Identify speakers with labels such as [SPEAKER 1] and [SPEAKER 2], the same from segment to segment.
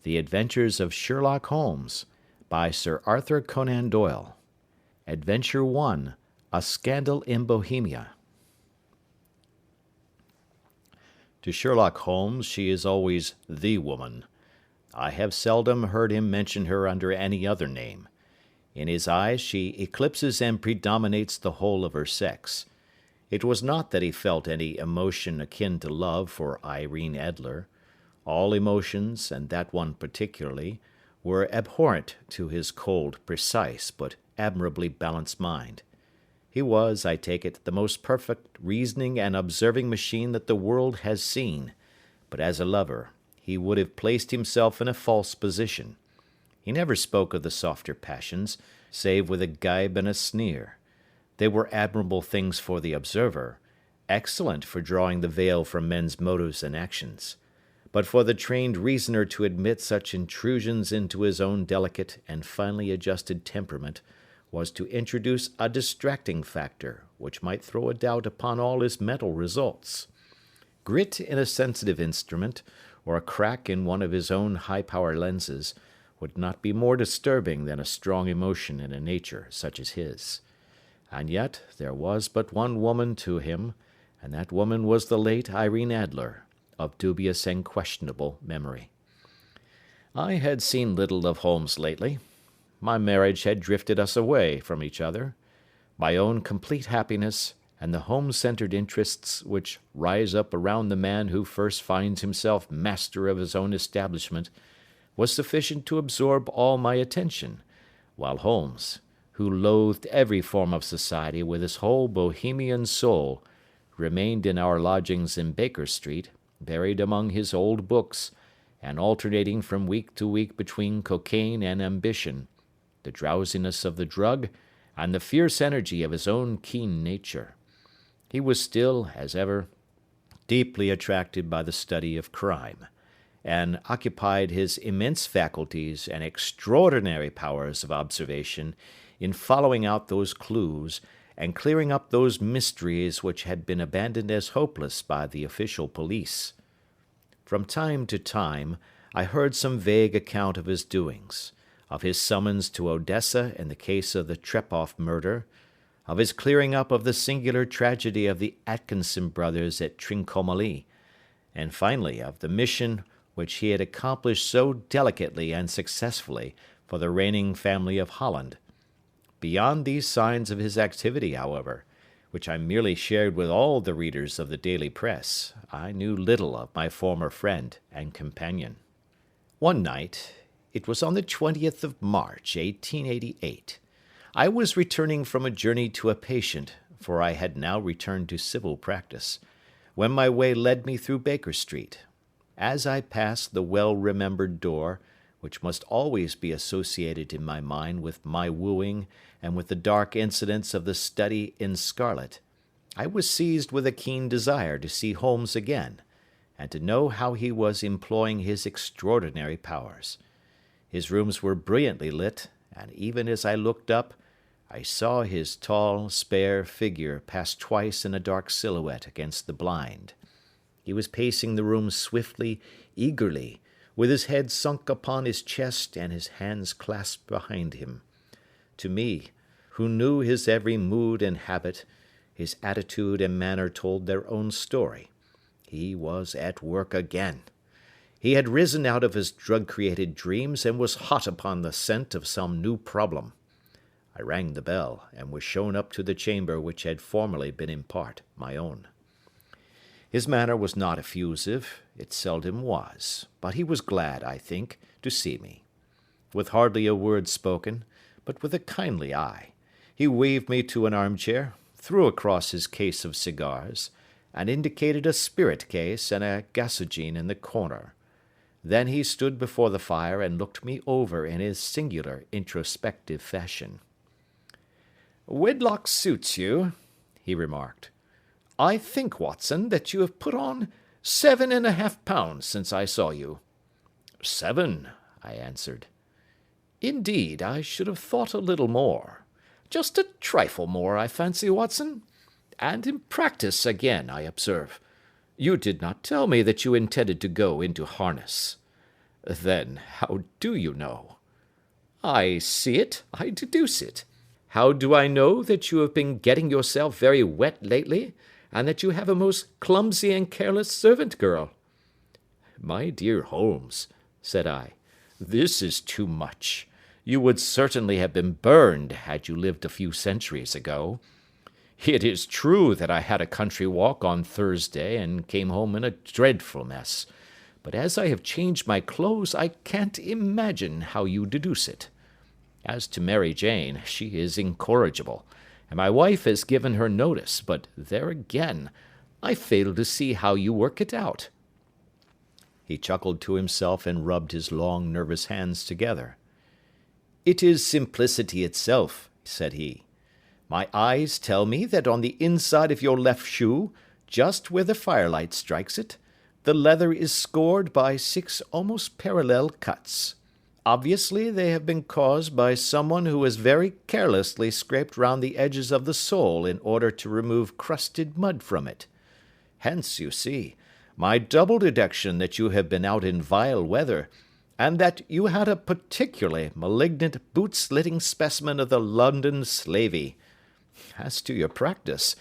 [SPEAKER 1] The Adventures of Sherlock Holmes, by Sir Arthur Conan Doyle. Adventure 1, A Scandal in Bohemia. To Sherlock Holmes she is always the woman. I have seldom heard him mention her under any other name. In his eyes she eclipses and predominates the whole of her sex. It was not that he felt any emotion akin to love for Irene Adler. All emotions, and that one particularly, were abhorrent to his cold, precise, but admirably balanced mind. He was, I take it, the most perfect reasoning and observing machine that the world has seen, but as a lover he would have placed himself in a false position. He never spoke of the softer passions, save with a gibe and a sneer. They were admirable things for the observer, excellent for drawing the veil from men's motives and actions. But for the trained reasoner to admit such intrusions into his own delicate and finely adjusted temperament was to introduce a distracting factor which might throw a doubt upon all his mental results. Grit in a sensitive instrument, or a crack in one of his own high-power lenses, would not be more disturbing than a strong emotion in a nature such as his. And yet there was but one woman to him, and that woman was the late Irene Adler, of dubious and questionable memory. I had seen little of Holmes lately. My marriage had drifted us away from each other. My own complete happiness, and the home-centered interests which rise up around the man who first finds himself master of his own establishment, was sufficient to absorb all my attention, while Holmes, who loathed every form of society with his whole Bohemian soul, remained in our lodgings in Baker Street, buried among his old books, and alternating from week to week between cocaine and ambition, the drowsiness of the drug, and the fierce energy of his own keen nature. He was still, as ever, deeply attracted by the study of crime, and occupied his immense faculties and extraordinary powers of observation in following out those clues and clearing up those mysteries which had been abandoned as hopeless by the official police. From time to time I heard some vague account of his doings, of his summons to Odessa in the case of the Trepoff murder, of his clearing up of the singular tragedy of the Atkinson brothers at Trincomalee, and finally of the mission which he had accomplished so delicately and successfully for the reigning family of Holland. Beyond these signs of his activity, however, which I merely shared with all the readers of the daily press, I knew little of my former friend and companion. One night, it was on the 20th of March, 1888, I was returning from a journey to a patient, for I had now returned to civil practice, when my way led me through Baker Street. As I passed the well-remembered door, which must always be associated in my mind with my wooing and with the dark incidents of the study in scarlet, I was seized with a keen desire to see Holmes again, and to know how he was employing his extraordinary powers. His rooms were brilliantly lit, and even as I looked up, I saw his tall, spare figure pass twice in a dark silhouette against the blind. He was pacing the room swiftly, eagerly, with his head sunk upon his chest and his hands clasped behind him. To me, who knew his every mood and habit, his attitude and manner told their own story. He was at work again. He had risen out of his drug-created dreams and was hot upon the scent of some new problem. I rang the bell, and was shown up to the chamber which had formerly been in part my own. His manner was not effusive, it seldom was, but he was glad, I think, to see me. With hardly a word spoken, but with a kindly eye, he waved me to an armchair, threw across his case of cigars, and indicated a spirit case and a gasogene in the corner. Then he stood before the fire and looked me over in his singular introspective fashion. "Wedlock suits you," he remarked. "I think, Watson, that you have put on 7½ pounds since I saw you." "7," I answered. "Indeed, I should have thought a little more. Just a trifle more, I fancy, Watson. And in practice again, I observe. You did not tell me that you intended to go into harness." Then how do you know? I see it, I deduce it. How do I know that you have been getting yourself very wet lately, and that you have a most clumsy and careless servant girl? My dear Holmes, said I, this is too much. You would certainly have been burned had you lived a few centuries ago. It is true that I had a country walk on Thursday and came home in a dreadful mess, but as I have changed my clothes, I can't imagine how you deduce it. As to Mary Jane, she is incorrigible, and my wife has given her notice, but there again, I fail to see how you work it out. He chuckled to himself and rubbed his long, nervous hands together. It is simplicity itself, said he. My eyes tell me that on the inside of your left shoe, just where the firelight strikes it, the leather is scored by 6 almost parallel cuts. Obviously, they have been caused by someone who has very carelessly scraped round the edges of the sole in order to remove crusted mud from it. Hence, you see, my double deduction that you have been out in vile weather, and that you had a particularly malignant boot-slitting specimen of the London slavey. As to your practice,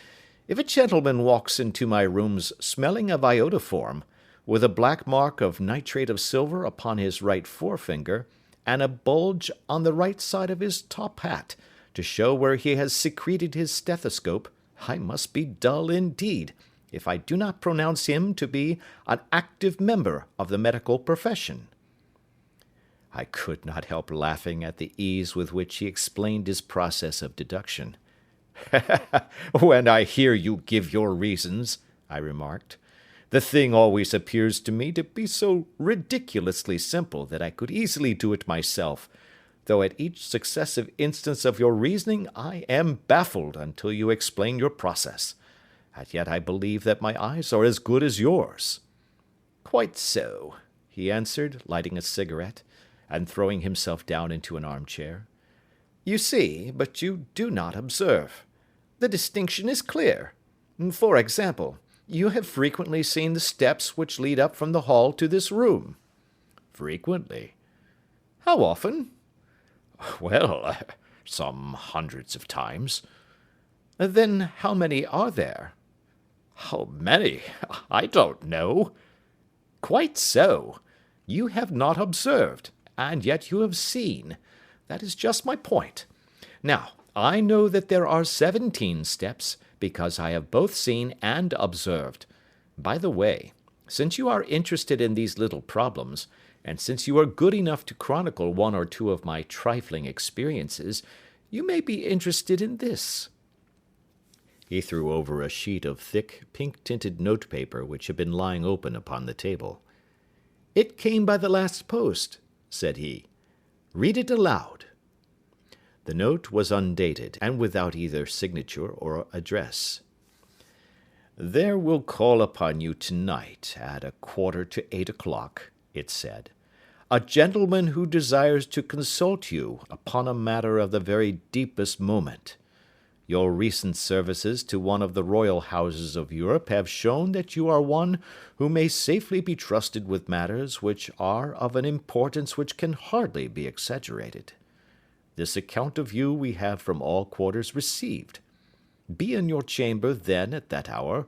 [SPEAKER 1] if a gentleman walks into my rooms smelling of iodoform, with a black mark of nitrate of silver upon his right forefinger, and a bulge on the right side of his top hat, to show where he has secreted his stethoscope, I must be dull indeed, if I do not pronounce him to be an active member of the medical profession. I could not help laughing at the ease with which he explained his process of deduction. When I hear you give your reasons, I remarked, the thing always appears to me to be so ridiculously simple that I could easily do it myself, though at each successive instance of your reasoning I am baffled until you explain your process. And yet I believe that my eyes are as good as yours. Quite so, he answered, lighting a cigarette, and throwing himself down into an armchair. You see, but you do not observe. The distinction is clear. For example, you have frequently seen the steps which lead up from the hall to this room. Frequently. How often? Well, some hundreds of times. Then how many are there? How many? I don't know. Quite so. You have not observed, and yet you have seen. That is just my point. Now, I know that there are 17 steps, because I have both seen and observed. By the way, since you are interested in these little problems, and since you are good enough to chronicle one or two of my trifling experiences, you may be interested in this. He threw over a sheet of thick, pink-tinted notepaper which had been lying open upon the table. It came by the last post, said he. Read it aloud. The note was undated, and without either signature or address. There will call upon you tonight at 7:45, it said, a gentleman who desires to consult you upon a matter of the very deepest moment. Your recent services to one of the royal houses of Europe have shown that you are one who may safely be trusted with matters which are of an importance which can hardly be exaggerated. This account of you we have from all quarters received. Be in your chamber then at that hour,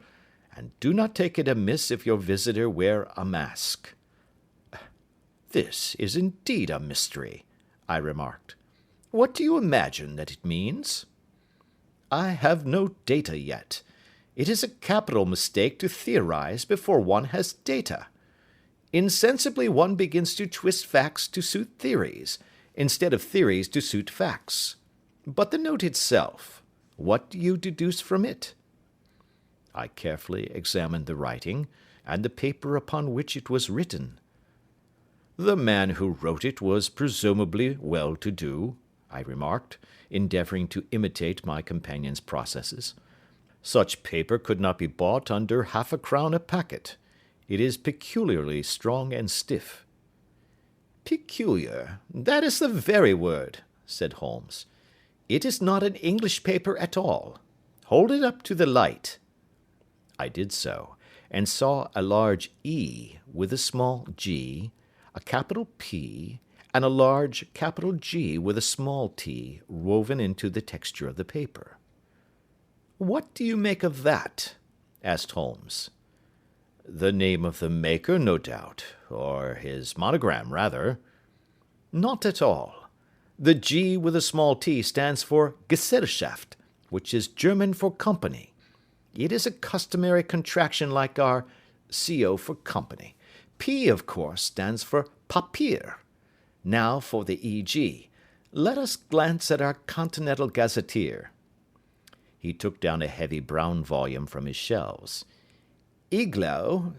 [SPEAKER 1] and do not take it amiss if your visitor wear a mask. This is indeed a mystery, I remarked. What do you imagine that it means? I have no data yet. It is a capital mistake to theorize before one has data. Insensibly one begins to twist facts to suit theories, instead of theories to suit facts. But the note itself, what do you deduce from it? I carefully examined the writing, and the paper upon which it was written. The man who wrote it was presumably well-to-do, I remarked, endeavouring to imitate my companion's processes. Such paper could not be bought under 1/2 crown a packet. It is peculiarly strong and stiff. Peculiar, that is the very word, said Holmes. It is not an English paper at all. Hold it up to the light. I did so, and saw a large E with a small g, a capital P, and a large capital G with a small t woven into the texture of the paper. "What do you make of that?" asked Holmes. "The name of the maker, no doubt, or his monogram, rather." "Not at all. The G with a small t stands for Gesellschaft, which is German for company. It is a customary contraction like our CO for company. P, of course, stands for Papier. Now for the EG. Let us glance at our Continental Gazetteer." He took down a heavy brown volume from his shelves. Iglonitz,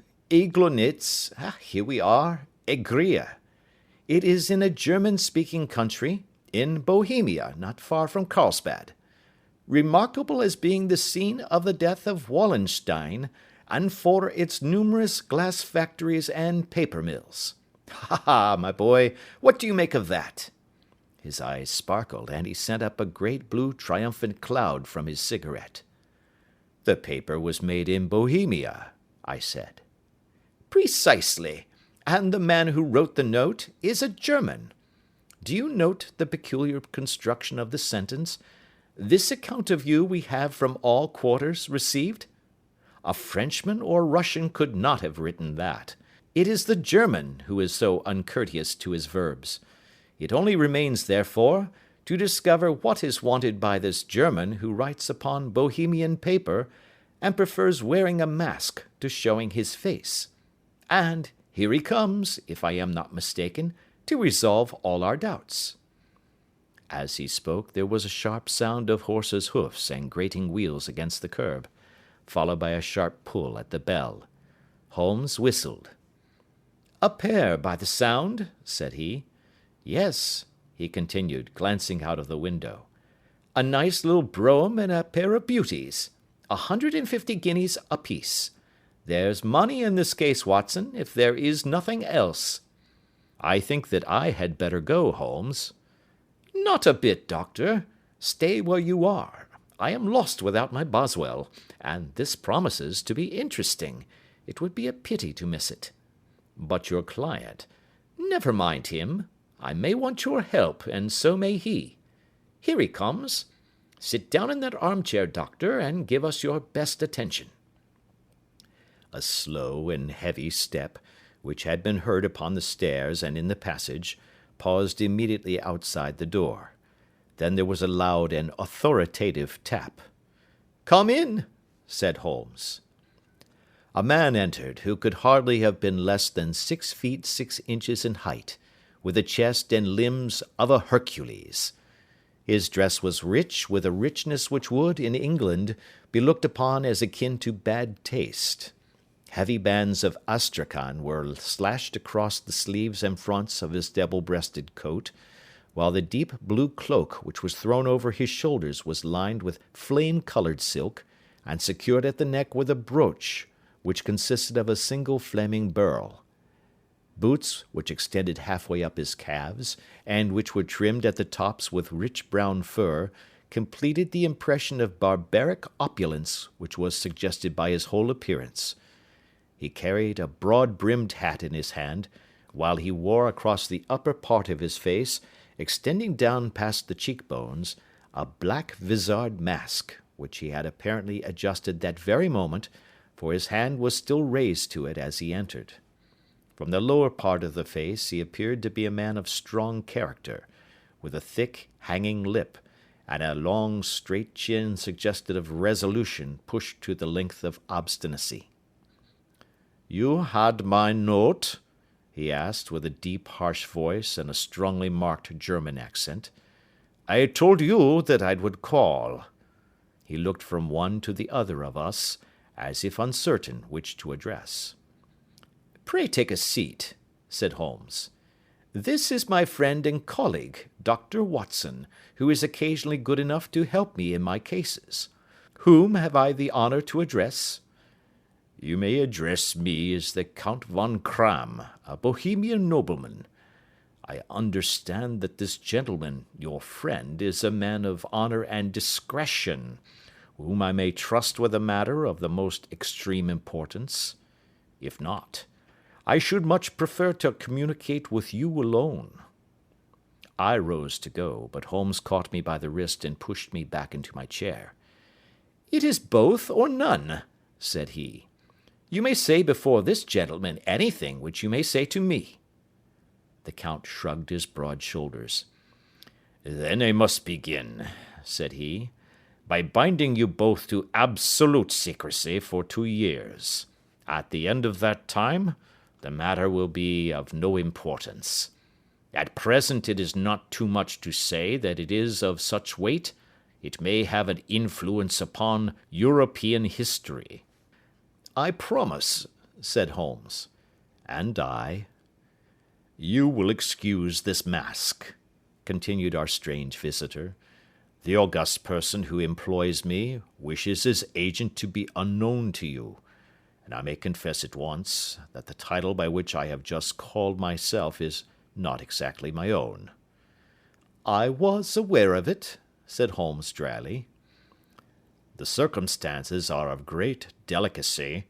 [SPEAKER 1] here we are, Egria. It is in a German-speaking country, in Bohemia, not far from Carlsbad. Remarkable as being the scene of the death of Wallenstein, and for its numerous glass factories and paper mills. Ha ha, my boy, what do you make of that? His eyes sparkled, and he sent up a great blue triumphant cloud from his cigarette. "The paper was made in Bohemia," I said. "Precisely, and the man who wrote the note is a German. Do you note the peculiar construction of the sentence? 'This account of you we have from all quarters received'? A Frenchman or Russian could not have written that. It is the German who is so uncourteous to his verbs. It only remains, therefore, to discover what is wanted by this German who writes upon Bohemian paper, and prefers wearing a mask to showing his face. And here he comes, if I am not mistaken, to resolve all our doubts." As he spoke, there was a sharp sound of horses' hoofs and grating wheels against the curb, followed by a sharp pull at the bell. Holmes whistled. "A pair, by the sound," said he. "Yes," he continued, glancing out of the window. "A nice little brougham and a pair of beauties. 150 guineas apiece. There's money in this case, Watson, if there is nothing else." "I think that I had better go, Holmes." "Not a bit, Doctor. Stay where you are. I am lost without my Boswell, and this promises to be interesting. It would be a pity to miss it." "But your client—" "Never mind him. I may want your help, and so may he. Here he comes. Sit down in that armchair, Doctor, and give us your best attention." A slow and heavy step, which had been heard upon the stairs and in the passage, paused immediately outside the door. Then there was a loud and authoritative tap. "Come in," said Holmes. A man entered who could hardly have been less than 6 feet 6 inches in height, with a chest and limbs of a Hercules. His dress was rich, with a richness which would, in England, be looked upon as akin to bad taste. Heavy bands of astrakhan were slashed across the sleeves and fronts of his double-breasted coat, while the deep blue cloak which was thrown over his shoulders was lined with flame-coloured silk, and secured at the neck with a brooch, which consisted of a single flaming beryl. Boots, which extended halfway up his calves, and which were trimmed at the tops with rich brown fur, completed the impression of barbaric opulence which was suggested by his whole appearance. He carried a broad-brimmed hat in his hand, while he wore across the upper part of his face, extending down past the cheekbones, a black vizard mask, which he had apparently adjusted that very moment, for his hand was still raised to it as he entered. From the lower part of the face he appeared to be a man of strong character, with a thick, hanging lip, and a long, straight chin suggestive of resolution pushed to the length of obstinacy. "You had my note?" he asked, with a deep, harsh voice and a strongly marked German accent. "I told you that I would call." He looked from one to the other of us, as if uncertain which to address. "Pray take a seat," said Holmes. "This is my friend and colleague, Dr. Watson, who is occasionally good enough to help me in my cases. Whom have I the honour to address?" "You may address me as the Count von Kram, a Bohemian nobleman. I understand that this gentleman, your friend, is a man of honour and discretion, whom I may trust with a matter of the most extreme importance. If not, I should much prefer to communicate with you alone." I rose to go, but Holmes caught me by the wrist and pushed me back into my chair. "It is both or none," said he. "You may say before this gentleman anything which you may say to me." The Count shrugged his broad shoulders. "Then I must begin," said he, "by binding you both to absolute secrecy for 2 years. At the end of that time, the matter will be of no importance. At present it is not too much to say that it is of such weight, it may have an influence upon European history." "I promise," said Holmes. "And I." "You will excuse this mask," continued our strange visitor. "The august person who employs me wishes his agent to be unknown to you, and I may confess at once that the title by which I have just called myself is not exactly my own." "I was aware of it," said Holmes dryly. "The circumstances are of great delicacy,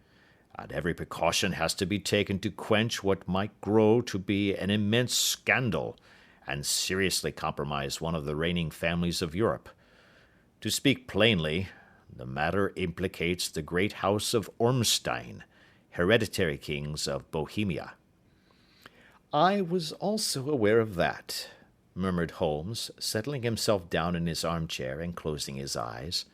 [SPEAKER 1] and every precaution has to be taken to quench what might grow to be an immense scandal, and seriously compromise one of the reigning families of Europe. To speak plainly, the matter implicates the great house of Ormstein, hereditary kings of Bohemia." "I was also aware of that," murmured Holmes, settling himself down in his armchair and closing his eyes.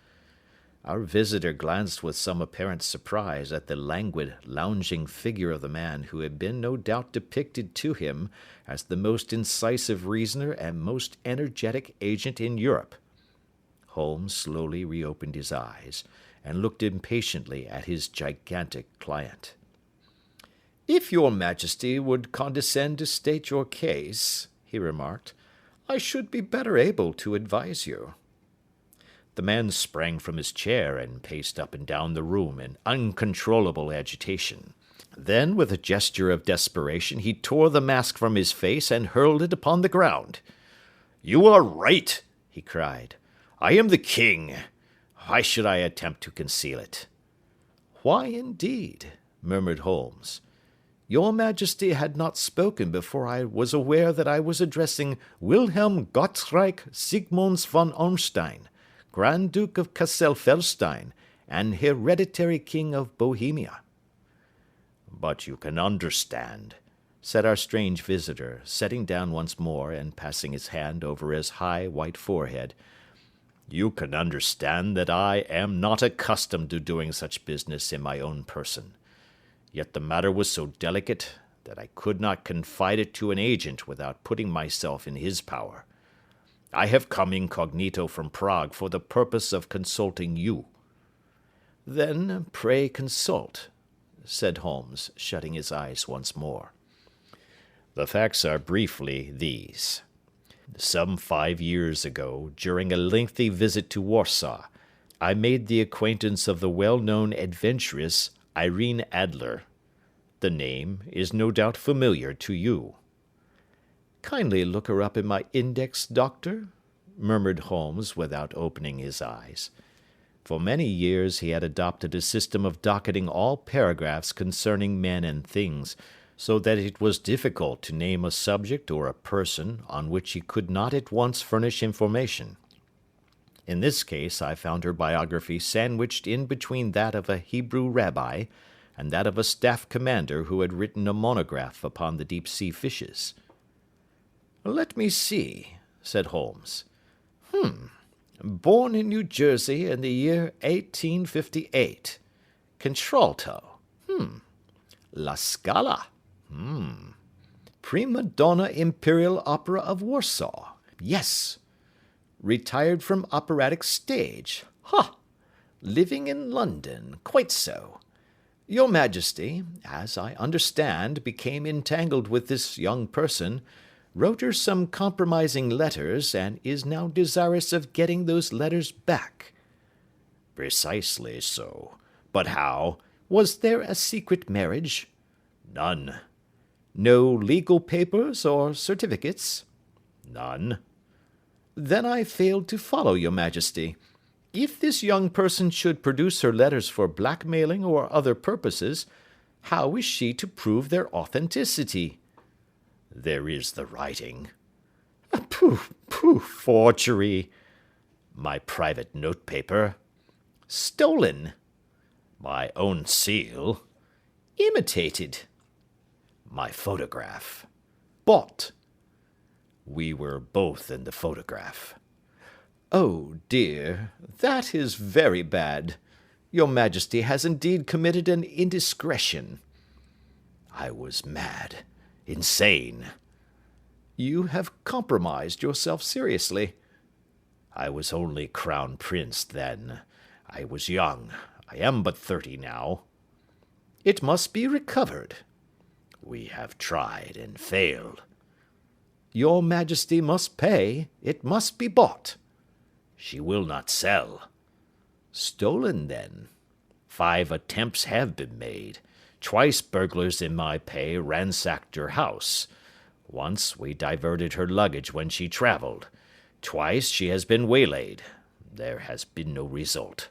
[SPEAKER 1] Our visitor glanced with some apparent surprise at the languid, lounging figure of the man who had been no doubt depicted to him as the most incisive reasoner and most energetic agent in Europe. Holmes slowly reopened his eyes and looked impatiently at his gigantic client. "If your Majesty would condescend to state your case," he remarked, "I should be better able to advise you." The man sprang from his chair and paced up and down the room in uncontrollable agitation. Then, with a gesture of desperation, he tore the mask from his face and hurled it upon the ground. "You are right," he cried. "I am the king. Why should I attempt to conceal it?" "Why, indeed?" murmured Holmes. "Your Majesty had not spoken before I was aware that I was addressing Wilhelm Gottschalk Sigmunds von Ormstein, Grand Duke of Cassel-Felstein, and hereditary King of Bohemia." "But you can understand," said our strange visitor, sitting down once more and passing his hand over his high white forehead, "you can understand that I am not accustomed to doing such business in my own person. Yet the matter was so delicate that I could not confide it to an agent without putting myself in his power. I have come incognito from Prague for the purpose of consulting you." "Then pray consult," said Holmes, shutting his eyes once more. "The facts are briefly these. Some 5 years ago, during a lengthy visit to Warsaw, I made the acquaintance of the well-known adventuress Irene Adler. The name is no doubt familiar to you." "Kindly look her up in my index, Doctor," murmured Holmes without opening his eyes. For many years he had adopted a system of docketing all paragraphs concerning men and things, so that it was difficult to name a subject or a person on which he could not at once furnish information. In this case I found her biography sandwiched in between that of a Hebrew rabbi and that of a staff commander who had written a monograph upon the deep-sea fishes. "Let me see," said Holmes. Born in New Jersey in the year 1858. Contralto. La Scala. Prima donna Imperial Opera of Warsaw. Yes. Retired from operatic stage. Ha! Living in London. Quite so. Your Majesty, as I understand, became entangled with this young person, wrote her some compromising letters, and is now desirous of getting those letters back." "Precisely so. But how?" "Was there a secret marriage?" "None." "No legal papers or certificates?" "None." "Then I failed to follow your Majesty. If this young person should produce her letters for blackmailing or other purposes, How is she to prove their authenticity? There is the writing. Pooh, pooh, forgery. My private notepaper. Stolen. My own seal. Imitated. My photograph. Bought. We were both in the photograph. Oh, dear, that is very bad. Your Majesty has indeed committed an indiscretion. I was mad, insane. You have compromised yourself seriously. I was only crown prince then. I was young. I am but 30 now. It must be recovered. We have tried and failed. Your Majesty must pay. It must be bought. She will not sell. Stolen, then. 5 attempts have been made. Twice burglars in my pay ransacked her house. Once we diverted her luggage when she traveled. Twice she has been waylaid. There has been no result.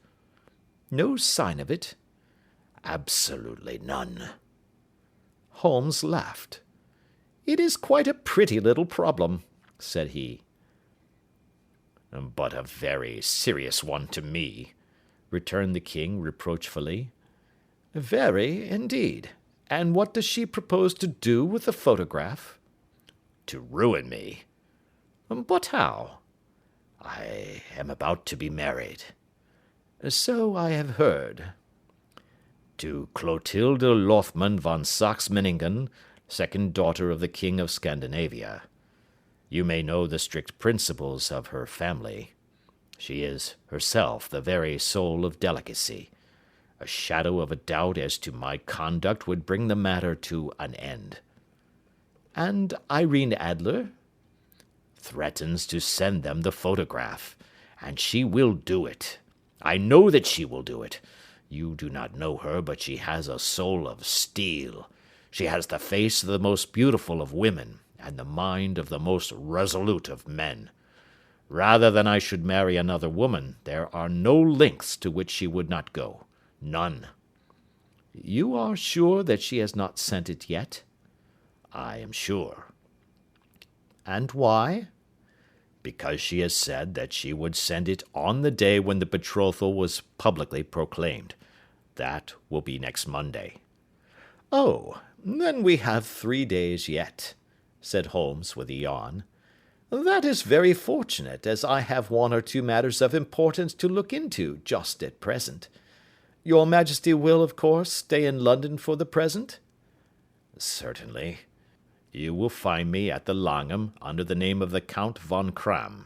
[SPEAKER 1] No sign of it? Absolutely none. Holmes laughed. It is quite a pretty little problem, said he. But a very serious one to me, returned the king reproachfully. Very, indeed. And what does she propose to do with the photograph? To ruin me. But how? I am about to be married. So I have heard. To Clotilde Lothman von Saxe-Meiningen, second daughter of the King of Scandinavia. You may know the strict principles of her family. She is herself the very soul of delicacy. A shadow of a doubt as to my conduct would bring the matter to an end. And Irene Adler? Threatens to send them the photograph, and she will do it. I know that she will do it. You do not know her, but she has a soul of steel. She has the face of the most beautiful of women, and the mind of the most resolute of men. Rather than I should marry another woman, there are no lengths to which she would not go. None. You are sure that she has not sent it yet? I am sure. And why? Because she has said that she would send it on the day when the betrothal was publicly proclaimed. That will be next Monday. Oh, then we have 3 days yet, said Holmes with a yawn. That is very fortunate, as I have 1 or 2 matters of importance to look into just at present. Your Majesty will, of course, stay in London for the present? Certainly. You will find me at the Langham under the name of the Count von Kram.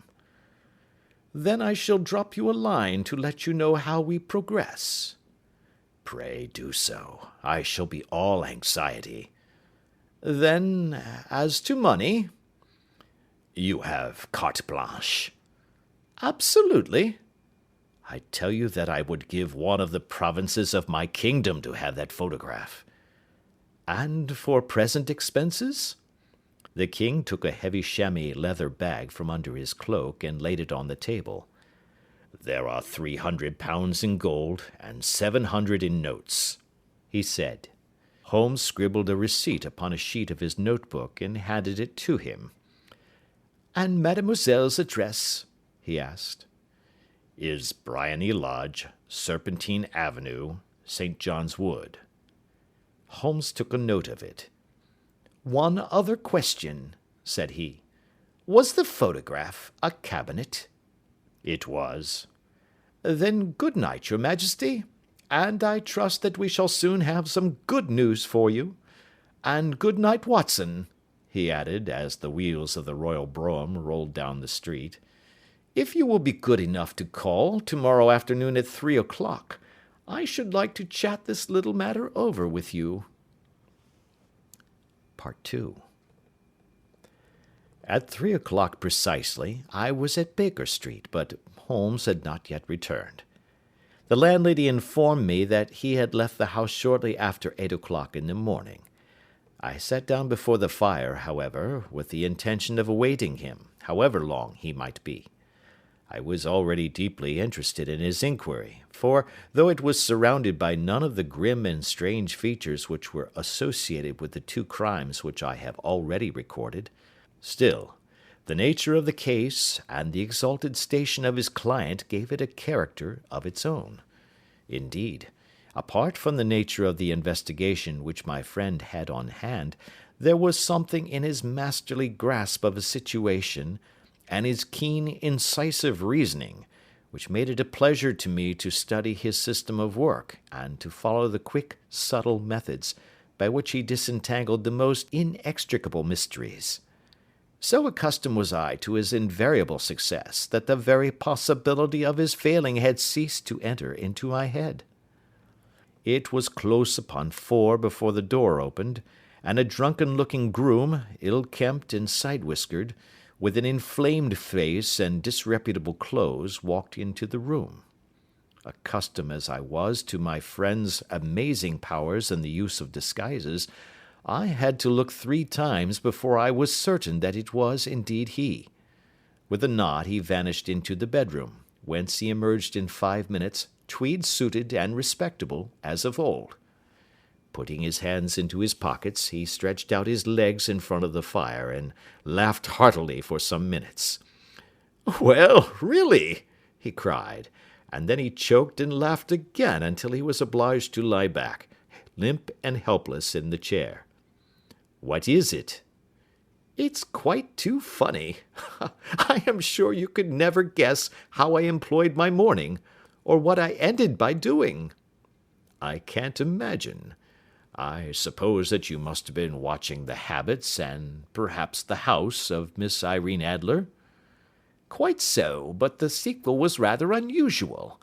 [SPEAKER 1] Then I shall drop you a line to let you know how we progress. Pray do so. I shall be all anxiety. Then, as to money? You have carte blanche. Absolutely. I tell you that I would give 1 of the provinces of my kingdom to have that photograph. And for present expenses? The king took a heavy chamois leather bag from under his cloak and laid it on the table. There are £300 in gold and 700 in notes, he said. Holmes scribbled a receipt upon a sheet of his notebook and handed it to him. And mademoiselle's address? He asked. Is Briony Lodge, Serpentine Avenue, St. John's Wood. Holmes took a note of it. 1 other question, said he. Was the photograph a cabinet? It was. Then good night, Your Majesty, and I trust that we shall soon have some good news for you. And good night, Watson, he added, as the wheels of the royal brougham rolled down the street. If you will be good enough to call tomorrow afternoon at 3 o'clock, I should like to chat this little matter over with you. Part 2. At 3 o'clock precisely, I was at Baker Street, but Holmes had not yet returned. The landlady informed me that he had left the house shortly after 8 o'clock in the morning. I sat down before the fire, however, with the intention of awaiting him, however long he might be. I was already deeply interested in his inquiry, for, though it was surrounded by none of the grim and strange features which were associated with the two crimes which I have already recorded, still, the nature of the case and the exalted station of his client gave it a character of its own. Indeed, apart from the nature of the investigation which my friend had on hand, there was something in his masterly grasp of a situation, and his keen, incisive reasoning, which made it a pleasure to me to study his system of work, and to follow the quick, subtle methods by which he disentangled the most inextricable mysteries. So accustomed was I to his invariable success that the very possibility of his failing had ceased to enter into my head. It was close upon 4 before the door opened, and a drunken-looking groom, ill-kempt and side-whiskered, with an inflamed face and disreputable clothes, walked into the room. Accustomed as I was to my friend's amazing powers in the use of disguises, I had to look 3 times before I was certain that it was indeed he. With a nod he vanished into the bedroom, whence he emerged in 5 minutes, tweed-suited and respectable as of old. Putting his hands into his pockets, he stretched out his legs in front of the fire, and laughed heartily for some minutes. "Well, really!" he cried, and then he choked and laughed again until he was obliged to lie back, limp and helpless, in the chair. "What is it?" "It's quite too funny. I am sure you could never guess how I employed my morning, or what I ended by doing." "I can't imagine. I suppose that you must have been watching the habits, and perhaps the house, of Miss Irene Adler?" "Quite so, but the sequel was rather unusual.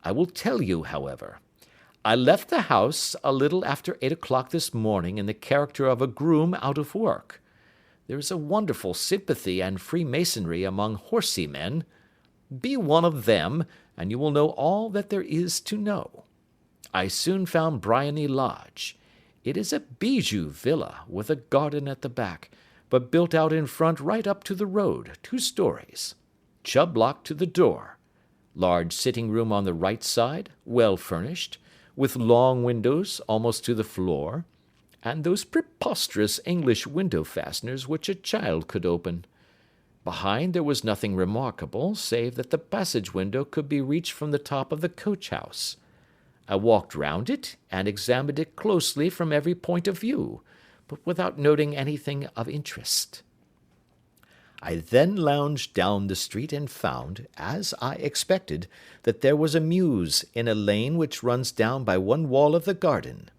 [SPEAKER 1] I will tell you, however. I left the house a little after 8 o'clock this morning in the character of a groom out of work. There is a wonderful sympathy and freemasonry among horsey men. Be one of them, and you will know all that there is to know. I soon found Briony Lodge. It is a bijou villa, with a garden at the back, but built out in front right up to the road, 2 stories. Chubb lock to the door. Large sitting room on the right side, well furnished, with long windows almost to the floor, and those preposterous English window fasteners which a child could open. Behind there was nothing remarkable, save that the passage window could be reached from the top of the coach-house. I walked round it, and examined it closely from every point of view, but without noting anything of interest. I then lounged down the street and found, as I expected, that there was a mews in a lane which runs down by one wall of the garden.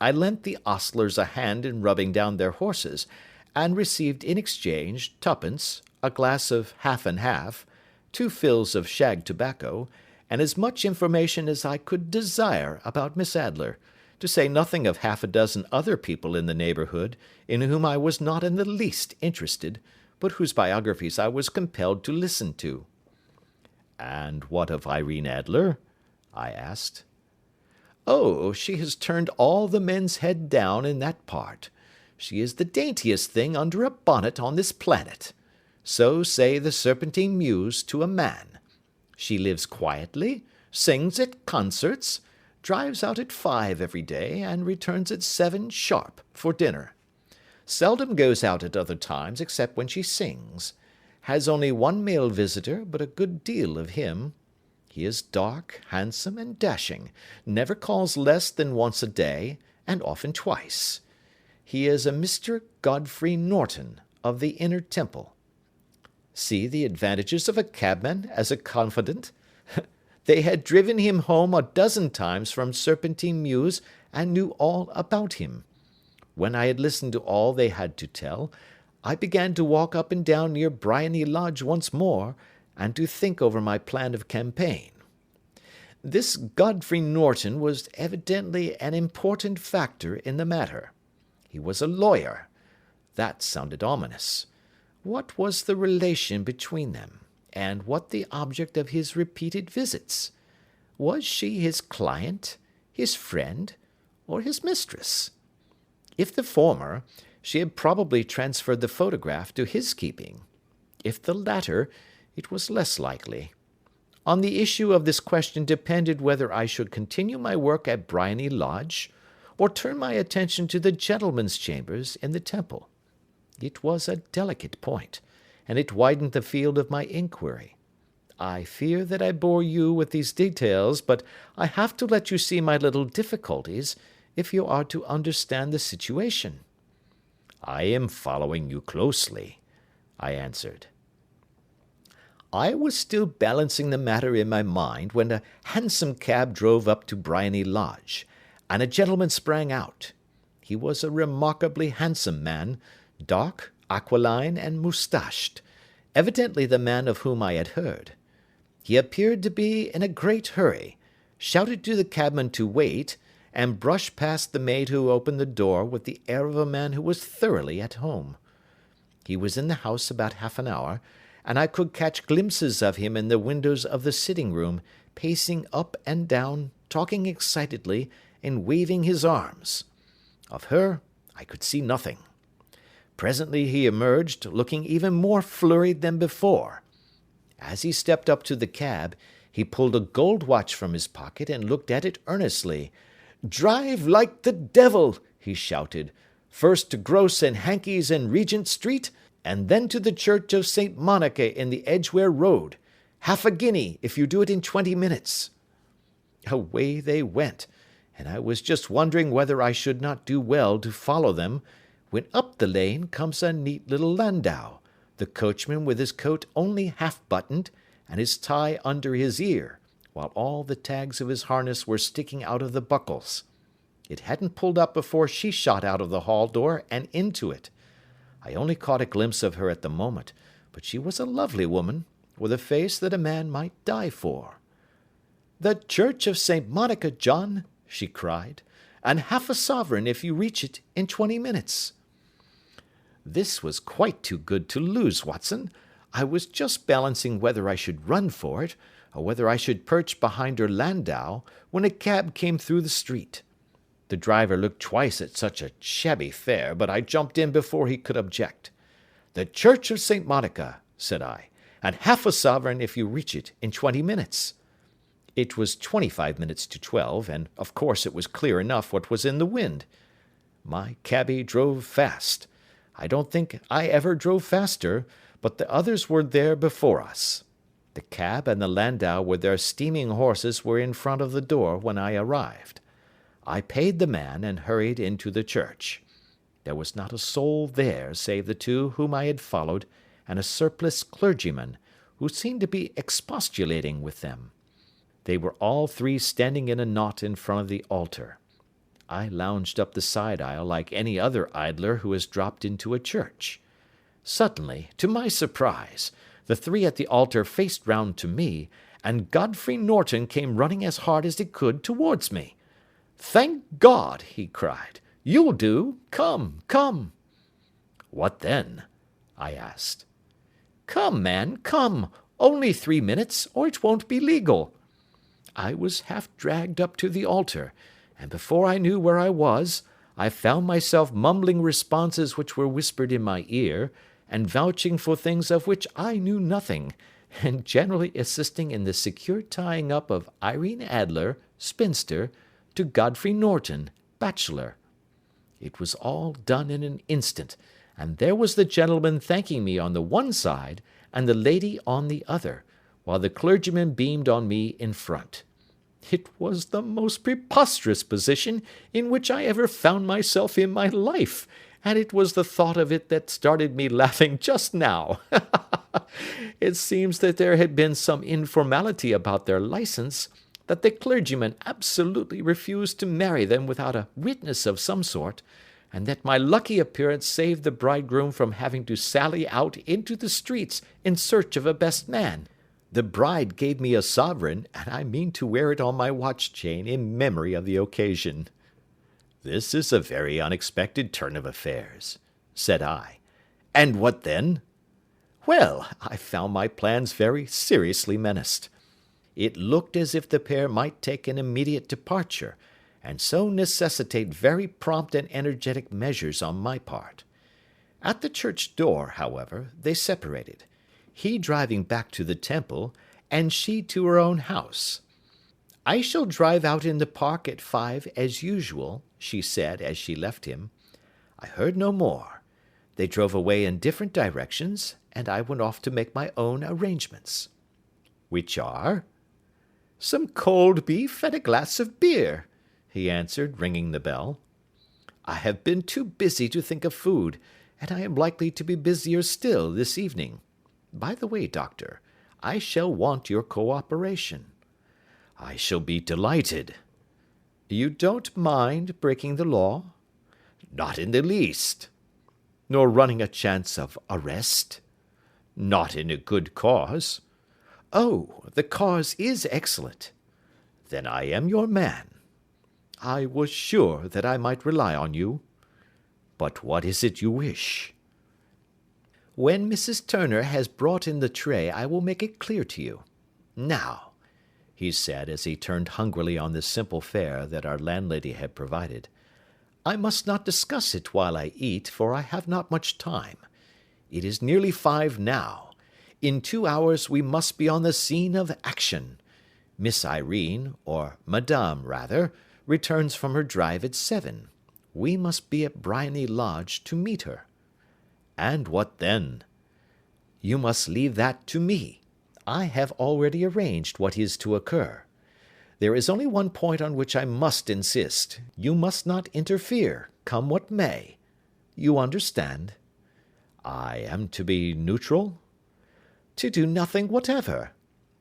[SPEAKER 1] I lent the ostlers a hand in rubbing down their horses, and received in exchange 2d, a glass of half and half, 2 fills of shag tobacco, and as much information as I could desire about Miss Adler, to say nothing of 6 other people in the neighbourhood, in whom I was not in the least interested, but whose biographies I was compelled to listen to. "And what of Irene Adler?" I asked. "Oh, she has turned all the men's head down in that part. She is the daintiest thing under a bonnet on this planet. So say the Serpentine Mews to a man. She lives quietly, sings at concerts, drives out at 5 every day, and returns at 7 sharp for dinner. Seldom goes out at other times except when she sings. Has only 1 male visitor, but a good deal of him. He is dark, handsome, and dashing, never calls less than once a day, and often twice. He is a Mr. Godfrey Norton, of the Inner Temple. See the advantages of a cabman as a confidant. They had driven him home 12 times from Serpentine Mews, and knew all about him. When I had listened to all they had to tell, I began to walk up and down near Briony Lodge once more, and to think over my plan of campaign. This Godfrey Norton was evidently an important factor in the matter. He was a lawyer. That sounded ominous. What was the relation between them, and what the object of his repeated visits? Was she his client, his friend, or his mistress? If the former, she had probably transferred the photograph to his keeping. If the latter, it was less likely. On the issue of this question depended whether I should continue my work at Briony Lodge, or turn my attention to the gentlemen's chambers in the Temple. It was a delicate point, and it widened the field of my inquiry. I fear that I bore you with these details, but I have to let you see my little difficulties, if you are to understand the situation. I am following you closely, I answered. I was still balancing the matter in my mind when a hansom cab drove up to Briony Lodge, and a gentleman sprang out. He was a remarkably handsome man, dark, aquiline, and moustached, evidently the man of whom I had heard. He appeared to be in a great hurry, shouted to the cabman to wait, and brushed past the maid who opened the door with the air of a man who was thoroughly at home. He was in the house about half an hour, and I could catch glimpses of him in the windows of the sitting-room, pacing up and down, talking excitedly, and waving his arms. Of her I could see nothing. Presently he emerged, looking even more flurried than before. As he stepped up to the cab, he pulled a gold watch from his pocket and looked at it earnestly. "Drive like the devil!" he shouted. "First to Gross and Hankey's in Regent Street, and then to the Church of St. Monica in the Edgware Road. Half a guinea if you do it in 20 minutes. Away they went, and I was just wondering whether I should not do well to follow them, when up the lane comes a neat little landau, the coachman with his coat only half buttoned, and his tie under his ear, while all the tags of his harness were sticking out of the buckles. It hadn't pulled up before she shot out of the hall door and into it. I only caught a glimpse of her at the moment, but she was a lovely woman, with a face that a man might die for. "The Church of St. Monica, John," she cried, "and half a sovereign if you reach it in 20 minutes. This was quite too good to lose, Watson. I was just balancing whether I should run for it, or whether I should perch behind her landau, when a cab came through the street. The driver looked twice at such a shabby fare, but I jumped in before he could object. "The Church of St. Monica," said I, "and half a sovereign if you reach it in 20 minutes. It was 25 minutes to 12, and of course it was clear enough what was in the wind. My cabby drove fast. I don't think I ever drove faster, but the others were there before us. The cab and the landau with their steaming horses were in front of the door when I arrived. I paid the man and hurried into the church. There was not a soul there save the two whom I had followed, and a surpliced clergyman, who seemed to be expostulating with them. They were all three standing in a knot in front of the altar. I lounged up the side aisle like any other idler who has dropped into a church. Suddenly, to my surprise, the three at the altar faced round to me, and Godfrey Norton came running as hard as he could towards me. "Thank God!" he cried. "You'll do. Come, come." "What then?" I asked. "Come, man, come. Only 3 minutes, or it won't be legal." I was half dragged up to the altar, and before I knew where I was, I found myself mumbling responses which were whispered in my ear, and vouching for things of which I knew nothing, and generally assisting in the secure tying up of Irene Adler, spinster, to Godfrey Norton, bachelor. It was all done in an instant, and there was the gentleman thanking me on the one side, and the lady on the other, while the clergyman beamed on me in front. It was the most preposterous position in which I ever found myself in my life, and it was the thought of it that started me laughing just now. It seems that there had been some informality about their license, that the clergyman absolutely refused to marry them without a witness of some sort, and that my lucky appearance saved the bridegroom from having to sally out into the streets in search of a best man. The bride gave me a sovereign, and I mean to wear it on my watch chain in memory of the occasion. "This is a very unexpected turn of affairs," said I. "And what then?" "Well, I found my plans very seriously menaced. It looked as if the pair might take an immediate departure, and so necessitate very prompt and energetic measures on my part. At the church door, however, they separated. he driving back to the Temple, and she to her own house. "I shall drive out in the park at 5 as usual," she said as she left him. I heard no more. They drove away in different directions, and I went off to make my own arrangements. "Which are?" "Some cold beef and a glass of beer," he answered, ringing the bell. "I have been too busy to think of food, and I am likely to be busier still this evening. By the way, Doctor, I shall want your cooperation." "I shall be delighted." "You don't mind breaking the law?" "Not in the least." "Nor running a chance of arrest?" "Not in a good cause." "Oh, the cause is excellent." "Then I am your man." "I was sure that I might rely on you." "But what is it you wish?" "When Mrs. Turner has brought in the tray I will make it clear to you. Now," he said, as he turned hungrily on the simple fare that our landlady had provided, "I must not discuss it while I eat, for I have not much time. It is nearly 5 now. In 2 hours we must be on the scene of action. Miss Irene, or Madame rather, returns from her drive at 7. We must be at Briony Lodge to meet her." "And what then?" "You must leave that to me. I have already arranged what is to occur. There is only one point on which I must insist. You must not interfere, come what may. You understand?" "I am to be neutral?" "To do nothing whatever.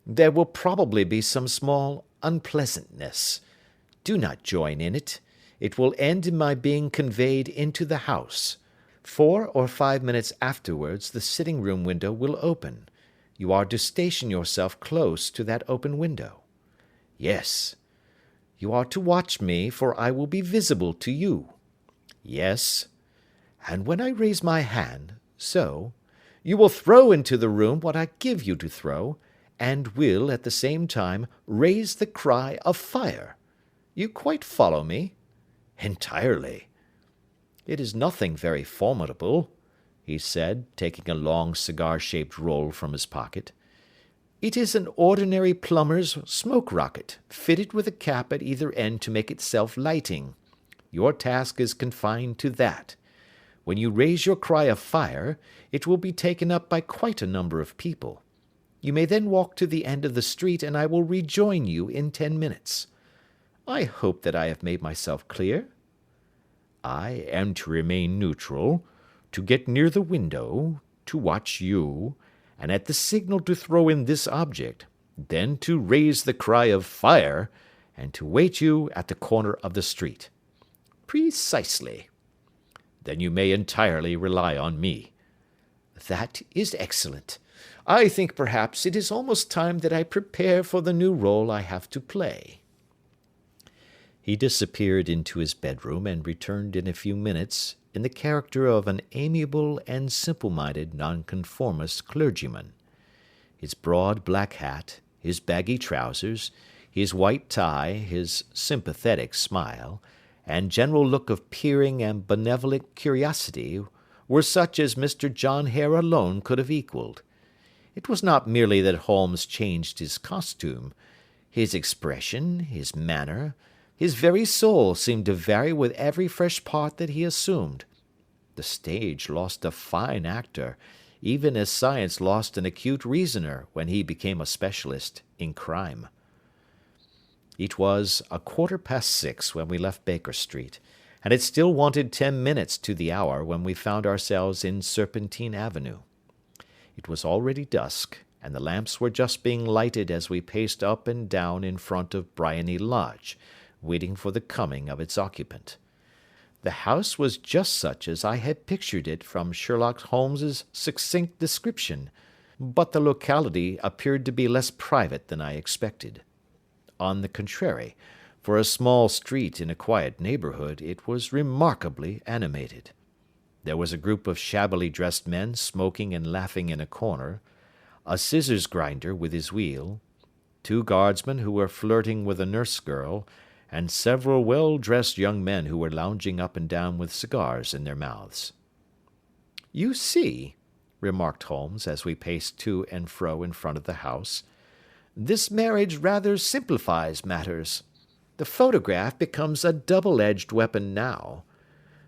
[SPEAKER 1] There will probably be some small unpleasantness. Do not join in it. It will end in my being conveyed into the house. 4 or 5 minutes afterwards the sitting-room window will open. You are to station yourself close to that open window." "Yes." "You are to watch me, for I will be visible to you." "Yes." "And when I raise my hand, so, you will throw into the room what I give you to throw, and will, at the same time, raise the cry of fire. You quite follow me?" "Entirely." "It is nothing very formidable," he said, taking a long cigar-shaped roll from his pocket. "It is an ordinary plumber's smoke rocket, fitted with a cap at either end to make it self-lighting. Your task is confined to that. When you raise your cry of fire, it will be taken up by quite a number of people. You may then walk to the end of the street, and I will rejoin you in 10 minutes. I hope that I have made myself clear?" "I am to remain neutral, to get near the window, to watch you, and at the signal to throw in this object, then to raise the cry of fire, and to wait you at the corner of the street." "Precisely." "Then you may entirely rely on me." "That is excellent. I think perhaps it is almost time that I prepare for the new role I have to play." He disappeared into his bedroom, and returned in a few minutes in the character of an amiable and simple-minded nonconformist clergyman. His broad black hat, his baggy trousers, his white tie, his sympathetic smile, and general look of peering and benevolent curiosity were such as Mr. John Hare alone could have equalled. It was not merely that Holmes changed his costume. His expression, his manner, his very soul seemed to vary with every fresh part that he assumed. The stage lost a fine actor, even as science lost an acute reasoner when he became a specialist in crime. It was 6:15 when we left Baker Street, and it still wanted 10 minutes to the hour when we found ourselves in Serpentine Avenue. It was already dusk, and the lamps were just being lighted as we paced up and down in front of Briony Lodge, waiting for the coming of its occupant. The house was just such as I had pictured it from Sherlock Holmes's succinct description, but the locality appeared to be less private than I expected. On the contrary, for a small street in a quiet neighbourhood, it was remarkably animated. There was a group of shabbily dressed men smoking and laughing in a corner, a scissors grinder with his wheel, 2 guardsmen who were flirting with a nurse-girl, and several well-dressed young men who were lounging up and down with cigars in their mouths. "You see," remarked Holmes, as we paced to and fro in front of the house. "This marriage rather simplifies matters. The photograph becomes a double-edged weapon now.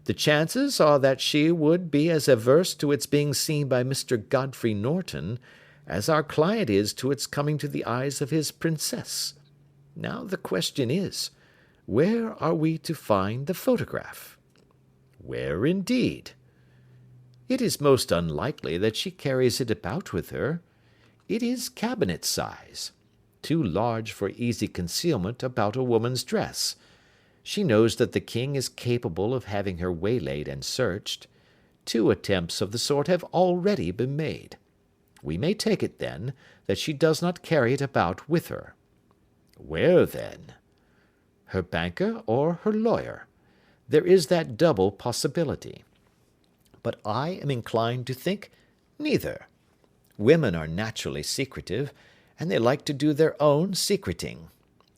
[SPEAKER 1] The chances are that she would be as averse to its being seen by Mr. Godfrey Norton as our client is to its coming to the eyes of his princess. Now the question is, where are we to find the photograph?" "Where, indeed?" "It is most unlikely that she carries it about with her. It is cabinet size, too large for easy concealment about a woman's dress. She knows that the king is capable of having her waylaid and searched. 2 attempts of the sort have already been made. We may take it, then, that she does not carry it about with her." "Where, then?" "Her banker or her lawyer. There is that double possibility. But I am inclined to think neither. Women are naturally secretive, and they like to do their own secreting.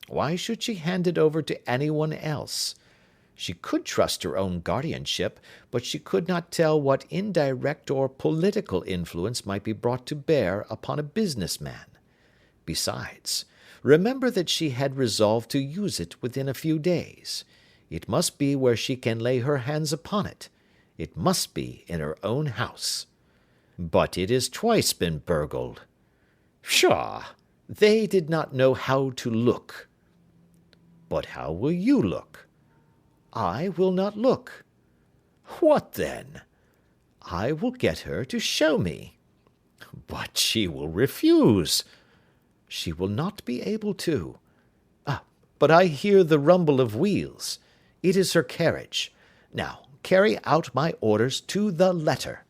[SPEAKER 1] Why should she hand it over to anyone else? She could trust her own guardianship, but she could not tell what indirect or political influence might be brought to bear upon a business man. Besides, remember that she had resolved to use it within a few days. It must be where she can lay her hands upon it. It must be in her own house." "But it has twice been burgled." "Pshaw! They did not know how to look." "But how will you look?" "I will not look." "What then?" "I will get her to show me." "But she will refuse." "She will not be able to. But I hear the rumble of wheels. It is her carriage. Now, carry out my orders to the letter."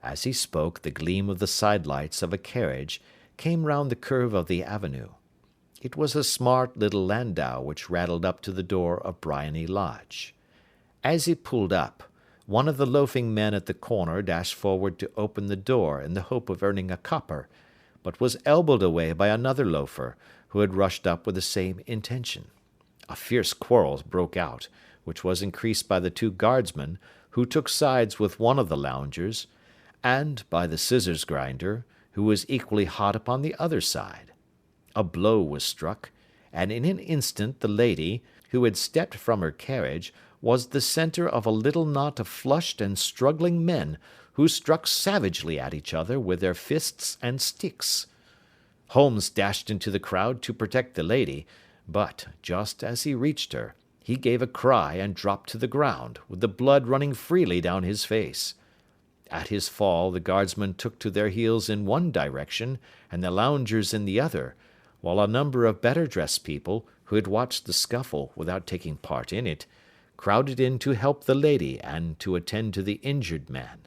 [SPEAKER 1] As he spoke, the gleam of the sidelights of a carriage came round the curve of the avenue. It was a smart little landau which rattled up to the door of Briony Lodge. As it pulled up, one of the loafing men at the corner dashed forward to open the door in the hope of earning a copper, but was elbowed away by another loafer, who had rushed up with the same intention. A fierce quarrel broke out, which was increased by the 2 guardsmen, who took sides with one of the loungers, and by the scissors grinder, who was equally hot upon the other side. A blow was struck, and in an instant the lady, who had stepped from her carriage, was the centre of a little knot of flushed and struggling men, who struck savagely at each other with their fists and sticks. Holmes dashed into the crowd to protect the lady, but, just as he reached her, he gave a cry and dropped to the ground, with the blood running freely down his face. At his fall the guardsmen took to their heels in one direction, and the loungers in the other, while a number of better dressed people, who had watched the scuffle without taking part in it, crowded in to help the lady and to attend to the injured man.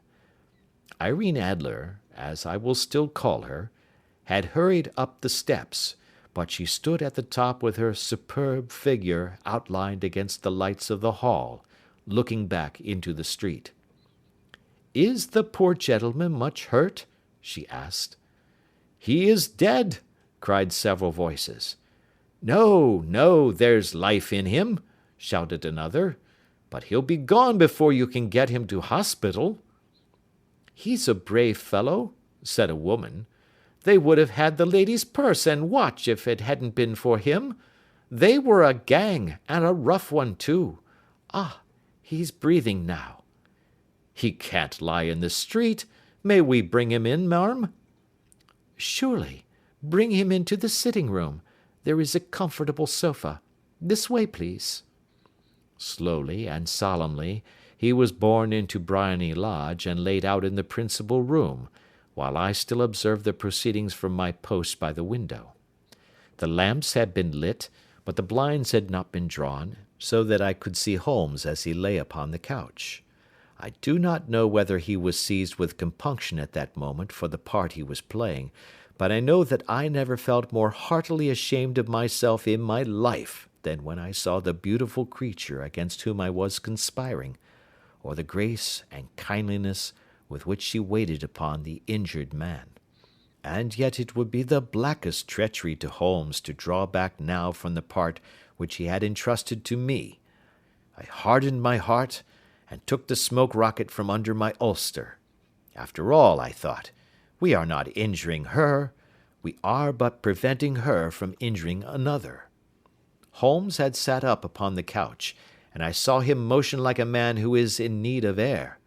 [SPEAKER 1] Irene Adler, as I will still call her, had hurried up the steps, but she stood at the top with her superb figure outlined against the lights of the hall, looking back into the street. "Is the poor gentleman much hurt?" she asked. "He is dead," cried several voices. "No, no, there's life in him," shouted another, "but he'll be gone before you can get him to hospital." "He's a brave fellow," said a woman. "They would have had the lady's purse and watch if it hadn't been for him. They were a gang, and a rough one too. Ah, he's breathing now." "He can't lie in the street. May we bring him in, marm?" "Surely. Bring him into the sitting-room. There is a comfortable sofa. This way, please." Slowly and solemnly he was borne into Briony Lodge and laid out in the principal room, while I still observed the proceedings from my post by the window. The lamps had been lit, but the blinds had not been drawn, so that I could see Holmes as he lay upon the couch. I do not know whether he was seized with compunction at that moment for the part he was playing, but I know that I never felt more heartily ashamed of myself in my life than when I saw the beautiful creature against whom I was conspiring, or the grace and kindliness with which she waited upon the injured man. And yet it would be the blackest treachery to Holmes to draw back now from the part which he had entrusted to me. I hardened my heart, and took the smoke rocket from under my ulster. After all, I thought, we are not injuring her. We are but preventing her from injuring another. Holmes had sat up upon the couch, and I saw him motion like a man who is in need of air.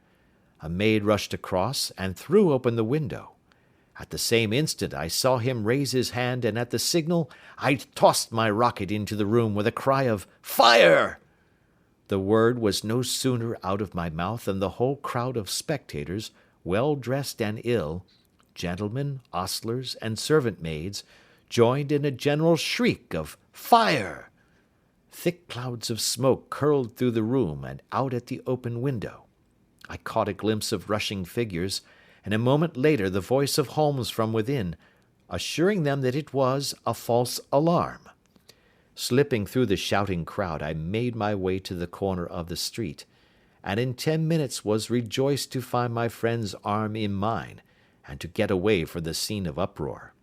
[SPEAKER 1] A maid rushed across and threw open the window. At the same instant I saw him raise his hand, and at the signal I tossed my rocket into the room with a cry of "Fire!" The word was no sooner out of my mouth than the whole crowd of spectators, well dressed and ill, gentlemen, ostlers, and servant maids, joined in a general shriek of "Fire!" Thick clouds of smoke curled through the room and out at the open window. I caught a glimpse of rushing figures, and a moment later the voice of Holmes from within, assuring them that it was a false alarm. Slipping through the shouting crowd, I made my way to the corner of the street, and in 10 minutes was rejoiced to find my friend's arm in mine, and to get away from the scene of uproar.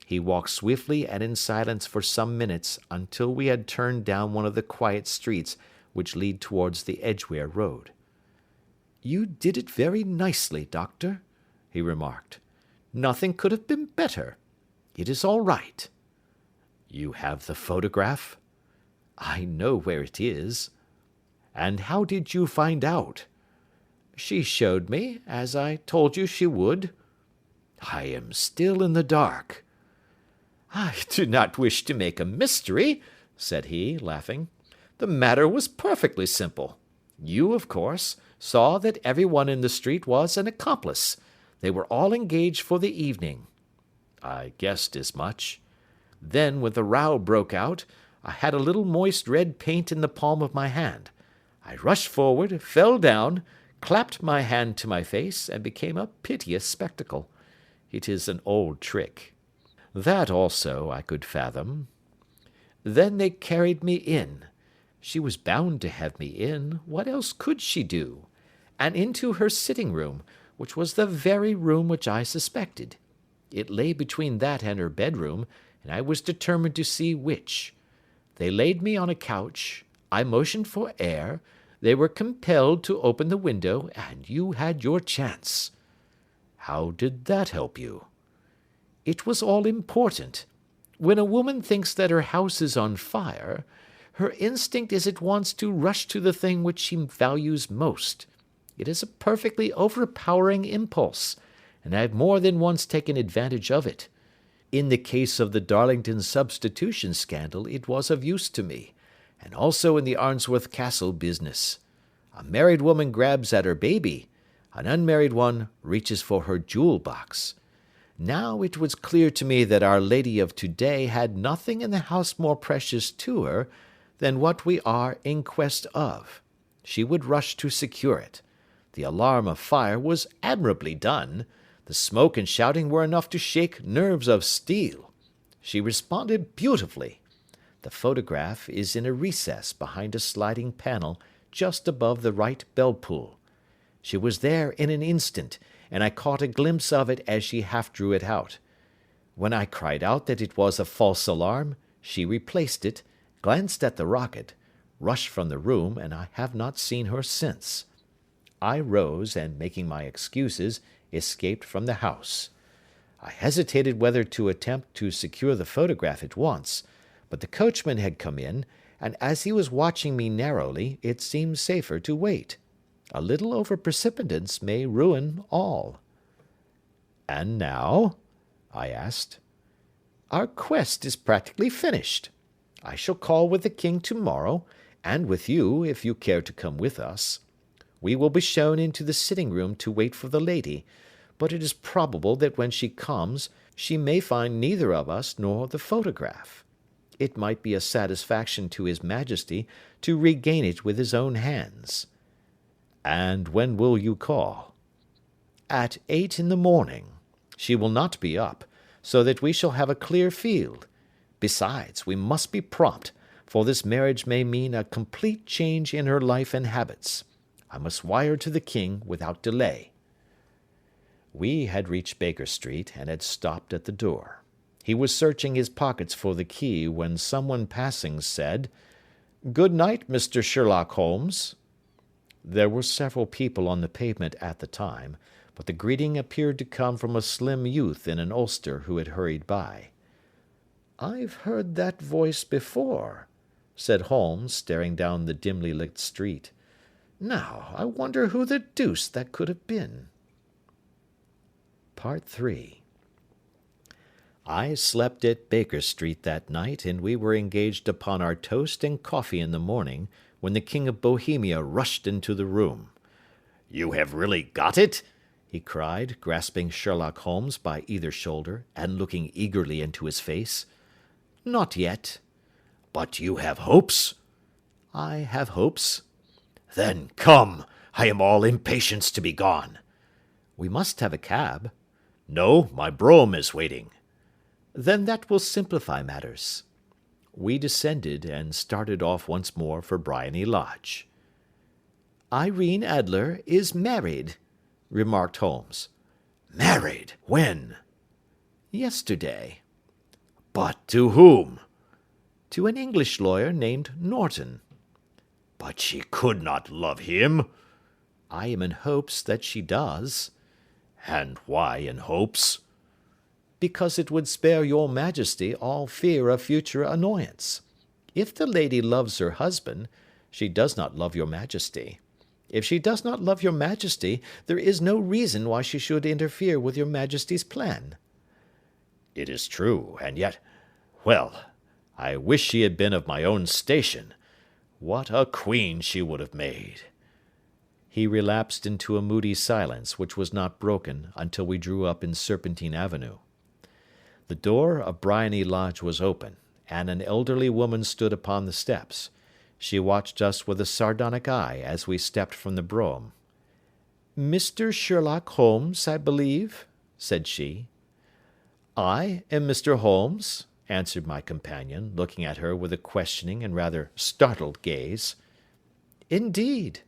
[SPEAKER 1] He walked swiftly and in silence for some minutes until we had turned down one of the quiet streets which lead towards the Edgware Road. "You did it very nicely, Doctor," he remarked. "Nothing could have been better. It is all right." "You have the photograph?" "I know where it is." "And how did you find out?" "She showed me, as I told you she would." "I am still in the dark." "I do not wish to make a mystery," said he, laughing. "The matter was perfectly simple. You, of course, saw that everyone in the street was an accomplice. They were all engaged for the evening." "I guessed as much." "Then, when the row broke out, I had a little moist red paint in the palm of my hand. I rushed forward, fell down, clapped my hand to my face, and became a piteous spectacle. It is an old trick. That also I could fathom. Then they carried me in. She was bound to have me in. What else could she do? And into her sitting room, which was the very room which I suspected. It lay between that and her bedroom, and I was determined to see which. They laid me on a couch. I motioned for air. They were compelled to open the window, and you had your chance." "How did that help you?" "It was all important. When a woman thinks that her house is on fire, her instinct is at once to rush to the thing which she values most. It is a perfectly overpowering impulse, and I have more than once taken advantage of it. In the case of the Darlington substitution scandal it was of use to me, and also in the Arnsworth Castle business. A married woman grabs at her baby, an unmarried one reaches for her jewel box. Now it was clear to me that Our Lady of today had nothing in the house more precious to her than what we are in quest of. She would rush to secure it. The alarm of fire was admirably done. The smoke and shouting were enough to shake nerves of steel. She responded beautifully. The photograph is in a recess behind a sliding panel just above the right bell-pull. She was there in an instant, and I caught a glimpse of it as she half drew it out. When I cried out that it was a false alarm, she replaced it, glanced at the rocket, rushed from the room, and I have not seen her since. I rose, and making my excuses, escaped from the house. I hesitated whether to attempt to secure the photograph at once, but the coachman had come in, and as he was watching me narrowly, it seemed safer to wait. A little over-precipitance may ruin all. "And now?" I asked. "Our quest is practically finished. I shall call with the king to-morrow, and with you, if you care to come with us. We will be shown into the sitting-room to wait for the lady, but it is probable that when she comes, she may find neither of us nor the photograph. It might be a satisfaction to his majesty to regain it with his own hands." "And when will you call?" "At 8 in the morning. She will not be up, so that we shall have a clear field. Besides, we must be prompt, for this marriage may mean a complete change in her life and habits. I must wire to the king without delay." We had reached Baker Street, and had stopped at the door. He was searching his pockets for the key when someone passing said, "Good night, Mr. Sherlock Holmes." There were several people on the pavement at the time, but the greeting appeared to come from a slim youth in an ulster who had hurried by. "I've heard that voice before," said Holmes, staring down the dimly lit street. "Now, I wonder who the deuce that could have been." Part 3. I slept at Baker Street that night, and we were engaged upon our toast and coffee in the morning, when the King of Bohemia rushed into the room. "You have really got it?" he cried, grasping Sherlock Holmes by either shoulder, and looking eagerly into his face. "Not yet." "But you have hopes?" "I have hopes." "Then come, I am all impatience to be gone." "We must have a cab." "No, my brougham is waiting." "Then that will simplify matters." We descended, and started off once more for Briony Lodge. "Irene Adler is married," remarked Holmes. "Married? When?" "Yesterday." "But to whom?" "To an English lawyer named Norton." "But she could not love him." "I am in hopes that she does." "And why in hopes?" "Because it would spare your majesty all fear of future annoyance. If the lady loves her husband, she does not love your majesty. If she does not love your majesty, there is no reason why she should interfere with your majesty's plan." "It is true, and yet, well, I wish she had been of my own station. What a queen she would have made!" He relapsed into a moody silence, which was not broken until we drew up in Serpentine Avenue. The door of Briony Lodge was open, and an elderly woman stood upon the steps. She watched us with a sardonic eye as we stepped from the brougham. "Mr. Sherlock Holmes, I believe?" said she. "I am Mr. Holmes," answered my companion, looking at her with a questioning and rather startled gaze. "Indeed!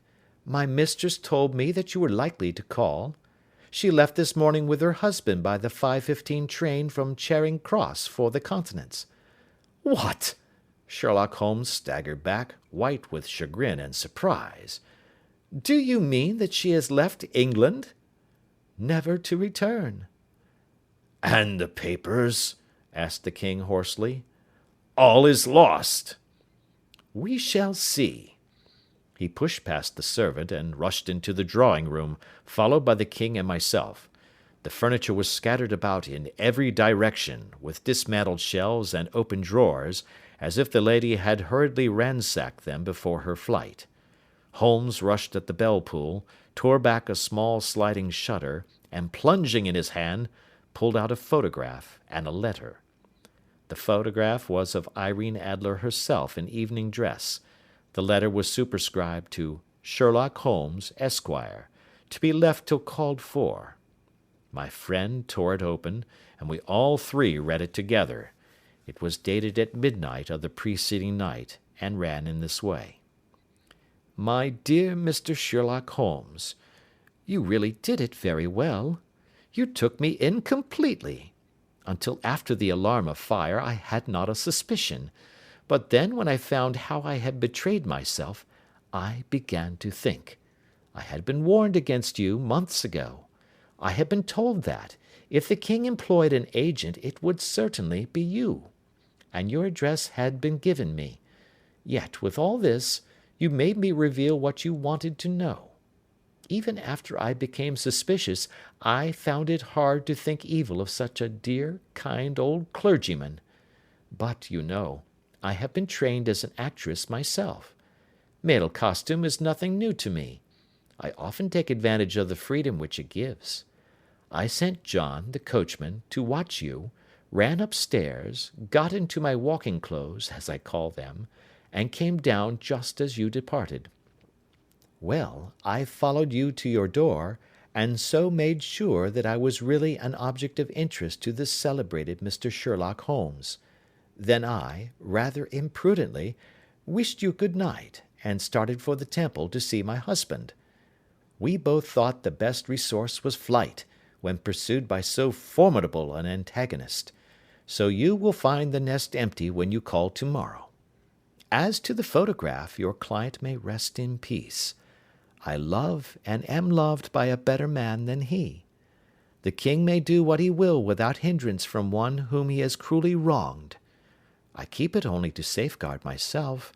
[SPEAKER 1] My mistress told me that you were likely to call. She left this morning with her husband by the 5:15 train from Charing Cross for the Continent." "What!" Sherlock Holmes staggered back, white with chagrin and surprise. "Do you mean that she has left England?" "Never to return." "And the papers?" asked the king hoarsely. "All is lost." "We shall see." He pushed past the servant and rushed into the drawing-room, followed by the king and myself. The furniture was scattered about in every direction, with dismantled shelves and open drawers, as if the lady had hurriedly ransacked them before her flight. Holmes rushed at the bell-pull, tore back a small sliding shutter, and plunging in his hand, pulled out a photograph and a letter. The photograph was of Irene Adler herself in evening dress. The letter was superscribed to Sherlock Holmes, Esquire, to be left till called for. My friend tore it open, and we all three read it together. It was dated at midnight of the preceding night, and ran in this way: "My dear Mr. Sherlock Holmes, you really did it very well. You took me in completely. Until after the alarm of fire I had not a suspicion, but then when I found how I had betrayed myself, I began to think. I had been warned against you months ago. I had been told that, if the king employed an agent, it would certainly be you. And your address had been given me. Yet, with all this, you made me reveal what you wanted to know. Even after I became suspicious, I found it hard to think evil of such a dear, kind old clergyman. But, you know, I have been trained as an actress myself. Male costume is nothing new to me. I often take advantage of the freedom which it gives. I sent John, the coachman, to watch you, ran upstairs, got into my walking clothes, as I call them, and came down just as you departed. Well, I followed you to your door, and so made sure that I was really an object of interest to the celebrated Mr. Sherlock Holmes. Then I, rather imprudently, wished you good night, and started for the Temple to see my husband. We both thought the best resource was flight, when pursued by so formidable an antagonist. So you will find the nest empty when you call tomorrow. As to the photograph, your client may rest in peace. I love and am loved by a better man than he. The king may do what he will without hindrance from one whom he has cruelly wronged. I keep it only to safeguard myself,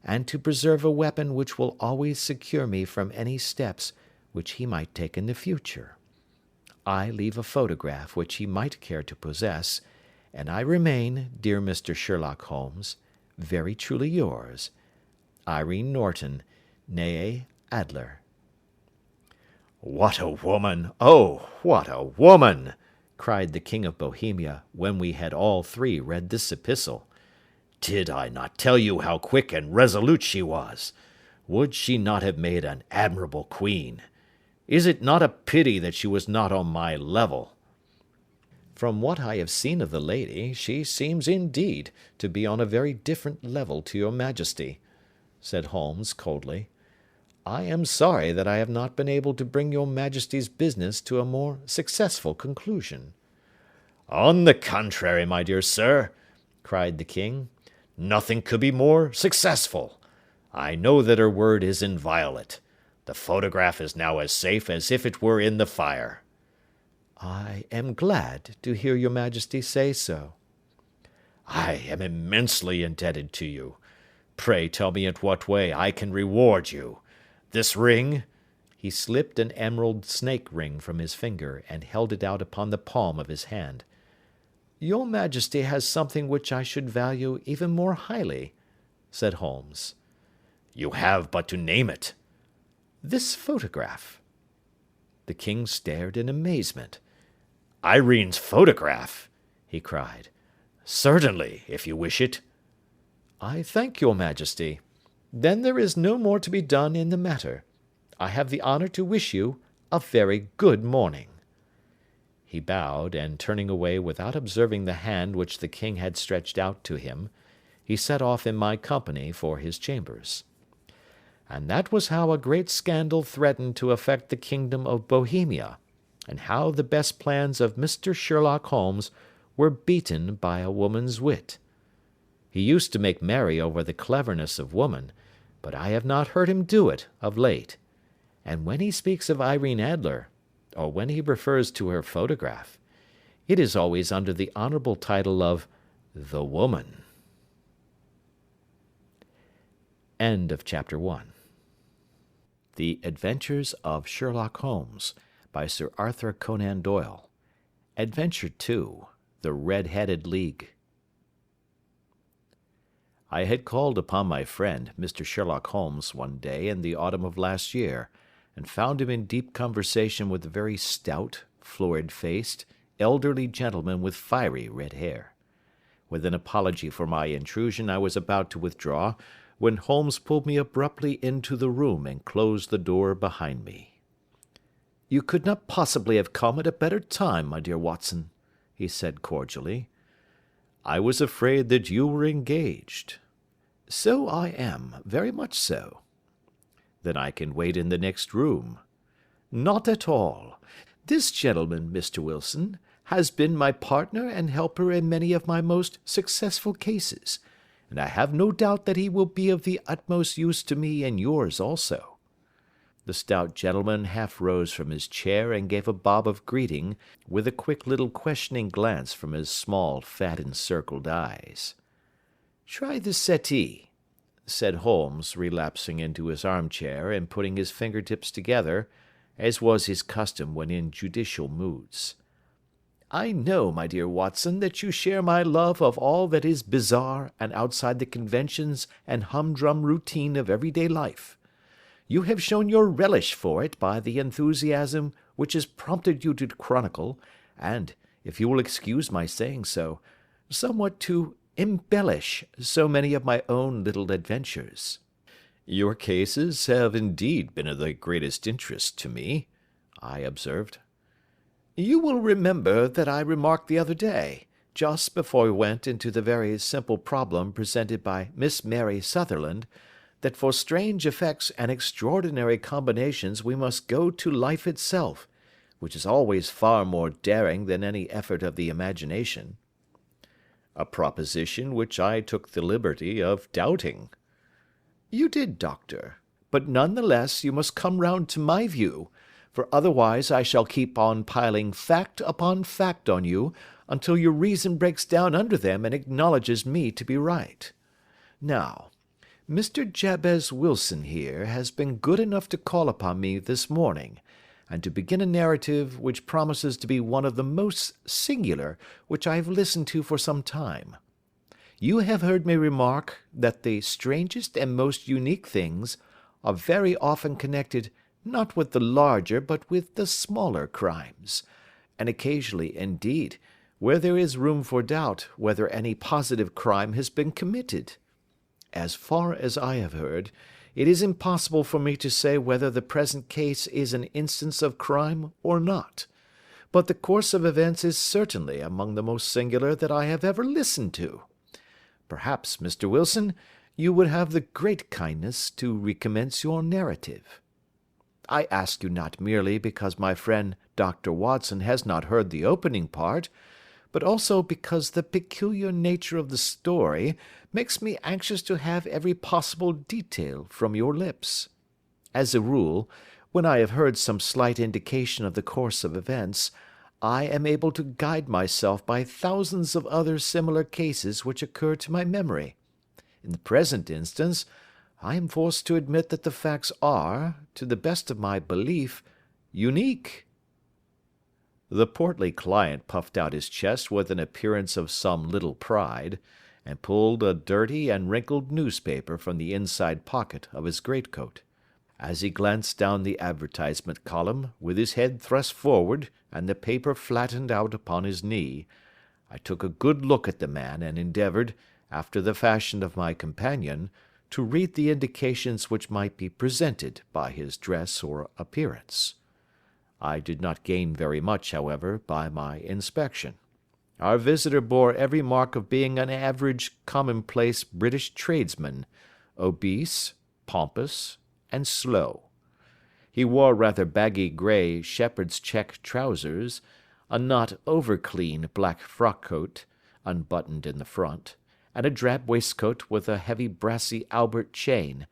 [SPEAKER 1] and to preserve a weapon which will always secure me from any steps which he might take in the future. I leave a photograph which he might care to possess, and I remain, dear Mr. Sherlock Holmes, very truly yours, Irene Norton, née Adler. "What a woman! Oh, what a woman!" cried the King of Bohemia, when we had all three read this epistle. "Did I not tell you how quick and resolute she was? Would she not have made an admirable queen? Is it not a pity that she was not on my level?" "From what I have seen of the lady, she seems indeed to be on a very different level to your majesty," said Holmes coldly. "I am sorry that I have not been able to bring your majesty's business to a more successful conclusion." "On the contrary, my dear sir," cried the king, "nothing could be more successful. I know that her word is inviolate. The photograph is now as safe as if it were in the fire." "I am glad to hear your majesty say so." "I am immensely indebted to you. Pray tell me in what way I can reward you. This ring—" He slipped an emerald snake ring from his finger, and held it out upon the palm of his hand. "Your majesty has something which I should value even more highly," said Holmes. "You have but to name it." "This photograph." The king stared in amazement. "Irene's photograph!" he cried. "Certainly, if you wish it." "I thank your majesty. Then there is no more to be done in the matter. I have the honour to wish you a very good morning." He bowed, and turning away without observing the hand which the king had stretched out to him, he set off in my company for his chambers. And that was how a great scandal threatened to affect the kingdom of Bohemia, and how the best plans of Mr. Sherlock Holmes were beaten by a woman's wit. He used to make merry over the cleverness of woman, but I have not heard him do it of late, and when he speaks of Irene Adler, or when he refers to her photograph, it is always under the honourable title of the woman. End of Chapter 1. The Adventures of Sherlock Holmes, by Sir Arthur Conan Doyle. Adventure 2, The Red-Headed League. I had called upon my friend, Mr. Sherlock Holmes, one day in the autumn of last year, and found him in deep conversation with a very stout, florid-faced, elderly gentleman with fiery red hair. With an apology for my intrusion, I was about to withdraw, when Holmes pulled me abruptly into the room and closed the door behind me. "You could not possibly have come at a better time, my dear Watson," he said cordially. "I was afraid that you were engaged." "So I am, very much so." "Then I can wait in the next room." "Not at all. This gentleman, Mr. Wilson, has been my partner and helper in many of my most successful cases, and I have no doubt that he will be of the utmost use to me and yours also." The stout gentleman half rose from his chair and gave a bob of greeting, with a quick little questioning glance from his small, fat encircled eyes. "Try the settee," said Holmes, relapsing into his armchair and putting his fingertips together, as was his custom when in judicial moods. "I know, my dear Watson, that you share my love of all that is bizarre and outside the conventions and humdrum routine of everyday life. You have shown your relish for it by the enthusiasm which has prompted you to chronicle, and, if you will excuse my saying so, somewhat to embellish so many of my own little adventures." "Your cases have indeed been of the greatest interest to me," I observed. "You will remember that I remarked the other day, just before we went into the very simple problem presented by Miss Mary Sutherland, that for strange effects and extraordinary combinations we must go to life itself, which is always far more daring than any effort of the imagination." "A proposition which I took the liberty of doubting." "You did, doctor.
[SPEAKER 2] but none the less you must come round to my view, for otherwise I shall keep on piling fact upon fact on you until your reason breaks down under them and acknowledges me to be right. Now, Mr. Jabez Wilson here has been good enough to call upon me this morning, and to begin a narrative which promises to be one of the most singular which I have listened to for some time. You have heard me remark that the strangest and most unique things are very often connected not with the larger but with the smaller crimes, and occasionally, indeed, where there is room for doubt whether any positive crime has been committed. As far as I have heard, it is impossible for me to say whether the present case is an instance of crime or not, but the course of events is certainly among the most singular that I have ever listened to. Perhaps, Mr. Wilson, you would have the great kindness to recommence your narrative. I ask you not merely because my friend Dr. Watson has not heard the opening part, but also because the peculiar nature of the story makes me anxious to have every possible detail from your lips. As a rule, when I have heard some slight indication of the course of events, I am able to guide myself by thousands of other similar cases which occur to my memory. In the present instance, I am forced to admit that the facts are, to the best of my belief, unique." The portly client puffed out his chest with an appearance of some little pride, and pulled a dirty and wrinkled newspaper from the inside pocket of his greatcoat. As he glanced down the advertisement column, with his head thrust forward and the paper flattened out upon his knee, I took a good look at the man and endeavoured, after the fashion of my companion, to read the indications which might be presented by his dress or appearance. I did not gain very much, however, by my inspection. Our visitor bore every mark of being an average, commonplace British tradesman, obese, pompous, and slow. He wore rather baggy grey shepherd's check trousers, a not over-clean black frock-coat, unbuttoned in the front, and a drab waistcoat with a heavy brassy Albert chain,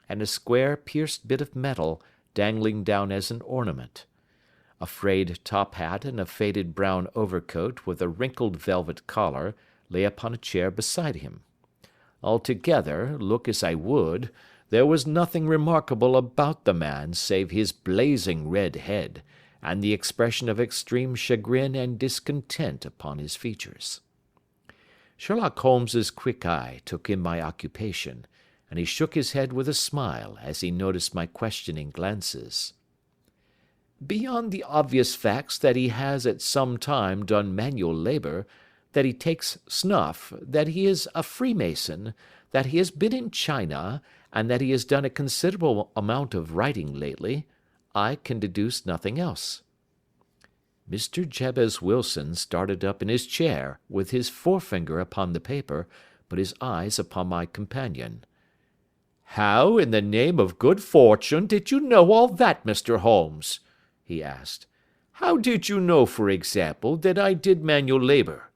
[SPEAKER 2] and a square pierced bit of metal dangling down as an ornament. A frayed top hat and a faded brown overcoat with a wrinkled velvet collar lay upon a chair beside him. Altogether, look as I would, there was nothing remarkable about the man save his blazing red head, and the expression of extreme chagrin and discontent upon his features. Sherlock Holmes's quick eye took in my occupation, and he shook his head with a smile as he noticed my questioning glances. "Beyond the obvious facts that he has at some time done manual labour, that he takes snuff, that he is a Freemason, that he has been in China, and that he has done a considerable amount of writing lately, I can deduce nothing else." Mr. Jabez Wilson started up in his chair, with his forefinger upon the paper, but his eyes upon my companion. "How, in the name of good fortune, did you know all that, Mr. Holmes?" he asked. "How did you know, for example, that I did manual labour?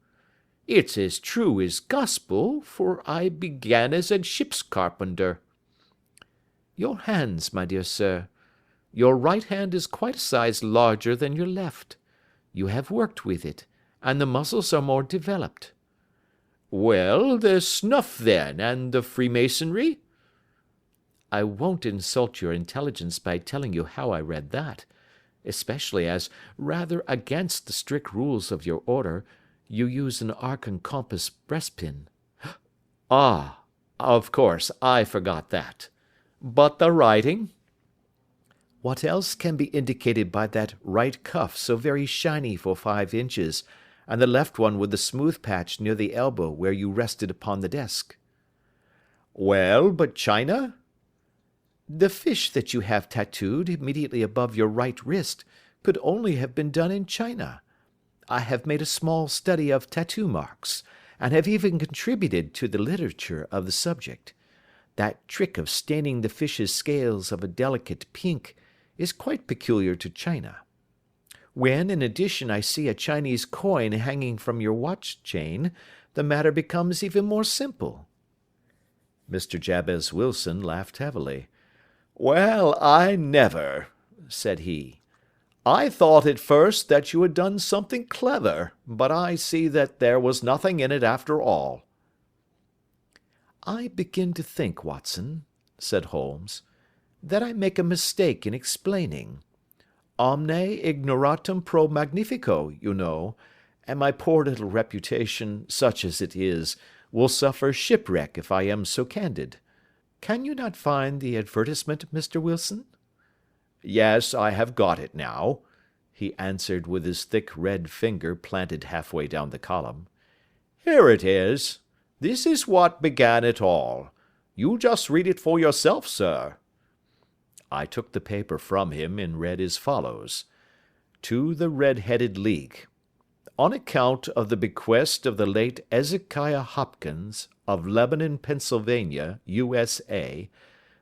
[SPEAKER 2] It's as true as gospel, for I began as a ship's carpenter." "Your hands, my dear sir. Your right hand is quite a size larger than your left. You have worked with it, and the muscles are more developed." "Well, the snuff, then, and the Freemasonry?" "I won't insult your intelligence by telling you how I read that, especially as, rather against the strict rules of your order, you use an arc and compass breastpin." "Ah, of course, I forgot that. But the writing?" "What else can be indicated by that right cuff so very shiny for 5 inches, and the left one with the smooth patch near the elbow where you rested upon the desk?" "Well, but China?" "The fish that you have tattooed immediately above your right wrist could only have been done in China. I have made a small study of tattoo marks, and have even contributed to the literature of the subject. That trick of staining the fish's scales of a delicate pink is quite peculiar to China. When, in addition, I see a Chinese coin hanging from your watch chain, the matter becomes even more simple." Mr. Jabez Wilson laughed heavily. "Well, I never," said he. "I thought at first that you had done something clever, but I see that there was nothing in it after all." "I begin to think, Watson," said Holmes, "that I make a mistake in explaining. Omne ignoratum pro magnifico, you know, and my poor little reputation, such as it is, will suffer shipwreck if I am so candid. Can you not find the advertisement, Mr. Wilson?" "Yes, I have got it now," he answered with his thick red finger planted halfway down the column. "Here it is. This is what began it all. You just read it for yourself, sir." I took the paper from him and read as follows: "To the Red-Headed League. On account of the bequest of the late Ezekiah Hopkins, of Lebanon, Pennsylvania, USA,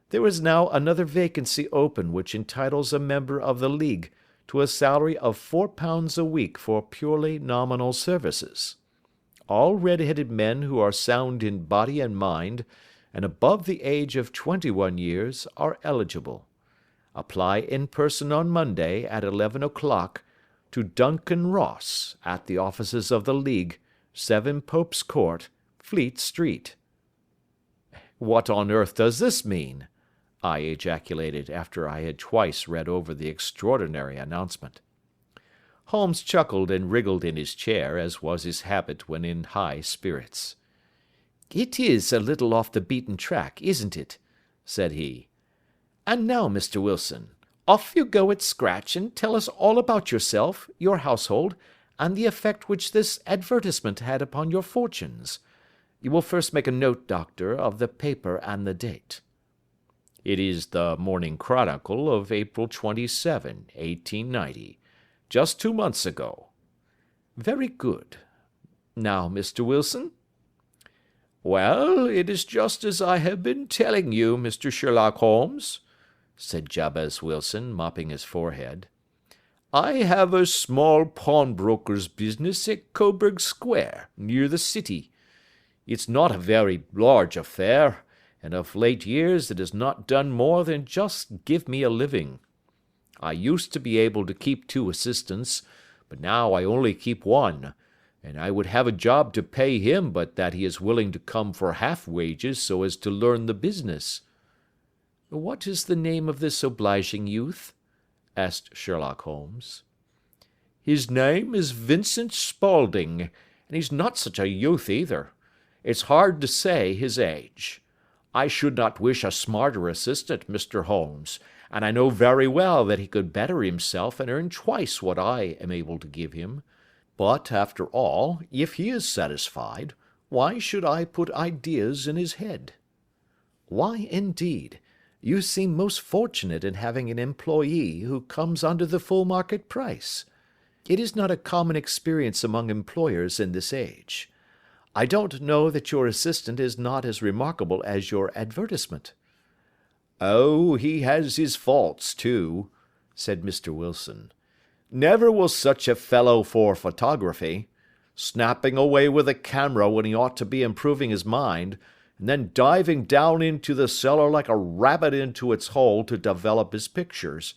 [SPEAKER 2] there is now another vacancy open which entitles a member of the League to a salary of £4 a week for purely nominal services. All red-headed men who are sound in body and mind, and above the age of 21 years, are eligible. Apply in person on Monday at 11 o'clock to Duncan Ross, at the offices of the League, 7 Pope's Court, Fleet Street." "What on earth does this mean?" I ejaculated after I had twice read over the extraordinary announcement. Holmes chuckled and wriggled in his chair, as was his habit when in high spirits. "It is a little off the beaten track, isn't it?" said he. "And now, Mr. Wilson, off you go at scratch and tell us all about yourself, your household, and the effect which this advertisement had upon your fortunes. You will first make a note, Doctor, of the paper and the date." "It is the Morning Chronicle of April 27, 1890, just 2 months ago." "Very good. Now, Mr. Wilson?" "Well, it is just as I have been telling you, Mr. Sherlock Holmes," said Jabez Wilson, mopping his forehead. "I have a small pawnbroker's business at Coburg Square, near the city. It's not a very large affair, and of late years it has not done more than just give me a living. I used to be able to keep 2 assistants, but now I only keep 1, and I would have a job to pay him but that he is willing to come for half wages so as to learn the business." "What is the name of this obliging youth?" asked Sherlock Holmes. "His name is Vincent Spaulding, and he's not such a youth either. It's hard to say his age. I should not wish a smarter assistant, Mr. Holmes, and I know very well that he could better himself and earn twice what I am able to give him. But, after all, if he is satisfied, why should I put ideas in his head?" "Why, indeed? You seem most fortunate in having an employee who comes under the full market price. It is not a common experience among employers in this age. I don't know that your assistant is not as remarkable as your advertisement." "Oh, he has his faults, too," said Mr. Wilson. "Never was such a fellow for photography. Snapping away with a camera when he ought to be improving his mind, and then diving down into the cellar like a rabbit into its hole to develop his pictures.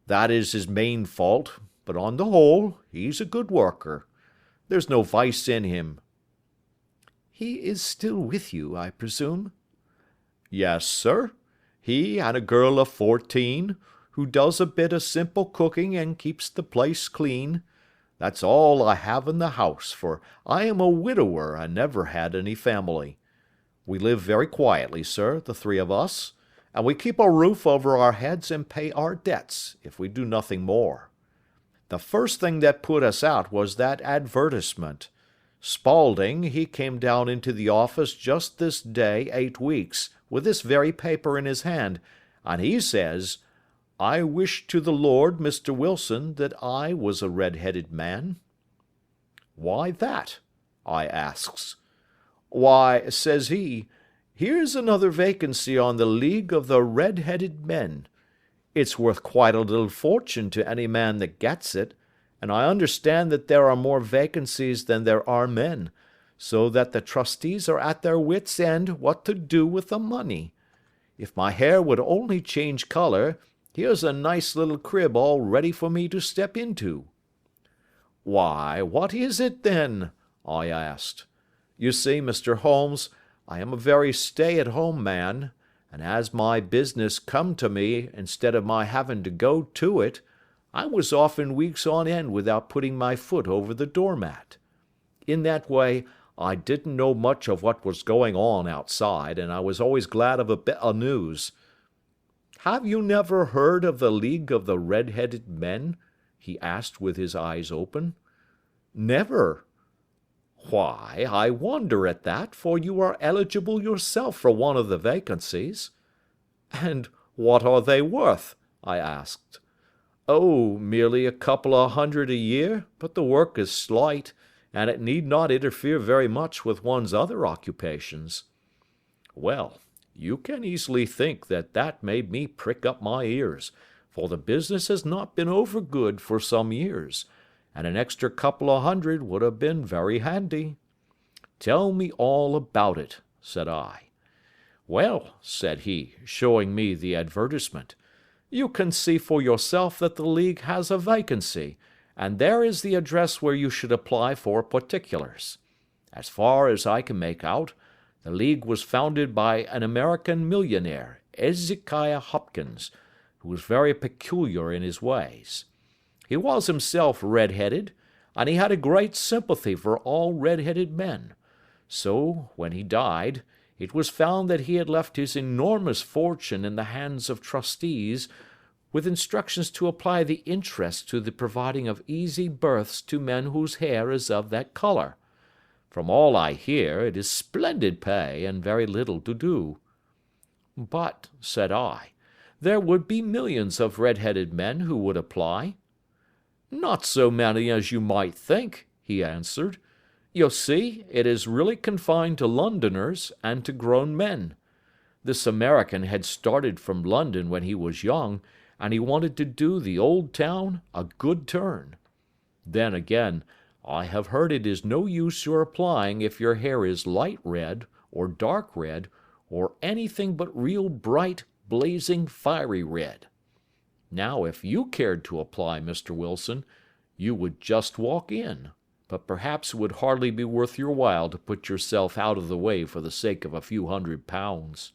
[SPEAKER 2] That is his main fault, but on the whole, he's a good worker. There's no vice in him." "He is still with you, I presume?" "Yes, sir. He and a girl of 14, who does a bit of simple cooking and keeps the place clean. That's all I have in the house, for I am a widower and never had any family. We live very quietly, sir, the 3 of us, and we keep a roof over our heads and pay our debts, if we do nothing more. The first thing that put us out was that advertisement. Spaulding, he came down into the office just this day 8 weeks, with this very paper in his hand, and he says, 'I wish to the Lord, Mr. Wilson, that I was a red-headed man.' 'Why that?' I asks. 'Why,' says he, 'here's another vacancy on the League of the Red-Headed Men. It's worth quite a little fortune to any man that gets it, and I understand that there are more vacancies than there are men, so that the trustees are at their wits' end what to do with the money. If my hair would only change color, here's a nice little crib all ready for me to step into." "Why, what is it, then?" I asked. "You see, Mr. Holmes, I am a very stay-at-home man, and as my business come to me instead of my having to go to it, I was often weeks on end without putting my foot over the doormat. In that way, I didn't know much of what was going on outside, and I was always glad of a bit of news." "Have you never heard of the League of the Red-Headed Men?" he asked with his eyes open. "Never." "Why, I wonder at that, for you are eligible yourself for one of the vacancies." "And what are they worth?" I asked. "Oh, merely a couple of hundred a year, but the work is slight, and it need not interfere very much with one's other occupations." Well, you can easily think that made me prick up my ears, for the business has not been over good for some years, and an extra couple of hundred would have been very handy. "Tell me all about it," said I. "Well," said he, showing me the advertisement, "you can see for yourself that the League has a vacancy, and there is the address where you should apply for particulars. As far as I can make out, the League was founded by an American millionaire, Ezekiah Hopkins, who was very peculiar in his ways. He was himself red-headed, and he had a great sympathy for all red-headed men. So, when he died, it was found that he had left his enormous fortune in the hands of trustees, with instructions to apply the interest to the providing of easy berths to men whose hair is of that color. From all I hear, it is splendid pay and very little to do." "But," said I, "there would be millions of red-headed men who would apply." "Not so many as you might think," he answered. "You see, it is really confined to Londoners and to grown men. This American had started from London when he was young, and he wanted to do the old town a good turn. Then again, I have heard it is no use your applying if your hair is light red, or dark red, or anything but real bright, blazing, fiery red. Now, if you cared to apply, Mr. Wilson, you would just walk in, but perhaps it would hardly be worth your while to put yourself out of the way for the sake of a few £100.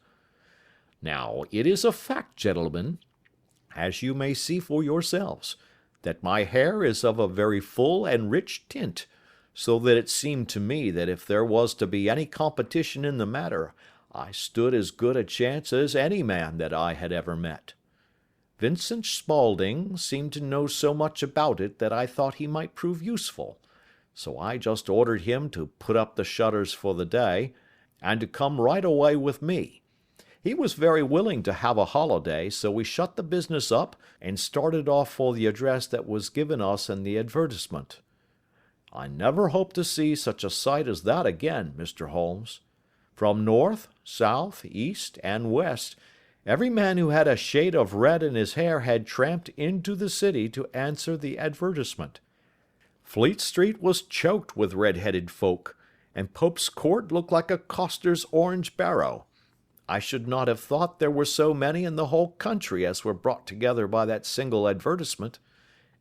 [SPEAKER 2] Now, it is a fact, gentlemen, as you may see for yourselves, that my hair is of a very full and rich tint, so that it seemed to me that if there was to be any competition in the matter, I stood as good a chance as any man that I had ever met. Vincent Spaulding seemed to know so much about it that I thought he might prove useful, so I just ordered him to put up the shutters for the day, and to come right away with me. He was very willing to have a holiday, so we shut the business up and started off for the address that was given us in the advertisement. I never hope to see such a sight as that again, Mr. Holmes. From north, south, east, and west, every man who had a shade of red in his hair had tramped into the city to answer the advertisement. Fleet Street was choked with red-headed folk, and Pope's Court looked like a coster's orange barrow. I should not have thought there were so many in the whole country as were brought together by that single advertisement.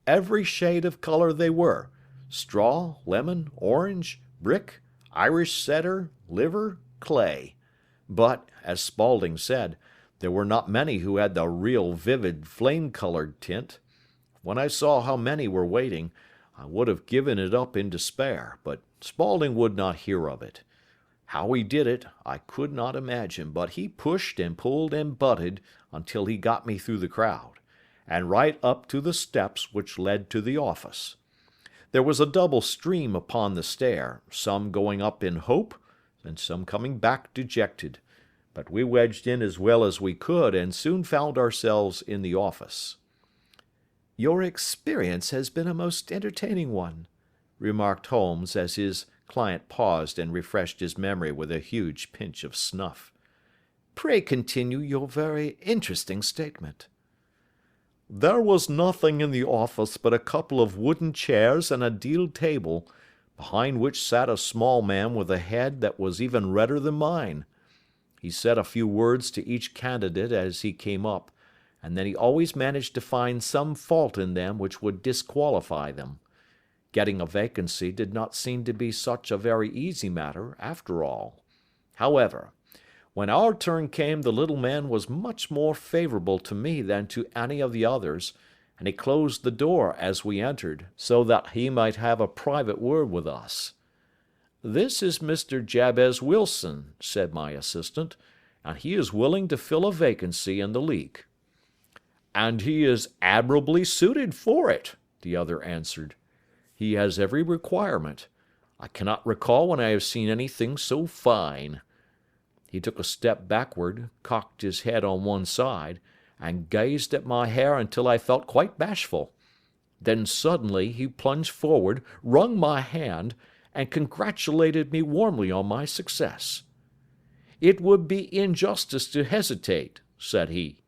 [SPEAKER 2] Every shade of color they were, straw, lemon, orange, brick, Irish setter, liver, clay. But, as Spaulding said, there were not many who had the real vivid flame-colored tint. When I saw how many were waiting, I would have given it up in despair, but Spaulding would not hear of it. How he did it, I could not imagine, but he pushed and pulled and butted until he got me through the crowd, and right up to the steps which led to the office. There was a double stream upon the stair, some going up in hope, and some coming back dejected, but we wedged in as well as we could, and soon found ourselves in the office. "Your experience has been a most entertaining one," remarked Holmes as his client paused and refreshed his memory with a huge pinch of snuff. "Pray continue your very interesting statement." "There was nothing in the office but a couple of wooden chairs and a deal table, behind which sat a small man with a head that was even redder than mine. He said a few words to each candidate as he came up, and then he always managed to find some fault in them which would disqualify them. Getting a vacancy did not seem to be such a very easy matter, after all. However, when our turn came, the little man was much more favorable to me than to any of the others, and he closed the door as we entered, so that he might have a private word with us. "This is Mr. Jabez Wilson," said my assistant, "and he is willing to fill a vacancy in the league." "And he is admirably suited for it," the other answered. "He has every requirement. I cannot recall when I have seen anything so fine." He took a step backward, cocked his head on one side, and gazed at my hair until I felt quite bashful. Then suddenly he plunged forward, wrung my hand, and congratulated me warmly on my success. "It would be injustice to hesitate," said he.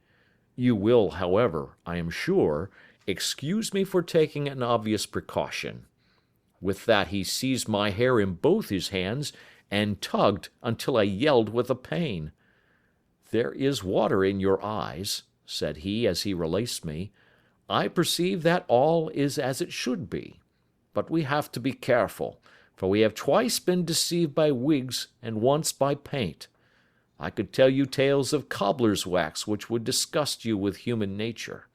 [SPEAKER 2] "You will, however, I am sure, excuse me for taking an obvious precaution." With that he seized my hair in both his hands and tugged until I yelled with the pain. "There is water in your eyes," said he as he released me. "I perceive that all is as it should be. But we have to be careful, for we have twice been deceived by wigs and once by paint. I could tell you tales of cobbler's wax which would disgust you with human nature."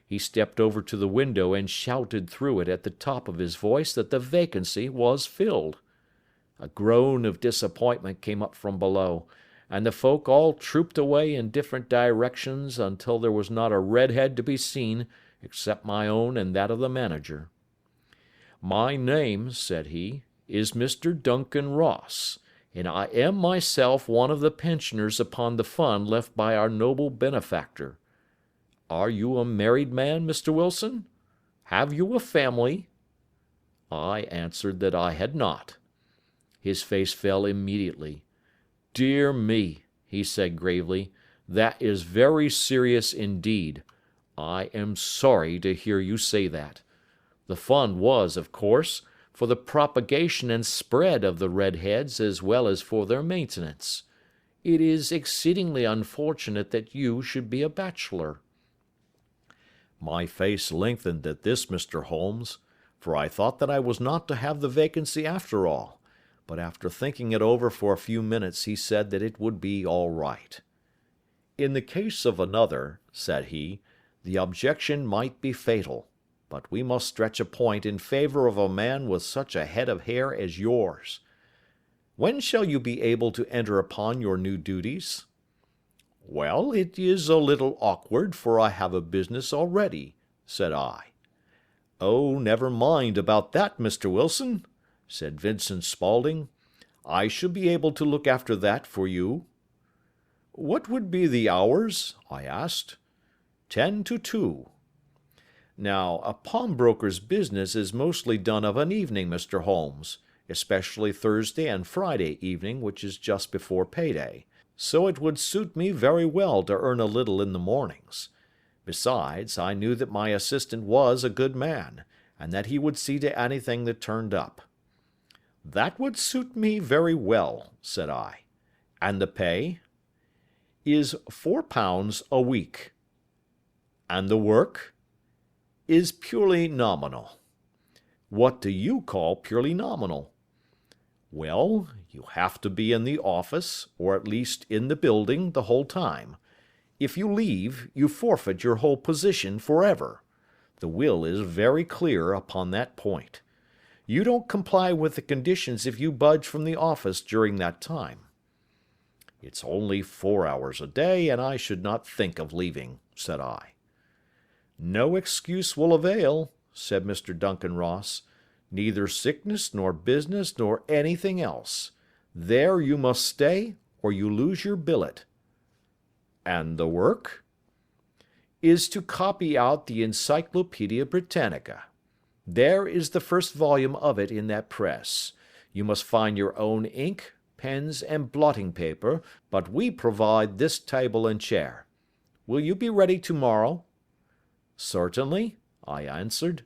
[SPEAKER 2] He stepped over to the window and shouted through it at the top of his voice that the vacancy was filled. A groan of disappointment came up from below, and the folk all trooped away in different directions until there was not a red head to be seen except my own and that of the manager. "My name," said he, "is Mr. Duncan Ross, and I am myself one of the pensioners upon the fund left by our noble benefactor. Are you a married man, Mr. Wilson? Have you a family?" I answered that I had not. His face fell immediately. "Dear me," he said gravely, "that is very serious indeed. I am sorry to hear you say that. The fund was, of course, for the propagation and spread of the red heads as well as for their maintenance. It is exceedingly unfortunate that you should be a bachelor." My face lengthened at this, Mr. Holmes, for I thought that I was not to have the vacancy after all, but after thinking it over for a few minutes he said that it would be all right. "In the case of another," said he, "the objection might be fatal, but we must stretch a point in favor of a man with such a head of hair as yours. When shall you be able to enter upon your new duties?" "Well, it is a little awkward, for I have a business already," said I. "Oh, never mind about that, Mr. Wilson," said Vincent Spaulding. "I shall be able to look after that for you." "What would be the hours?" I asked. 10 to 2. Now, a pawnbroker's business is mostly done of an evening, Mr. Holmes, especially Thursday and Friday evening, which is just before payday, so it would suit me very well to earn a little in the mornings. Besides, I knew that my assistant was a good man, and that he would see to anything that turned up. "That would suit me very well," said I. "And the pay?" "Is £4 a week." "And the work?" "Is purely nominal." "What do you call purely nominal?" "Well, you have to be in the office, or at least in the building, the whole time. If you leave, you forfeit your whole position forever. The will is very clear upon that point. You don't comply with the conditions if you budge from the office during that time." "It's only 4 hours a day, and I should not think of leaving," said I. "No excuse will avail," said Mr. Duncan Ross. "Neither sickness nor business nor anything else. There you must stay, or you lose your billet." "And the work?" "Is to copy out the Encyclopaedia Britannica. There is the first volume of it in that press. You must find your own ink, pens, and blotting paper, but we provide this table and chair. Will you be ready tomorrow?" "Certainly," I answered.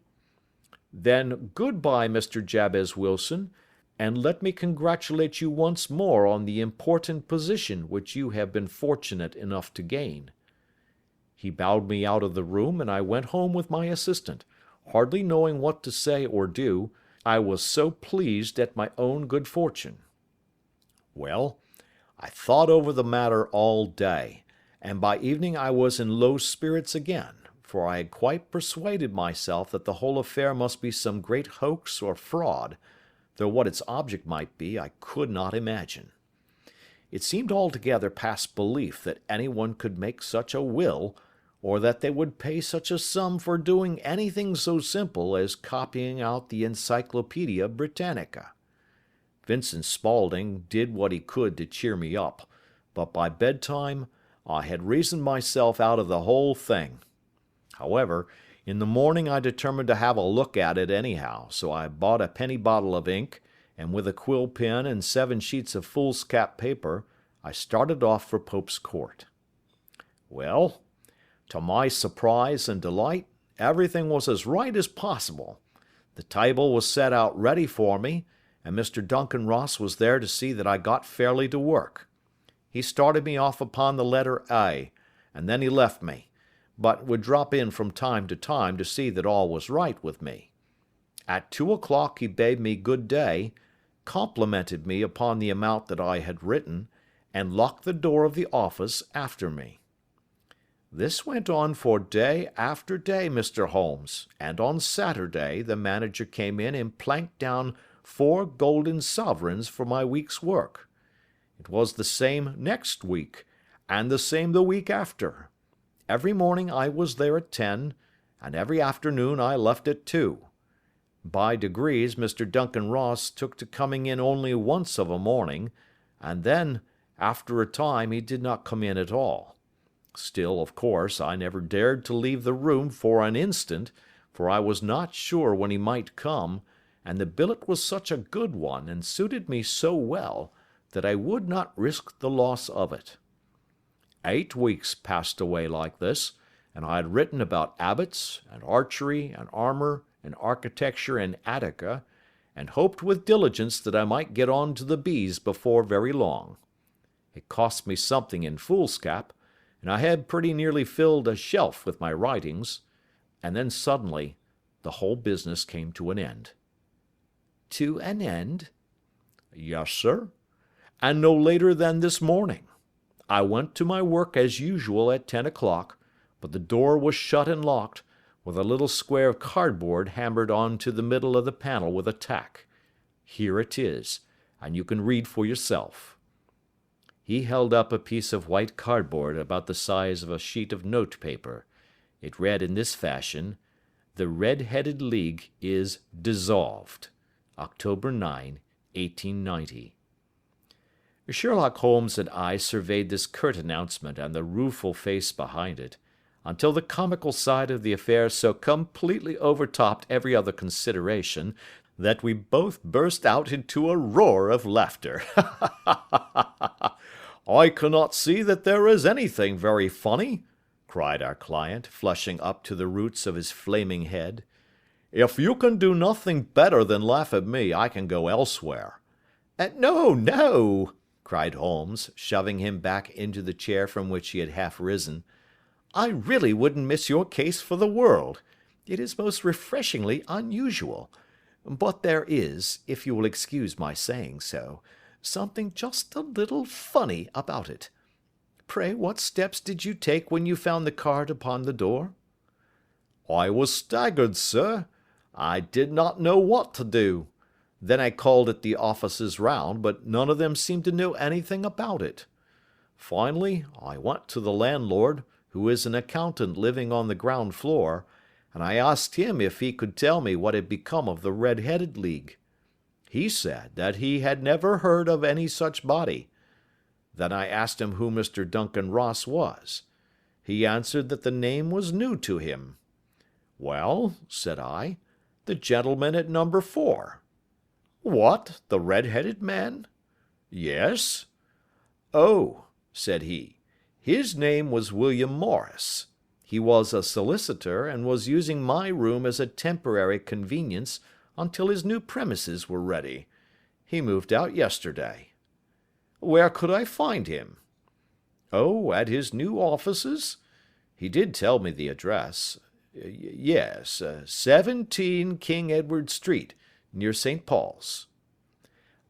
[SPEAKER 2] "Then good-bye, Mr. Jabez Wilson, and let me congratulate you once more on the important position which you have been fortunate enough to gain." He bowed me out of the room, and I went home with my assistant, hardly knowing what to say or do, I was so pleased at my own good fortune. Well, I thought over the matter all day, and by evening I was in low spirits again, for I had quite persuaded myself that the whole affair must be some great hoax or fraud, though what its object might be I could not imagine. It seemed altogether past belief that anyone could make such a will, or that they would pay such a sum for doing anything so simple as copying out the Encyclopaedia Britannica. Vincent Spaulding did what he could to cheer me up, but by bedtime I had reasoned myself out of the whole thing. However, in the morning I determined to have a look at it anyhow, so I bought a penny bottle of ink, and with a quill pen and 7 sheets of foolscap paper, I started off for Pope's Court. Well, to my surprise and delight, everything was as right as possible. The table was set out ready for me, and Mr. Duncan Ross was there to see that I got fairly to work. He started me off upon the letter A, and then he left me, but would drop in from time to see that all was right with me. At 2 o'clock he bade me good day, complimented me upon the amount that I had written, and locked the door of the office after me. This went on for day after day, Mr. Holmes, and on Saturday the manager came in and planked down 4 golden sovereigns for my week's work. It was the same next week, and the same the week after. Every morning I was there at 10, and every afternoon I left at 2. By degrees Mr. Duncan Ross took to coming in only once of a morning, and then, after a time, he did not come in at all. Still, of course, I never dared to leave the room for an instant, for I was not sure when he might come, and the billet was such a good one, and suited me so well, that I would not risk the loss of it. 8 weeks passed away like this, and I had written about abbots, and archery, and armor, and architecture in Attica, and hoped with diligence that I might get on to the bees before very long. It cost me something in foolscap, and I had pretty nearly filled a shelf with my writings, and then suddenly the whole business came to an end. To an end? Yes, sir, and no later than this morning. I went to my work as usual at 10 o'clock, but the door was shut and locked, with a little square of cardboard hammered on to the middle of the panel with a tack. Here it is, and you can read for yourself. He held up a piece of white cardboard about the size of a sheet of notepaper. It read in this fashion: "The Red-Headed League is dissolved. October 9, 1890. Sherlock Holmes and I surveyed this curt announcement and the rueful face behind it, until the comical side of the affair so completely overtopped every other consideration that we both burst out into a roar of laughter. "I cannot see that there is anything very funny," cried our client, flushing up to the roots of his flaming head. "If you can do nothing better than laugh at me, I can go elsewhere." "No, no," cried Holmes, shoving him back into the chair from which he had half risen. "I really wouldn't miss your case for the world. It is most refreshingly unusual. But there is, if you will excuse my saying so, something just a little funny about it. Pray, what steps did you take when you found the card upon the door?" "I was staggered, sir. I did not know what to do. Then I called at the offices round, but none of them seemed to know anything about it. Finally, I went to the landlord, who is an accountant living on the ground floor, and I asked him if he could tell me what had become of the Red-Headed League. He said that he had never heard of any such body. Then I asked him who Mr. Duncan Ross was. He answered that the name was new to him. "Well," said I, "the gentleman at number 4. "What, the red-headed man?" "Yes." "Oh," said he, "his name was William Morris. He was a solicitor, and was using my room as a temporary convenience until his new premises were ready. He moved out yesterday." "Where could I find him?" "Oh, at his new offices? He did tell me the address. Yes, 17 King Edward Street, near St. Paul's."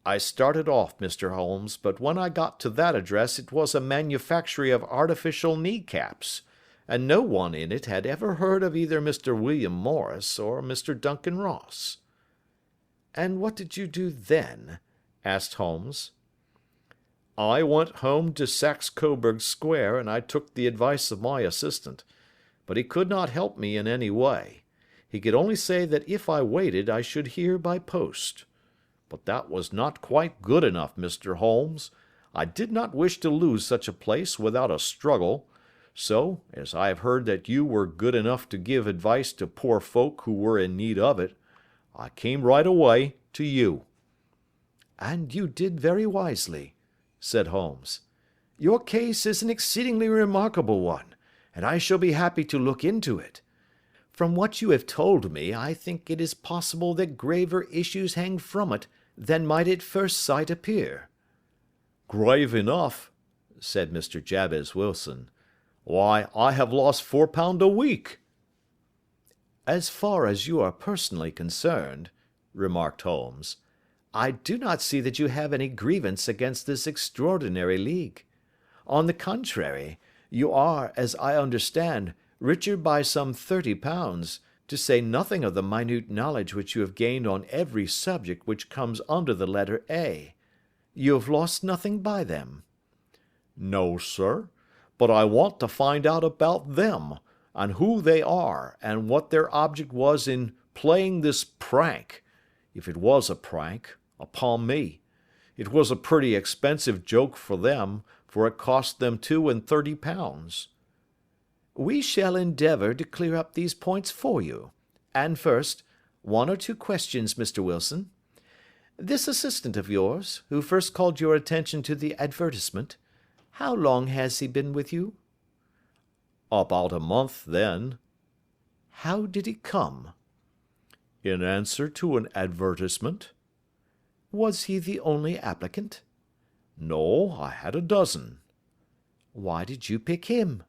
[SPEAKER 2] "I started off, Mr. Holmes, but when I got to that address it was a manufactory of artificial knee-caps, and no one in it had ever heard of either Mr. William Morris or Mr. Duncan Ross." "And what did you do then?" asked Holmes. "I went home to Saxe Coburg Square, and I took the advice of my assistant. But he could not help me in any way. He could only say that if I waited I should hear by post. But that was not quite good enough, Mr. Holmes. I did not wish to lose such a place without a struggle. So, as I have heard that you were good enough to give advice to poor folk who were in need of it, I came right away to you." "And you did very wisely," said Holmes. "Your case is an exceedingly remarkable one, and I shall be happy to look into it. From what you have told me, I think it is possible that graver issues hang from it than might at first sight appear." "Grave enough," said Mr. Jabez Wilson. "Why, I have lost £4 a week." "As far as you are personally concerned," remarked Holmes, "I do not see that you have any grievance against this extraordinary league. On the contrary, you are, as I understand, richer by some £30, to say nothing of the minute knowledge which you have gained on every subject which comes under the letter A. You have lost nothing by them." "No, sir, but I want to find out about them, and who they are, and what their object was in playing this prank, if it was a prank, upon me. It was a pretty expensive joke for them, for it cost them £32. "We shall endeavour to clear up these points for you. And first, one or two questions, Mr. Wilson. This assistant of yours, who first called your attention to the advertisement, how long has he been with you?" "About a month, then." "How did he come?" "In answer to an advertisement." "Was he the only applicant?" "No, I had a dozen." "Why did you pick him?"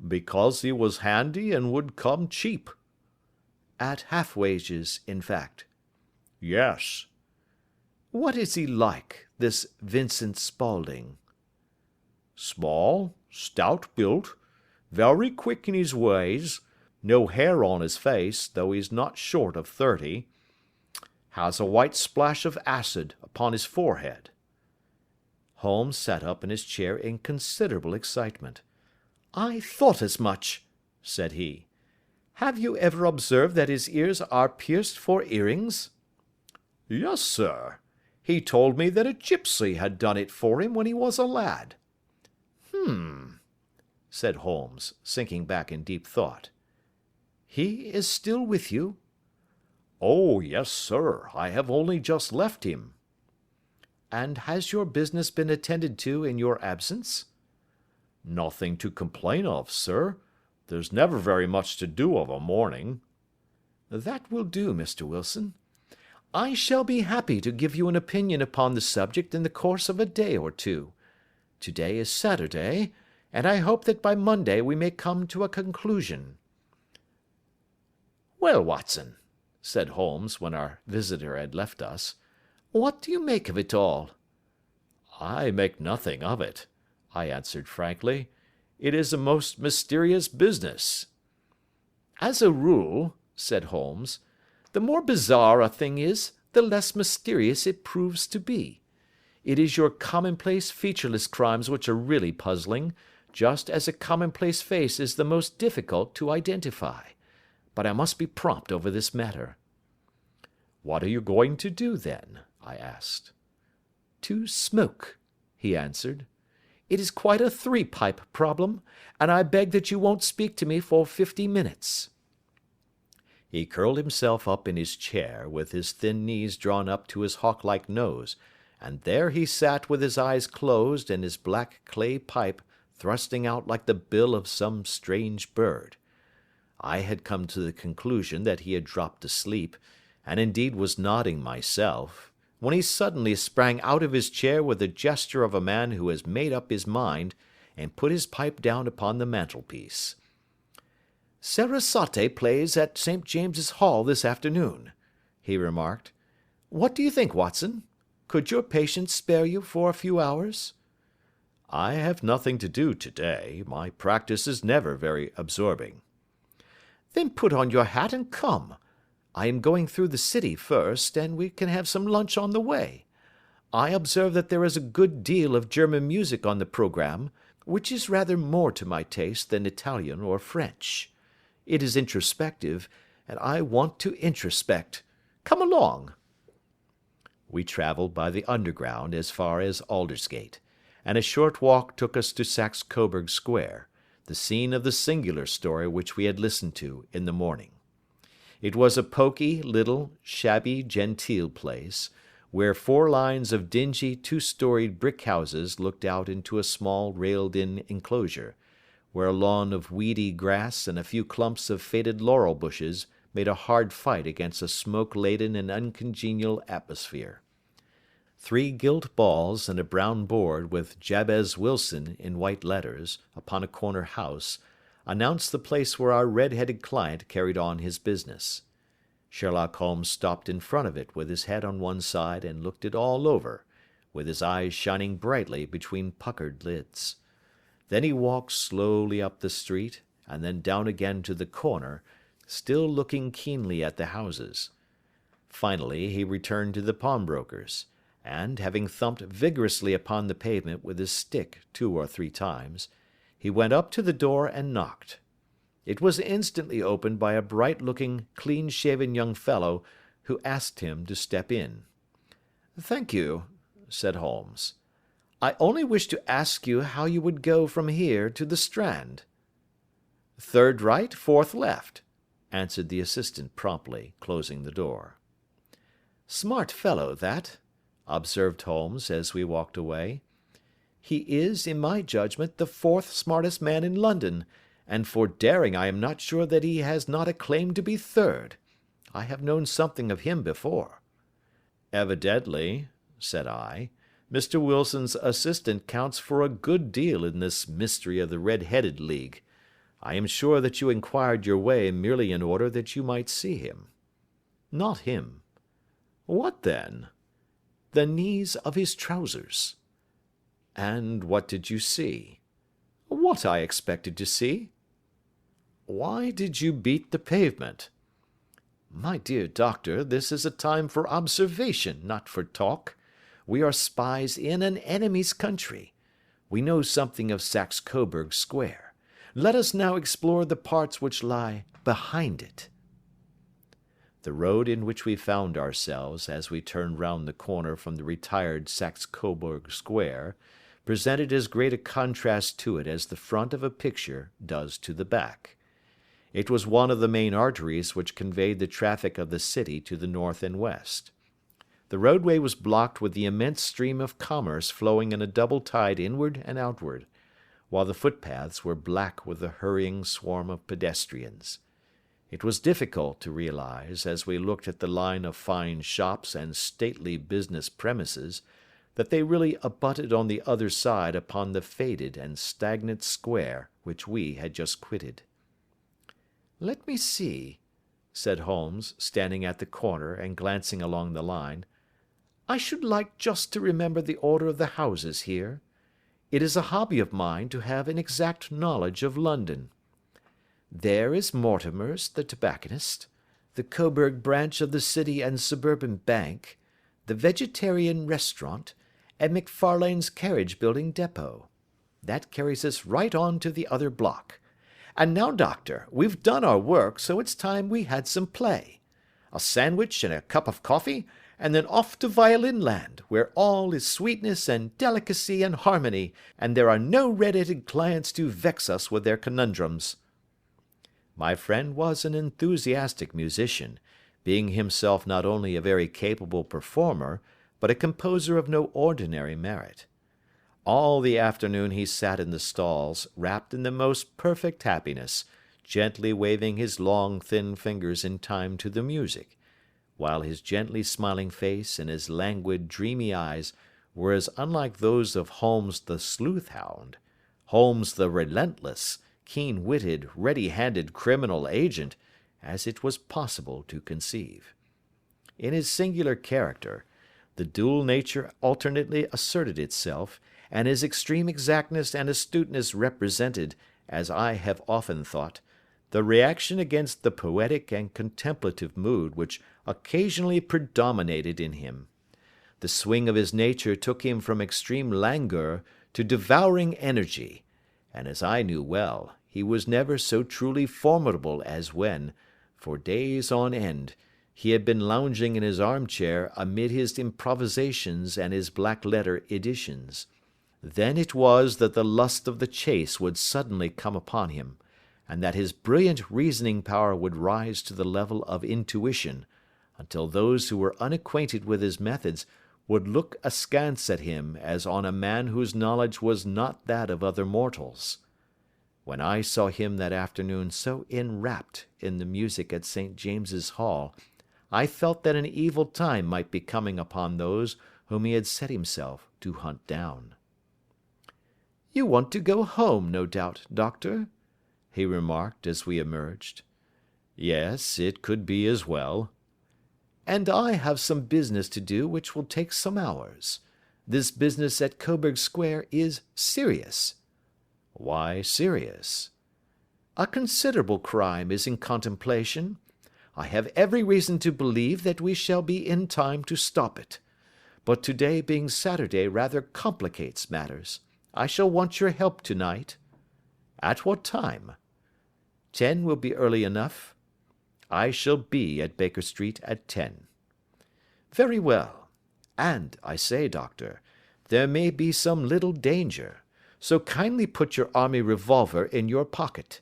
[SPEAKER 2] "Because he was handy and would come cheap." "At half wages, in fact?" "Yes." "What is he like, this Vincent Spaulding?" "Small, stout built, very quick in his ways, no hair on his face, though he's not short of 30. Has a white splash of acid upon his forehead." Holmes sat up in his chair in considerable excitement. "I thought as much," said he. "Have you ever observed that his ears are pierced for earrings?" "Yes, sir. He told me that a gipsy had done it for him when he was a lad." Said Holmes, sinking back in deep thought. "He is still with you?" "Oh, yes, sir. I have only just left him." "And has your business been attended to in your absence?" "Nothing to complain of, sir. There's never very much to do of a morning." "That will do, Mr. Wilson. I shall be happy to give you an opinion upon the subject in the course of a day or two. Today is Saturday, and I hope that by Monday we may come to a conclusion." "Well, Watson," said Holmes, when our visitor had left us, "what do you make of it all?" "I make nothing of it," I answered frankly. "It is a most mysterious business." "As a rule," said Holmes, "the more bizarre a thing is, the less mysterious it proves to be. It is your commonplace, featureless crimes which are really puzzling, just as a commonplace face is the most difficult to identify. But I must be prompt over this matter." "What are you going to do, then?" I asked. "To smoke," he answered. "It is quite a three-pipe problem, and I beg that you won't speak to me for 50 minutes." He curled himself up in his chair, with his thin knees drawn up to his hawk-like nose, and there he sat with his eyes closed and his black clay pipe thrusting out like the bill of some strange bird. I had come to the conclusion that he had dropped asleep, and indeed was nodding myself, when he suddenly sprang out of his chair with the gesture of a man who has made up his mind, and put his pipe down upon the mantelpiece. "Sarasate plays at St. James's Hall this afternoon," he remarked. "What do you think, Watson? Could your patient spare you for a few hours?"
[SPEAKER 1] "I have nothing to do today. My practice is never very absorbing."
[SPEAKER 2] "Then put on your hat and come. I am going through the city first, and we can have some lunch on the way. I observe that there is a good deal of German music on the programme, which is rather more to my taste than Italian or French. It is introspective, and I want to introspect. Come along." We travelled by the Underground as far as Aldersgate, and a short walk took us to Saxe Coburg Square, the scene of the singular story which we had listened to in the morning. It was a poky, little, shabby, genteel place, where 4 lines of dingy 2-storied brick houses looked out into a small railed-in enclosure, where a lawn of weedy grass and a few clumps of faded laurel bushes made a hard fight against a smoke-laden and uncongenial atmosphere. 3 gilt balls and a brown board with Jabez Wilson in white letters upon a corner house announced the place where our red-headed client carried on his business. Sherlock Holmes stopped in front of it with his head on one side and looked it all over, with his eyes shining brightly between puckered lids. Then he walked slowly up the street, and then down again to the corner, still looking keenly at the houses. Finally he returned to the pawnbroker's, and, having thumped vigorously upon the pavement with his stick 2 or 3 times, he went up to the door and knocked. It was instantly opened by a bright-looking, clean-shaven young fellow, who asked him to step in. "Thank you," said Holmes. "I only wished to ask you how you would go from here to the Strand." "Third right, fourth left," answered the assistant promptly, closing the door. "Smart fellow, that," observed Holmes as we walked away. "He is, in my judgment, the 4th smartest man in London, and for daring I am not sure that he has not a claim to be 3rd. I have known something of him before." "Evidently," said I, "Mr. Wilson's assistant counts for a good deal in this mystery of the Red-Headed League. I am sure that you inquired your way merely in order that you might see him." "Not him." "What then?" "The knees of his trousers." "And what did you see?" "What I expected to see." "Why did you beat the pavement?" "My dear doctor, this is a time for observation, not for talk. We are spies in an enemy's country. We know something of Saxe Coburg Square. Let us now explore the parts which lie behind it." The road in which we found ourselves as we turned round the corner from the retired Saxe Coburg Square presented as great a contrast to it as the front of a picture does to the back. It was one of the main arteries which conveyed the traffic of the city to the north and west. The roadway was blocked with the immense stream of commerce flowing in a double tide inward and outward, while the footpaths were black with the hurrying swarm of pedestrians. It was difficult to realize, as we looked at the line of fine shops and stately business premises, that they really abutted on the other side upon the faded and stagnant square which we had just quitted. "Let me see," said Holmes, standing at the corner and glancing along the line. "I should like just to remember the order of the houses here. It is a hobby of mine to have an exact knowledge of London. There is Mortimer's, the tobacconist, the Coburg branch of the City and Suburban Bank, the Vegetarian Restaurant, and McFarlane's Carriage Building Depot. That carries us right on to the other block. And now, doctor, we've done our work, so it's time we had some play. A sandwich and a cup of coffee, and then off to Violin Land, where all is sweetness and delicacy and harmony, and there are no red-headed clients to vex us with their conundrums." My friend was an enthusiastic musician, being himself not only a very capable performer, but a composer of no ordinary merit. All the afternoon he sat in the stalls, wrapped in the most perfect happiness, gently waving his long, thin fingers in time to the music,
[SPEAKER 1] while his gently smiling face and his languid, dreamy eyes were as unlike those of Holmes the sleuth hound, Holmes the relentless, keen-witted, ready-handed criminal agent, as it was possible to conceive. In his singular character, the dual nature alternately asserted itself, and his extreme exactness and astuteness represented, as I have often thought, the reaction against the poetic and contemplative mood which occasionally predominated in him. The swing of his nature took him from extreme languor to devouring energy, and as I knew well, he was never so truly formidable as when, for days on end, he had been lounging in his armchair amid his improvisations and his black-letter editions. Then it was that the lust of the chase would suddenly come upon him, and that his brilliant reasoning power would rise to the level of intuition, until those who were unacquainted with his methods would look askance at him as on a man whose knowledge was not that of other mortals. When I saw him that afternoon so enwrapped in the music at St. James's Hall, I felt that an evil time might be coming upon those whom he had set himself to hunt down. "You want to go home, no doubt, Doctor?" he remarked as we emerged. "Yes, it could be as well." "And I have some business to do which will take some hours. This business at Coburg Square is serious." "Why serious?" "A considerable crime is in contemplation. I have every reason to believe that we shall be in time to stop it. But today being Saturday rather complicates matters. I shall want your help tonight." "At what time?" 10 will be early enough. I shall be at Baker Street at 10. "Very well. And, I say, Doctor, there may be some little danger, so kindly put your army revolver in your pocket."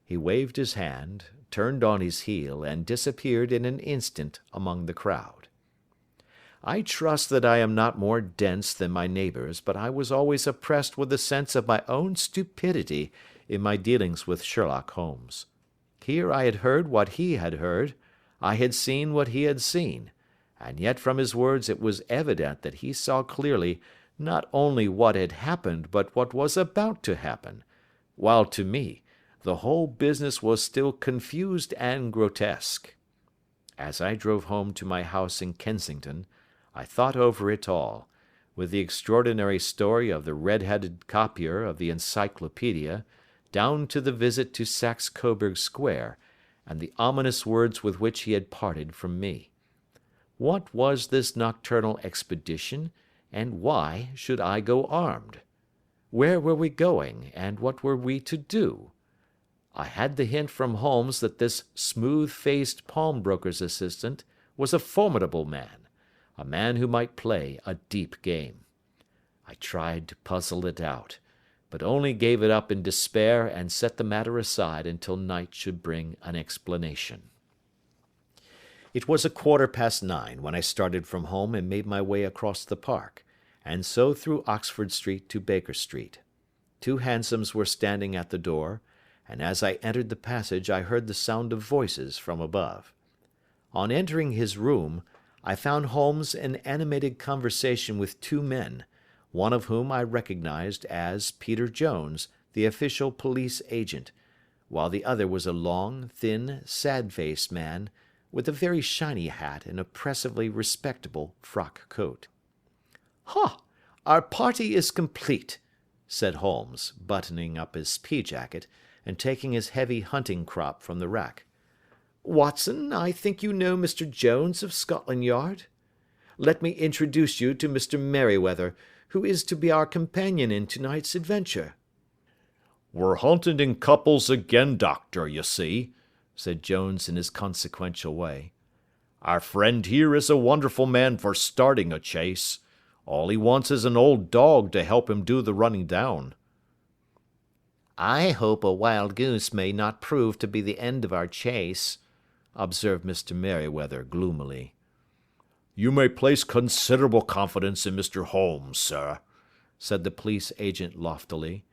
[SPEAKER 1] He waved his hand, turned on his heel, and disappeared in an instant among the crowd. I trust that I am not more dense than my neighbours, but I was always oppressed with a sense of my own stupidity in my dealings with Sherlock Holmes. Here I had heard what he had heard, I had seen what he had seen, and yet from his words it was evident that he saw clearly not only what had happened but what was about to happen, while to me the whole business was still confused and grotesque. As I drove home to my house in Kensington, I thought over it all, with the extraordinary story of the red-headed copier of the Encyclopedia, down to the visit to Saxe Coburg Square, and the ominous words with which he had parted from me. What was this nocturnal expedition, and why should I go armed? Where were we going, and what were we to do? I had the hint from Holmes that this smooth-faced pawnbroker's assistant was a formidable man, a man who might play a deep game. I tried to puzzle it out, but only gave it up in despair and set the matter aside until night should bring an explanation. It was 9:15 when I started from home and made my way across the park, and so through Oxford Street to Baker Street. 2 hansoms were standing at the door, and as I entered the passage I heard the sound of voices from above. On entering his room, I found Holmes in animated conversation with 2 men, one of whom I recognized as Peter Jones, the official police agent, while the other was a long, thin, sad-faced man, with a very shiny hat and oppressively respectable frock coat. "Ha! Our party is complete," said Holmes, buttoning up his pea-jacket, and taking his heavy hunting crop from the rack. "Watson, I think you know Mr. Jones of Scotland Yard? Let me introduce you to Mr. Merryweather, who is to be our companion in tonight's adventure." "We're hunting in couples again, Doctor, you see," said Jones in his consequential way. "Our friend here is a wonderful man for starting a chase. All he wants is an old dog to help him do the running down."
[SPEAKER 2] "I hope a wild goose may not prove to be the end of our chase," observed Mr. Merryweather gloomily.
[SPEAKER 1] "You may place considerable confidence in Mr. Holmes, sir," said the police agent loftily.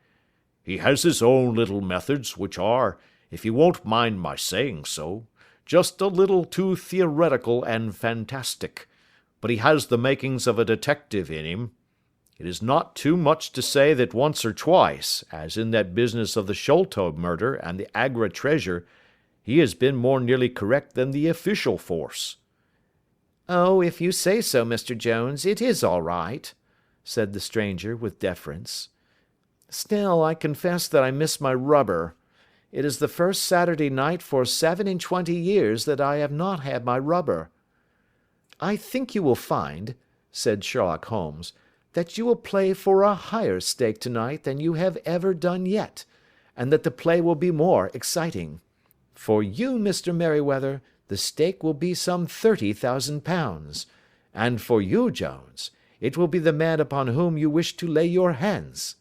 [SPEAKER 1] "He has his own little methods, which are, if you won't mind my saying so,
[SPEAKER 2] just a little too theoretical and fantastic, but he has the makings of a detective in him. It is not too much to say that once or twice, as in that business of the Sholto murder and the Agra treasure, he has been more nearly correct than the official force."
[SPEAKER 3] "Oh, if you say so, Mr. Jones, it is all right," said the stranger, with deference. "Still, I confess that I miss my rubber. It is the first Saturday night for 27 years that I have not had my rubber." "I think you will find," said Sherlock Holmes, "that you will play for a higher stake tonight than you have ever done yet, and that the play will be more exciting. For you, Mr. Merryweather, the stake will be some £30,000, and for you, Jones, it will be the man upon whom you wish to lay your hands."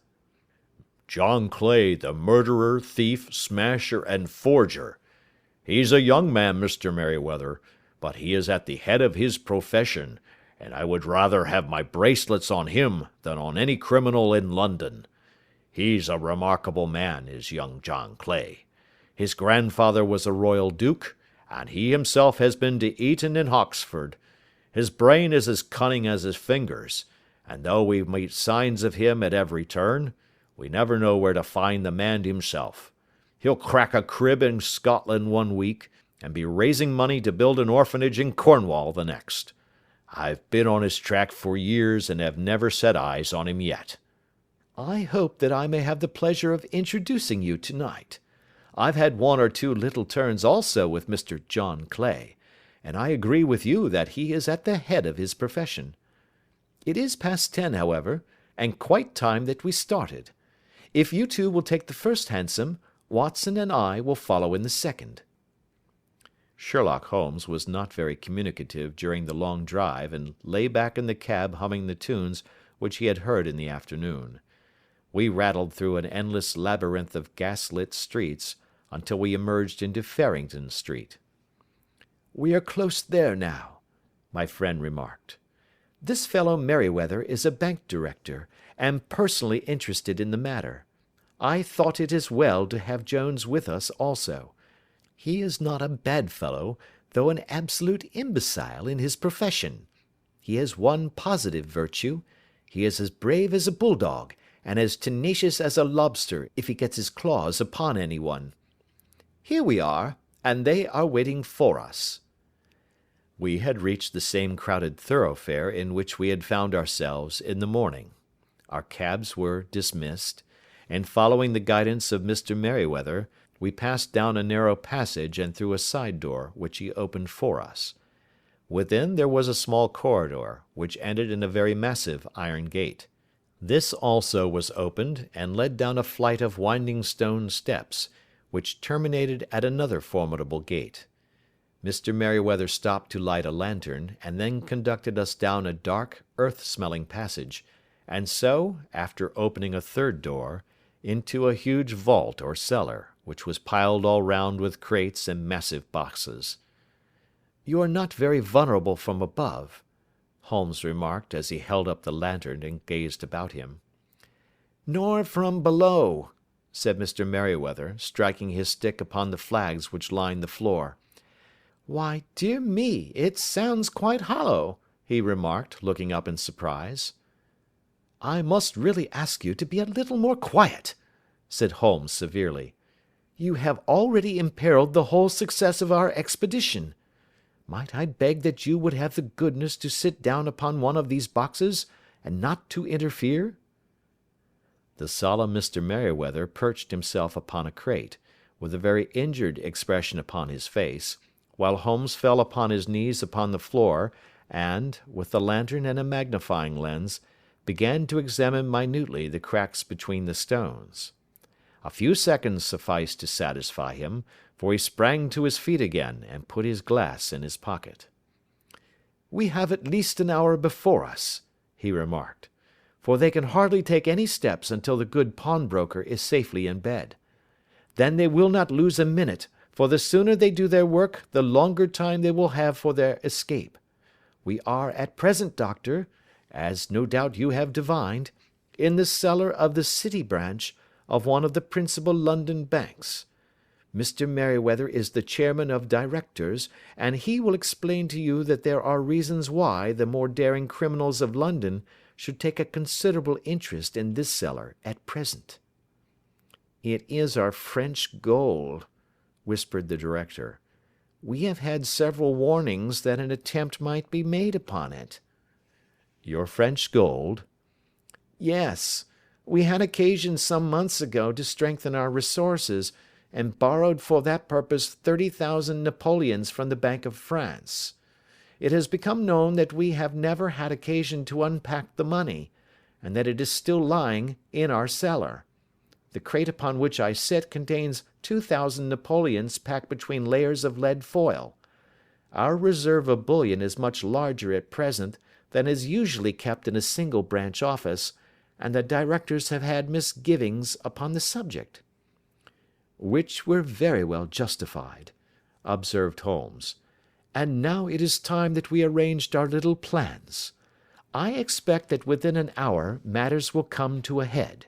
[SPEAKER 1] "John Clay, the murderer, thief, smasher, and forger. He's a young man, Mr. Merryweather, but he is at the head of his profession, and I would rather have my bracelets on him than on any criminal in London. He's a remarkable man, is young John Clay. His grandfather was a royal duke, and he himself has been to Eton and Oxford. His brain is as cunning as his fingers, and though we meet signs of him at every turn, we never know where to find the man himself. He'll crack a crib in Scotland one week, and be raising money to build an orphanage in Cornwall the next. I've been on his track for years and have never set eyes on him yet."
[SPEAKER 2] "I hope that I may have the pleasure of introducing you tonight. I've had one or two little turns also with Mr. John Clay, and I agree with you that he is at the head of his profession. It is past 10, however, and quite time that we started. If you two will take the first hansom, Watson and I will follow in the second." Sherlock Holmes was not very communicative during the long drive, and lay back in the cab humming the tunes which he had heard in the afternoon. We rattled through an endless labyrinth of gas-lit streets until we emerged into Farrington Street. "We are close there now," my friend remarked. "This fellow Merryweather is a bank director, and personally interested in the matter. I thought it as well to have Jones with us also. He is not a bad fellow, though an absolute imbecile in his profession. He has one positive virtue: he is as brave as a bulldog, and as tenacious as a lobster if he gets his claws upon anyone. Here we are, and they are waiting for us." We had reached the same crowded thoroughfare in which we had found ourselves in the morning. Our cabs were dismissed, and following the guidance of Mr. Merryweather, we passed down a narrow passage and through a side door, which he opened for us. Within there was a small corridor, which ended in a very massive iron gate. This also was opened, and led down a flight of winding stone steps, which terminated at another formidable gate. Mr. Merryweather stopped to light a lantern, and then conducted us down a dark, earth-smelling passage, and so, after opening a third door, into a huge vault or cellar, which was piled all round with crates and massive boxes. "You are not very vulnerable from above," Holmes remarked as he held up the lantern and gazed about him. "Nor from below," said Mr. Merryweather, striking his stick upon the flags which lined the floor. "Why, dear me, it sounds quite hollow," he remarked, looking up in surprise. "I must really ask you to be a little more quiet," said Holmes severely. "You have already imperilled the whole success of our expedition. Might I beg that you would have the goodness to sit down upon one of these boxes, and not to interfere?" The solemn Mr. Merryweather perched himself upon a crate, with a very injured expression upon his face, while Holmes fell upon his knees upon the floor, and, with the lantern and a magnifying lens, began to examine minutely the cracks between the stones. A few seconds sufficed to satisfy him, for he sprang to his feet again, and put his glass in his pocket. "We have at least an hour before us," he remarked, "for they can hardly take any steps until the good pawnbroker is safely in bed. Then they will not lose a minute, for the sooner they do their work the longer time they will have for their escape. We are at present, Doctor, as no doubt you have divined, in the cellar of the City branch of one of the principal London banks. Mr. Merryweather is the chairman of directors, and he will explain to you that there are reasons why the more daring criminals of London should take a considerable interest in this cellar at present." "It is our French gold," whispered the director. "We have had several warnings that an attempt might be made upon it."
[SPEAKER 1] "Your French gold?"
[SPEAKER 2] "Yes. We had occasion some months ago to strengthen our resources, and borrowed for that purpose 30,000 napoleons from the Bank of France. It has become known that we have never had occasion to unpack the money, and that it is still lying in our cellar. The crate upon which I sit contains 2,000 napoleons packed between layers of lead foil. Our reserve of bullion is much larger at present than is usually kept in a single branch office, and the directors have had misgivings upon the subject." "Which were very well justified," observed Holmes. "And now it is time that we arranged our little plans. I expect that within an hour matters will come to a head.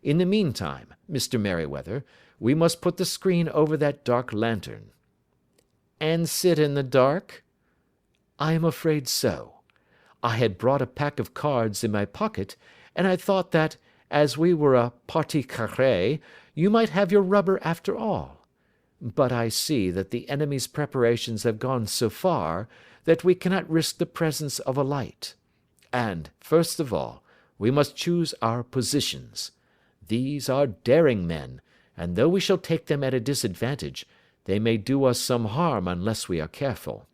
[SPEAKER 2] In the meantime, Mr. Merryweather, we must put the screen over that dark lantern." "And sit in the dark?" "I am afraid so. I had brought a pack of cards in my pocket, and I thought that, as we were a partie carrée, you might have your rubber after all. But I see that the enemy's preparations have gone so far that we cannot risk the presence of a light. And, first of all, we must choose our positions. These are daring men, and though we shall take them at a disadvantage, they may do us some harm unless we are careful.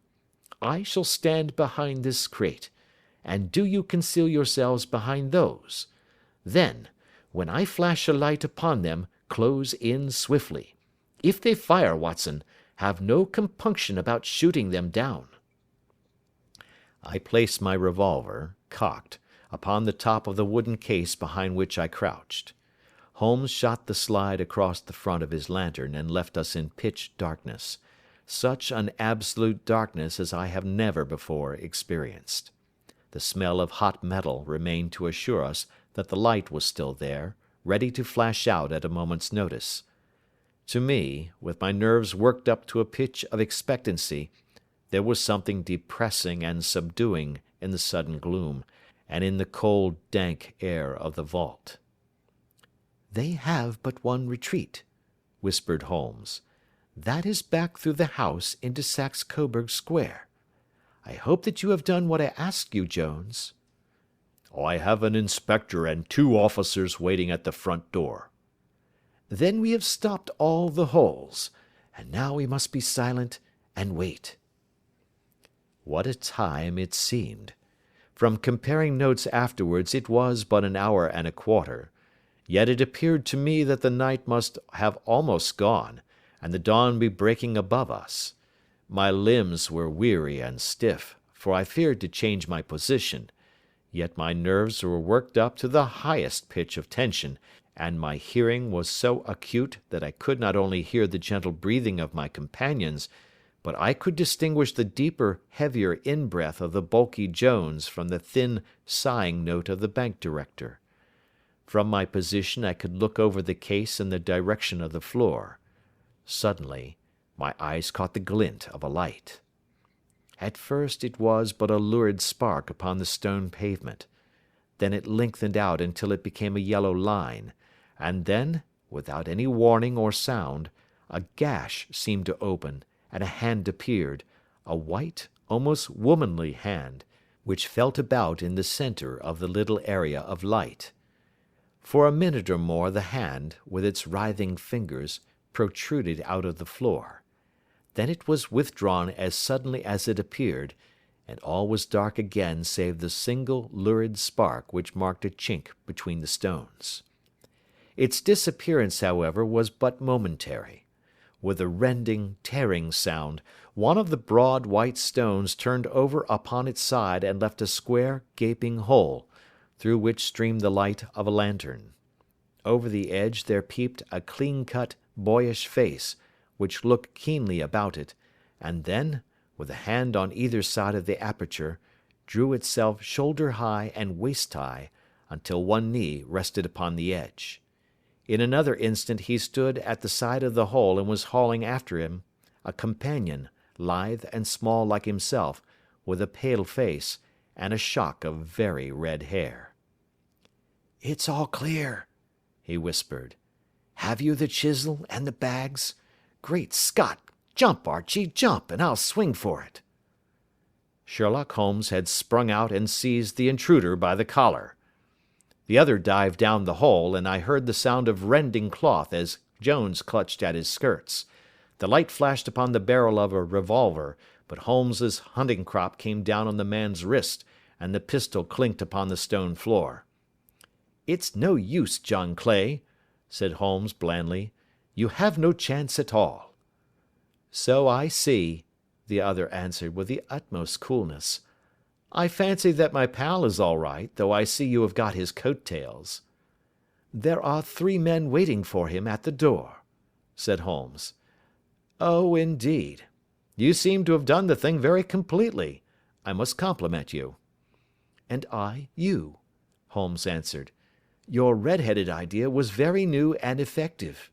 [SPEAKER 2] I shall stand behind this crate, and do you conceal yourselves behind those. Then, when I flash a light upon them, close in swiftly. If they fire, Watson, have no compunction about shooting them down."
[SPEAKER 1] I placed my revolver, cocked, upon the top of the wooden case behind which I crouched. Holmes shot the slide across the front of his lantern and left us in pitch darkness, such an absolute darkness as I have never before experienced. The smell of hot metal remained to assure us that the light was still there, ready to flash out at a moment's notice. To me, with my nerves worked up to a pitch of expectancy, there was something depressing and subduing in the sudden gloom, and in the cold, dank air of the vault.
[SPEAKER 2] "They have but one retreat," whispered Holmes. "That is back through the house into Saxe Coburg Square. I hope that you have done what I asked you, Jones."
[SPEAKER 1] "I have an inspector and 2 officers waiting at the front door."
[SPEAKER 2] "Then we have stopped all the holes, and now we must be silent and wait."
[SPEAKER 1] What a time it seemed! From comparing notes afterwards it was but an hour and a quarter, yet it appeared to me that the night must have almost gone, and the dawn be breaking above us. My limbs were weary and stiff, for I feared to change my position, yet my nerves were worked up to the highest pitch of tension, and my hearing was so acute that I could not only hear the gentle breathing of my companions, but I could distinguish the deeper, heavier in-breath of the bulky Jones from the thin, sighing note of the bank director. From my position I could look over the case in the direction of the floor. Suddenly, my eyes caught the glint of a light. At first it was but a lurid spark upon the stone pavement. Then it lengthened out until it became a yellow line, and then, without any warning or sound, a gash seemed to open, and a hand appeared, a white, almost womanly hand, which felt about in the centre of the little area of light. For a minute or more the hand, with its writhing fingers, protruded out of the floor. Then it was withdrawn as suddenly as it appeared, and all was dark again save the single lurid spark which marked a chink between the stones. Its disappearance, however, was but momentary. With a rending, tearing sound, one of the broad white stones turned over upon its side and left a square, gaping hole, through which streamed the light of a lantern. Over the edge there peeped a clean-cut, boyish face, which looked keenly about it, and then, with a hand on either side of the aperture, drew itself shoulder-high and waist-high, until one knee rested upon the edge.
[SPEAKER 3] In another instant he stood at the side of the hole and was hauling after him a companion, lithe and small like himself, with a pale face and a shock of very red hair. "It's all clear," he whispered. "Have you the chisel and the bags? Great Scott! Jump, Archie, jump, and I'll swing for it." Sherlock Holmes had sprung out and seized the intruder by the collar. The other dived down the hole, and I heard the sound of rending cloth as Jones clutched at his skirts. The light flashed upon the barrel of a revolver, but Holmes's hunting crop came down on the man's wrist, and the pistol clinked upon the stone floor. "It's no use, John Clay," said Holmes blandly. "You have no chance at all." "So I see," the other answered with the utmost coolness. "I fancy that my pal is all right, though I see you have got his coat-tails." "There are 3 men waiting for him at the door," said Holmes. "Oh, indeed. You seem to have done the thing very completely. I must compliment you." "And I you," Holmes answered. "Your red-headed idea was very new and effective."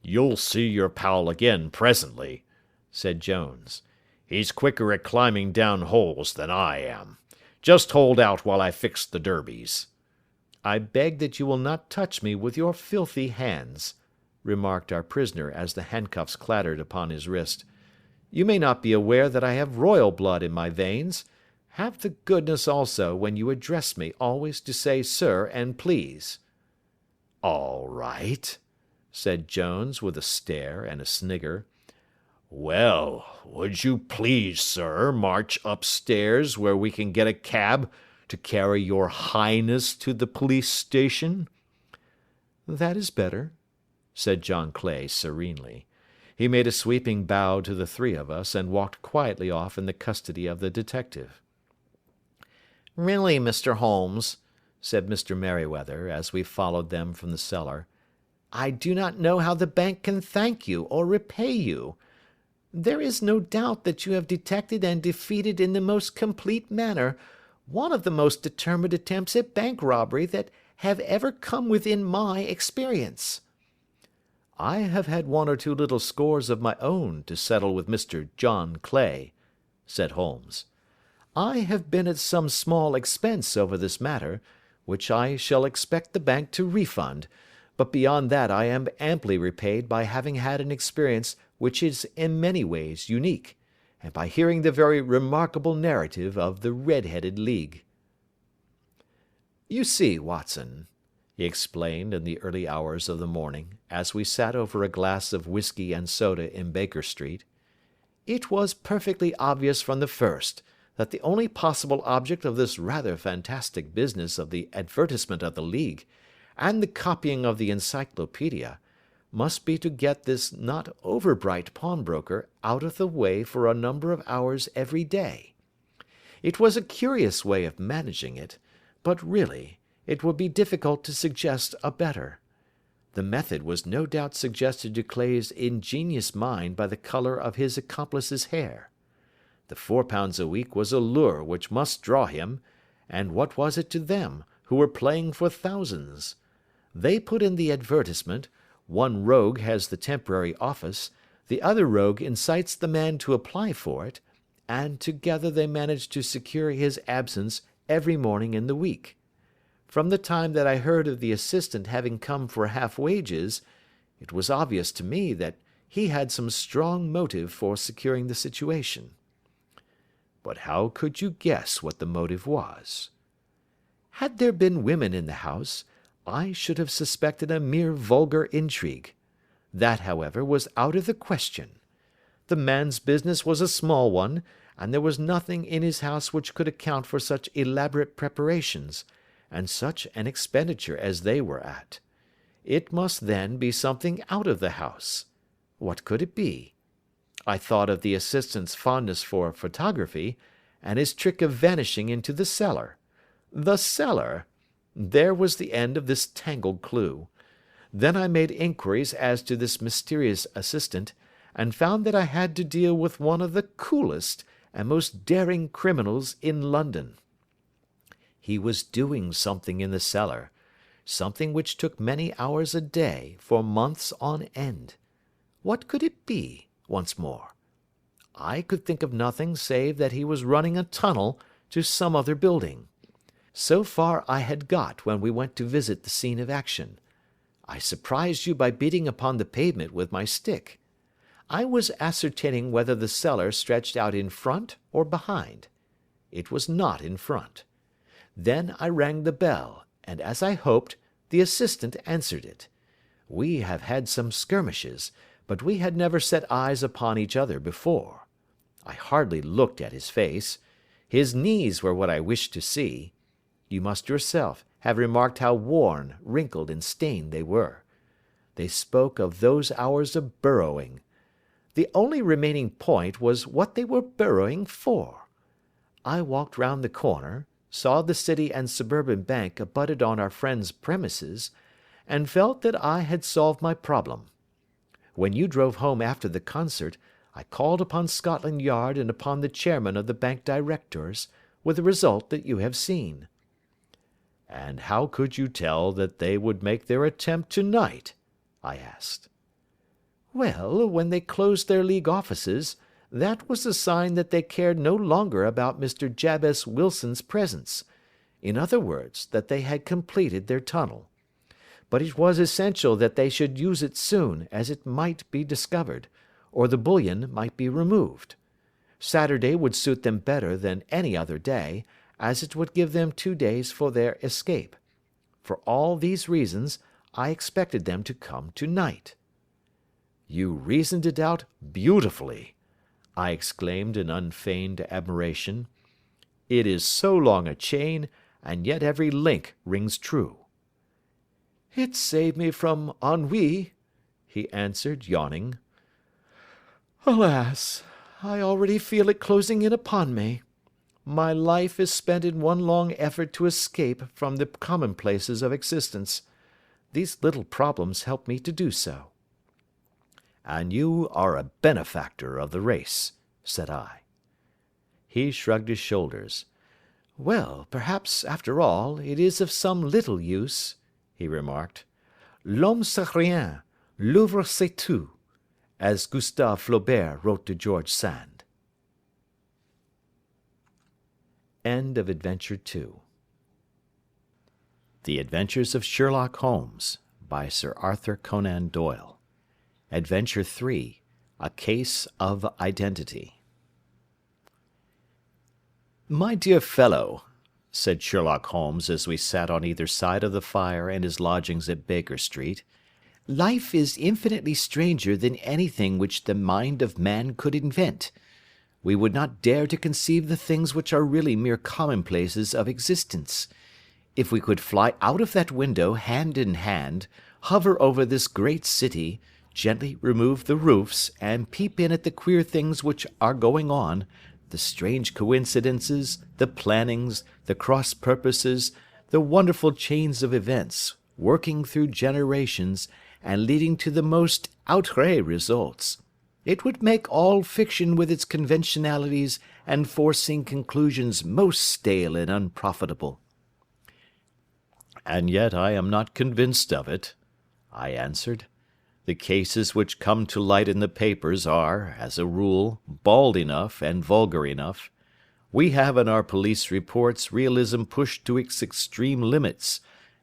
[SPEAKER 1] "You'll see your pal again presently," said Jones. "He's quicker at climbing down holes than I am. Just hold out while I fix the derbies."
[SPEAKER 3] "I beg that you will not touch me with your filthy hands," remarked our prisoner as the handcuffs clattered upon his wrist. "You may not be aware that I have royal blood in my veins. Have the goodness also, when you address me, always to say sir and please."
[SPEAKER 1] "All right," said Jones with a stare and a snigger. "Well, would you please, sir, march upstairs where we can get a cab to carry your highness to the police station?"
[SPEAKER 3] "That is better," said John Clay serenely. He made a sweeping bow to the 3 of us and walked quietly off in the custody of the detective. "Really, Mr. Holmes," said Mr. Merryweather, as we followed them from the cellar, "I do not know how the bank can thank you or repay you. There is no doubt that you have detected and defeated in the most complete manner one of the most determined attempts at bank robbery that have ever come within my experience." "I have had 1 or 2 little scores of my own to settle with Mr. John Clay," said Holmes. "I have been at some small expense over this matter, which I shall expect the bank to refund, but beyond that I am amply repaid by having had an experience which is in many ways unique, and by hearing the very remarkable narrative of the Red-headed League." "You see, Watson," he explained in the early hours of the morning, as we sat over a glass of whiskey and soda in Baker Street, "it was perfectly obvious from the first that the only possible object of this rather fantastic business of the advertisement of the League, and the copying of the encyclopedia, must be to get this not over-bright pawnbroker out of the way for a number of hours every day. It was a curious way of managing it, but really it would be difficult to suggest a better. The method was no doubt suggested to Clay's ingenious mind by the colour of his accomplice's hair. The £4 a week was a lure which must draw him, and what was it to them, who were playing for thousands? They put in the advertisement, one rogue has the temporary office, the other rogue incites the man to apply for it, and together they manage to secure his absence every morning in the week. From the time that I heard of the assistant having come for half wages, it was obvious to me that he had some strong motive for securing the situation." "But how could you guess what the motive was?" "Had there been women in the house, I should have suspected a mere vulgar intrigue. That, however, was out of the question. The man's business was a small one, and there was nothing in his house which could account for such elaborate preparations, and such an expenditure as they were at. It must, then, be something out of the house. What could it be? I thought of the assistant's fondness for photography, and his trick of vanishing into the cellar. The cellar! There was the end of this tangled clue. Then I made inquiries as to this mysterious assistant, and found that I had to deal with one of the coolest and most daring criminals in London. He was doing something in the cellar,
[SPEAKER 2] something which took many hours a day for months on end. What could it be, once more? I could think of nothing save that he was running a tunnel to some other building. So far I had got when we went to visit the scene of action. I surprised you by beating upon the pavement with my stick. I was ascertaining whether the cellar stretched out in front or behind. It was not in front. Then I rang the bell, and as I hoped, the assistant answered it. We have had some skirmishes, but we had never set eyes upon each other before. I hardly looked at his face. His knees were what I wished to see. You must yourself have remarked how worn, wrinkled, and stained they were. They spoke of those hours of burrowing. The only remaining point was what they were burrowing for. I walked round the corner, saw the City and Suburban Bank abutted on our friend's premises, and felt that I had solved my problem. When you drove home after the concert, I called upon Scotland Yard and upon the chairman of the bank directors, with the result that you have seen.
[SPEAKER 1] And how could you tell that they would make their attempt tonight? I asked.
[SPEAKER 2] Well, when they closed their League offices, that was a sign that they cared no longer about Mr. Jabez Wilson's presence. In other words, that they had completed their tunnel. But it was essential that they should use it soon, as it might be discovered, or the bullion might be removed. Saturday would suit them better than any other day, as it would give them 2 days for their escape. For all these reasons, I expected them to come tonight.
[SPEAKER 1] You reasoned it out beautifully, I exclaimed in unfeigned admiration. It is so long a chain, and yet every link rings true.
[SPEAKER 2] It saved me from ennui, he answered, yawning. Alas, I already feel it closing in upon me. My life is spent in one long effort to escape from the commonplaces of existence. These little problems help me to do so.
[SPEAKER 1] And you are a benefactor of the race, said I. He shrugged his shoulders.
[SPEAKER 2] Well, perhaps, after all, it is of some little use, he remarked. L'homme c'est rien, l'œuvre c'est tout, as Gustave Flaubert wrote to George Sand. End of Adventure 2.
[SPEAKER 1] The Adventures of Sherlock Holmes, by Sir Arthur Conan Doyle. Adventure 3, A Case of Identity. My dear fellow, said Sherlock Holmes as we sat on either side of the fire in his lodgings at Baker Street, life is infinitely stranger than anything which the mind of man could invent. We would not dare to conceive the things which are really mere commonplaces of existence. If we could fly out of that window hand in hand, hover over this great city, gently remove the roofs, and peep in at the queer things which are going on, the strange coincidences, the plannings, the cross purposes, the wonderful chains of events, working through generations, and leading to the most outré results, it would make all fiction with its conventionalities and foreseen conclusions most stale and unprofitable. And yet I am not convinced of it, I answered. The cases which come to light in the papers are, as a rule, bald enough and vulgar enough. We have in our police reports realism pushed to its extreme limits,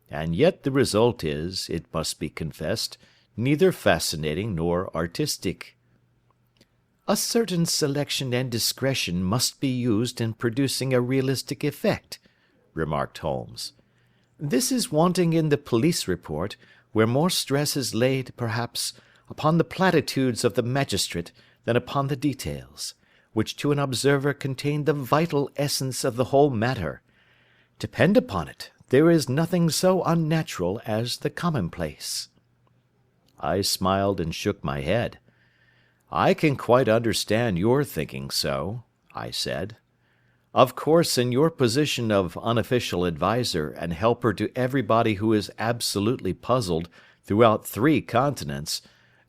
[SPEAKER 1] and yet the result is, it must be confessed, neither fascinating nor artistic.
[SPEAKER 2] A certain selection and discretion must be used in producing a realistic effect, remarked Holmes. This is wanting in the police report, where more stress is laid, perhaps, upon the platitudes of the magistrate than upon the details, which to an observer contain the vital essence of the whole matter. Depend upon it, there is nothing so unnatural as the commonplace.
[SPEAKER 1] I smiled and shook my head. I can quite understand your thinking so, I said. Of course, in your position of unofficial adviser and helper to everybody who is absolutely puzzled throughout 3 continents,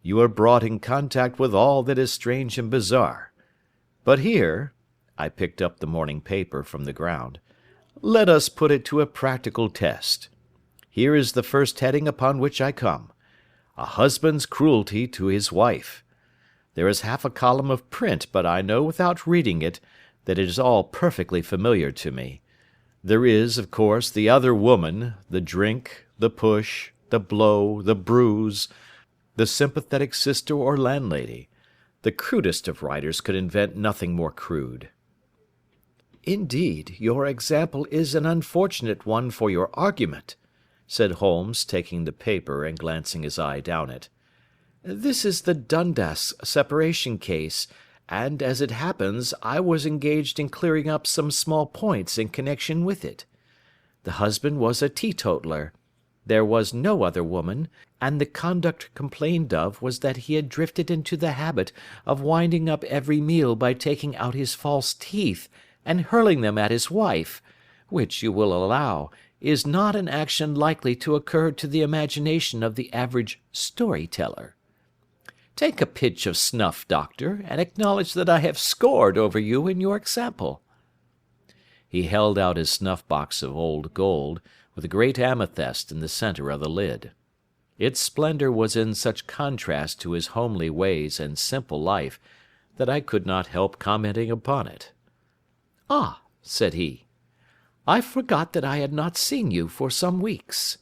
[SPEAKER 1] you are brought in contact with all that is strange and bizarre. But here, I picked up the morning paper from the ground, let us put it to a practical test. Here is the first heading upon which I come: A husband's cruelty to his wife. There is half a column of print, but I know without reading it that it is all perfectly familiar to me. There is, of course, the other woman, the drink, the push, the blow, the bruise, the sympathetic sister or landlady. The crudest of writers could invent nothing more crude.
[SPEAKER 2] Indeed, your example is an unfortunate one for your argument, said Holmes, taking the paper and glancing his eye down it. This is the Dundas separation case, and, as it happens, I was engaged in clearing up some small points in connection with it. The husband was a teetotaler. There was no other woman, and the conduct complained of was that he had drifted into the habit of winding up every meal by taking out his false teeth and hurling them at his wife, which, you will allow, is not an action likely to occur to the imagination of the average story-teller. Take a pinch of snuff, doctor, and acknowledge that I have scored over you in your example. He held out his snuff-box of old gold, with a great amethyst in the centre of the lid. Its splendour was in such contrast to his homely ways and simple life that I could not help commenting upon it. "Ah," said he, "I forgot that I had not seen you for some weeks.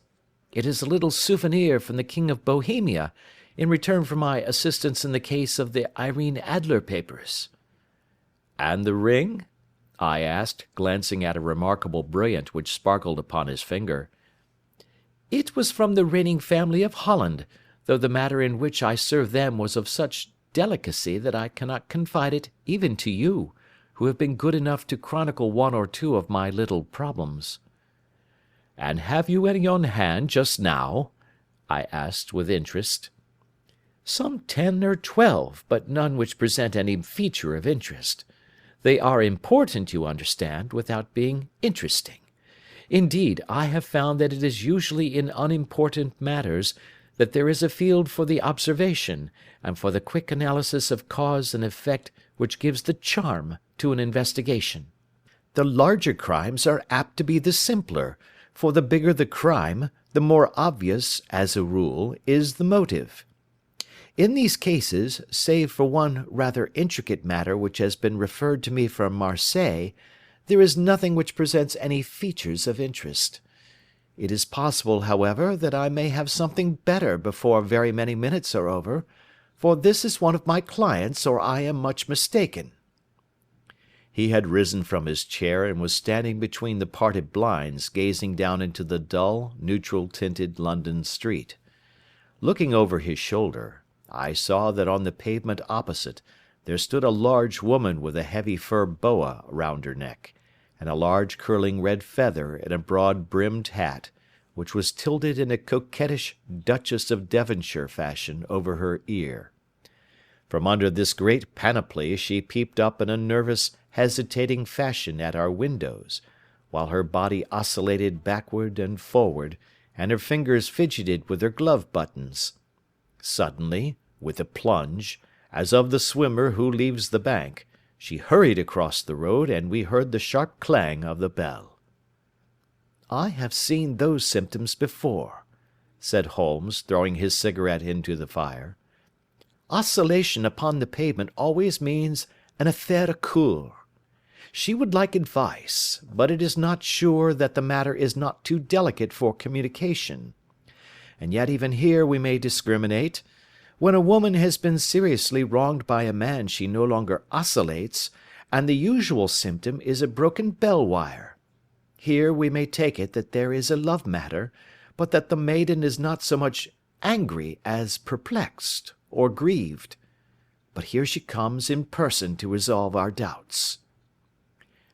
[SPEAKER 2] It is a little souvenir from the King of Bohemia, in return for my assistance in the case of the Irene Adler papers." "And the ring?" I asked, glancing at a remarkable brilliant which sparkled upon his finger. "It was from the reigning family of Holland, though the matter in which I served them was of such delicacy that I cannot confide it even to you, who have been good enough to chronicle one or two of my little problems." "And have you any on hand just now?" I asked with interest. "Some 10 or 12, but none which present any feature of interest. They are important, you understand, without being interesting. Indeed, I have found that it is usually in unimportant matters that there is a field for the observation, and for the quick analysis of cause and effect which gives the charm to an investigation. The larger crimes are apt to be the simpler, for the bigger the crime, the more obvious, as a rule, is the motive. In these cases, save for one rather intricate matter which has been referred to me from Marseilles, there is nothing which presents any features of interest. It is possible, however, that I may have something better before very many minutes are over, for this is one of my clients, or I am much mistaken." He had risen from his chair and was standing between the parted blinds, gazing down into the dull, neutral-tinted London street. Looking over his shoulder, I saw that on the pavement opposite there stood a large woman with a heavy fur boa round her neck, and a large curling red feather in a broad-brimmed hat, which was tilted in a coquettish Duchess of Devonshire fashion over her ear. From under this great panoply she peeped up in a nervous, hesitating fashion at our windows, while her body oscillated backward and forward, and her fingers fidgeted with her glove buttons. Suddenly, with a plunge, as of the swimmer who leaves the bank, she hurried across the road, and we heard the sharp clang of the bell. "I have seen those symptoms before," said Holmes, throwing his cigarette into the fire. "Oscillation upon the pavement always means an affaire à coeur. She would like advice, but it is not sure that the matter is not too delicate for communication. And yet even here we may discriminate. When a woman has been seriously wronged by a man she no longer oscillates, and the usual symptom is a broken bell wire. Here we may take it that there is a love matter, but that the maiden is not so much angry as perplexed or grieved. But here she comes in person to resolve our doubts."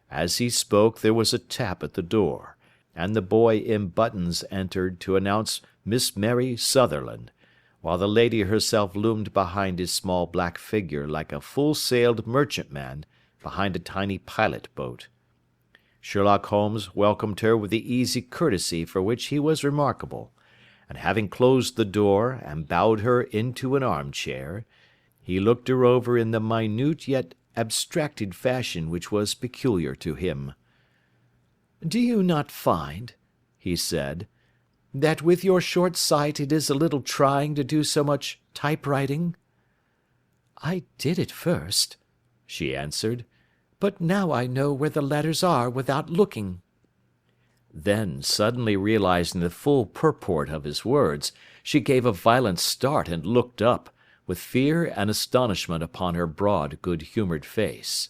[SPEAKER 2] As he spoke there was a tap at the door, and the boy in buttons entered to announce Miss Mary Sutherland, while the lady herself loomed behind his small black figure like a full-sailed merchantman behind a tiny pilot-boat. Sherlock Holmes welcomed her with the easy courtesy for which he was remarkable, and having closed the door and bowed her into an arm-chair, he looked her over in the minute yet abstracted fashion which was peculiar to him. "Do you not find," he said, that with your short sight it is a little trying to do so much typewriting?" "I did at first," she answered, "but now I know where the letters are without looking." Then, suddenly realizing the full purport of his words, she gave a violent start and looked up, with fear and astonishment upon her broad, good-humoured face.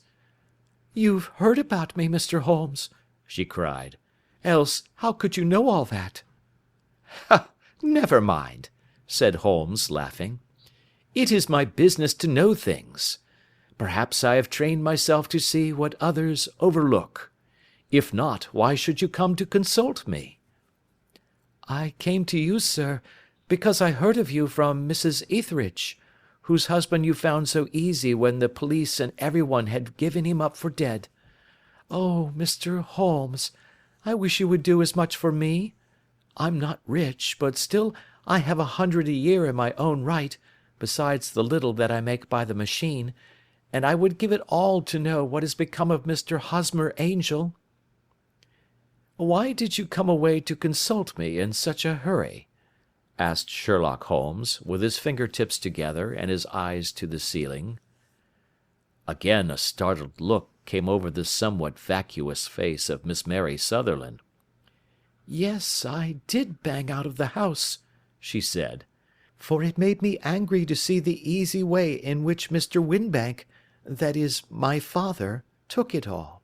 [SPEAKER 2] "You've heard about me, Mr. Holmes," she cried. "Else how could you know all that?" "Ha! Never mind," said Holmes, laughing. "It is my business to know things. Perhaps I have trained myself to see what others overlook. If not, why should you come to consult me?" "I came to you, sir, because I heard of you from Mrs. Etheridge, whose husband you found so easy when the police and everyone had given him up for dead. Oh, Mr. Holmes, I wish you would do as much for me. I'm not rich, but still I have 100 a year in my own right, besides the little that I make by the machine, and I would give it all to know what has become of Mr. Hosmer Angel." "Why did you come away to consult me in such a hurry?" asked Sherlock Holmes, with his fingertips together and his eyes to the ceiling. Again a startled look came over the somewhat vacuous face of Miss Mary Sutherland. "Yes, I did bang out of the house," she said, "for it made me angry to see the easy way in which Mr. Winbank, that is, my father, took it all.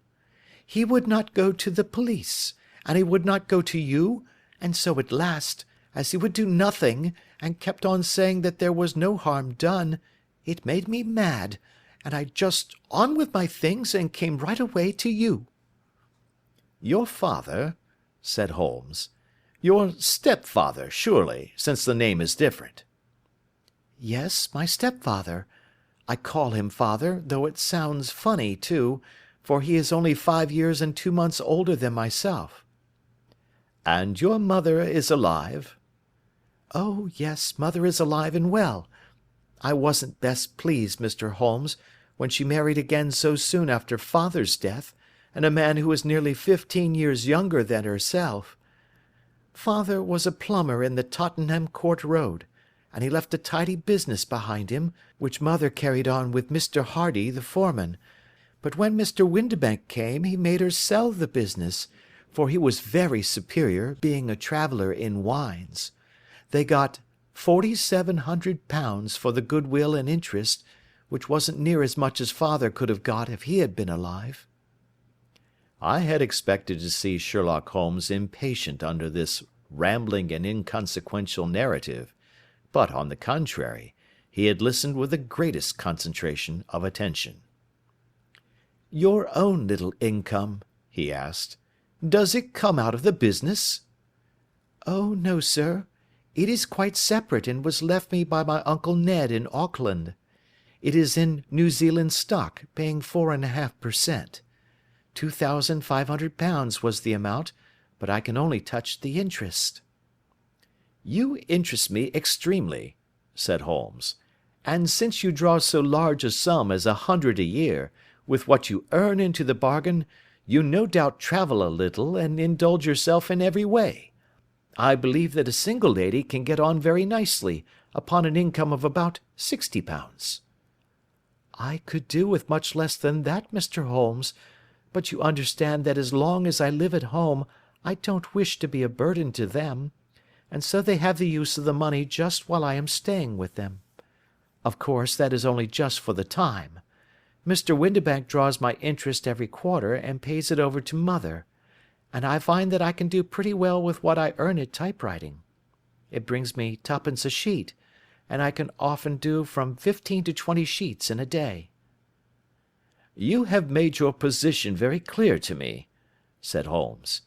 [SPEAKER 2] He would not go to the police, and he would not go to you, and so at last, as he would do nothing, and kept on saying that there was no harm done, it made me mad, and I just on with my things and came right away to you."
[SPEAKER 1] "Your father?" said Holmes. "Your stepfather, surely, since the name is different."
[SPEAKER 2] "Yes, my stepfather. I call him father, though it sounds funny, too, for he is only 5 years and 2 months older than myself."
[SPEAKER 1] "And your mother is alive?"
[SPEAKER 2] "Oh, yes, mother is alive and well. I wasn't best pleased, Mr. Holmes, when she married again so soon after father's death, and a man who was nearly 15 years younger than herself. Father was a plumber in the Tottenham Court Road, and he left a tidy business behind him, which mother carried on with Mr. Hardy, the foreman, but when Mr. Windibank came he made her sell the business, for he was very superior, being a traveller in wines. They got £4,700 for the goodwill and interest, which wasn't near as much as father could have got if he had been alive."
[SPEAKER 1] I had expected to see Sherlock Holmes impatient under this rambling and inconsequential narrative, but, on the contrary, he had listened with the greatest concentration of attention.
[SPEAKER 2] "Your own little income," he asked, "does it come out of the business?" "Oh, no, sir. It is quite separate and was left me by my Uncle Ned in Auckland. It is in New Zealand stock, paying 4.5%. £2,500 was the amount, but I can only touch the interest."
[SPEAKER 1] "You interest me extremely," said Holmes, "and since you draw so large a sum as 100 a year, with what you earn into the bargain, you no doubt travel a little and indulge yourself in every way. I believe that a single lady can get on very nicely upon an income of about £60.
[SPEAKER 2] "I could do with much less than that, Mr. Holmes, but you understand that as long as I live at home I don't wish to be a burden to them, and so they have the use of the money just while I am staying with them. Of course, that is only just for the time. Mr. Windibank draws my interest every quarter and pays it over to mother, and I find that I can do pretty well with what I earn at typewriting. It brings me 2d. a sheet, and I can often do from 15 to 20 sheets in a day."
[SPEAKER 1] "You have made your position very clear to me," said Holmes.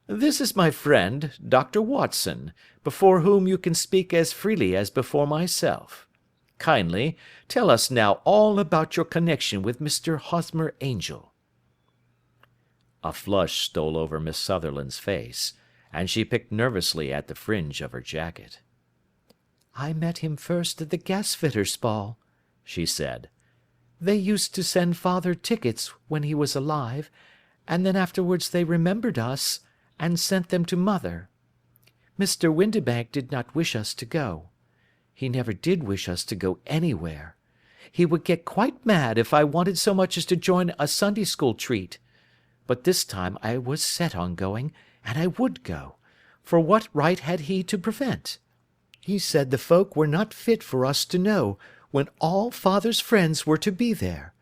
[SPEAKER 1] "This is my friend, Dr. Watson, before whom you can speak as freely as before myself. Kindly tell us now all about your connection with Mr. Hosmer Angel." A flush stole over Miss Sutherland's face, and she picked nervously at the fringe of her jacket.
[SPEAKER 2] "I met him first at the gasfitters' ball," she said. "They used to send father tickets when he was alive, and then afterwards they remembered us, and sent them to mother.
[SPEAKER 3] Mr. Windibank did not wish us to go. He never did wish us to go anywhere. He would get quite mad if I wanted so much as to join a Sunday school treat. But this time I was set on going, and I would go, for what right had he to prevent? He said the folk were not fit for us to know, when all father's friends were to be there,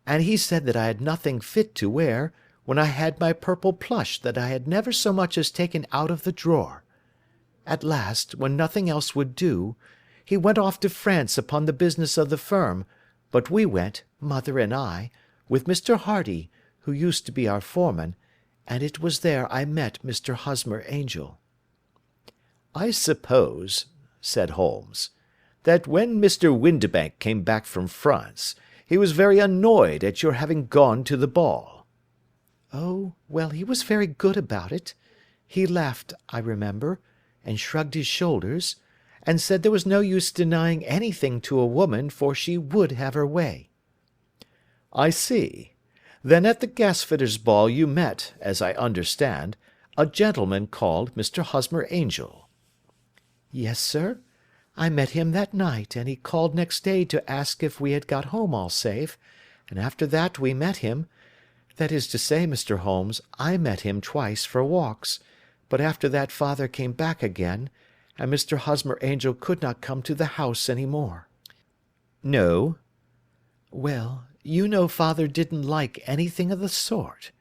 [SPEAKER 3] and he said that I had nothing fit to wear, when I had my purple plush that I had never so much as taken out of the drawer. At last, when nothing else would do, he went off to France upon the business of the firm, but we went, mother and I, with Mr. Hardy, who used to be our foreman, and it was there I met Mr. Hosmer Angel.
[SPEAKER 1] I suppose, said Holmes, that when Mr. Windibank came back from France, he was very annoyed at your having gone to the ball.
[SPEAKER 3] Oh, well, he was very good about it. He laughed, I remember, and shrugged his shoulders, and said there was no use denying anything to a woman, for she would have her way.
[SPEAKER 1] I see. Then at the gasfitter's ball you met, as I understand, a gentleman called Mr. Hosmer Angel.
[SPEAKER 3] Yes, sir. I met him that night, and he called next day to ask if we had got home all safe, and after that we met him. That is to say, Mr. Holmes, I met him twice for walks, but after that father came back again, and Mr. Hosmer Angel could not come to the house any more.
[SPEAKER 1] No.
[SPEAKER 3] Well, you know father didn't like anything of the sort.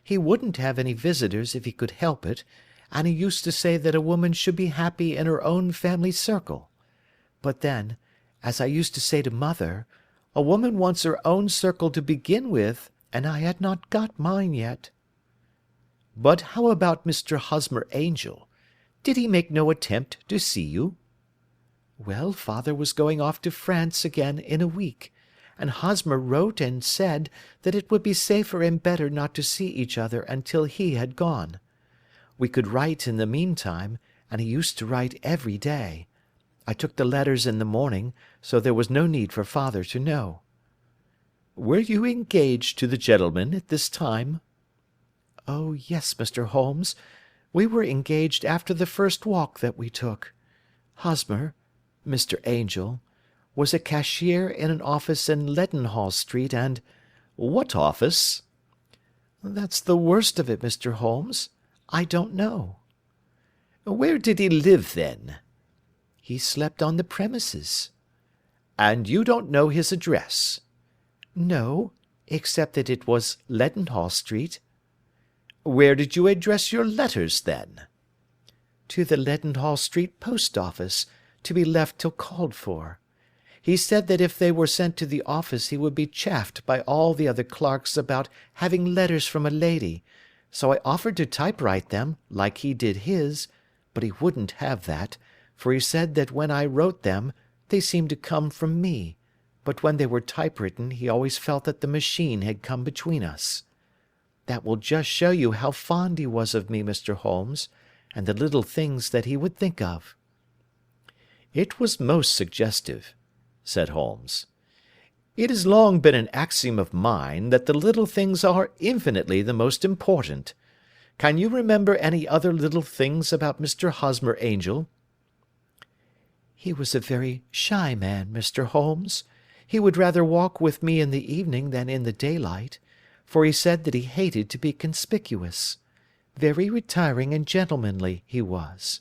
[SPEAKER 3] He wouldn't have any visitors if he could help it, and he used to say that a woman should be happy in her own family circle. But then, as I used to say to mother, a woman wants her own circle to begin with, and I had not got mine yet.
[SPEAKER 1] But how about Mr. Hosmer Angel? Did he make no attempt to see you?
[SPEAKER 3] Well, father was going off to France again in a week, and Hosmer wrote and said that it would be safer and better not to see each other until he had gone. We could write in the meantime, and he used to write every day. I took the letters in the morning, so there was no need for father to know.
[SPEAKER 1] Were you engaged to the gentleman at this time?
[SPEAKER 3] Oh, yes, Mr. Holmes. We were engaged after the first walk that we took. Hosmer, Mr. Angel, was a cashier in an office in Leadenhall Street, and—
[SPEAKER 1] What office?
[SPEAKER 3] That's the worst of it, Mr. Holmes. I don't know.
[SPEAKER 1] Where did he live, then?
[SPEAKER 3] He slept on the premises.
[SPEAKER 1] And you don't know his address?
[SPEAKER 3] No, except that it was Leadenhall Street.
[SPEAKER 1] Where did you address your letters, then?
[SPEAKER 3] To the Leadenhall Street post office, to be left till called for. He said that if they were sent to the office he would be chaffed by all the other clerks about having letters from a lady, so I offered to typewrite them, like he did his, but he wouldn't have that, for he said that when I wrote them they seemed to come from me, but when they were typewritten he always felt that the machine had come between us. That will just show you how fond he was of me, Mr. Holmes, and the little things that he would think of.
[SPEAKER 1] It was most suggestive, said Holmes. It has long been an axiom of mine that the little things are infinitely the most important. Can you remember any other little things about Mr. Hosmer Angel?
[SPEAKER 3] He was a very shy man, Mr. Holmes. He would rather walk with me in the evening than in the daylight, for he said that he hated to be conspicuous. Very retiring and gentlemanly he was.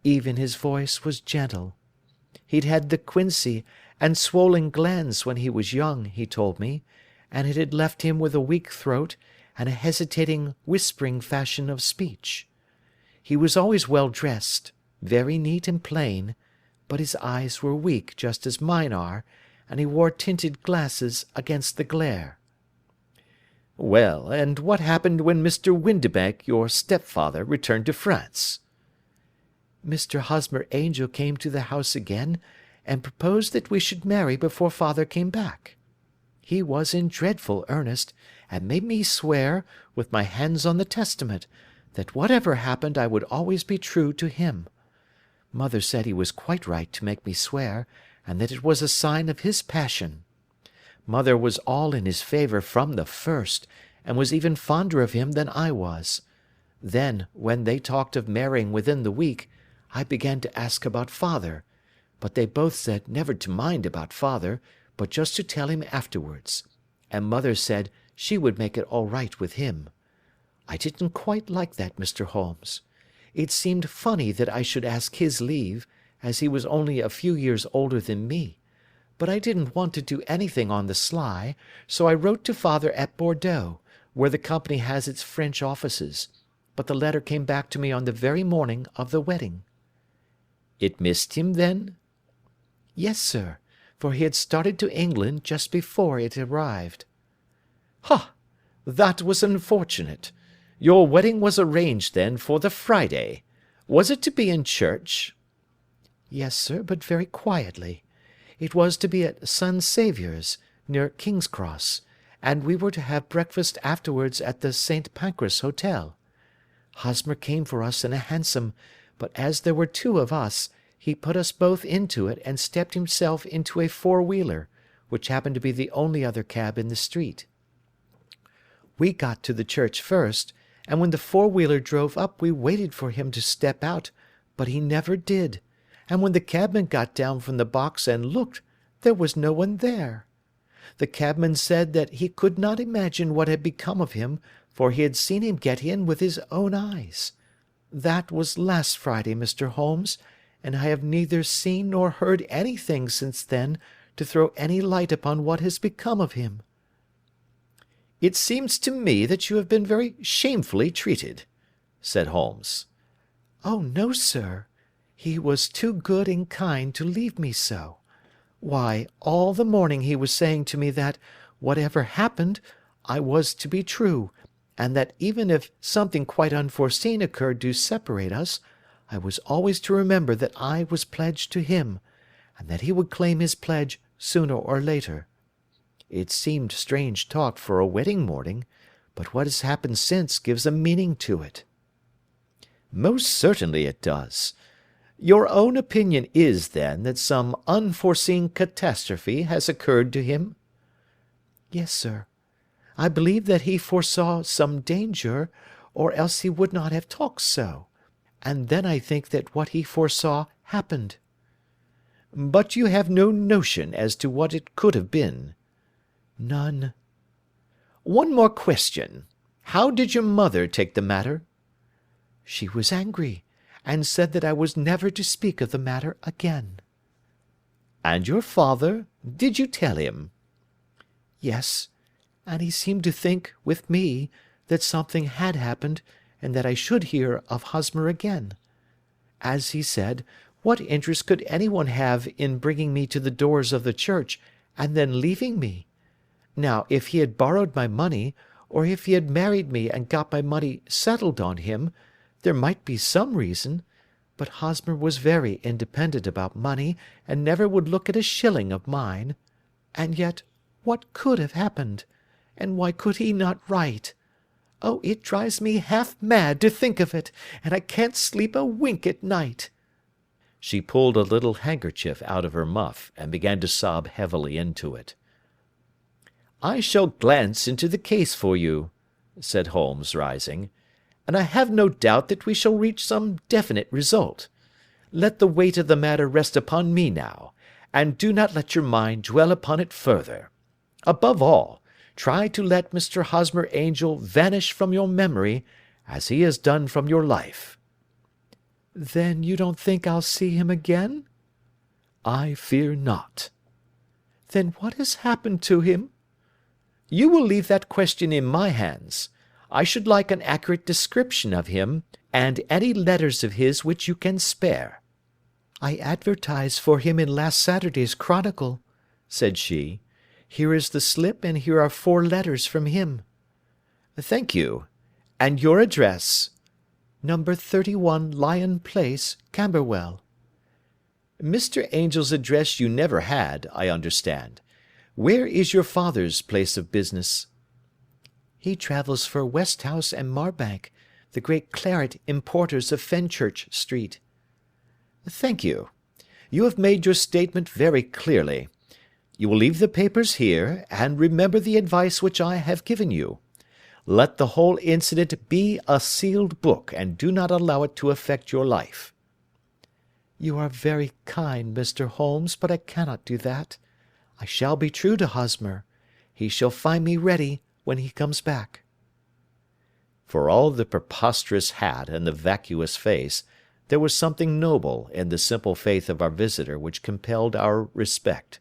[SPEAKER 3] Even his voice was gentle. He'd had the quinsy and swollen glands when he was young, he told me, and it had left him with a weak throat and a hesitating, whispering fashion of speech. He was always well dressed, very neat and plain, but his eyes were weak just as mine are, and he wore tinted glasses against the glare.
[SPEAKER 1] Well, and what happened when Mr. Windibank, your stepfather, returned to France?
[SPEAKER 3] Mr. Hosmer Angel came to the house again, and proposed that we should marry before father came back. He was in dreadful earnest, and made me swear, with my hands on the testament, that whatever happened I would always be true to him. Mother said he was quite right to make me swear, and that it was a sign of his passion. Mother was all in his favour from the first, and was even fonder of him than I was. Then, when they talked of marrying within the week,
[SPEAKER 2] I began to ask about father, but they both said never to mind about father, but just to tell him afterwards, and mother said she would make it all right with him. I didn't quite like that, Mr. Holmes. It seemed funny that I should ask his leave, as he was only a few years older than me, but I didn't want to do anything on the sly, so I wrote to father at Bordeaux, where the company has its French offices, but the letter came back to me on the very morning of the wedding." "It missed him, then?" "Yes, sir, for he had started to England just before it arrived." "Ha! That was unfortunate. Your wedding was arranged, then, for the Friday. Was it to be in church?" "Yes, sir, but very quietly. It was to be at St. Saviour's, near King's Cross, and we were to have breakfast afterwards at the St. Pancras Hotel. Hosmer came for us in a hansom, but as there were two of us, he put us both into it and stepped himself into a four-wheeler, which happened to be the only other cab in the street. We got to the church first, and when the four-wheeler drove up we waited for him to step out, but he never did, and when the cabman got down from the box and looked, there was no one there. The cabman said that he could not imagine what had become of him, for he had seen him get in with his own eyes. That was last Friday, Mr. Holmes, and I have neither seen nor heard anything since then to throw any light upon what has become of him." "It seems to me that you have been very shamefully treated," said Holmes. "Oh, no, sir. He was too good and kind to leave me so. Why, all the morning he was saying to me that, whatever happened, I was to be true, and that even if something quite unforeseen occurred to separate us, I was always to remember that I was pledged to him, and that he would claim his pledge sooner or later. It seemed strange talk for a wedding morning, but what has happened since gives a meaning to it." "Most certainly it does. Your own opinion is, then, that some unforeseen catastrophe has occurred to him?" "Yes, sir. I believe that he foresaw some danger, or else he would not have talked so, and then I think that what he foresaw happened." "But you have no notion as to what it could have been?" "None." "One more question. How did your mother take the matter?" "She was angry, and said that I was never to speak of the matter again." "And your father? Did you tell him?" "Yes, and he seemed to think, with me, that something had happened, and that I should hear of Hosmer again. As he said, what interest could anyone have in bringing me to the doors of the church, and then leaving me? Now, if he had borrowed my money, or if he had married me and got my money settled on him, there might be some reason, but Hosmer was very independent about money, and never would look at a shilling of mine. And yet, what could have happened? And why could he not write? Oh, it drives me half mad to think of it, and I can't sleep a wink at night." She pulled a little handkerchief out of her muff, and began to sob heavily into it. "I shall glance into the case for you," said Holmes, rising, "and I have no doubt that we shall reach some definite result. Let the weight of the matter rest upon me now, and do not let your mind dwell upon it further. Above all, try to let Mr. Hosmer Angel vanish from your memory, as he has done from your life." "Then you don't think I'll see him again?" "I fear not." "Then what has happened to him?" "You will leave that question in my hands. I should like an accurate description of him, and any letters of his which you can spare." "I advertised for him in last Saturday's Chronicle," said she. "Here is the slip, and here are 4 letters from him." "Thank you. And your address?" "Number 31 Lion Place, Camberwell." "Mr. Angel's address you never had, I understand. Where is your father's place of business?" "He travels for Westhouse and Marbank, the great claret importers of Fenchurch Street." "Thank you. You have made your statement very clearly. You will leave the papers here, and remember the advice which I have given you. Let the whole incident be a sealed book, and do not allow it to affect your life." You are very kind, Mr. Holmes, but I cannot do that. I shall be true to Hosmer. He shall find me ready when he comes back." For all the preposterous hat and the vacuous face, there was something noble in the simple faith of our visitor which compelled our respect.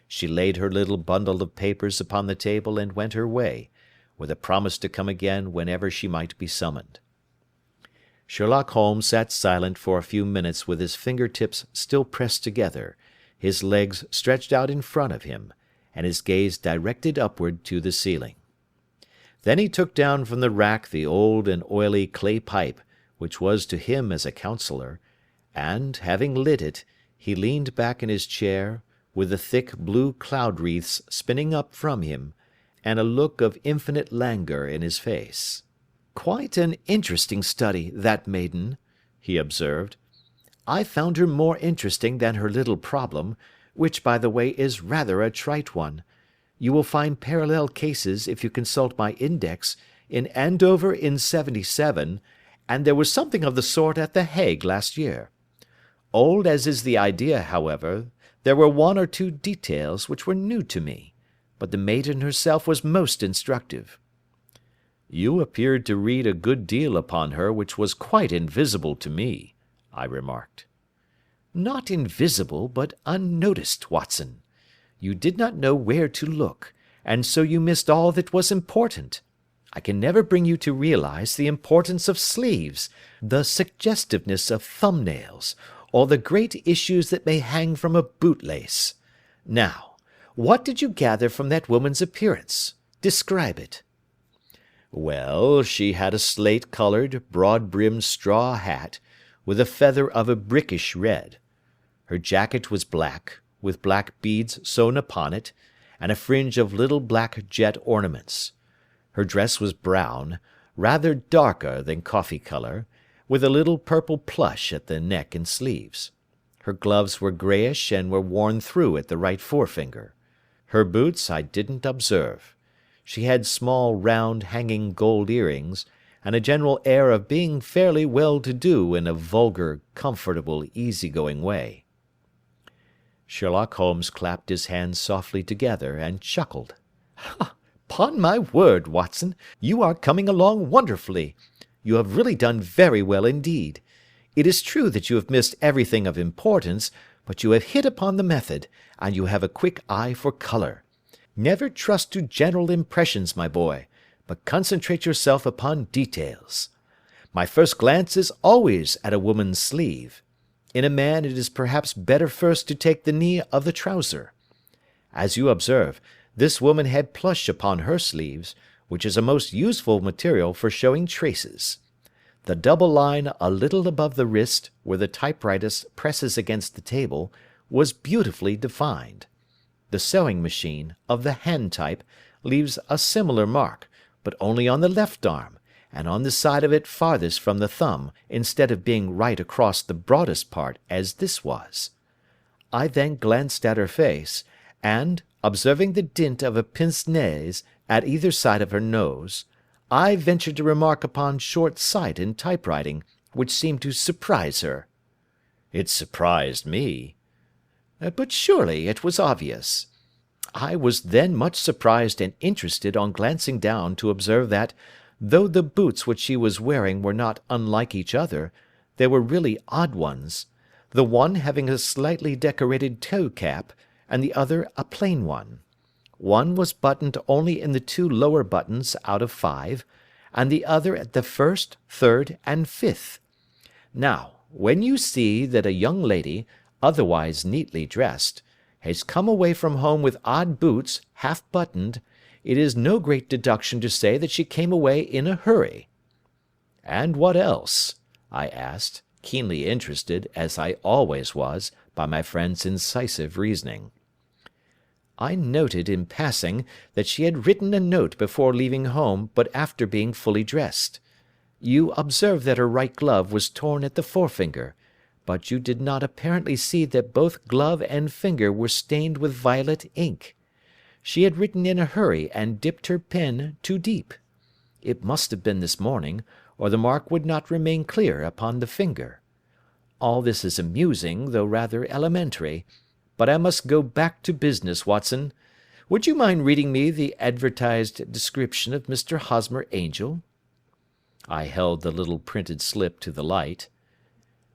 [SPEAKER 2] She laid her little bundle of papers upon the table and went her way, with a promise to come again whenever she might be summoned. Sherlock Holmes sat silent for a few minutes with his finger-tips still pressed together, his legs stretched out in front of him, and his gaze directed upward to the ceiling. Then he took down from the rack the old and oily clay pipe, which was to him as a counsellor, and, having lit it, he leaned back in his chair, with the thick blue cloud-wreaths spinning up from him, and a look of infinite languor in his face. "Quite an interesting study, that maiden," he observed. "I found her more interesting than her little problem, which, by the way, is rather a trite one. You will find parallel cases, if you consult my index, in Andover in '77, and there was something of the sort at The Hague last year. Old as is the idea, however, there were one or two details which were new to me, but the maiden herself was most instructive." "You appeared to read a good deal upon her which was quite invisible to me," I remarked. "Not invisible, but unnoticed, Watson. You did not know where to look, and so you missed all that was important. I can never bring you to realize the importance of sleeves, the suggestiveness of thumbnails, or the great issues that may hang from a bootlace. Now, what did you gather from that woman's appearance? Describe it." "Well, she had a slate-coloured, broad-brimmed straw hat, with a feather of a brickish red. Her jacket was black, with black beads sewn upon it, and a fringe of little black jet ornaments. Her dress was brown, rather darker than coffee colour, with a little purple plush at the neck and sleeves. Her gloves were greyish and were worn through at the right forefinger. Her boots I didn't observe. She had small, round, hanging gold earrings, and a general air of being fairly well-to-do in a vulgar, comfortable, easy-going way." Sherlock Holmes clapped his hands softly together and chuckled. "'Pon my word, Watson, you are coming along wonderfully. You have really done very well indeed. It is true that you have missed everything of importance, but you have hit upon the method, and you have a quick eye for colour. Never trust to general impressions, my boy, but concentrate yourself upon details. My first glance is always at a woman's sleeve. In a man it is perhaps better first to take the knee of the trouser. As you observe, this woman had plush upon her sleeves, which is a most useful material for showing traces. The double line a little above the wrist, where the typewriter presses against the table, was beautifully defined. The sewing machine, of the hand type, leaves a similar mark, but only on the left arm, and on the side of it farthest from the thumb, instead of being right across the broadest part, as this was. I then glanced at her face, and, observing the dint of a pince-nez at either side of her nose, I ventured to remark upon short sight in typewriting, which seemed to surprise her." "It surprised me." "But surely it was obvious. I was then much surprised and interested on glancing down to observe that, though the boots which she was wearing were not unlike each other, they were really odd ones, the one having a slightly decorated toe-cap, and the other a plain one. One was buttoned only in the 2 lower buttons out of 5, and the other at the 1st, 3rd, and 5th. Now, when you see that a young lady, otherwise neatly dressed, has come away from home with odd boots, half buttoned, it is no great deduction to say that she came away in a hurry." "And what else?" I asked, keenly interested, as I always was, by my friend's incisive reasoning. "I noted, in passing, that she had written a note before leaving home, but after being fully dressed. You observed that her right glove was torn at the forefinger, but you did not apparently see that both glove and finger were stained with violet ink. She had written in a hurry and dipped her pen too deep. It must have been this morning, or the mark would not remain clear upon the finger. all this is amusing, though rather elementary, but I must go back to business, Watson. Would you mind reading me the advertised description of Mr. Hosmer Angel?" I held the little printed slip to the light.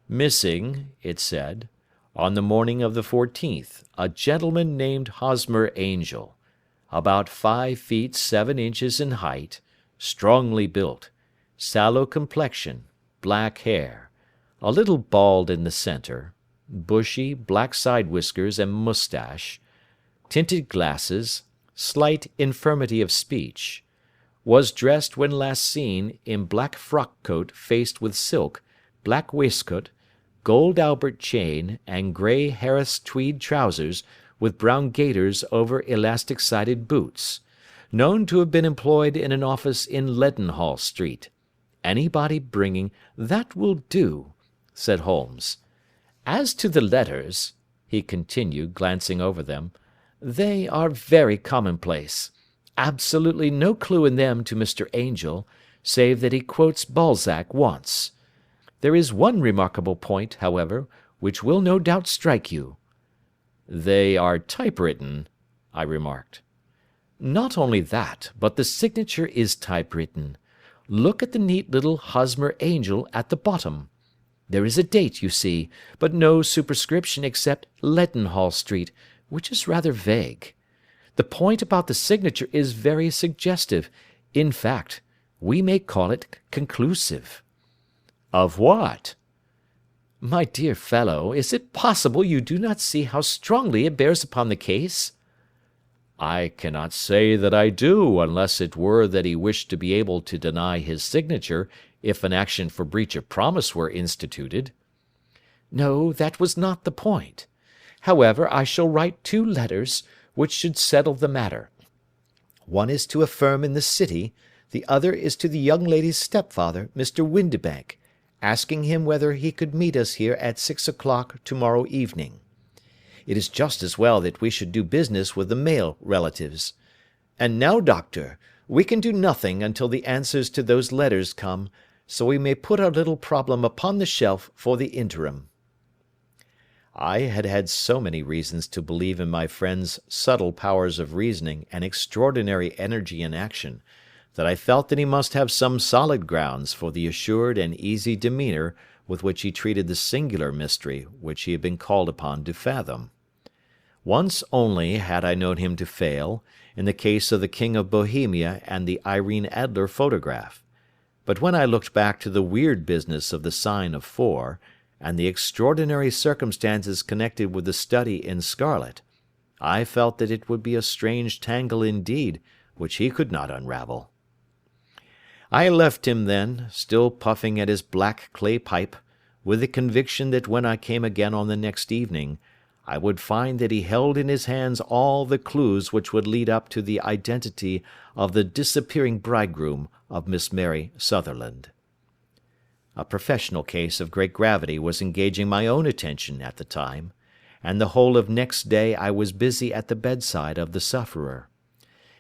[SPEAKER 2] "Missing," it said, "on the morning of the 14th, a gentleman named Hosmer Angel, about 5 feet 7 inches in height, strongly built, sallow complexion, black hair, a little bald in the centre, bushy black side whiskers and moustache, tinted glasses, slight infirmity of speech, was dressed when last seen in black frock coat faced with silk, black waistcoat, gold Albert chain, and grey Harris tweed trousers with brown gaiters over elastic-sided boots, known to have been employed in an office in Leadenhall Street. Anybody bringing—" "That will do," said Holmes. "As to the letters," he continued, glancing over them, "they are very commonplace. Absolutely no clue in them to Mr. Angel, save that he quotes Balzac once. There is one remarkable point, however, which will no doubt strike you." "They are typewritten," I remarked. "Not only that, but the signature is typewritten. Look at the neat little Hosmer Angel at the bottom. There is a date, you see, but no superscription except Leadenhall Street, which is rather vague. The point about the signature is very suggestive. In fact, we may call it conclusive." "Of what?" "My dear fellow, is it possible you do not see how strongly it bears upon the case?" "I cannot say that I do, unless it were that he wished to be able to deny his signature if an action for breach of promise were instituted." "No, that was not the point. However, I shall write 2 letters, which should settle the matter. One is to a firm in the city, the other is to the young lady's stepfather, Mr. Windibank, asking him whether he could meet us here at 6 o'clock to-morrow evening. It is just as well that we should do business with the male relatives. And now, Doctor, we can do nothing until the answers to those letters come, so we may put our little problem upon the shelf for the interim." I had had so many reasons to believe in my friend's subtle powers of reasoning and extraordinary energy in action, that I felt that he must have some solid grounds for the assured and easy demeanour with which he treated the singular mystery which he had been called upon to fathom. Once only had I known him to fail, in the case of the King of Bohemia and the Irene Adler photograph; but when I looked back to the weird business of the sign of 4, and the extraordinary circumstances connected with the study in scarlet, I felt that it would be a strange tangle indeed which he could not unravel. I left him then, still puffing at his black clay pipe, with the conviction that when I came again on the next evening, I would find that he held in his hands all the clues which would lead up to the identity of the disappearing bridegroom of Miss Mary Sutherland. A professional case of great gravity was engaging my own attention at the time, and the whole of next day I was busy at the bedside of the sufferer.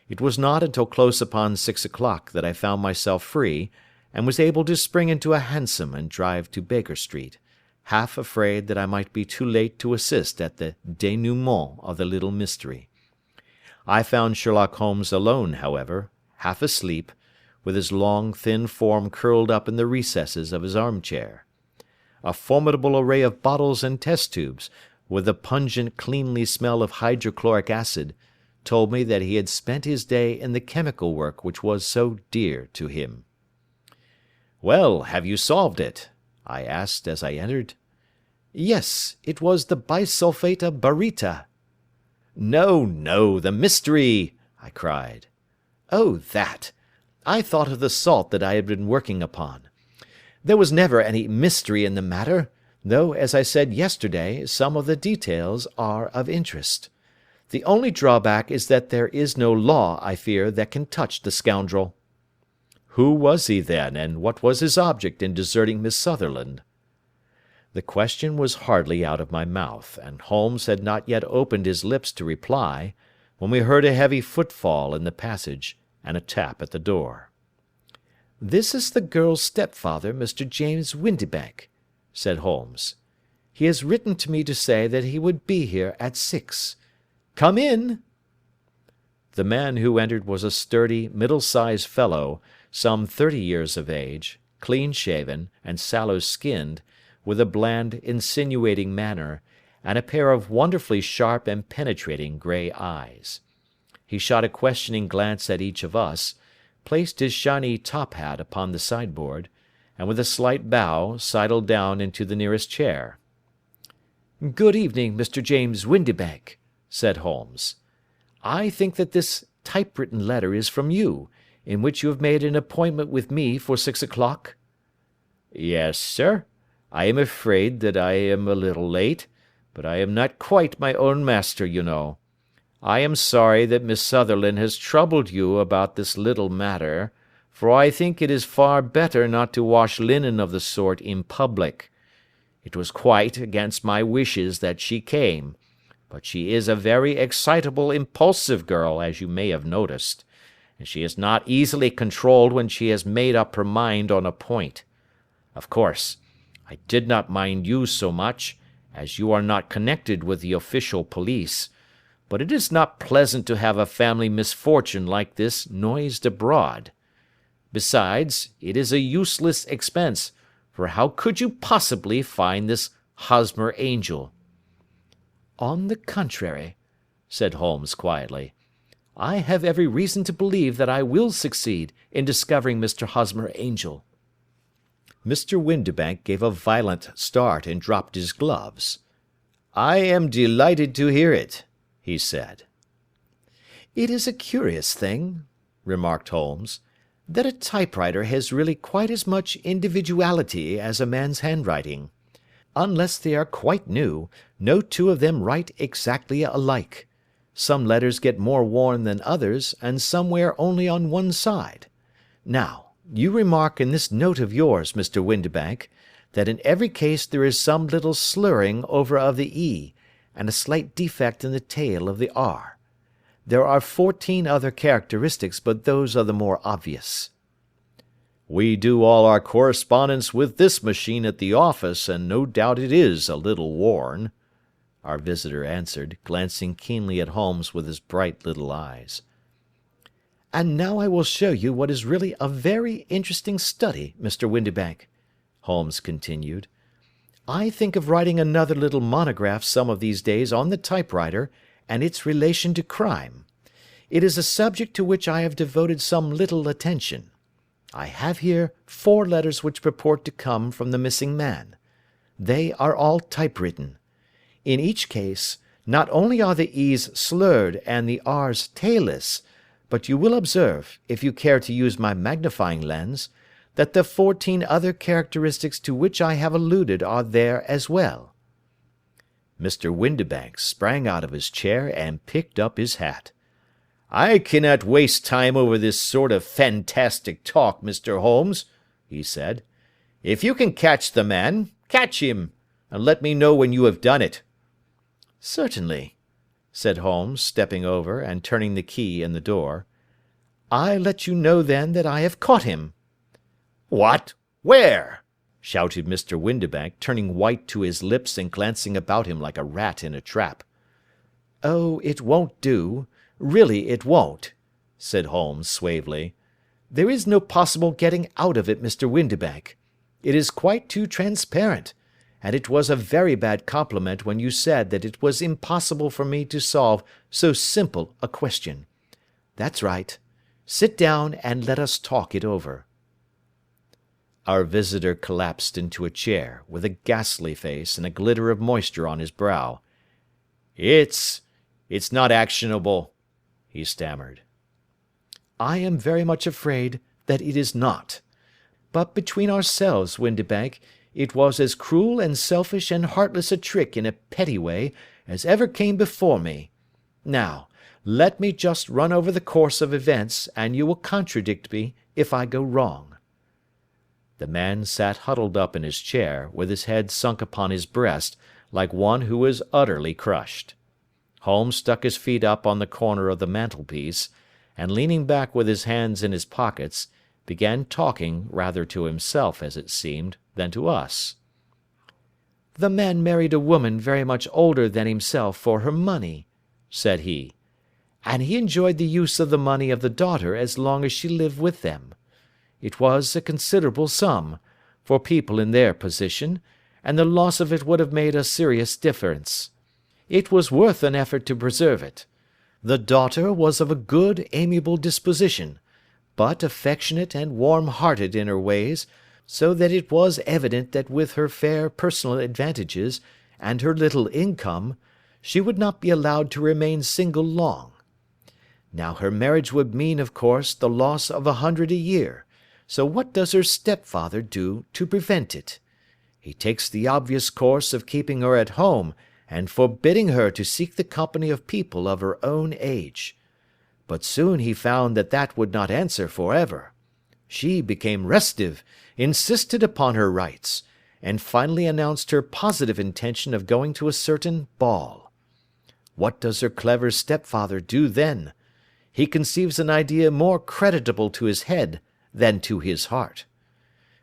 [SPEAKER 2] It was not until close upon 6 o'clock that I found myself free, and was able to spring into a hansom and drive to Baker Street, half afraid that I might be too late to assist at the dénouement of the little mystery. I found Sherlock Holmes alone, however, half asleep, with his long, thin form curled up in the recesses of his armchair. A formidable array of bottles and test tubes, with the pungent, cleanly smell of hydrochloric acid, told me that he had spent his day in the chemical work which was so dear to him. "Well, have you solved it?" I asked as I entered. "Yes, it was the bisulfate of baryta." "No, no, the mystery!" I cried. "Oh, that! I thought of the salt that I had been working upon. There was never any mystery in the matter, though, as I said yesterday, some of the details are of interest. The only drawback is that there is no law, I fear, that can touch the scoundrel." "Who was he, then, and what was his object in deserting Miss Sutherland?" The question was hardly out of my mouth, and Holmes had not yet opened his lips to reply, when we heard a heavy footfall in the passage, and a tap at the door. "This is the girl's stepfather, Mr. James Windibank," said Holmes. He has written to me to say that he would be here at 6. Come in." The man who entered was a sturdy, middle-sized fellow, some 30 years of age, clean-shaven, and sallow-skinned, with a bland, insinuating manner, and a pair of wonderfully sharp and penetrating grey eyes. He shot a questioning glance at each of us, placed his shiny top-hat upon the sideboard, and with a slight bow sidled down into the nearest chair. "Good evening, Mr. James Windibank," said Holmes. "I think that this typewritten letter is from you, in which you have made an appointment with me for 6 o'clock?" "Yes, sir. I am afraid that I am a little late, but I am not quite my own master, you know. I am sorry that Miss Sutherland has troubled you about this little matter, for I think it is far better not to wash linen of the sort in public. It was quite against my wishes that she came, but she is a very excitable, impulsive girl, as you may have noticed, and she is not easily controlled when she has made up her mind on a point. Of course, I did not mind you so much, as you are not connected with the official police, but it is not pleasant to have a family misfortune like this noised abroad. Besides, it is a useless expense, for how could you possibly find this Hosmer Angel?" "On the contrary," said Holmes quietly, "I have every reason to believe that I will succeed in discovering Mr. Hosmer Angel." Mr. Windibank gave a violent start and dropped his gloves. "I am delighted to hear it," he said. "It is a curious thing," remarked Holmes, "that a typewriter has really quite as much individuality as a man's handwriting. Unless they are quite new, no two of them write exactly alike. Some letters get more worn than others, and some wear only on one side. Now, you remark in this note of yours, Mr. Windibank, that in every case there is some little slurring over of the E, and a slight defect in the tail of the R. There are 14 other characteristics, but those are the more obvious." "We do all our correspondence with this machine at the office, and no doubt it is a little worn," our visitor answered, glancing keenly at Holmes with his bright little eyes. "And now I will show you what is really a very interesting study, Mr. Windibank," Holmes continued. "I think of writing another little monograph some of these days on the typewriter and its relation to crime. It is a subject to which I have devoted some little attention. I have here 4 letters which purport to come from the missing man. They are all typewritten. In each case, not only are the E's slurred and the R's tailless, but you will observe, if you care to use my magnifying lens, that the 14 other characteristics to which I have alluded are there as well." Mr. Windibank sprang out of his chair and picked up his hat. "I cannot waste time over this sort of fantastic talk, Mr. Holmes," he said. "If you can catch the man, catch him, and let me know when you have done it." "Certainly," said Holmes, stepping over and turning the key in the door. "I let you know then that I have caught him." "What? Where?" shouted Mr. Windibank, turning white to his lips and glancing about him like a rat in a trap. "Oh, it won't do. Really it won't," said Holmes suavely. "There is no possible getting out of it, Mr. Windibank. It is quite too transparent, and it was a very bad compliment when you said that it was impossible for me to solve so simple a question. That's right. Sit down and let us talk it over." Our visitor collapsed into a chair, with a ghastly face and a glitter of moisture on his brow. It's not actionable," he stammered. "I am very much afraid that it is not. But between ourselves, Windibank, it was as cruel and selfish and heartless a trick in a petty way as ever came before me. Now, let me just run over the course of events, and you will contradict me if I go wrong." The man sat huddled up in his chair, with his head sunk upon his breast, like one who is utterly crushed. Holmes stuck his feet up on the corner of the mantelpiece, and leaning back with his hands in his pockets, began talking rather to himself, as it seemed, than to us.
[SPEAKER 3] "The man married a woman very much older than himself for her money," said he, "and he enjoyed the use of the money of the daughter as long as she lived with them. It was a considerable sum, for people in their position, and the loss of it would have made a serious difference. It was worth an effort to preserve it. The daughter was of a good, amiable disposition, but affectionate and warm-hearted in her ways, so that it was evident that with her fair personal advantages, and her little income, she would not be allowed to remain single long. Now her marriage would mean, of course, the loss of 100 a year, so what does her stepfather do to prevent it? He takes the obvious course of keeping her at home, and forbidding her to seek the company of people of her own age. But soon he found that that would not answer for ever. She became restive, insisted upon her rights, and finally announced her positive intention of going to a certain ball. What does her clever stepfather do then? He conceives an idea more creditable to his head than to his heart.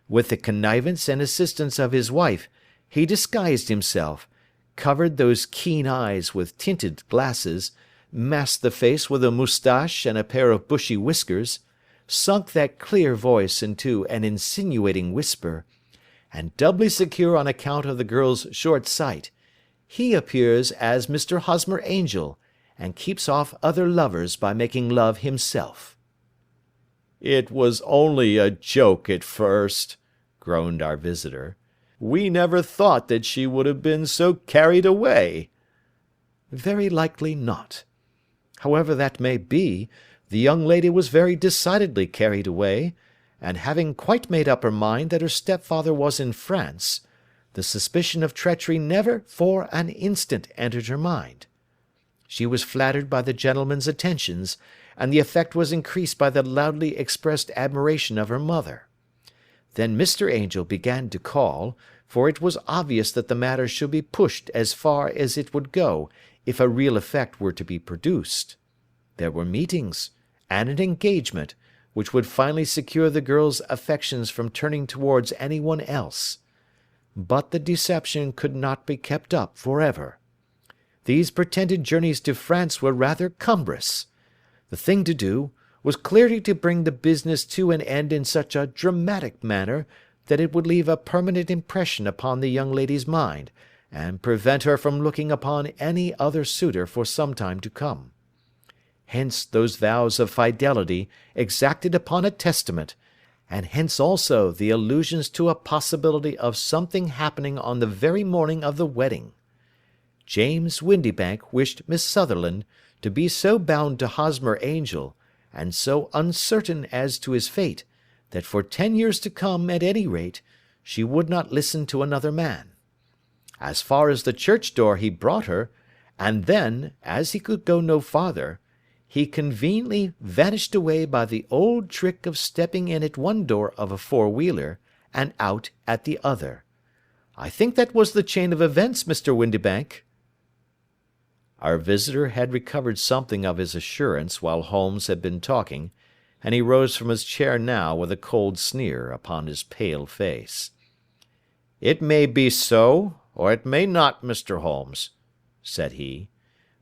[SPEAKER 3] With the connivance and assistance of his wife, he disguised himself, covered those keen eyes with tinted glasses, masked the face with a moustache and a pair of bushy whiskers, sunk that clear voice into an insinuating whisper, and doubly secure on account of the girl's short sight, he appears as Mr. Hosmer Angel, and keeps off other lovers by making love himself."
[SPEAKER 1] "It was only a joke at first," groaned our visitor. "We never thought that she would have been so carried away."
[SPEAKER 3] "Very likely not. However that may be, the young lady was very decidedly carried away, and having quite made up her mind that her stepfather was in France, the suspicion of treachery never for an instant entered her mind. She was flattered by the gentleman's attentions, and the effect was increased by the loudly expressed admiration of her mother. Then Mr. Angel began to call, for it was obvious that the matter should be pushed as far as it would go if a real effect were to be produced. There were meetings, and an engagement, which would finally secure the girl's affections from turning towards any one else. But the deception could not be kept up for ever. These pretended journeys to France were rather cumbrous. The thing to do was clearly to bring the business to an end in such a dramatic manner that it would leave a permanent impression upon the young lady's mind, and prevent her from looking upon any other suitor for some time to come. Hence those vows of fidelity exacted upon a testament, and hence also the allusions to a possibility of something happening on the very morning of the wedding. James Windibank wished Miss Sutherland to be so bound to Hosmer Angel, and so uncertain as to his fate, that for 10 years to come, at any rate, she would not listen to another man. As far as the church door he brought her, and then, as he could go no farther, he conveniently vanished away by the old trick of stepping in at one door of a four-wheeler, and out at the other. I think that was the chain of events, Mr. Windibank." Our visitor had recovered something of his assurance while Holmes had been talking, and he rose from his chair now with a cold sneer upon his pale face. "It may be so, or it may not, Mr. Holmes," said he.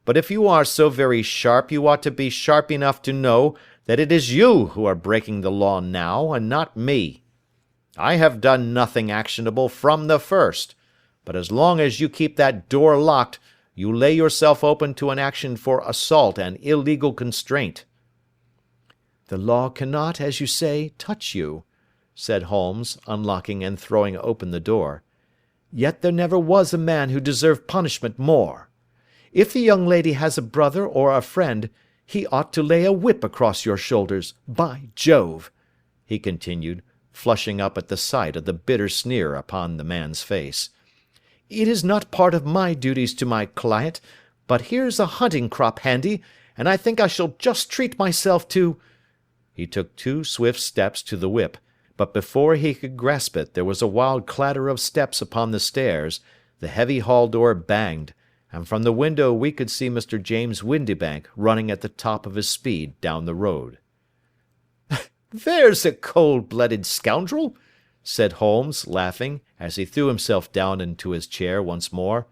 [SPEAKER 3] "But if you are so very sharp, you ought to be sharp enough to know that it is you who are breaking the law now, and not me. I have done nothing actionable from the first, but as long as you keep that door locked, you lay yourself open to an action for assault and illegal constraint." "The law cannot, as you say, touch you," said Holmes, unlocking and throwing open the door. "Yet there never was a man who deserved punishment more. If the young lady has a brother or a friend, he ought to lay a whip across your shoulders, by Jove," he continued, flushing up at the sight of the bitter sneer upon the man's face. "It is not part of my duties to my client, but here's a hunting crop handy, and I think I shall just treat myself to—" He took 2 swift steps to the whip, but before he could grasp it there was a wild clatter of steps upon the stairs, the heavy hall door banged, and from the window we could see Mr. James Windibank running at the top of his speed down the road. "There's a cold-blooded scoundrel,"
[SPEAKER 2] said Holmes, laughing, as he threw himself down into his chair once more.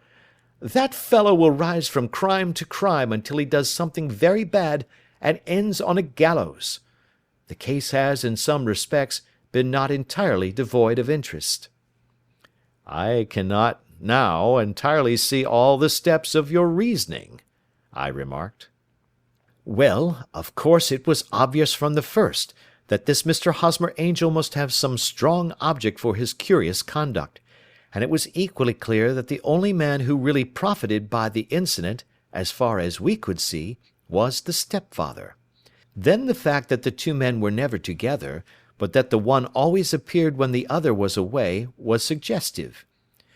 [SPEAKER 2] "That fellow will rise from crime to crime until he does something very bad and ends on a gallows. The case has, in some respects, been not entirely devoid of interest."
[SPEAKER 1] "I cannot now entirely see all the steps of your reasoning," I remarked.
[SPEAKER 2] "Well, of course it was obvious from the first that this Mr. Hosmer Angel must have some strong object for his curious conduct, and it was equally clear that the only man who really profited by the incident, as far as we could see, was the stepfather. Then the fact that the two men were never together, but that the one always appeared when the other was away, was suggestive.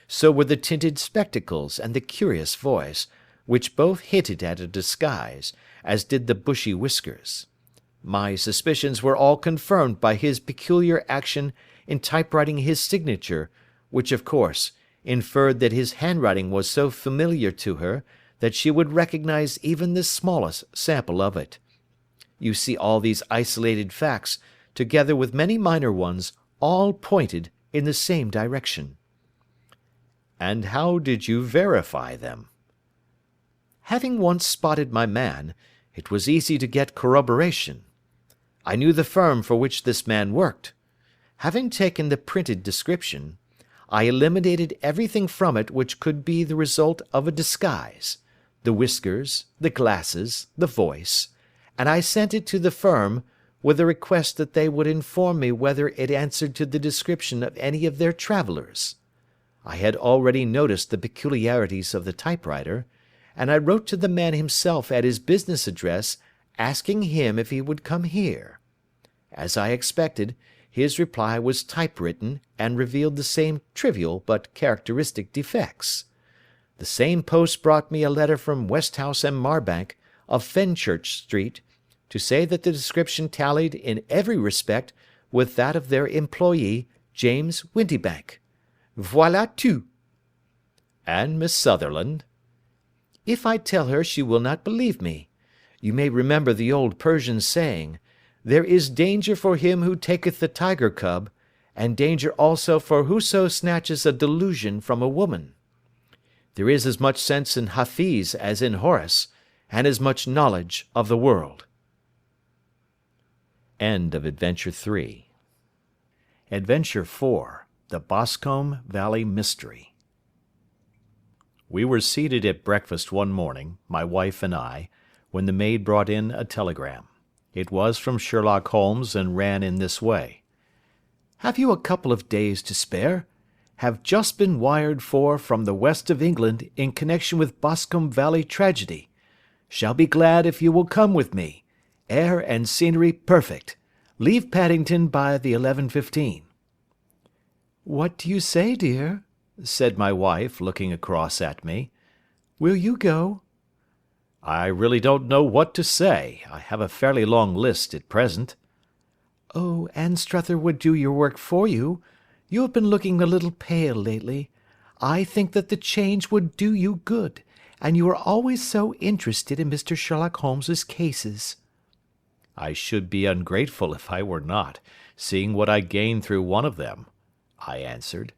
[SPEAKER 2] So were the tinted spectacles and the curious voice, which both hinted at a disguise, as did the bushy whiskers. My suspicions were all confirmed by his peculiar action in typewriting his signature, which, of course, inferred that his handwriting was so familiar to her that she would recognize even the smallest sample of it. You see, all these isolated facts, together with many minor ones, all pointed in the same direction.
[SPEAKER 1] "And how did you verify them?"
[SPEAKER 2] Having once spotted my man, it was easy to get corroboration. I knew the firm for which this man worked. Having taken the printed description, I eliminated everything from it which could be the result of a disguise, the whiskers, the glasses, the voice, and I sent it to the firm, with a request that they would inform me whether it answered to the description of any of their travellers. I had already noticed the peculiarities of the typewriter, and I wrote to the man himself at his business address, asking him if he would come here. As I expected, his reply was typewritten, and revealed the same trivial but characteristic defects. The same post brought me a letter from Westhouse and Marbank, of Fenchurch Street, to say that the description tallied in every respect with that of their employee, James Windibank. Voilà tout.
[SPEAKER 1] "And Miss Sutherland?"
[SPEAKER 2] If I tell her, she will not believe me. You may remember the old Persian saying, 'There is danger for him who taketh the tiger cub, and danger also for whoso snatches a delusion from a woman.' There is as much sense in Hafiz as in Horace, and as much knowledge of the world."
[SPEAKER 1] End of Adventure 3. Adventure 4. The Boscombe Valley Mystery. We were seated at breakfast one morning, my wife and I, when the maid brought in a telegram. It was from Sherlock Holmes, and ran in this way:
[SPEAKER 2] "Have you a couple of days to spare? Have just been wired for from the west of England in connection with Boscombe Valley tragedy. Shall be glad if you will come with me. Air and scenery perfect. Leave Paddington by the 11:15. "What do you say, dear?" said my wife, looking across at me. "Will you go?"
[SPEAKER 1] "I really don't know what to say. I have a fairly long list at present."
[SPEAKER 2] "Oh, Anstruther would do your work for you. You have been looking a little pale lately. I think that the change would do you good, and you are always so interested in Mr. Sherlock Holmes's cases."
[SPEAKER 1] "I should be ungrateful if I were not, seeing what I gained through one of them," I answered.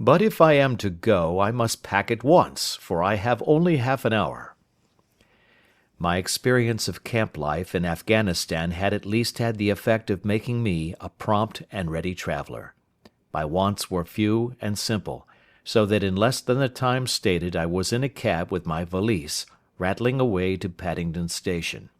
[SPEAKER 1] "But if I am to go, I must pack at once, for I have only half an hour." My experience of camp life in Afghanistan had at least had the effect of making me a prompt and ready traveller. My wants were few and simple, so that in less than the time stated I was in a cab with my valise, rattling away to Paddington Station.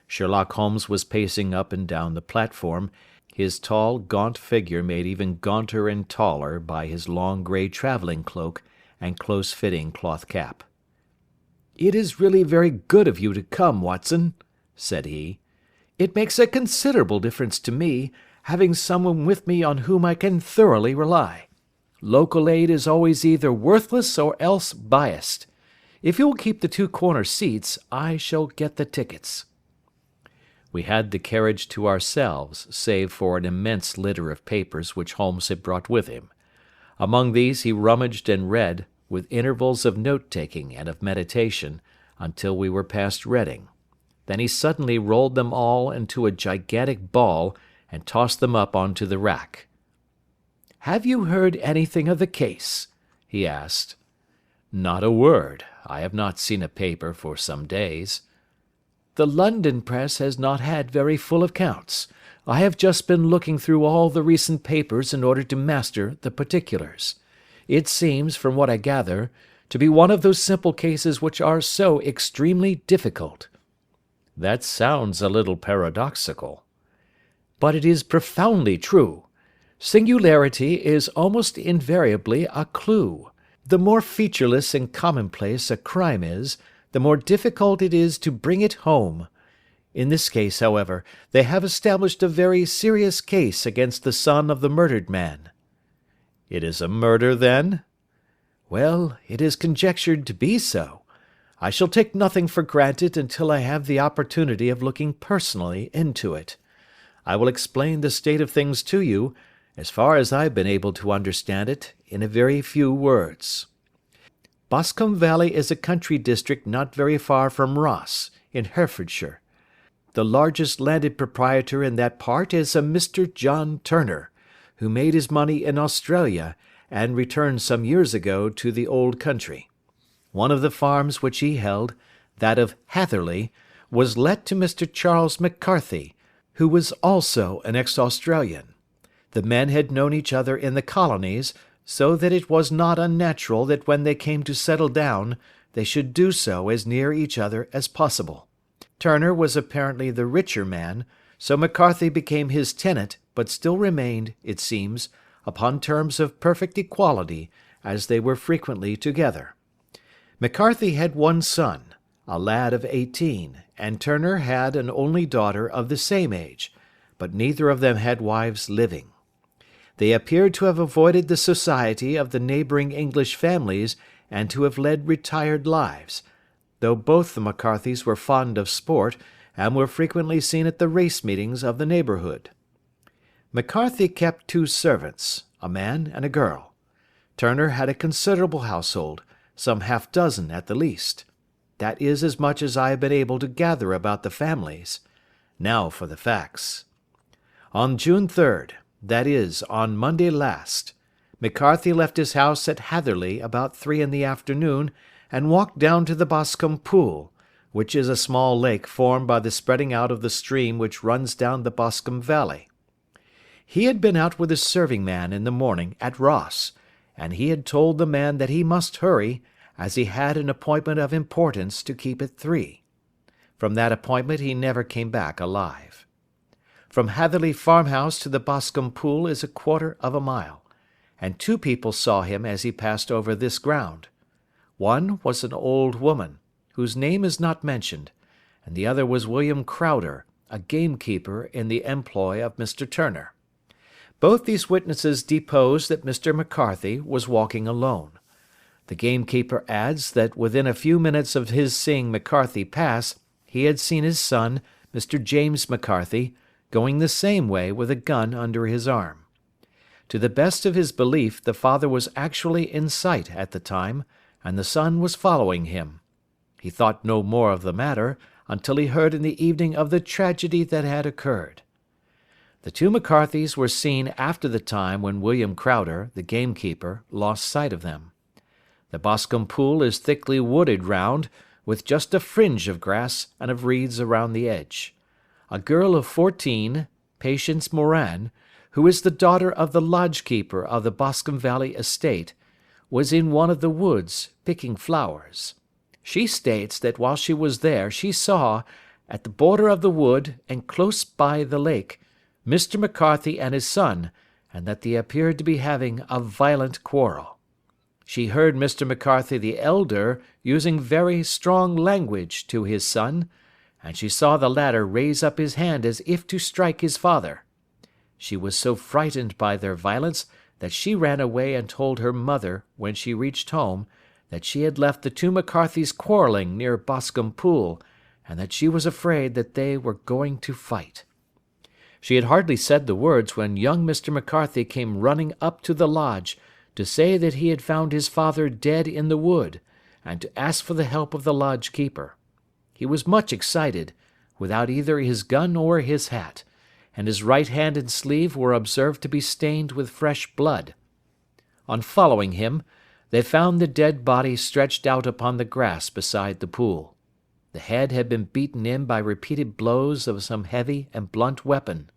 [SPEAKER 1] Sherlock Holmes was pacing up and down the platform, his tall, gaunt figure made even gaunter and taller by his long grey travelling cloak and close-fitting cloth cap.
[SPEAKER 2] "It is really very good of you to come, Watson," said he. "It makes a considerable difference to me, having someone with me on whom I can thoroughly rely. Local aid is always either worthless or else biased. If you will keep the two corner seats, I shall get the tickets."
[SPEAKER 1] We had the carriage to ourselves, save for an immense litter of papers which Holmes had brought with him. Among these he rummaged and read, with intervals of note-taking and of meditation, until we were past Reading. Then he suddenly rolled them all into a gigantic ball, and tossed them up on to the rack.
[SPEAKER 2] Have you heard anything of the case?" he asked.
[SPEAKER 3] "Not a word. I have not seen a paper for some days."
[SPEAKER 2] "The London press has not had very full accounts. I have just been looking through all the recent papers in order to master the particulars. It seems, from what I gather, to be one of those simple cases which are so extremely difficult."
[SPEAKER 3] "That sounds a little paradoxical."
[SPEAKER 2] "But it is profoundly true. Singularity is almost invariably a clue. The more featureless and commonplace a crime is, the more difficult it is to bring it home. In this case, however, they have established a very serious case against the son of the murdered man."
[SPEAKER 3] "It is a murder, then?"
[SPEAKER 2] "Well, it is conjectured to be so. I shall take nothing for granted until I have the opportunity of looking personally into it. I will explain the state of things to you, as far as I have been able to understand it, in a very few words. Boscombe Valley is a country district not very far from Ross, in Herefordshire. The largest landed proprietor in that part is a Mr. John Turner, who made his money in Australia, and returned some years ago to the old country. One of the farms which he held, that of Hatherley, was let to Mr. Charles McCarthy, who was also an ex-Australian. The men had known each other in the colonies, so that it was not unnatural that when they came to settle down, they should do so as near each other as possible. Turner was apparently the richer man, so McCarthy became his tenant, but still remained, it seems, upon terms of perfect equality, as they were frequently together. McCarthy had one son, a lad of 18, and Turner had an only daughter of the same age, but neither of them had wives living. They appeared to have avoided the society of the neighbouring English families and to have led retired lives, though both the McCarthys were fond of sport and were frequently seen at the race meetings of the neighbourhood. McCarthy kept 2 servants, a man and a girl. Turner had a considerable household, some half-dozen at the least. That is as much as I have been able to gather about the families. Now for the facts. On June 3rd, that is, on Monday last, McCarthy left his house at Hatherley about 3 in the afternoon and walked down to the Boscombe Pool, which is a small lake formed by the spreading out of the stream which runs down the Boscombe Valley. He had been out with his serving man in the morning at Ross, and he had told the man that he must hurry, as he had an appointment of importance to keep at 3. From that appointment he never came back alive. From Hatherley farmhouse to the Boscombe Pool is 1/4 of a mile, and 2 people saw him as he passed over this ground. One was an old woman, whose name is not mentioned, and the other was William Crowder, a gamekeeper in the employ of Mr. Turner. Both these witnesses depose that Mr. McCarthy was walking alone. The gamekeeper adds that within a few minutes of his seeing McCarthy pass, he had seen his son, Mr. James McCarthy, going the same way with a gun under his arm. To the best of his belief, the father was actually in sight at the time, and the son was following him. He thought no more of the matter until he heard in the evening of the tragedy that had occurred. The 2 McCarthys were seen after the time when William Crowder, the gamekeeper, lost sight of them. The Boscombe Pool is thickly wooded round, with just a fringe of grass and of reeds around the edge. A girl of 14, Patience Moran, who is the daughter of the lodge-keeper of the Boscombe Valley estate, was in one of the woods, picking flowers. She states that while she was there she saw, at the border of the wood and close by the lake, Mr. McCarthy and his son, and that they appeared to be having a violent quarrel. She heard Mr. McCarthy the elder using very strong language to his son, and she saw the latter raise up his hand as if to strike his father. She was so frightened by their violence that she ran away and told her mother, when she reached home, that she had left the 2 McCarthys quarrelling near Boscombe Pool, and that she was afraid that they were going to fight. She had hardly said the words when young Mr. McCarthy came running up to the lodge to say that he had found his father dead in the wood, and to ask for the help of the lodge-keeper. He was much excited, without either his gun or his hat,
[SPEAKER 3] and his right hand and sleeve were observed to be stained with fresh blood. On following him, they found the dead body stretched out upon the grass beside the pool. The head had been beaten in by repeated blows of some heavy and blunt weapon.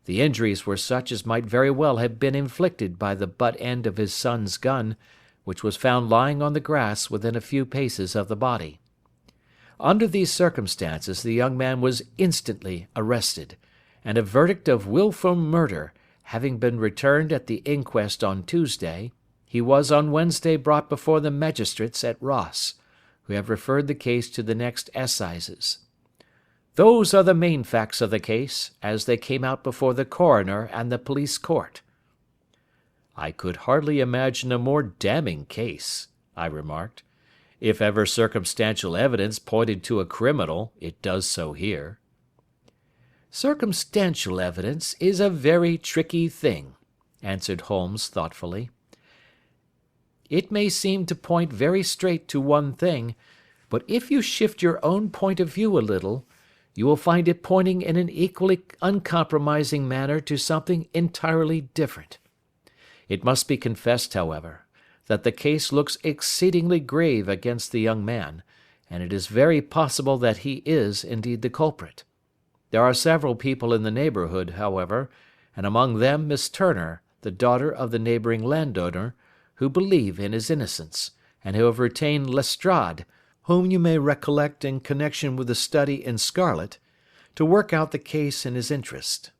[SPEAKER 3] The injuries were such as might very well have been inflicted by the butt end of his son's gun, which was found lying on the grass within a few paces of the body. Under these circumstances the young man was instantly arrested, and a verdict of wilful murder having been returned at the inquest on Tuesday, he was on Wednesday brought before the magistrates at Ross, who have referred the case to the next assizes. Those are the main facts of the case, as they came out before the coroner and the police court." "I could hardly imagine a more damning case," I remarked. "If ever circumstantial evidence pointed to a criminal, it does so here." "Circumstantial evidence is a very tricky thing," answered Holmes thoughtfully. "It may seem to point very straight to one thing, but if you shift your own point of view a little, you will find it pointing in an equally uncompromising manner to something entirely different. It must be confessed, however, that the case looks exceedingly grave against the young man, and it is very possible that he is indeed the culprit. There are several people in the neighbourhood, however, and among them Miss Turner, the daughter of the neighbouring landowner, who believe in his innocence, and who have retained Lestrade, whom you may recollect in connection with the study in scarlet, to work out the case in his interest.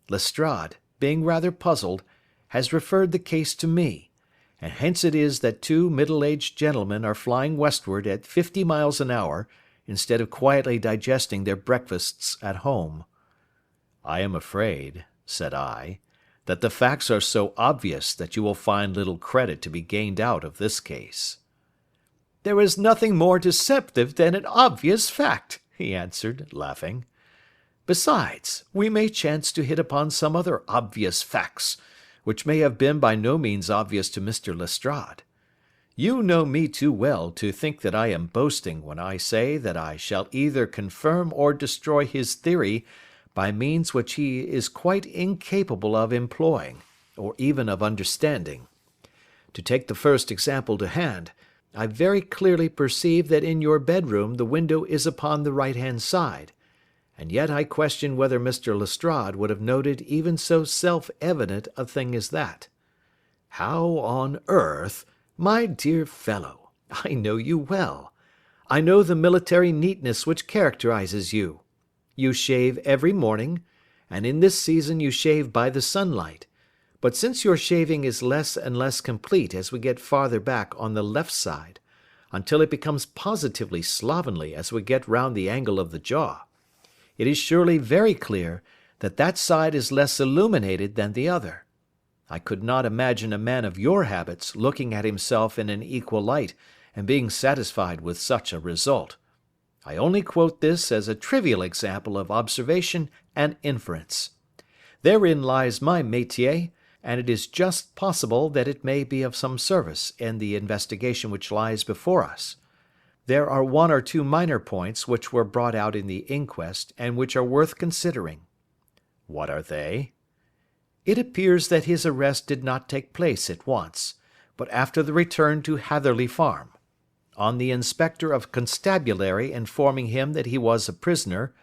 [SPEAKER 3] Lestrade, being rather puzzled, has referred the case to me, and hence it is that two middle-aged gentlemen are flying westward at 50 miles an hour, instead of quietly digesting their breakfasts at home." "I am afraid," said I, "that the facts are so obvious that you will find little credit to be gained out of this case." "There is nothing more deceptive than an obvious fact," he answered, laughing. "Besides, we may chance to hit upon some other obvious facts, which may have been by no means obvious to Mr. Lestrade. You know me too well to think that I am boasting when I say that I shall either confirm or destroy his theory by means which he is quite incapable of employing, or even of understanding. To take the first example to hand, I very clearly perceive that in your bedroom the window is upon the right-hand side, and yet I question whether Mr. Lestrade would have noted even so self-evident a thing as that. How on earth, my dear fellow, I know you well. I know the military neatness which characterizes you. You shave every morning, and in this season you shave by the sunlight. But since your shaving is less and less complete as we get farther back on the left side, until it becomes positively slovenly as we get round the angle of the jaw, it is surely very clear that that side is less illuminated than the other. I could not imagine a man of your habits looking at himself in an equal light and being satisfied with such a result. I only quote this as a trivial example of observation and inference. Therein lies my métier, and it is just possible that it may be of some service in the investigation which lies before us. There are one or two minor points which were brought out in the inquest and which are worth considering.
[SPEAKER 1] What are they?
[SPEAKER 3] It appears that his arrest did not take place at once, but after the return to Hatherley Farm. On the inspector of constabulary informing him that he was a prisoner,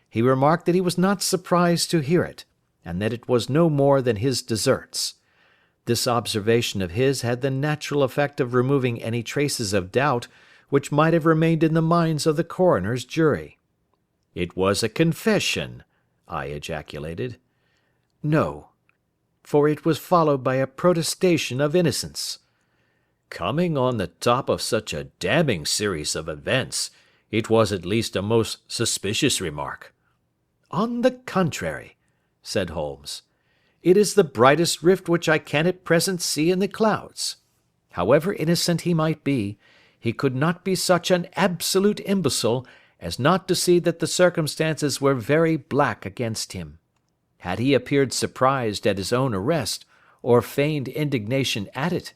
[SPEAKER 3] he remarked that he was not surprised to hear it, and that it was no more than his deserts. This observation of his had the natural effect of removing any traces of doubt which might have remained in the minds of the coroner's jury.
[SPEAKER 1] "It was a confession," I ejaculated.
[SPEAKER 3] "No, for it was followed by a protestation of innocence."
[SPEAKER 1] "Coming on the top of such a damning series of events, it was at least a most suspicious remark."
[SPEAKER 3] "On the contrary," said Holmes, "it is the brightest rift which I can at present see in the clouds. However innocent he might be, he could not be such an absolute imbecile as not to see that the circumstances were very black against him. Had he appeared surprised at his own arrest, or feigned indignation at it,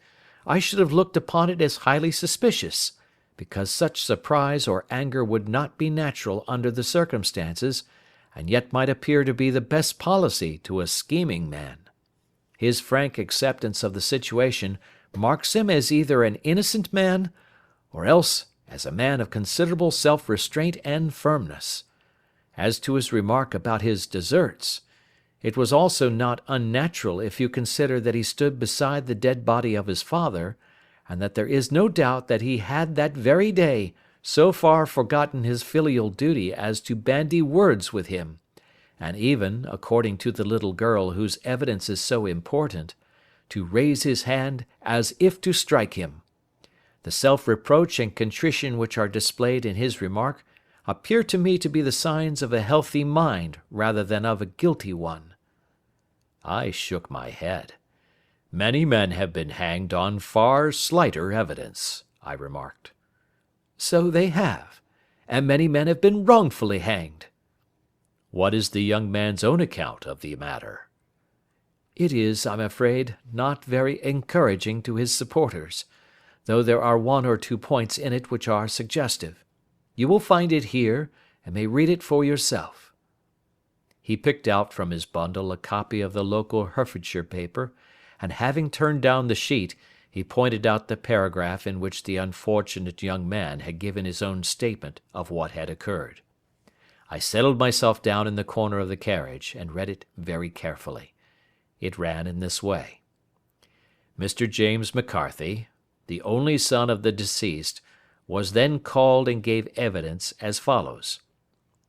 [SPEAKER 3] I should have looked upon it as highly suspicious, because such surprise or anger would not be natural under the circumstances, and yet might appear to be the best policy to a scheming man. His frank acceptance of the situation marks him as either an innocent man, or else as a man of considerable self-restraint and firmness. As to his remark about his deserts, it was also not unnatural if you consider that he stood beside the dead body of his father, and that there is no doubt that he had that very day so far forgotten his filial duty as to bandy words with him, and even, according to the little girl whose evidence is so important, to raise his hand as if to strike him. The self-reproach and contrition which are displayed in his remark appear to me to be the signs of a healthy mind rather than of a guilty one.
[SPEAKER 1] I shook my head. Many men have been hanged on far slighter evidence, I remarked.
[SPEAKER 3] So they have, and many men have been wrongfully hanged.
[SPEAKER 1] What is the young man's own account of the matter?
[SPEAKER 3] It is, I'm afraid, not very encouraging to his supporters, though there are one or two points in it which are suggestive. You will find it here, and may read it for yourself. He picked out from his bundle a copy of the local Herefordshire paper, and having turned down the sheet, he pointed out the paragraph in which the unfortunate young man had given his own statement of what had occurred. I settled myself down in the corner of the carriage, and read it very carefully. It ran in this way. Mr. James McCarthy, the only son of the deceased, was then called and gave evidence as follows.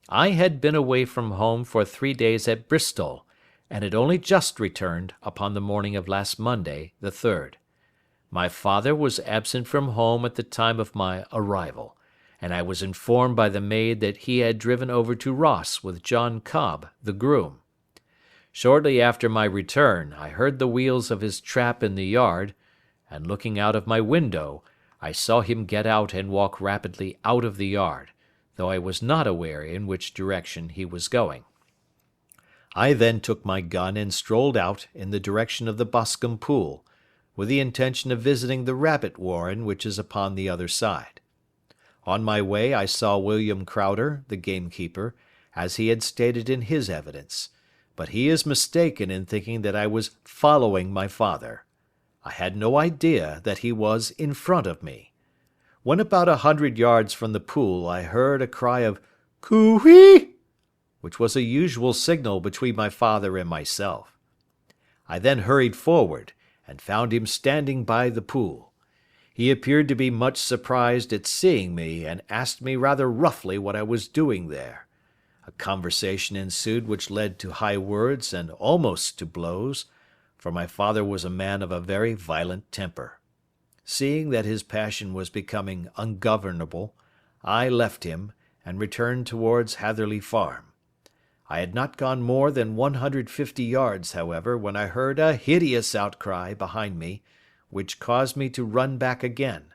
[SPEAKER 3] I had been away from home for 3 days at Bristol, and had only just returned upon the morning of last Monday, the 3rd. My father was absent from home at the time of my arrival, and I was informed by the maid that he had driven over to Ross with John Cobb, the groom. Shortly after my return, I heard the wheels of his trap in the yard, and looking out of my window, I saw him get out and walk rapidly out of the yard, though I was not aware in which direction he was going. I then took my gun and strolled out in the direction of the Boscombe Pool, with the intention of visiting the rabbit warren which is upon the other side. On my way I saw William Crowder, the gamekeeper, as he had stated in his evidence, but he is mistaken in thinking that I was following my father. I had no idea that he was in front of me. When about 100 yards from the pool I heard a cry of "Coo-ee!" which was a usual signal between my father and myself. I then hurried forward, and found him standing by the pool. He appeared to be much surprised at seeing me, and asked me rather roughly what I was doing there. A conversation ensued which led to high words and almost to blows, for my father was a man of a very violent temper. Seeing that his passion was becoming ungovernable, I left him, and returned towards Hatherley Farm. I had not gone more than 150 yards, however, when I heard a hideous outcry behind me, which caused me to run back again.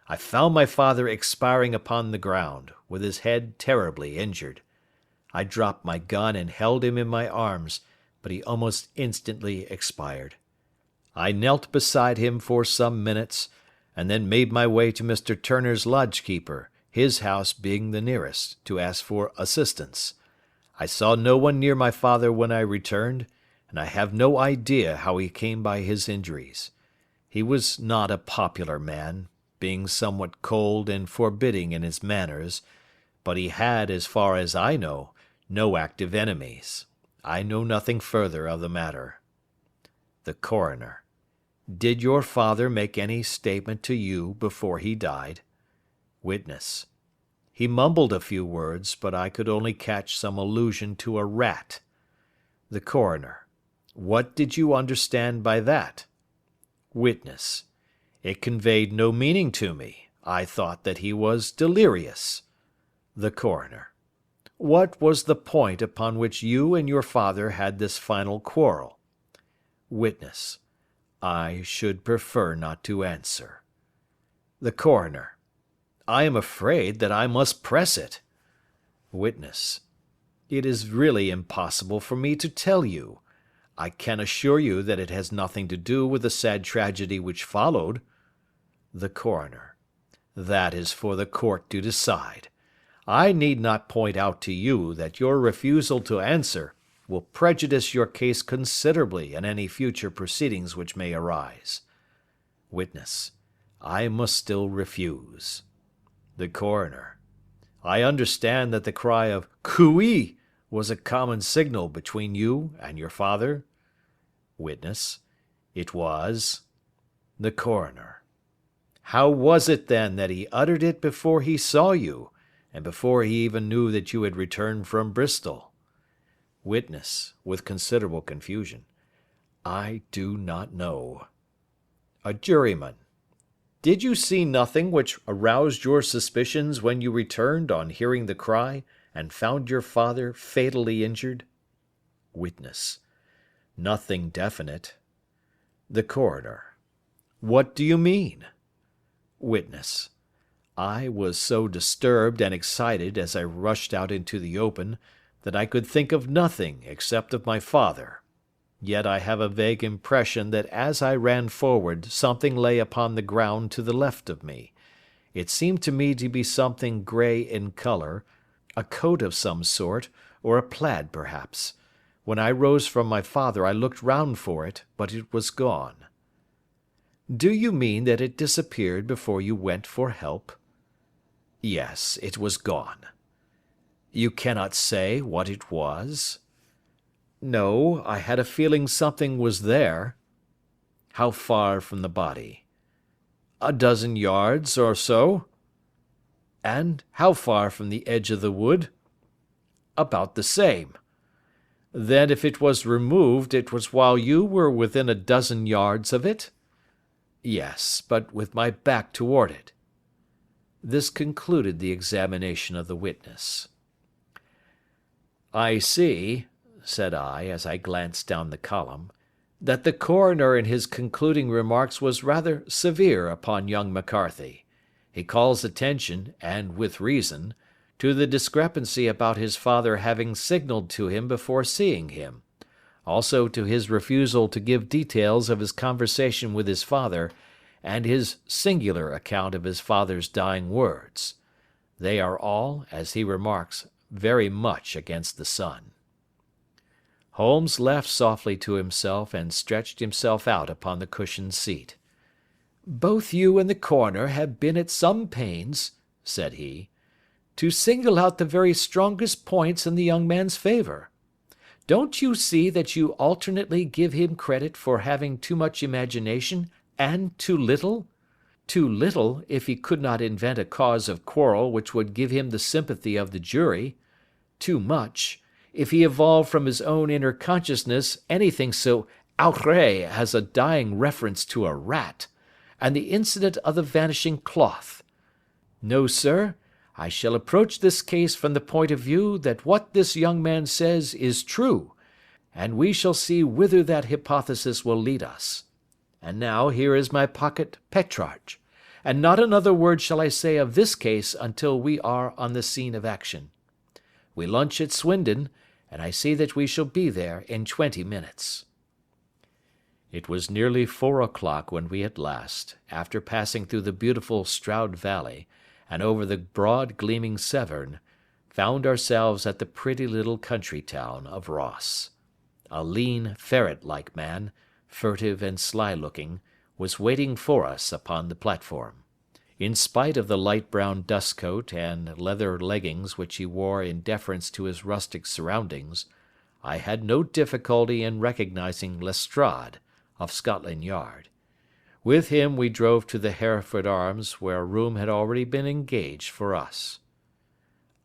[SPEAKER 3] I found my father expiring upon the ground, with his head terribly injured. I dropped my gun and held him in my arms, but he almost instantly expired. I knelt beside him for some minutes, and then made my way to Mr. Turner's lodge-keeper, his house being the nearest, to ask for assistance. I saw no one near my father when I returned, and I have no idea how he came by his injuries. He was not a popular man, being somewhat cold and forbidding in his manners, but he had, as far as I know, no active enemies. I know nothing further of the matter. The Coroner: Did your father make any statement to you before he died? Witness: He mumbled a few words, but I could only catch some allusion to a rat. The Coroner: What did you understand by that? Witness: It conveyed no meaning to me. I thought that he was delirious. The Coroner: What was the point upon which you and your father had this final quarrel? Witness: I should prefer not to answer. The Coroner: I am afraid that I must press it. Witness: It is really impossible for me to tell you. I can assure you that it has nothing to do with the sad tragedy which followed. The Coroner: That is for the court to decide.
[SPEAKER 2] I need not point out to you that your refusal to answer will prejudice your case considerably in any future proceedings which may arise. Witness: I must still refuse. The Coroner: I understand that the cry of "Cooee" was a common signal between you and your father? Witness: It was. The Coroner: How was it then that he uttered it before he saw you, and before he even knew that you had returned from Bristol? Witness, with considerable confusion: I do not know. A juryman: Did you see nothing which aroused your suspicions when you returned on hearing the cry, and found your father fatally injured? Witness: Nothing definite. The Coroner: What do you mean? Witness: I was so disturbed and excited as I rushed out into the open that I could think of nothing except of my father. Yet I have a vague impression that as I ran forward something lay upon the ground to the left of me. It seemed to me to be something grey in colour, a coat of some sort, or a plaid perhaps. When I rose from my father I looked round for it, but it was gone. Do you mean that it disappeared before you went for help? Yes, it was gone. You cannot say what it was? No, I had a feeling something was there. How far from the body? A dozen yards or so. And how far from the edge of the wood? About the same. Then if it was removed, it was while you were within a dozen yards of it? Yes, but with my back toward it. This concluded the examination of the witness. I see, said I, as I glanced down the column, that the coroner in his concluding remarks was rather severe upon young McCarthy. He calls attention, and with reason, to the discrepancy about his father having signalled to him before seeing him, also to his refusal to give details of his conversation with his father, and his singular account of his father's dying words. They are all, as he remarks, very much against the son. Holmes laughed softly to himself and stretched himself out upon the cushioned seat. Both you and the coroner have been at some pains, said he, to single out the very strongest points in the young man's favour. Don't you see that you alternately give him credit for having too much imagination and too little? Too little, if he could not invent a cause of quarrel which would give him the sympathy of the jury. Too much, if he evolved from his own inner consciousness anything so outré as a dying reference to a rat, and the incident of the vanishing cloth. No, sir, I shall approach this case from the point of view that what this young man says is true, and we shall see whither that hypothesis will lead us. And now here is my pocket Petrarch, and not another word shall I say of this case until we are on the scene of action. We lunch at Swindon, and I see that we shall be there in 20 minutes. It was nearly 4 o'clock when we at last, after passing through the beautiful Stroud Valley, and over the broad gleaming Severn, found ourselves at the pretty little country town of Ross. A lean, ferret-like man, furtive and sly-looking, was waiting for us upon the platform. In spite of the light brown dust coat and leather leggings which he wore in deference to his rustic surroundings, I had no difficulty in recognizing Lestrade, of Scotland Yard. With him we drove to the Hereford Arms, where a room had already been engaged for us.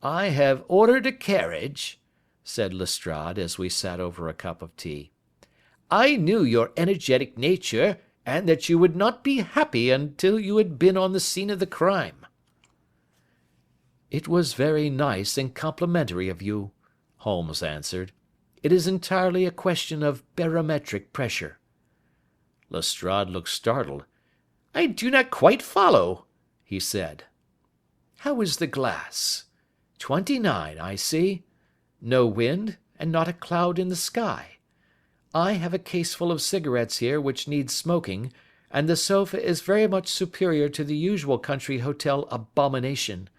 [SPEAKER 2] "I have ordered a carriage," said Lestrade as we sat over a cup of tea. "I knew your energetic nature, and that you would not be happy until you had been on the scene of the crime." "It was very nice and complimentary of you," Holmes answered. "It is entirely a question of barometric pressure." Lestrade looked startled. "I do not quite follow," he said. "How is the glass? 29, I see. No wind, and not a cloud in the sky. I have a caseful of cigarettes here which need smoking, and the sofa is very much superior to the usual country hotel abomination.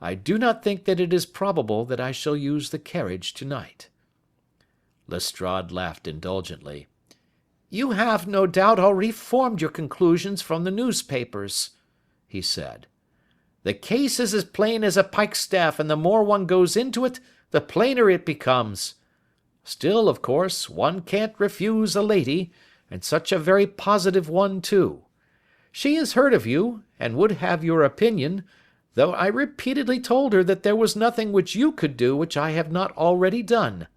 [SPEAKER 3] I do not think that it is probable that I shall use the carriage to-night." Lestrade laughed indulgently. "You have, no doubt, already formed your conclusions from the newspapers," he said. "The case is as plain as a pikestaff, and the more one goes into it, the plainer it becomes. Still, of course, one can't refuse a lady, and such a very positive one too. She has heard of you, and would have your opinion, though I repeatedly told her that there was nothing which you could do which I have not already done.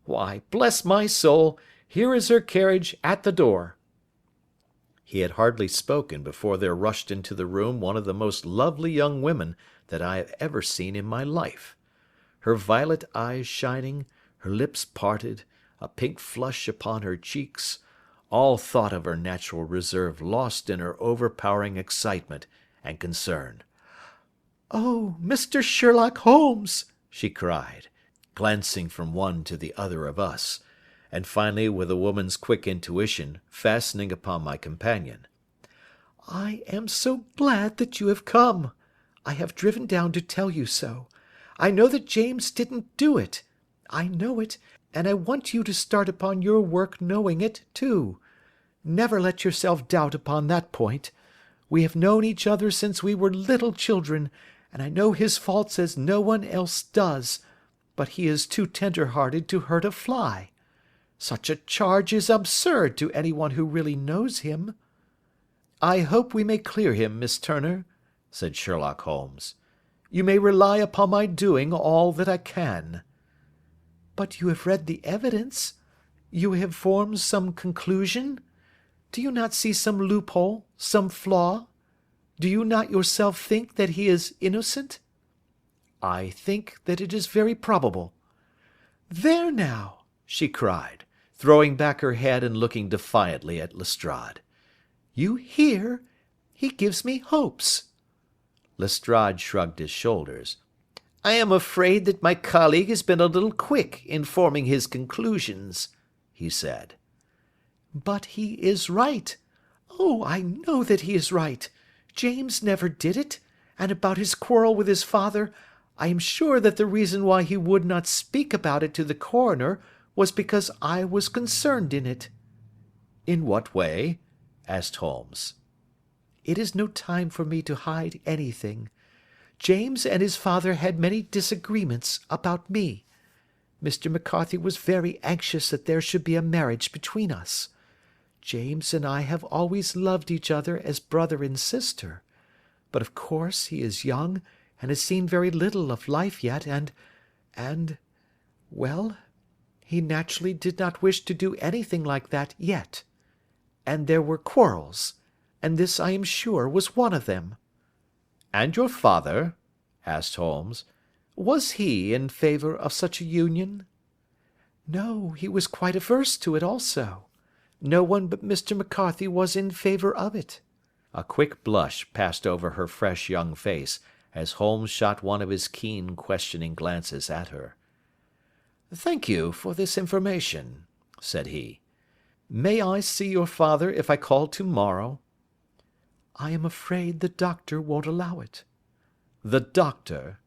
[SPEAKER 3] Why, bless my soul, here is her carriage at the door."
[SPEAKER 1] He had hardly spoken before there rushed into the room one of the most lovely young women that I have ever seen in my life. Her violet eyes shining, her lips parted, a pink flush upon her cheeks, all thought of her natural reserve lost in her overpowering excitement and concern.
[SPEAKER 2] "Oh, Mr. Sherlock Holmes!" she cried,
[SPEAKER 1] glancing from one to the other of us, and finally, with a woman's quick intuition, fastening upon my companion.
[SPEAKER 2] "I am so glad that you have come. I have driven down to tell you so. I know that James didn't do it. I know it, and I want you to start upon your work knowing it, too. Never let yourself doubt upon that point. We have known each other since we were little children, and I know his faults as no one else does, but he is too tender-hearted to hurt a fly. Such a charge is absurd to anyone who really knows him." "I hope we may clear him, Miss Turner," said Sherlock Holmes. "You may rely upon my doing all that I can." "But you have read the evidence? You have formed some conclusion? Do you not see some loophole, some flaw? Do you not yourself think that he is innocent?" "I think that it is very probable." "There now!" she cried, throwing back her head and looking defiantly at Lestrade. "You hear? He gives me hopes." Lestrade shrugged his shoulders. "I am afraid that my colleague has been a little quick in forming his conclusions," he said. "But he is right. Oh, I know that he is right. James never did it, and about his quarrel with his father, I am sure that the reason why he would not speak about it to the coroner was because I was concerned in it." "In what way?" asked Holmes. "It is no time for me to hide anything. James and his father had many disagreements about me. Mr. McCarthy was very anxious that there should be a marriage between us. James and I have always loved each other as brother and sister, but of course he is young and has seen very little of life yet, well, he naturally did not wish to do anything like that yet. And there were quarrels, and this I am sure was one of them." "And your father," asked Holmes, "was he in favour of such a union?" "No, he was quite averse to it also. No one but Mr. McCarthy was in favour of it." A quick blush passed over her fresh young face as Holmes shot one of his keen questioning glances at her. "Thank you for this information," said he. "May I see your father if I call to-morrow?" "I am afraid the doctor won't allow it." "The doctor?"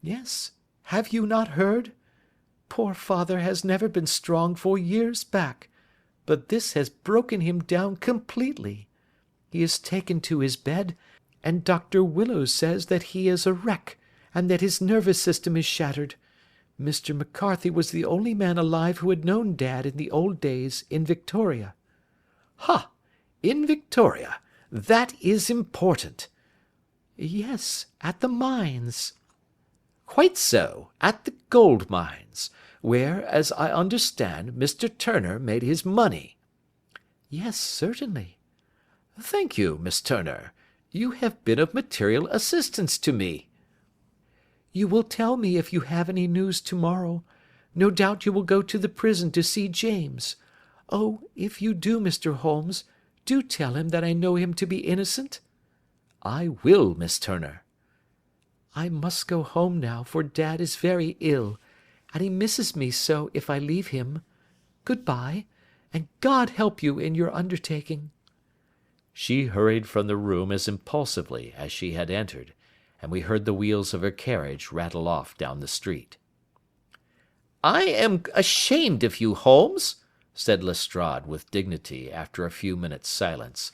[SPEAKER 2] "Yes. Have you not heard? Poor father has never been strong for years back, but this has broken him down completely. He is taken to his bed, and Dr. Willows says that he is a wreck, and that his nervous system is shattered. Mr. McCarthy was the only man alive who had known Dad in the old days in Victoria." "Ha! In Victoria! That is important." "Yes, at the mines." "Quite so, at the gold mines, where, as I understand, Mr. Turner made his money." "Yes, certainly." "Thank you, Miss Turner. You have been of material assistance to me." "You will tell me if you have any news to-morrow. No doubt you will go to the prison to see James. Oh, if you do, Mr. Holmes, do tell him that I know him to be innocent." "I will, Miss Turner." "I must go home now, for Dad is very ill, and he misses me so if I leave him. Good-bye, and God help you in your undertaking." She hurried from the room as impulsively as she had entered,
[SPEAKER 3] and we heard the wheels of her carriage rattle off down the street. "I am ashamed of you, Holmes," said Lestrade with dignity after a few minutes' silence.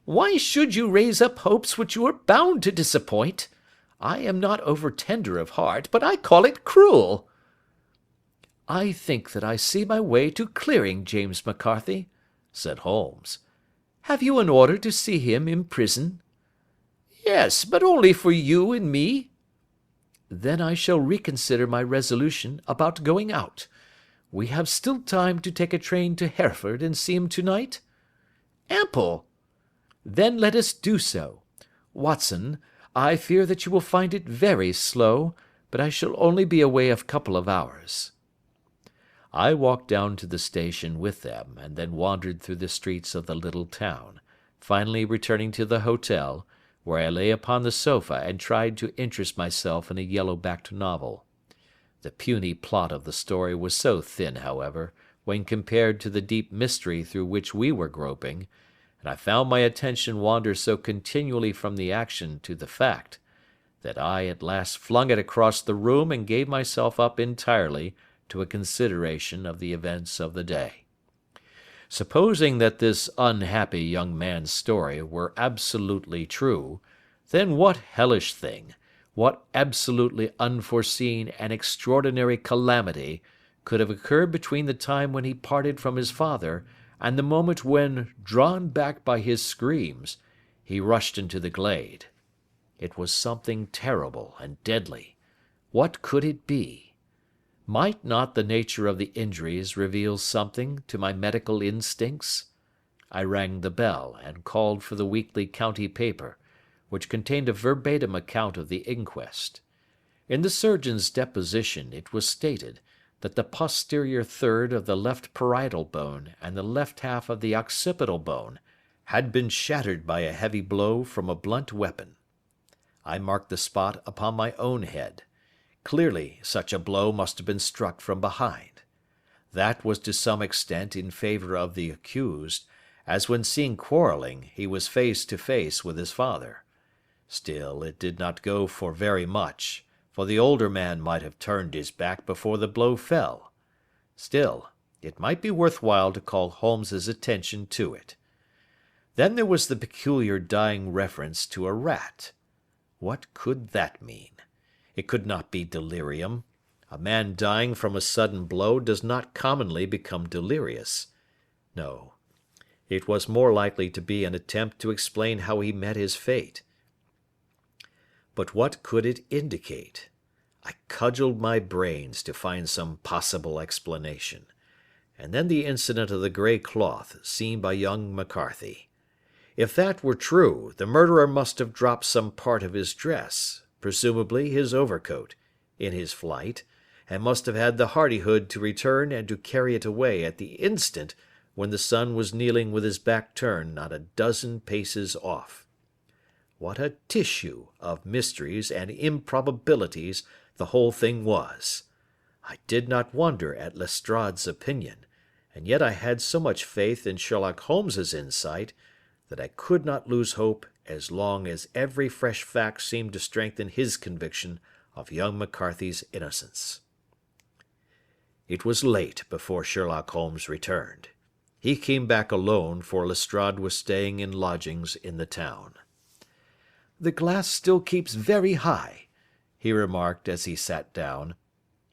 [SPEAKER 3] "Why should you raise up hopes which you are bound to disappoint? I am not over tender of heart, but I call it cruel." "I think that I see my way to clearing James McCarthy," said Holmes. "Have you an order to see him in prison?" "Yes, but only for you and me." "Then I shall reconsider my resolution about going out. We have still time to take a train to Hereford and see him tonight?" "Ample." "Then let us do so. Watson, I fear that you will find it very slow, but I shall only be away a couple of hours." I walked down to the station with them, and then wandered through the streets of the little town, finally returning to the hotel, where I lay upon the sofa and tried to interest myself in a yellow-backed novel. The puny plot of the story was so thin, however, when compared to the deep mystery through which we were groping, and I found my attention wander so continually from the action to the fact, that I at last flung it across the room and gave myself up entirely to a consideration of the events of the day. Supposing that this unhappy young man's story were absolutely true, then what hellish thing, what absolutely unforeseen and extraordinary calamity could have occurred between the time when he parted from his father and the moment when, drawn back by his screams, he rushed into the glade? It was something terrible and deadly. What could it be? Might not the nature of the injuries reveal something to my medical instincts? I rang the bell, and called for the weekly county paper, which contained a verbatim account of the inquest. In the surgeon's deposition it was stated that the posterior third of the left parietal bone and the left half of the occipital bone had been shattered by a heavy blow from a blunt weapon. I marked the spot upon my own head. Clearly, such a blow must have been struck from behind. That was to some extent in favour of the accused, as when seen quarrelling he was face to face with his father. Still, it did not go for very much, for the older man might have turned his back before the blow fell. Still, it might be worth while to call Holmes's attention to it. Then there was the peculiar dying reference to a rat. What could that mean? It could not be delirium. A man dying from a sudden blow does not commonly become delirious. No, it was more likely to be an attempt to explain how he met his fate. But what could it indicate? I cudgelled my brains to find some possible explanation, and then the incident of the grey cloth seen by young McCarthy. If that were true, the murderer must have dropped some part of his dress, presumably his overcoat, in his flight, and must have had the hardihood to return and to carry it away at the instant when the son was kneeling with his back turned not a dozen paces off. What a tissue of mysteries and improbabilities the whole thing was! I did not wonder at Lestrade's opinion, and yet I had so much faith in Sherlock Holmes's insight that I could not lose hope as long as every fresh fact seemed to strengthen his conviction of young McCarthy's innocence. It was late before Sherlock Holmes returned. He came back alone, for Lestrade was staying in lodgings in the town.
[SPEAKER 2] "The glass still keeps very high," he remarked as he sat down.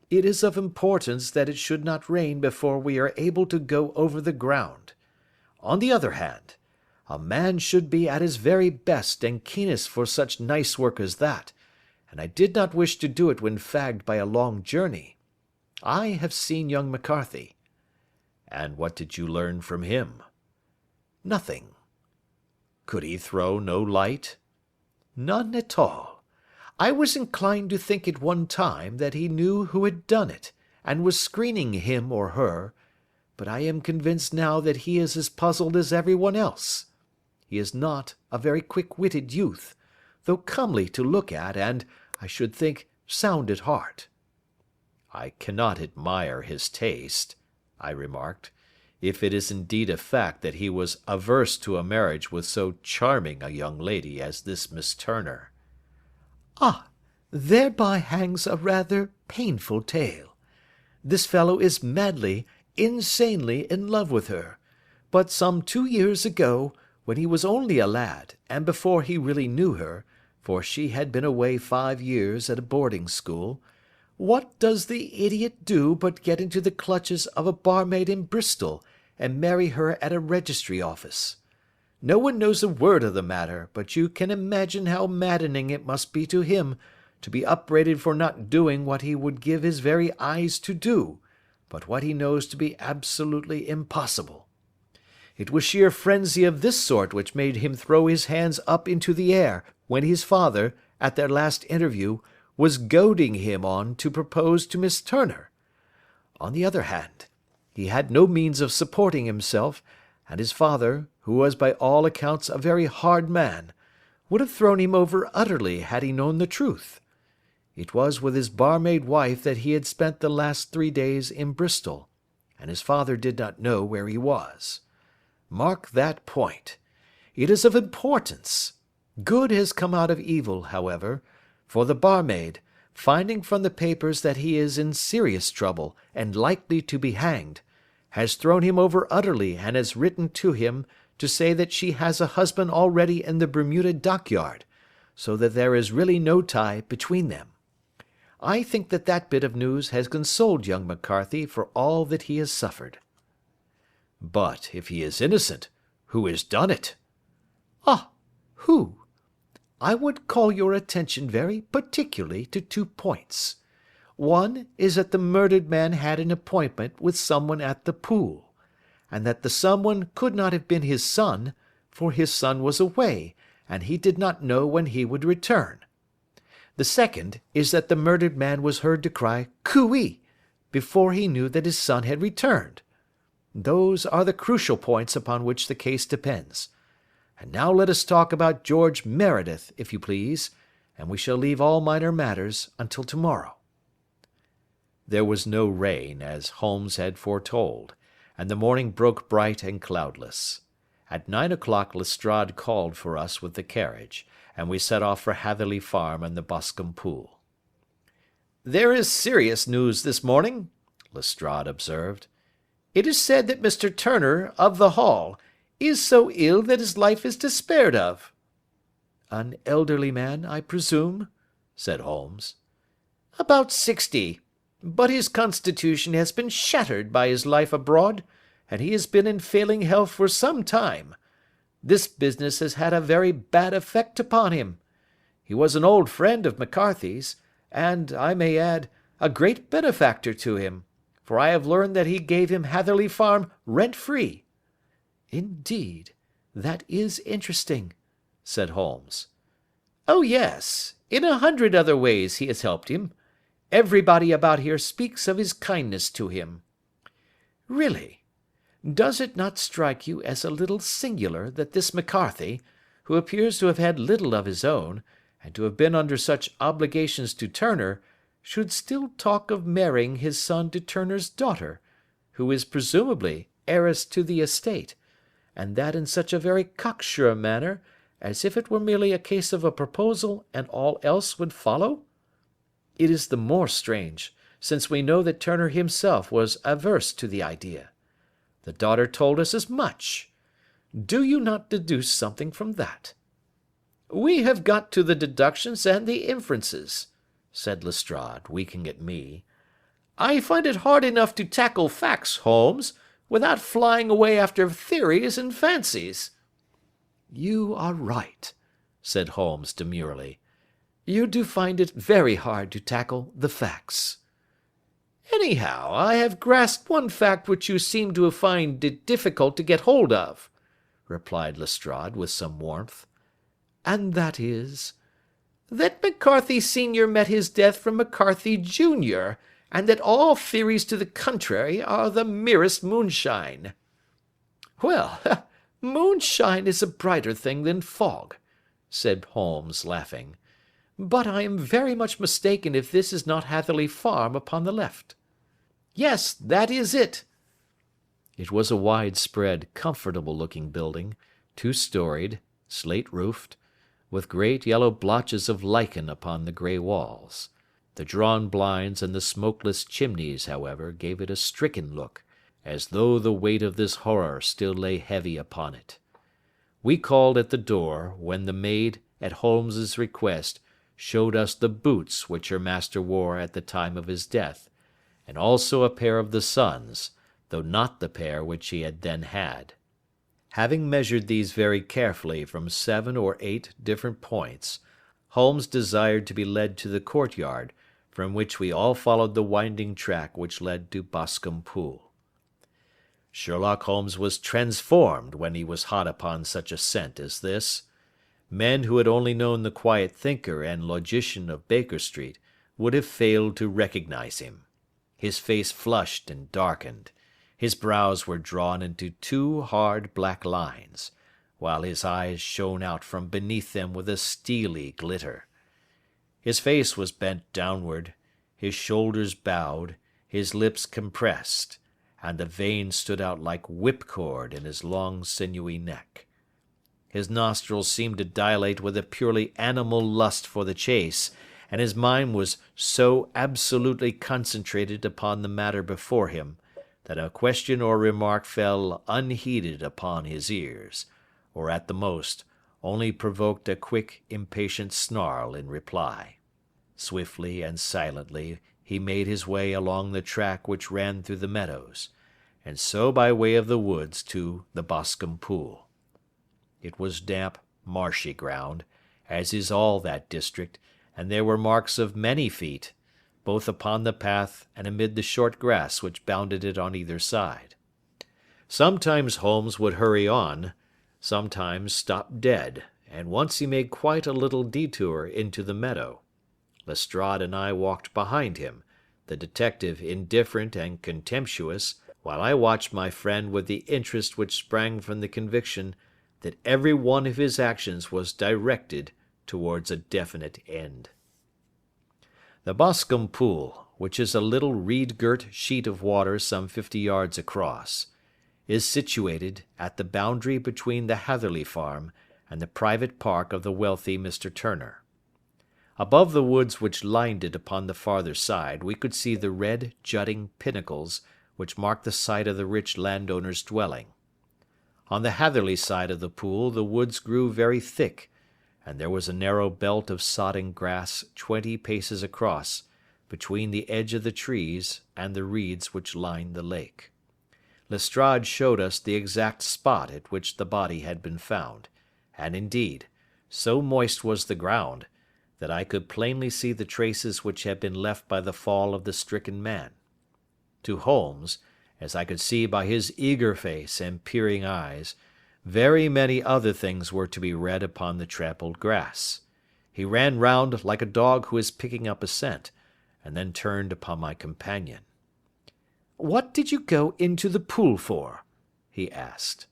[SPEAKER 2] "It is of importance that it should not rain before we are able to go over the ground. On the other hand, a man should be at his very best and keenest for such nice work as that, and I did not wish to do it when fagged by a long journey. I have seen young McCarthy."
[SPEAKER 1] "And what did you learn from him?"
[SPEAKER 2] "Nothing."
[SPEAKER 1] "Could he throw no light?"
[SPEAKER 2] "None at all. I was inclined to think at one time that he knew who had done it, and was screening him or her, but I am convinced now that he is as puzzled as everyone else. He is not a very quick-witted youth, though comely to look at and, I should think, sound at heart."
[SPEAKER 1] "I cannot admire his taste," I remarked, "if it is indeed a fact that he was averse to a marriage with so charming a young lady as this Miss Turner."
[SPEAKER 2] Ah, thereby hangs a rather painful tale. This fellow is madly, insanely in love with her, but some 2 years ago, when he was only a lad, and before he really knew her, for she had been away 5 years at a boarding school, what does the idiot do but get into the clutches of a barmaid in Bristol, and marry her at a registry office? No one knows a word of the matter, but you can imagine how maddening it must be to him to be upbraided for not doing what he would give his very eyes to do, but what he knows to be absolutely impossible. It was sheer frenzy of this sort which made him throw his hands up into the air when his father, at their last interview, was goading him on to propose to Miss Turner. On the other hand, he had no means of supporting himself, and his father, who was by all accounts a very hard man, would have thrown him over utterly had he known the truth. It was with his barmaid wife that he had spent the last 3 days in Bristol, and his father did not know where he was. Mark that point. It is of importance. Good has come out of evil, however, for the barmaid, finding from the papers that he is in serious trouble and likely to be hanged, has thrown him over utterly and has written to him to say that she has a husband already in the Bermuda dockyard, so that there is really no tie between them. I think that that bit of news has consoled young McCarthy for all that he has suffered.
[SPEAKER 1] But if he is innocent, who has done it?
[SPEAKER 2] Ah, who? I would call your attention very particularly to 2 points. One is that the murdered man had an appointment with someone at the pool, and that the someone could not have been his son, for his son was away, and he did not know when he would return. The second is that the murdered man was heard to cry "Cooey" before he knew that his son had returned. Those are the crucial points upon which the case depends. And now let us talk about George Meredith, if you please, and we shall leave all minor matters until tomorrow.
[SPEAKER 1] There was no rain, as Holmes had foretold, and the morning broke bright and cloudless. At 9 o'clock Lestrade called for us with the carriage, and we set off for Hatherley Farm and the Boscombe Pool.
[SPEAKER 3] "There is serious news this morning," Lestrade observed. "It is said that Mr. Turner, of the Hall, is so ill that his life is despaired of."
[SPEAKER 2] "An elderly man, I presume?" said Holmes.
[SPEAKER 3] "About 60. But his constitution has been shattered by his life abroad, and he has been in failing health for some time. This business has had a very bad effect upon him. He was an old friend of McCarthy's, and, I may add, a great benefactor to him, for I have learned that he gave him Hatherley Farm rent-free."
[SPEAKER 2] "Indeed, that is interesting," said Holmes.
[SPEAKER 3] "Oh yes, in 100 other ways he has helped him. Everybody about here speaks of his kindness to him."
[SPEAKER 2] "Really? Does it not strike you as a little singular that this McCarthy, who appears to have had little of his own, and to have been under such obligations to Turner, should still talk of marrying his son to Turner's daughter, who is presumably heiress to the estate, and that in such a very cocksure manner, as if it were merely a case of a proposal and all else would follow? It is the more strange, since we know that Turner himself was averse to the idea. The daughter told us as much. Do you not deduce something from that?"
[SPEAKER 3] "We have got to the deductions and the inferences," said Lestrade, winking at me. "I find it hard enough to tackle facts, Holmes, without flying away after theories and fancies."
[SPEAKER 2] "You are right," said Holmes demurely. "You do find it very hard to tackle the facts."
[SPEAKER 3] "Anyhow, I have grasped one fact which you seem to find it difficult to get hold of," replied Lestrade with some warmth.
[SPEAKER 2] "And that is?"
[SPEAKER 3] "That McCarthy Senior met his death from McCarthy Junior, and that all theories to the contrary are the merest moonshine."
[SPEAKER 2] "Well, moonshine is a brighter thing than fog," said Holmes, laughing. "But I am very much mistaken if this is not Hatherley Farm upon the left."
[SPEAKER 3] "Yes, that is it."
[SPEAKER 1] It was a wide-spread, comfortable-looking building, 2-storied, slate-roofed,
[SPEAKER 2] with great yellow blotches of lichen upon the grey walls. The drawn blinds and the smokeless chimneys, however, gave it a stricken look, as though the weight of this horror still lay heavy upon it. We called at the door, when the maid, at Holmes's request, showed us the boots which her master wore at the time of his death, and also a pair of the son's, though not the pair which he had then had. Having measured these very carefully from 7 or 8 different points, Holmes desired to be led to the courtyard, from which we all followed the winding track which led to Boscombe Pool. Sherlock Holmes was transformed when he was hot upon such a scent as this. Men who had only known the quiet thinker and logician of Baker Street would have failed to recognize him. His face flushed and darkened. His brows were drawn into 2 hard black lines, while his eyes shone out from beneath them with a steely glitter. His face was bent downward, his shoulders bowed, his lips compressed, and the veins stood out like whipcord in his long sinewy neck. His nostrils seemed to dilate with a purely animal lust for the chase, and his mind was so absolutely concentrated upon the matter before him, that a question or remark fell unheeded upon his ears, or at the most only provoked a quick, impatient snarl in reply. Swiftly and silently he made his way along the track which ran through the meadows, and so by way of the woods to the Boscombe Pool. It was damp, marshy ground, as is all that district, and there were marks of many feet, both upon the path and amid the short grass which bounded it on either side. Sometimes Holmes would hurry on, sometimes stop dead, and once he made quite a little detour into the meadow. Lestrade and I walked behind him, the detective indifferent and contemptuous, while I watched my friend with the interest which sprang from the conviction that every one of his actions was directed towards a definite end. The Boscombe Pool, which is a little reed-girt sheet of water some 50 yards across, is situated at the boundary between the Hatherley farm and the private park of the wealthy Mr. Turner. Above the woods which lined it upon the farther side we could see the red jutting pinnacles which marked the site of the rich landowner's dwelling. On the Hatherley side of the pool the woods grew very thick, and there was a narrow belt of sodden grass 20 paces across, between the edge of the trees and the reeds which lined the lake. Lestrade showed us the exact spot at which the body had been found, and indeed, so moist was the ground, that I could plainly see the traces which had been left by the fall of the stricken man. To Holmes, as I could see by his eager face and peering eyes, very many other things were to be read upon the trampled grass. He ran round like a dog who is picking up a scent, and then turned upon my companion. "What did you go into the pool for?" he asked.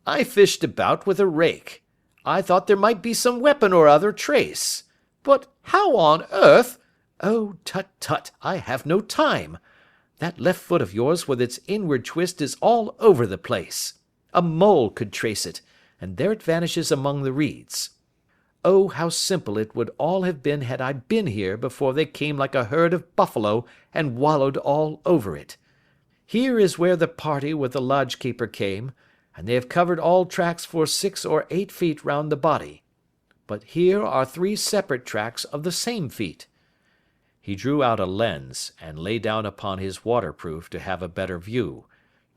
[SPEAKER 2] "I fished about with a rake. I thought there might be some weapon or other trace. But how on earth—" "Oh, tut, tut, I have no time. That left foot of yours with its inward twist is all over the place. A mole could trace it, and there it vanishes among the reeds. Oh, how simple it would all have been had I been here before they came like a herd of buffalo and wallowed all over it. Here is where the party with the lodge-keeper came, and they have covered all tracks for 6 or 8 feet round the body. But here are 3 separate tracks of the same feet." He drew out a lens, and lay down upon his waterproof to have a better view,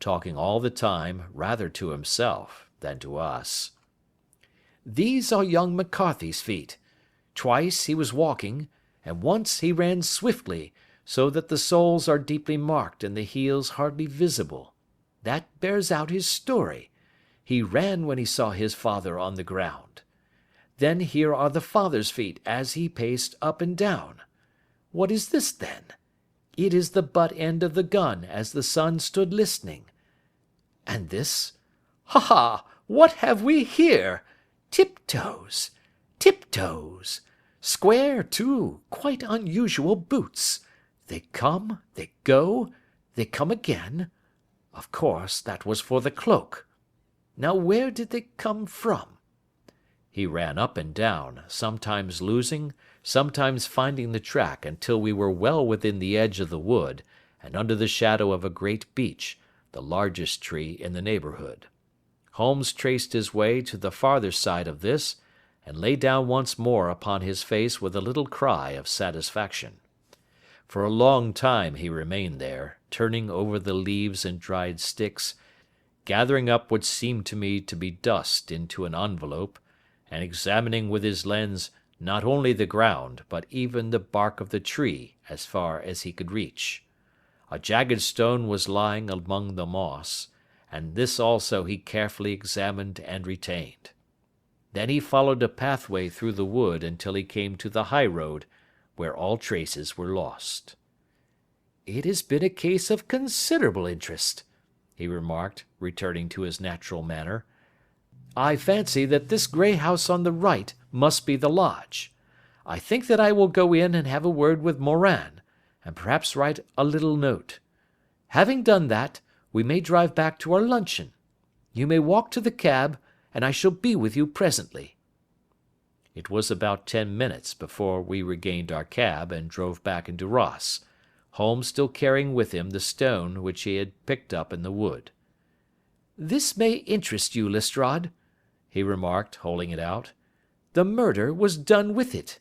[SPEAKER 2] talking all the time rather to himself than to us. "These are young McCarthy's feet. Twice he was walking, and once he ran swiftly, so that the soles are deeply marked and the heels hardly visible. That bears out his story. He ran when he saw his father on the ground. Then here are the father's feet as he paced up and down. What is this, then? It is the butt end of the gun as the son stood listening. And this? Ha ha! What have we here? Tiptoes! Tiptoes! Square, too, quite unusual boots. They come, they go, they come again. Of course, that was for the cloak. Now where did they come from?
[SPEAKER 3] He ran up and down, sometimes losing, sometimes finding the track until we were well within the edge of the wood, and under the shadow of a great beech, the largest tree in the neighbourhood. Holmes traced his way to the farther side of this, and lay down once more upon his face with a little cry of satisfaction. For a long time he remained there, turning over the leaves and dried sticks, gathering up what seemed to me to be dust into an envelope, and examining with his lens not only the ground, but even the bark of the tree as far as he could reach. A jagged stone was lying among the moss, and this also he carefully examined and retained. Then he followed a pathway through the wood until he came to the high road, where all traces were lost. "It has been a case of considerable interest," he remarked, returning to his natural manner. "I fancy that this grey house on the right must be the lodge. I think that I will go in and have a word with Morin, and perhaps write a little note. Having done that, we may drive back to our luncheon. You may walk to the cab, and I shall be with you presently." It was about 10 minutes before we regained our cab and drove back into Ross, Holmes still carrying with him the stone which he had picked up in the wood. "This may interest you, Lestrade," he remarked, holding it out. "The murder was done with it."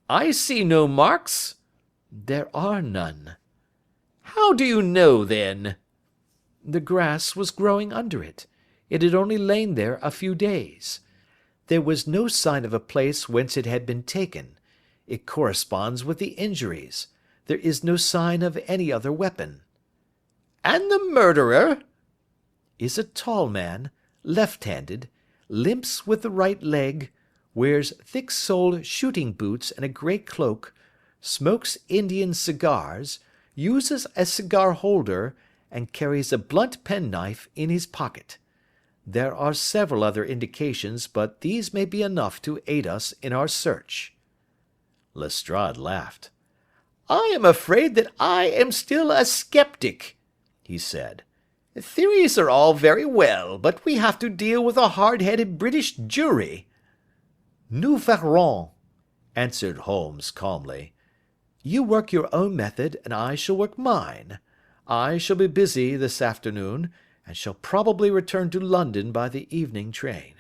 [SPEAKER 3] "I see no marks." "There are none." "How do you know, then?" "The grass was growing under it. It had only lain there a few days. There was no sign of a place whence it had been taken. It corresponds with the injuries. There is no sign of any other weapon." "And the murderer?" "Is a tall man, left-handed, limps with the right leg, wears thick-soled shooting boots and a grey cloak, smokes Indian cigars, uses a cigar holder, and carries a blunt penknife in his pocket. There are several other indications, but these may be enough to aid us in our search." Lestrade laughed. "I am afraid that I am still a sceptic," he said. "Theories are all very well, but we have to deal with a hard-headed British jury." "Nous verrons," answered Holmes calmly. "You work your own method, and I shall work mine. I shall be busy this afternoon, and shall probably return to London by the evening train."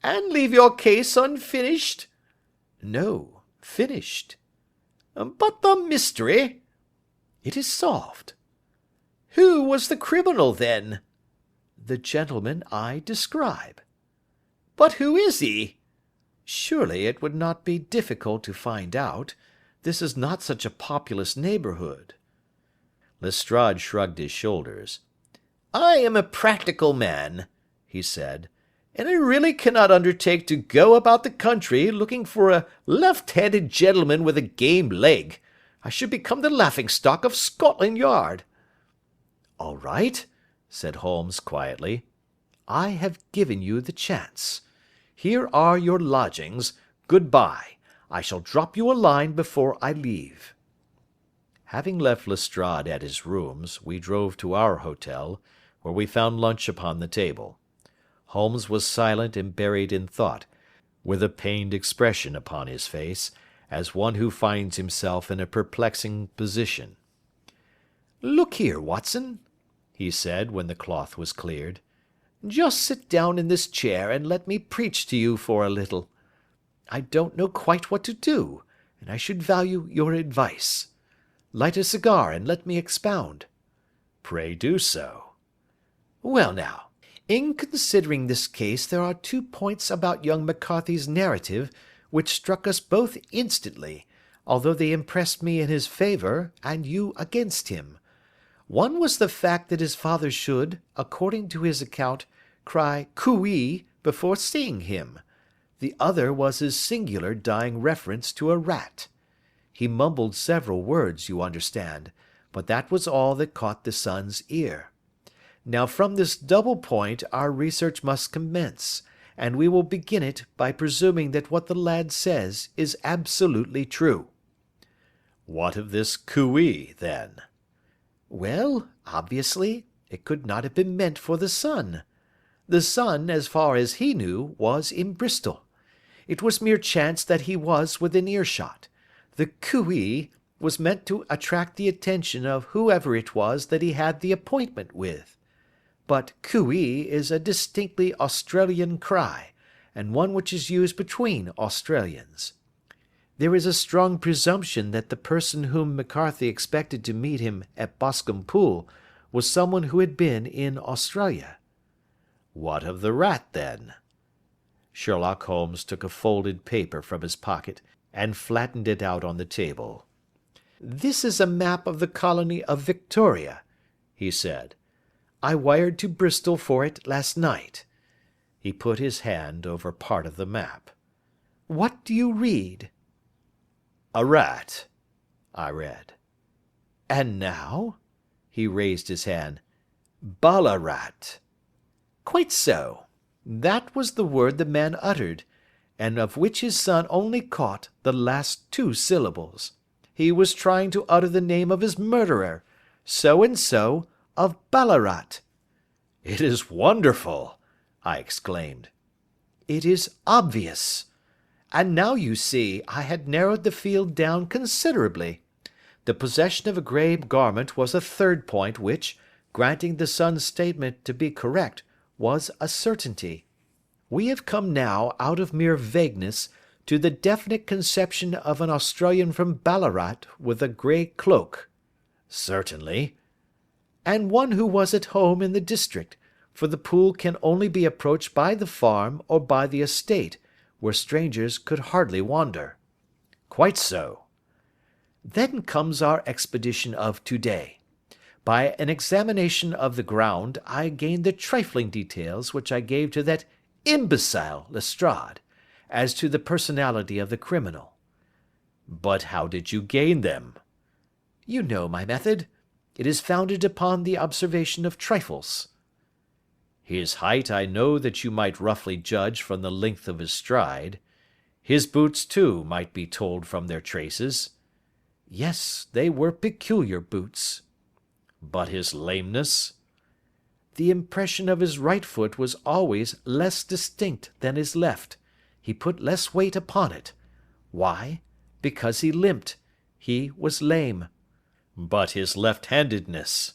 [SPEAKER 3] "And leave your case unfinished?" "No, finished." "But the mystery?" "It is solved." "Who was the criminal, then?" "The gentleman I describe." "But who is he?" "Surely it would not be difficult to find out. This is not such a populous neighbourhood." Lestrade shrugged his shoulders. "I am a practical man," he said, "and I really cannot undertake to go about the country looking for a left-handed gentleman with a game leg. I should become the laughing-stock of Scotland Yard." "All right," said Holmes quietly. "I have given you the chance. Here are your lodgings. Good-bye. I shall drop you a line before I leave." Having left Lestrade at his rooms, we drove to our hotel, where we found lunch upon the table. Holmes was silent and buried in thought, with a pained expression upon his face, as one who finds himself in a perplexing position. "Look here, Watson," he said, when the cloth was cleared. "Just sit down in this chair and let me preach to you for a little. I don't know quite what to do, and I should value your advice. Light a cigar and let me expound." "Pray do so." "Well now, in considering this case there are 2 points about young McCarthy's narrative which struck us both instantly, although they impressed me in his favour and you against him. One was the fact that his father should, according to his account, cry cooee before seeing him. The other was his singular dying reference to a rat. He mumbled several words, you understand, but that was all that caught the son's ear. Now from this double point our research must commence, and we will begin it by presuming that what the lad says is absolutely true."
[SPEAKER 1] "What of this cooee, then?"
[SPEAKER 2] "Well, obviously, it could not have been meant for the son. The son, as far as he knew, was in Bristol. It was mere chance that he was within earshot. The cooee was meant to attract the attention of whoever it was that he had the appointment with. But cooee is a distinctly Australian cry, and one which is used between Australians. There is a strong presumption that the person whom McCarthy expected to meet him at Boscombe Pool was someone who had been in Australia.
[SPEAKER 1] What of the rat, then? Sherlock Holmes took a folded paper from his pocket and flattened it out on the table.
[SPEAKER 2] This is a map of the colony of Victoria, he said. I wired to Bristol for it last night.
[SPEAKER 1] He put his hand over part of the map.
[SPEAKER 2] What do you read?
[SPEAKER 1] A rat, I read.
[SPEAKER 2] And now?
[SPEAKER 1] He raised his hand. Ballarat.
[SPEAKER 2] Quite so. That was the word the man uttered, and of which his son only caught the last 2 syllables. He was trying to utter the name of his murderer, so-and-so of Ballarat.
[SPEAKER 1] It is wonderful, I exclaimed.
[SPEAKER 2] It is obvious. And now you see I had narrowed the field down considerably. The possession of a grey garment was a third point which, granting the son's statement to be correct, was a certainty. We have come now out of mere vagueness to the definite conception of an Australian from Ballarat with a grey cloak.
[SPEAKER 1] Certainly.
[SPEAKER 2] And one who was at home in the district, for the pool can only be approached by the farm or by the estate, where strangers could hardly wander.
[SPEAKER 1] Quite so.
[SPEAKER 2] Then comes our expedition of today. By an examination of the ground, I gained the trifling details which I gave to that imbecile Lestrade, as to the personality of the criminal.
[SPEAKER 1] But how did you gain them?
[SPEAKER 2] You know my method. It is founded upon the observation of trifles.
[SPEAKER 1] His height I know that you might roughly judge from the length of his stride. His boots, too, might be told from their traces.
[SPEAKER 2] Yes, they were peculiar boots.
[SPEAKER 1] But his lameness?
[SPEAKER 2] The impression of his right foot was always less distinct than his left. He put less weight upon it. Why? Because he limped. He was lame.
[SPEAKER 1] But his left-handedness?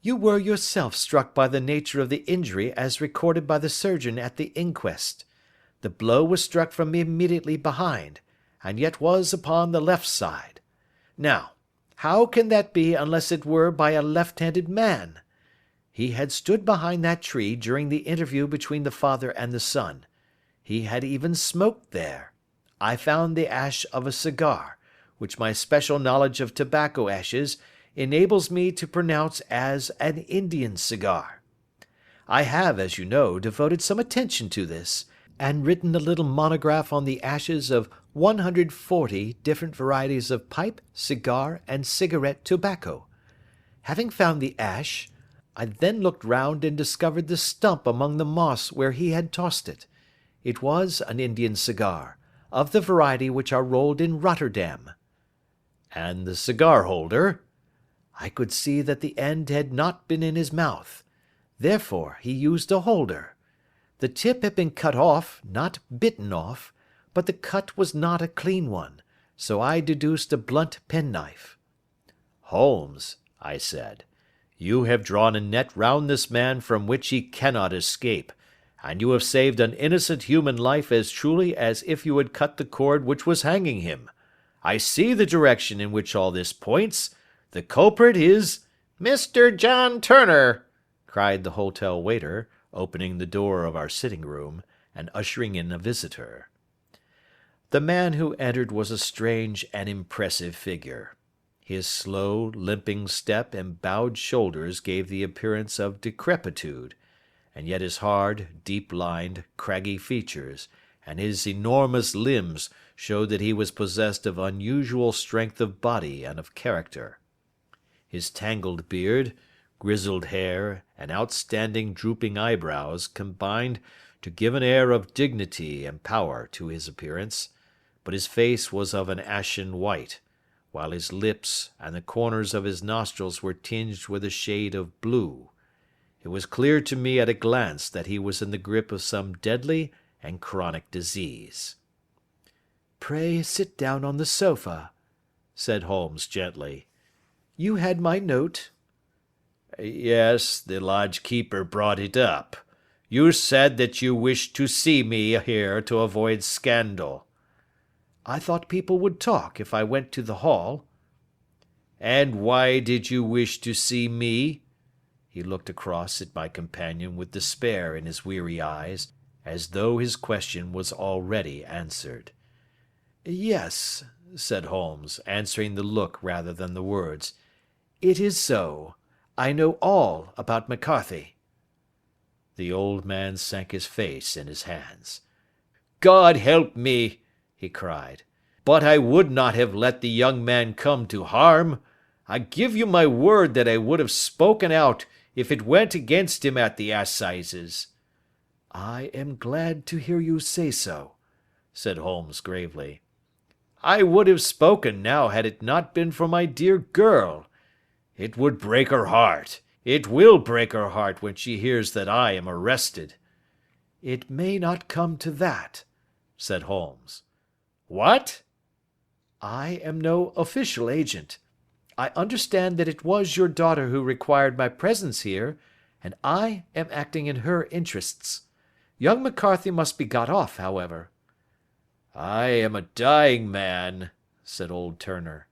[SPEAKER 2] You were yourself struck by the nature of the injury as recorded by the surgeon at the inquest. The blow was struck from immediately behind, and yet was upon the left side. Now, how can that be unless it were by a left-handed man? He had stood behind that tree during the interview between the father and the son. He had even smoked there. I found the ash of a cigar, which my special knowledge of tobacco ashes enables me to pronounce as an Indian cigar. I have, as you know, devoted some attention to this, and written a little monograph on the ashes of 140 different varieties of pipe, cigar, and cigarette tobacco. Having found the ash, I then looked round and discovered the stump among the moss where he had tossed it. It was an Indian cigar, of the variety which are rolled in Rotterdam.
[SPEAKER 1] And the cigar holder?
[SPEAKER 2] I could see that the end had not been in his mouth. Therefore he used a holder. The tip had been cut off, not bitten off, but the cut was not a clean one, so I deduced a blunt penknife.
[SPEAKER 1] Holmes, I said, you have drawn a net round this man from which he cannot escape, and you have saved an innocent human life as truly as if you had cut the cord which was hanging him. I see the direction in which all this points. The culprit is Mr. John Turner, cried the hotel waiter, opening the door of our sitting room, and ushering in a visitor. The man who entered was a strange and impressive figure. His slow, limping step and bowed shoulders gave the appearance of decrepitude, and yet his hard, deep-lined, craggy features, and his enormous limbs showed that he was possessed of unusual strength of body and of character. His tangled beard, grizzled hair, and outstanding drooping eyebrows combined to give an air of dignity and power to his appearance, but his face was of an ashen white, while his lips and the corners of his nostrils were tinged with a shade of blue.
[SPEAKER 2] It was clear to me at a glance that he was in the grip of some deadly and chronic disease. "Pray sit down on the sofa," said Holmes gently. "You had my note."
[SPEAKER 1] Yes, the lodge-keeper brought it up. You said that you wished to see me here to avoid scandal.
[SPEAKER 2] "I thought people would talk if I went to the hall."
[SPEAKER 1] And why did you wish to see me? He looked across at my companion with despair in his weary eyes, as though his question was already answered.
[SPEAKER 2] "Yes," said Holmes, answering the look rather than the words. "It is so. I know all about McCarthy."
[SPEAKER 1] The old man sank his face in his hands. God help me, he cried. But I would not have let the young man come to harm. I give you my word that I would have spoken out if it went against him at the assizes.
[SPEAKER 2] "I am glad to hear you say so," said Holmes gravely.
[SPEAKER 1] I would have spoken now had it not been for my dear girl. It would break her heart. It will break her heart when she hears that I am arrested.
[SPEAKER 2] "It may not come to that," said Holmes.
[SPEAKER 1] What?
[SPEAKER 2] "I am no official agent. I understand that it was your daughter who required my presence here, and I am acting in her interests. Young McCarthy must be got off, however."
[SPEAKER 1] I am a dying man, said old Turner.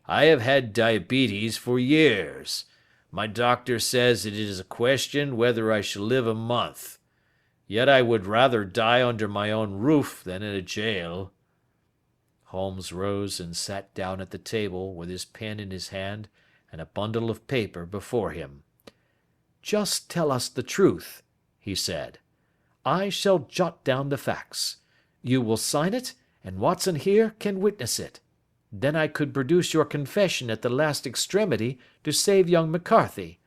[SPEAKER 1] I have had diabetes for years. My doctor says it is a question whether I shall live a month. Yet I would rather die under my own roof than in a jail. Holmes rose and sat down at the table with his pen in his hand and a bundle of paper before him.
[SPEAKER 2] "Just tell us the truth," he said. "I shall jot down the facts. You will sign it, and Watson here can witness it. Then I could produce your confession at the last extremity to save young McCarthy.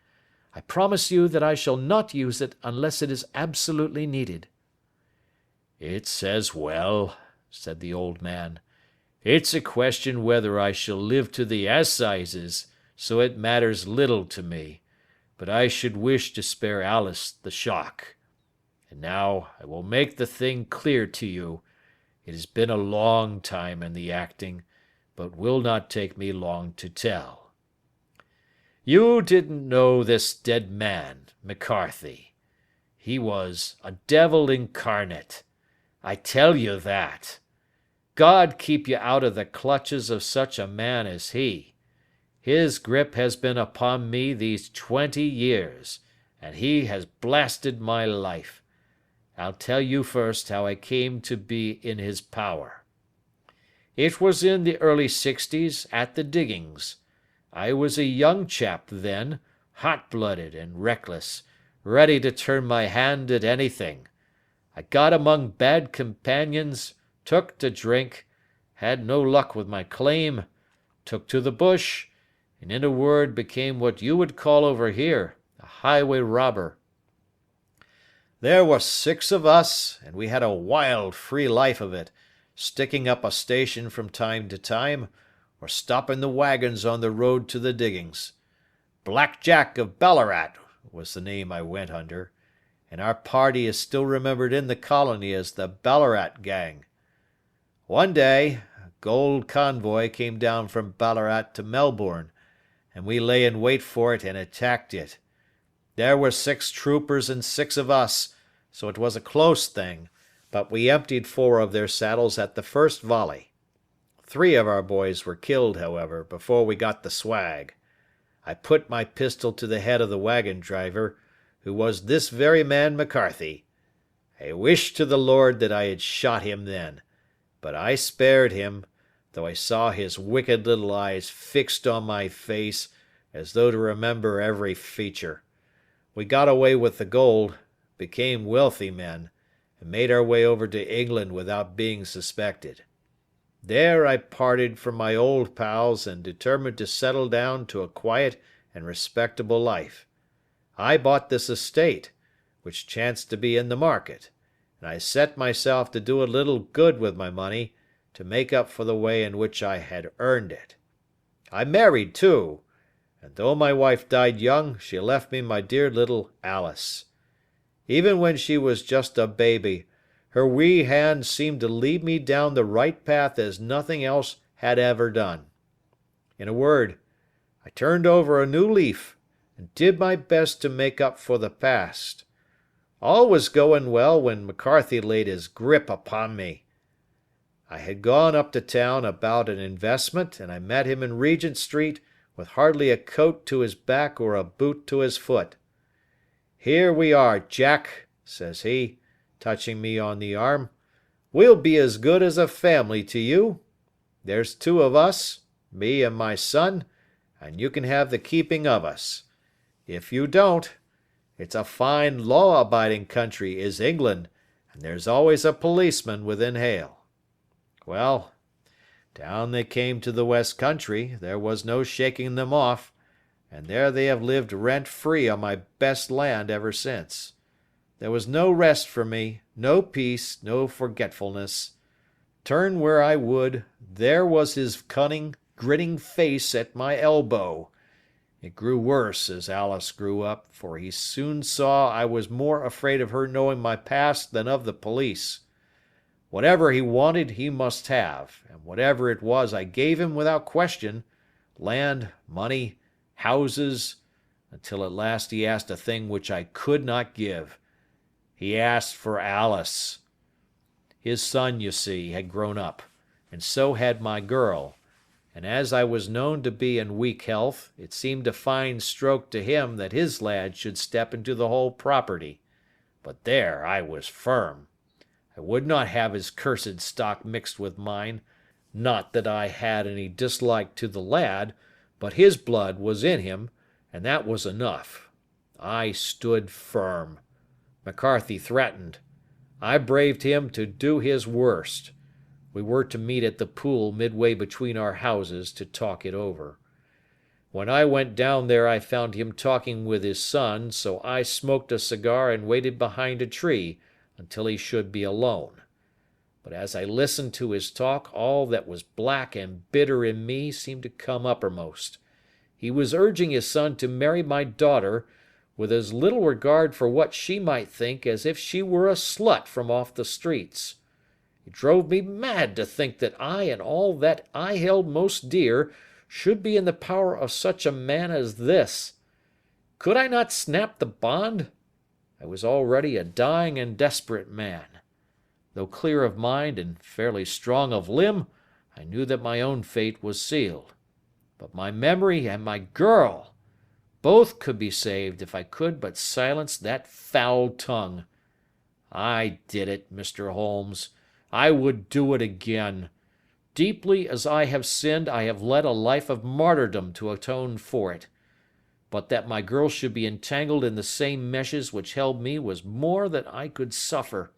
[SPEAKER 2] I promise you that I shall not use it unless it is absolutely needed."
[SPEAKER 1] It's as well, said the old man. It's a question whether I shall live to the assizes, so it matters little to me, but I should wish to spare Alice the shock. And now I will make the thing clear to you. It has been a long time in the acting, but will not take me long to tell. You didn't know this dead man, McCarthy. He was a devil incarnate. I tell you that. God keep you out of the clutches of such a man as he. His grip has been upon me these 20 years, and he has blasted my life. I'll tell you first how I came to be in his power. It was in the early 60s at the diggings. I was a young chap then, hot-blooded and reckless, ready to turn my hand at anything. I got among bad companions, took to drink, had no luck with my claim, took to the bush, and in a word became what you would call over here a highway robber. There were 6 of us, and we had a wild, free life of it, sticking up a station from time to time, or stopping the wagons on the road to the diggings. Black Jack of Ballarat was the name I went under, and our party is still remembered in the colony as the Ballarat Gang. One day, a gold convoy came down from Ballarat to Melbourne, and we lay in wait for it and attacked it. There were 6 troopers and 6 of us, so it was a close thing, but we emptied 4 of their saddles at the first volley. 3 of our boys were killed, however, before we got the swag. I put my pistol to the head of the wagon driver, who was this very man McCarthy. I wished to the Lord that I had shot him then, but I spared him, though I saw his wicked little eyes fixed on my face, as though to remember every feature. We got away with the gold, became wealthy men, and made our way over to England without being suspected. There I parted from my old pals and determined to settle down to a quiet and respectable life. I bought this estate, which chanced to be in the market, and I set myself to do a little good with my money to make up for the way in which I had earned it. I married too, and though my wife died young, she left me my dear little Alice. Even when she was just a baby, her wee hand seemed to lead me down the right path as nothing else had ever done. In a word, I turned over a new leaf and did my best to make up for the past. All was going well when McCarthy laid his grip upon me. I had gone up to town about an investment, and I met him in Regent Street with hardly a coat to his back or a boot to his foot. "Here we are, Jack," says he, touching me on the arm. "We'll be as good as a family to you. There's two of us, me and my son, and you can have the keeping of us. If you don't, it's a fine law-abiding country is England, and there's always a policeman within hail." Well, down they came to the West Country, there was no shaking them off, and there they have lived rent-free on my best land ever since. There was no rest for me, no peace, no forgetfulness. Turn where I would, there was his cunning, grinning face at my elbow. It grew worse as Alice grew up, for he soon saw I was more afraid of her knowing my past than of the police. Whatever he wanted he must have, and whatever it was I gave him without question, land, money, houses, until at last he asked a thing which I could not give. He asked for Alice. His son, you see, had grown up, and so had my girl, and as I was known to be in weak health, it seemed a fine stroke to him that his lad should step into the whole property. But there I was firm. I would not have his cursed stock mixed with mine. Not that I had any dislike to the lad, but his blood was in him, and that was enough. I stood firm. McCarthy threatened. I braved him to do his worst. We were to meet at the pool midway between our houses to talk it over. When I went down there I found him talking with his son, so I smoked a cigar and waited behind a tree until he should be alone. But as I listened to his talk, all that was black and bitter in me seemed to come uppermost. He was urging his son to marry my daughter, with as little regard for what she might think as if she were a slut from off the streets. It drove me mad to think that I and all that I held most dear should be in the power of such a man as this. Could I not snap the bond? I was already a dying and desperate man. Though clear of mind and fairly strong of limb, I knew that my own fate was sealed. But my memory and my girl, both could be saved if I could but silence that foul tongue. I did it, Mr. Holmes. I would do it again. Deeply as I have sinned, I have led a life of martyrdom to atone for it. But that my girl should be entangled in the same meshes which held me was more than I could suffer.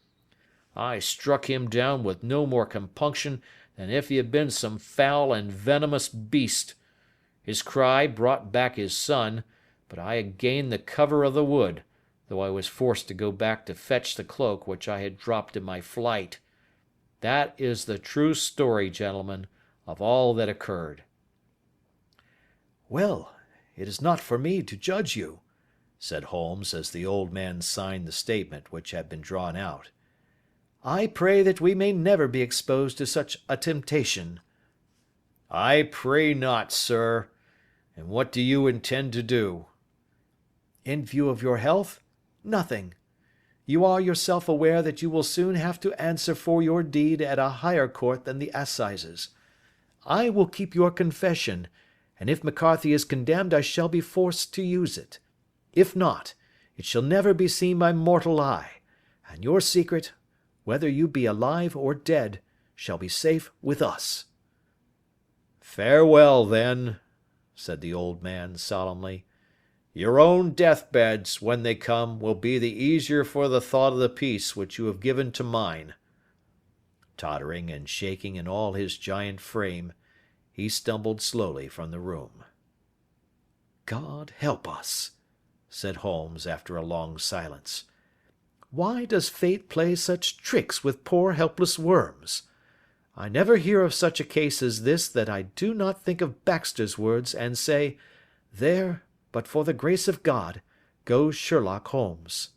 [SPEAKER 1] I struck him down with no more compunction than if he had been some foul and venomous beast. His cry brought back his son, but I had gained the cover of the wood, though I was forced to go back to fetch the cloak which I had dropped in my flight. That is the true story, gentlemen, of all that occurred.
[SPEAKER 2] "Well, it is not for me to judge you," said Holmes as the old man signed the statement which had been drawn out. "I pray that we may never be exposed to such a temptation."
[SPEAKER 1] "I pray not, sir. And what do you intend to do?"
[SPEAKER 2] "In view of your health, nothing. You are yourself aware that you will soon have to answer for your deed at a higher court than the assizes. I will keep your confession, and if McCarthy is condemned I shall be forced to use it. If not, it shall never be seen by mortal eye, and your secret, whether you be alive or dead, shall be safe with us."
[SPEAKER 1] "Farewell, then," said the old man solemnly. "Your own deathbeds, when they come, will be the easier for the thought of the peace which you have given to mine." Tottering and shaking in all his giant frame, he stumbled slowly from the room.
[SPEAKER 2] "God help us," said Holmes after a long silence. "Why does fate play such tricks with poor helpless worms? I never hear of such a case as this that I do not think of Baxter's words and say, There, but for the grace of God, goes Sherlock Holmes.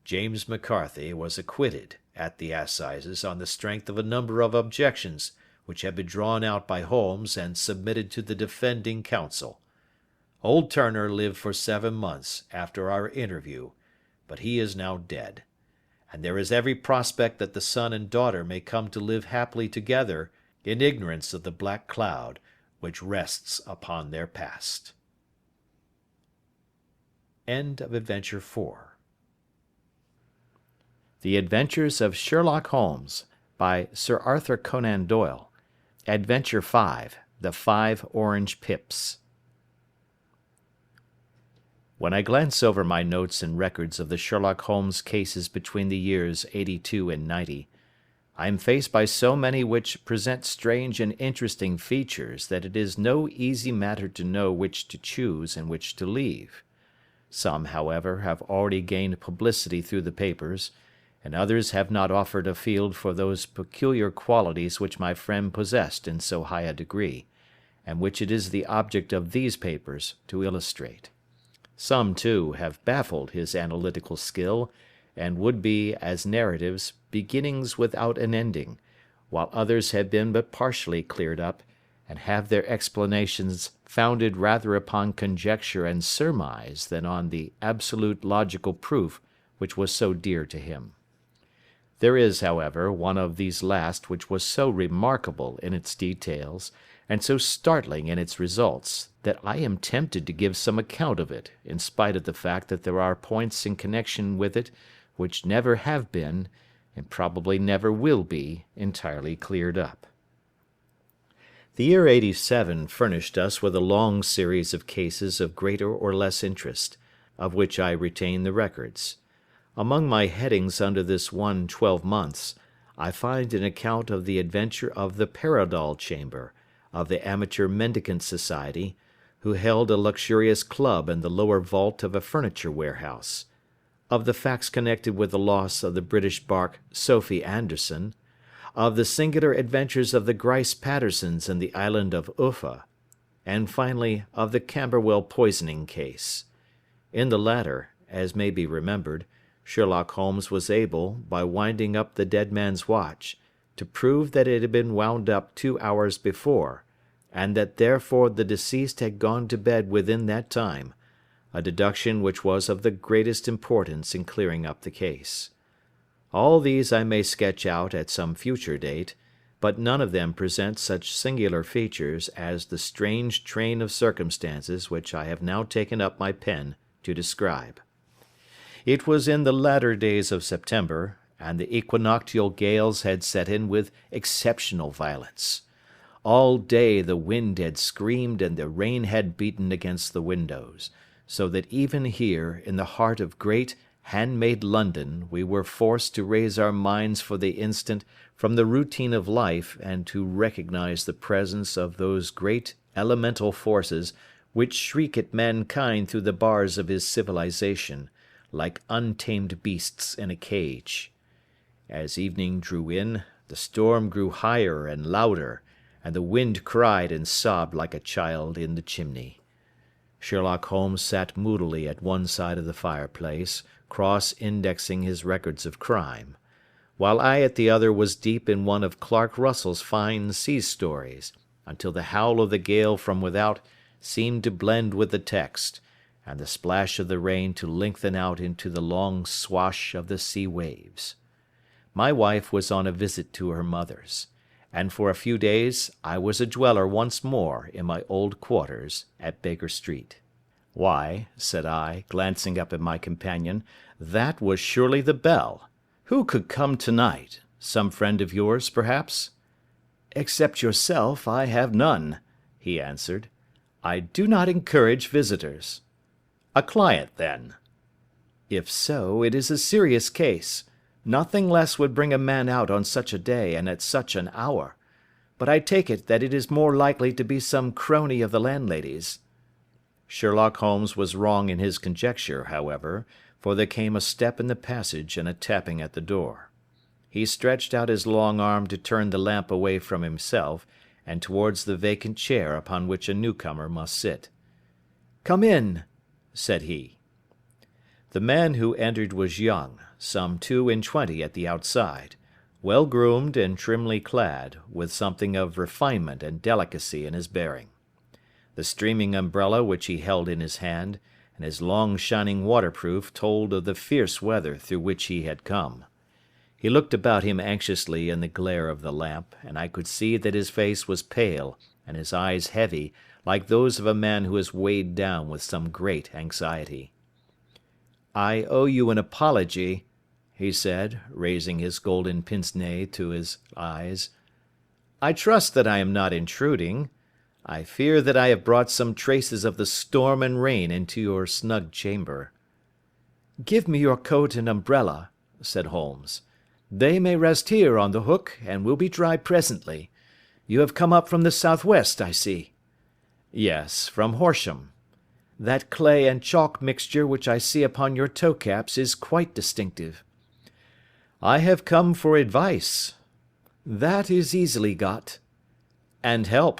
[SPEAKER 1] James McCarthy was acquitted at the assizes on the strength of a number of objections which had been drawn out by Holmes and submitted to the defending counsel. Old Turner lived for 7 months after our interview, but he is now dead, and there is every prospect that the son and daughter may come to live happily together in ignorance of the black cloud which rests upon their past. End of Adventure 4. The Adventures of Sherlock Holmes, by Sir Arthur Conan Doyle. Adventure 5. The 5 Orange Pips. When I glance over my notes and records of the Sherlock Holmes cases between the years '82 and '90, I am faced by so many which present strange and interesting features that it is no easy matter to know which to choose and which to leave. Some, however, have already gained publicity through the papers, and others have not offered a field for those peculiar qualities which my friend possessed in so high a degree, and which it is the object of these papers to illustrate. Some, too, have baffled his analytical skill, and would be, as narratives, beginnings without an ending, while others have been but partially cleared up, and have their explanations founded rather upon conjecture and surmise than on the absolute logical proof which was so dear to him. There is, however, one of these last which was so remarkable in its details, and so startling in its results, that I am tempted to give some account of it, in spite of the fact that there are points in connection with it which never have been, and probably never will be, entirely cleared up. The year '87 furnished us with a long series of cases of greater or less interest, of which I retain the records. Among my headings under this one 12 months, I find an account of the adventure of the Paradol Chamber, of the Amateur Mendicant Society, who held a luxurious club in the lower vault of a furniture warehouse, of the facts connected with the loss of the British bark Sophie Anderson, of the singular adventures of the Grice Pattersons in the island of Uffa, and finally of the Camberwell poisoning case. In the latter, as may be remembered, Sherlock Holmes was able, by winding up the dead man's watch, to prove that it had been wound up 2 hours before, and that therefore the deceased had gone to bed within that time, a deduction which was of the greatest importance in clearing up the case. All these I may sketch out at some future date, but none of them present such singular features as the strange train of circumstances which I have now taken up my pen to describe. It was in the latter days of September, and the equinoctial gales had set in with exceptional violence. All day the wind had screamed and the rain had beaten against the windows, so that even here, in the heart of great, hand-made London, we were forced to raise our minds for the instant from the routine of life and to recognize the presence of those great elemental forces which shriek at mankind through the bars of his civilization, like untamed beasts in a cage. As evening drew in, the storm grew higher and louder, and the wind cried and sobbed like a child in the chimney. Sherlock Holmes sat moodily at one side of the fireplace, cross-indexing his records of crime, while I at the other was deep in one of Clark Russell's fine sea stories, until the howl of the gale from without seemed to blend with the text, and the splash of the rain to lengthen out into the long swash of the sea waves. My wife was on a visit to her mother's, and for a few days I was a dweller once more in my old quarters at Baker Street. "Why," said I, glancing up at my companion, "that was surely the bell. Who could come to-night? Some friend of yours, perhaps?" "Except yourself, I have none," he answered. "I do not encourage visitors." "A client, then?" "If so, it is a serious case. Nothing less would bring a man out on such a day and at such an hour. But I take it that it is more likely to be some crony of the landlady's." Sherlock Holmes was wrong in his conjecture, however, for there came a step in the passage and a tapping at the door. He stretched out his long arm to turn the lamp away from himself, and towards the vacant chair upon which a newcomer must sit.
[SPEAKER 2] "Come in,"
[SPEAKER 1] said he. The man who entered was young, some 22 at the outside, well groomed and trimly clad, with something of refinement and delicacy in his bearing. The streaming umbrella which he held in his hand, and his long shining waterproof told of the fierce weather through which he had come. He looked about him anxiously in the glare of the lamp, and I could see that his face was pale, and his eyes heavy, like those of a man who is weighed down with some great anxiety. "I owe you an apology," he said, raising his golden pince-nez to his eyes. "I trust that I am not intruding. I fear that I have brought some traces of the storm and rain into your snug chamber."
[SPEAKER 2] "Give me your coat and umbrella," said Holmes. "They may rest here on the hook, and will be dry presently. You have come up from the southwest, I see."
[SPEAKER 1] "Yes, from Horsham."
[SPEAKER 2] "That clay and chalk mixture which I see upon your toe caps is quite distinctive."
[SPEAKER 1] "I have come for advice."
[SPEAKER 2] "That is easily got."
[SPEAKER 1] "And help."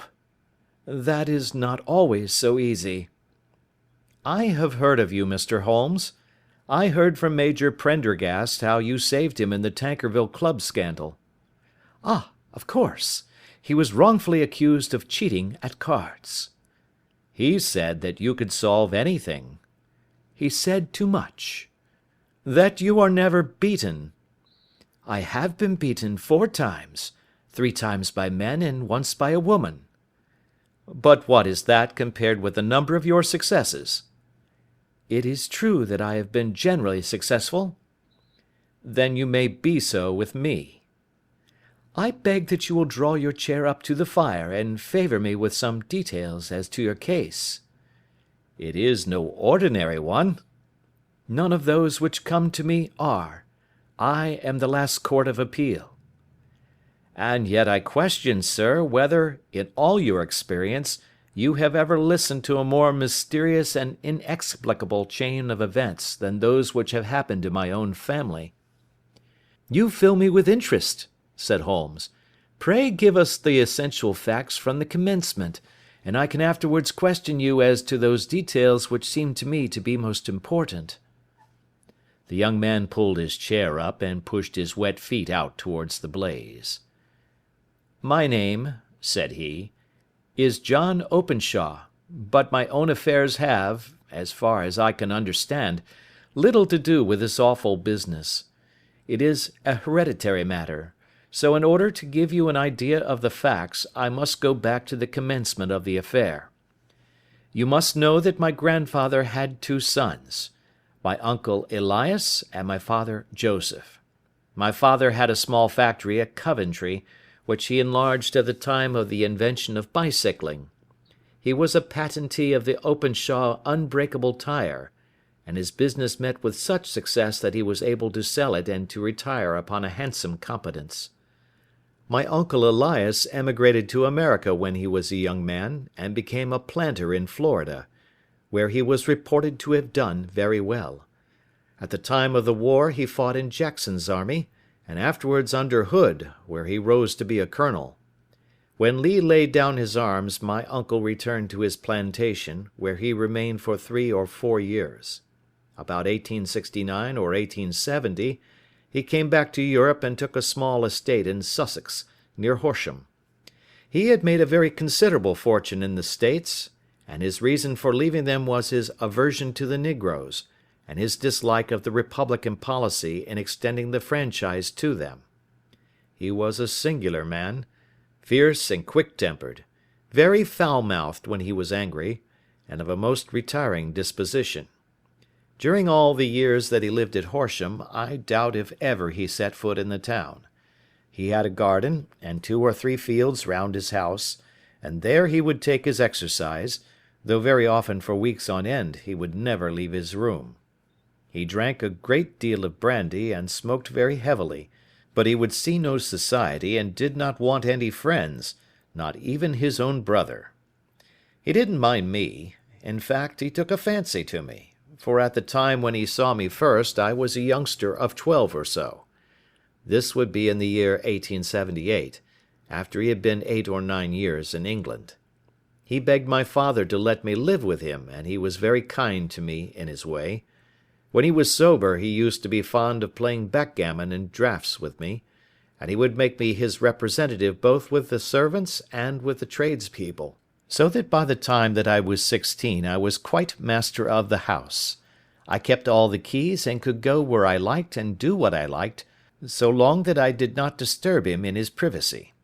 [SPEAKER 2] "That is not always so easy."
[SPEAKER 1] "I have heard of you, Mr. Holmes. I heard from Major Prendergast how you saved him in the Tankerville Club scandal."
[SPEAKER 2] "Ah, of course. He was wrongfully accused of cheating at cards."
[SPEAKER 1] "He said that you could solve anything."
[SPEAKER 2] "He said too much."
[SPEAKER 1] "That you are never beaten."
[SPEAKER 2] "I have been beaten 4 times, 3 times by men and once by a woman."
[SPEAKER 1] "But what is that compared with the number of your successes?"
[SPEAKER 2] "It is true that I have been generally successful."
[SPEAKER 1] "Then you may be so with me."
[SPEAKER 2] "I beg that you will draw your chair up to the fire and favour me with some details as to your case."
[SPEAKER 1] "It is no ordinary one."
[SPEAKER 2] "None of those which come to me are. I am the last court of appeal."
[SPEAKER 1] "And yet I question, sir, whether, in all your experience, you have ever listened to a more mysterious and inexplicable chain of events than those which have happened to my own family."
[SPEAKER 2] "You fill me with interest," said Holmes. "Pray give us the essential facts from the commencement, and I can afterwards question you as to those details which seem to me to be most important."
[SPEAKER 1] The young man pulled his chair up and pushed his wet feet out towards the blaze. "My name," said he, "is John Openshaw, but my own affairs have, as far as I can understand, little to do with this awful business. It is a hereditary matter, so in order to give you an idea of the facts I must go back to the commencement of the affair. You must know that my grandfather had 2 sons, my uncle Elias and my father Joseph. My father had a small factory at Coventry, which he enlarged at the time of the invention of bicycling. He was a patentee of the Openshaw unbreakable tire, and his business met with such success that he was able to sell it and to retire upon a handsome competence. My uncle Elias emigrated to America when he was a young man, and became a planter in Florida, where he was reported to have done very well. At the time of the war he fought in Jackson's army, and afterwards under Hood, where he rose to be a colonel. When Lee laid down his arms, my uncle returned to his plantation, where he remained for 3 or 4 years. About 1869 or 1870, he came back to Europe and took a small estate in Sussex, near Horsham. He had made a very considerable fortune in the States, and his reason for leaving them was his aversion to the negroes, and his dislike of the Republican policy in extending the franchise to them. He was a singular man, fierce and quick-tempered, very foul-mouthed when he was angry, and of a most retiring disposition. During all the years that he lived at Horsham, I doubt if ever he set foot in the town. He had a garden and 2 or 3 fields round his house, and there he would take his exercise, though very often for weeks on end he would never leave his room. He drank a great deal of brandy and smoked very heavily, but he would see no society and did not want any friends, not even his own brother. He didn't mind me. In fact, he took a fancy to me, for at the time when he saw me first I was a youngster of 12 or so. This would be in the year 1878, after he had been 8 or 9 years in England. He begged my father to let me live with him, and he was very kind to me in his way. When he was sober, he used to be fond of playing backgammon and draughts with me, and he would make me his representative both with the servants and with the tradespeople, so that by the time that I was 16 I was quite master of the house. I kept all the keys and could go where I liked and do what I liked, so long that I did not disturb him in his privacy.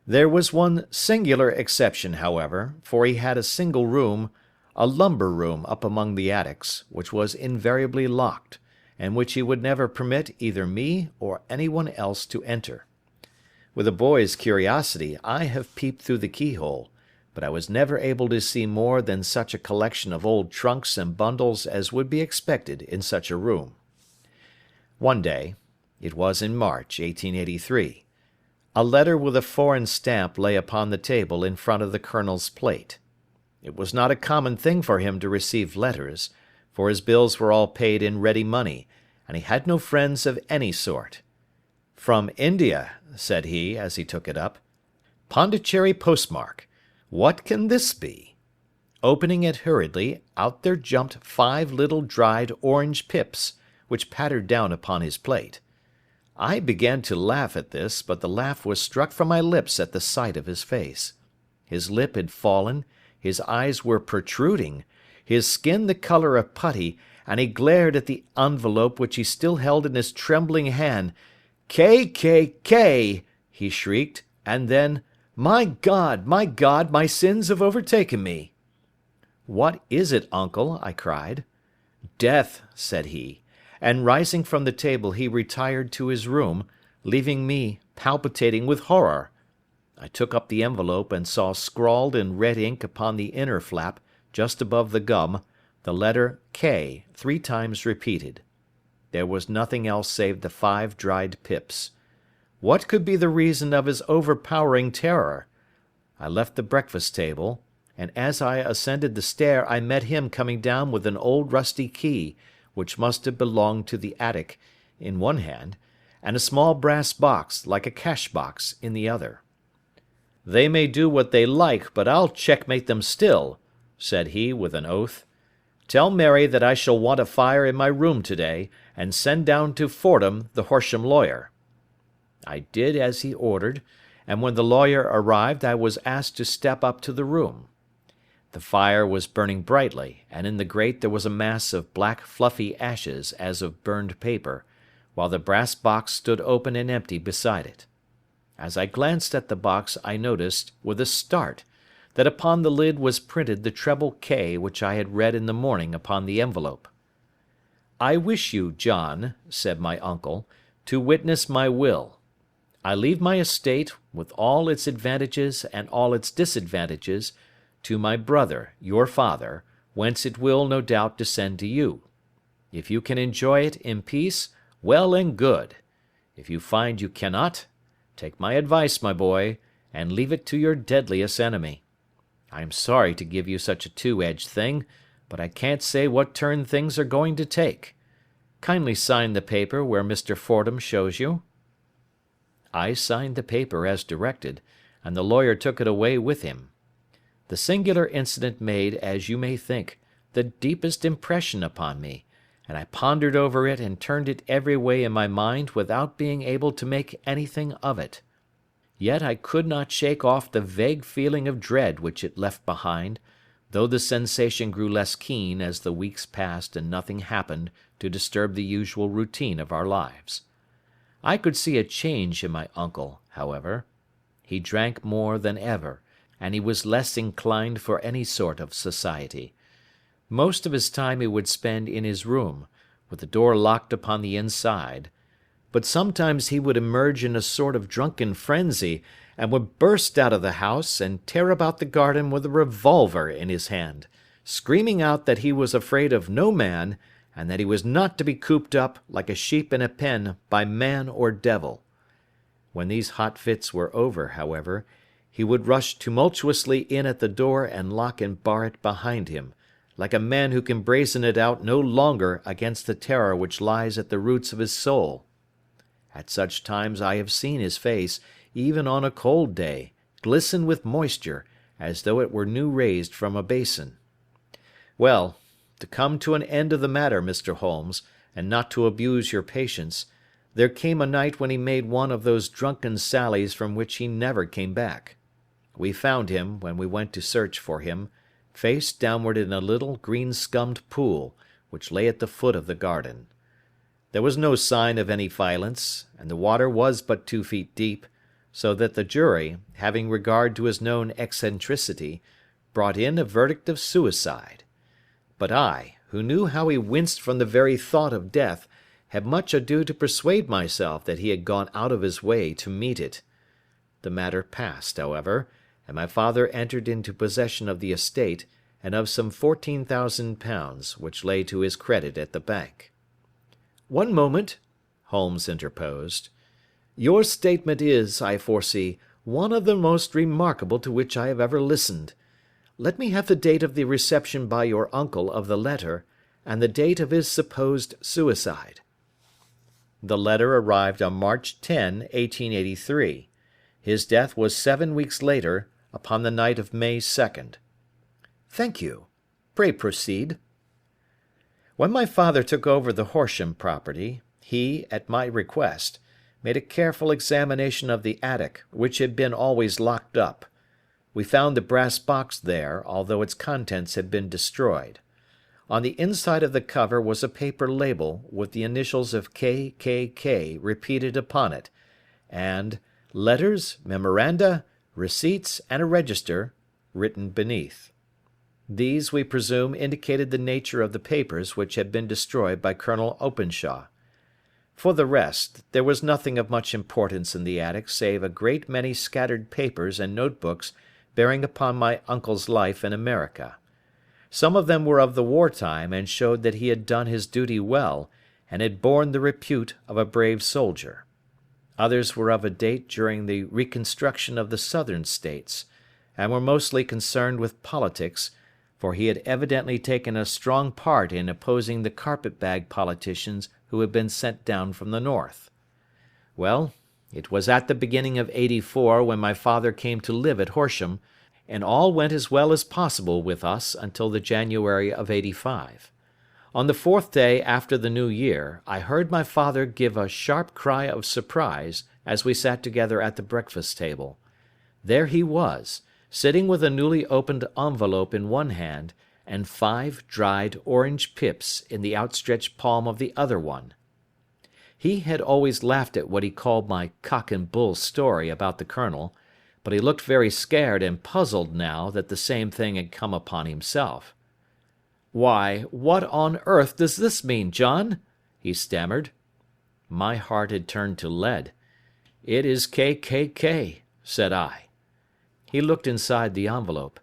[SPEAKER 1] There was one singular exception, however, for he had a single room, a lumber room up among the attics, which was invariably locked, and which he would never permit either me or anyone else to enter. With a boy's curiosity, I have peeped through the keyhole, but I was never able to see more than such a collection of old trunks and bundles as would be expected in such a room. One day, it was in March, 1883, a letter with a foreign stamp lay upon the table in front of the Colonel's plate. It was not a common thing for him to receive letters, for his bills were all paid in ready money, and he had no friends of any sort. "From India," said he, as he took it up. "Pondicherry postmark. What can this be?" Opening it hurriedly, out there jumped 5 little dried orange pips, which pattered down upon his plate. I began to laugh at this, but the laugh was struck from my lips at the sight of his face. His lip had fallen, his eyes were protruding, his skin the colour of putty, and he glared at the envelope which he still held in his trembling hand. "K, K, K!" he shrieked, and then, my God, my sins have overtaken me." "What is it, uncle?" I cried. "Death," said he, and rising from the table he retired to his room, leaving me palpitating with horror. I took up the envelope and saw scrawled in red ink upon the inner flap, just above the gum, the letter K 3 times repeated. There was nothing else save the 5 dried pips. What could be the reason of his overpowering terror? I left the breakfast table, and as I ascended the stair I met him coming down with an old rusty key, which must have belonged to the attic, in one hand, and a small brass box, like a cash box, in the other. "They may do what they like, but I'll checkmate them still," said he with an oath. "Tell Mary that I shall want a fire in my room to-day, and send down to Fordham the Horsham lawyer." I did as he ordered, and when the lawyer arrived I was asked to step up to the room. The fire was burning brightly, and in the grate there was a mass of black fluffy ashes as of burned paper, while the brass box stood open and empty beside it. As I glanced at the box I noticed, with a start, that upon the lid was printed the treble K which I had read in the morning upon the envelope. "I wish you, John," said my uncle, "to witness my will. I leave my estate, with all its advantages and all its disadvantages, to my brother, your father, whence it will, no doubt, descend to you. If you can enjoy it in peace, well and good. If you find you cannot, take my advice, my boy, and leave it to your deadliest enemy. I am sorry to give you such a 2-edged thing, but I can't say what turn things are going to take. Kindly sign the paper where Mr. Fordham shows you." I signed the paper as directed, and the lawyer took it away with him. The singular incident made, as you may think, the deepest impression upon me, and I pondered over it and turned it every way in my mind without being able to make anything of it. Yet I could not shake off the vague feeling of dread which it left behind, though the sensation grew less keen as the weeks passed and nothing happened to disturb the usual routine of our lives. I could see a change in my uncle, however. He drank more than ever, and he was less inclined for any sort of society. Most of his time he would spend in his room, with the door locked upon the inside, but sometimes he would emerge in a sort of drunken frenzy, and would burst out of the house, and tear about the garden with a revolver in his hand, screaming out that he was afraid of no man, and that he was not to be cooped up, like a sheep in a pen, by man or devil. When these hot fits were over, however, he would rush tumultuously in at the door and lock and bar it behind him, like a man who can brazen it out no longer against the terror which lies at the roots of his soul. At such times I have seen his face,
[SPEAKER 2] even on a cold day, glisten with moisture, as though it were new raised from a basin. Well, to come to an end of the matter, Mr. Holmes, and not to abuse your patience, there came a night when he made one of those drunken sallies from which he never came back. We found him, when we went to search for him, face downward in a little green-scummed pool, which lay at the foot of the garden. There was no sign of any violence, and the water was but 2 feet deep, so that the jury, having regard to his known eccentricity, brought in a verdict of suicide. But I, who knew how he winced from the very thought of death, had much ado to persuade myself that he had gone out of his way to meet it. The matter passed, however, and my father entered into possession of the estate and of some £14,000 which lay to his credit at the bank. "One moment," Holmes interposed. "Your statement is, I foresee, one of the most remarkable to which I have ever listened. Let me have the date of the reception by your uncle of the letter, and the date of his supposed suicide." The letter arrived on March 10, 1883. His death was 7 weeks later, upon the night of May 2nd. "Thank you. Pray proceed." When my father took over the Horsham property, he, at my request, made a careful examination of the attic, which had been always locked up. We found the brass box there, although its contents had been destroyed. On the inside of the cover was a paper label with the initials of K.K.K. repeated upon it, and letters, memoranda, receipts, and a register written beneath. These, we presume, indicated the nature of the papers which had been destroyed by Colonel Openshaw. For the rest, there was nothing of much importance in the attic save a great many scattered papers and notebooks bearing upon my uncle's life in America. Some of them were of the war time and showed that he had done his duty well and had borne the repute of a brave soldier. Others were of a date during the reconstruction of the Southern States, and were mostly concerned with politics, for he had evidently taken a strong part in opposing the carpet-bag politicians who had been sent down from the north. Well, it was at the beginning of '84 when my father came to live at Horsham, and all went as well as possible with us until the January of '85. On the 4th day after the New Year, I heard my father give a sharp cry of surprise as we sat together at the breakfast table. There he was, sitting with a newly opened envelope in one hand, and 5 dried orange pips in the outstretched palm of the other one. He had always laughed at what he called my cock and bull story about the colonel, but he looked very scared and puzzled now that the same thing had come upon himself. "Why, what on earth does this mean, John?" he stammered. My heart had turned to lead. "It is K.K.K.," said I. He looked inside the envelope.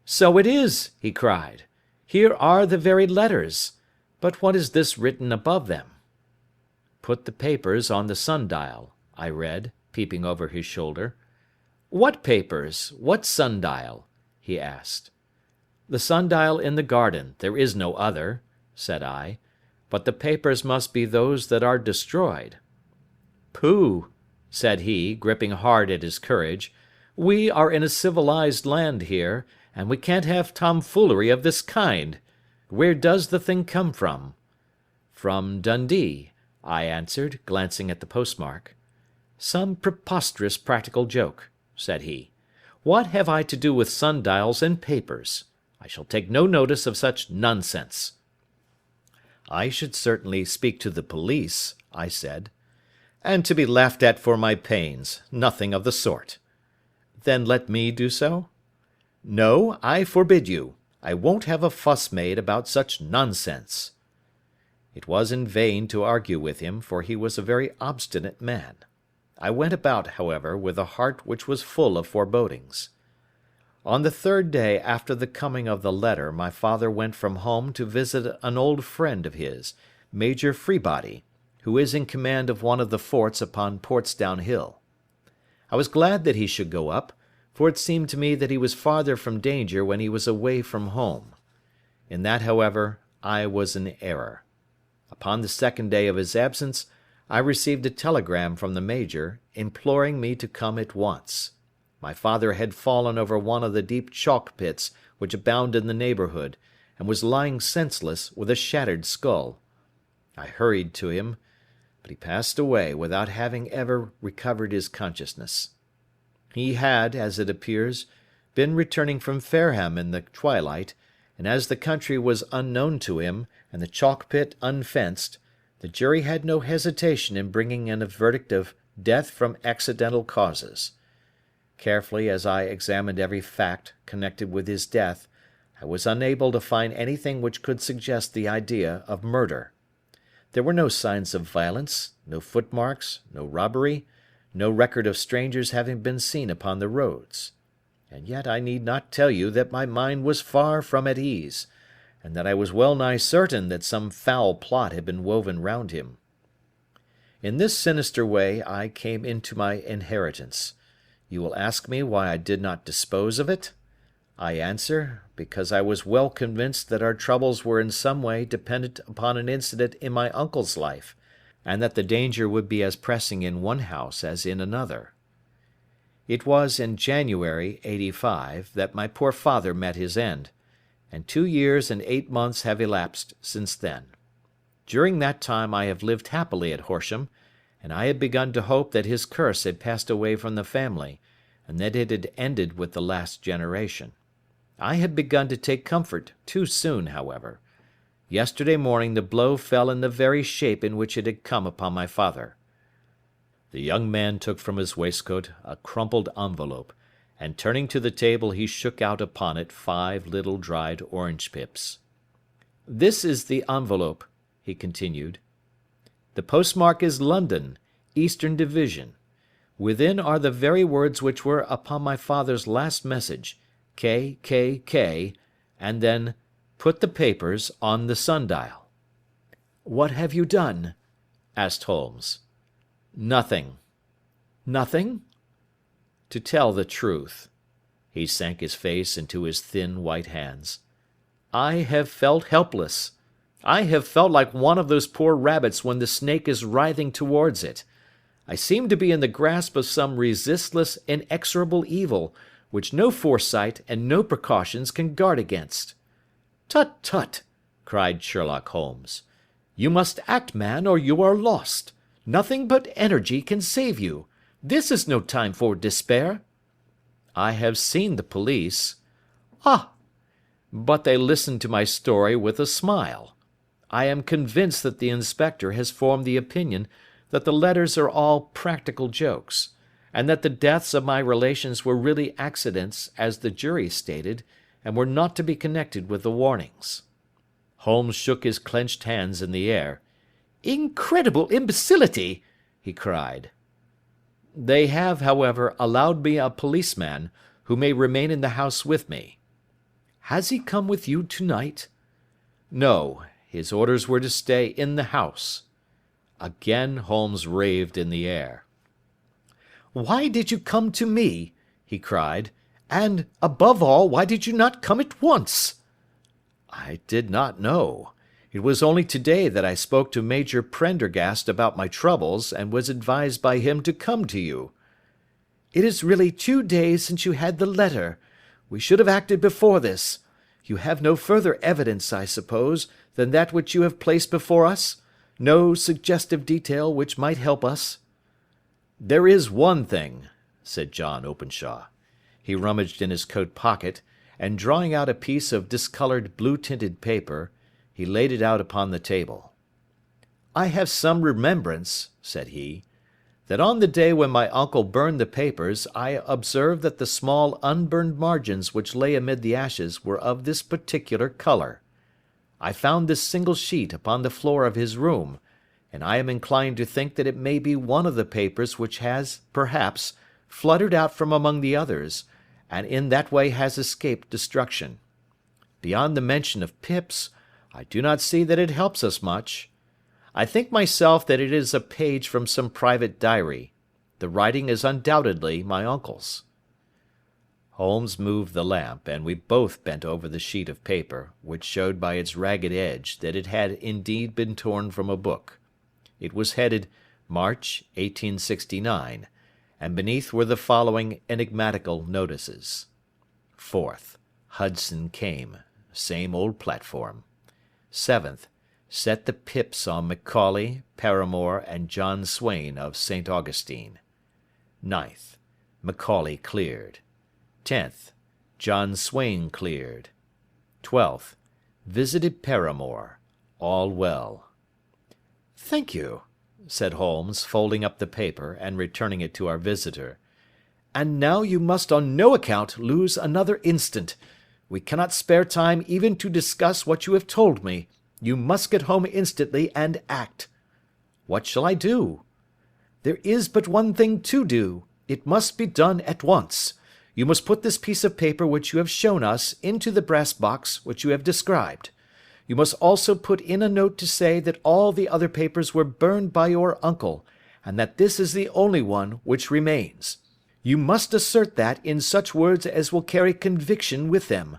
[SPEAKER 2] "So it is!" he cried. "Here are the very letters. But what is this written above them?" "Put the papers on the sundial," I read, peeping over his shoulder. "What papers? What sundial?" he asked. "The sundial in the garden. There is no other," said I. "But the papers must be those that are destroyed." "Pooh!" said he, gripping hard at his courage. "We are in a civilized land here, and we can't have tomfoolery of this kind. Where does the thing come from?" "From Dundee," I answered, glancing at the postmark. "Some preposterous practical joke," said he. "What have I to do with sundials and papers? I shall take no notice of such nonsense." "I should certainly speak to the police," I said. "And to be laughed at for my pains. Nothing of the sort." "Then let me do so?" "No, I forbid you. I won't have a fuss made about such nonsense." It was in vain to argue with him, for he was a very obstinate man. I went about, however, with a heart which was full of forebodings. On the 3rd day after the coming of the letter, my father went from home to visit an old friend of his, Major Freebody, who is in command of one of the forts upon Portsdown Hill. I was glad that he should go up, for it seemed to me that he was farther from danger when he was away from home. In that, however, I was in error. Upon the 2nd day of his absence,
[SPEAKER 1] I received a telegram from the Major, imploring me to come at once. My father had fallen over one of the deep chalk pits which abound in the neighbourhood, and was lying senseless, with a shattered skull. I hurried to him, but he passed away without having ever recovered his consciousness. He had, as it appears, been returning from Fareham in the twilight, and as the country was unknown to him, and the chalk pit unfenced, the jury had no hesitation in bringing in a verdict of death from accidental causes. Carefully as I examined every fact connected with his death, I was unable to find anything which could suggest the idea of murder. There were no signs of violence, no footmarks, no robbery, no record of strangers having been seen upon the roads. And yet I need not tell you that my mind was far from at ease, and that I was well nigh certain that some foul plot had been woven round him. In this sinister way I came into my inheritance. You will ask me why I did not dispose of it? I answer, because I was well convinced that our troubles were in some way dependent upon an incident in my uncle's life, and that the danger would be as pressing in one house as in another. It was in January, '85, that my poor father met his end, and 2 years and 8 months have elapsed since then. During that time I have lived happily at Horsham, and I had begun to hope that his curse had passed away from the family, and that it had ended with the last generation. I had begun to take comfort too soon, however. Yesterday morning the blow fell in the very shape in which it had come upon my father. The young man took from his waistcoat a crumpled envelope, and turning to the table he shook out upon it 5 little dried orange pips. "This is the envelope," he continued. "The postmark is London, Eastern Division. Within are the very words which were upon my father's last message, K, K, K, and then, 'Put the papers on the sundial.'" "What have you done?" asked Holmes. "Nothing." "Nothing?" "To tell the truth," he sank his face into his thin white hands, "I have felt helpless. I have felt like one of those poor rabbits when the snake is writhing towards it. I seem to be in the grasp of some resistless, inexorable evil, which no foresight and no precautions can guard against." "Tut, tut!" cried Sherlock Holmes. "You must act, man, or you are lost. Nothing but energy can save you. This is no time for despair." "I have seen the police." "Ah! But they listened to my story with a smile. I am convinced that the inspector has formed the opinion that the letters are all practical jokes, and that the deaths of my relations were really accidents, as the jury stated, and were not to be connected with the warnings." Holmes shook his clenched hands in the air. "Incredible imbecility!" he cried. "They have, however, allowed me a policeman, who may remain in the house with me." "Has he come with you to-night?" "No, his orders were to stay in the house." Again Holmes raved in the air. "Why did you come to me?" he cried. "And, above all, why did you not come at once?" "I did not know. It was only today that I spoke to Major Prendergast about my troubles, and was advised by him to come to you." "It is really 2 days since you had the letter. We should have acted before this. You have no further evidence, I suppose, than that which you have placed before us? No suggestive detail which might help us?" "There is one thing," said John Openshaw. He rummaged in his coat pocket, and drawing out a piece of discoloured blue-tinted paper, he laid it out upon the table. "I have some remembrance," said he, "that on the day when my uncle burned the papers I observed that the small unburned margins which lay amid the ashes were of this particular colour. I found this single sheet upon the floor of his room, and I am inclined to think that it may be one of the papers which has, perhaps, fluttered out from among the others, and in that way has escaped destruction. Beyond the mention of pips, I do not see that it helps us much. I think myself that it is a page from some private diary. The writing is undoubtedly my uncle's." Holmes moved the lamp, and we both bent over the sheet of paper, which showed by its ragged edge that it had indeed been torn from a book. It was headed March 1869, and beneath were the following enigmatical notices. 4th. Hudson came. Same old platform. 7th. Set the pips on Macaulay, Paramore, and John Swain of St. Augustine. 9th. Macaulay cleared. 10th. John Swain cleared. 12th. Visited Paramore. All well.
[SPEAKER 2] Thank you,
[SPEAKER 1] said Holmes, folding up the paper and returning it to our visitor.
[SPEAKER 2] And now you must on no account lose another instant. We cannot spare time even to discuss what you have told me. You must get home instantly and act.
[SPEAKER 1] What shall I do?
[SPEAKER 2] There is but one thing to do. It must be done at once. You must put this piece of paper which you have shown us into the brass box which you have described. You must also put in a note to say that all the other papers were burned by your uncle, and that this is the only one which remains. You must assert that in such words as will carry conviction with them.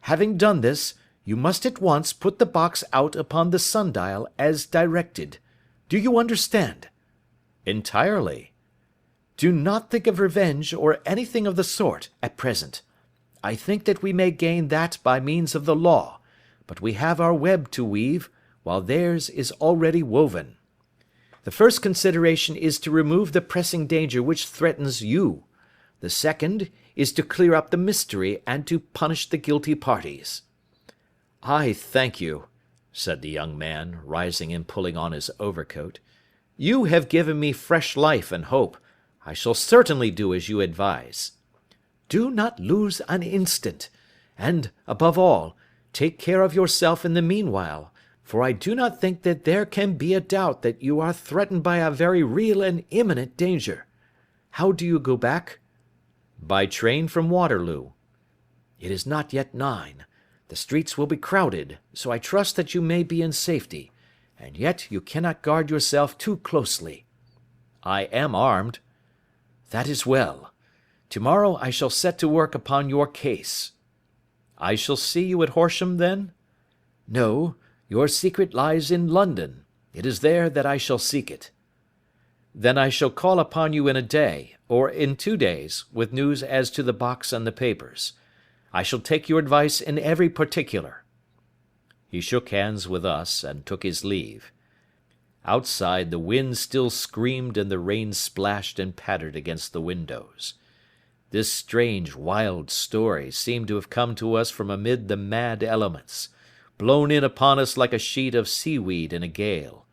[SPEAKER 2] Having done this, you must at once put the box out upon the sundial as directed. Do you understand?
[SPEAKER 1] Entirely.
[SPEAKER 2] Do not think of revenge or anything of the sort at present. I think that we may gain that by means of the law, but we have our web to weave, while theirs is already woven. The first consideration is to remove the pressing danger which threatens you. The second is to clear up the mystery and to punish the guilty parties.
[SPEAKER 1] I thank you, said the young man, rising and pulling on his overcoat. You have given me fresh life and hope. I shall certainly do as you advise.
[SPEAKER 2] Do not lose an instant, and, above all, take care of yourself in the meanwhile, for I do not think that there can be a doubt that you are threatened by a very real and imminent danger. How do you go back?
[SPEAKER 1] By train from Waterloo.
[SPEAKER 2] It is not yet 9. The streets will be crowded, so I trust that you may be in safety, and yet you cannot guard yourself too closely.
[SPEAKER 1] I am armed.
[SPEAKER 2] That is well. Tomorrow I shall set to work upon your case.
[SPEAKER 1] I shall see you at Horsham, then?
[SPEAKER 2] No, your secret lies in London. It is there that I shall seek it.
[SPEAKER 1] Then I shall call upon you in a day, or in 2 days, with news as to the box and the papers. I shall take your advice in every particular. He shook hands with us and took his leave. Outside the wind still screamed and the rain splashed and pattered against the windows. This strange, wild story seemed to have come to us from amid the mad elements, blown in upon us like a sheet of seaweed in a gale,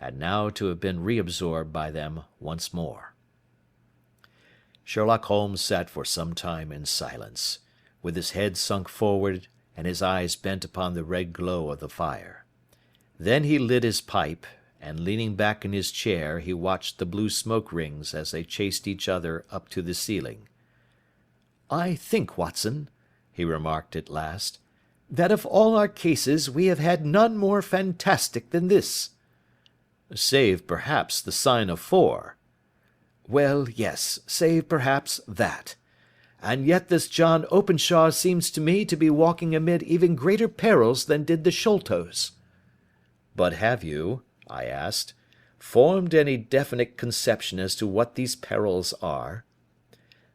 [SPEAKER 1] and now to have been reabsorbed by them once more. Sherlock Holmes sat for some time in silence, with his head sunk forward and his eyes bent upon the red glow of the fire. Then he lit his pipe, and leaning back in his chair he watched the blue smoke rings as they chased each other up to the ceiling.
[SPEAKER 2] I think, Watson, he remarked at last, that of all our cases we have had none more fantastic than this.
[SPEAKER 1] Save, perhaps, the sign of 4.
[SPEAKER 2] Well, yes, save, perhaps, that. And yet this John Openshaw seems to me to be walking amid even greater perils than did the Sholtos.
[SPEAKER 1] But have you, I asked, formed any definite conception as to what these perils are?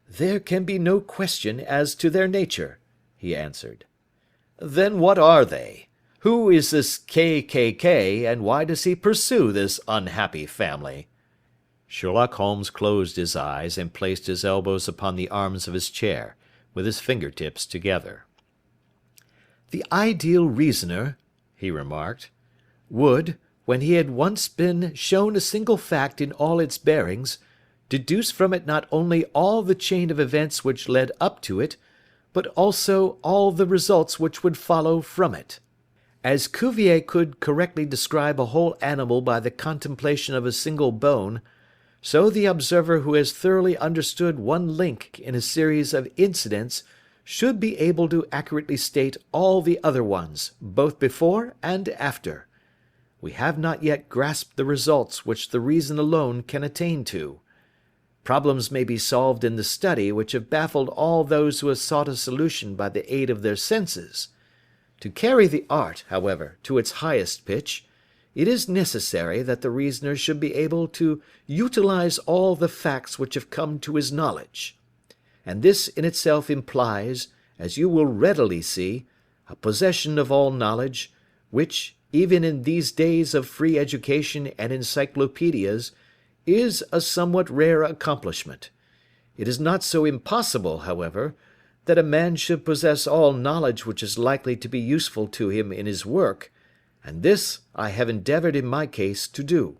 [SPEAKER 2] There can be no question as to their nature, he answered.
[SPEAKER 1] Then what are they? Who is this KKK, and why does he pursue this unhappy family? Sherlock Holmes closed his eyes and placed his elbows upon the arms of his chair, with his fingertips together.
[SPEAKER 2] The ideal reasoner, he remarked, would, when he had once been shown a single fact in all its bearings, deduce from it not only all the chain of events which led up to it, but also all the results which would follow from it. As Cuvier could correctly describe a whole animal by the contemplation of a single bone, so the observer who has thoroughly understood one link in a series of incidents should be able to accurately state all the other ones, both before and after. We have not yet grasped the results which the reason alone can attain to. Problems may be solved in the study which have baffled all those who have sought a solution by the aid of their senses. To carry the art, however, to its highest pitch, it is necessary that the reasoner should be able to utilize all the facts which have come to his knowledge. And this in itself implies, as you will readily see, a possession of all knowledge, which, even in these days of free education and encyclopedias, is a somewhat rare accomplishment. It is not so impossible, however, that a man should possess all knowledge which is likely to be useful to him in his work, and this I have endeavoured in my case to do.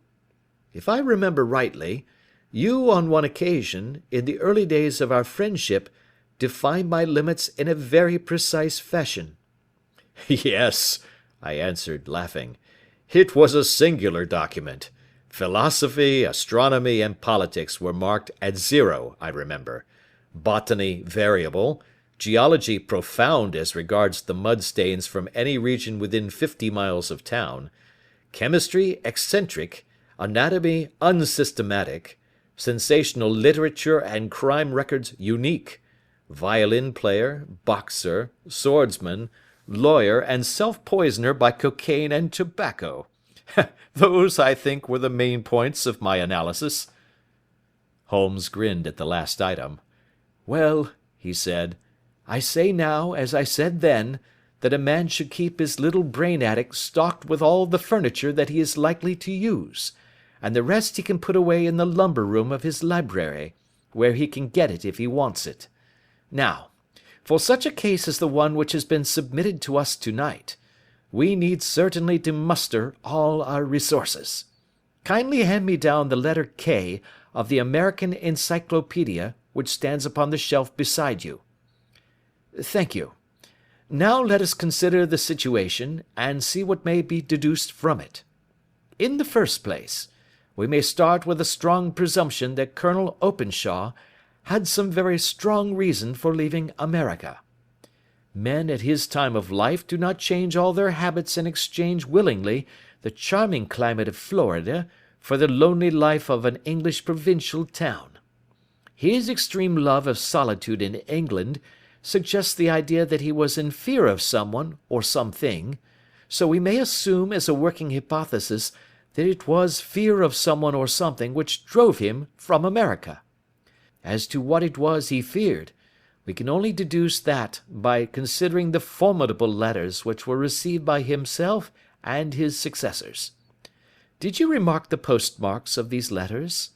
[SPEAKER 2] If I remember rightly, you on one occasion, in the early days of our friendship, defined my limits in a very precise fashion.
[SPEAKER 1] Yes, I answered, laughing. It was a singular document. Philosophy, astronomy, and politics were marked at 0, I remember. Botany variable, geology profound as regards the mud stains from any region within 50 miles of town, chemistry eccentric, anatomy unsystematic, sensational literature and crime records unique, violin player, boxer, swordsman, lawyer, and self-poisoner by cocaine and tobacco. Those, I think, were the main points of my analysis. Holmes grinned at the last item.
[SPEAKER 2] Well, he said, I say now, as I said then, that a man should keep his little brain attic stocked with all the furniture that he is likely to use, and the rest he can put away in the lumber room of his library, where he can get it if he wants it. Now, for such a case as the one which has been submitted to us tonight, we need certainly to muster all our resources. Kindly hand me down the letter K of the American Encyclopedia which stands upon the shelf beside you. Thank you. Now let us consider the situation, and see what may be deduced from it. In the first place, we may start with a strong presumption that Colonel Openshaw had some very strong reason for leaving America. Men at his time of life do not change all their habits and exchange willingly the charming climate of Florida for the lonely life of an English provincial town. His extreme love of solitude in England suggests the idea that he was in fear of someone or something, so we may assume as a working hypothesis that it was fear of someone or something which drove him from America. As to what it was he feared, we can only deduce that by considering the formidable letters which were received by himself and his successors. Did you remark the postmarks of these letters?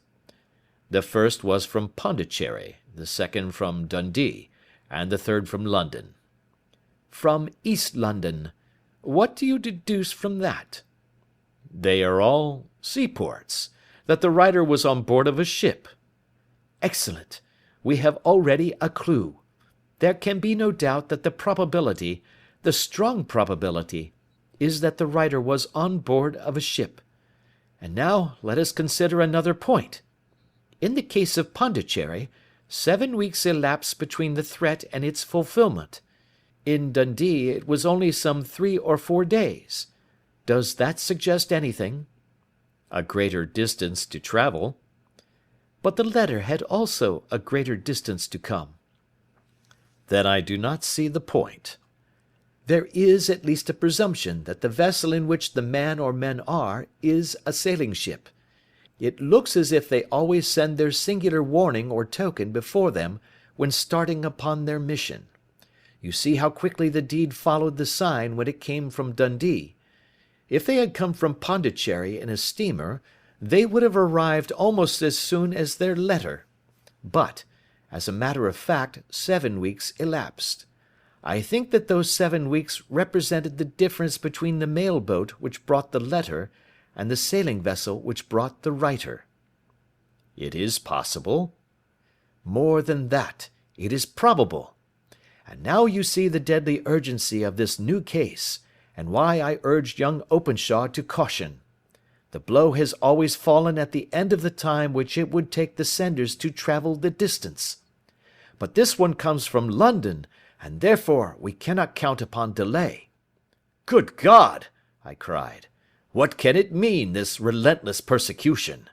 [SPEAKER 1] The first was from Pondicherry, the second from Dundee, and the third from London.
[SPEAKER 2] From East London. What do you deduce from that?
[SPEAKER 1] They are all seaports, that the writer was on board of a ship.
[SPEAKER 2] Excellent. We have already a clue. There can be no doubt that the probability, the strong probability, is that the writer was on board of a ship. And now let us consider another point. In the case of Pondicherry, 7 weeks elapsed between the threat and its fulfilment. In Dundee it was only some 3 or 4 days. Does that suggest anything?
[SPEAKER 1] A greater distance to travel.
[SPEAKER 2] But the letter had also a greater distance to come.
[SPEAKER 1] Then I do not see the point.
[SPEAKER 2] There is at least a presumption that the vessel in which the man or men are is a sailing ship. It looks as if they always send their singular warning or token before them when starting upon their mission. You see how quickly the deed followed the sign when it came from Dundee. If they had come from Pondicherry in a steamer, they would have arrived almost as soon as their letter. But, as a matter of fact, 7 weeks elapsed. I think that those 7 weeks represented the difference between the mail boat which brought the letter and the sailing vessel which brought the writer.
[SPEAKER 1] It is possible.
[SPEAKER 2] More than that, it is probable. And now you see the deadly urgency of this new case, and why I urged young Openshaw to caution. The blow has always fallen at the end of the time which it would take the senders to travel the distance. But this one comes from London, and therefore we cannot count upon delay.
[SPEAKER 1] Good God! I cried. What can it mean, this relentless persecution?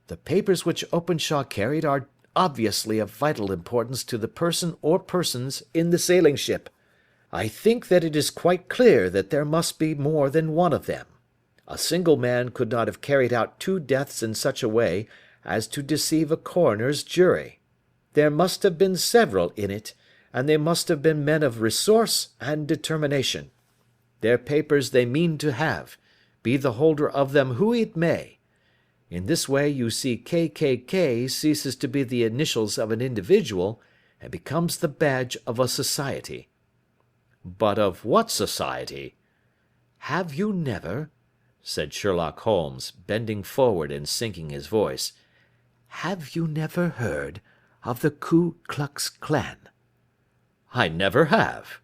[SPEAKER 2] The papers which Openshaw carried are obviously of vital importance to the person or persons in the sailing ship. I think that it is quite clear that there must be more than one of them.
[SPEAKER 3] A single man could not have carried out 2 deaths in such a way as to deceive a coroner's jury. There must have been several in it, and they must have been men of resource and determination. Their papers they mean to have, be the holder of them who it may. In this way you see KKK ceases to be the initials of an individual and becomes the badge of a society." "But of what society?" "Have you never," said Sherlock Holmes, bending forward and sinking his voice, "have you never heard of the Ku Klux Klan?" "I never have."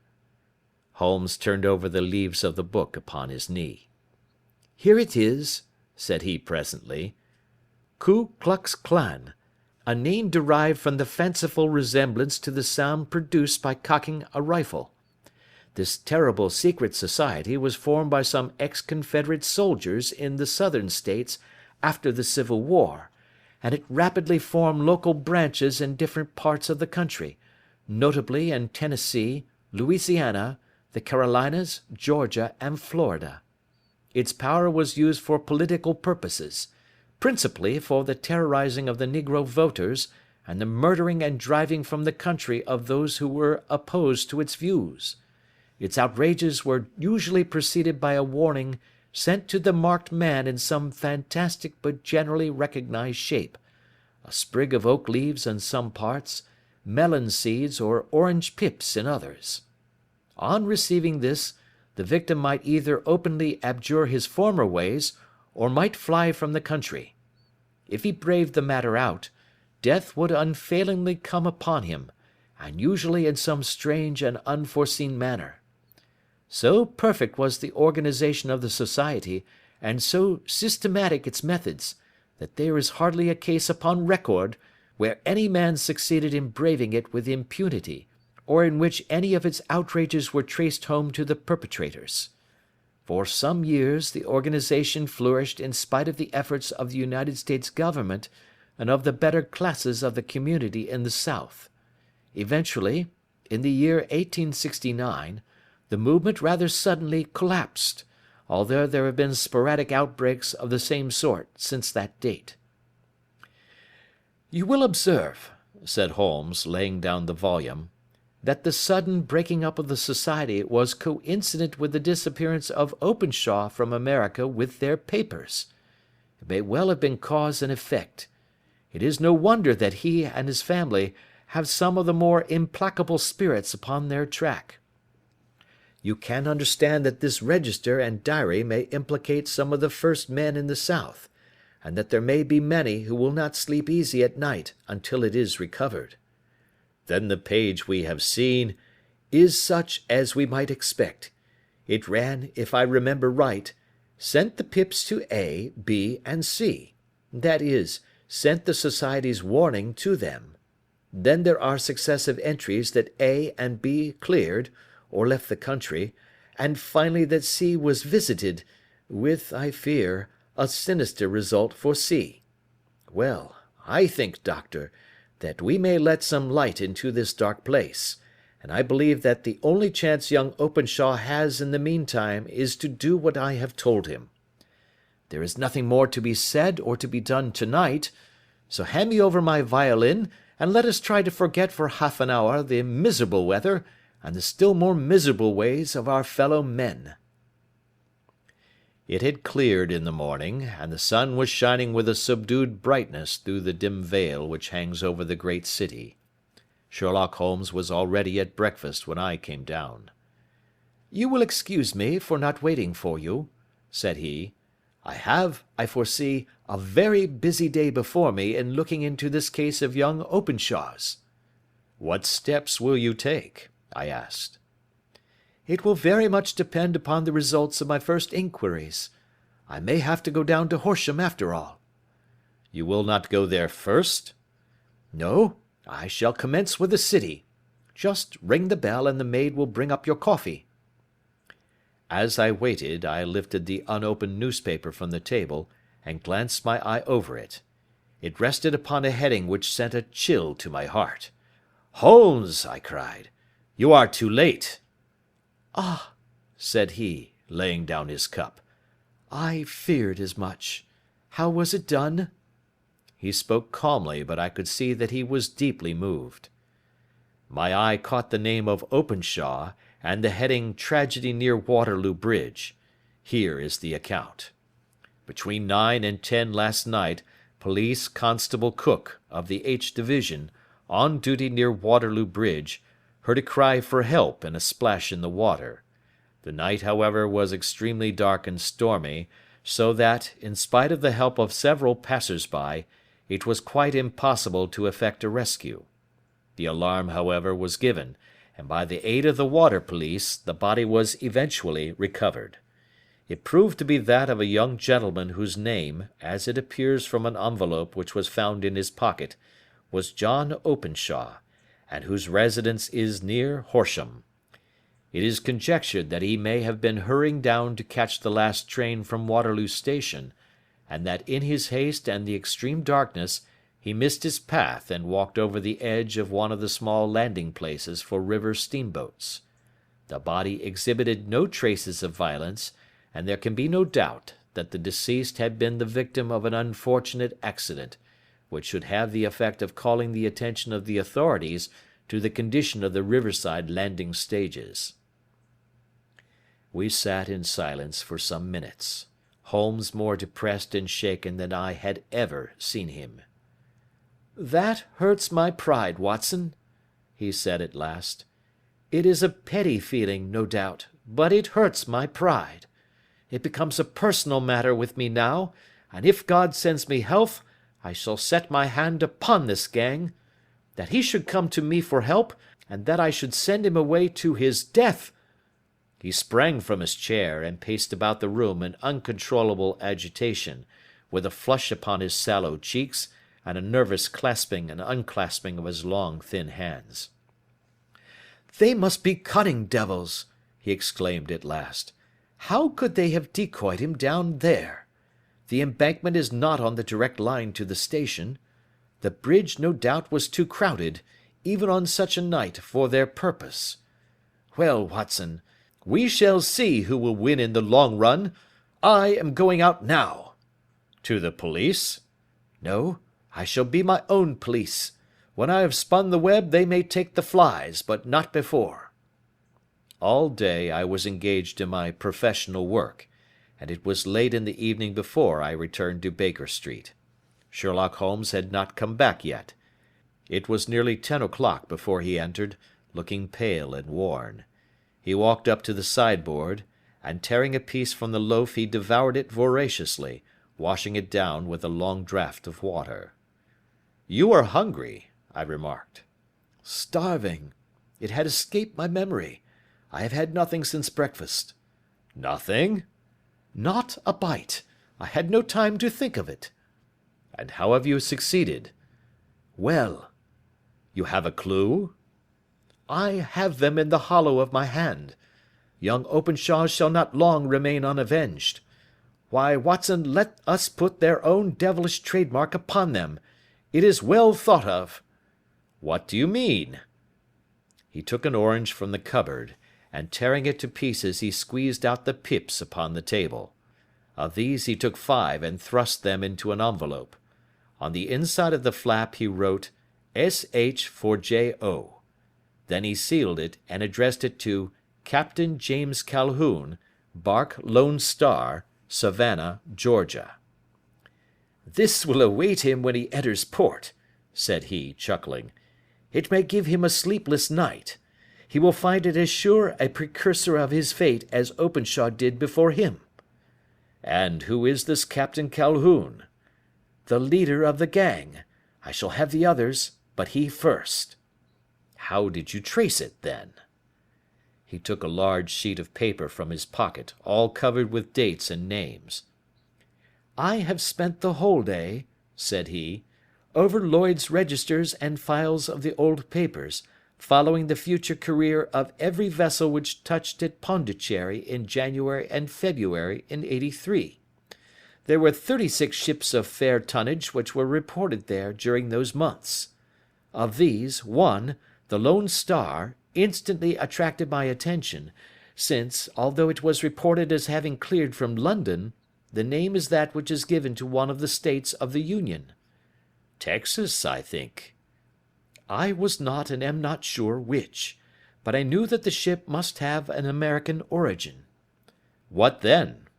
[SPEAKER 3] Holmes turned over the leaves of the book upon his knee. "Here it is," said he presently. "Ku Klux Klan, a name derived from the fanciful resemblance to the sound produced by cocking a rifle. This terrible secret society was formed by some ex-Confederate soldiers in the Southern States after the Civil War, and it rapidly formed local branches in different parts of the country, notably in Tennessee, Louisiana, the Carolinas, Georgia, and Florida. Its power was used for political purposes, principally for the terrorizing of the negro voters and the murdering and driving from the country of those who were opposed to its views. Its outrages were usually preceded by a warning sent to the marked man in some fantastic but generally recognized shape, a sprig of oak leaves in some parts, melon seeds or orange pips in others. On receiving this, the victim might either openly abjure his former ways, or might fly from the country. If he braved the matter out, death would unfailingly come upon him, and usually in some strange and unforeseen manner. So perfect was the organization of the society, and so systematic its methods, that there is hardly a case upon record where any man succeeded in braving it with impunity, or in which any of its outrages were traced home to the perpetrators. For some years the organization flourished in spite of the efforts of the United States government and of the better classes of the community in the South. Eventually, in the year 1869, the movement rather suddenly collapsed, although there have been sporadic outbreaks of the same sort since that date. "You will observe," said Holmes, laying down the volume, "that the sudden breaking up of the society was coincident with the disappearance of Openshaw from America with their papers. It may well have been cause and effect. It is no wonder that he and his family have some of the more implacable spirits upon their track. You can understand that this register and diary may implicate some of the first men in the South, and that there may be many who will not sleep easy at night until it is recovered. Then the page we have seen is such as we might expect. It ran, if I remember right, sent the pips to A, B, and C. That is, sent the society's warning to them. Then there are successive entries that A and B cleared, or left the country, and finally that C was visited, with, I fear, a sinister result for C. Well, I think, Doctor, that we may let some light into this dark place, and I believe that the only chance young Openshaw has in the meantime is to do what I have told him. There is nothing more to be said or to be done tonight, so hand me over my violin, and let us try to forget for half an hour the miserable weather and the still more miserable ways of our fellow men." It had cleared in the morning, and the sun was shining with a subdued brightness through the dim veil which hangs over the great city. Sherlock Holmes was already at breakfast when I came down. "You will excuse me for not waiting for you," said he. "I have, I foresee, a very busy day before me in looking into this case of young Openshaw's." "What steps will you take?" I asked. "It will very much depend upon the results of my first inquiries. I may have to go down to Horsham after all." "You will not go there first?" "No, I shall commence with the city. Just ring the bell and the maid will bring up your coffee." As I waited, I lifted the unopened newspaper from the table and glanced my eye over it. It rested upon a heading which sent a chill to my heart. "Holmes!" I cried. "You are too late." "Ah," said he, laying down his cup.
[SPEAKER 2] I feared as much. How was it done?"
[SPEAKER 1] He spoke calmly, but I could see that he was deeply moved. My eye caught the name of Openshaw and the heading "Tragedy near Waterloo Bridge." Here is the account. Between 9 and 10 last night, Police Constable Cook, of the H Division, on duty near Waterloo Bridge, heard a cry for help and a splash in the water. The night, however, was extremely dark and stormy, so that, in spite of the help of several passers-by, it was quite impossible to effect a rescue. The alarm, however, was given, and by the aid of the water police, the body was eventually recovered. It proved to be that of a young gentleman whose name, as it appears from an envelope which was found in his pocket, was John Openshaw, and whose residence is near Horsham. It is conjectured that he may have been hurrying down to catch the last train from Waterloo Station, and that in his haste and the extreme darkness he missed his path and walked over the edge of one of the small landing places for river steamboats. The body exhibited no traces of violence, and there can be no doubt that the deceased had been the victim of an unfortunate accident, which should have the effect of calling the attention of the authorities to the condition of the riverside landing stages. We sat in silence for some minutes, Holmes more depressed and shaken than I had ever seen him.
[SPEAKER 2] "That hurts my pride, Watson," he said at last. "It is a petty feeling, no doubt, but it hurts my pride. It becomes a personal matter with me now, and if God sends me health, I shall set my hand upon this gang. That he should come to me for help, and that I should send him away to his death."
[SPEAKER 1] He sprang from his chair and paced about the room in uncontrollable agitation, with a flush upon his sallow cheeks and a nervous clasping and unclasping of his long, thin hands.
[SPEAKER 2] "They must be cunning devils," he exclaimed at last. "How could they have decoyed him down there? The embankment is not on the direct line to the station. The bridge no doubt was too crowded, even on such a night, for their purpose. Well, Watson, we shall see who will win in the long run. I am going out now."
[SPEAKER 1] "To the police?"
[SPEAKER 2] "No, I shall be my own police. When I have spun the web they may take the flies, but not before."
[SPEAKER 1] All day I was engaged in my professional work, and it was late in the evening before I returned to Baker Street. Sherlock Holmes had not come back yet. It was nearly 10 o'clock before he entered, looking pale and worn. He walked up to the sideboard, and tearing a piece from the loaf he devoured it voraciously, washing it down with a long draught of water. "You are hungry," I remarked.
[SPEAKER 2] "Starving. It had escaped my memory. I have had nothing since breakfast."
[SPEAKER 1] "Nothing?"
[SPEAKER 2] "Not a bite. I had no time to think of it."
[SPEAKER 1] "And how have you succeeded?"
[SPEAKER 2] "Well."
[SPEAKER 1] "You have a clue?"
[SPEAKER 2] "I have them in the hollow of my hand. Young Openshaw shall not long remain unavenged. Why, Watson, let us put their own devilish trademark upon them. It is well thought of."
[SPEAKER 1] "What do you mean?" He took an orange from the cupboard, and tearing it to pieces he squeezed out the pips upon the table. Of these he took 5 and thrust them into an envelope. On the inside of the flap he wrote S.H. for J.O. Then he sealed it and addressed it to Captain James Calhoun, bark Lone Star, Savannah, Georgia.
[SPEAKER 2] "This will await him when he enters port," said he, chuckling. "It may give him a sleepless night. He will find it as sure a precursor of his fate as Openshaw did before him."
[SPEAKER 1] "And who is this Captain Calhoun?"
[SPEAKER 2] "The leader of the gang. I shall have the others, but he first."
[SPEAKER 1] "How did you trace it, then?" He took a large sheet of paper from his pocket, all covered with dates and names.
[SPEAKER 2] "I have spent the whole day," said he, "over Lloyd's registers and files of the old papers, following the future career of every vessel which touched at Pondicherry in January and February in '83. There were 36 ships of fair tonnage which were reported there during those months. Of these, one, the Lone Star, instantly attracted my attention, since, although it was reported as having cleared from London,
[SPEAKER 3] The name is that which is given to one of the states of the Union."
[SPEAKER 1] "Texas, I think."
[SPEAKER 3] "I was not and am not sure which, but I knew that the ship must have an American origin."
[SPEAKER 1] "What then?"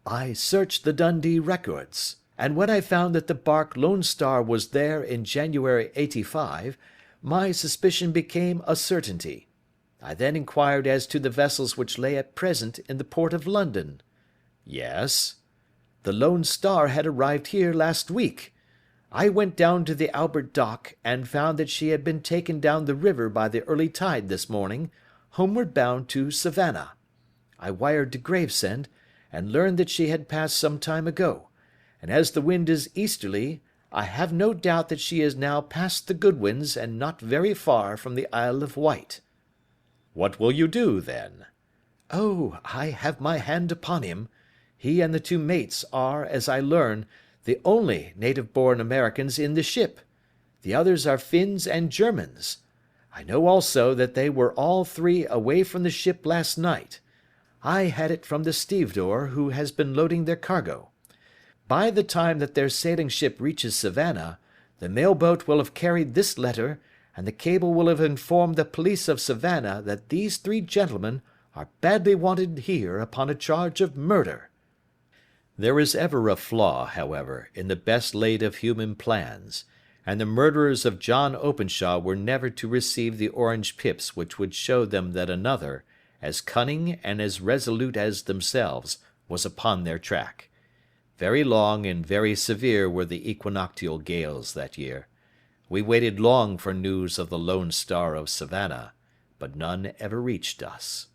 [SPEAKER 3] "I searched the Dundee records, and when I found that the bark Lone Star was there in January '85, my suspicion became a certainty. I then inquired as to the vessels which lay at present in the port of London."
[SPEAKER 1] "Yes."
[SPEAKER 3] "The Lone Star had arrived here last week. I went down to the Albert Dock, and found that she had been taken down the river by the early tide this morning, homeward bound to Savannah. I wired to Gravesend, and learned that she had passed some time ago, and as the wind is easterly, I have no doubt that she is now past the Goodwins and not very far from the Isle of Wight."
[SPEAKER 1] "What will you do, then?"
[SPEAKER 3] "Oh, I have my hand upon him. He and the 2 mates are, as I learn, the only native-born Americans in the ship. The others are Finns and Germans. I know also that they were all 3 away from the ship last night. I had it from the stevedore who has been loading their cargo. By the time that their sailing ship reaches Savannah, the mail boat will have carried this letter, and the cable will have informed the police of Savannah that these 3 gentlemen are badly wanted here upon a charge of murder."
[SPEAKER 1] There is ever a flaw, however, in the best laid of human plans, and the murderers of John Openshaw were never to receive the orange pips which would show them that another, as cunning and as resolute as themselves, was upon their track. Very long and very severe were the equinoctial gales that year. We waited long for news of the Lone Star of Savannah, but none ever reached us.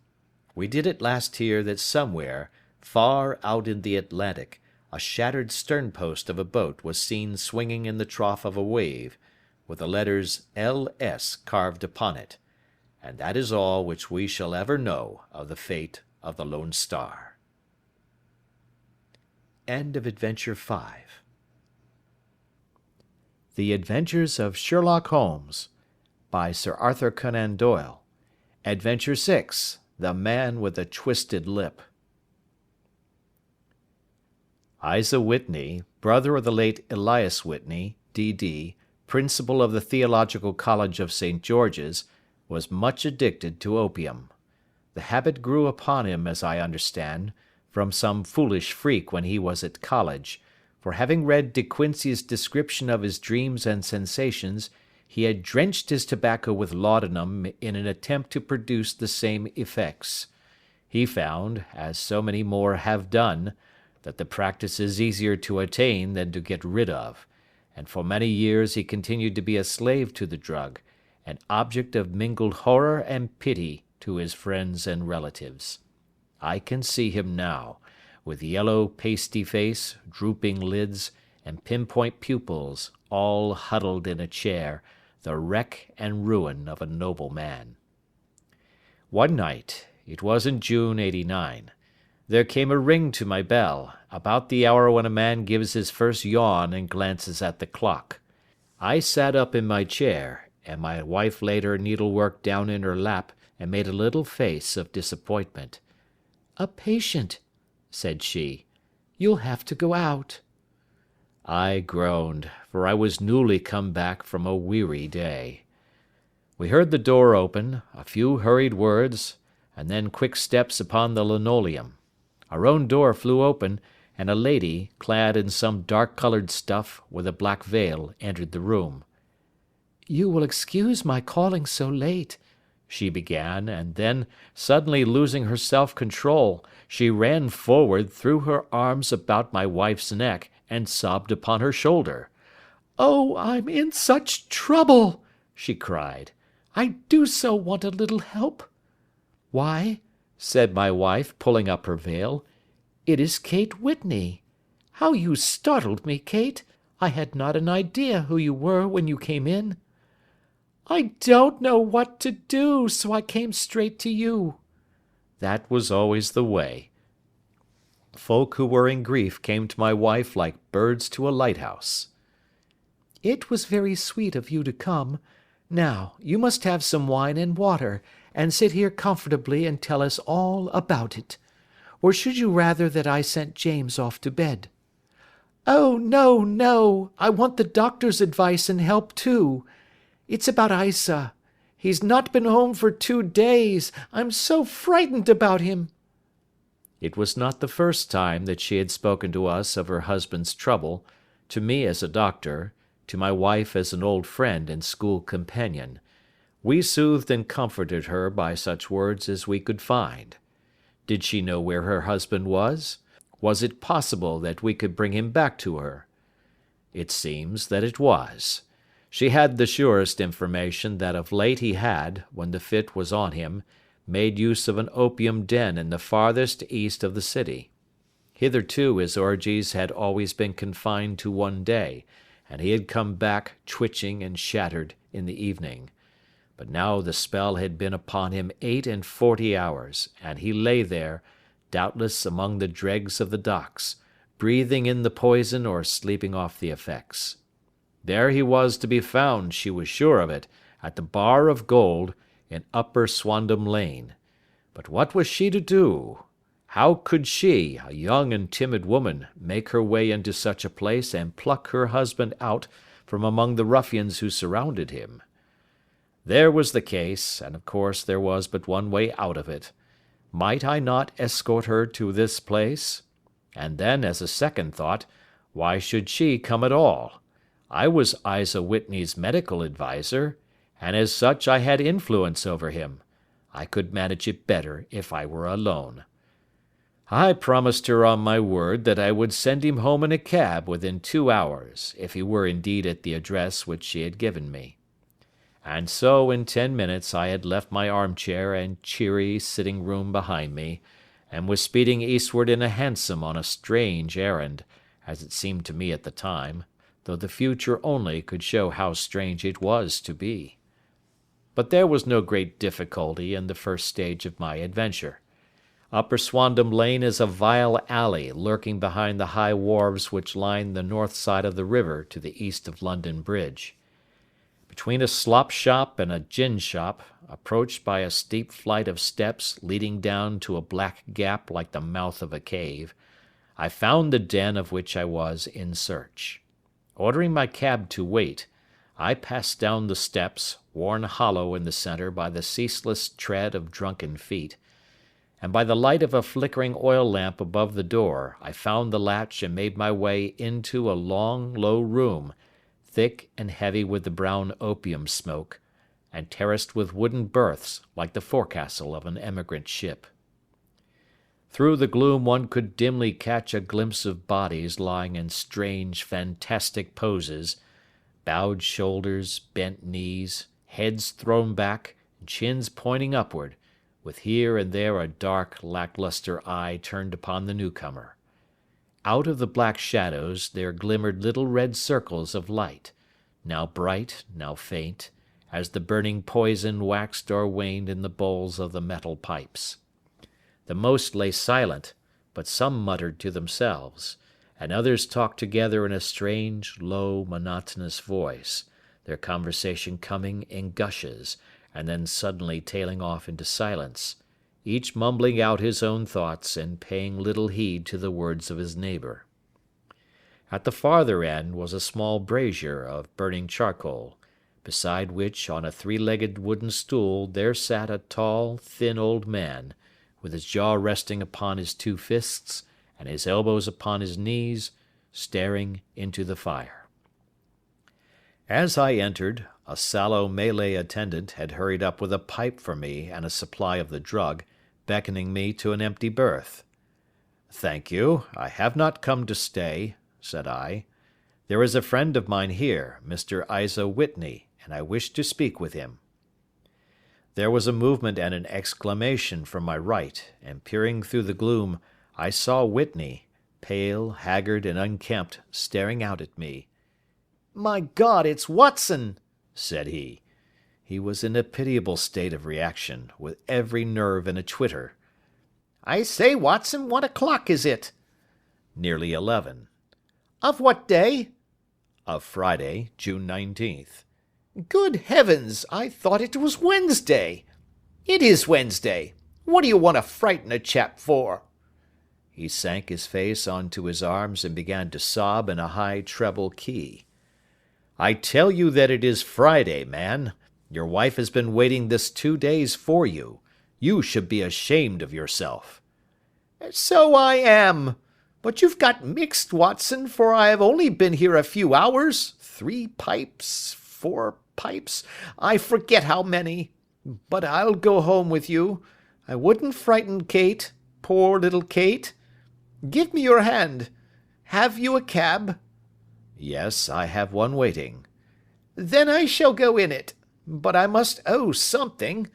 [SPEAKER 1] We did at last hear that somewhere, far out in the Atlantic, a shattered sternpost of a boat was seen swinging in the trough of a wave, with the letters L.S. carved upon it, and that is all which we shall ever know of the fate of the Lone Star.
[SPEAKER 3] End of Adventure 5.
[SPEAKER 2] The Adventures of Sherlock Holmes, by Sir Arthur Conan Doyle. Adventure 6, The Man with a Twisted Lip. Isa Whitney, brother of the late Elias Whitney, D.D., principal of the Theological College of St. George's, was much addicted to opium. The habit grew upon him, as I understand, from some foolish freak when he was at college, for having read De Quincey's description of his dreams and sensations, he had drenched his tobacco with laudanum in an attempt to produce the same effects. He found, as so many more have done, that the practice is easier to attain than to get rid of, and for many years he continued to be a slave to the drug, an object of mingled horror and pity to his friends and relatives. I can see him now, with yellow pasty face, drooping lids, and pinpoint pupils, all huddled in a chair, the wreck and ruin of a noble man. One night, it was in June '89, there came a ring to my bell, about the hour when a man gives his first yawn and glances at the clock. I sat up in my chair, and my wife laid her needlework down in her lap and made a little face of disappointment. "A patient," said she. "You'll have to go out." I groaned, for I was newly come back from a weary day. We heard the door open, a few hurried words, and then quick steps upon the linoleum. Our own door flew open, and a lady, clad in some dark-coloured stuff, with a black veil, entered the room. "You will excuse my calling so late," she began, and then, suddenly losing her self-control, she ran forward, threw her arms about my wife's neck, and sobbed upon her shoulder. "Oh, I'm in such trouble!" she cried. "I do so want a little help." "Why," said my wife, pulling up her veil, "it is Kate Whitney. How you startled me, Kate! I had not an idea who you were when you came in." "I don't know what to do, so I came straight to you." That was always the way. Folk who were in grief came to my wife like birds to a lighthouse. "It was very sweet of you to come. Now, you must have some wine and water, and sit here comfortably and tell us all about it. or should you rather that I sent James off to bed?" "Oh, no, no! I want the doctor's advice and help too. It's about Isa. He's not been home for 2 days. I'm so frightened about him."
[SPEAKER 3] It was not the first time that she had spoken to us of her husband's trouble, to me as a doctor, to my wife as an old friend and school companion. We soothed and comforted her by such words as we could find. Did she know where her husband was? Was it possible that we could bring him back to her? It seems that it was. She had the surest information that of late he had, when the fit was on him, made use of an opium den in the farthest east of the city. Hitherto his orgies had always been confined to one day, and he had come back twitching and shattered in the evening. But now the spell had been upon him 48 hours, and he lay there, doubtless among the dregs of the docks, breathing in the poison or sleeping off the effects. There he was to be found, she was sure of it, at the Bar of Gold, in Upper Swandam Lane. But what was she to do? How could she, a young and timid woman, make her way into such a place and pluck her husband out from among the ruffians who surrounded him? There was the case, and of course there was but one way out of it. Might I not escort her to this place? And then, as a second thought, why should she come at all? I was Isa Whitney's medical adviser, and as such I had influence over him. I could manage it better if I were alone. I promised her on my word that I would send him home in a cab within 2 hours, if he were indeed at the address which she had given me. And so in 10 minutes I had left my armchair and cheery sitting-room behind me, and was speeding eastward in a hansom on a strange errand, as it seemed to me at the time, though the future only could show how strange it was to be. But there was no great difficulty in the first stage of my adventure. Upper Swandam Lane is a vile alley lurking behind the high wharves which line the north side of the river to the east of London Bridge. Between a slop shop and a gin shop, approached by a steep flight of steps leading down to a black gap like the mouth of a cave, I found the den of which I was in search. Ordering my cab to wait, I passed down the steps, worn hollow in the centre by the ceaseless tread of drunken feet, and by the light of a flickering oil lamp above the door I found the latch and made my way into a long, low room, thick and heavy with the brown opium smoke, and terraced with wooden berths like the forecastle of an emigrant ship. Through the gloom one could dimly catch a glimpse of bodies lying in strange, fantastic poses, bowed shoulders, bent knees, heads thrown back, and chins pointing upward, with here and there a dark, lacklustre eye turned upon the newcomer. Out of the black shadows there glimmered little red circles of light, now bright, now faint, as the burning poison waxed or waned in the bowls of the metal pipes. The most lay silent, but some muttered to themselves, and others talked together in a strange, low, monotonous voice, their conversation coming in gushes, and then suddenly tailing off into silence, each mumbling out his own thoughts and paying little heed to the words of his neighbour. At the farther end was a small brazier of burning charcoal, beside which, on a 3-legged wooden stool, there sat a tall, thin old man, with his jaw resting upon his 2 fists, and his elbows upon his knees, staring into the fire. As I entered, a sallow Malay attendant had hurried up with a pipe for me and a supply of the drug, beckoning me to an empty berth. "Thank you, I have not come to stay," said I. "There is a friend of mine here, Mr. Isa Whitney, and I wish to speak with him." There was a movement and an exclamation from my right, and peering through the gloom, I saw Whitney, pale, haggard, and unkempt, staring out at me. "My God, it's Watson!" said he. He was in a pitiable state of reaction, with every nerve in a twitter. "I say, Watson, what o'clock is it?" "Nearly 11.
[SPEAKER 2] "Of what day?"
[SPEAKER 1] "Of Friday, June 19th.
[SPEAKER 2] "Good heavens, I thought it was Wednesday." "It is Wednesday. What do you want to frighten a chap for?"
[SPEAKER 1] He sank his face onto his arms and began to sob in a high treble key. "I tell you that it is Friday, man. Your wife has been waiting this 2 days for you. You should be ashamed of yourself."
[SPEAKER 3] "So I am. But you've got mixed, Watson, for I have only been here a few hours. 3 pipes, 4 pipes, I forget how many. But I'll go home with you. I wouldn't frighten Kate, poor little Kate. Give me your hand. Have you a cab?"
[SPEAKER 1] "Yes, I have one waiting."
[SPEAKER 3] "Then I shall go in it. But I must owe something.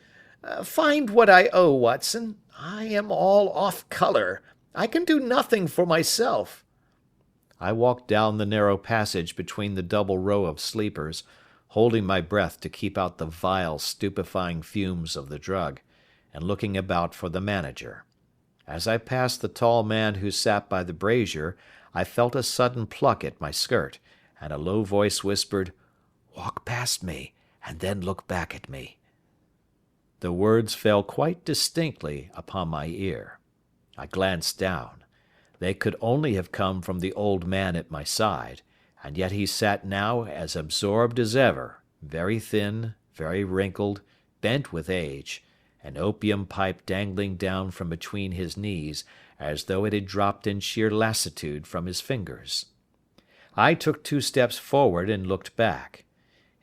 [SPEAKER 3] Find what I owe, Watson. I am all off colour. I can do nothing for myself."
[SPEAKER 1] I walked down the narrow passage between the double row of sleepers, holding my breath to keep out the vile, stupefying fumes of the drug, and looking about for the manager. As I passed the tall man who sat by the brazier, I felt a sudden pluck at my skirt, and a low voice whispered, "Walk past me, and then look back at me." The words fell quite distinctly upon my ear. I glanced down. They could only have come from the old man at my side, and yet he sat now as absorbed as ever, very thin, very wrinkled, bent with age, an opium pipe dangling down from between his knees as though it had dropped in sheer lassitude from his fingers. I took 2 steps forward and looked back.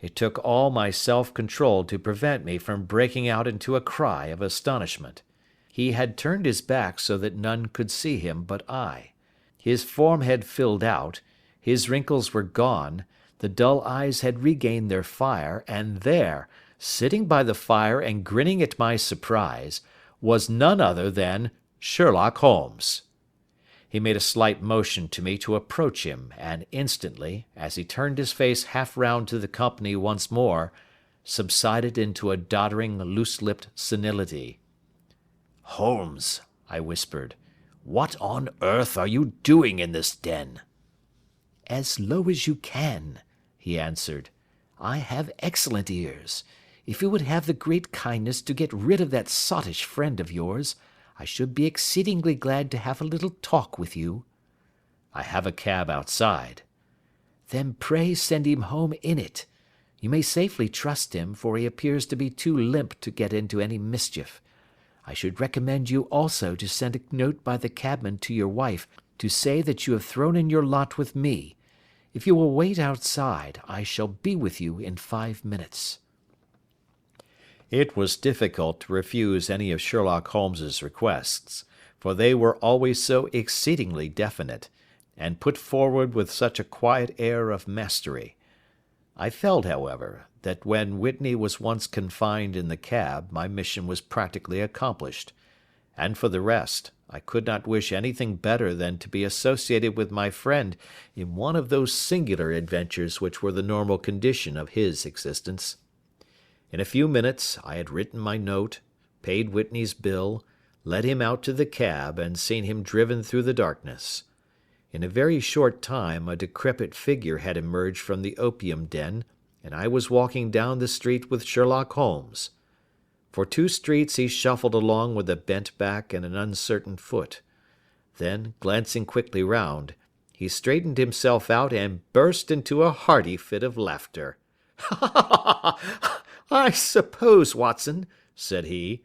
[SPEAKER 1] It took all my self-control to prevent me from breaking out into a cry of astonishment. He had turned his back so that none could see him but I. His form had filled out, his wrinkles were gone, the dull eyes had regained their fire, and there, sitting by the fire and grinning at my surprise, was none other than Sherlock Holmes. He made a slight motion to me to approach him, and instantly, as he turned his face half round to the company once more, subsided into a doddering, loose-lipped senility. "Holmes," I whispered, "what on earth are you doing in this den?" "As low as you can," he answered. "I have excellent ears. If you would have the great kindness to get rid of that sottish friend of yours, I should be exceedingly glad to have a little talk with you." "I have a cab outside." "Then pray send him home in it. You may safely trust him, for he appears to be too limp to get into any mischief. I should recommend you also to send a note by the cabman to your wife to say that you have thrown in your lot with me. If you will wait outside, I shall be with you in 5 minutes." It was difficult to refuse any of Sherlock Holmes's requests, for they were always so exceedingly definite, and put forward with such a quiet air of mastery. I felt, however, that when Whitney was once confined in the cab my mission was practically accomplished, and for the rest, I could not wish anything better than to be associated with my friend in one of those singular adventures which were the normal condition of his existence. In a few minutes I had written my note, paid Whitney's bill, led him out to the cab, and seen him driven through the darkness. In a very short time a decrepit figure had emerged from the opium den, and I was walking down the street with Sherlock Holmes. For 2 streets he shuffled along with a bent back and an uncertain foot. Then, glancing quickly round, he straightened himself out and burst into a hearty fit of laughter. "I suppose, Watson," said he,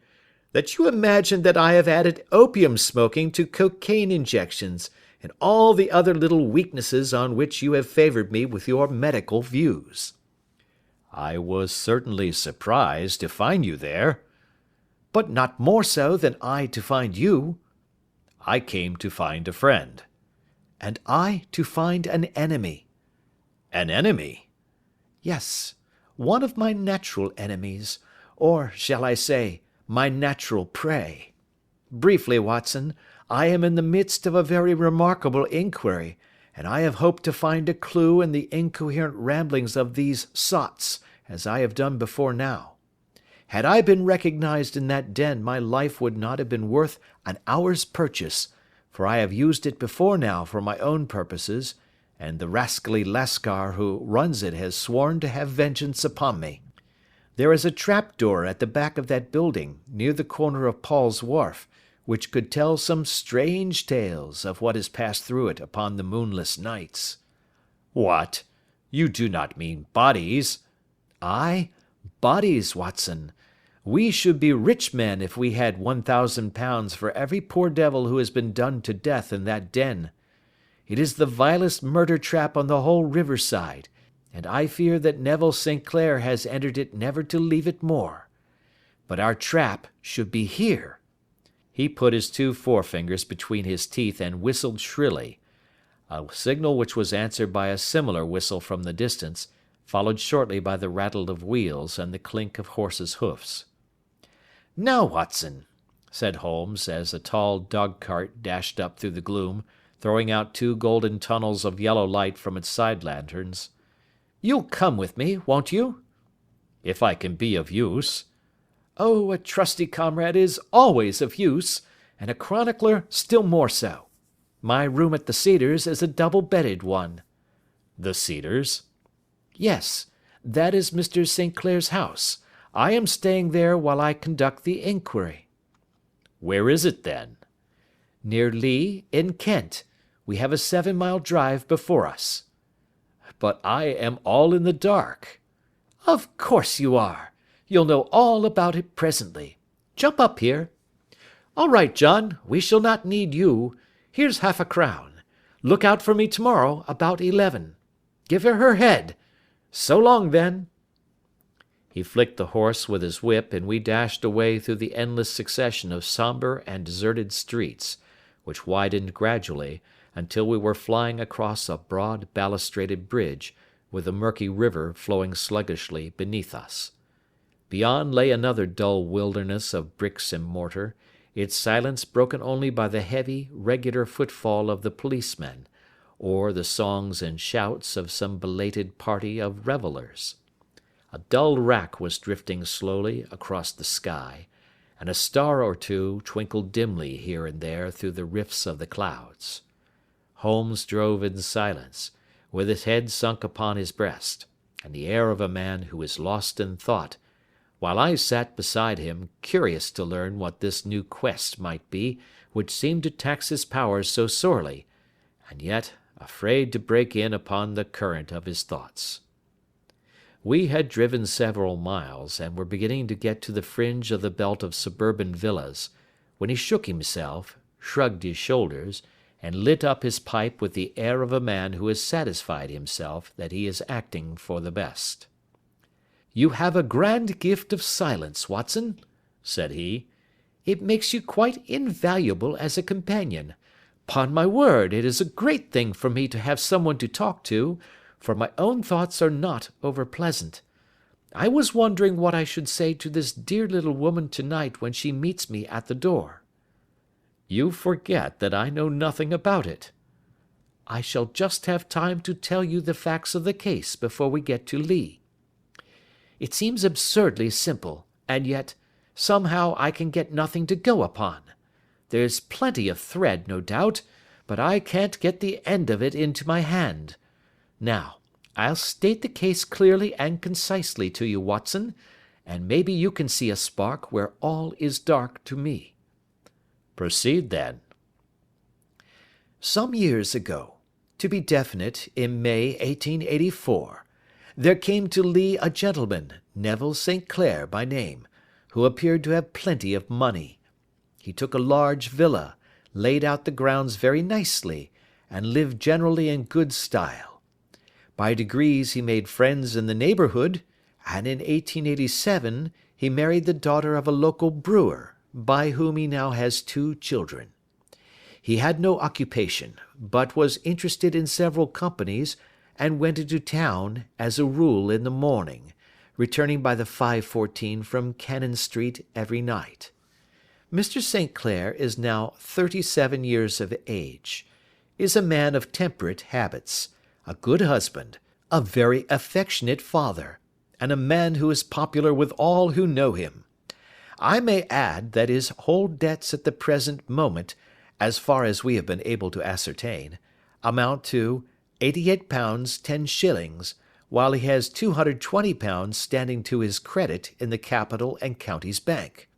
[SPEAKER 1] "that you imagine that I have added opium smoking to cocaine injections, and all the other little weaknesses on which you have favoured me with your medical views." "I was certainly surprised to find you there." "But not more so than I to find you." "I came to find a friend." "And I to find an enemy." "An enemy?" "Yes, one of my natural enemies, or, shall I say, my natural prey. Briefly, Watson, I am in the midst of a very remarkable inquiry, and I have hoped to find a clue in the incoherent ramblings of these sots, as I have done before now. Had I been recognized in that den, my life would not have been worth an hour's purchase, for I have used it before now for my own purposes, and the rascally Lascar who runs it has sworn to have vengeance upon me. There is a trap-door at the back of that building, near the corner of Paul's Wharf,
[SPEAKER 2] which could tell some strange tales of what has passed through it upon the moonless nights.
[SPEAKER 1] What? You do not mean bodies?
[SPEAKER 2] Aye, bodies, Watson. We should be rich men if we had £1,000 for every poor devil who has been done to death in that den. It is the vilest murder trap on the whole riverside, and I fear that Neville St. Clair has entered it never to leave it more. But our trap should be here." He put his 2 forefingers between his teeth and whistled shrilly, a signal which was answered by a similar whistle from the distance, followed shortly by the rattle of wheels and the clink of horses' hoofs. "Now, Watson," said Holmes, as a tall dog-cart dashed up through the gloom, throwing out 2 golden tunnels of yellow light from its side lanterns, "you'll come with me, won't you?"
[SPEAKER 1] "If I can be of use."
[SPEAKER 2] "Oh, a trusty comrade is always of use, and a chronicler still more so. My room at the Cedars is a double-bedded one."
[SPEAKER 1] "The Cedars?"
[SPEAKER 2] "Yes, that is Mr. St. Clair's house. I am staying there while I conduct the inquiry."
[SPEAKER 1] "Where is it, then?"
[SPEAKER 2] "Near Lee, in Kent. We have a 7-mile drive before us."
[SPEAKER 1] "But I am all in the dark."
[SPEAKER 2] "Of course you are. You'll know all about it presently. Jump up here. All right, John, we shall not need you. Here's £half-a-crown. Look out for me tomorrow about 11. Give her head. So long, then." He flicked the horse with his whip, and we dashed away through the endless succession of sombre and deserted streets, which widened gradually, until we were flying across a broad balustraded bridge, with the murky river flowing sluggishly beneath us. Beyond lay another dull wilderness of bricks and mortar, its silence broken only by the heavy, regular footfall of the policemen, or the songs and shouts of some belated party of revellers. A dull wrack was drifting slowly across the sky, and a star or 2 twinkled dimly here and there through the rifts of the clouds. Holmes drove in silence, with his head sunk upon his breast, and the air of a man who is lost in thought, while I sat beside him, curious to learn what this new quest might be which seemed to tax his powers so sorely, and yet afraid to break in upon the current of his thoughts. We had driven several miles, and were beginning to get to the fringe of the belt of suburban villas, when he shook himself, shrugged his shoulders, and lit up his pipe with the air of a man who has satisfied himself that he is acting for the best. "You have a grand gift of silence, Watson," said he. "It makes you quite invaluable as a companion. 'Pon my word, it is a great thing for me to have someone to talk to, for my own thoughts are not over-pleasant. I was wondering what I should say to this dear little woman to-night when she meets me at the door." "You forget that I know nothing about it." "I shall just have time to tell you the facts of the case before we get to Lee. It seems absurdly simple, and yet, somehow I can get nothing to go upon. There's plenty of thread, no doubt, but I can't get the end of it into my hand. Now, I'll state the case clearly and concisely to you, Watson, and maybe you can see a spark where all is dark to me."
[SPEAKER 1] "Proceed, then."
[SPEAKER 2] "Some years ago, to be definite, in May 1884, there came to Lee a gentleman, Neville St. Clair by name, who appeared to have plenty of money. He took a large villa, laid out the grounds very nicely, and lived generally in good style. By degrees he made friends in the neighbourhood, and in 1887 he married the daughter of a local brewer, by whom he now has 2 children. He had no occupation, but was interested in several companies, and went into town, as a rule, in the morning, returning by the 5:14 from Cannon Street every night. Mr. St. Clair is now 37 years of age, is a man of temperate habits, a good husband, a very affectionate father, and a man who is popular with all who know him. I may add that his whole debts at the present moment, as far as we have been able to ascertain, amount to £88 10s, while he has £220 standing to his credit in the Capital and Counties Bank.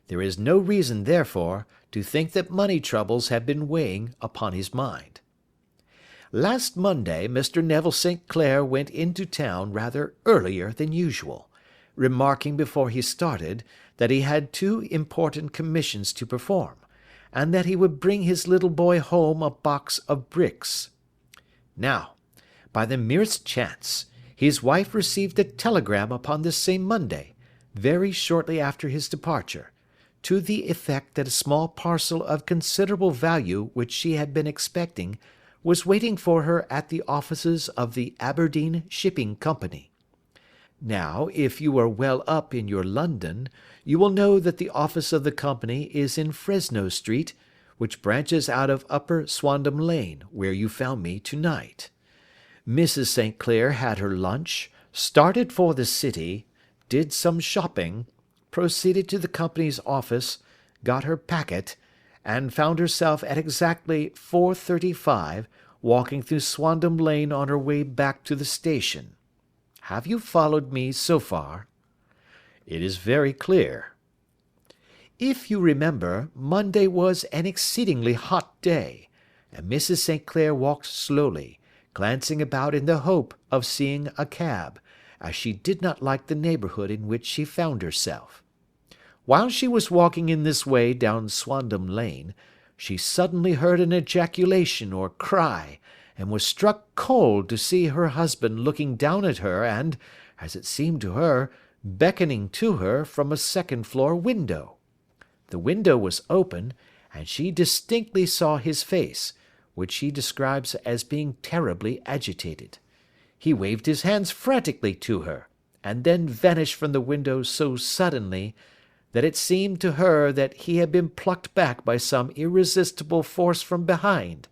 [SPEAKER 2] There is no reason, therefore, to think that money troubles have been weighing upon his mind. Last Monday Mr. Neville St. Clair went into town rather earlier than usual, remarking before he started that he had 2 important commissions to perform, and that he would bring his little boy home a box of bricks. Now, by the merest chance, his wife received a telegram upon this same Monday, very shortly after his departure, to the effect that a small parcel of considerable value which she had been expecting was waiting for her at the offices of the Aberdeen Shipping Company. Now, if you are well up in your London, you will know that the office of the company is in Fresno Street, which branches out of Upper Swandam Lane, where you found me to-night. Mrs. St. Clair had her lunch, started for the city, did some shopping, proceeded to the company's office, got her packet, and found herself at exactly 4:35 walking through Swandam Lane on her way back to the station. Have you followed me so far?
[SPEAKER 1] It is very clear.
[SPEAKER 2] If you remember, Monday was an exceedingly hot day, and Mrs. St. Clair walked slowly, glancing about in the hope of seeing a cab, as she did not like the neighbourhood in which she found herself. While she was walking in this way down Swandam Lane, she suddenly heard an ejaculation or cry, and was struck cold to see her husband looking down at her and, as it seemed to her, beckoning to her from a second-floor window. The window was open, and she distinctly saw his face, which she describes as being terribly agitated. He waved his hands frantically to her, and then vanished from the window so suddenly that it seemed to her that he had been plucked back by some irresistible force from behind.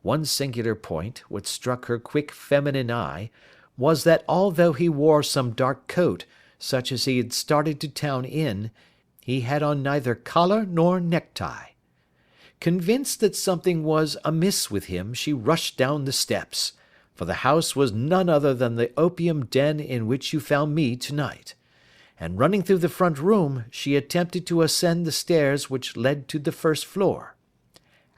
[SPEAKER 2] One singular point, which struck her quick feminine eye, was that although he wore some dark coat, such as he had started to town in, he had on neither collar nor necktie. Convinced that something was amiss with him, she rushed down the steps, for the house was none other than the opium den in which you found me to-night, and running through the front room, she attempted to ascend the stairs which led to the first floor.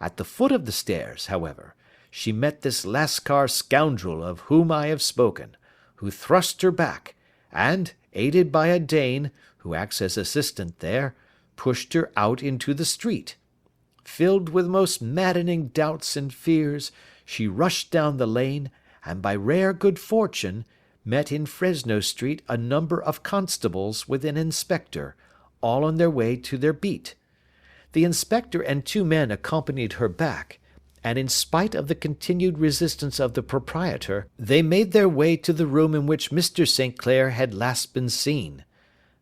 [SPEAKER 2] At the foot of the stairs, however, she met this Lascar scoundrel of whom I have spoken, who thrust her back, and, aided by a Dane, who acts as assistant there, pushed her out into the street. Filled with most maddening doubts and fears, she rushed down the lane, and by rare good fortune, met in Fresno Street a number of constables with an inspector, all on their way to their beat. The inspector and 2 men accompanied her back, and in spite of the continued resistance of the proprietor, they made their way to the room in which Mr. St. Clair had last been seen.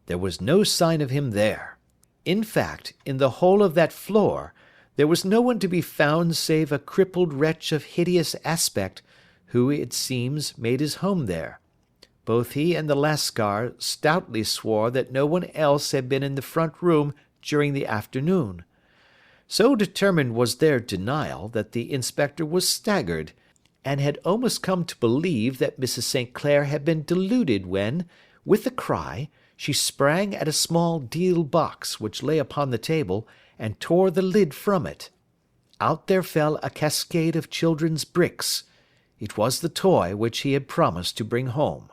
[SPEAKER 2] There was no sign of him there. In fact, in the whole of that floor, there was no one to be found save a crippled wretch of hideous aspect, who, it seems, made his home there. Both he and the Lascar stoutly swore that no one else had been in the front room during the afternoon. So determined was their denial that the inspector was staggered, and had almost come to believe that Mrs. St. Clair had been deluded when, with a cry, she sprang at a small deal box which lay upon the table, and tore the lid from it. Out there fell a cascade of children's bricks. It was the toy which he had promised to bring home.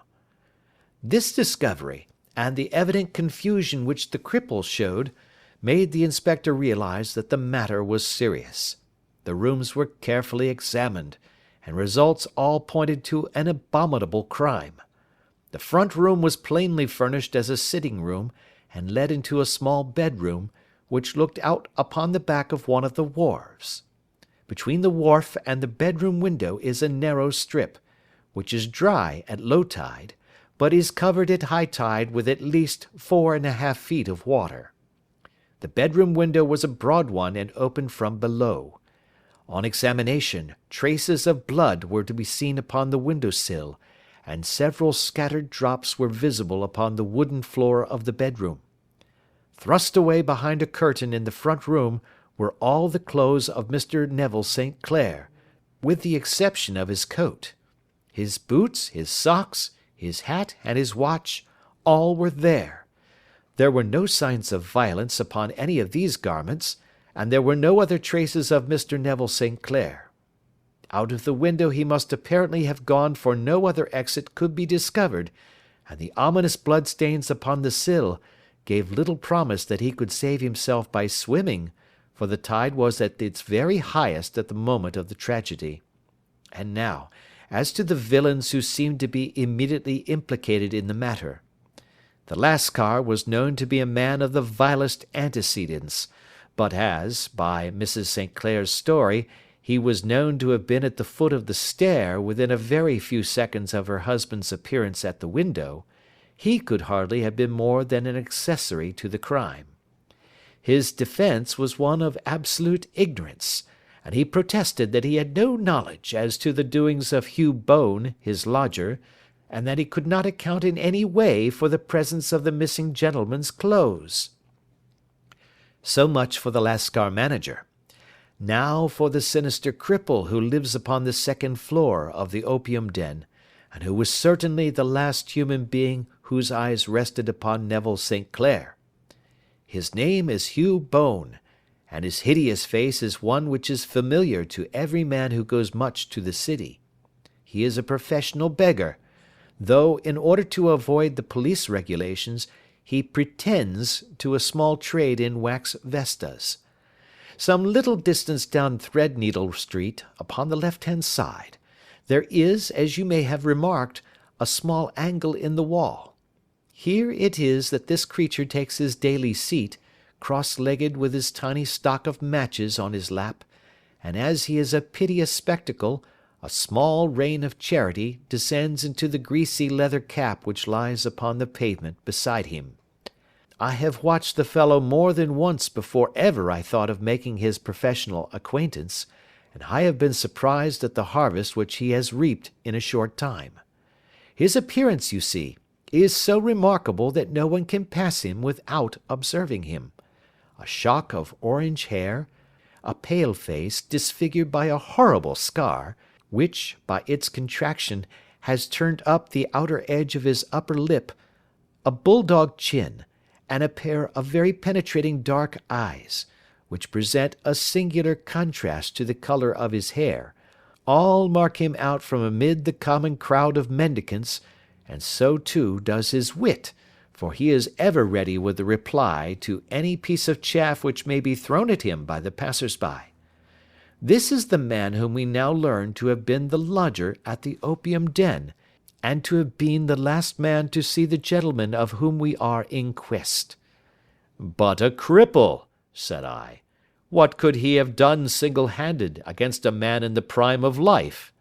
[SPEAKER 2] This discovery, and the evident confusion which the cripple showed, made the inspector realize that the matter was serious. The rooms were carefully examined, and results all pointed to an abominable crime. The front room was plainly furnished as a sitting room, and led into a small bedroom, which looked out upon the back of one of the wharves. Between the wharf and the bedroom window is a narrow strip, which is dry at low tide, but is covered at high tide with at least 4½ feet of water. The bedroom window was a broad one and opened from below. On examination, traces of blood were to be seen upon the window-sill, and several scattered drops were visible upon the wooden floor of the bedroom. Thrust away behind a curtain in the front room were all the clothes of Mr. Neville St. Clair, with the exception of his coat. His boots, his socks, his hat, and his watch, all were there. There were no signs of violence upon any of these garments, and there were no other traces of Mr. Neville St. Clair. Out of the window he must apparently have gone, for no other exit could be discovered, and the ominous bloodstains upon the sill gave little promise that he could save himself by swimming, for the tide was at its very highest at the moment of the tragedy. And now, as to the villains who seemed to be immediately implicated in the matter. The Lascar was known to be a man of the vilest antecedents, but as, by Mrs. St. Clair's story, he was known to have been at the foot of the stair within a very few seconds of her husband's appearance at the window, he could hardly have been more than an accessory to the crime. His defence was one of absolute ignorance, and he protested that he had no knowledge as to the doings of Hugh Bone, his lodger, and that he could not account in any way for the presence of the missing gentleman's clothes. So much for the Lascar manager. Now for the sinister cripple who lives upon the second floor of the opium den, and who was certainly the last human being whose eyes rested upon Neville St. Clair. His name is Hugh Bone, and his hideous face is one which is familiar to every man who goes much to the city. He is a professional beggar, though, in order to avoid the police regulations, he pretends to a small trade in wax vestas. Some little distance down Threadneedle Street, upon the left-hand side, there is, as you may have remarked, a small angle in the wall. Here it is that this creature takes his daily seat, cross-legged with his tiny stock of matches on his lap, and as he is a piteous spectacle, a small rain of charity descends into the greasy leather cap which lies upon the pavement beside him. I have watched the fellow more than once before ever I thought of making his professional acquaintance, and I have been surprised at the harvest which he has reaped in a short time. His appearance, you see, is so remarkable that no one can pass him without observing him. A shock of orange hair, a pale face disfigured by a horrible scar, which, by its contraction, has turned up the outer edge of his upper lip, a bulldog chin, and a pair of very penetrating dark eyes, which present a singular contrast to the colour of his hair, all mark him out from amid the common crowd of mendicants, and so too does his wit, for he is ever ready with a reply to any piece of chaff which may be thrown at him by the passers-by. This is the man whom we now learn to have been the lodger at the opium den, and to have been the last man to see the gentleman of whom we are in quest. But a cripple, said I. What could he have done single-handed against a man in the prime of life?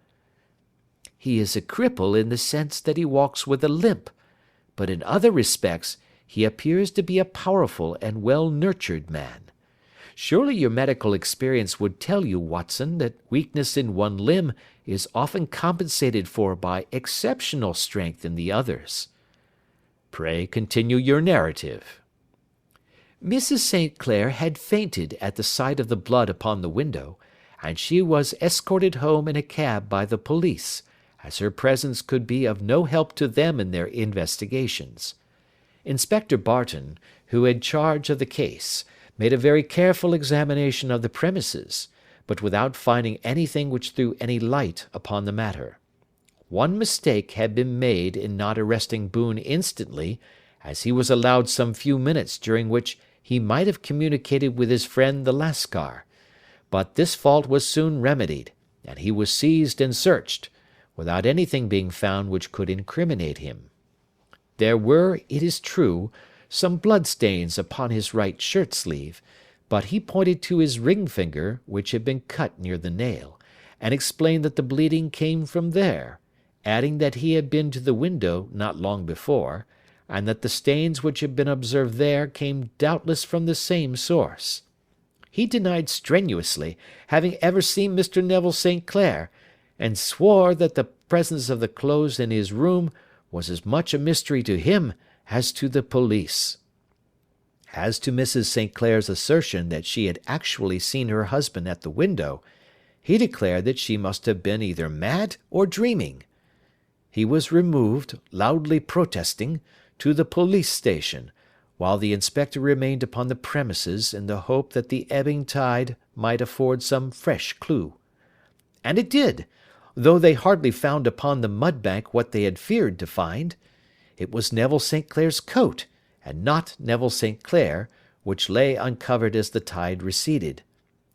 [SPEAKER 2] He is a cripple in the sense that he walks with a limp, but in other respects he appears to be a powerful and well-nurtured man. Surely your medical experience would tell you, Watson, that weakness in one limb is often compensated for by exceptional strength in the others. Pray continue your narrative. Mrs. St. Clair had fainted at the sight of the blood upon the window, and she was escorted home in a cab by the police, as her presence could be of no help to them in their investigations. Inspector Barton, who had charge of the case, made a very careful examination of the premises, but without finding anything which threw any light upon the matter. One mistake had been made in not arresting Boone instantly, as he was allowed some few minutes during which he might have communicated with his friend the Lascar, but this fault was soon remedied, and he was seized and searched, without anything being found which could incriminate him. There were, it is true, some bloodstains upon his right shirt-sleeve, but he pointed to his ring-finger, which had been cut near the nail, and explained that the bleeding came from there, adding that he had been to the window not long before, and that the stains which had been observed there came doubtless from the same source. He denied strenuously having ever seen Mr. Neville St. Clair, and swore that the presence of the clothes in his room was as much a mystery to him as to the police. As to Mrs. St. Clair's assertion that she had actually seen her husband at the window, he declared that she must have been either mad or dreaming. He was removed, loudly protesting, to the police station,
[SPEAKER 3] while the inspector remained upon the premises in the hope that the ebbing tide might afford some fresh clue. And it did, though they hardly found upon the mud-bank what they had feared to find. It was Neville St. Clair's coat, and not Neville St. Clair, which lay uncovered as the tide receded.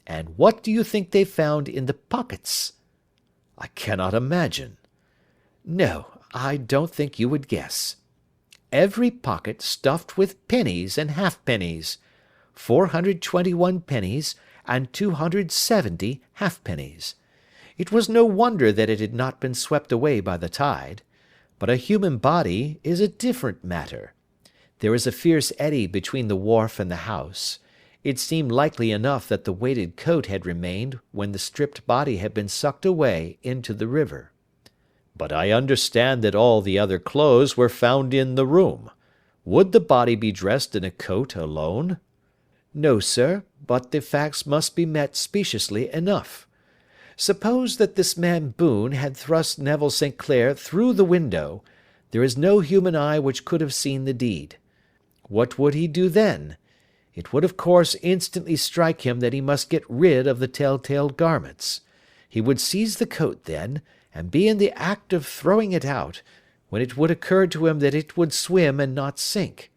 [SPEAKER 3] And what do you think they found in the pockets?
[SPEAKER 2] I cannot imagine.
[SPEAKER 3] No, I don't think you would guess. Every pocket stuffed with pennies and halfpennies, 421 pennies and 270 halfpennies. It was no wonder that it had not been swept away by the tide. But a human body is a different matter. There is a fierce eddy between the wharf and the house. It seemed likely enough that the weighted coat had remained when the stripped body had been sucked away into the river.
[SPEAKER 1] But I understand that all the other clothes were found in the room. Would the body be dressed in a coat alone?
[SPEAKER 3] No, sir, but the facts must be met speciously enough. Suppose that this man Boone had thrust Neville St. Clair through the window, there is no human eye which could have seen the deed. What would he do then? It would of course instantly strike him that he must get rid of the tell-tale garments. He would seize the coat then, and be in the act of throwing it out, when it would occur to him that it would swim and not sink.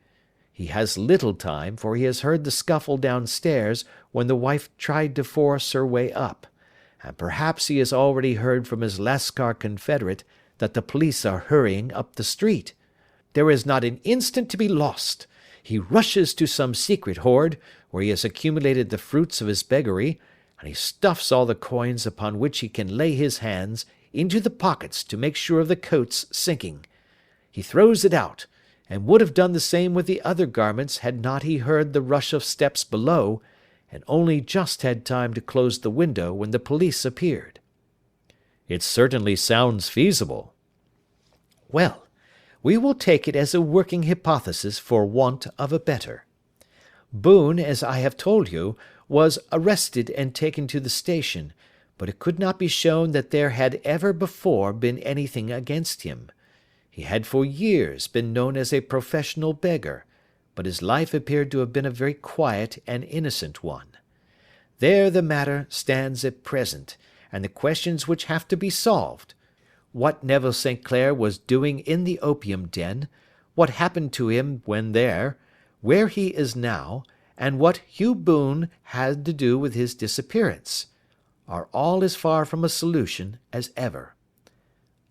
[SPEAKER 3] He has little time, for he has heard the scuffle downstairs when the wife tried to force her way up, and perhaps he has already heard from his Lascar confederate that the police are hurrying up the street. There is not an instant to be lost. He rushes to some secret hoard, where he has accumulated the fruits of his beggary, and he stuffs all the coins upon which he can lay his hands into the pockets to make sure of the coat's sinking. He throws it out, and would have done the same with the other garments had not he heard the rush of steps below, and only just had time to close the window when the police appeared.
[SPEAKER 1] It certainly sounds feasible.
[SPEAKER 3] Well, we will take it as a working hypothesis for want of a better. Boone, as I have told you, was arrested and taken to the station, but it could not be shown that there had ever before been anything against him. He had for years been known as a professional beggar, but his life appeared to have been a very quiet and innocent one. There the matter stands at present, and the questions which have to be solved. What Neville St. Clair was doing in the opium den, what happened to him when there, where he is now, and what Hugh Boone had to do with his disappearance, are all as far from a solution as ever.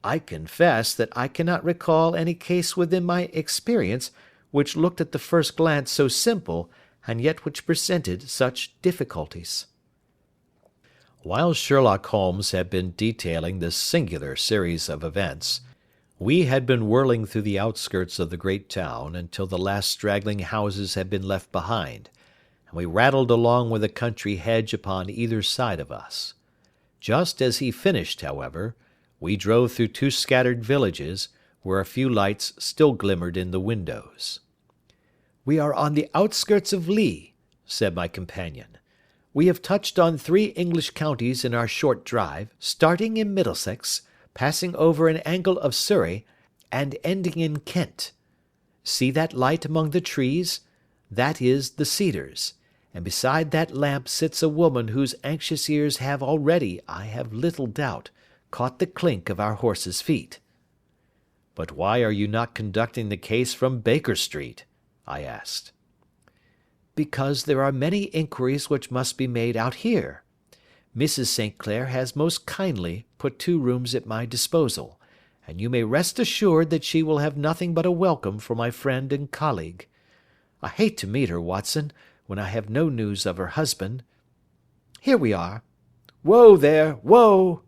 [SPEAKER 3] I confess that I cannot recall any case within my experience which looked at the first glance so simple, and yet which presented such difficulties.
[SPEAKER 1] While Sherlock Holmes had been detailing this singular series of events, we had been whirling through the outskirts of the great town until the last straggling houses had been left behind, and we rattled along with a country hedge upon either side of us. Just as he finished, however, we drove through two scattered villages, where a few lights still glimmered in the windows.
[SPEAKER 3] "We are on the outskirts of Lee," said my companion. "We have touched on 3 English counties in our short drive, starting in Middlesex, passing over an angle of Surrey, and ending in Kent. See that light among the trees? That is the Cedars, and beside that lamp sits a woman whose anxious ears have already, I have little doubt, caught the clink of our horses' feet."
[SPEAKER 1] "But why are you not conducting the case from Baker Street?" I asked.
[SPEAKER 3] "Because there are many inquiries which must be made out here. Mrs. St. Clair has most kindly put 2 rooms at my disposal, and you may rest assured that she will have nothing but a welcome for my friend and colleague. I hate to meet her, Watson, when I have no news of her husband. Here we are. Whoa there, whoa!"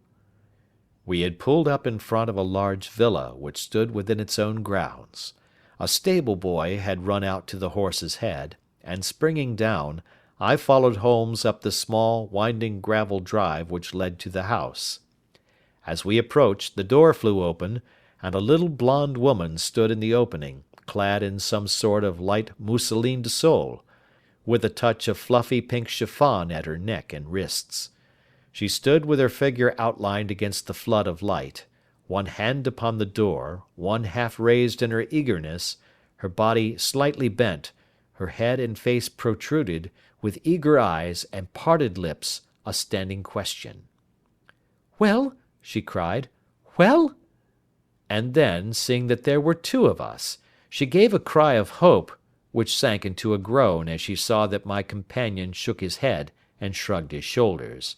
[SPEAKER 1] We had pulled up in front of a large villa which stood within its own grounds. A stable boy had run out to the horse's head, and springing down, I followed Holmes up the small, winding gravel drive which led to the house. As we approached, the door flew open, and a little blonde woman stood in the opening, clad in some sort of light mousseline de Sole, with a touch of fluffy pink chiffon at her neck and wrists. She stood with her figure outlined against the flood of light, one hand upon the door, one half raised in her eagerness, her body slightly bent,
[SPEAKER 3] Her head and face protruded, with eager eyes and parted lips, a standing question. "Well?" she cried. "Well?" And then, seeing that there were two of us, she gave a cry of hope, which sank into a groan as she saw that my companion shook his head and shrugged his shoulders.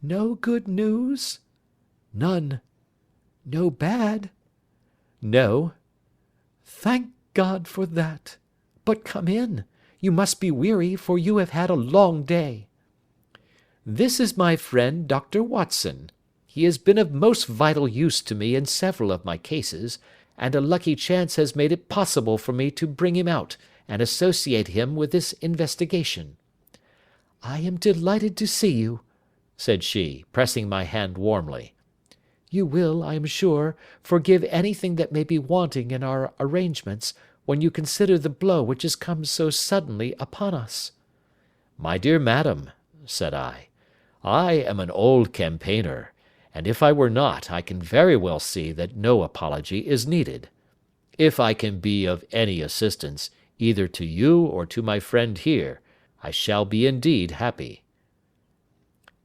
[SPEAKER 3] "No good news?" "None." "No bad?" "No." "Thank God for that. But come in. You must be weary, for you have had a long day." "This is my friend Dr. Watson. He has been of most vital use to me in several of my cases, and a lucky chance has made it possible for me to bring him out and associate him with this investigation." "I am delighted to see you," said she, pressing my hand warmly. "You will, I am sure, forgive anything that may be wanting in our arrangements, when you consider the blow which has come so suddenly upon us." "My dear madam," said I am an old campaigner, and if I were not, I can very well see that no apology is needed. If I can be of any assistance, either to you or to my friend here, I shall be indeed happy."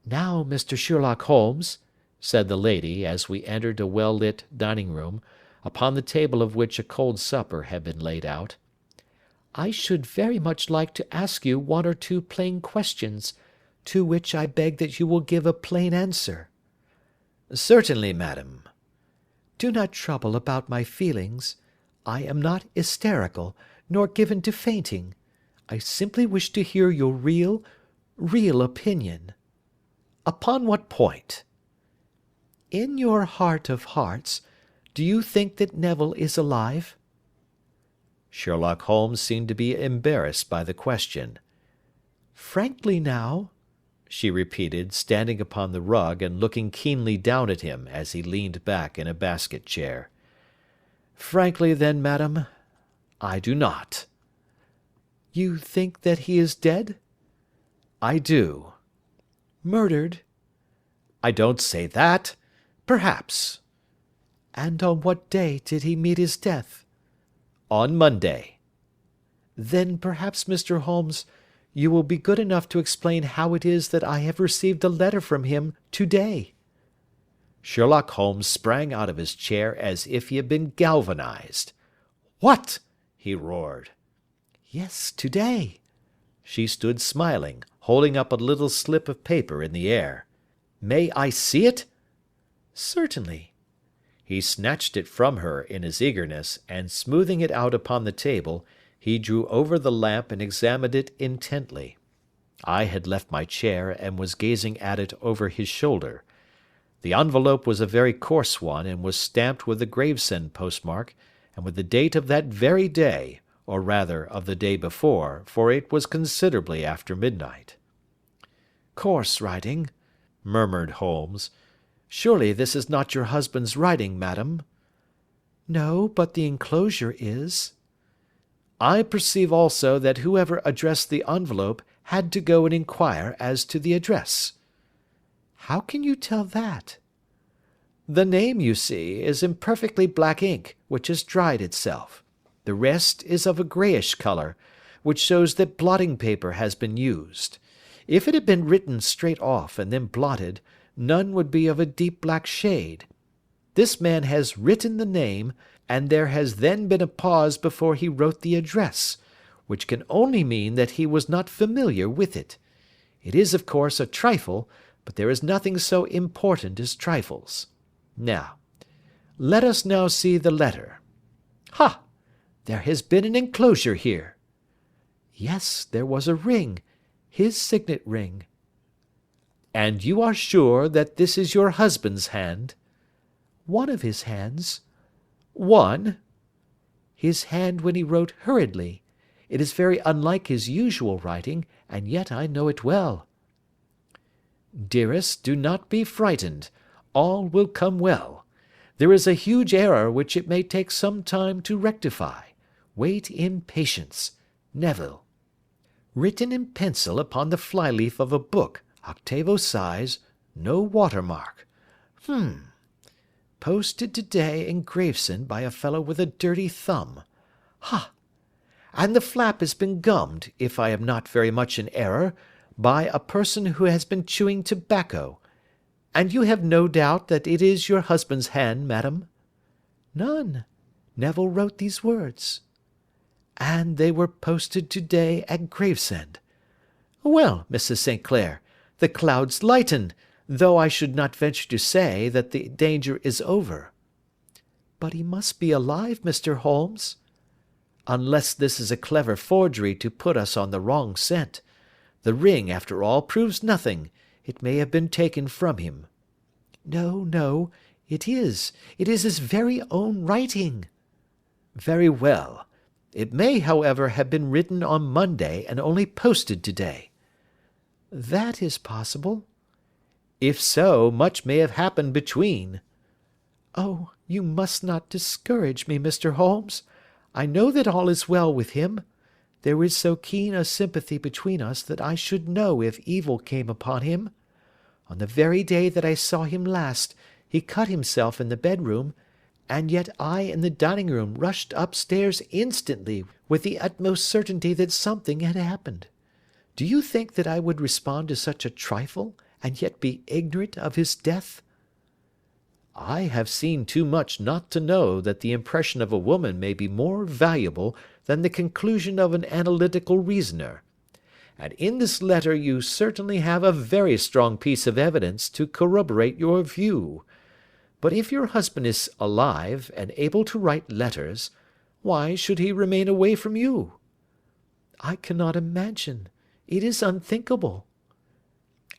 [SPEAKER 3] "Now, Mr. Sherlock Holmes," said the lady, as we entered a well-lit dining-room, upon the table of which a cold supper had been laid out, "I should very much like to ask you one or two plain questions, to which I beg that you will give a plain answer."
[SPEAKER 2] "Certainly, madam."
[SPEAKER 3] "Do not trouble about my feelings. I am not hysterical, nor given to fainting. I simply wish to hear your real opinion."
[SPEAKER 2] "Upon what point?"
[SPEAKER 3] "In your heart of hearts, do you think that Neville is alive?"
[SPEAKER 2] Sherlock Holmes seemed to be embarrassed by the question.
[SPEAKER 3] "Frankly now," she repeated, standing upon the rug and looking keenly down at him as he leaned back in a basket chair.
[SPEAKER 2] "Frankly, then, madam, I do not."
[SPEAKER 3] "You think that he is dead?"
[SPEAKER 2] "I do."
[SPEAKER 3] "Murdered?"
[SPEAKER 2] "I don't say that. Perhaps."
[SPEAKER 3] "And on what day did he meet his death?"
[SPEAKER 2] "On Monday."
[SPEAKER 3] "Then perhaps, Mr. Holmes, you will be good enough to explain how it is that I have received a letter from him to-day."
[SPEAKER 2] Sherlock Holmes sprang out of his chair as if he had been galvanized. "What?" he roared.
[SPEAKER 3] "Yes, to-day."
[SPEAKER 2] She stood smiling, holding up a little slip of paper in the air. "May I see it?"
[SPEAKER 3] "Certainly."
[SPEAKER 2] He snatched it from her in his eagerness, and smoothing it out upon the table, he drew over the lamp and examined it intently. I had left my chair, and was gazing at it over his shoulder. The envelope was a very coarse one, and was stamped with the Gravesend postmark, and with the date of that very day, or rather of the day before, for it was considerably after midnight.
[SPEAKER 3] "Coarse writing," murmured Holmes. "Surely this is not your husband's writing, madam?" "No, but the enclosure is."
[SPEAKER 2] "I perceive also that whoever addressed the envelope had to go and inquire as to the address."
[SPEAKER 3] "How can you tell that?"
[SPEAKER 2] "The name, you see, is in perfectly black ink, which has dried itself. The rest is of a greyish colour, which shows that blotting paper has been used. If it had been written straight off and then blotted, none would be of a deep black shade. This man has written the name, and there has then been a pause before he wrote the address, which can only mean that he was not familiar with it. It is, of course, a trifle, but there is nothing so important as trifles. Now, let us now see the letter. Ha! There has been an enclosure here."
[SPEAKER 3] "Yes, there was a ring, his signet ring."
[SPEAKER 2] "And you are sure that this is your husband's hand?"
[SPEAKER 3] "One of his hands."
[SPEAKER 2] "One?"
[SPEAKER 3] "His hand when he wrote hurriedly. It is very unlike his usual writing, and yet I know it well."
[SPEAKER 2] "Dearest, do not be frightened. All will come well. There is a huge error which it may take some time to rectify. Wait in patience. Neville. Written in pencil upon the flyleaf of a book, octavo size, no watermark. Posted today in Gravesend by a fellow with a dirty thumb. Ha! and the flap has been gummed, if I am not very much in error, by a person who has been chewing tobacco. And you have no doubt that it is your husband's hand, madam?" "None. Neville wrote these words." "And they were posted to-day at Gravesend. Well, Mrs. St. Clair, the clouds lighten, though I should not venture to say that the danger is over." "But he must be alive, Mr. Holmes." "Unless this is a clever forgery to put us on the wrong scent. The ring, after all, proves nothing. It may have been taken from him." "No, no, it is. It is his very own writing." "Very well. It may, however, have been written on Monday and only posted to-day." "That is possible." "If so, much may have happened between." "Oh, you must not discourage me, Mr. Holmes. I know that all is well with him. There is so keen a sympathy between us that I should know if evil came upon him. On the very day that I saw him last, he cut himself in the bedroom, and yet I in the dining room rushed upstairs instantly with the utmost certainty that something had happened. Do you think that I would respond to such a trifle, and yet be ignorant of his death?" "I have seen too much not to know that the impression of a woman may be more valuable than the conclusion of an analytical reasoner. And in this letter you certainly have a very strong piece of evidence to corroborate your view. But if your husband is alive and able to write letters, why should he remain away from you?" "I cannot imagine. It is unthinkable."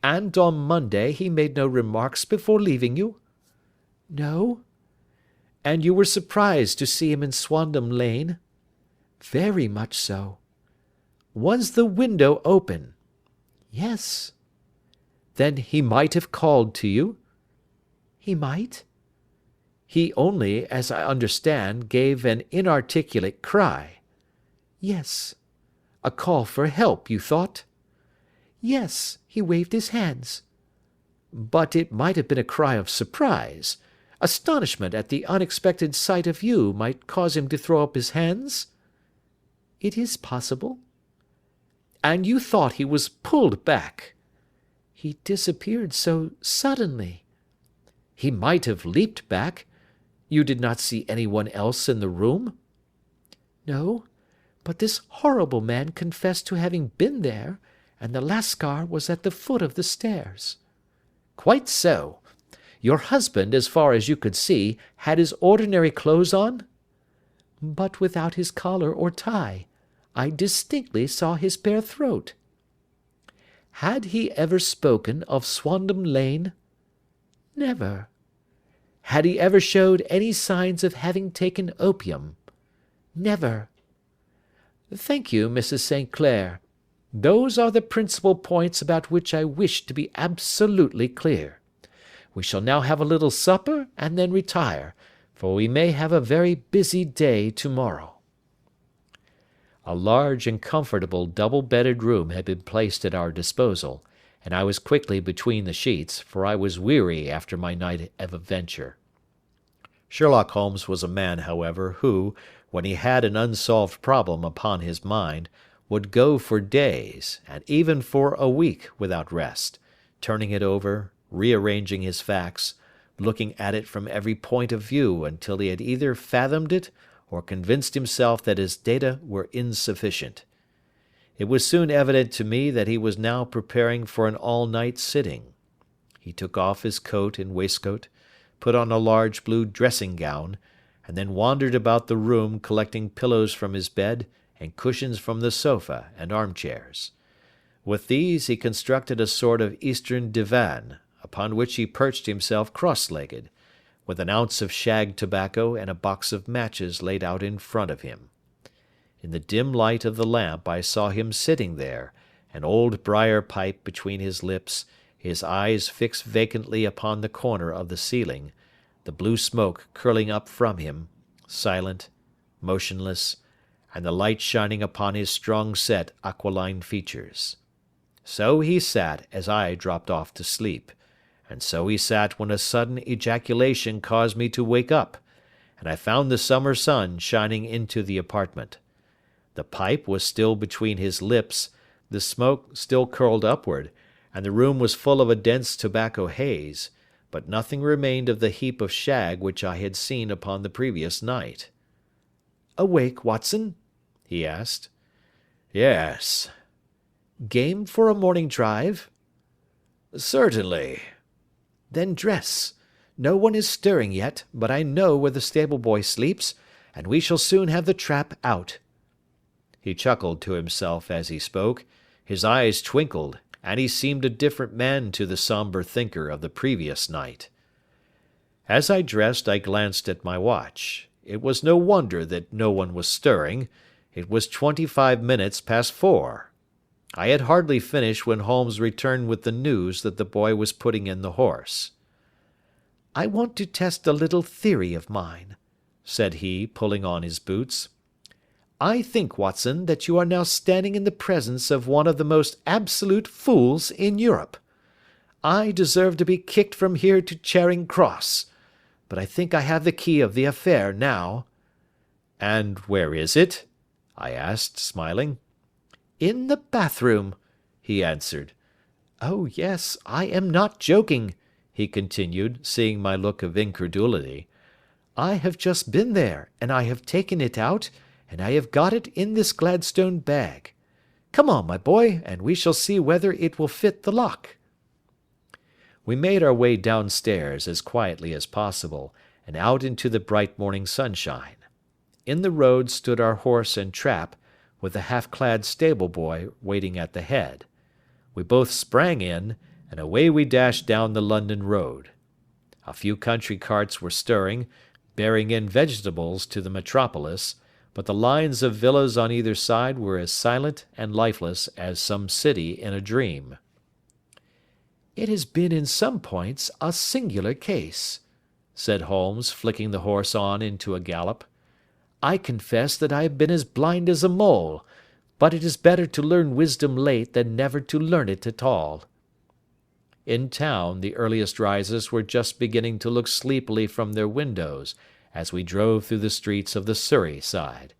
[SPEAKER 2] "And on Monday he made no remarks before leaving you?" "No." "And you were surprised to see him in Swandam Lane?" "Very much so." "Was the window open?" "Yes." "Then he might have called to you?" "He might." "He only, as I understand, gave an inarticulate cry?" "Yes." "A call for help, you thought?" "Yes, he waved his hands." "But it might have been a cry of surprise. Astonishment at the unexpected sight of you might cause him to throw up his hands?" "It is possible." "And you thought he was pulled back?" "He disappeared so suddenly." "He might have leaped back. You did not see anyone else in the room?" "No, but this horrible man confessed to having been there, and the Lascar was at the foot of the stairs." "Quite so. Your husband, as far as you could see, had his ordinary clothes on?" "But without his collar or tie. I distinctly saw his bare throat." "Had he ever spoken of Swandam Lane?" "Never." "Had he ever showed any signs of having taken opium?" "Never." "Thank you, Mrs. St. Clair. Those are the principal points about which I wish to be absolutely clear. We shall now have a little supper and then retire, for we may have a very busy day to-morrow." A large and comfortable double-bedded room had been placed at our disposal, and I was quickly between the sheets, for I was weary after my night of adventure. Sherlock Holmes was a man, however, who, when he had an unsolved problem upon his mind, would go for days, and even for a week, without rest, turning it over, rearranging his facts, looking at it from every point of view until he had either fathomed it or convinced himself that his data were insufficient. It was soon evident to me that he was now preparing for an all-night sitting. He took off his coat and waistcoat, put on a large blue dressing-gown, and then wandered about the room collecting pillows from his bed and cushions from the sofa and armchairs. With these he constructed a sort of Eastern divan, upon which he perched himself cross-legged, with an ounce of shag tobacco and a box of matches laid out in front of him. In the dim light of the lamp I saw him sitting there, an old briar pipe between his lips, his eyes fixed vacantly upon the corner of the ceiling, the blue smoke curling up from him, silent, motionless, and the light shining upon his strong-set aquiline features. So he sat as I dropped off to sleep, and so he sat when a sudden ejaculation caused me to wake up, and I found the summer sun shining into the apartment.
[SPEAKER 1] The pipe was still between his lips, the smoke still curled upward, and the room was full of a dense tobacco haze, but nothing remained of the heap of shag which I had seen upon the previous night.
[SPEAKER 2] "Awake, Watson?" he asked.
[SPEAKER 1] "Yes."
[SPEAKER 2] "Game for a morning drive?"
[SPEAKER 1] "Certainly."
[SPEAKER 2] "Then dress. No one is stirring yet, but I know where the stable boy sleeps, and we shall soon have the trap out."
[SPEAKER 1] He chuckled to himself as he spoke, his eyes twinkled, and he seemed a different man to the sombre thinker of the previous night. As I dressed, I glanced at my watch. It was no wonder that no one was stirring. It was 25 minutes past 4. I had hardly finished when Holmes returned with the news that the boy was putting in the horse.
[SPEAKER 2] "I want to test a little theory of mine," said he, pulling on his boots. "I think, Watson, that you are now standing in the presence of one of the most absolute fools in Europe. I deserve to be kicked from here to Charing Cross. But I think I have the key of the affair now."
[SPEAKER 1] "And where is it?" I asked, smiling.
[SPEAKER 2] "In the bathroom," he answered. "Oh, yes, I am not joking," he continued, seeing my look of incredulity. "I have just been there, and I have taken it out, and I have got it in this Gladstone bag. Come on, my boy, and we shall see whether it will fit the lock."
[SPEAKER 1] We made our way downstairs as quietly as possible, and out into the bright morning sunshine. In the road stood our horse and trap, with the half-clad stable-boy waiting at the head. We both sprang in, and away we dashed down the London road. A few country carts were stirring, bearing in vegetables to the metropolis, but the lines of villas on either side were as silent and lifeless as some city in a dream.
[SPEAKER 2] "It has been in some points a singular case," said Holmes, flicking the horse on into a gallop. "I confess that I have been as blind as a mole, but it is better to learn wisdom late than never to learn it at all."
[SPEAKER 1] In town, the earliest risers were just beginning to look sleepily from their windows as we drove through the streets of the Surrey side.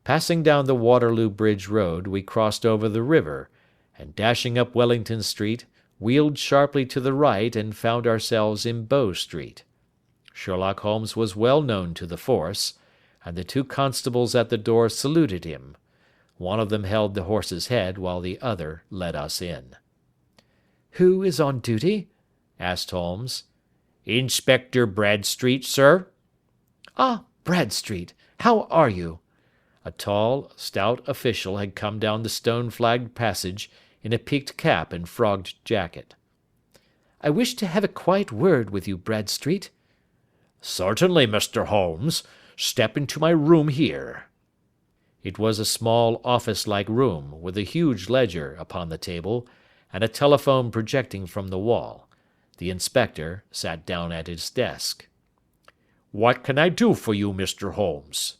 [SPEAKER 1] Passing down the Waterloo Bridge Road, we crossed over the river, and dashing up Wellington Street, wheeled sharply to the right and found ourselves in Bow Street. Sherlock Holmes was well known to the force, and the two constables at the door saluted him. One of them held the horse's head, while the other led us in.
[SPEAKER 2] "Who is on duty?"
[SPEAKER 1] asked Holmes. "Inspector Bradstreet, sir."
[SPEAKER 2] "Ah, Bradstreet, how are you?"
[SPEAKER 1] A tall, stout official had come down the stone-flagged passage in a peaked cap and frogged jacket.
[SPEAKER 2] "I wish to have a quiet word with you, Bradstreet."
[SPEAKER 1] "Certainly, Mr. Holmes. Step into my room here." It was a small office-like room, with a huge ledger upon the table, and a telephone projecting from the wall. The inspector sat down at his desk. "What can I do for you, Mr. Holmes?"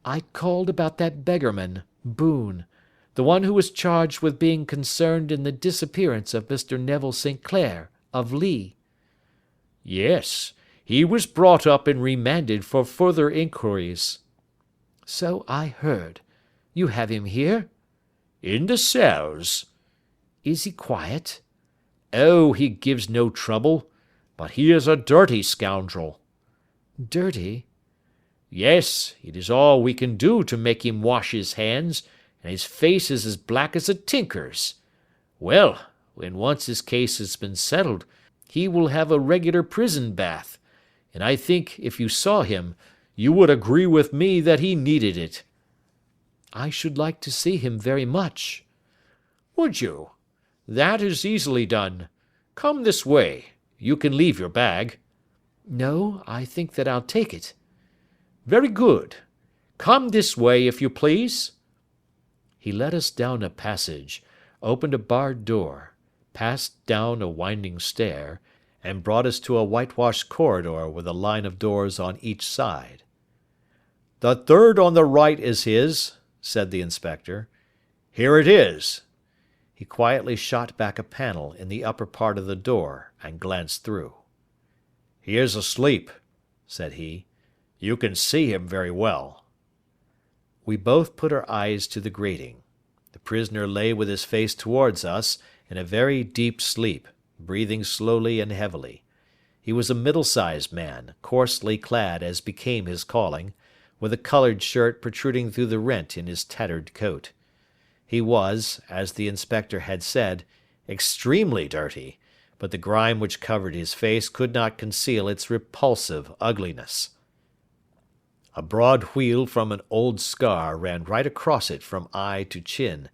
[SPEAKER 2] "I called about that beggarman, Boone, the one who was charged with being concerned in the disappearance of Mr. Neville St. Clair, of Lee."
[SPEAKER 1] "Yes, he was brought up and remanded for further inquiries."
[SPEAKER 2] "So I heard. You have him here?"
[SPEAKER 1] "In the cells."
[SPEAKER 2] "Is he quiet?"
[SPEAKER 1] "Oh, he gives no trouble, but he is a dirty scoundrel."
[SPEAKER 2] "Dirty?"
[SPEAKER 1] "Yes, it is all we can do to make him wash his hands, and his face is as black as a tinker's. Well, when once his case has been settled, he will have a regular prison bath, and I think, if you saw him, you would agree with me that he needed it."
[SPEAKER 2] "I should like to see him very much."
[SPEAKER 1] "Would you? That is easily done. Come this way. You can leave your bag."
[SPEAKER 2] "No, I think that I'll take it."
[SPEAKER 1] "Very good. Come this way, if you please." He led us down a passage, opened a barred door, passed down a winding stair, and brought us to a whitewashed corridor with a line of doors on each side. "The third on the right is his," said the inspector. "Here it is." He quietly shot back a panel in the upper part of the door and glanced through. "He is asleep," said he. "You can see him very well." We both put our eyes to the grating. The prisoner lay with his face towards us in a very deep sleep, breathing slowly and heavily. He was a middle-sized man, coarsely clad as became his calling, with a coloured shirt protruding through the rent in his tattered coat. He was, as the inspector had said, extremely dirty, but the grime which covered his face could not conceal its repulsive ugliness. A broad wheal from an old scar ran right across it from eye to chin,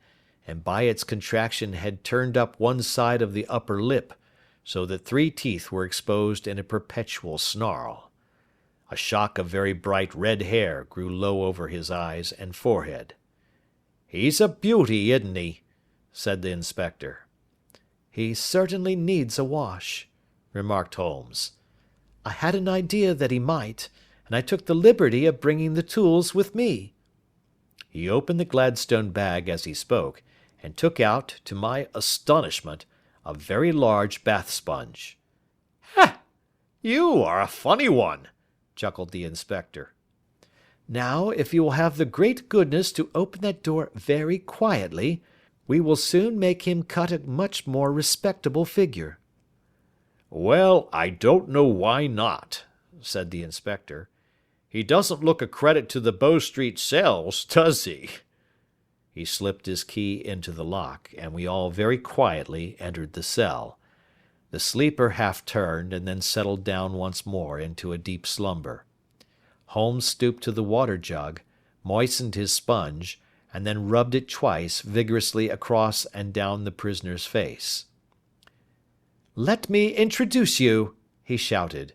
[SPEAKER 1] and by its contraction had turned up one side of the upper lip, so that 3 teeth were exposed in a perpetual snarl. A shock of very bright red hair grew low over his eyes and forehead. "He's a beauty, isn't he?" said the inspector. "He certainly needs a wash," remarked Holmes. "I had an idea that he might, and I took the liberty of bringing the tools with me." He opened the Gladstone bag as he spoke, and took out, to my astonishment, a very large bath sponge. "Ha! You are a funny one," chuckled the inspector. "Now, if you will have the great goodness to open that door very quietly, we will soon make him cut a much more respectable figure." "Well, I don't know why not," said the inspector. "He doesn't look a credit to the Bow Street cells, does he?" He slipped his key into the lock, and we all very quietly entered the cell. The sleeper half turned, and then settled down once more into a deep slumber. Holmes stooped to the water jug, moistened his sponge, and then rubbed it twice vigorously across and down the prisoner's face. "Let me introduce you," he shouted,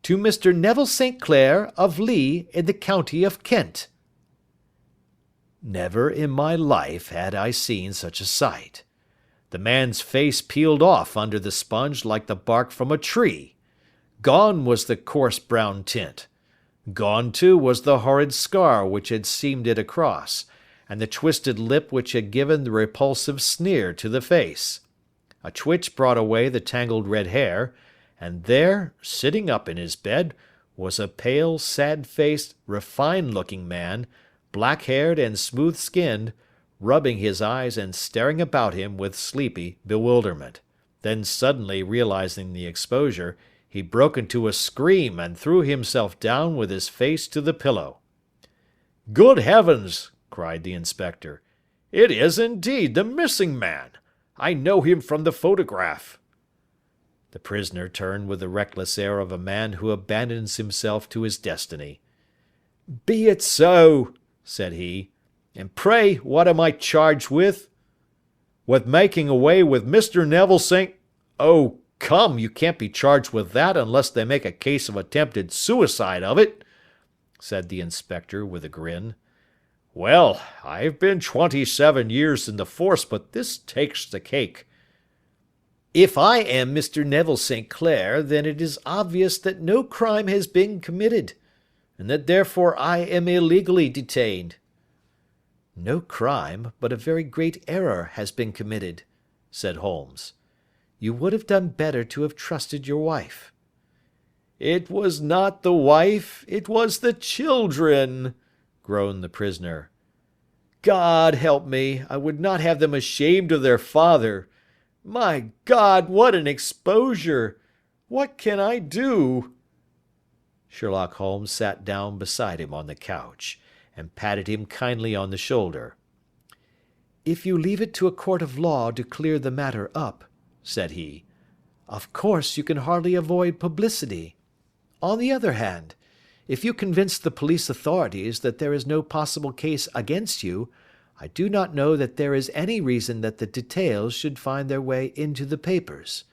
[SPEAKER 1] "to Mr. Neville St. Clair of Lee in the county of Kent." Never in my life had I seen such a sight. The man's face peeled off under the sponge like the bark from a tree. Gone was the coarse brown tint. Gone, too, was the horrid scar which had seamed it across, and the twisted lip which had given the repulsive sneer to the face. A twitch brought away the tangled red hair, and there, sitting up in his bed, was a pale, sad-faced, refined-looking man, black-haired and smooth-skinned, rubbing his eyes and staring about him with sleepy bewilderment. Then suddenly realizing the exposure, he broke into a scream and threw himself down with his face to the pillow. "Good heavens!" cried the inspector. "It is indeed the missing man. I know him from the photograph." The prisoner turned with the reckless air of a man who abandons himself to his destiny. "Be it so," said he. "And pray, what am I charged with?" "With making away with Mr. Neville St. Oh, come, you can't be charged with that unless they make a case of attempted suicide of it," said the inspector with a grin. "Well, I've been 27 years in the force, but this takes the cake." "If I am Mr. Neville St. Clair, then it is obvious that no crime has been committed, and that therefore I am illegally detained." "No crime, but a very great error has been committed," said Holmes. "You would have done better to have trusted your wife." "It was not the wife, it was the children," groaned the prisoner. "God help me, I would not have them ashamed of their father. My God, what an exposure! What can I do?" Sherlock Holmes sat down beside him on the couch, and patted him kindly on the shoulder. "If you leave it to a court of law to clear the matter up," said he, "of course you can hardly avoid publicity. On the other hand, if you convince the police authorities that there is no possible case against you, I do not know that there is any reason that the details should find their way into the papers.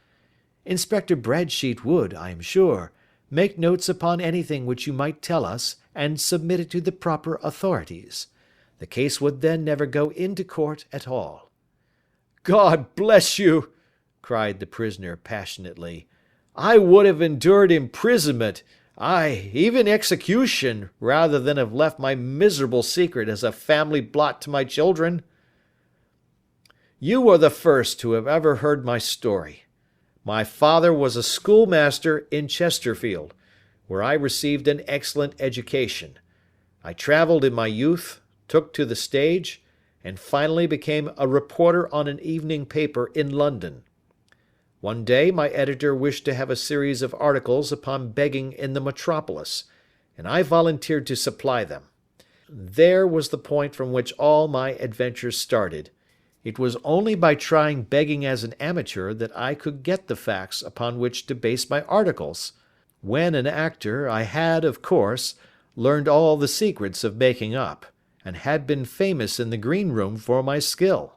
[SPEAKER 1] Inspector Bradsheet would, I am sure, make notes upon anything which you might tell us and submit it to the proper authorities. The case would then never go into court at all." "God bless you!" cried the prisoner passionately. "I would have endured imprisonment, aye, even execution, rather than have left my miserable secret as a family blot to my children. You are the first who have ever heard my story. My father was a schoolmaster in Chesterfield, where I received an excellent education. I travelled in my youth,
[SPEAKER 2] took to the stage, and finally became a reporter on an evening paper in London. One day my editor wished to have a series of articles upon begging in the metropolis, and I volunteered to supply them. There was the point from which all my adventures started. It was only by trying begging as an amateur that I could get the facts upon which to base my articles. When an actor, I had, of course, learned all the secrets of making up, and had been famous in the green room for my skill.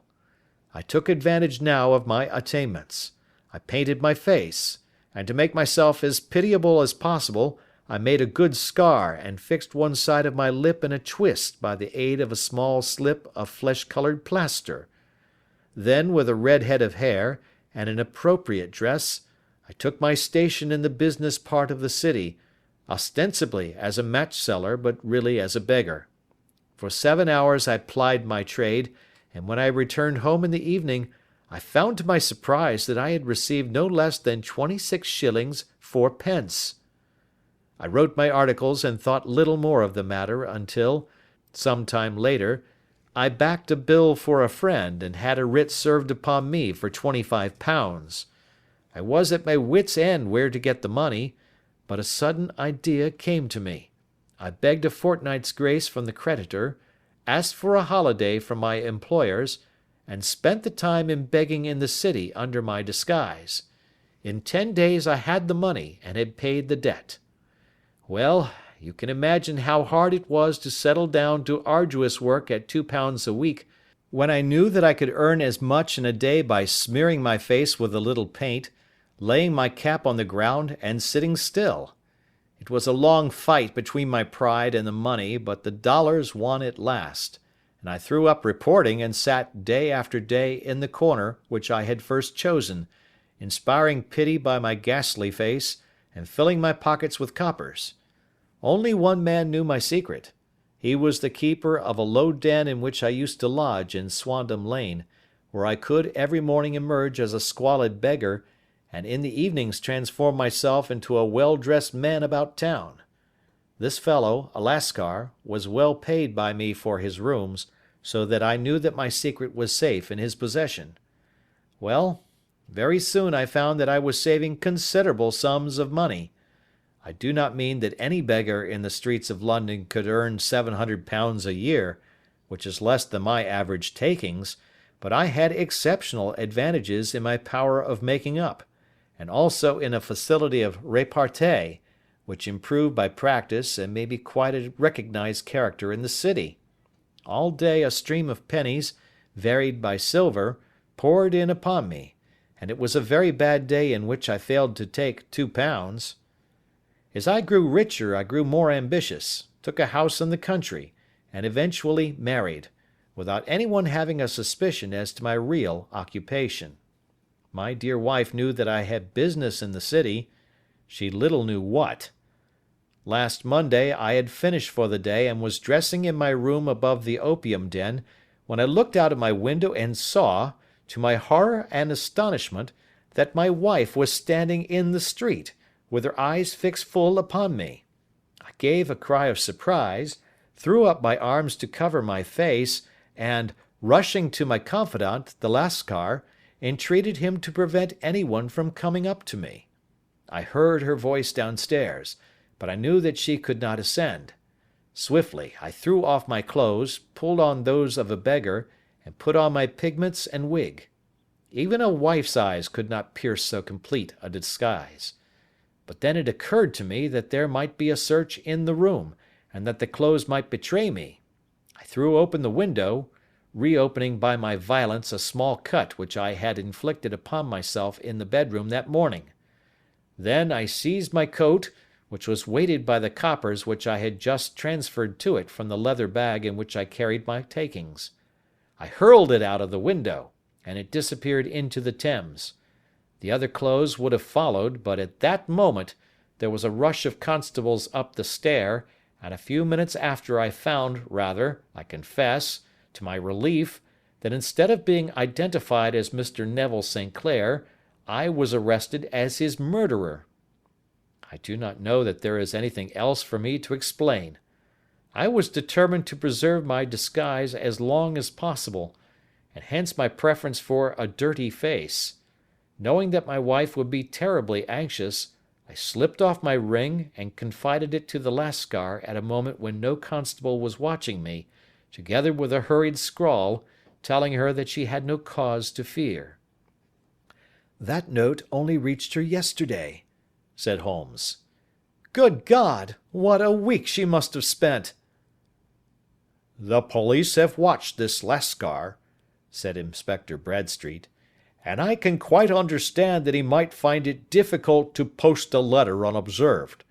[SPEAKER 2] I took advantage now of my attainments. I painted my face, and to make myself as pitiable as possible, I made a good scar and fixed one side of my lip in a twist by the aid of a small slip of flesh-coloured plaster. Then, with a red head of hair, and an appropriate dress, I took my station in the business part of the city, ostensibly as a match-seller, but really as a beggar. For 7 hours I plied my trade, and when I returned home in the evening, I found to my surprise that I had received no less than 26 shillings 4 pence. I wrote my articles and thought little more of the matter until, some time later, I backed a bill for a friend and had a writ served upon me for £25. I was at my wits' end where to get the money, but a sudden idea came to me. I begged a fortnight's grace from the creditor, asked for a holiday from my employers, and spent the time in begging in the city under my disguise. In 10 days I had the money and had paid the debt. Well, you can imagine how hard it was to settle down to arduous work at £2 a week, when I knew that I could earn as much in a day by smearing my face with a little paint, laying my cap on the ground, and sitting still. It was a long fight between my pride and the money, but the dollars won at last, and I threw up reporting and sat day after day in the corner which I had first chosen, inspiring pity by my ghastly face, and filling my pockets with coppers. Only one man knew my secret. He was the keeper of a low den in which I used to lodge in Swandam Lane, where I could every morning emerge as a squalid beggar, and in the evenings transform myself into a well-dressed man about town. This fellow, a Lascar, was well paid by me for his rooms, so that I knew that my secret was safe in his possession. Well, very soon I found that I was saving considerable sums of money. I do not mean that any beggar in the streets of London could earn £700 a year, which is less than my average takings, but I had exceptional advantages in my power of making up, and also in a facility of repartee, which improved by practice and made me quite a recognized character in the city. All day a stream of pennies, varied by silver, poured in upon me, and it was a very bad day in which I failed to take £2. As I grew richer, I grew more ambitious, took a house in the country, and eventually married, without anyone having a suspicion as to my real occupation. My dear wife knew that I had business in the city. She little knew what. Last Monday I had finished for the day and was dressing in my room above the opium den, when I looked out of my window and saw, to my horror and astonishment, that my wife was standing in the street, with her eyes fixed full upon me. I gave a cry of surprise, threw up my arms to cover my face, and, rushing to my confidant, the Lascar, entreated him to prevent anyone from coming up to me. I heard her voice downstairs, but I knew that she could not ascend. Swiftly I threw off my clothes, pulled on those of a beggar, and put on my pigments and wig. Even a wife's eyes could not pierce so complete a disguise. But then it occurred to me that there might be a search in the room, and that the clothes might betray me. I threw open the window, reopening by my violence a small cut which I had inflicted upon myself in the bedroom that morning. Then I seized my coat, which was weighted by the coppers which I had just transferred to it from the leather bag in which I carried my takings. I hurled it out of the window, and it disappeared into the Thames. The other clothes would have followed, but at that moment there was a rush of constables up the stair, and a few minutes after I found, rather, I confess, to my relief, that instead of being identified as Mr. Neville St. Clair, I was arrested as his murderer. I do not know that there is anything else for me to explain.
[SPEAKER 3] I was determined to preserve my disguise as long as possible, and hence my preference for a dirty face. Knowing that my wife would be terribly anxious, I slipped off my ring and confided it to the Lascar at a moment when no constable was watching me, together with a hurried scrawl, telling her that she had no cause to fear.
[SPEAKER 2] That note only reached her yesterday, said Holmes.
[SPEAKER 3] Good God! What a week she must have spent!
[SPEAKER 1] The police have watched this Lascar, said Inspector Bradstreet, and I can quite understand that he might find it difficult to post a letter unobserved.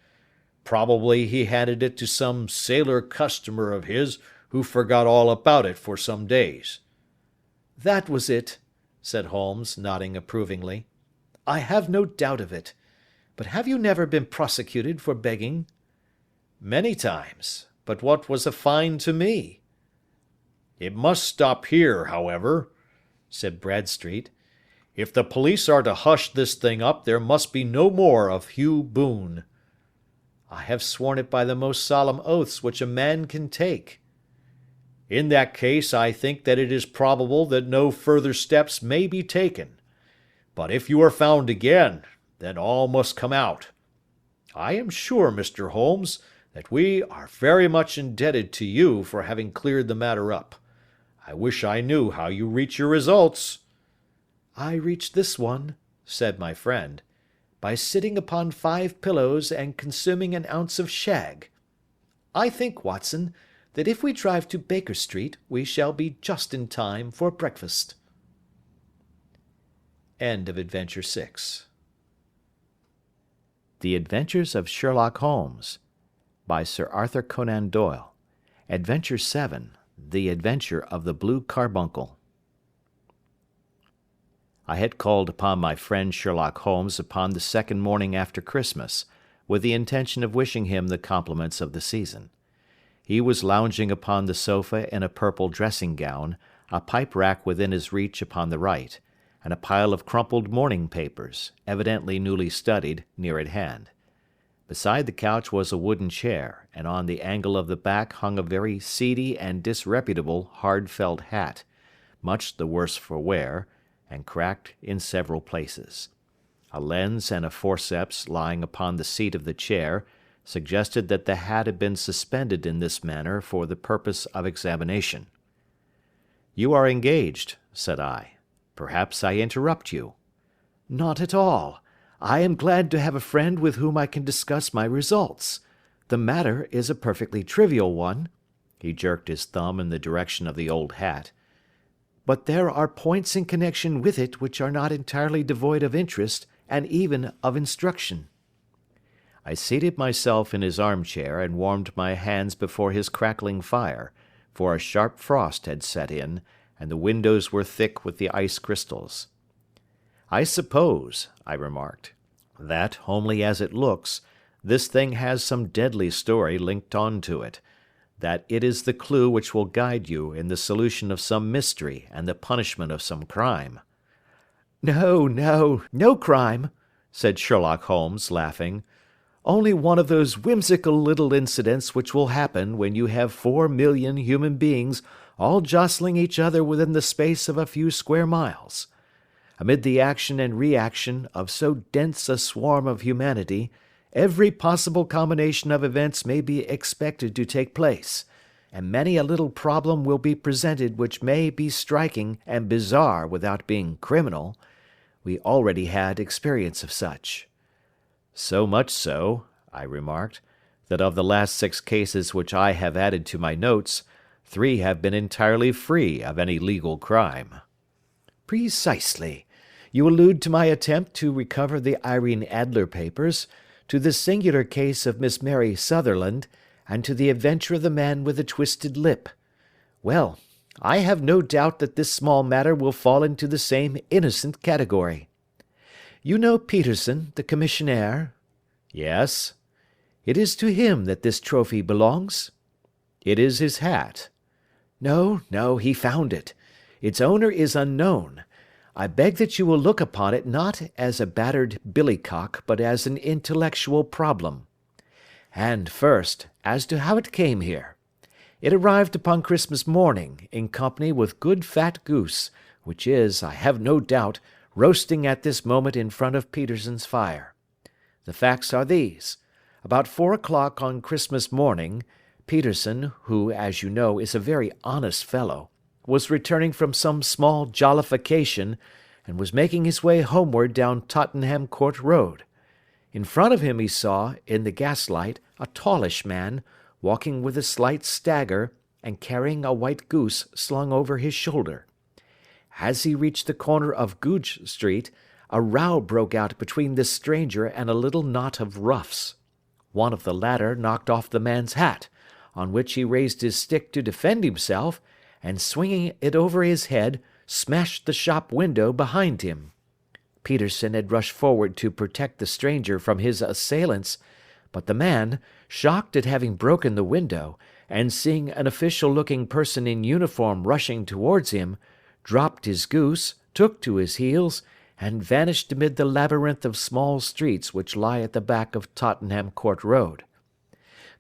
[SPEAKER 1] Probably he handed it to some sailor customer of his who forgot all about it for some days.
[SPEAKER 2] That was it, said Holmes, nodding approvingly. I have no doubt of it. But have you never been prosecuted for begging?
[SPEAKER 1] Many times, but what was a fine to me? It must stop here, however, said Bradstreet. If the police are to hush this thing up, there must be no more of Hugh Boone.
[SPEAKER 2] I have sworn it by the most solemn oaths which a man can take.
[SPEAKER 1] In that case, I think that it is probable that no further steps may be taken. But if you are found again, then all must come out. I am sure, Mr. Holmes, that we are very much indebted to you for having cleared the matter up. I wish I knew how you reach your results.
[SPEAKER 2] I reached this one, said my friend, by sitting upon 5 pillows and consuming an ounce of shag. I think, Watson, that if we drive to Baker Street, we shall be just in time for breakfast. End of Adventure 6. The Adventures of Sherlock Holmes, by Sir Arthur Conan Doyle. Adventure 7, The Adventure of the Blue Carbuncle. I had called upon my friend Sherlock Holmes upon the second morning after Christmas, with the intention of wishing him the compliments of the season. He was lounging upon the sofa in a purple dressing-gown, a pipe-rack within his reach upon the right, and a pile of crumpled morning papers, evidently newly studied, near at hand. Beside the couch was a wooden chair, and on the angle of the back hung a very seedy and disreputable hard felt hat, much the worse for wear, and cracked in several places. A lens and a forceps lying upon the seat of the chair suggested that the hat had been suspended in this manner for the purpose of examination. "You are engaged," said I. "Perhaps I interrupt you." "Not at all. I am glad to have a friend with whom I can discuss my results. The matter is a perfectly trivial one." He jerked his thumb in the direction of the old hat. "But there are points in connection with it which are not entirely devoid of interest and even of instruction." I seated myself in his armchair and warmed my hands before his crackling fire, for a sharp frost had set in, and the windows were thick with the ice crystals. "I suppose," I remarked, "that, homely as it looks, this thing has some deadly story linked on to it, that it is the clue which will guide you in the solution of some mystery and the punishment of some crime." No crime," said Sherlock Holmes, laughing. "Only one of those whimsical little incidents which will happen when you have 4,000,000 human beings all jostling each other within the space of a few square miles. Amid the action and reaction of so dense a swarm of humanity, every possible combination of events may be expected to take place, and many a little problem will be presented which may be striking and bizarre without being criminal. We already had experience of such." "So much so," I remarked, "that of the last 6 cases which I have added to my notes, 3 have been entirely free of any legal crime." "Precisely. You allude to my attempt to recover the Irene Adler papers, to the singular case of Miss Mary Sutherland, and to the adventure of the man with the twisted lip. Well, I have no doubt that this small matter will fall into the same innocent category. You know Peterson, the commissionaire?" "Yes." "It is to him that this trophy belongs?" "It is his hat." No, he found it. Its owner is unknown. I beg that you will look upon it not as a battered billycock, but as an intellectual problem. And first, as to how it came here. It arrived upon Christmas morning, in company with good fat goose, which is, I have no doubt, roasting at this moment in front of Peterson's fire. The facts are these. About 4 o'clock on Christmas morning, Peterson, who, as you know, is a very honest fellow, was returning from some small jollification, and was making his way homeward down Tottenham Court Road. In front of him he saw, in the gaslight, a tallish man, walking with a slight stagger, and carrying a white goose slung over his shoulder. As he reached the corner of Goodge Street, a row broke out between this stranger and a little knot of roughs. One of the latter knocked off the man's hat, on which he raised his stick to defend himself, and swinging it over his head, smashed the shop window behind him. Peterson had rushed forward to protect the stranger from his assailants, but the man, shocked at having broken the window, and seeing an official-looking person in uniform rushing towards him, dropped his goose, took to his heels, and vanished amid the labyrinth of small streets which lie at the back of Tottenham Court Road.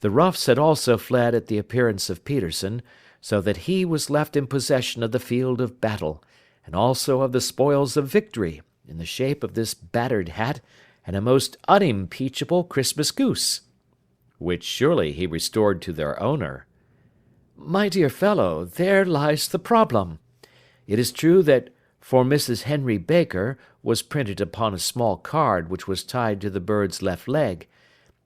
[SPEAKER 2] The roughs had also fled at the appearance of Peterson, so that he was left in possession of the field of battle, and also of the spoils of victory, in the shape of this battered hat and a most unimpeachable Christmas goose,
[SPEAKER 1] which surely he restored to their owner.
[SPEAKER 2] My dear fellow, there lies the problem. It is true that "For Mrs. Henry Baker" was printed upon a small card which was tied to the bird's left leg,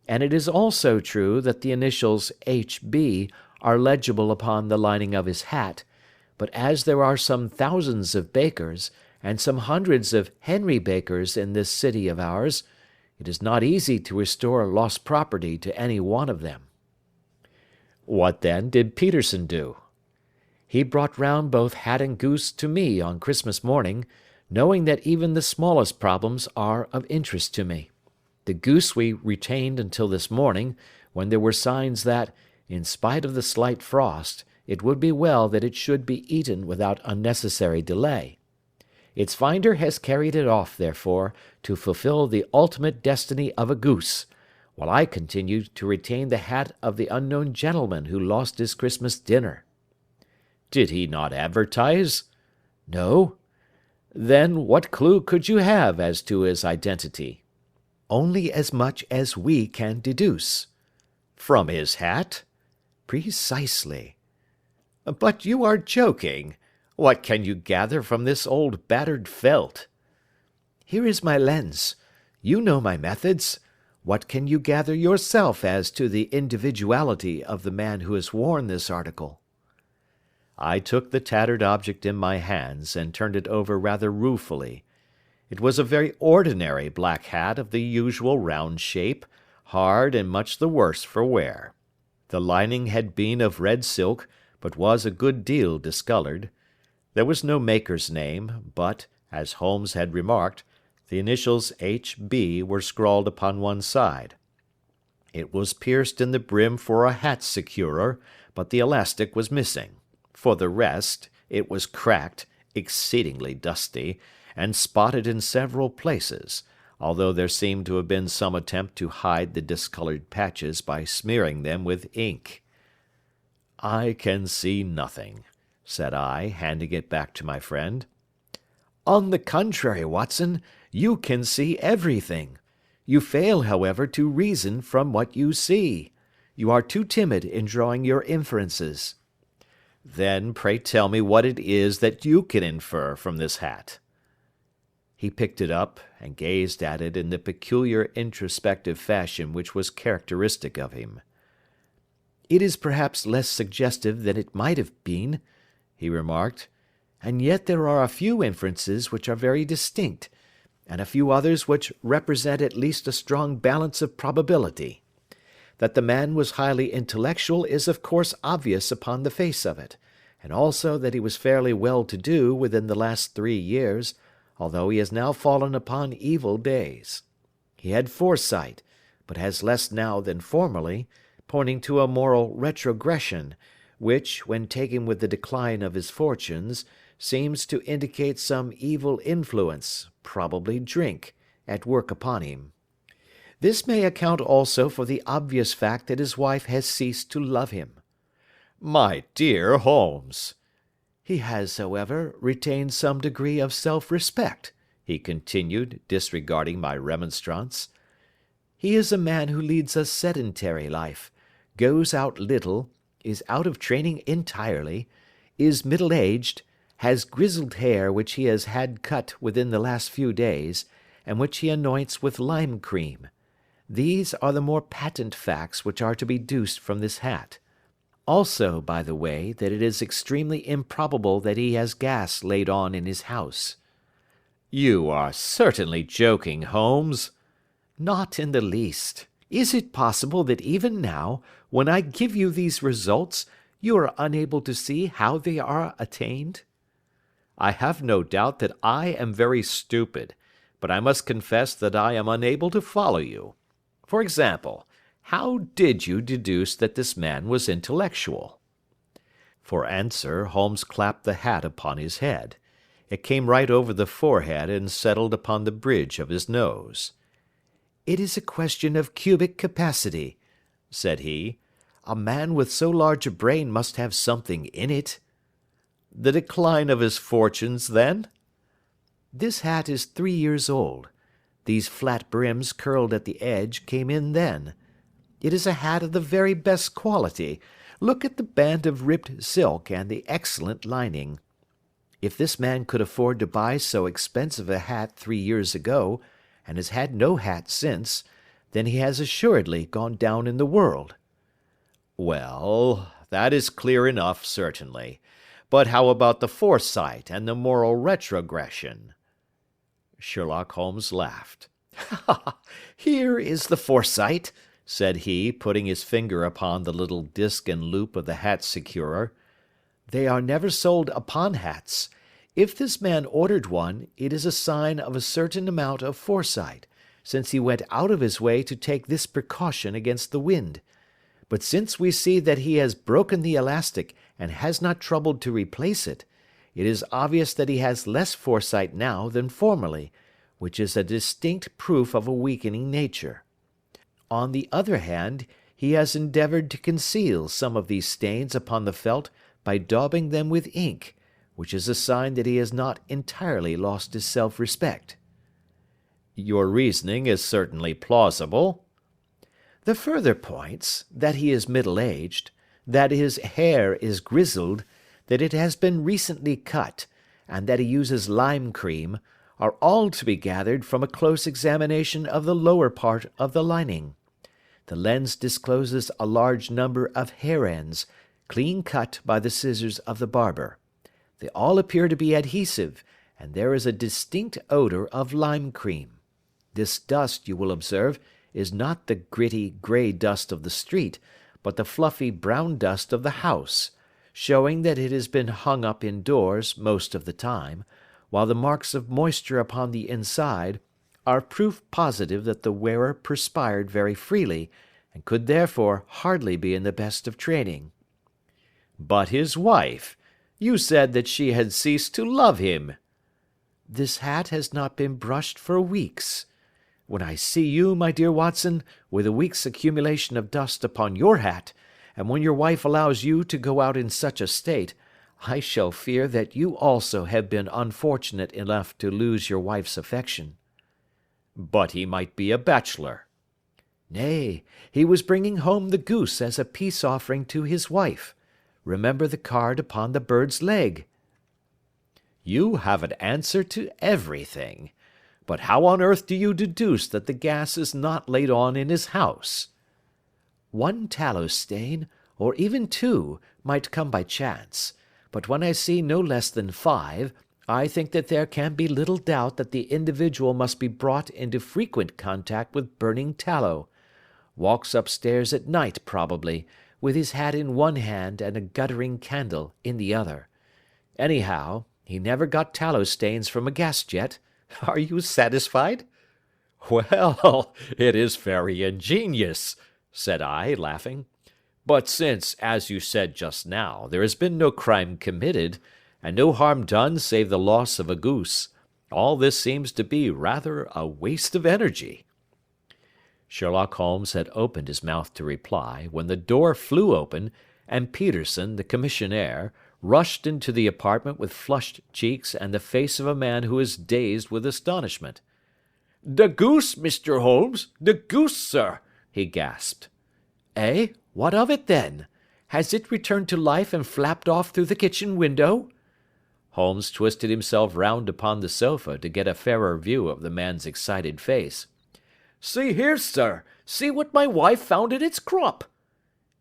[SPEAKER 2] and it is also true that the initials H.B. are legible upon the lining of his hat, but as there are some thousands of Bakers, and some hundreds of Henry Bakers in this city of ours, it is not easy to restore lost property to any one of them.
[SPEAKER 1] What, then, did Peterson do?
[SPEAKER 2] He brought round both hat and goose to me on Christmas morning, knowing that even the smallest problems are of interest to me. The goose we retained until this morning, when there were signs that, in spite of the slight frost, it would be well that it should be eaten without unnecessary delay. Its finder has carried it off, therefore, to fulfil the ultimate destiny of a goose, while I continue to retain the hat of the unknown gentleman who lost his Christmas dinner.
[SPEAKER 1] Did he not advertise?
[SPEAKER 2] No.
[SPEAKER 1] Then what clue could you have as to his identity?
[SPEAKER 2] Only as much as we can deduce.
[SPEAKER 1] From his hat?
[SPEAKER 2] Precisely.
[SPEAKER 1] But you are joking. What can you gather from this old battered felt?
[SPEAKER 2] Here is my lens. You know my methods. What can you gather yourself as to the individuality of the man who has worn this article?
[SPEAKER 1] I took the tattered object in my hands and turned it over rather ruefully. It was a very ordinary black hat of the usual round shape, hard and much the worse for wear. The lining had been of red silk, but was a good deal discoloured. There was no maker's name, but, as Holmes had remarked, the initials H.B. were scrawled upon one side. It was pierced in the brim for a hat securer, but the elastic was missing. For the rest, it was cracked, exceedingly dusty, and spotted in several places, although there seemed to have been some attempt to hide the discoloured patches by smearing them with ink. "I can see nothing," said I, handing it back to my friend.
[SPEAKER 2] On the contrary, Watson, you can see everything. You fail, however, to reason from what you see. You are too timid in drawing your inferences.
[SPEAKER 1] Then pray tell me what it is that you can infer from this hat. He picked it up and gazed at it in the peculiar introspective fashion which was characteristic of him.
[SPEAKER 2] It is perhaps less suggestive than it might have been, he remarked, and yet there are a few inferences which are very distinct, and a few others which represent at least a strong balance of probability. That the man was highly intellectual is of course obvious upon the face of it, and also that he was fairly well-to-do within the last 3 years, although he has now fallen upon evil days. He had foresight, but has less now than formerly, pointing to a moral retrogression, which, when taken with the decline of his fortunes, seems to indicate some evil influence, probably drink, at work upon him. This may account also for the obvious fact that his wife has ceased to love him.
[SPEAKER 1] My dear Holmes!
[SPEAKER 2] He has, however, retained some degree of self-respect, he continued, disregarding my remonstrance. He is a man who leads a sedentary life, goes out little, is out of training entirely, is middle-aged, has grizzled hair which he has had cut within the last few days, and which he anoints with lime cream. These are the more patent facts which are to be deduced from this hat. Also, by the way, that it is extremely improbable that he has gas laid on in his house.
[SPEAKER 1] You are certainly joking, Holmes.
[SPEAKER 2] Not in the least. Is it possible that even now, when I give you these results, you are unable to see how they are attained?
[SPEAKER 1] I have no doubt that I am very stupid, but I must confess that I am unable to follow you. For example, how did you deduce that this man was intellectual? For answer, Holmes clapped the hat upon his head. It came right over the forehead and settled upon the bridge of his nose.
[SPEAKER 2] It is a question of cubic capacity, said he. A man with so large a brain must have something in it.
[SPEAKER 1] The decline of his fortunes, then?
[SPEAKER 2] This hat is 3 years old. These flat brims curled at the edge came in then. It is a hat of the very best quality. Look at the band of ribbed silk and the excellent lining. If this man could afford to buy so expensive a hat 3 years ago, and has had no hat since, then he has assuredly gone down in the world.
[SPEAKER 1] Well, that is clear enough, certainly. But how about the foresight and the moral retrogression? Sherlock Holmes laughed.
[SPEAKER 2] Here is the foresight,
[SPEAKER 1] said he, putting his finger upon the little disc and loop of the hat securer.
[SPEAKER 2] They are never sold upon hats. If this man ordered one, it is a sign of a certain amount of foresight, since he went out of his way to take this precaution against the wind. But since we see that he has broken the elastic and has not troubled to replace it, it is obvious that he has less foresight now than formerly, which is a distinct proof of a weakening nature. On the other hand, he has endeavoured to conceal some of these stains upon the felt by daubing them with ink, which is a sign that he has not entirely lost his self-respect.
[SPEAKER 1] Your reasoning is certainly plausible.
[SPEAKER 2] The further points, that he is middle-aged, that his hair is grizzled, that it has been recently cut, and that he uses lime cream, are all to be gathered from a close examination of the lower part of the lining. The lens discloses a large number of hair ends, clean cut by the scissors of the barber. They all appear to be adhesive, and there is a distinct odour of lime cream. This dust, you will observe, is not the gritty grey dust of the street, but the fluffy brown dust of the house, showing that it has been hung up indoors most of the time, while the marks of moisture upon the inside are proof positive that the wearer perspired very freely, and could therefore hardly be in the best of training.
[SPEAKER 1] But his wife? You said that she had ceased to love him.
[SPEAKER 2] This hat has not been brushed for weeks. When I see you, my dear Watson, with a week's accumulation of dust upon your hat, and when your wife allows you to go out in such a state, I shall fear that you also have been unfortunate enough to lose your wife's affection.
[SPEAKER 1] But he might be a bachelor.
[SPEAKER 2] Nay, he was bringing home the goose as a peace offering to his wife. Remember the card upon the bird's leg.
[SPEAKER 1] You have an answer to everything. But how on earth do you deduce that the gas is not laid on in his house?
[SPEAKER 2] One tallow stain, or even two, might come by chance, but when I see no less than 5, I think that there can be little doubt that the individual must be brought into frequent contact with burning tallow. Walks upstairs at night, probably, with his hat in one hand and a guttering candle in the other. Anyhow, he never got tallow stains from a gas jet. Are you satisfied?
[SPEAKER 1] Well, it is very ingenious, said I, laughing. But since, as you said just now, there has been no crime committed, and no harm done save the loss of a goose, all this seems to be rather a waste of energy. Sherlock Holmes had opened his mouth to reply, when the door flew open,
[SPEAKER 3] and Peterson, the commissionaire, rushed into the apartment with flushed cheeks and the face of a man who is dazed with astonishment. "The goose, Mr. Holmes! The goose, sir!" he gasped. "Eh? What of it, then? Has it returned to life and flapped off through the kitchen window?" Holmes twisted himself round upon the sofa to get a fairer view of the man's excited face. "See here, sir! See what my wife found in its crop!"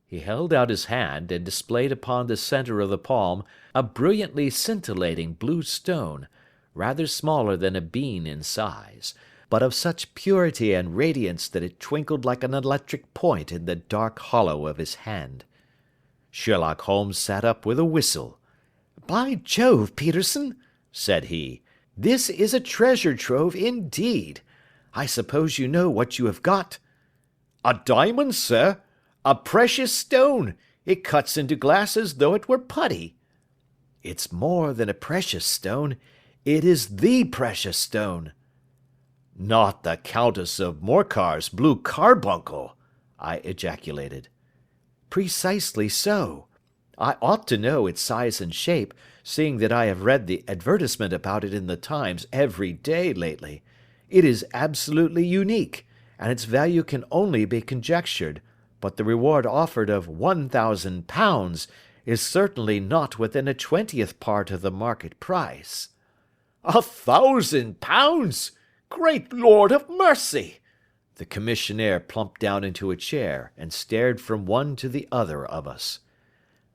[SPEAKER 3] He held out his hand, and displayed upon the centre of the palm a brilliantly scintillating blue stone, rather smaller than a bean in size, but of such purity and radiance that it twinkled like an electric point in the dark hollow of his hand. Sherlock Holmes sat up with a whistle. "By Jove, Peterson," said he, "this is a treasure trove indeed. I suppose you know what you have got?" "A diamond, sir! A precious stone! It cuts into glass as though it were putty." "It's more than a precious stone. It is the precious stone." "Not the Countess of Morcar's blue carbuncle!" I ejaculated. "Precisely so. I ought to know its size and shape, seeing that I have read the advertisement about it in the Times every day lately. It is absolutely unique, and its value can only be conjectured, but the reward offered of £1,000 is certainly not within a 20th part of the market price." £1,000! Great Lord of mercy! The commissionaire plumped down into a chair, and stared from one to the other of us.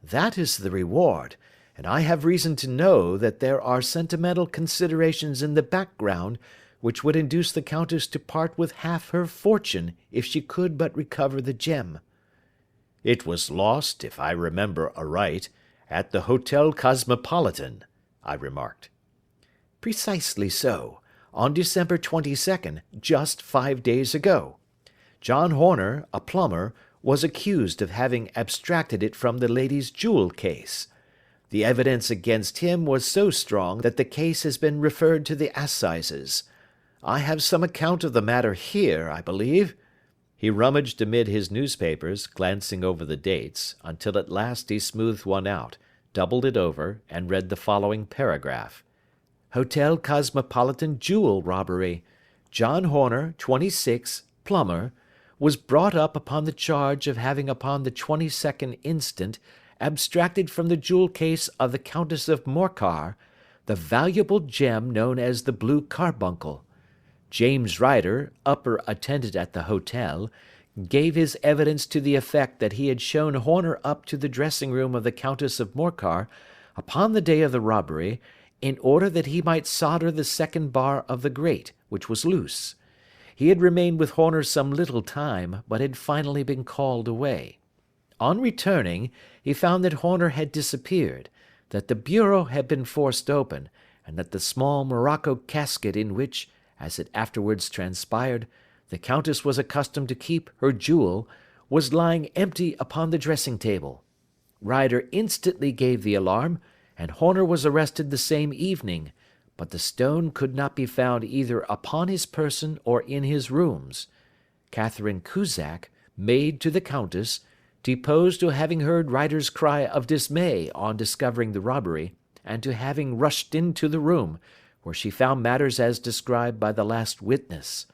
[SPEAKER 3] "That is the reward, and I have reason to know that there are sentimental considerations in the background which would induce the Countess to part with half her fortune if she could but recover the gem." "It was lost, if I remember aright, at the Hotel Cosmopolitan," I remarked. "Precisely so, on December 22nd, just 5 days ago. John Horner, a plumber, was accused of having abstracted it from the lady's jewel case. The evidence against him was so strong that the case has been referred to the assizes. I have some account of the matter here, I believe." He rummaged amid his newspapers, glancing over the dates, until at last he smoothed one out, doubled it over, and read the following paragraph. "Hotel Cosmopolitan jewel robbery. John Horner, 26, plumber, was brought up upon the charge of having upon the 22nd instant abstracted from the jewel case of the Countess of Morcar the valuable gem known as the blue carbuncle. James Ryder, upper attendant at the hotel, gave his evidence to the effect that he had shown Horner up to the dressing room of the Countess of Morcar upon the day of the robbery, in order that he might solder the second bar of the grate, which was loose. He had remained with Horner some little time, but had finally been called away. On returning, he found that Horner had disappeared, that the bureau had been forced open, and that the small morocco casket in which, as it afterwards transpired, the Countess was accustomed to keep her jewel, was lying empty upon the dressing-table. Ryder instantly gave the alarm, and Horner was arrested the same evening, but the stone could not be found either upon his person or in his rooms. Catherine Cusack, maid to the Countess, deposed to having heard Ryder's cry of dismay on discovering the robbery, and to having rushed into the room, where she found matters as described by the last witness.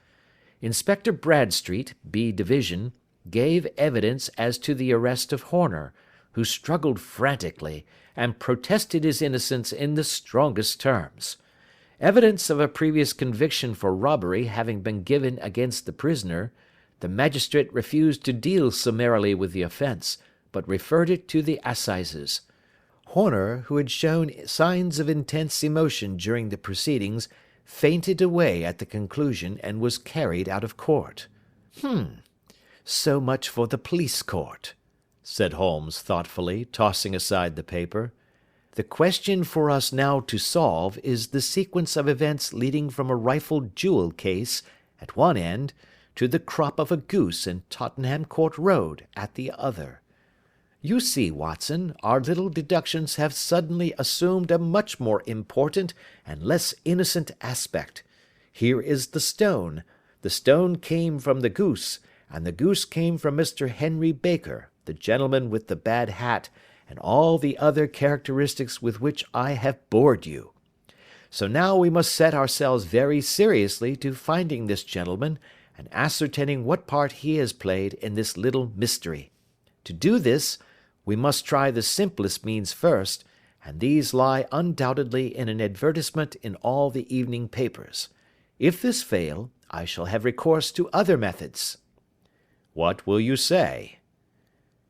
[SPEAKER 3] Inspector Bradstreet, B Division, gave evidence as to the arrest of Horner, who struggled frantically, and protested his innocence in the strongest terms. Evidence of a previous conviction for robbery having been given against the prisoner, the magistrate refused to deal summarily with the offence, but referred it to the assizes. Horner, who had shown signs of intense emotion during the proceedings, fainted away at the conclusion and was carried out of court. So much for the police court," said Holmes thoughtfully, tossing aside the paper. "The question for us now to solve is the sequence of events leading from a rifled jewel case at one end to the crop of a goose in Tottenham Court Road at the other. You see, Watson, our little deductions have suddenly assumed a much more important and less innocent aspect. Here is the stone. The stone came from the goose, and the goose came from Mr. Henry Baker,
[SPEAKER 2] the gentleman with the bad hat, and all the other characteristics with which I have bored you. So now we must set ourselves very seriously to finding this gentleman and ascertaining what part he has played in this little mystery. To do this, we must try the simplest means first, and these lie undoubtedly in an advertisement in all the evening papers. If this fail, I shall have recourse to other methods.
[SPEAKER 1] What will you say?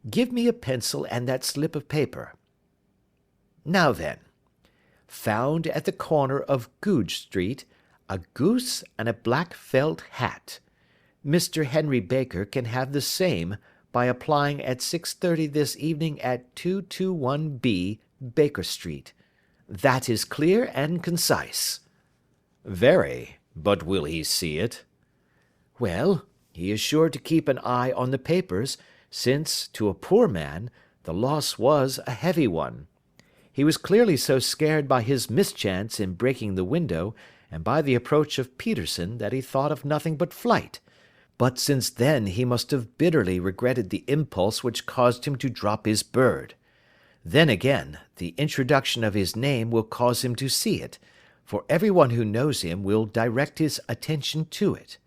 [SPEAKER 2] Give me a pencil and that slip of paper. Now then, found at the corner of Goodge Street, a goose and a black felt hat. Mr. Henry Baker can have the same by applying at 6:30 this evening at 221B Baker Street. That is clear and concise.
[SPEAKER 1] Very, but will he see it?
[SPEAKER 2] Well, he is sure to keep an eye on the papers, since, to a poor man, the loss was a heavy one. He was clearly so scared by his mischance in breaking the window, and by the approach of Peterson, that he thought of nothing but flight. But since then he must have bitterly regretted the impulse which caused him to drop his bird. Then again, the introduction of his name will cause him to see it, for everyone who knows him will direct his attention to it.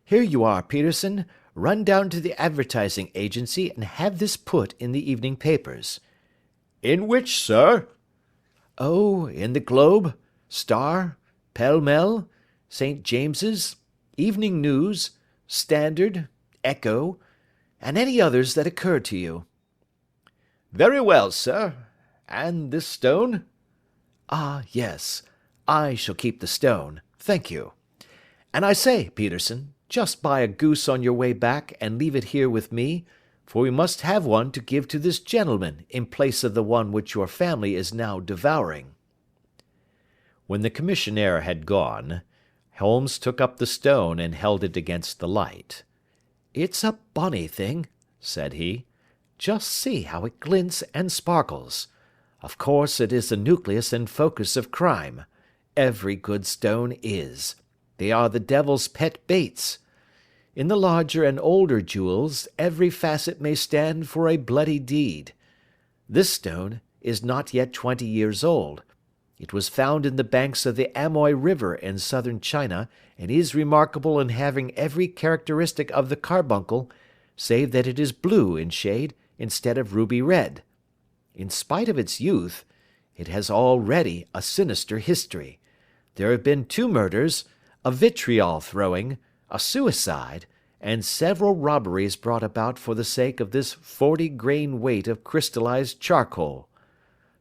[SPEAKER 2] Here you are, Peterson. Run down to the advertising agency and have this put in the evening papers.
[SPEAKER 1] In which, sir?
[SPEAKER 2] Oh, in the Globe, Star, Pall Mall, St. James's, Evening News, Standard, Echo, and any others that occur to you.
[SPEAKER 1] Very well, sir. And this stone?
[SPEAKER 2] Ah, yes, I shall keep the stone, thank you. And I say, Peterson, just buy a goose on your way back and leave it here with me, for we must have one to give to this gentleman in place of the one which your family is now devouring.
[SPEAKER 1] When the commissionaire had gone, Holmes took up the stone and held it against the light.
[SPEAKER 2] It's a bonny thing, said he. Just see how it glints and sparkles. Of course it is the nucleus and focus of crime. Every good stone is. They are the devil's pet baits. In the larger and older jewels, every facet may stand for a bloody deed. This stone is not yet 20 years old. It was found in the banks of the Amoy River in southern China, and is remarkable in having every characteristic of the carbuncle, save that it is blue in shade instead of ruby red. In spite of its youth, it has already a sinister history. There have been 2 murders, a vitriol throwing, a suicide, and several robberies brought about for the sake of this 40-grain weight of crystallized charcoal.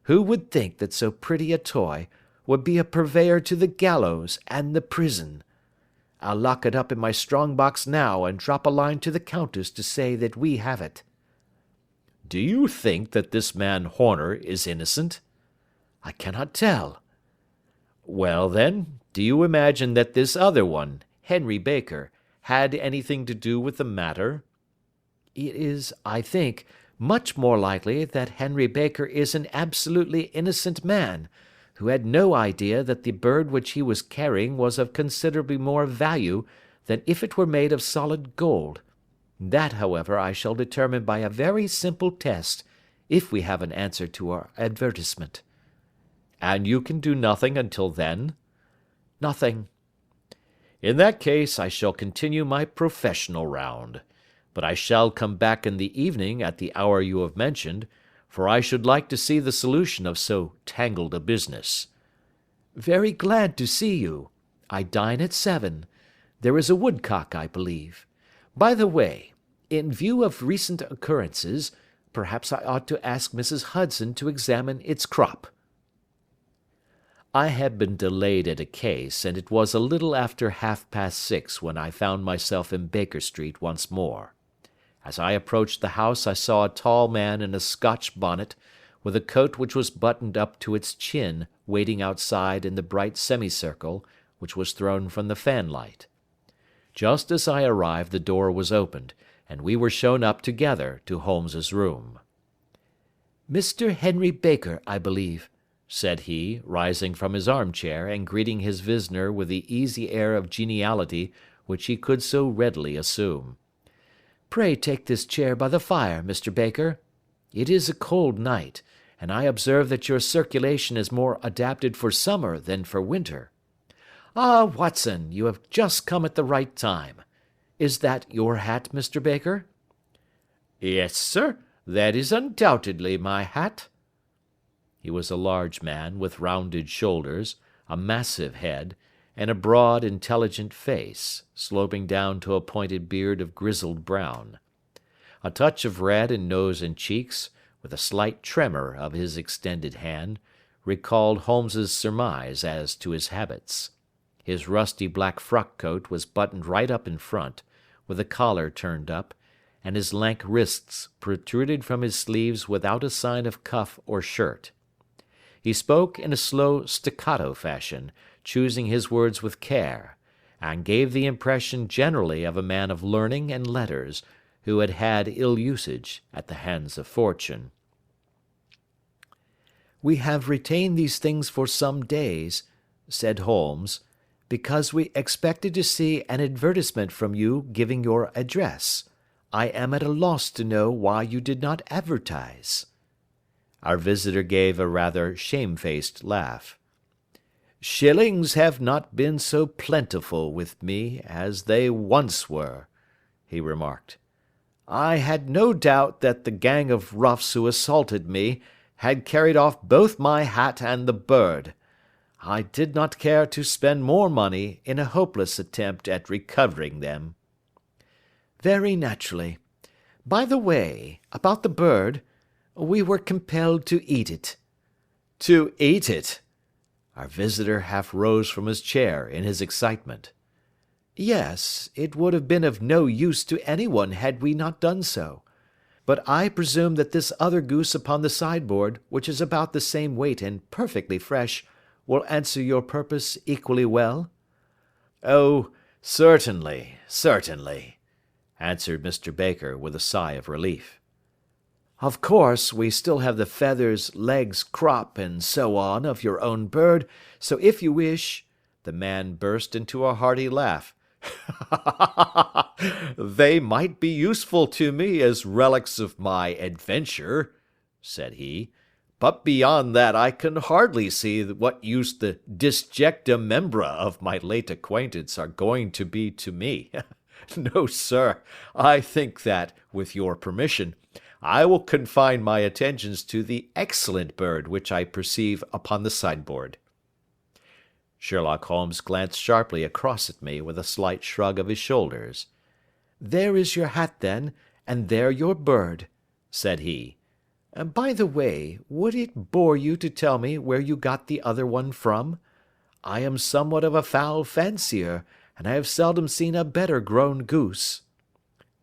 [SPEAKER 2] Who would think that so pretty a toy would be a purveyor to the gallows and the prison? I'll lock it up in my strong box now and drop a line to the Countess to say that we have it.
[SPEAKER 1] Do you think that this man Horner is innocent?
[SPEAKER 2] I cannot tell.
[SPEAKER 1] Well, then, do you imagine that this other one, Henry Baker, had anything to do with the matter?
[SPEAKER 2] It is, I think, much more likely that Henry Baker is an absolutely innocent man, who had no idea that the bird which he was carrying was of considerably more value than if it were made of solid gold. That, however, I shall determine by a very simple test, if we have an answer to our advertisement.
[SPEAKER 1] And you can do nothing until then?
[SPEAKER 2] Nothing.
[SPEAKER 1] In that case, I shall continue my professional round. But I shall come back in the evening at the hour you have mentioned, for I should like to see the solution of so tangled a business.
[SPEAKER 2] Very glad to see you. I dine at 7. There is a woodcock, I believe. By the way, in view of recent occurrences, perhaps I ought to ask Mrs. Hudson to examine its crop.
[SPEAKER 1] I had been delayed at a case, and it was a little after 6:30 when I found myself in Baker Street once more. As I approached the house I saw a tall man in a Scotch bonnet, with a coat which was buttoned up to its chin, waiting outside in the bright semicircle which was thrown from the fanlight. Just as I arrived the door was opened, and we were shown up together to Holmes's room.
[SPEAKER 2] "Mr. Henry Baker, I believe,"
[SPEAKER 1] said he, rising from his armchair and greeting his visitor with the easy air of geniality which he could so readily assume.
[SPEAKER 2] Pray take this chair by the fire, Mr. Baker. It is a cold night, and I observe that your circulation is more adapted for summer than for winter. Ah, Watson, you have just come at the right time. Is that your hat, Mr. Baker?" "Yes, sir, that is undoubtedly my hat." He was a large man with rounded shoulders, a massive head, and a broad, intelligent face, sloping down to a pointed beard of grizzled brown. A touch of red in nose and cheeks, with a slight tremor of his extended hand, recalled Holmes's surmise as to his habits. His rusty black frock coat was buttoned right up in front, with the collar turned up, and his lank wrists protruded from his sleeves without a sign of cuff or shirt. He spoke in a slow staccato fashion, choosing his words with care, and gave the impression generally of a man of learning and letters, who had had ill usage at the hands of fortune. "We have retained these things for some days," said Holmes, "because we expected to see an advertisement from you giving your address. I am at a loss to know why you did not advertise." Our visitor gave a rather shamefaced laugh. "Shillings have not been so plentiful with me as they once were," he remarked. "I had no doubt that the gang of roughs who assaulted me had carried off both my hat and the bird. I did not care to spend more money in a hopeless attempt at recovering them." "Very naturally. By the way, about the bird, we were compelled to eat it." "To eat it?" Our visitor half rose from his chair in his excitement. "Yes, it would have been of no use to anyone had we not done so. But I presume that this other goose upon the sideboard, which is about the same weight and perfectly fresh, will answer your purpose equally well?" "Oh, certainly, certainly," answered Mr. Baker with a sigh of relief. "Of course, we still have the feathers, legs, crop, and so on of your own bird, so if you wish—" The man burst into a hearty laugh. "They might be useful to me as relics of my adventure," said he, "but beyond that I can hardly see what use the disjecta membra of my late acquaintance are going to be to me. No, sir, I think that, with your permission, I will confine my attentions to the excellent bird which I perceive upon the sideboard." Sherlock Holmes glanced sharply across at me with a slight shrug of his shoulders. "There is your hat, then, and there your bird," said he. "By the way, would it bore you to tell me where you got the other one from? I am somewhat of a fowl fancier, and I have seldom seen a better grown goose."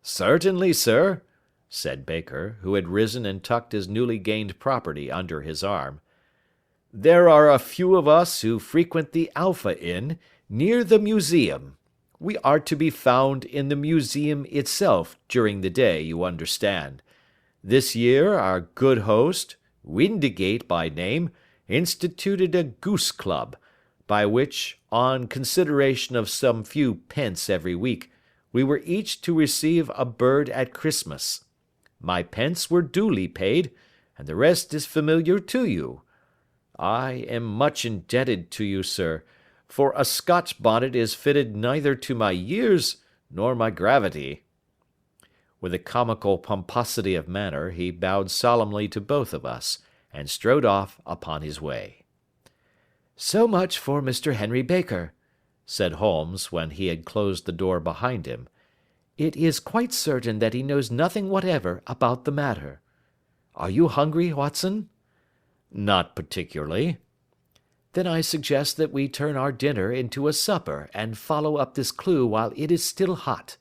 [SPEAKER 2] "Certainly, sir," said Baker, who had risen and tucked his newly gained property under his arm. "There are a few of us who frequent the Alpha Inn, near the museum. We are to be found in the museum itself during the day, you understand. This year our good host, Windigate by name, instituted a goose club, by which, on consideration of some few pence every week, we were each to receive a bird at Christmas. My pence were duly paid, and the rest is familiar to you. I am much indebted to you, sir, for a Scotch bonnet is fitted neither to my years nor my gravity." With a comical pomposity of manner, he bowed solemnly to both of us, and strode off upon his way. "So much for Mr. Henry Baker," said Holmes, when he had closed the door behind him. "It is quite certain that he knows nothing whatever about the matter. Are you hungry, Watson?" "Not particularly." "Then I suggest that we turn our dinner into a supper and follow up this clue while it is still hot."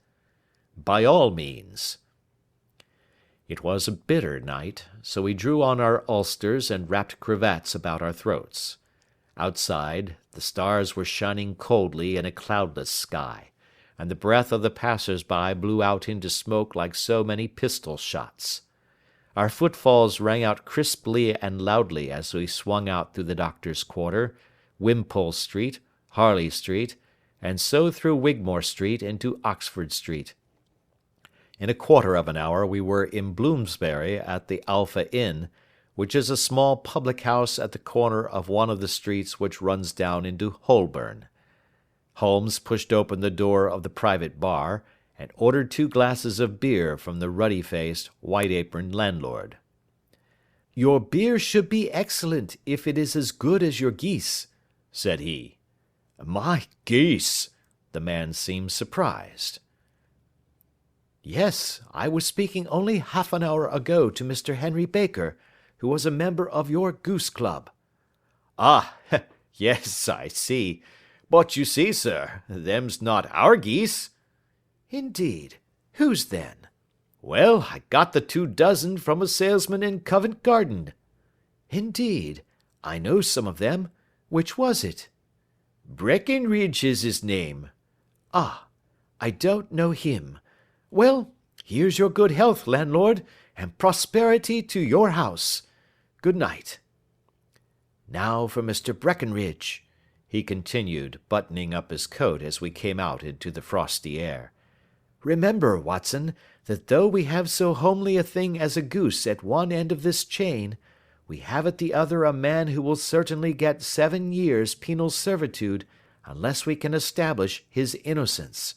[SPEAKER 2] "By all means." It was a bitter night, so we drew on our ulsters and wrapped cravats about our throats. Outside, the stars were shining coldly in a cloudless sky, and the breath of the passers-by blew out into smoke like so many pistol shots. Our footfalls rang out crisply and loudly as we swung out through the Doctor's Quarter, Wimpole Street, Harley Street, and so through Wigmore Street into Oxford Street.
[SPEAKER 1] In a quarter of an hour we were in Bloomsbury at the Alpha Inn, which is a small public house at the corner of one of the streets which runs down into Holborn. Holmes pushed open the door of the private bar, and ordered 2 glasses of beer from the ruddy-faced, white-aproned landlord.
[SPEAKER 2] "Your beer should be excellent if it is as good as your geese," said he.
[SPEAKER 1] "My geese!" The man seemed surprised.
[SPEAKER 2] "Yes, I was speaking only half an hour ago to Mr. Henry Baker, who was a member of your goose club."
[SPEAKER 1] "Ah, yes, I see. But you see, sir, them's not our geese."
[SPEAKER 2] "Indeed. Whose then?"
[SPEAKER 1] "Well, I got the 2 dozen from a salesman in Covent Garden."
[SPEAKER 2] "Indeed. I know some of them. Which was it?"
[SPEAKER 1] "Breckenridge is his name."
[SPEAKER 2] "Ah, I don't know him. Well, here's your good health, landlord, and prosperity to your house. Good night. Now for Mr. Breckenridge," he continued, buttoning up his coat as we came out into the frosty air. "Remember, Watson, that though we have so homely a thing as a goose at one end of this chain, we have at the other a man who will certainly get 7 years' penal servitude unless we can establish his innocence.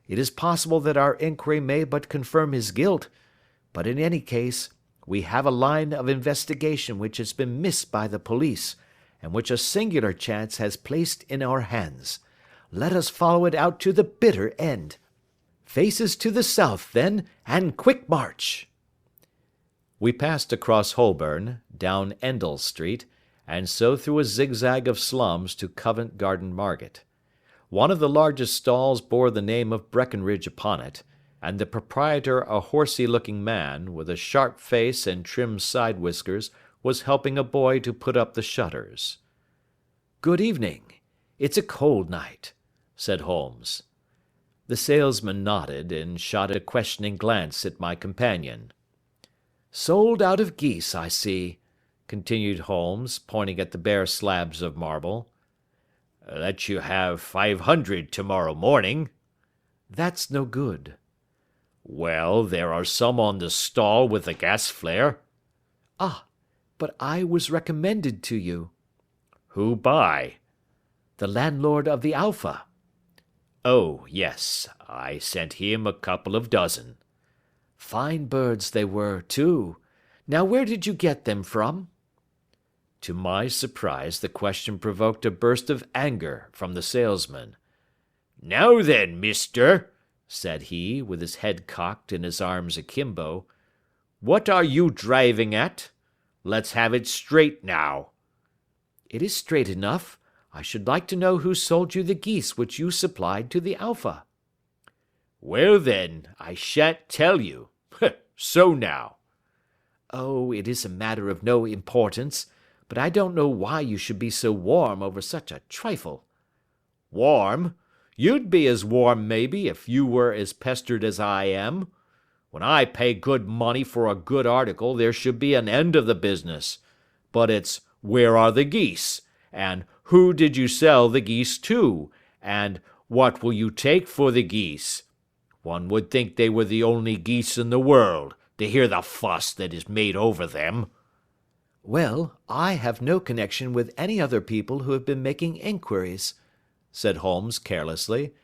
[SPEAKER 2] It is possible that our inquiry may but confirm his guilt, but in any case, we have a line of investigation which has been missed by the police, and which a singular chance has placed in our hands. Let us follow it out to the bitter end. Faces to the south, then, and quick march."
[SPEAKER 1] We passed across Holborn, down Endell Street, and so through a zigzag of slums to Covent Garden Market. One of the largest stalls bore the name of Breckenridge upon it, and the proprietor, a horsey-looking man, with a sharp face and trim side whiskers, was helping a boy to put up the shutters.
[SPEAKER 2] "Good evening. It's a cold night," said Holmes.
[SPEAKER 1] The salesman nodded, and shot a questioning glance at my companion.
[SPEAKER 2] "Sold out of geese, I see," continued Holmes, pointing at the bare slabs of marble.
[SPEAKER 1] "Let you have 500 tomorrow morning."
[SPEAKER 2] "That's no good."
[SPEAKER 1] "Well, there are some on the stall with the gas flare."
[SPEAKER 2] "Ah, but I was recommended to you."
[SPEAKER 1] "Who by?"
[SPEAKER 2] "The landlord of the Alpha."
[SPEAKER 1] "Oh, yes, I sent him a couple of dozen."
[SPEAKER 2] "Fine birds they were, too. Now where did you get them from?"
[SPEAKER 1] To my surprise, the question provoked a burst of anger from the salesman. "Now then, mister," said he, with his head cocked and his arms akimbo, "what are you driving at? Let's have it straight now."
[SPEAKER 2] "It is straight enough. I should like to know who sold you the geese which you supplied to the Alpha."
[SPEAKER 1] "Well then, I shan't tell you. So now."
[SPEAKER 2] "Oh, it is a matter of no importance, but I don't know why you should be so warm over such a trifle."
[SPEAKER 1] "Warm? You'd be as warm, maybe, if you were as pestered as I am. When I pay good money for a good article, there should be an end of the business. But it's, where are the geese? And who did you sell the geese to? And what will you take for the geese? One would think they were the only geese in the world, to hear the fuss that is made over them."
[SPEAKER 2] "Well, I have no connection with any other people who have been making inquiries," said Holmes carelessly.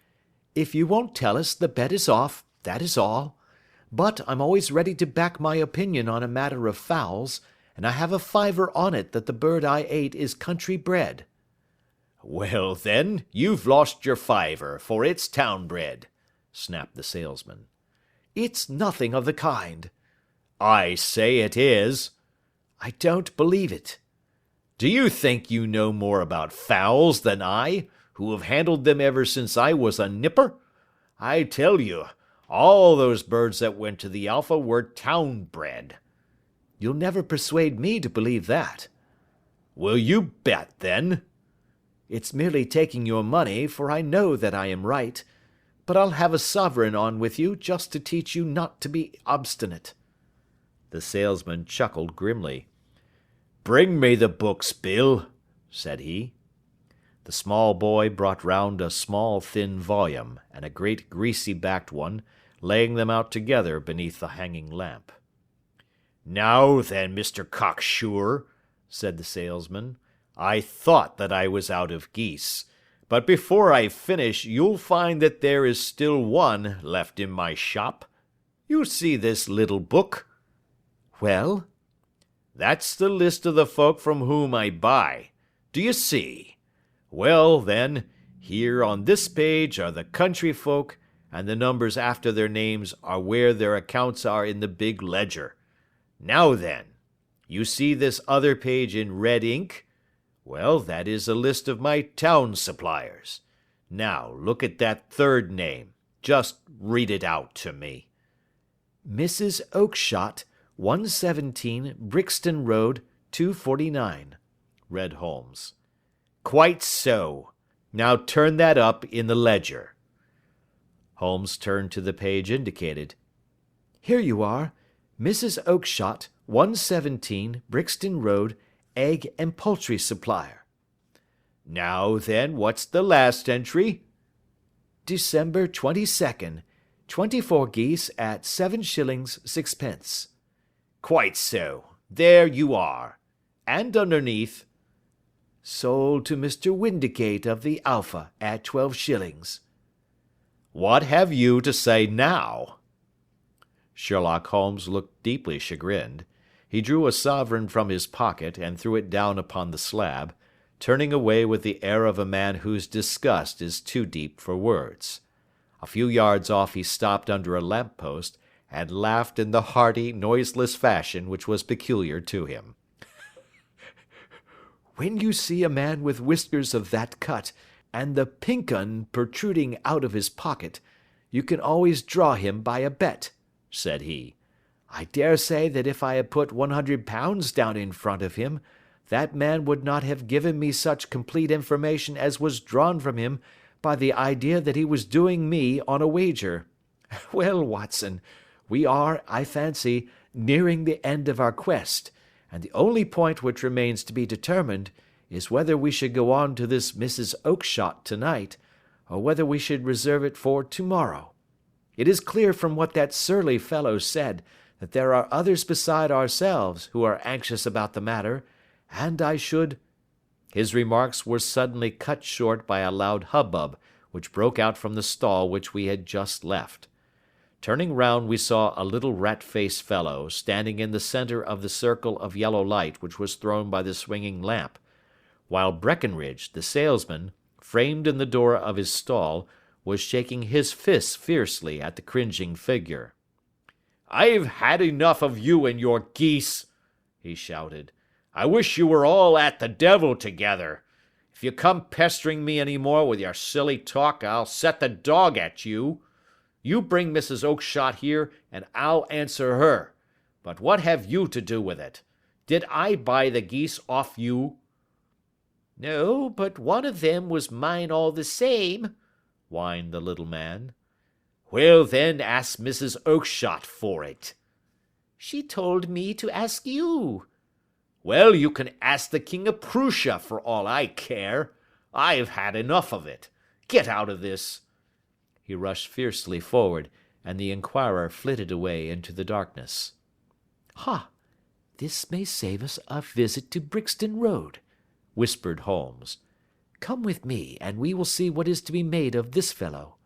[SPEAKER 2] "If you won't tell us, the bet is off, that is all. But I'm always ready to back my opinion on a matter of fowls, and I have a fiver on it that the bird I ate is country bred."
[SPEAKER 1] "Well, then, you've lost your fiver, for it's town bred," snapped the salesman.
[SPEAKER 2] "It's nothing of the kind."
[SPEAKER 1] "I say it is."
[SPEAKER 2] "I don't believe it."
[SPEAKER 1] "Do you think you know more about fowls than I, who have handled them ever since I was a nipper? I tell you, all those birds that went to the Alpha were town bred."
[SPEAKER 2] "You'll never persuade me to believe that."
[SPEAKER 1] "Will you bet, then?"
[SPEAKER 2] "It's merely taking your money, for I know that I am right. But I'll have a sovereign on with you just to teach you not to be obstinate."
[SPEAKER 1] The salesman chuckled grimly. "Bring me the books, Bill," said he. The small boy brought round a small thin volume, and a great greasy-backed one, laying them out together beneath the hanging lamp.
[SPEAKER 2] "Now then, Mr. Cocksure," said the salesman, "I thought that I was out of geese, but before I finish you'll find that there is still one left in my shop. You see this little book?"
[SPEAKER 3] Well?
[SPEAKER 2] "That's the list of the folk from whom I buy. Do you see? Well, then, here on this page are the country folk, and the numbers after their names are where their accounts are in the big ledger. Now then, you see this other page in red ink? Well, that is a list of my town suppliers. Now, look at that third name. Just read it out to me."
[SPEAKER 3] Mrs. Oakshott, 117 Brixton Road, 249, read Holmes.
[SPEAKER 2] "Quite so. Now turn that up in the ledger."
[SPEAKER 1] Holmes turned to the page indicated.
[SPEAKER 3] Here you are. Mrs. Oakshott, 117 Brixton Road, egg and poultry supplier.
[SPEAKER 2] "Now then, what's the last entry?"
[SPEAKER 3] December 22nd, 24 geese at 7 shillings 6 pence.
[SPEAKER 2] "Quite so. There you are. And underneath?"
[SPEAKER 3] Sold to Mr. Windicate of the Alpha at 12 shillings.
[SPEAKER 2] "What have you to say now?"
[SPEAKER 1] Sherlock Holmes looked deeply chagrined. He drew a sovereign from his pocket and threw it down upon the slab, turning away with the air of a man whose disgust is too deep for words. A few yards off he stopped under a lamp-post, and laughed in the hearty, noiseless fashion which was peculiar to him.
[SPEAKER 3] When you see a man with whiskers of that cut, and the pink 'un protruding out of his pocket, you can always draw him by a bet, said he. I dare say that if I had put £100 down in front of him, that man would not have given me such complete information as was drawn from him by the idea that he was doing me on a wager. Well, Watson, we are, I fancy, nearing the end of our quest, and the only point which remains to be determined is whether we should go on to this Mrs. Oakshott tonight, or whether we should reserve it for tomorrow. It is clear from what that surly fellow said that there are others beside ourselves who are anxious about the matter, and I should—" His remarks were suddenly cut short by a loud hubbub which broke out from the stall which we had just left. Turning round we saw a little rat-faced fellow standing in the centre of the circle of yellow light which was thrown by the swinging lamp, while Breckenridge, the salesman, framed in the door of his stall, was shaking his fists fiercely at the cringing figure.
[SPEAKER 2] "I've had enough of you and your geese," he shouted. "I wish you were all at the devil together. If you come pestering me any more with your silly talk, I'll set the dog at you. You bring Mrs. Oakshott here, and I'll answer her. But what have you to do with it? Did I buy the geese off you?"
[SPEAKER 4] "No, but one of them was mine all the same," whined the little man.
[SPEAKER 2] "Well, then, ask Mrs. Oakshott for it."
[SPEAKER 4] "She told me to ask you."
[SPEAKER 2] "Well, you can ask the King of Prussia for all I care. I've had enough of it. Get out of this."
[SPEAKER 1] He rushed fiercely forward, and the inquirer flitted away into the darkness.
[SPEAKER 3] Ha! This may save us a visit to Brixton Road, whispered Holmes. Come with me, and we will see what is to be made of this fellow.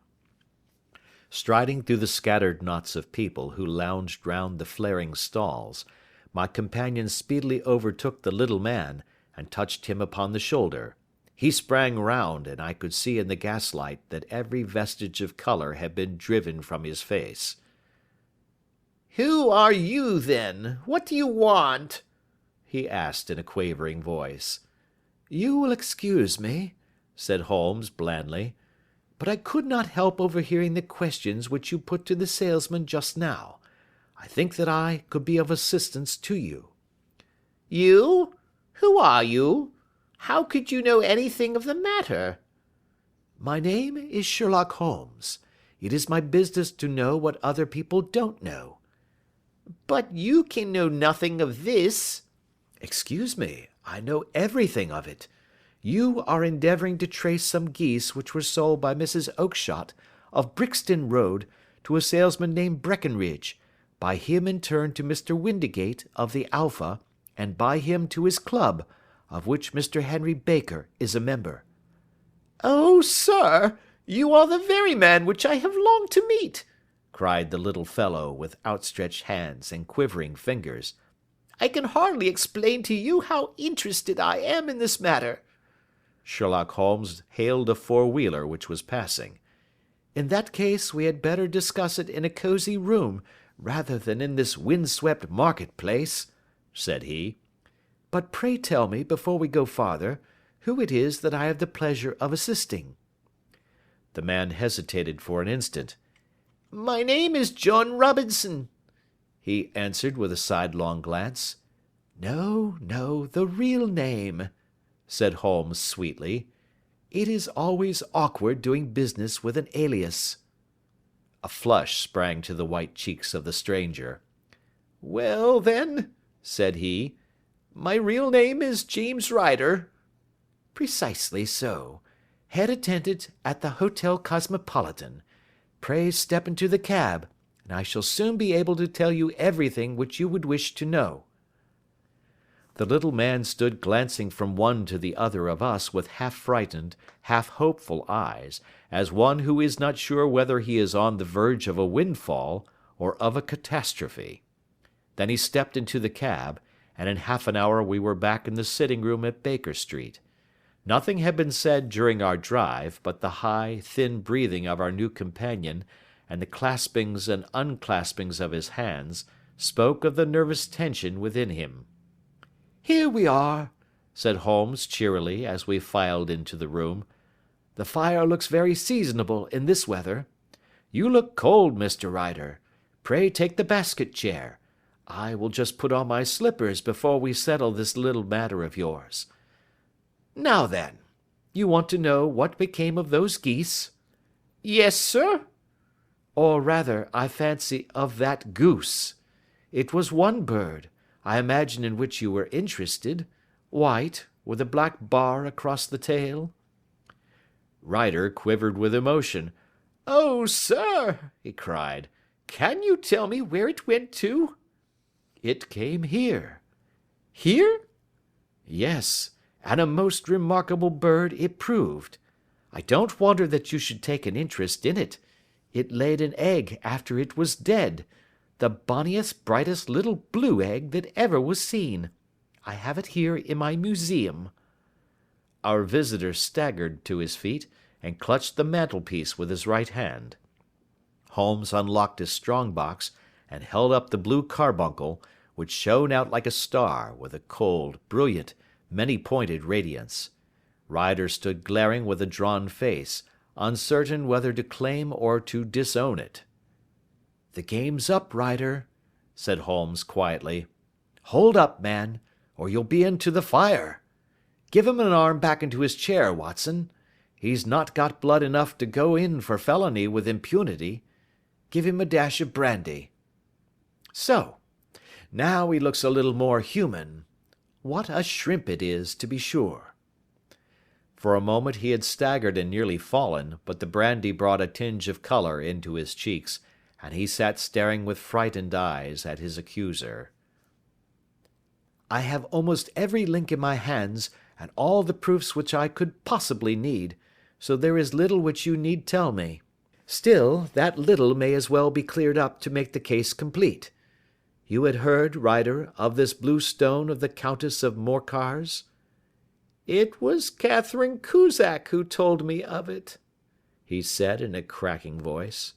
[SPEAKER 1] Striding through the scattered knots of people who lounged round the flaring stalls, my companion speedily overtook the little man, and touched him upon the shoulder. He sprang round, and I could see in the gaslight that every vestige of colour had been driven from his face.
[SPEAKER 4] "Who are you, then? What do you want?"
[SPEAKER 1] he asked in a quavering voice.
[SPEAKER 3] You will excuse me, said Holmes blandly, but I could not help overhearing the questions which you put to the salesman just now. I think that I could be of assistance to you.
[SPEAKER 4] You? Who are you? How could you know anything of the matter?
[SPEAKER 3] My name is Sherlock Holmes. It is my business to know what other people don't know.
[SPEAKER 4] But you can know nothing of this.
[SPEAKER 3] Excuse me, I know everything of it. You are endeavouring to trace some geese which were sold by Mrs. Oakshott, of Brixton Road,
[SPEAKER 2] to a salesman named Breckenridge, by him in turn to Mr. Windigate of the Alpha, and by him to his club, of which Mr. Henry Baker is a member."
[SPEAKER 3] "Oh, sir, you are the very man which I have longed to meet," cried the little fellow, with outstretched hands and quivering fingers. "I can hardly explain to you how interested I am in this matter."
[SPEAKER 1] Sherlock Holmes hailed a four-wheeler which was passing.
[SPEAKER 2] "In that case we had better discuss it in a cosy room, rather than in this wind-swept market-place," said he. "But pray tell me, before we go farther, who it is that I have the pleasure of assisting."
[SPEAKER 1] The man hesitated for an instant.
[SPEAKER 3] "My name is John Robinson,"
[SPEAKER 2] he answered with a sidelong glance. "No, no, the real name," said Holmes sweetly. "It is always awkward doing business with an alias."
[SPEAKER 1] A flush sprang to the white cheeks of the stranger.
[SPEAKER 3] "Well, then," said he, "my real name is James Ryder."
[SPEAKER 2] "Precisely so. Head attendant at the Hotel Cosmopolitan. Pray step into the cab, and I shall soon be able to tell you everything which you would wish to know."
[SPEAKER 1] The little man stood glancing from one to the other of us with half-frightened, half-hopeful eyes, as one who is not sure whether he is on the verge of a windfall or of a catastrophe. Then he stepped into the cab, and in half an hour we were back in the sitting-room at Baker Street. Nothing had been said during our drive, but the high, thin breathing of our new companion, and the claspings and unclaspings of his hands, spoke of the nervous tension within him.
[SPEAKER 2] "Here we are," said Holmes cheerily as we filed into the room. "The fire looks very seasonable in this weather. You look cold, Mr. Ryder. Pray take the basket chair. I will just put on my slippers before we settle this little matter of yours. Now then, you want to know what became of those geese?"
[SPEAKER 3] "Yes, sir."
[SPEAKER 2] "Or rather, I fancy, of that goose. It was one bird, I imagine, in which you were interested, white, with a black bar across the tail."
[SPEAKER 1] Ryder quivered with emotion.
[SPEAKER 3] "Oh, sir," he cried, "can you tell me where it went to?"
[SPEAKER 2] "It came here."
[SPEAKER 3] "Here?"
[SPEAKER 2] "Yes, and a most remarkable bird it proved. I don't wonder that you should take an interest in it. It laid an egg after it was dead, the bonniest, brightest little blue egg that ever was seen. I have it here in my museum."
[SPEAKER 1] Our visitor staggered to his feet and clutched the mantelpiece with his right hand. Holmes unlocked his strong box and held up the blue carbuncle, which shone out like a star with a cold, brilliant, many-pointed radiance. Ryder stood glaring with a drawn face, uncertain whether to claim or to disown it.
[SPEAKER 2] "The game's up, Ryder," said Holmes quietly. "Hold up, man, or you'll be into the fire. Give him an arm back into his chair, Watson. He's not got blood enough to go in for felony with impunity. Give him a dash of brandy. So, now he looks a little more human. What a shrimp it is, to be sure."
[SPEAKER 1] For a moment he had staggered and nearly fallen, but the brandy brought a tinge of colour into his cheeks, and he sat staring with frightened eyes at his accuser.
[SPEAKER 2] "I have almost every link in my hands, and all the proofs which I could possibly need, so there is little which you need tell me. Still, that little may as well be cleared up to make the case complete. You had heard, Ryder, of this blue stone of the Countess of Morcar's?"
[SPEAKER 3] "It was Catherine Cusack who told me of it,"
[SPEAKER 2] he said in a cracking voice.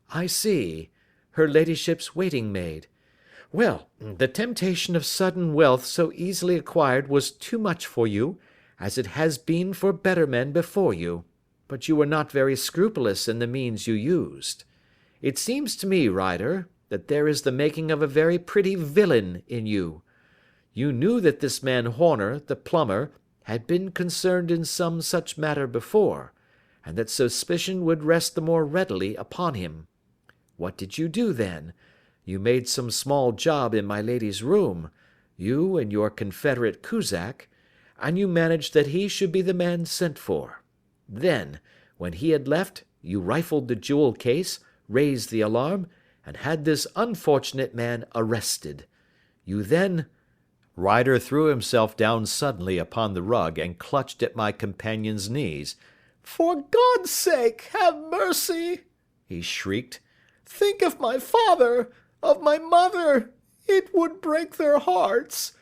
[SPEAKER 2] "I see. Her ladyship's waiting maid. Well, the temptation of sudden wealth so easily acquired was too much for you, as it has been for better men before you, but you were not very scrupulous in the means you used. It seems to me, Ryder, that there is the making of a very pretty villain in you. You knew that this man Horner, the plumber, had been concerned in some such matter before, and that suspicion would rest the more readily upon him. What did you do then? You made some small job in my lady's room, you and your confederate Cusack, and you managed that he should be the man sent for. Then, when he had left, you rifled the jewel case,
[SPEAKER 3] raised the alarm, and had this unfortunate man arrested. You then—"
[SPEAKER 1] Ryder threw himself down suddenly upon the rug and clutched at my companion's knees.
[SPEAKER 2] "For God's sake, have mercy!" he shrieked. "Think of my father, of my mother. It would break their hearts.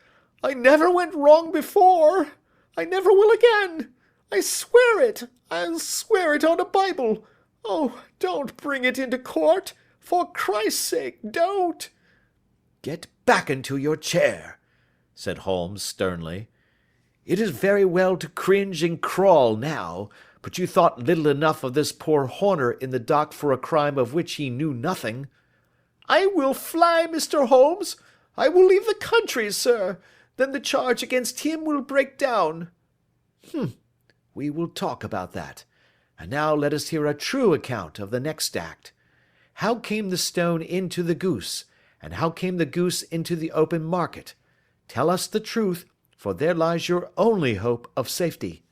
[SPEAKER 2] I never went wrong before. I never will again. I swear it. I'll swear it on a Bible. Oh, don't bring it into court. For Christ's sake, don't."
[SPEAKER 3] "Get back into your chair," said Holmes sternly. "It is very well to cringe and crawl now, but you thought little enough of this poor Horner in the dock for a crime of which he knew nothing."
[SPEAKER 2] "I will fly, Mr. Holmes. I will leave the country, sir. Then the charge against him will break down."
[SPEAKER 3] We will talk about that. And now let us hear a true account of the next act. How came the stone into the goose, and how came the goose into the open market? Tell us the truth, for there lies your only hope of safety."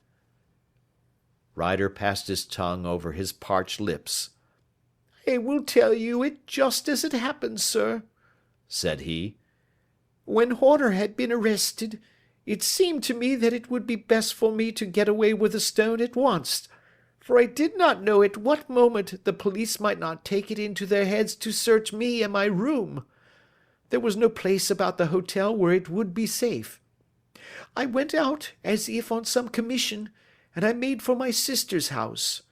[SPEAKER 1] Ryder passed his tongue over his parched lips.
[SPEAKER 2] "I will tell you it just as it happened, sir," said he. "When Horner had been arrested, it seemed to me that it would be best for me to get away with the stone at once, for I did not know at what moment the police might not take it into their heads to search me and my room. There was no place about the hotel where it would be safe. I went out as if on some commission, and I made for my sister's house.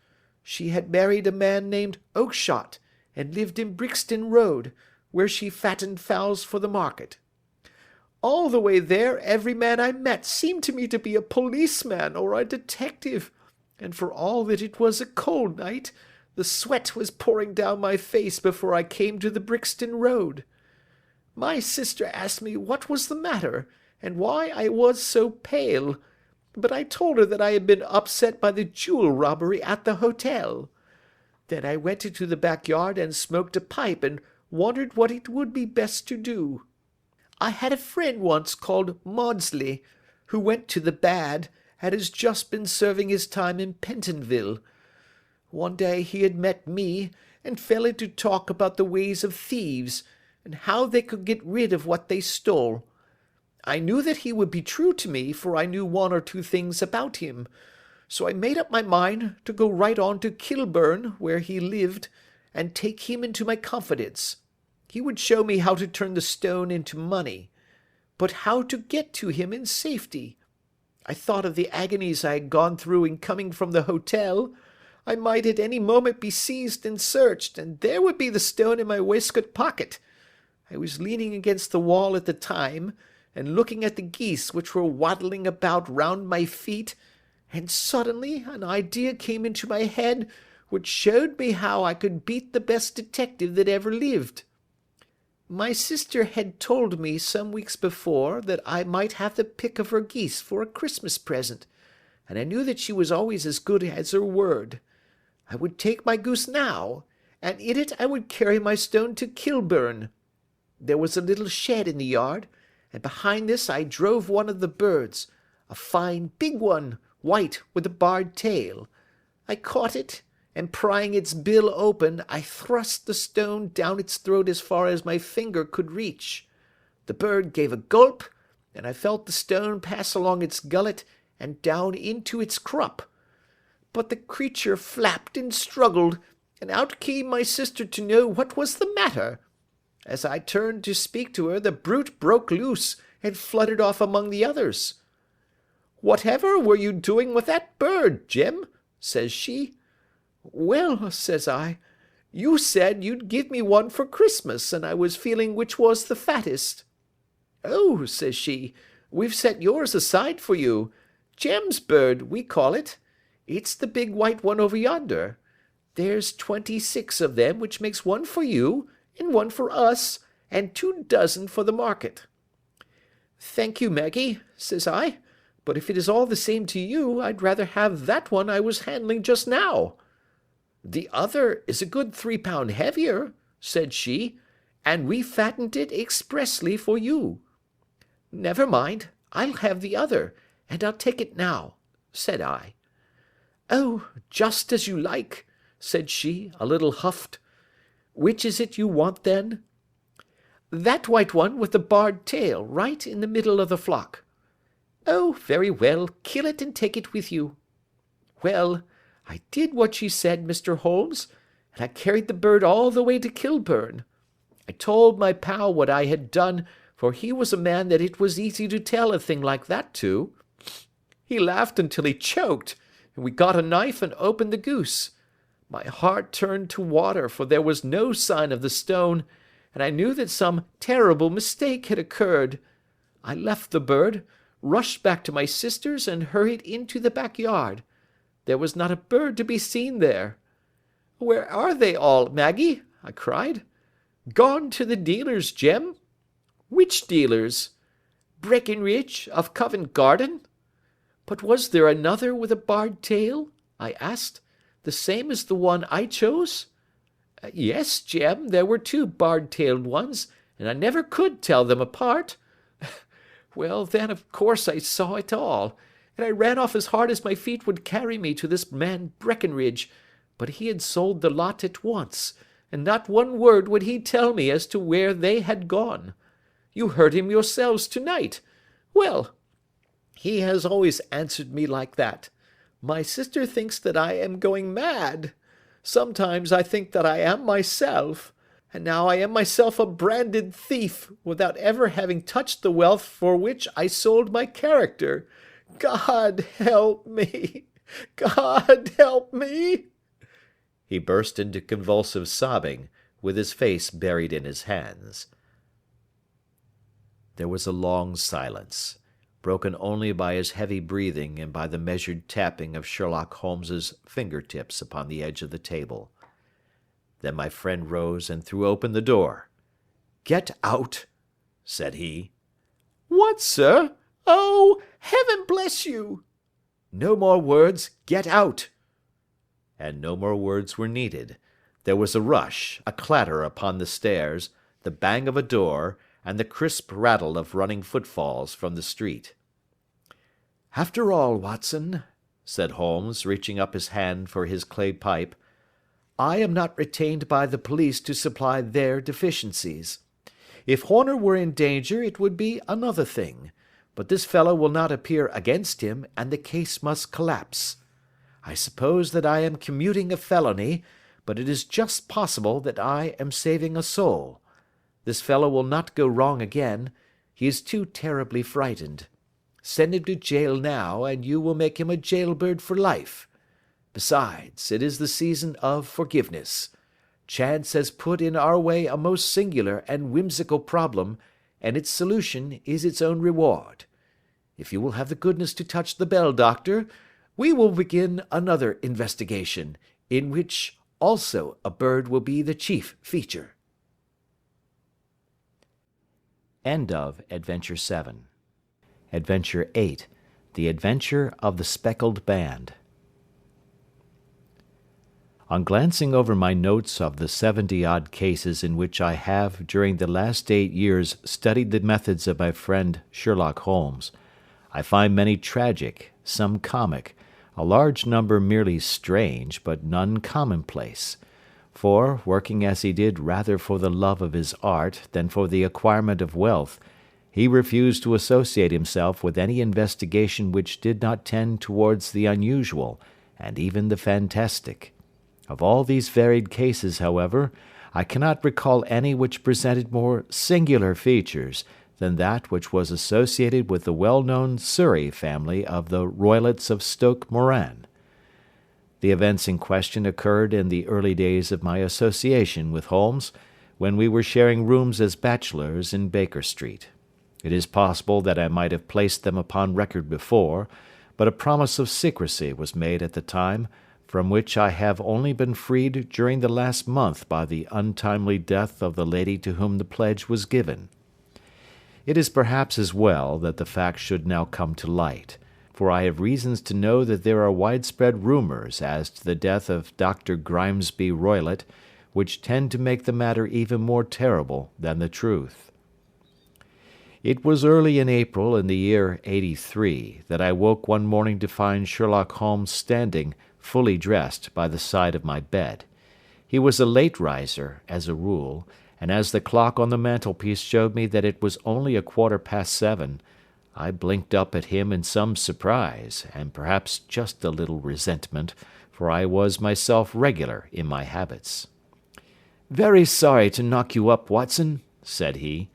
[SPEAKER 2] She had married a man named Oakshott, and lived in Brixton Road, where she fattened fowls for the market. All the way there every man I met seemed to me to be a policeman or a detective, and for all that it was a cold night, the sweat was pouring down my face before I came to the Brixton Road. My sister asked me what was the matter, and why I was so pale, but I told her that I had been upset by the jewel robbery at the hotel. Then I went into the backyard and smoked a pipe and wondered what it would be best to do. I had a friend once called Maudsley, who went to the bad, and has just been serving his time in Pentonville. One day he had met me, and fell into talk about the ways of thieves, and how they could get rid of what they stole. I knew that he would be true to me, for I knew one or two things about him, so I made up my mind to go right on to Kilburn, where he lived, and take him into my confidence. He would show me how to turn the stone into money, but how to get to him in safety. I thought of the agonies I had gone through in coming from the hotel. I might at any moment be seized and searched, and there would be the stone in my waistcoat pocket. I was leaning against the wall at the time, and looking at the geese which were waddling about round my feet, and suddenly an idea came into my head which showed me how I could beat the best detective that ever lived. My sister had told me some weeks before that I might have the pick of her geese for a Christmas present, and I knew that she was always as good as her word. I would take my goose now, and in it I would carry my stone to Kilburn. There was a little shed in the yard, and behind this I drove one of the birds, a fine big one, white, with a barred tail. I caught it, and prying its bill open, I thrust the stone down its throat as far as my finger could reach. The bird gave a gulp, and I felt the stone pass along its gullet and down into its crop. But the creature flapped and struggled, and out came my sister to know what was the matter. As I turned to speak to her, the brute broke loose and fluttered off among the others. 'Whatever were you doing with that bird, Jim?' says she. 'Well,' says I, 'you said you'd give me one for Christmas, and I was feeling which was the fattest.' 'Oh,' says she, 'we've set yours aside for you. Jem's bird, we call it. It's the big white one over yonder. There's 26 of them, which makes one for you, and one for us, and 24 for the market.' 'Thank you, Maggie,' says I, 'but if it is all the same to you, I'd rather have that one I was handling just now.' 'The other is a good 3 pound heavier,' said she, 'and we fattened it expressly for you.' 'Never mind, I'll have the other, and I'll take it now,' said I. 'Oh, just as you like,' said she, a little huffed.
[SPEAKER 3] Which is it you want, then?" "That white one with the barred tail, right in the middle of the flock." "Oh, very well, kill it and take it with you." "Well, I did what she said, Mr. Holmes, and I carried the bird all the way to Kilburn. I told my pal what I had done, for he was a man that it was easy to tell a thing like that to. He laughed until he choked, and we got a knife and opened the goose. My heart turned to water, for there was no sign of the stone, and I knew that some terrible mistake had occurred. I left the bird, rushed back to my sister's, and hurried into the backyard. There was not a bird to be seen there. 'Where are they all, Maggie?' I cried. 'Gone to the dealers, Jem.' 'Which dealers?' 'Breckenridge, of Covent Garden.' 'But was there another with a barred tail?' I asked. 'The same as the one I chose?' 'Yes, Jem, there were two barred-tailed ones, and I never could tell them apart.' Well, then, of course, I saw it all, and I ran off as hard as my feet would carry me to this man Breckenridge, but he had sold the lot at once, and not one word would he tell me as to where they had gone. You heard him yourselves to-night. Well, he has always answered me like that. My sister thinks that I am going mad. Sometimes I think that I am myself, and now I am myself a branded thief, without ever having touched the wealth for which I sold my character. God help me! God help me!" He burst into convulsive sobbing, with his face buried in his hands. There was a long silence, broken only by his heavy breathing and by the measured tapping of Sherlock Holmes's finger-tips upon the edge of the table. Then my friend rose and threw open the door. "Get out," said he. "What, sir? Oh, heaven bless you!" "No more words. Get out." And no more words were needed. There was a rush, a clatter upon the stairs, the bang of a door, and the crisp rattle of running footfalls from the street. "After all, Watson," said Holmes, reaching up his hand for his clay pipe, "I am not retained by the police to supply their deficiencies. If Horner were in danger it would be another thing, but this fellow will not appear against him, and the case must collapse. I suppose that I am commuting a felony, but it is just possible that I am saving a soul. This fellow will not go wrong again. He is too terribly frightened. Send him to jail now, and you will make him a jailbird for life. Besides, it is the season of forgiveness. Chance has put in our way a most singular and whimsical problem, and its solution is its own reward. If you will have the goodness to touch the bell, doctor, we will begin another investigation, in which also a bird will be the chief feature."
[SPEAKER 1] End of Adventure 7. Adventure 8. The Adventure of the Speckled Band. On glancing over my notes of the 70-odd cases in which I have during the last 8 years studied the methods of my friend Sherlock Holmes, I find many tragic, some comic, a large number merely strange, but none commonplace. For, working as he did rather for the love of his art than for the acquirement of wealth, he refused to associate himself with any investigation which did not tend towards the unusual, and even the fantastic. Of all these varied cases, however, I cannot recall any which presented more singular features than that which was associated with the well-known Surrey family of the Roylotts of Stoke Moran. The events in question occurred in the early days of my association with Holmes, when we were sharing rooms as bachelors in Baker Street. It is possible that I might have placed them upon record before, but a promise of secrecy was made at the time, from which I have only been freed during the last month by the untimely death of the lady to whom the pledge was given. It is perhaps as well that the fact should now come to light, for I have reasons to know that there are widespread rumours as to the death of Dr. Grimesby Roylott, which tend to make the matter even more terrible than the truth. It was early in April in the year '83 that I woke one morning to find Sherlock Holmes standing, fully dressed, by the side of my bed.
[SPEAKER 3] He was a late riser, as a rule, and as the clock on the mantelpiece showed me that it was only 7:15, I blinked up at him in some surprise, and perhaps just a little resentment, for I was myself regular in my habits. "Very sorry to knock you up, Watson," said he,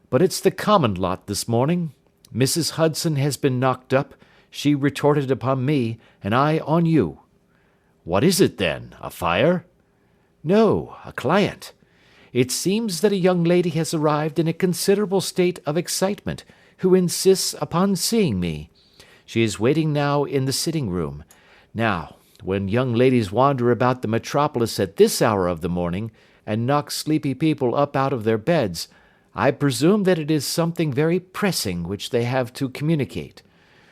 [SPEAKER 3] "but it's the common lot this morning. Mrs. Hudson has been knocked up, she retorted upon me, and I on you." "What is it, then? A fire?" "No, a client. It seems that a young lady has arrived in a considerable state of excitement, who insists upon seeing me. She is waiting now in the sitting-room. Now, when young ladies wander about the metropolis at this hour of the morning, and knock sleepy people up out of their beds, I presume that it is something very pressing which they have to communicate.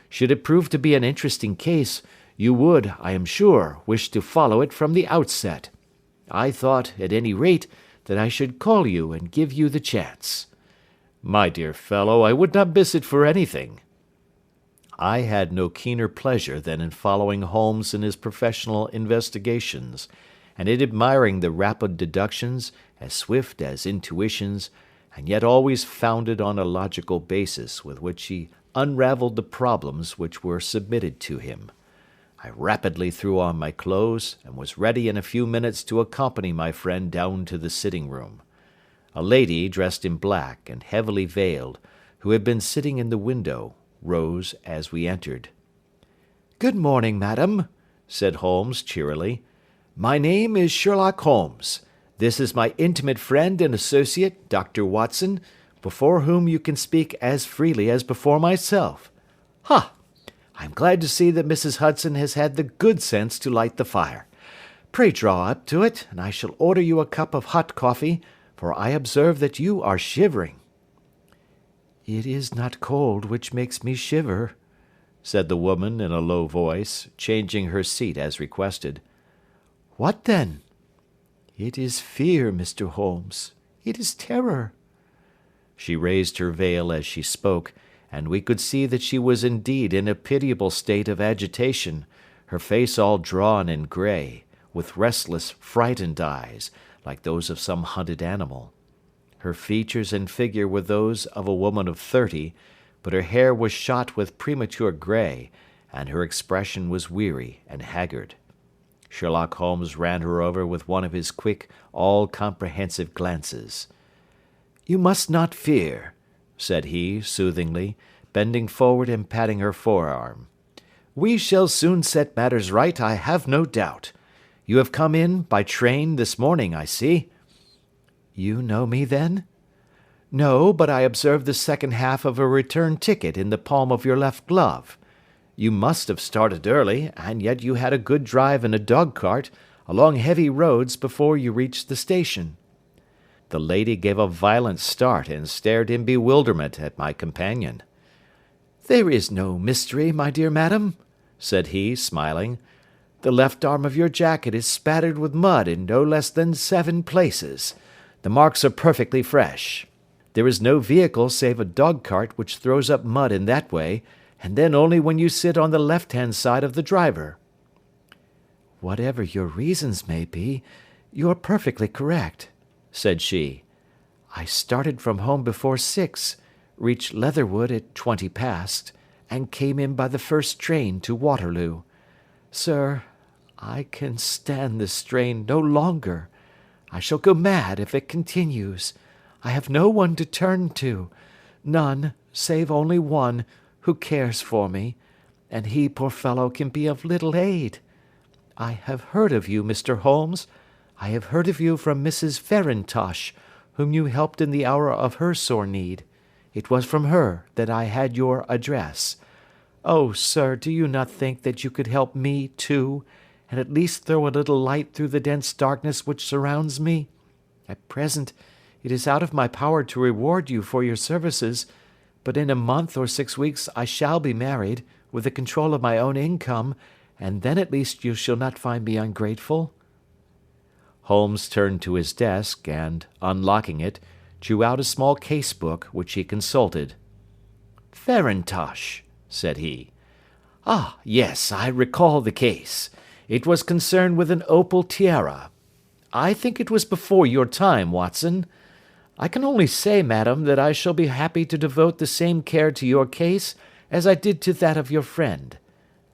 [SPEAKER 3] Should it prove to be an interesting case, you would, I am sure, wish to follow it from the outset. I thought, at any rate, that I should call you and give you the chance." "My dear fellow, I would not miss it for anything." I had no keener pleasure than in following Holmes in his professional investigations, and in admiring the rapid deductions, as swift as intuitions, and yet always founded on a logical basis with which he unravelled the problems which were submitted to him. I rapidly threw on my clothes, and was ready in a few minutes to accompany my friend down to the sitting-room. A lady, dressed in black, and heavily veiled, who had been sitting in the window, rose as we entered. "Good morning, madam," said Holmes cheerily. "My name is Sherlock Holmes. This is my intimate friend and associate, Dr. Watson, before whom you can speak as freely as before myself. Ha! I am glad to see that Mrs. Hudson has had the good sense to light the fire. Pray draw up to it, and I shall order you a cup of hot coffee, for I observe that you are shivering." "It is not cold which makes me shiver," said the woman in a low voice, changing her seat as requested. "What then?" "It is fear, Mr. Holmes. It is terror." She raised her veil as she spoke, and we could see that she was indeed in a pitiable state of agitation, her face all drawn and grey, with restless, frightened eyes, like those of some hunted animal. Her features and figure were those of a woman of 30, but her hair was shot with premature grey, and her expression was weary and haggard. Sherlock Holmes ran her over with one of his quick, all-comprehensive glances. "You must not fear," said he, soothingly, bending forward and patting her forearm. "We shall soon set matters right, I have no doubt. You have come in by train this morning, I see." "You know me, then?" "No, but I observed the second half of a return ticket in the palm of your left glove. You must have started early, and yet you had a good drive in a dog-cart, along heavy roads, before you reached the station." The lady gave a violent start and stared in bewilderment at my companion. "There is no mystery, my dear madam," said he, smiling. "The left arm of your jacket is spattered with mud in no less than 7 places. The marks are perfectly fresh. There is no vehicle save a dog-cart which throws up mud in that way, and then only when you sit on the left-hand side of the driver." "Whatever your reasons may be, you are perfectly correct," said she. "I started from home before 6, reached Leatherwood at 20 past, and came in by the first train to Waterloo. Sir, I can stand this strain no longer. I shall go mad if it continues. I have no one to turn to, none, save only one, who cares for me, and he, poor fellow, can be of little aid. I have heard of you, Mr. Holmes. I have heard of you from Mrs. Farintosh, whom you helped in the hour of her sore need. It was from her that I had your address. Oh, sir, do you not think that you could help me, too, and at least throw a little light through the dense darkness which surrounds me? At present, it is out of my power to reward you for your services, but in a month or 6 weeks I shall be married, with the control of my own income, and then at least you shall not find me ungrateful." Holmes turned to his desk, and, unlocking it, drew out a small case-book, which he consulted. "Farintosh," said he. "Ah, yes, I recall the case. It was concerned with an opal tiara. I think it was before your time, Watson. I can only say, madam, that I shall be happy to devote the same care to your case as I did to that of your friend.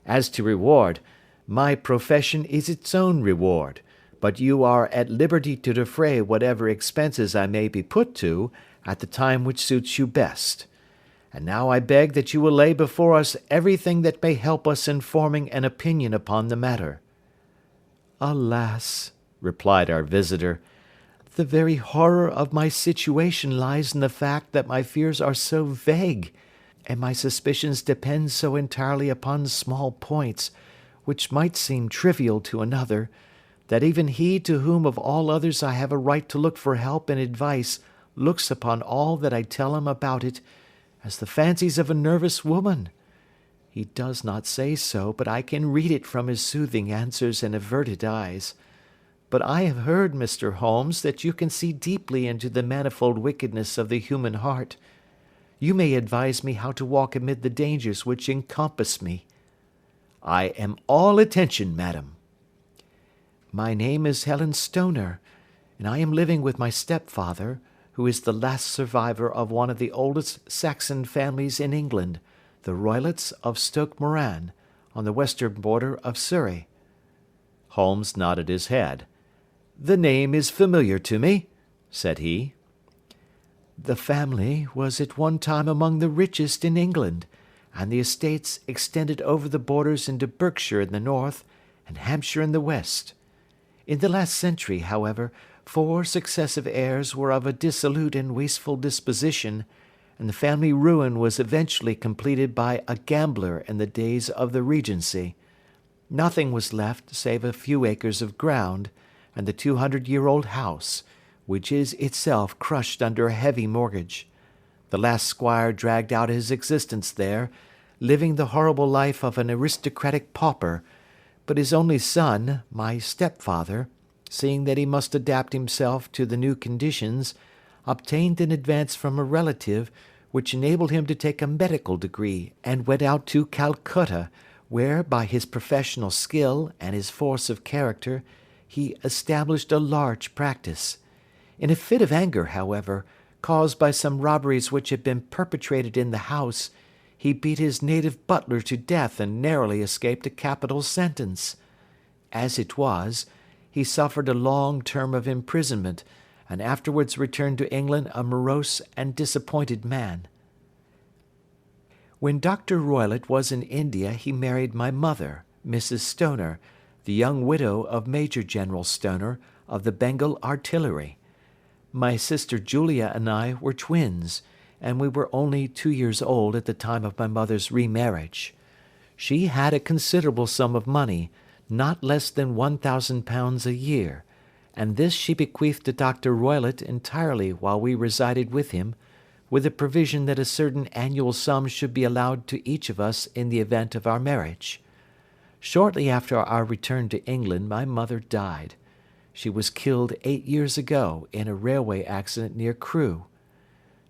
[SPEAKER 3] As to reward, my profession is its own reward, but you are at liberty to defray whatever expenses I may be put to at the time which suits you best. And now I beg that you will lay before us everything that may help us in forming an opinion upon the matter."
[SPEAKER 2] "Alas," replied our visitor, "the very horror of my situation lies in the fact that my fears are so vague, and my suspicions depend so entirely upon small points, which might seem trivial to another, that even he to whom of all others I have a right to look for help and advice looks upon all that I tell him about it as the fancies of a nervous woman. He does not say so, but I can read it from his soothing answers and averted eyes. But I have heard, Mr. Holmes, that you can see deeply into the manifold wickedness of the human heart. You may advise me how to walk amid the dangers which encompass me." "I am all attention, madam." "My name is Helen Stoner, and I am living with my stepfather, who is the last survivor of one of the oldest Saxon families in England, the Roylotts of Stoke Moran, on the western border of Surrey."
[SPEAKER 1] Holmes nodded his head.
[SPEAKER 2] "The name is familiar to me," said he. "The family was at one time among the richest in England, and the estates extended over the borders into Berkshire in the north, and Hampshire in the west. In the last century, however, 4 successive heirs were of a dissolute and wasteful disposition, and the family ruin was eventually completed by a gambler in the days of the Regency. Nothing was left save a few acres of ground, and the 200-year-old house, which is itself crushed under a heavy mortgage. The last squire dragged out his existence there, living the horrible life of an aristocratic pauper, but his only son, my stepfather, seeing that he must adapt himself to the new conditions, obtained an advance from a relative which enabled him to take a medical degree and went out to Calcutta, where, by his professional skill and his force of character, he established a large practice. In a fit of anger, however, caused by some robberies which had been perpetrated in the house, he beat his native butler to death and narrowly escaped a capital sentence. As it was, he suffered a long term of imprisonment, and afterwards returned to England a morose and disappointed man. When Dr. Roylott was in India he married my mother, Mrs. Stoner, the young widow of Major General Stoner, of the Bengal Artillery. My sister Julia and I were twins, and we were only 2 years old at the time of my mother's remarriage. She had a considerable sum of money, not less than £1,000 a year, and this she bequeathed to Dr. Roylott entirely while we resided with him, with the provision that a certain annual sum should be allowed to each of us in the event of our marriage. Shortly after our return to England my mother died. She was killed 8 years ago in a railway accident near Crewe.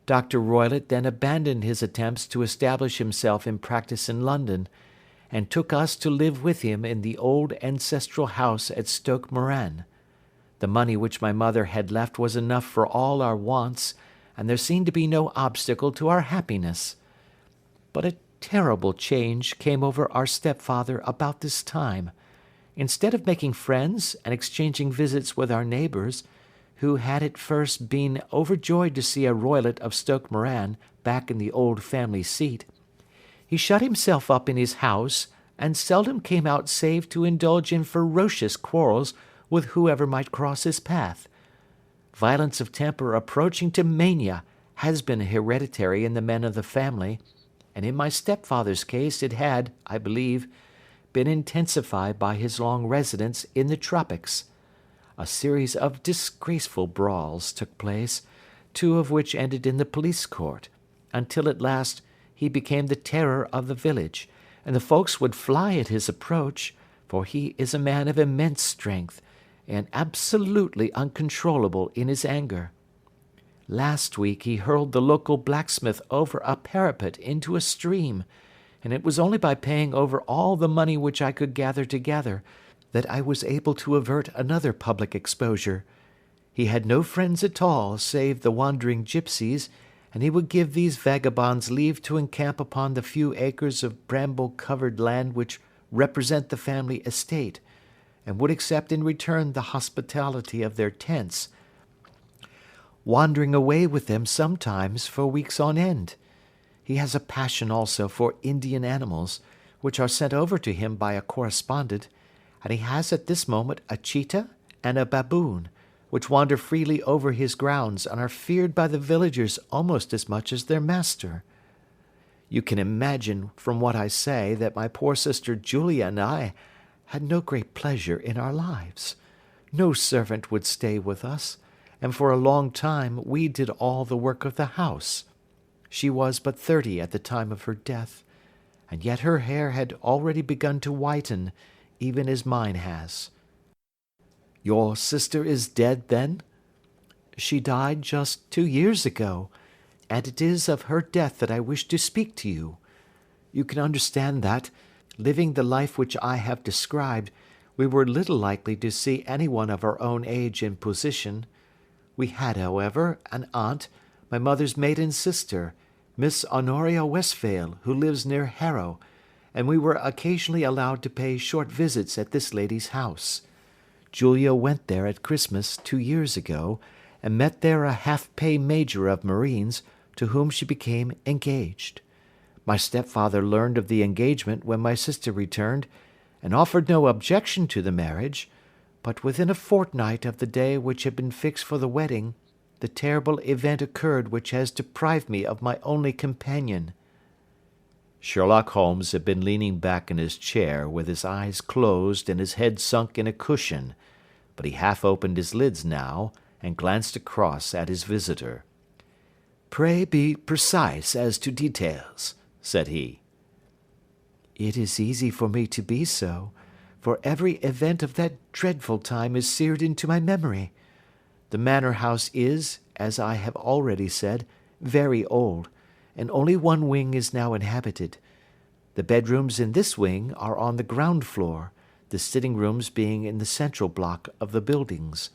[SPEAKER 2] Dr. Roylott then abandoned his attempts to establish himself in practice in London, and took us to live with him in the old ancestral house at Stoke Moran. The money which my mother had left was enough for all our wants, and there seemed to be no obstacle to our happiness. But a terrible change came over our stepfather about this time. Instead of making friends and exchanging visits with our neighbours, who had at first been overjoyed to see a Roylott of Stoke Moran back in the old family seat, he shut himself up in his house, and seldom came out save to indulge in ferocious quarrels with whoever might cross his path. Violence of temper approaching to mania has been hereditary in the men of the family, and in my stepfather's case it had, I believe, been intensified by his long residence in the tropics. A series of disgraceful brawls took place, 2 of which ended in the police court, until at last he became the terror of the village, and the folks would fly at his approach, for he is a man of immense strength, and absolutely uncontrollable in his anger. Last week he hurled the local blacksmith over a parapet into a stream, and it was only by paying over all the money which I could gather together that I was able to avert another public exposure. He had no friends at all, save the wandering gipsies, and he would give these vagabonds leave to encamp upon the few acres of bramble-covered land which represent the family estate, and would accept in return the hospitality of their tents, wandering away with them sometimes for weeks on end. He has a passion also for Indian animals, which are sent over to him by a correspondent, and he has at this moment a cheetah and a baboon, which wander freely over his grounds and are feared by the villagers almost as much as their master. You can imagine from what I say that my poor sister Julia and I had no great pleasure in our lives. No servant would stay with us, and for a long time we did all the work of the house. She was but 30 at the time of her death, and yet her hair had already begun to whiten, even as mine has. Your sister is dead, then? She died just 2 years ago, and it is of her death that I wish to speak to you. You can understand that, living the life which I have described, we were little likely to see anyone of our own age and position. We had, however, an aunt, my mother's maiden sister, Miss Honoria Westphail, who lives near Harrow, and we were occasionally allowed to pay short visits at this lady's house. Julia went there at Christmas 2 years ago, and met there a half-pay major of marines, to whom she became engaged. My stepfather learned of the engagement when my sister returned, and offered no objection to the marriage, but within a fortnight of the day which had been fixed for the wedding, the terrible event occurred which has deprived me of my only companion."
[SPEAKER 1] Sherlock Holmes had been leaning back in his chair with his eyes closed and his head sunk in a cushion, but he half opened his lids now and glanced across at his visitor.
[SPEAKER 2] "Pray be precise as to details," said he. "It is easy for me to be so, for every event of that dreadful time is seared into my memory. The manor house is, as I have already said, very old, and only one wing is now inhabited. The bedrooms in this wing are on the ground floor, the sitting rooms being in the central block of the buildings.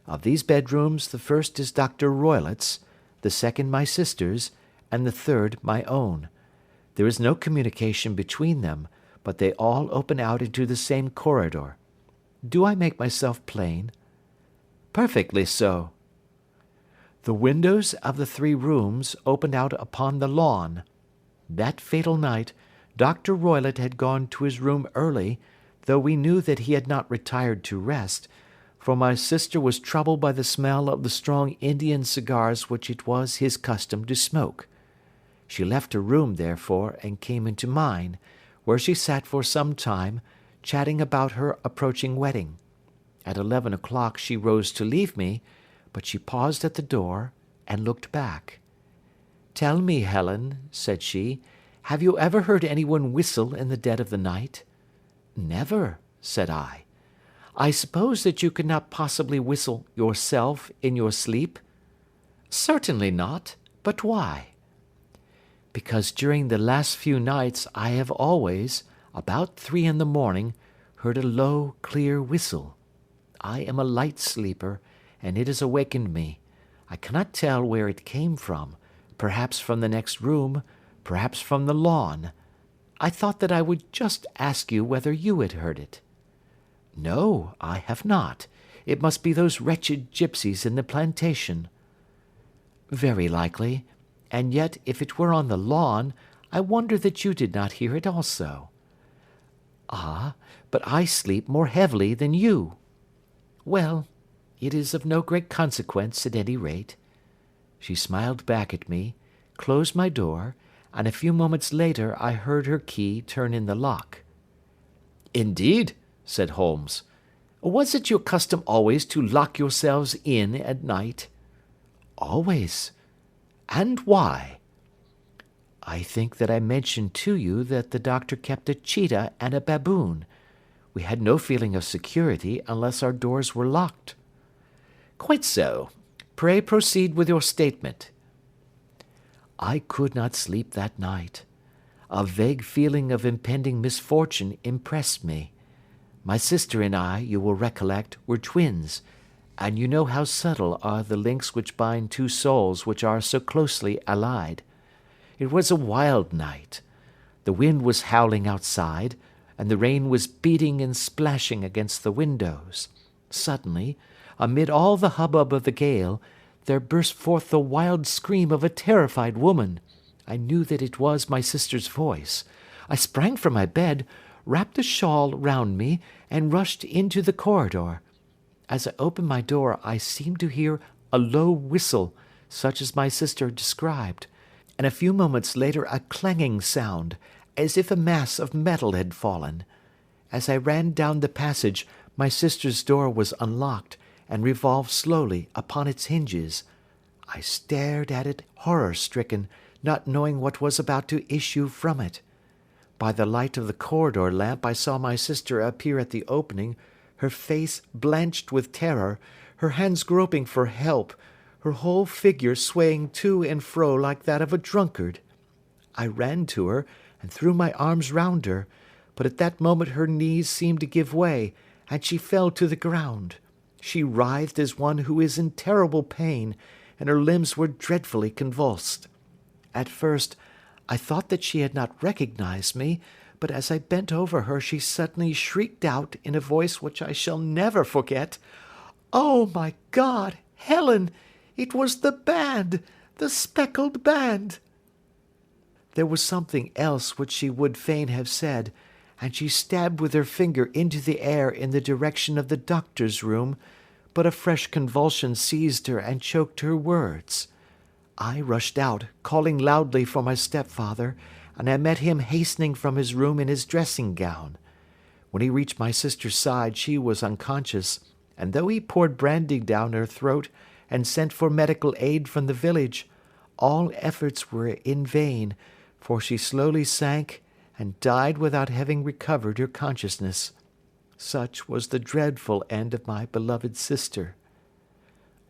[SPEAKER 2] Of these bedrooms, the first is Dr. Roylott's, the second my sister's, and the third my own. There is no communication between them, but they all open out into the same corridor. Do I make myself plain?" "Perfectly so." "The windows of the 3 rooms opened out upon the lawn. That fatal night, Dr. Roylott had gone to his room early, though we knew that he had not retired to rest, for my sister was troubled by the smell of the strong Indian cigars which it was his custom to smoke. She left her room, therefore, and came into mine, where she sat for some time, chatting about her approaching wedding. At 11 o'clock she rose to leave me, but she paused at the door, and looked back. 'Tell me, Helen,' said she, 'have you ever heard anyone whistle in the dead of the night?' 'Never,' said I. 'I suppose that you could not possibly whistle yourself in your sleep?' 'Certainly not. But why?' 'Because during the last few nights I have always, about 3 in the morning, heard a low, clear whistle. I am a light sleeper, and it has awakened me. I cannot tell where it came from, perhaps from the next room, perhaps from the lawn. I thought that I would just ask you whether you had heard it.' 'No, I have not. It must be those wretched gipsies in the plantation.' 'Very likely, and yet if it were on the lawn, I wonder that you did not hear it also.' 'Ah, but I sleep more heavily than you.' 'Well, it is of no great consequence at any rate.' She smiled back at me, closed my door, and a few moments later I heard her key turn in the lock. 'Indeed,' said Holmes. 'Was it your custom always to lock yourselves in at night?' 'Always.' 'And why?' 'I think that I mentioned to you that the doctor kept a cheetah and a baboon. We had no feeling of security unless our doors were locked.' 'Quite so. Pray proceed with your statement.' 'I could not sleep that night. A vague feeling of impending misfortune impressed me.
[SPEAKER 3] My sister and I, you will recollect, were twins, and you know how subtle are the links which bind two souls which are so closely allied. It was a wild night. The wind was howling outside, and the rain was beating and splashing against the windows. Suddenly, amid all the hubbub of the gale, there burst forth the wild scream of a terrified woman. I knew that it was my sister's voice. I sprang from my bed, wrapped a shawl round me, and rushed into the corridor. As I opened my door, I seemed to hear a low whistle, such as my sister described, and a few moments later a clanging sound, as if a mass of metal had fallen. As I ran down the passage, my sister's door was unlocked, and revolved slowly upon its hinges. I stared at it horror-stricken, not knowing what was about to issue from it. By the light of the corridor lamp I saw my sister appear at the opening, her face blanched with terror, her hands groping for help, her whole figure swaying to and fro like that of a drunkard. I ran to her, and threw my arms round her, but at that moment her knees seemed to give way, and she fell to the ground. She writhed as one who is in terrible pain, and her limbs were dreadfully convulsed. At first, I thought that she had not recognized me, but as I bent over her she suddenly shrieked out in a voice which I shall never forget, "Oh, my God, Helen! It was the band! The speckled band!" There was something else which she would fain have said, and she stabbed with her finger into the air in the direction of the doctor's room, but a fresh convulsion seized her and choked her words. I rushed out, calling loudly for my stepfather, and I met him hastening from his room in his dressing-gown. When he reached my sister's side, she was unconscious, and though he poured brandy down her throat and sent for medical aid from the village, all efforts were in vain, for she slowly sank and died without having recovered her consciousness. Such was the dreadful end of my beloved sister.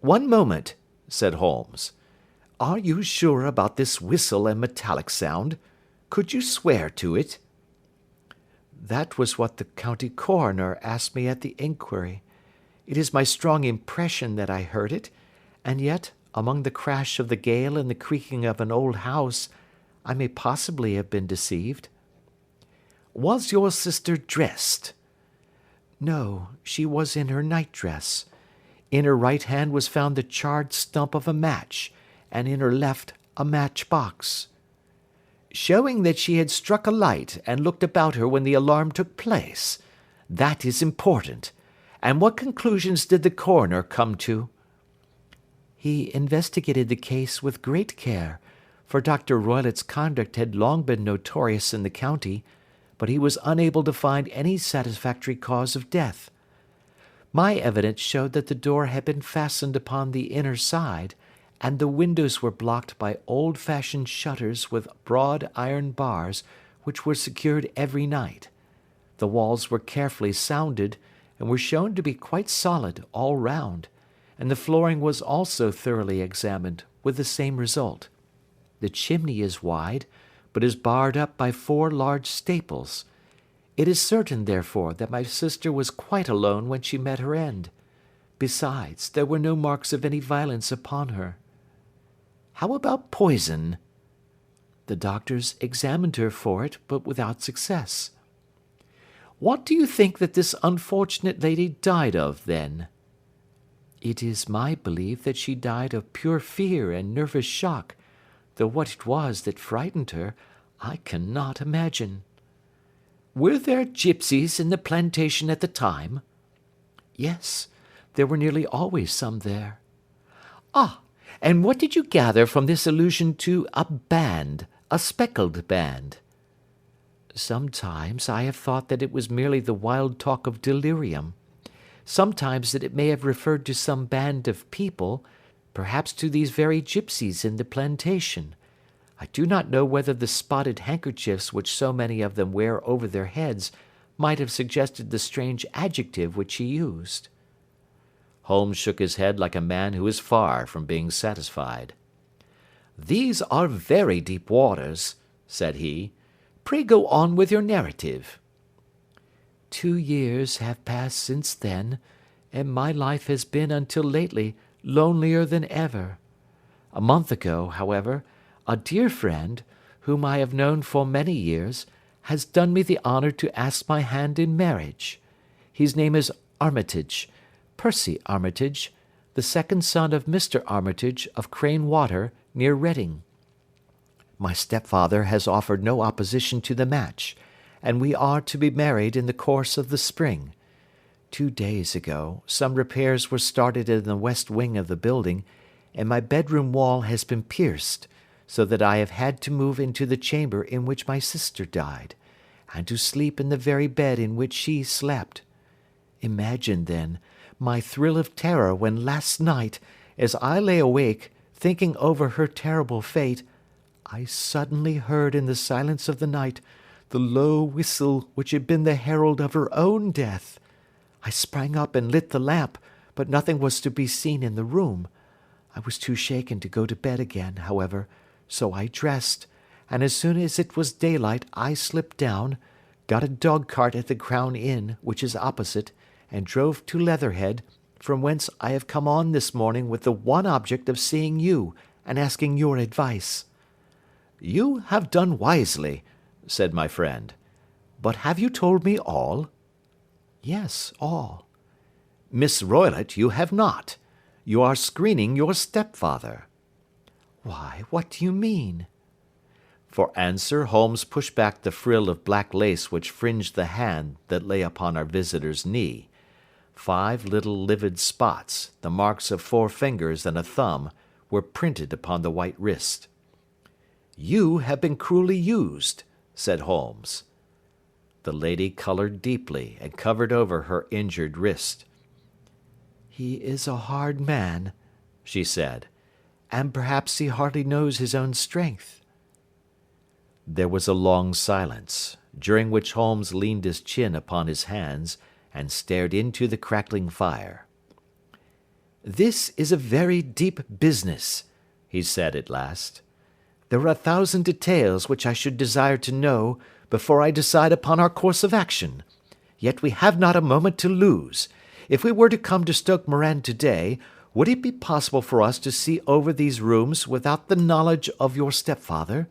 [SPEAKER 3] "One moment," said Holmes. "Are you sure about this whistle and metallic sound? Could you swear to it?" "That was what the county coroner asked me at the inquiry. It is my strong impression that I heard it, and yet, among the crash of the gale and the creaking of an old house, I may possibly have been deceived." "Was your sister dressed?" "No, she was in her nightdress. In her right hand was found the charred stump of a match, and in her left a matchbox." "Showing that she had struck a light and looked about her when the alarm took place. That is important. And what conclusions did the coroner come to?" "He investigated the case with great care, for Dr. Roylott's conduct had long been notorious in the county, but he was unable to find any satisfactory cause of death. My evidence showed that the door had been fastened upon the inner side, and the windows were blocked by old-fashioned shutters with broad iron bars, which were secured every night. The walls were carefully sounded, and were shown to be quite solid all round, and the flooring was also thoroughly examined, with the same result. The chimney is wide, but is barred up by 4 large staples. It is certain, therefore, that my sister was quite alone when she met her end. Besides, there were no marks of any violence upon her." "How about poison?" "The doctors examined her for it, but without success." "What do you think that this unfortunate lady died of, then?" "It is my belief that she died of pure fear and nervous shock, though what it was that frightened her, I cannot imagine." "Were there gipsies in the plantation at the time?" "Yes, there were nearly always some there." "Ah, and what did you gather from this allusion to a band, a speckled band?" "Sometimes I have thought that it was merely the wild talk of delirium. Sometimes that it may have referred to some band of people, perhaps to these very gipsies in the plantation. I do not know whether the spotted handkerchiefs which so many of them wear over their heads might have suggested the strange adjective which he used." Holmes shook his head like a man who is far from being satisfied. "These are very deep waters," said he. "Pray go on with your narrative." 2 years have passed since then, and my life has been until lately lonelier than ever. A month ago, however, a dear friend, whom I have known for many years, has done me the honour to ask my hand in marriage. His name is Armitage, Percy Armitage, the second son of Mr. Armitage of Crane Water, near Reading. My stepfather has offered no opposition to the match, and we are to be married in the course of the spring. 2 days ago, some repairs were started in the west wing of the building, and my bedroom wall has been pierced, so that I have had to move into the chamber in which my sister died, and to sleep in the very bed in which she slept. Imagine, then, my thrill of terror when last night, as I lay awake, thinking over her terrible fate, I suddenly heard in the silence of the night the low whistle which had been the herald of her own death. I sprang up and lit the lamp, but nothing was to be seen in the room. I was too shaken to go to bed again, however, so I dressed, and as soon as it was daylight I slipped down, got a dog-cart at the Crown Inn, which is opposite, and drove to Leatherhead, from whence I have come on this morning with the one object of seeing you and asking your advice."
[SPEAKER 2] "You have done wisely," said my friend. "But have you told me all?"
[SPEAKER 3] "Yes, all."
[SPEAKER 2] "Miss Roylott, you have not. You are screening your stepfather."
[SPEAKER 3] "Why, what do you mean?"
[SPEAKER 1] For answer, Holmes pushed back the frill of black lace which fringed the hand that lay upon our visitor's knee. 5 little livid spots, the marks of 4 fingers and a thumb, were printed upon the white wrist.
[SPEAKER 2] "You have been cruelly used," said Holmes.
[SPEAKER 1] The lady coloured deeply and covered over her injured wrist.
[SPEAKER 3] "He is a hard man," she said, "and perhaps he hardly knows his own strength."
[SPEAKER 1] There was a long silence, during which Holmes leaned his chin upon his hands and stared into the crackling fire.
[SPEAKER 2] "This is a very deep business," he said at last. "There are 1,000 details which I should desire to know before I decide upon our course of action. Yet we have not a moment to lose. If we were to come to Stoke Moran today, would it be possible for us to see over these rooms without the knowledge of your stepfather?"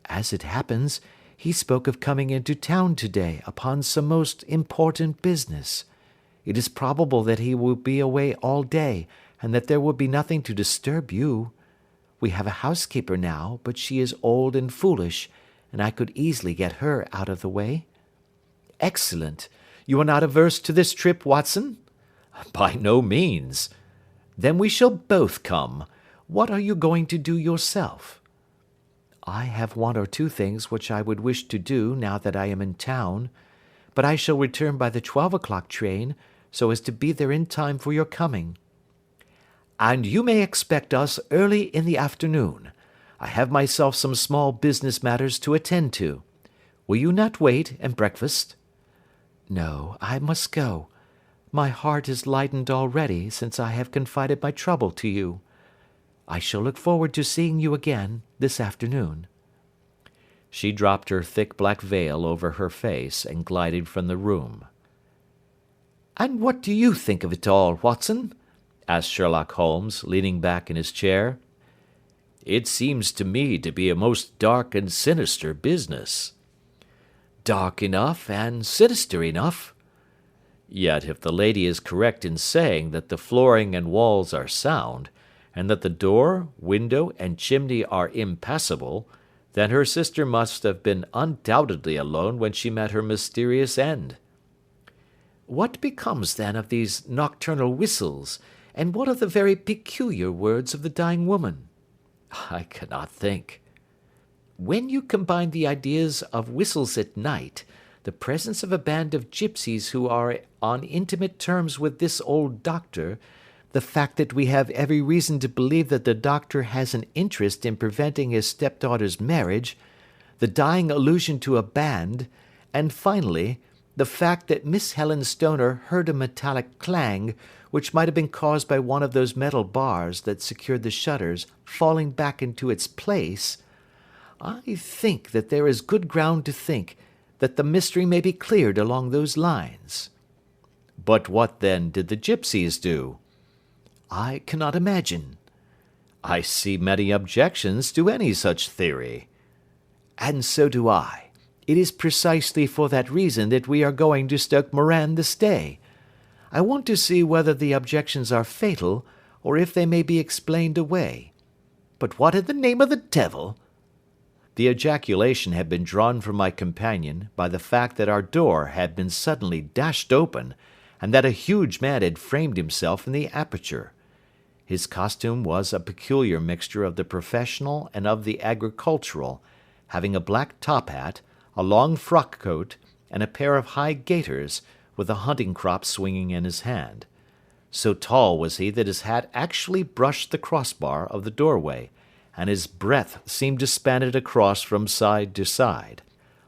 [SPEAKER 3] "As it happens, he spoke of coming into town today upon some most important business. It is probable that he will be away all day, and that there will be nothing to disturb you. We have a housekeeper now, but she is old and foolish, and I could easily get her out of the way."
[SPEAKER 2] "Excellent. You are not averse to this trip, Watson?"
[SPEAKER 1] "By no means."
[SPEAKER 2] "Then we shall both come. What are you going to do yourself?"
[SPEAKER 3] "I have 1 or 2 things which I would wish to do now that I am in town, but I shall return by the 12 o'clock train, so as to be there in time for your coming."
[SPEAKER 2] "And you may expect us early in the afternoon. I have myself some small business matters to attend to. Will you not wait and breakfast?"
[SPEAKER 3] "No, I must go. My heart is lightened already since I have confided my trouble to you. I shall look forward to seeing you again this afternoon."
[SPEAKER 1] She dropped her thick black veil over her face and glided from the room.
[SPEAKER 2] "And what do you think of it all, Watson?"
[SPEAKER 1] asked Sherlock Holmes, leaning back in his chair. "It seems to me to be a most dark and sinister business."
[SPEAKER 2] "Dark enough and sinister enough."
[SPEAKER 1] "Yet if the lady is correct in saying that the flooring and walls are sound, and that the door, window, and chimney are impassable, then her sister must have been undoubtedly alone when she met her mysterious end."
[SPEAKER 2] "What becomes then of these nocturnal whistles, and what of the very peculiar words of the dying woman?"
[SPEAKER 1] "I cannot think."
[SPEAKER 2] "When you combine the ideas of whistles at night, the presence of a band of gipsies who are on intimate terms with this old doctor, the fact that we have every reason to believe that the doctor has an interest in preventing his stepdaughter's marriage, the dying allusion to a band, and finally, the fact that Miss Helen Stoner heard a metallic clang, which might have been caused by one of those metal bars that secured the shutters falling back into its place, I think that there is good ground to think that the mystery may be cleared along those lines."
[SPEAKER 3] "But what, then, did the gipsies do?"
[SPEAKER 2] "I cannot imagine."
[SPEAKER 3] "I see many objections to any such theory."
[SPEAKER 2] "And so do I. It is precisely for that reason that we are going to Stoke Moran this day. I want to see whether the objections are fatal, or if they may be explained away. But what in the name of the devil—"
[SPEAKER 3] The ejaculation had been drawn from my companion by the fact that our door had been suddenly dashed open, and that a huge man had framed himself in the aperture. His costume was a peculiar mixture of the professional and of the agricultural, having a black top hat, a long frock coat, and a pair of high gaiters, with a hunting crop swinging in his hand. So tall was he that his hat actually brushed the crossbar of the doorway, and his breadth seemed to span it across from side to side.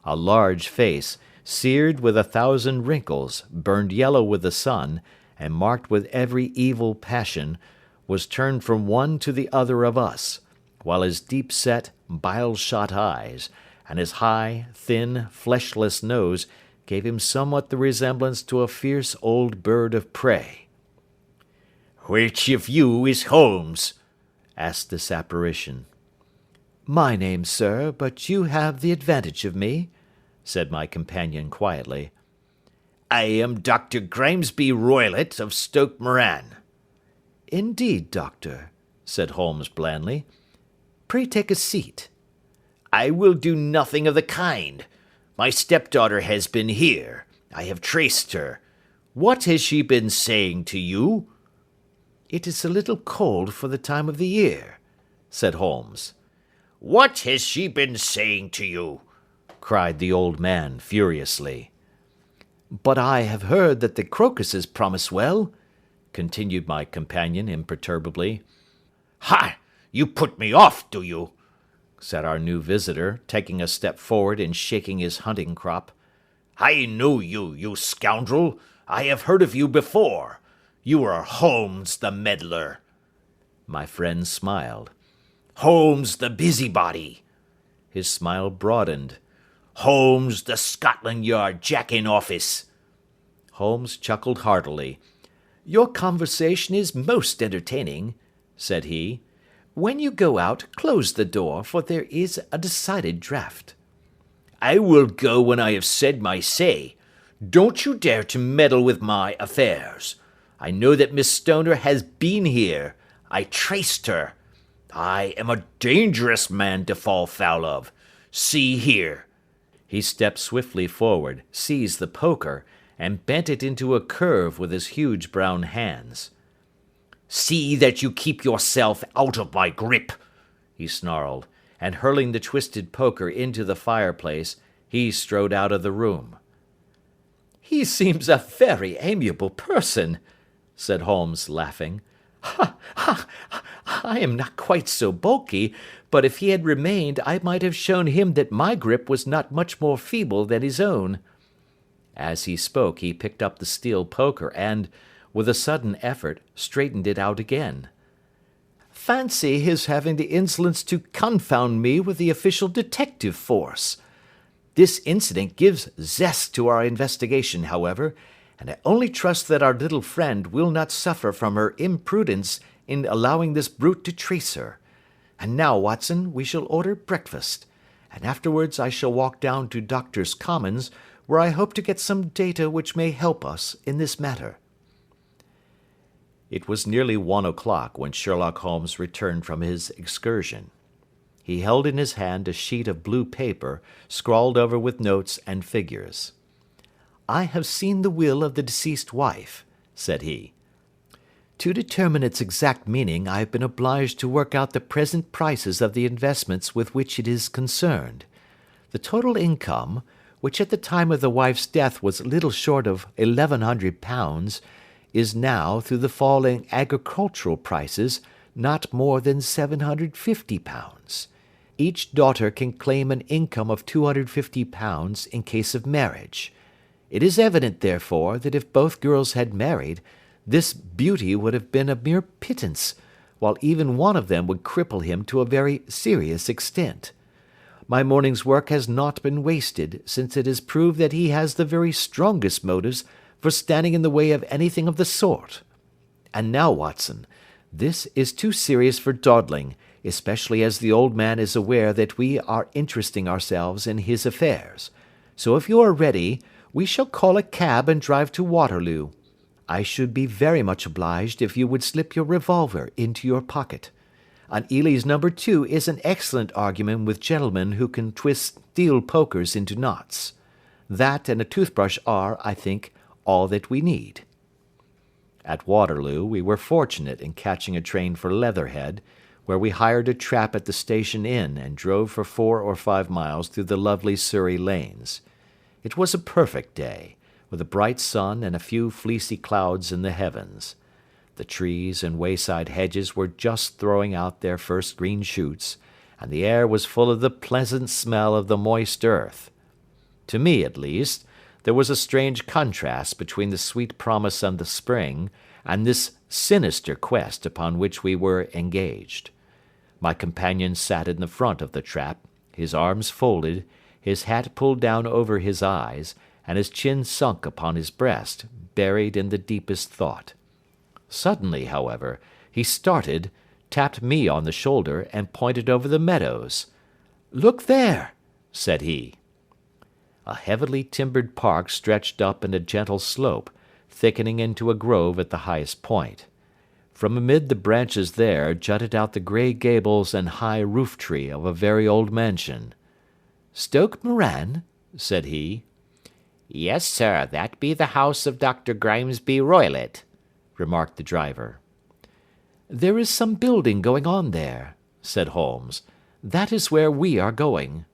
[SPEAKER 3] A large face, seared with 1,000 wrinkles, burned yellow with the sun, and marked with every evil passion, was turned from one to the other of us, while his deep-set, bile-shot eyes, and his high, thin, fleshless nose gave him somewhat the resemblance to a fierce old bird of prey.
[SPEAKER 4] "Which of you is Holmes?"
[SPEAKER 3] asked this apparition.
[SPEAKER 2] "My name, sir, but you have the advantage of me," said my companion quietly.
[SPEAKER 4] "I am Dr. Grimesby Roylott of Stoke Moran."
[SPEAKER 2] "Indeed, doctor," said Holmes blandly. "Pray take a seat."
[SPEAKER 4] "I will do nothing of the kind. My stepdaughter has been here. I have traced her. What has she been saying to you?"
[SPEAKER 2] "It is a little cold for the time of the year," said Holmes.
[SPEAKER 4] "What has she been saying to you?" cried the old man furiously.
[SPEAKER 2] "But I have heard that the crocuses promise well," continued my companion imperturbably.
[SPEAKER 4] "Ha! You put me off, do you?"
[SPEAKER 3] said our new visitor, taking a step forward and shaking his hunting crop.
[SPEAKER 4] "I know you, you scoundrel. I have heard of you before. You are Holmes the meddler."
[SPEAKER 3] My friend smiled.
[SPEAKER 4] "Holmes the busybody."
[SPEAKER 3] His smile broadened.
[SPEAKER 4] "Holmes the Scotland Yard Jack-in-Office."
[SPEAKER 3] Holmes chuckled heartily.
[SPEAKER 2] "Your conversation is most entertaining," said he. "When you go out, close the door, for there is a decided draught."
[SPEAKER 4] "I will go when I have said my say. Don't you dare to meddle with my affairs. I know that Miss Stoner has been here. I traced her. I am a dangerous man to fall foul of. See here."
[SPEAKER 3] He stepped swiftly forward, seized the poker, and bent it into a curve with his huge brown hands.
[SPEAKER 4] "See that you keep yourself out of my grip,"
[SPEAKER 3] he snarled, and hurling the twisted poker into the fireplace, he strode out of the room.
[SPEAKER 2] "He seems a very amiable person," said Holmes, laughing. "Ha, ha! I am not quite so bulky, but if he had remained, I might have shown him that my grip was not much more feeble than his own."
[SPEAKER 3] As he spoke, he picked up the steel poker and, with a sudden effort, straightened it out again.
[SPEAKER 2] "Fancy his having the insolence to confound me with the official detective force. This incident gives zest to our investigation, however, and I only trust that our little friend will not suffer from her imprudence in allowing this brute to trace her. And now, Watson, we shall order breakfast, and afterwards I shall walk down to Doctors' Commons, where I hope to get some data which may help us in this matter."
[SPEAKER 3] It was nearly 1 o'clock when Sherlock Holmes returned from his excursion. He held in his hand a sheet of blue paper, scrawled over with notes and figures.
[SPEAKER 2] "I have seen the will of the deceased wife," said he. "To determine its exact meaning, I have been obliged to work out the present prices of the investments with which it is concerned. The total income, which at the time of the wife's death was little short of £1,100, is now, through the fall in agricultural prices, not more than £750. Each daughter can claim an income of £250 in case of marriage. It is evident, therefore, that if both girls had married, this beauty would have been a mere pittance, while even one of them would cripple him to a very serious extent. My morning's work has not been wasted, since it has proved that he has the very strongest motives for standing in the way of anything of the sort. And now, Watson, this is too serious for dawdling, especially as the old man is aware that we are interesting ourselves in his affairs. So if you are ready, we shall call a cab and drive to Waterloo. I should be very much obliged if you would slip your revolver into your pocket. An Ely's No. 2 is an excellent argument with gentlemen who can twist steel pokers into knots. That and a toothbrush are, I think, all that we need. At Waterloo we were fortunate in catching a train for Leatherhead, where we hired a trap at the station inn and drove for 4 or 5 miles through the lovely Surrey lanes. It was a perfect day, with a bright sun and a few fleecy clouds in the heavens. The trees and wayside hedges were just throwing out their first green shoots, and the air was full of the pleasant smell of the moist earth. To me, at least, there was a strange contrast between the sweet promise of the spring and this sinister quest upon which we were engaged. My companion sat in the front of the trap, his arms folded, his hat pulled down over his eyes, and his chin sunk upon his breast, buried in the deepest thought. Suddenly, however, he started, tapped me on the shoulder, and pointed over the meadows. "Look there," said he. A heavily timbered park stretched up in a gentle slope, thickening into a grove at the highest point. From amid the branches there jutted out the grey gables and high roof-tree of a very old mansion. "Stoke Moran?" said he.
[SPEAKER 5] "Yes, sir, that be the house of Dr. Grimesby Roylott," remarked the driver.
[SPEAKER 2] "There is some building going on there," said Holmes. "That is where we are going."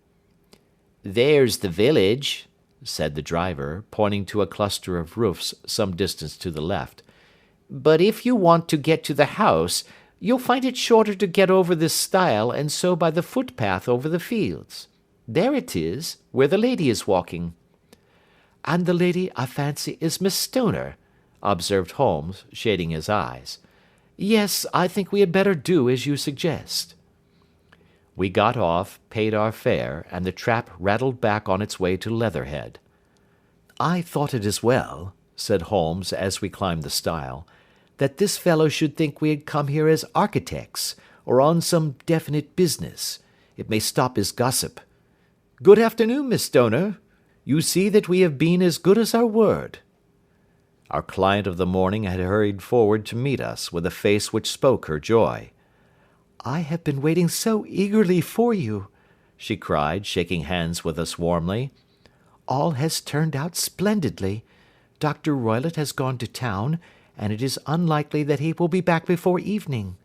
[SPEAKER 5] "There's the village,"
[SPEAKER 2] said the driver, pointing to a cluster of roofs some distance to the left.
[SPEAKER 5] "but if you want to get to the house, you'll find it shorter to get over this stile and so by the footpath over the fields. There it is, where the lady is walking."
[SPEAKER 2] "And the lady, I fancy, is Miss Stoner," observed Holmes, shading his eyes. "Yes, I think we had better do as you suggest." We got off, paid our fare, and the trap rattled back on its way to Leatherhead. "I thought it as well," said Holmes as we climbed the stile, "that this fellow should think we had come here as architects, or on some definite business. It may stop his gossip. Good afternoon, Miss Stoner. You see that we have been as good as our word." Our client of the morning had hurried forward to meet us with a face which spoke her joy. "I have been waiting so eagerly for you," she cried, shaking hands with us warmly. "All has turned out splendidly. Dr. Roylott has gone to town, and it is unlikely that he will be back before evening."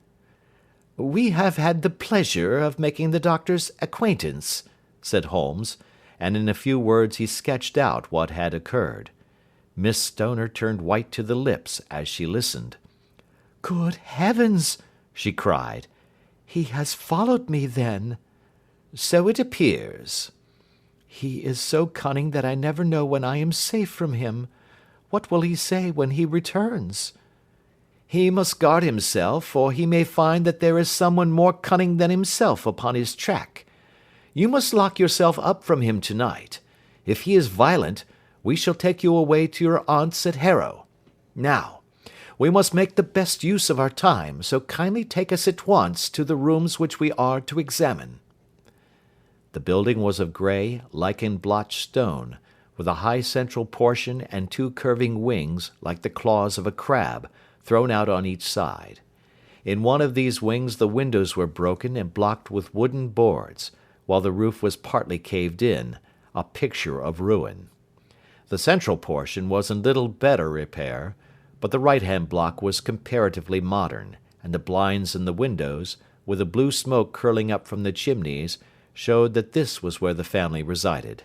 [SPEAKER 2] "We have had the pleasure of making the doctor's acquaintance," said Holmes, and in a few words he sketched out what had occurred. Miss Stoner turned white to the lips as she listened. "Good heavens!" she cried. "He has followed me, then?" "So it appears." "He is so cunning that I never know when I am safe from him. What will he say when he returns?" "He must guard himself, for he may find that there is someone more cunning than himself upon his track. You must lock yourself up from him tonight. If he is violent, we shall take you away to your aunt's at Harrow. Now, we must make the best use of our time, so kindly take us at once to the rooms which we are to examine." The building was of grey, lichen-blotched stone, with a high central portion and 2 curving wings like the claws of a crab, thrown out on each side. In one of these wings the windows were broken and blocked with wooden boards, while the roof was partly caved in, a picture of ruin. The central portion was in little better repair, but the right-hand block was comparatively modern, and the blinds in the windows, with the blue smoke curling up from the chimneys, showed that this was where the family resided.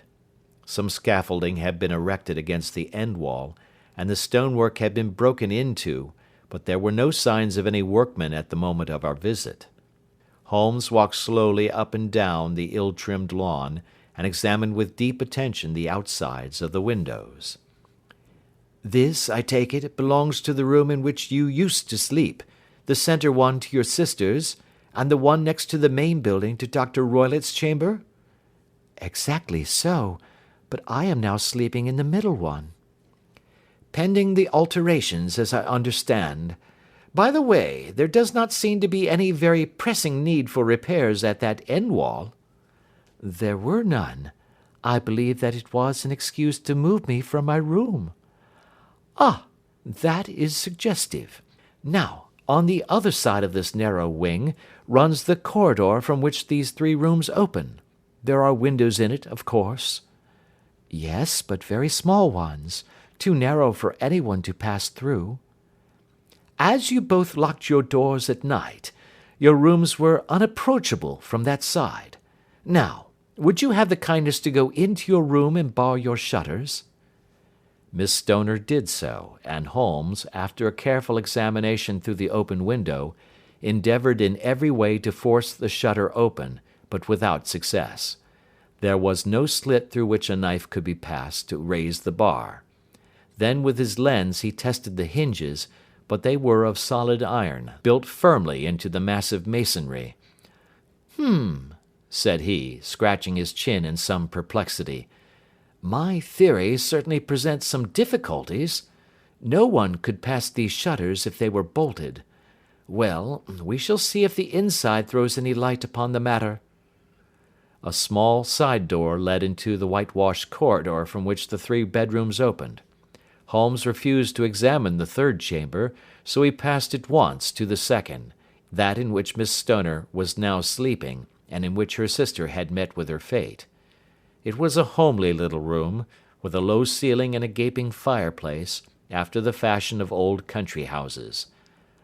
[SPEAKER 2] Some scaffolding had been erected against the end wall, and the stonework had been broken into, but there were no signs of any workmen at the moment of our visit. Holmes walked slowly up and down the ill-trimmed lawn, and examined with deep attention the outsides of the windows. "This, I take it, belongs to the room in which you used to sleep, the centre one to your sister's, and the one next to the main building to Dr. Roylott's chamber?"
[SPEAKER 3] Exactly so, but I am now sleeping in the middle one. Pending the alterations, as I understand. By the way, there does not seem to be any very pressing need for repairs at that end wall. There were none. I believe that it was an excuse to move me from my room. Ah, that is suggestive. Now, on the other side of this narrow wing runs the corridor from which these 3 rooms open. There are windows in it, of course. Yes, but very small ones, too narrow for anyone to pass through. As you both locked your doors at night, your rooms were unapproachable from that side. Now, would you have the kindness to go into your room and bar your shutters? Miss Stoner did so, and Holmes, after a careful examination through the open window, endeavoured in every way to force the shutter open, but without success. There was no slit through which a knife could be passed to raise the bar. Then with his lens he tested the hinges, but they were of solid iron, built firmly into the massive masonry. Said he, scratching his chin in some perplexity. My theory certainly presents some difficulties. No one could pass these shutters if they were bolted. Well, we shall see if the inside throws any light upon the matter. A small side door led into the whitewashed corridor from which the 3 bedrooms opened. Holmes refused to examine the 3rd chamber, so he passed at once to the 2nd, that in which Miss Stoner was now sleeping, and in which her sister had met with her fate. It was a homely little room, with a low ceiling and a gaping fireplace, after the fashion of old country houses.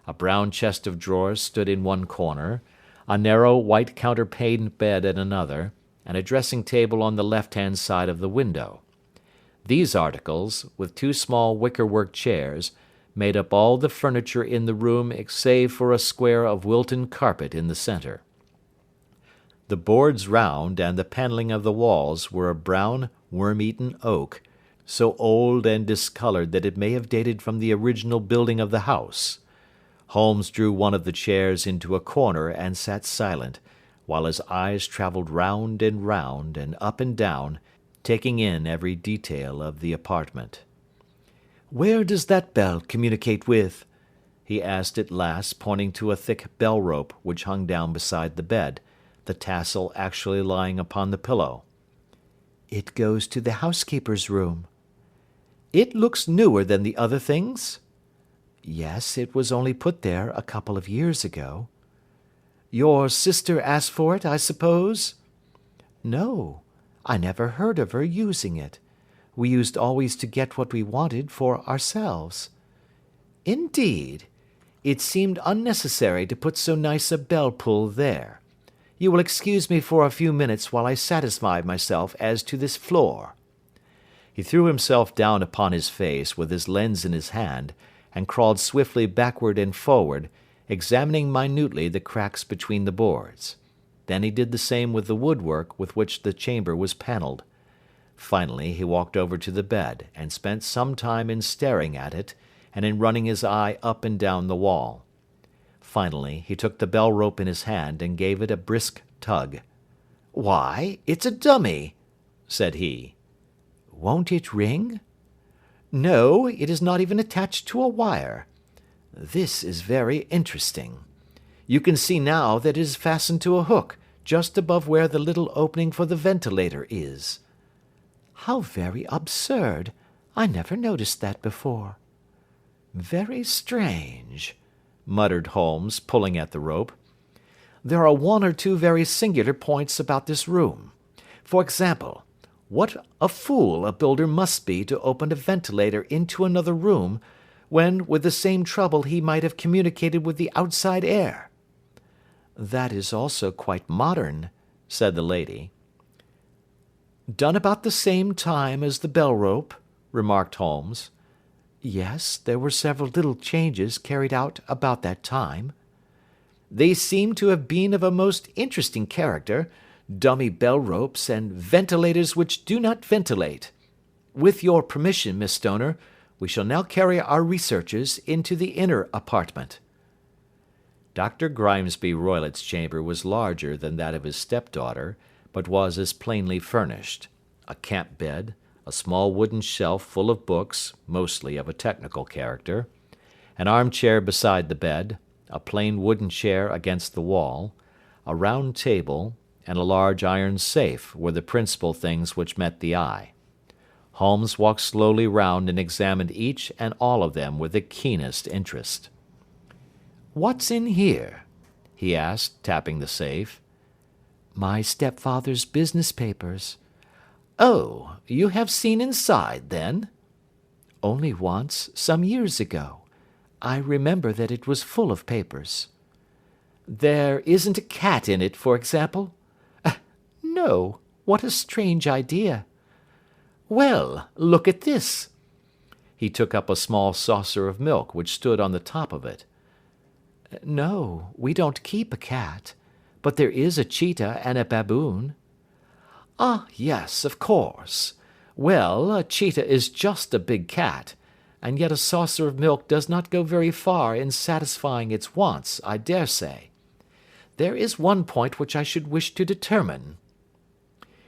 [SPEAKER 3] A brown chest of drawers stood in one corner, a narrow white counterpaned bed in another, and a dressing table on the left-hand side of the window. These articles, with 2 small wicker-work chairs, made up all the furniture in the room save for a square of Wilton carpet in the centre. The boards round and the panelling of the walls were of brown, worm-eaten oak, so old and discoloured that it may have dated from the original building of the house. Holmes drew one of the chairs into a corner and sat silent, while his eyes travelled round and up and down, taking in every detail of the apartment. "Where does that bell communicate with?" he asked at last, pointing to a thick bell-rope which hung down beside the bed, the tassel actually lying upon the pillow. "It goes to the housekeeper's room." "It looks newer than the other things?" "Yes, it was only put there a couple of years ago." "Your sister asked for it, I suppose?" "No, I never heard of her using it. We used always to get what we wanted for ourselves." "Indeed? It seemed unnecessary to put so nice a bell-pull there. You will excuse me for a few minutes while I satisfy myself as to this floor." He threw himself down upon his face with his lens in his hand, and crawled swiftly backward and forward, examining minutely the cracks between the boards. Then he did the same with the woodwork with which the chamber was panelled. Finally he walked over to the bed, and spent some time in staring at it, and in running his eye up and down the wall. Finally he took the bell-rope in his hand and gave it a brisk tug. "Why, it's a dummy," said he. "Won't it ring?" "No, it is not even attached to a wire. This is very interesting. You can see now that it is fastened to a hook, just above where the little opening for the ventilator is." "How very absurd! I never noticed that before." "Very strange," muttered Holmes, pulling at the rope. "There are 1 or 2 very singular points about this room. For example, what a fool a builder must be to open a ventilator into another room, when with the same trouble he might have communicated with the outside air." "That is also quite modern," said the lady. "Done about the same time as the bell-rope," remarked Holmes. "Yes, there were several little changes carried out about that time." "They seem to have been of a most interesting character, dummy bell-ropes, and ventilators which do not ventilate. With your permission, Miss Stoner, we shall now carry our researches into the inner apartment." Dr. Grimesby Roylott's chamber was larger than that of his stepdaughter, but was as plainly furnished: a camp bed, a small wooden shelf full of books, mostly of a technical character, an armchair beside the bed, a plain wooden chair against the wall, a round table, and a large iron safe were the principal things which met the eye. Holmes walked slowly round and examined each and all of them with the keenest interest. "What's in here?" he asked, tapping the safe. "My stepfather's business papers." "Oh, you have seen inside, then?" "Only once, some years ago. I remember that it was full of papers." "There isn't a cat in it, for example?" "No. What a strange idea." "Well, look at this." He took up a small saucer of milk which stood on the top of it. "No, we don't keep a cat, but there is a cheetah and a baboon." "Ah, yes, of course. Well, a cheetah is just a big cat, and yet a saucer of milk does not go very far in satisfying its wants, I dare say. There is one point which I should wish to determine."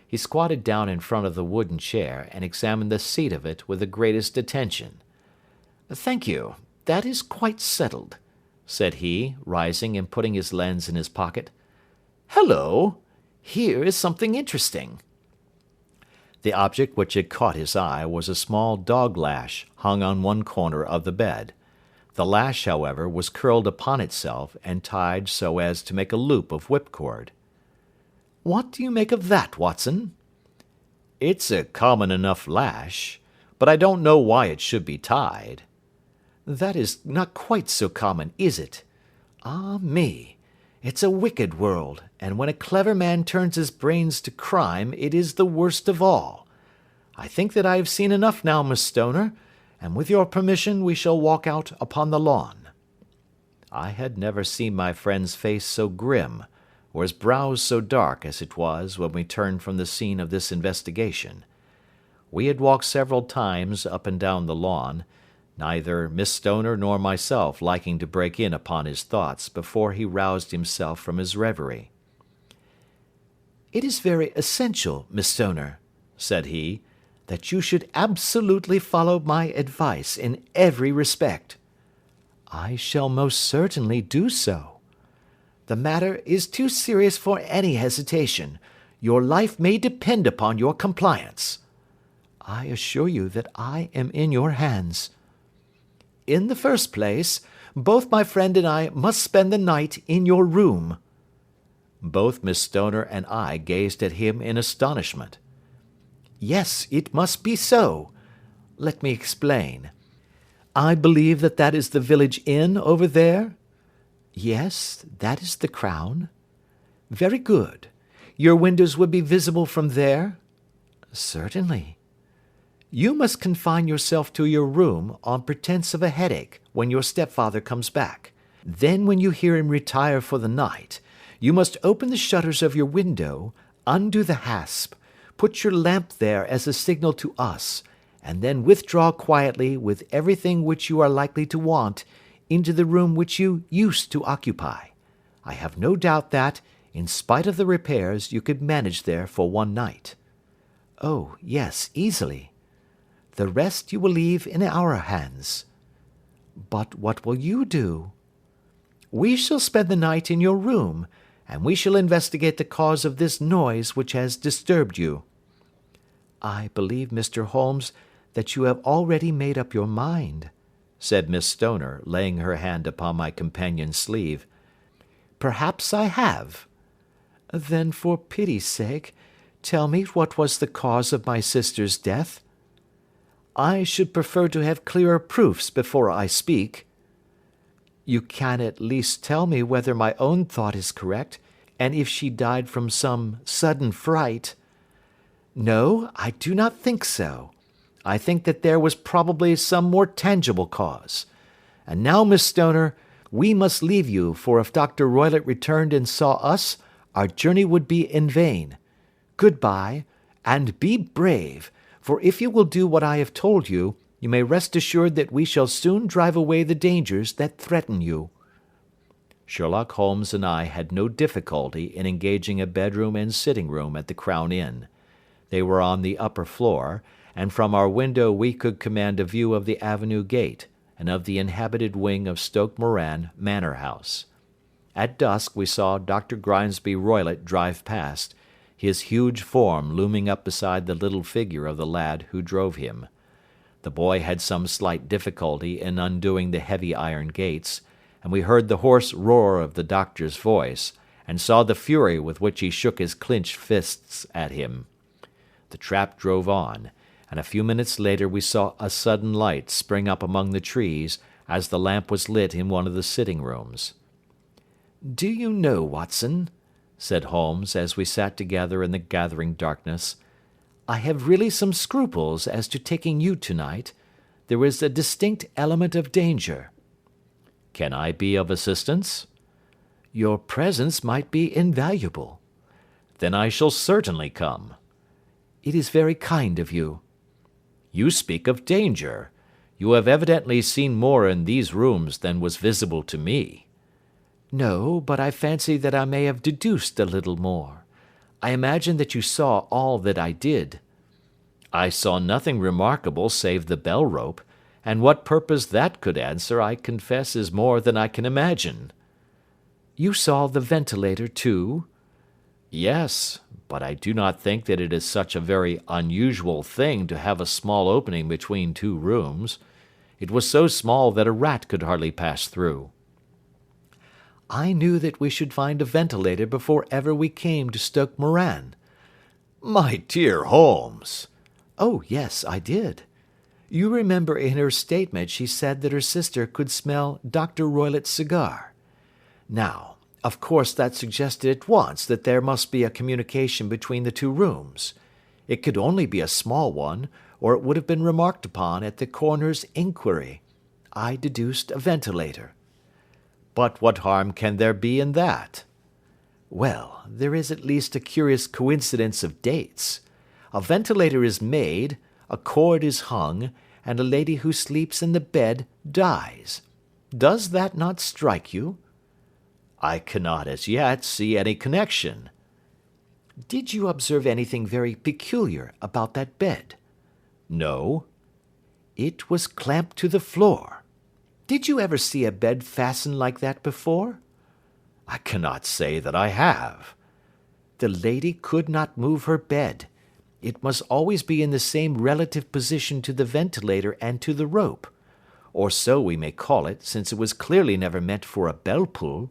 [SPEAKER 3] He squatted down in front of the wooden chair and examined the seat of it with the greatest attention. "Thank you, that is quite settled," said he, rising and putting his lens in his pocket. "Hello! Here is something interesting." The object which had caught his eye was a small dog lash hung on one corner of the bed. The lash, however, was curled upon itself and tied so as to make a loop of whipcord. "What do you make of that, Watson?" "It's a common enough lash, but I don't know why it should be tied." "That is not quite so common, is it? Ah me! It's a wicked world, and when a clever man turns his brains to crime, it is the worst of all. I think that I have seen enough now, Miss Stoner, and with your permission we shall walk out upon the lawn." I had never seen my friend's face so grim, or his brows so dark as it was when we turned from the scene of this investigation. We had walked several times up and down the lawn, neither Miss Stoner nor myself liking to break in upon his thoughts before he roused himself from his reverie. "It is very essential, Miss Stoner," said he, "that you should absolutely follow my advice in every respect." "I shall most certainly do so." "The matter is too serious for any hesitation. Your life may depend upon your compliance." "I assure you that I am in your hands." "In the first place, both my friend and I must spend the night in your room." Both Miss Stoner and I gazed at him in astonishment. "Yes, it must be so. Let me explain. I believe that that is the village inn over there?" "Yes, that is the Crown." "Very good. Your windows would be visible from there?" "Certainly." "You must confine yourself to your room, on pretence of a headache, when your stepfather comes back. Then when you hear him retire for the night, you must open the shutters of your window, undo the hasp, put your lamp there as a signal to us, and then withdraw quietly with everything which you are likely to want into the room which you used to occupy. I have no doubt that, in spite of the repairs, you could manage there for one night." "Oh, yes, easily." "The rest you will leave in our hands." "But what will you do?" "We shall spend the night in your room, and we shall investigate the cause of this noise which has disturbed you." "I believe, Mr. Holmes, that you have already made up your mind," said Miss Stoner, laying her hand upon my companion's sleeve. "Perhaps I have." "Then, for pity's sake, tell me what was the cause of my sister's death." "I should prefer to have clearer proofs before I speak." "You can at least tell me whether my own thought is correct, and if she died from some sudden fright." "No, I do not think so. I think that there was probably some more tangible cause. And now, Miss Stoner, we must leave you, for if Dr. Roylott returned and saw us, our journey would be in vain. Good-bye, and be brave, for if you will do what I have told you, you may rest assured that we shall soon drive away the dangers that threaten you."
[SPEAKER 1] Sherlock Holmes and I had no difficulty in engaging a bedroom and sitting room at the Crown Inn. They were on the upper floor, and from our window we could command a view of the avenue gate and of the inhabited wing of Stoke Moran Manor House. At dusk we saw Dr. Grimesby Roylott drive past, his huge form looming up beside the little figure of the lad who drove him. The boy had some slight difficulty in undoing the heavy iron gates, and we heard the hoarse roar of the doctor's voice, and saw the fury with which he shook his clenched fists at him. The trap drove on, and a few minutes later we saw a sudden light spring up among the trees as the lamp was lit in one of the sitting rooms. "Do you know, Watson," said Holmes, as we sat together in the gathering darkness, "I have really some scruples as to taking you tonight. There is a distinct element of danger." "Can I be of assistance?" "Your presence might be invaluable." "Then I shall certainly come." "It is very kind of you." "You speak of danger. You have evidently seen more in these rooms than was visible to me." "No, but I fancy that I may have deduced a little more. I imagine that you saw all that I did." "I saw nothing remarkable save the bell rope, and what purpose that could answer I confess is more than I can imagine." "You saw the ventilator too?" "Yes, but I do not think that it is such a very unusual thing to have a small opening between two rooms. It was so small that a rat could hardly pass through." "I knew that we should find a ventilator before ever we came to Stoke Moran." "My dear Holmes!"
[SPEAKER 2] "Oh, yes, I did. You remember in her statement she said that her sister could smell Dr. Roylott's cigar. Now, of course that suggested at once that there must be a communication between the two rooms. It could only be a small one, or it would have been remarked upon at the coroner's inquiry. I deduced a ventilator."
[SPEAKER 1] "But what harm can there be in that?"
[SPEAKER 2] "Well, there is at least a curious coincidence of dates. A ventilator is made, a cord is hung, and a lady who sleeps in the bed dies. Does that not strike you?"
[SPEAKER 1] "I cannot as yet see any connection."
[SPEAKER 2] "Did you observe anything very peculiar about that bed?"
[SPEAKER 1] "No."
[SPEAKER 2] "It was clamped to the floor. Did you ever see a bed fastened like that before?"
[SPEAKER 1] "I cannot say that I have."
[SPEAKER 2] "The lady could not move her bed. It must always be in the same relative position to the ventilator and to the rope. Or so we may call it, since it was clearly never meant for a bell pull."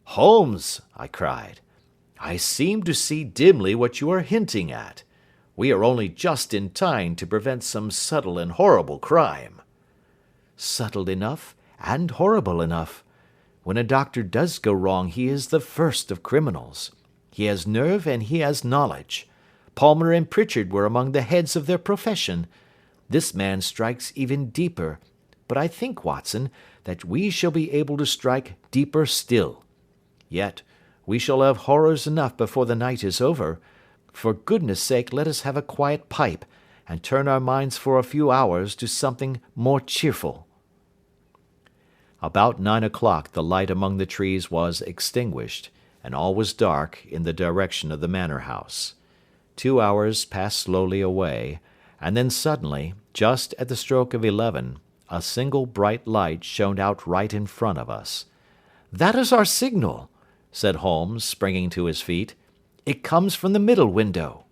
[SPEAKER 1] "Holmes," I cried, "I seem to see dimly what you are hinting at. We are only just in time to prevent some subtle and horrible crime."
[SPEAKER 2] "Subtle enough, and horrible enough. When a doctor does go wrong he is the first of criminals. He has nerve and he has knowledge. Palmer and Pritchard were among the heads of their profession. This man strikes even deeper, but I think, Watson, that we shall be able to strike deeper still. Yet, we shall have horrors enough before the night is over. For goodness' sake let us have a quiet pipe, and turn our minds for a few hours to something more cheerful."
[SPEAKER 1] About 9 o'clock the light among the trees was extinguished, and all was dark in the direction of the manor house. 2 hours passed slowly away, and then suddenly, just at the stroke of 11, a single bright light shone out right in front of us.
[SPEAKER 2] "That is our signal," said Holmes, springing to his feet. "It comes from the middle window."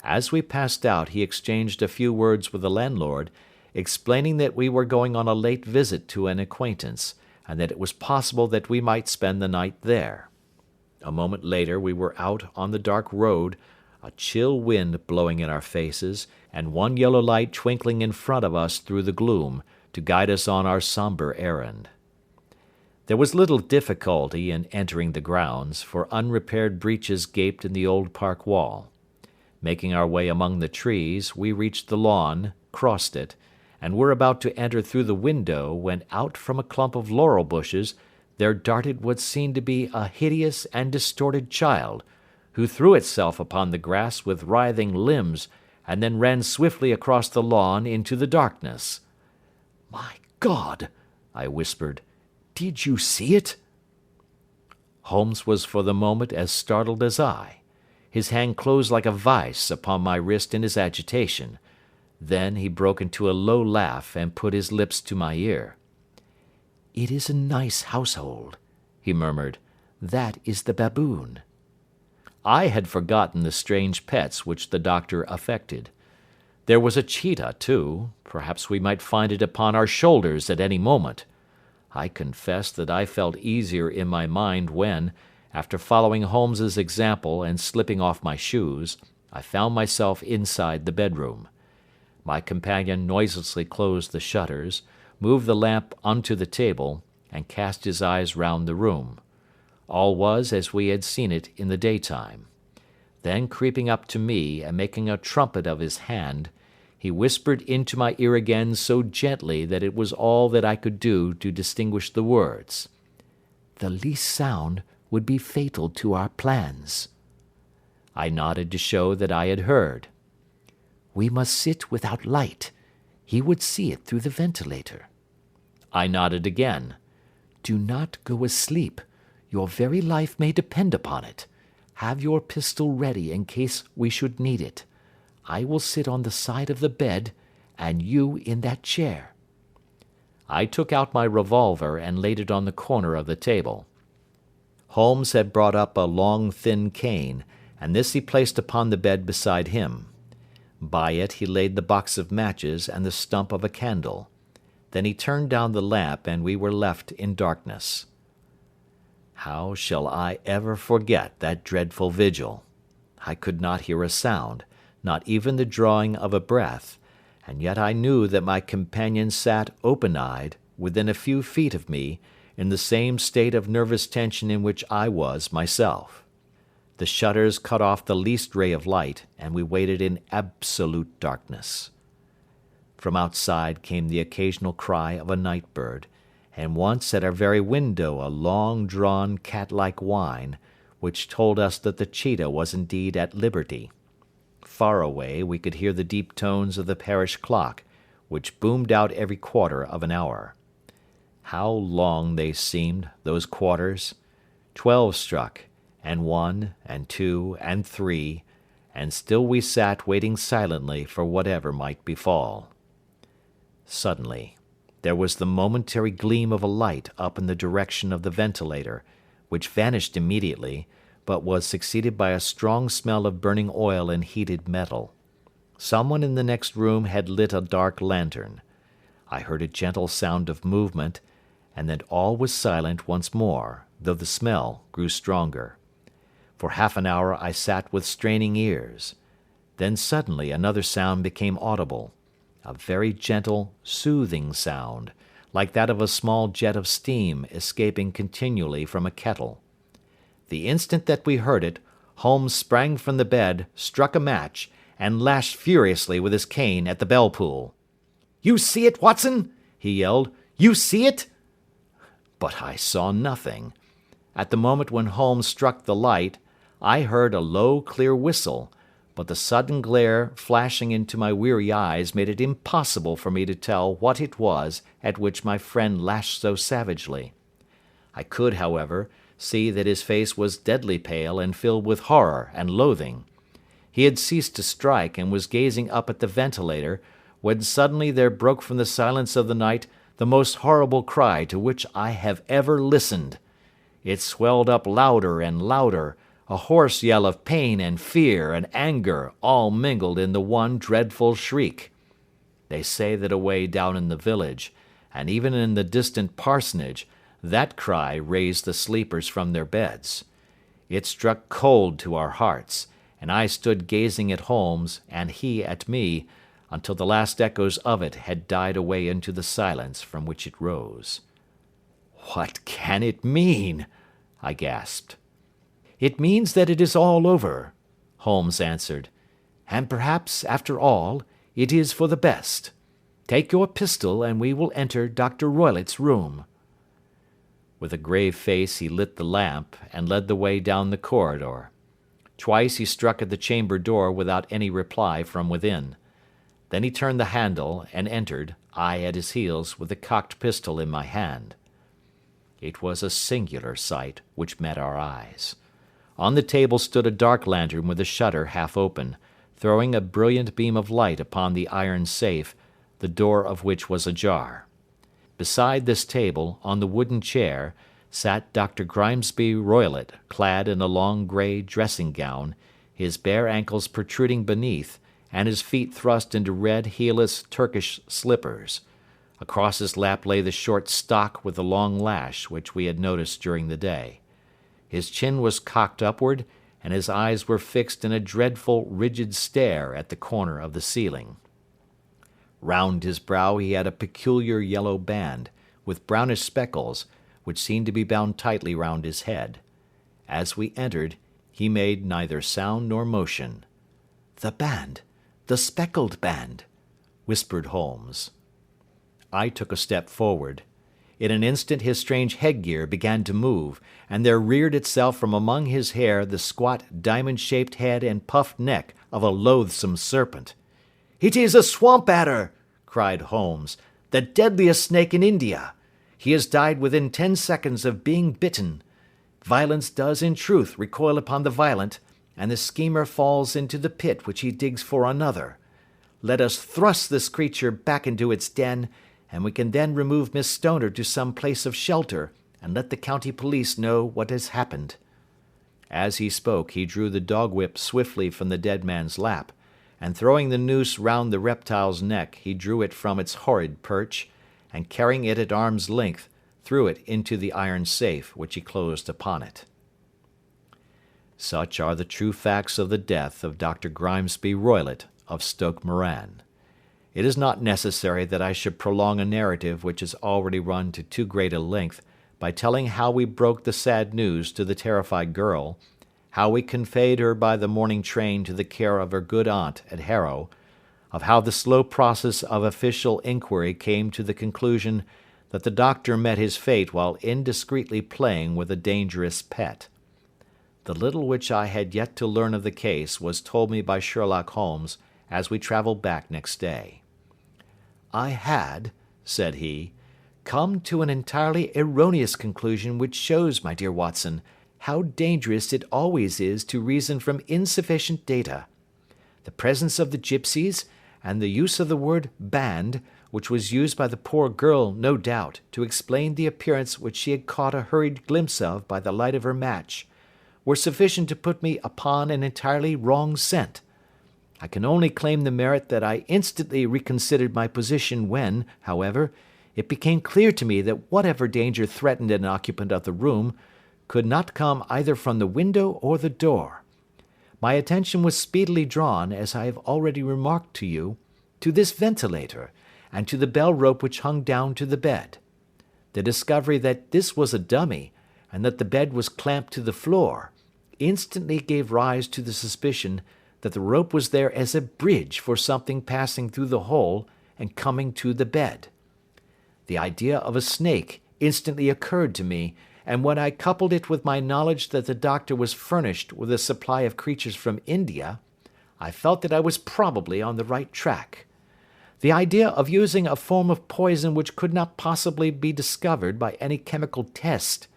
[SPEAKER 1] As we passed out he exchanged a few words with the landlord, explaining that we were going on a late visit to an acquaintance, and that it was possible that we might spend the night there. A moment later we were out on the dark road, a chill wind blowing in our faces, and one yellow light twinkling in front of us through the gloom, to guide us on our sombre errand. There was little difficulty in entering the grounds, for unrepaired breaches gaped in the old park wall. Making our way among the trees, we reached the lawn, crossed it, and were about to enter through the window when out from a clump of laurel bushes there darted what seemed to be a hideous and distorted child, who threw itself upon the grass with writhing limbs and then ran swiftly across the lawn into the darkness.
[SPEAKER 2] "My God!" I whispered. "Did you see it?"
[SPEAKER 3] Holmes was for the moment as startled as I. His hand closed like a vice upon my wrist in his agitation. Then he broke into a low laugh and put his lips to my ear. "It is a nice household," he murmured. "That is the baboon." I had forgotten the strange pets which the doctor affected. There was a cheetah, too. Perhaps we might find it upon our shoulders at any moment. I confess that I felt easier in my mind when, after following Holmes's example and slipping off my shoes, I found myself inside the bedroom. My companion noiselessly closed the shutters, moved the lamp onto the table, and cast his eyes round the room. All was as we had seen it in the daytime. Then creeping up to me and making a trumpet of his hand, he whispered into my ear again so gently that it was all that I could do to distinguish the words. "The least sound would be fatal to our plans." I nodded to show that I had heard. "We must sit without light. He would see it through the ventilator." I nodded again. "Do not go asleep. Your very life may depend upon it. Have your pistol ready in case we should need it. I will sit on the side of the bed, and you in that chair." I took out my revolver and laid it on the corner of the table. Holmes had brought up a long thin cane, and this he placed upon the bed beside him. By it he laid the box of matches and the stump of a candle. Then he turned down the lamp and we were left in darkness. How shall I ever forget that dreadful vigil? I could not hear a sound, not even the drawing of a breath, and yet I knew that my companion sat open-eyed, within a few feet of me, in the same state of nervous tension in which I was myself. The shutters cut off the least ray of light, and we waited in absolute darkness. From outside came the occasional cry of a night bird, and once at our very window a long-drawn cat-like whine, which told us that the cheetah was indeed at liberty. Far away we could hear the deep tones of the parish clock, which boomed out every quarter of an hour. How long they seemed, those quarters! 12 struck, and 1, and 2, and 3, and still we sat waiting silently for whatever might befall. Suddenly, there was the momentary gleam of a light up in the direction of the ventilator, which vanished immediately, but was succeeded by a strong smell of burning oil and heated metal. Someone in the next room had lit a dark lantern. I heard a gentle sound of movement, and then all was silent once more, though the smell grew stronger. For half an hour I sat with straining ears. Then suddenly another sound became audible, a very gentle, soothing sound, like that of a small jet of steam escaping continually from a kettle. The instant that we heard it, Holmes sprang from the bed, struck a match, and lashed furiously with his cane at the bell-pull. "You see it, Watson?" he yelled. "You see it?" But I saw nothing. At the moment when Holmes struck the light, I heard a low, clear whistle, but the sudden glare flashing into my weary eyes made it impossible for me to tell what it was at which my friend lashed so savagely. I could, however, see that his face was deadly pale and filled with horror and loathing. He had ceased to strike and was gazing up at the ventilator, when suddenly there broke from the silence of the night the most horrible cry to which I have ever listened. It swelled up louder and louder, a hoarse yell of pain and fear and anger all mingled in the one dreadful shriek. They say that away down in the village, and even in the distant parsonage, that cry raised the sleepers from their beds. It struck cold to our hearts, and I stood gazing at Holmes, and he at me, until the last echoes of it had died away into the silence from which it rose. "What can it mean?" I gasped. "It means that it is all over," Holmes answered. "And perhaps, after all, it is for the best. Take your pistol and we will enter Dr. Roylott's room." With a grave face he lit the lamp and led the way down the corridor. Twice he struck at the chamber door without any reply from within. Then he turned the handle and entered, I at his heels with the cocked pistol in my hand.
[SPEAKER 1] It was a singular sight which met our eyes. On the table stood a dark lantern with a shutter half open, throwing a brilliant beam of light upon the iron safe, the door of which was ajar. Beside this table, on the wooden chair, sat Dr. Grimesby Roylott, clad in a long grey dressing-gown, his bare ankles protruding beneath, and his feet thrust into red heelless Turkish slippers. Across his lap lay the short stock with the long lash which we had noticed during the day. His chin was cocked upward, and his eyes were fixed in a dreadful, rigid stare at the corner of the ceiling. Round his brow he had a peculiar yellow band, with brownish speckles, which seemed to be bound tightly round his head. As we entered, he made neither sound nor motion. "The band! The speckled band!" whispered Holmes. I took a step forward. In an instant his strange headgear began to move, and there reared itself from among his hair the squat diamond-shaped head and puffed neck of a loathsome serpent. "It is a swamp adder!" cried Holmes, "the deadliest snake in India. He has died within 10 seconds of being bitten. Violence does in truth recoil upon the violent, and the schemer falls into the pit which he digs for another. Let us thrust this creature back into its den, and we can then remove Miss Stoner to some place of shelter, and let the county police know what has happened." As he spoke, he drew the dog-whip swiftly from the dead man's lap, and throwing the noose round the reptile's neck, he drew it from its horrid perch, and carrying it at arm's length, threw it into the iron safe, which he closed upon it. Such are the true facts of the death of Dr. Grimesby Roylott of Stoke Moran. It is not necessary that I should prolong a narrative which has already run to too great a length by telling how we broke the sad news to the terrified girl, how we conveyed her by the morning train to the care of her good aunt at Harrow, of how the slow process of official inquiry came to the conclusion that the doctor met his fate while indiscreetly playing with a dangerous pet. The little which I had yet to learn of the case was told me by Sherlock Holmes as we travelled back next day. "I had," said he, "come to an entirely erroneous conclusion which shows, my dear Watson, how dangerous it always is to reason from insufficient data. The presence of the gipsies, and the use of the word band, which was used by the poor girl, no doubt, to explain the appearance which she had caught a hurried glimpse of by the light of her match, were sufficient to put me upon an entirely wrong scent. I can only claim the merit that I instantly reconsidered my position when, however, it became clear to me that whatever danger threatened an occupant of the room could not come either from the window or the door. My attention was speedily drawn, as I have already remarked to you, to this ventilator, and to the bell rope which hung down to the bed. The discovery that this was a dummy, and that the bed was clamped to the floor, instantly gave rise to the suspicion that the rope was there as a bridge for something passing through the hole and coming to the bed. The idea of a snake instantly occurred to me, and when I coupled it with my knowledge that the doctor was furnished with a supply of creatures from India, I felt that I was probably on the right track. The idea of using a form of poison which could not possibly be discovered by any chemical test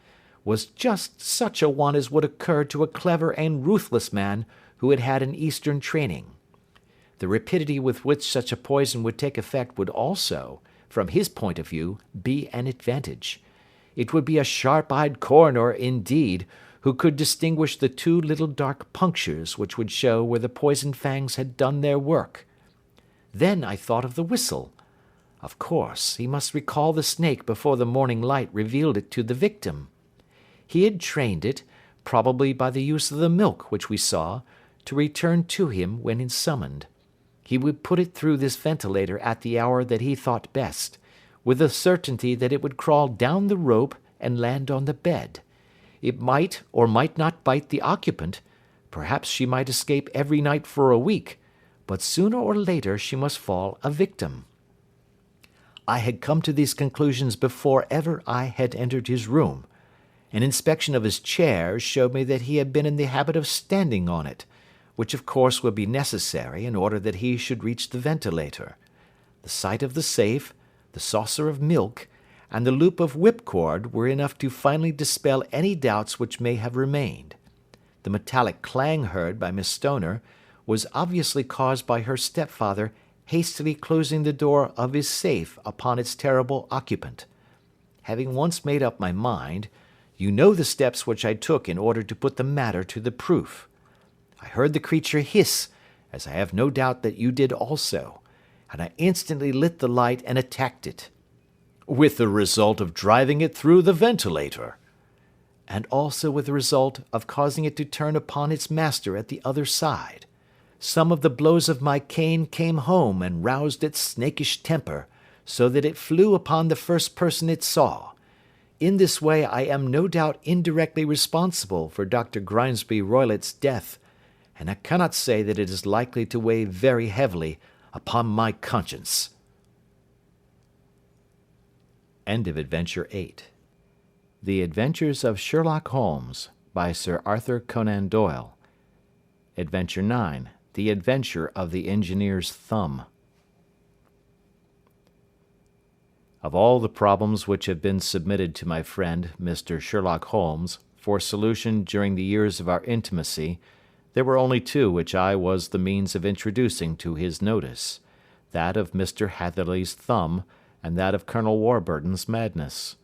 [SPEAKER 1] was just such a one as would occur to a clever and ruthless man who had had an Eastern training. The rapidity with which such a poison would take effect would also, from his point of view, be an advantage. It would be a sharp-eyed coroner, indeed, who could distinguish the two little dark punctures which would show where the poisoned fangs had done their work. Then I thought of the whistle. Of course, he must recall the snake before the morning light revealed it to the victim. He had trained it, probably by the use of the milk which we saw, to return to him when summoned. He would put it through this ventilator at the hour that he thought best, with the certainty that it would crawl down the rope and land on the bed. It might or might not bite the occupant, perhaps she might escape every night for a week, but sooner or later she must fall a victim. I had come to these conclusions before ever I had entered his room. An inspection of his chair showed me that he had been in the habit of standing on it, which of course would be necessary in order that he should reach the ventilator. The sight of the safe, the saucer of milk,
[SPEAKER 3] and the loop of whipcord were enough to finally dispel any doubts which may have remained. The metallic clang heard by Miss Stoner was obviously caused by her stepfather hastily closing the door of his safe upon its terrible occupant. Having once made up my mind, you know the steps which I took in order to put the matter to the proof. I heard the creature hiss, as I have no doubt that you did also, and I instantly lit the light and attacked it.
[SPEAKER 2] With the result of driving it through the ventilator.
[SPEAKER 3] And also with the result of causing it to turn upon its master at the other side. Some of the blows of my cane came home and roused its snakish temper, so that it flew upon the first person it saw. In this way I am no doubt indirectly responsible for Dr. Grimesby Roylott's death, and I cannot say that it is likely to weigh very heavily upon my conscience.
[SPEAKER 1] End of Adventure 8. The Adventures of Sherlock Holmes, by Sir Arthur Conan Doyle. Adventure 9. The Adventure of the Engineer's Thumb. Of all the problems which have been submitted to my friend, Mr. Sherlock Holmes, for solution during the years of our intimacy, there were only two which I was the means of introducing to his notice, that of Mr. Hatherley's thumb, and that of Colonel Warburton's madness.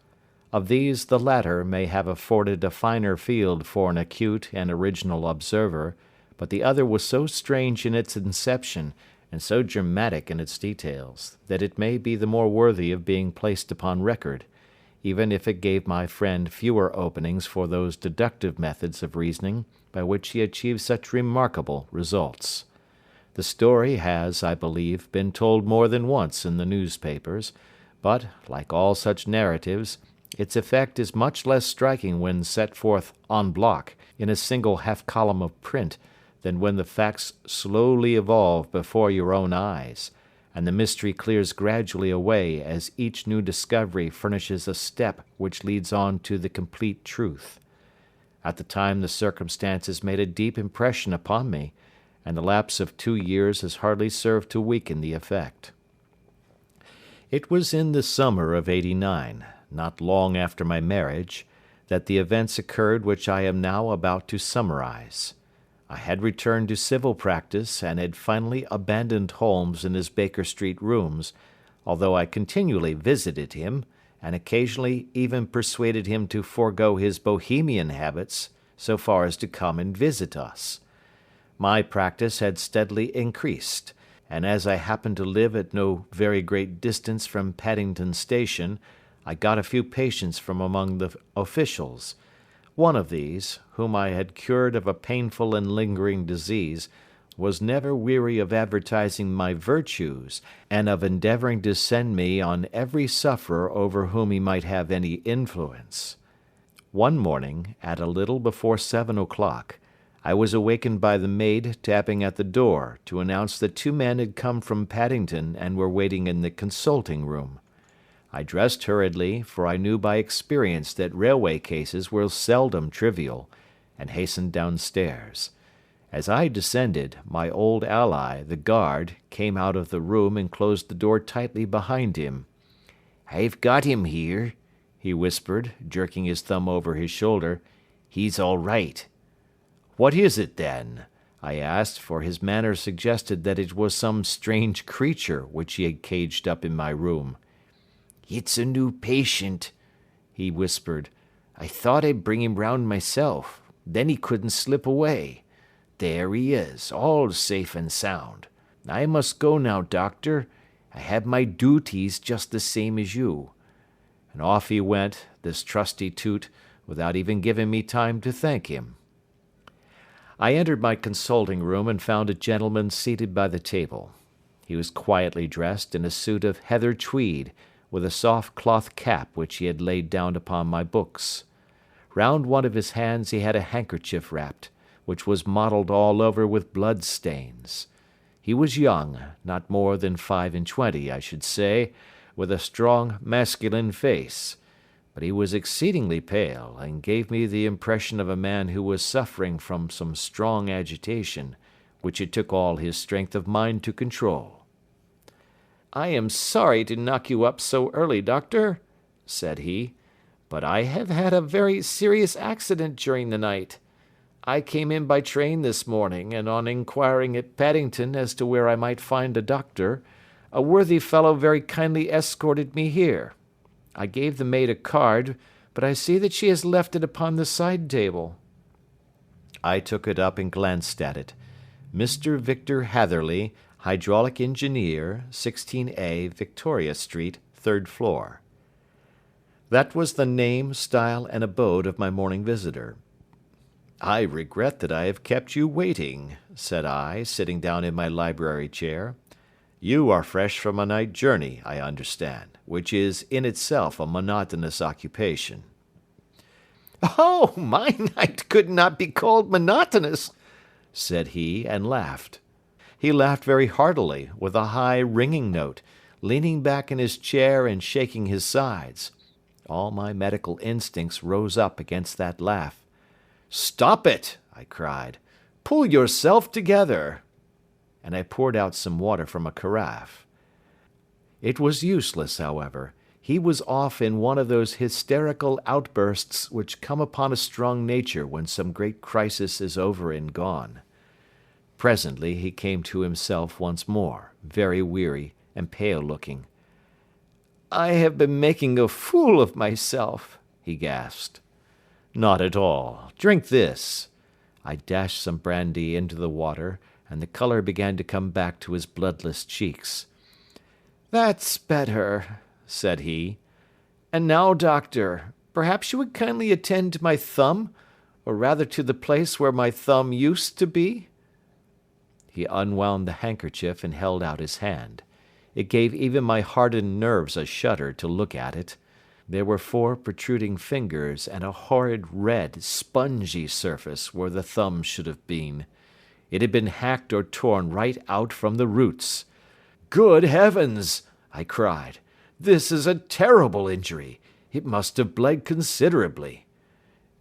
[SPEAKER 1] Of these the latter may have afforded a finer field for an acute and original observer, but the other was so strange in its inception, and so dramatic in its details, that it may be the more worthy of being placed upon record, even if it gave my friend fewer openings for those deductive methods of reasoning by which he achieved such remarkable results. The story has, I believe, been told more than once in the newspapers, but, like all such narratives, its effect is much less striking when set forth en bloc in a single half-column of print than when the facts slowly evolve before your own eyes, and the mystery clears gradually away as each new discovery furnishes a step which leads on to the complete truth. At the time the circumstances made a deep impression upon me, and the lapse of 2 years has hardly served to weaken the effect. It was in the summer of '89, not long after my marriage, that the events occurred which I am now about to summarize. I had returned to civil practice and had finally abandoned Holmes in his Baker Street rooms, although I continually visited him, and occasionally even persuaded him to forego his Bohemian habits so far as to come and visit us. My practice had steadily increased, and as I happened to live at no very great distance from Paddington Station, I got a few patients from among the officials. One of these, whom I had cured of a painful and lingering disease, was never weary of advertising my virtues, and of endeavouring to send me on every sufferer over whom he might have any influence. One morning, at a little before 7 o'clock, I was awakened by the maid tapping at the door to announce that 2 men had come from Paddington and were waiting in the consulting room. I dressed hurriedly, for I knew by experience that railway cases were seldom trivial, and hastened downstairs. As I descended, my old ally, the guard, came out of the room and closed the door tightly behind him. "I've got him here," he whispered, jerking his thumb over his shoulder. "He's all right." "What is it, then?" I asked, for his manner suggested that it was some strange creature which he had caged up in my room. "It's a new patient," he whispered. "I thought I'd bring him round myself. Then he couldn't slip away. There he is, all safe and sound. I must go now, doctor. I have my duties just the same as you." And off he went, this trusty toot, without even giving me time to thank him. I entered my consulting room and found a gentleman seated by the table. He was quietly dressed in a suit of heather tweed, with a soft cloth cap which he had laid down upon my books. Round one of his hands he had a handkerchief wrapped, which was mottled all over with blood stains. He was young, not more than 25, I should say, with a strong masculine face, but he was exceedingly pale, and gave me the impression of a man who was suffering from some strong agitation, which it took all his strength of mind to control. "I am sorry to knock you up so early, doctor,"
[SPEAKER 3] said he, "but I have had a very serious accident during the night. I came in by train this morning, and on inquiring at Paddington as to where I might find a doctor, a worthy fellow very kindly escorted me here. I gave the maid a card, but I see that she has left it upon the side table."
[SPEAKER 1] I took it up and glanced at it. Mr. Victor Hatherley, Hydraulic Engineer, 16A, Victoria Street, 3rd floor. That was the name, style, and abode of my morning visitor. "I regret that I have kept you waiting," said I, sitting down in my library chair. "You are fresh from a night journey, I understand, which is in itself a monotonous occupation."
[SPEAKER 3] "Oh, my night could not be called monotonous," said he, and laughed.
[SPEAKER 1] He laughed very heartily, with a high, ringing note, leaning back in his chair and shaking his sides. All my medical instincts rose up against that laugh. "Stop it!" I cried. "Pull yourself together!" And I poured out some water from a carafe. It was useless, however. He was off in one of those hysterical outbursts which come upon a strong nature when some great crisis is over and gone. Presently he came to himself once more, very weary and pale-looking.
[SPEAKER 3] "I have been making a fool of myself," he gasped.
[SPEAKER 1] "Not at all. Drink this." I dashed some brandy into the water, and the colour began to come back to his bloodless cheeks.
[SPEAKER 3] "That's better," said he. "And now, doctor, perhaps you would kindly attend to my thumb, or rather to the place where my thumb used to be?" He unwound the handkerchief and held out his hand. It gave even my hardened nerves a shudder to look at it. There were 4 protruding fingers and a horrid red, spongy surface where the thumb should have been. It had been hacked or torn right out from the roots. "Good heavens!" I cried. "This is a terrible injury. It must have bled considerably."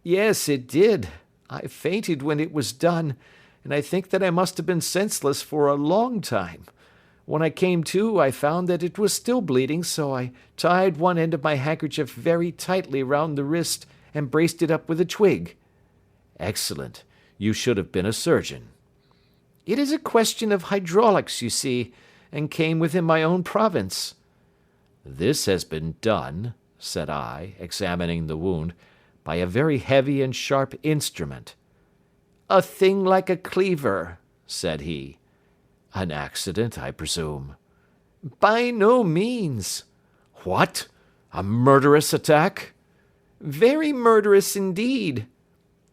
[SPEAKER 3] "Yes, it did. I fainted when it was done, and I think that I must have been senseless for a long time. When I came to, I found that it was still bleeding, so I tied one end of my handkerchief very tightly round the wrist and braced it up with a twig."
[SPEAKER 1] "Excellent. You should have been a surgeon."
[SPEAKER 3] "It is a question of hydraulics, you see, and came within my own province."
[SPEAKER 1] "This has been done," said I, examining the wound, "by a very heavy and sharp instrument."
[SPEAKER 3] "A thing like a cleaver," said he.
[SPEAKER 1] "An accident, I presume?"
[SPEAKER 3] "By no means."
[SPEAKER 1] "What? A murderous attack?"
[SPEAKER 3] "Very murderous indeed."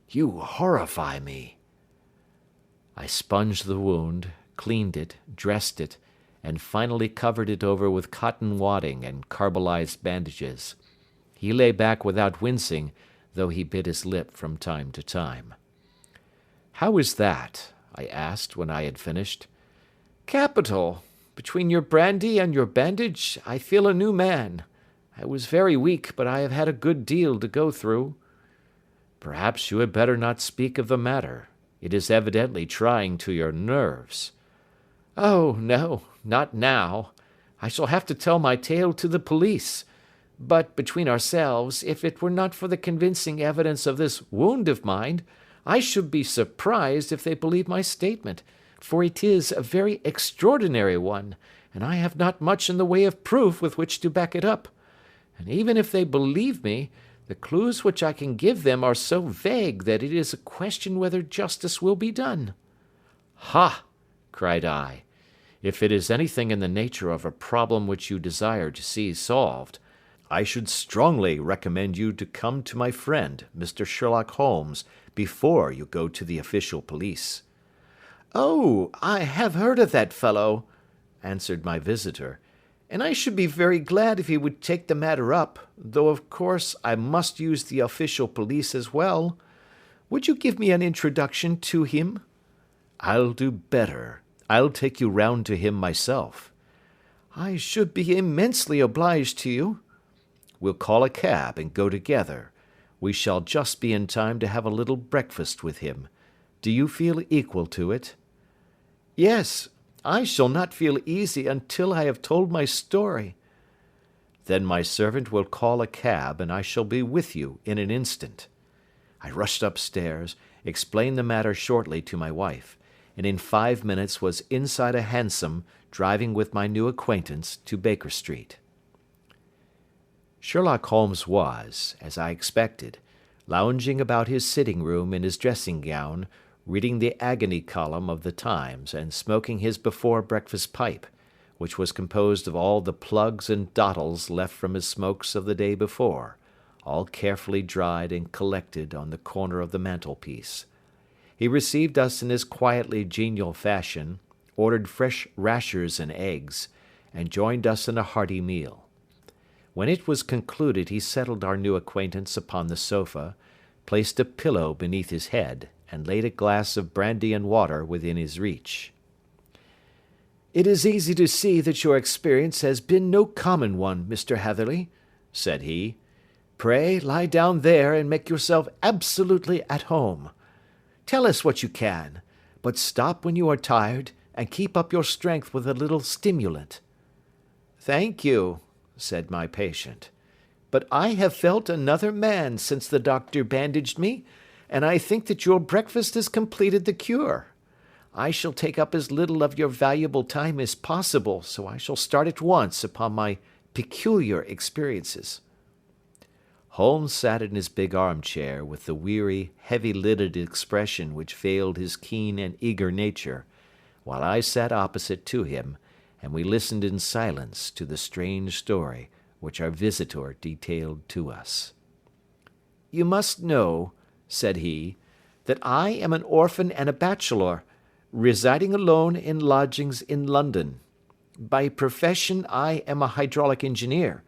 [SPEAKER 1] "You horrify me." I sponged the wound, cleaned it, dressed it, and finally covered it over with cotton wadding and carbolized bandages. He lay back without wincing, though he bit his lip from time to time. "How is that?" I asked when I had finished.
[SPEAKER 3] "Capital. Between your brandy and your bandage, I feel a new man. I was very weak, but I have had a good deal to go through."
[SPEAKER 1] "Perhaps you had better not speak of the matter. It is evidently trying to your nerves."
[SPEAKER 3] "Oh, no, not now. I shall have to tell my tale to the police. But, between ourselves, if it were not for the convincing evidence of this wound of mine, I should be surprised if they believe my statement, for it is a very extraordinary one, and I have not much in the way of proof with which to back it up. And even if they believe me, the clues which I can give them are so vague that it is a question whether justice will be done."
[SPEAKER 1] "Ha!" cried I. "If it is anything in the nature of a problem which you desire to see solved, I should strongly recommend you to come to my friend, Mr. Sherlock Holmes, before you go to the official police."
[SPEAKER 3] "Oh, I have heard of that fellow," answered my visitor, "and I should be very glad if he would take the matter up, though of course I must use the official police as well. Would you give me an introduction to him?"
[SPEAKER 1] "I'll do better. I'll take you round to him myself."
[SPEAKER 3] "I should be immensely obliged to you."
[SPEAKER 1] "We'll call a cab and go together. We shall just be in time to have a little breakfast with him. Do you feel equal to it?"
[SPEAKER 3] "Yes, I shall not feel easy until I have told my story."
[SPEAKER 2] Then my servant will call a cab, and I shall be with you in an instant." I rushed upstairs, explained the matter shortly to my wife, and in 5 minutes was inside a hansom driving with my new acquaintance to Baker Street. Sherlock Holmes was, as I expected, lounging about his sitting room in his dressing gown, reading the agony column of the Times and smoking his before breakfast pipe, which was composed of all the plugs and dottles left from his smokes of the day before, all carefully dried and collected on the corner of the mantelpiece. He received us in his quietly genial fashion, ordered fresh rashers and eggs, and joined us in a hearty meal. When it was concluded he settled our new acquaintance upon the sofa, placed a pillow beneath his head, and laid a glass of brandy and water within his reach. "It is easy to see that your experience has been no common one, Mr. Hatherley," said he. "Pray lie down there and make yourself absolutely at home. Tell us what you can, but stop when you are tired, and keep up your strength with a little stimulant." "Thank you," said my patient, "but I have felt another man since the doctor bandaged me, and I think that your breakfast has completed the cure. I shall take up as little of your valuable time as possible, so I shall start at once upon my peculiar experiences." Holmes sat in his big armchair with the weary, heavy-lidded expression which veiled his keen and eager nature, while I sat opposite to him, and we listened in silence to the strange story which our visitor detailed to us. "You must know," said he, "that I am an orphan and a bachelor, residing alone in lodgings in London. By profession I am a hydraulic engineer,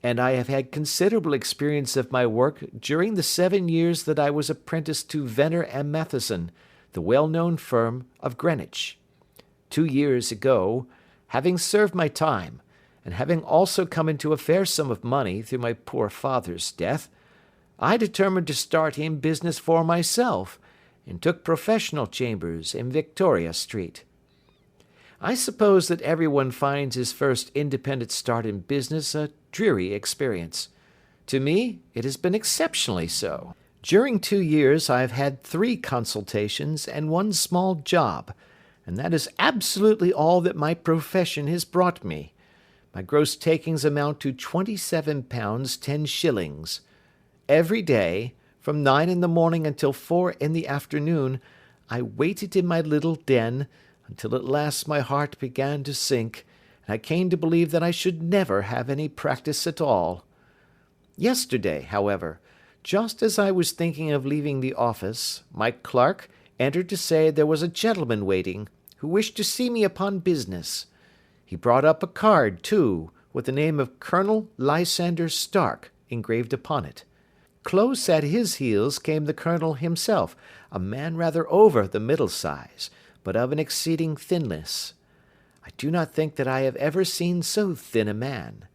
[SPEAKER 2] and I have had considerable experience of my work during the 7 years that I was apprenticed to Venner and Matheson, the well-known firm of Greenwich. 2 years ago, having served my time, and having also come into a fair sum of money through my poor father's death, I determined to start in business for myself, and took professional chambers in Victoria Street. I suppose that everyone finds his first independent start in business a dreary experience. To me, it has been exceptionally so. During 2 years I have had 3 consultations and 1 small job, and that is absolutely all that my profession has brought me. My gross takings amount to £27 10s. Every day, from 9 in the morning until 4 in the afternoon, I waited in my little den, until at last my heart began to sink, and I came to believe that I should never have any practice at all. Yesterday, however, just as I was thinking of leaving the office, my clerk entered to say there was a gentleman waiting, who wished to see me upon business. He brought up a card, too, with the name of Colonel Lysander Stark engraved upon it. Close at his heels came the colonel himself, a man rather over the middle size, but of an exceeding thinness. I do not think that I have ever seen so thin a man.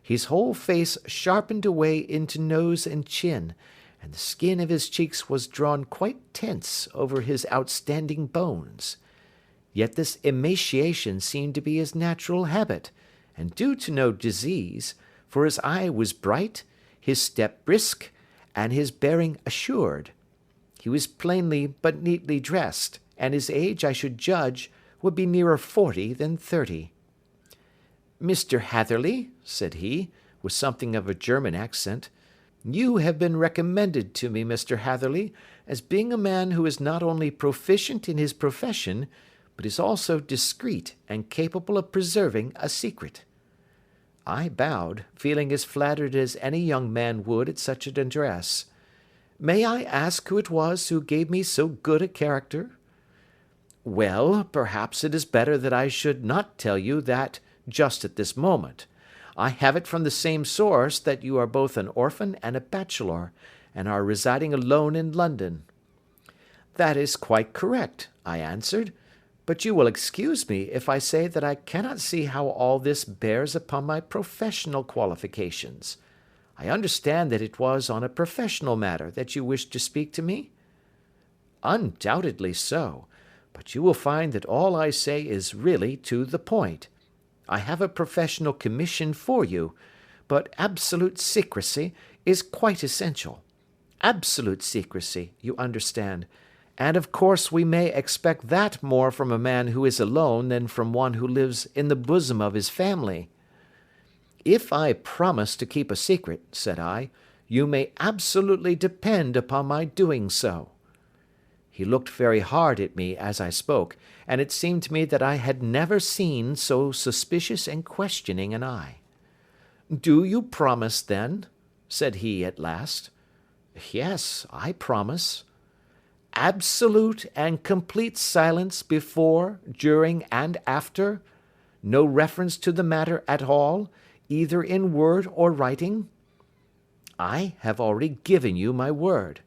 [SPEAKER 2] His whole face sharpened away into nose and chin, and the skin of his cheeks was drawn quite tense over his outstanding bones. Yet this emaciation seemed to be his natural habit, and due to no disease, for his eye was bright, his step brisk, and his bearing assured. He was plainly but neatly dressed, and his age, I should judge, would be nearer 40 than 30. "Mr. Hatherley," said he, with something of a German accent, "you have been recommended to me, Mr. Hatherley, as being a man who is not only proficient in his profession, but is also discreet and capable of preserving a secret." I bowed, feeling as flattered as any young man would at such an address. "May I ask who it was who gave me so good a character?" "Well, perhaps it is better that I should not tell you that just at this moment. I have it from the same source that you are both an orphan and a bachelor, and are residing alone in London." "That is quite correct," I answered, "but you will excuse me if I say that I cannot see how all this bears upon my professional qualifications. I understand that it was on a professional matter that you wished to speak to me?" "Undoubtedly so, but you will find that all I say is really to the point. I have a professional commission for you,
[SPEAKER 3] but absolute secrecy is quite essential. Absolute secrecy, you understand, and of course we may expect that more from a man who is alone than from one who lives in the bosom of his family. If I promise to keep a secret, said I, you may absolutely depend upon my doing so. He looked very hard at me as I spoke, and it seemed to me that I had never seen so suspicious and questioning an eye. Do you promise, then? Said he at last. Yes, I promise. Absolute and complete silence before, during, and after? No reference to the matter at all, either in word or writing? I have already given you my word.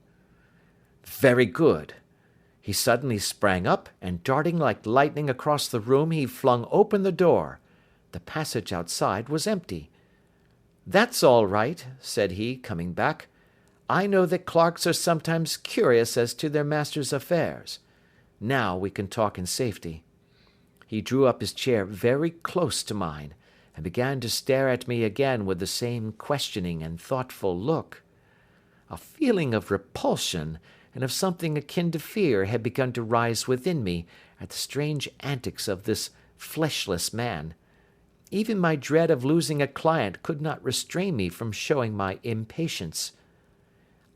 [SPEAKER 3] Very good. He suddenly sprang up, and darting like lightning across the room, he flung open the door. The passage outside was empty. That's all right, said he, coming back. I know that clerks are sometimes curious as to their master's affairs. Now we can talk in safety. He drew up his chair very close to mine, and began to stare at me again with the same questioning and thoughtful look. A feeling of repulsion and of something akin to fear had begun to rise within me at the strange antics of this fleshless man. Even my dread of losing a client could not restrain me from showing my impatience.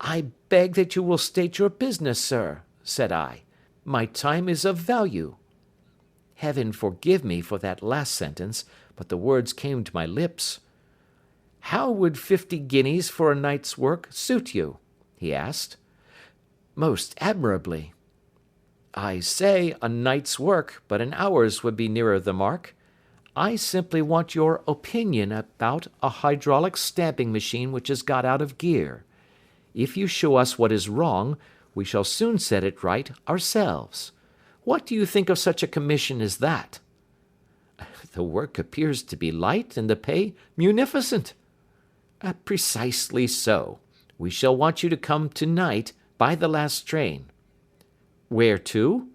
[SPEAKER 3] I beg that you will state your business, sir, said I. My time is of value. Heaven forgive me for that last sentence, but the words came to my lips. How would 50 guineas for a night's work suit you? He asked. Most admirably. I say a night's work, but an hour's would be nearer the mark. I simply want your opinion about a hydraulic stamping machine which has got out of gear. If you show us what is wrong, we shall soon set it right ourselves. What do you think of such a commission as that? The work appears to be light and the pay munificent. Precisely so. We shall want you to come tonight by the last train. Where to?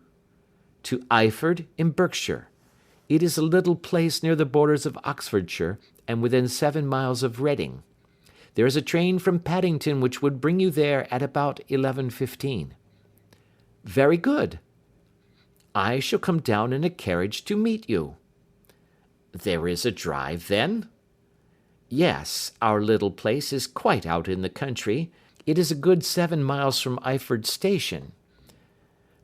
[SPEAKER 3] To Eyford in Berkshire. It is a little place near the borders of Oxfordshire and within 7 miles of Reading. There is a train from Paddington which would bring you there at about 11:15. Very good. I shall come down in a carriage to meet you. There is a drive, then? Yes, our little place is quite out in the country. It is a good 7 miles from Eyford Station.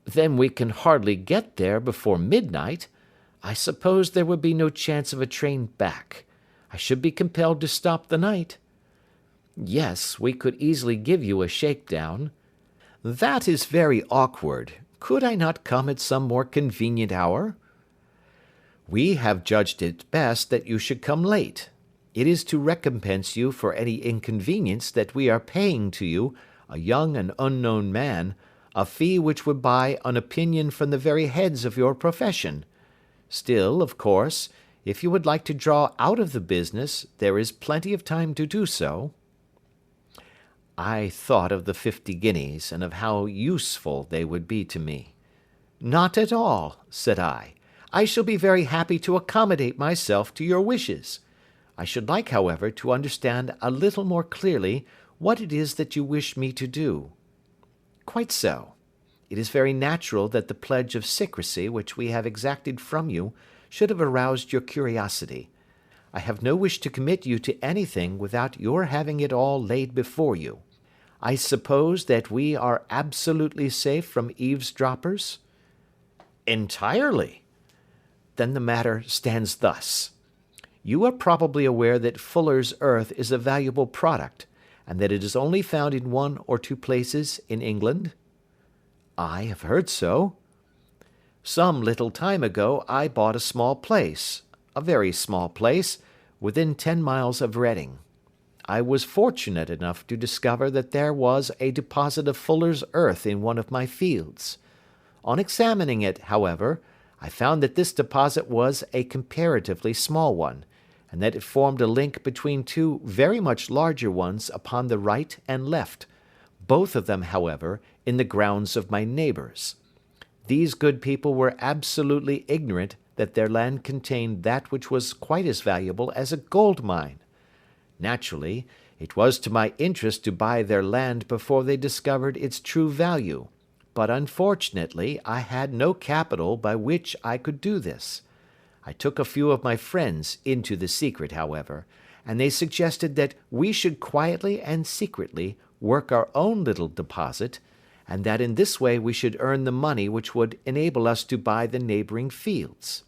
[SPEAKER 3] Then we can hardly get there before midnight. I suppose there would be no chance of a train back. I should be compelled to stop the night. Yes, we could easily give you a shakedown.
[SPEAKER 2] That is very awkward. Could I not come at some more convenient hour? We have judged it best that you should come late. It is to recompense you for any inconvenience that we are paying to you, a young and unknown man, a fee which would buy an opinion from the very heads of your profession. Still, of course, if you would like to draw out of the business, there is plenty of time to do so. I thought of the 50 guineas, and of how useful they would be to me. Not at all, said I. I shall be very happy to accommodate myself to your wishes. I should like, however, to understand a little more clearly what it is that you wish me to do. Quite so. It is very natural that the pledge of secrecy which we have exacted from you should have aroused your curiosity. I have no wish to commit you to anything without your having it all laid before you. I suppose that we are absolutely safe from eavesdroppers? Entirely. Then the matter stands thus. You are probably aware that Fuller's earth is a valuable product, and that it is only found in 1 or 2 places in England? I have heard so. Some little time ago I bought a small place, a very small place, within 10 miles of Reading. I was fortunate enough to discover that there was a deposit of Fuller's earth in one of my fields. On examining it, however, I found that this deposit was a comparatively small one, and that it formed a link between 2 very much larger ones upon the right and left, both of them, however, in the grounds of my neighbours. These good people were absolutely ignorant that their land contained that which was quite as valuable as a gold mine.
[SPEAKER 3] Naturally, it was to my interest to buy their land before they discovered its true value, but unfortunately I had no capital by which I could do this. I took a few of my friends into the secret, however, and they suggested that we should quietly and secretly work our own little deposit, and that in this way we should earn the money which would enable us to buy the neighbouring fields.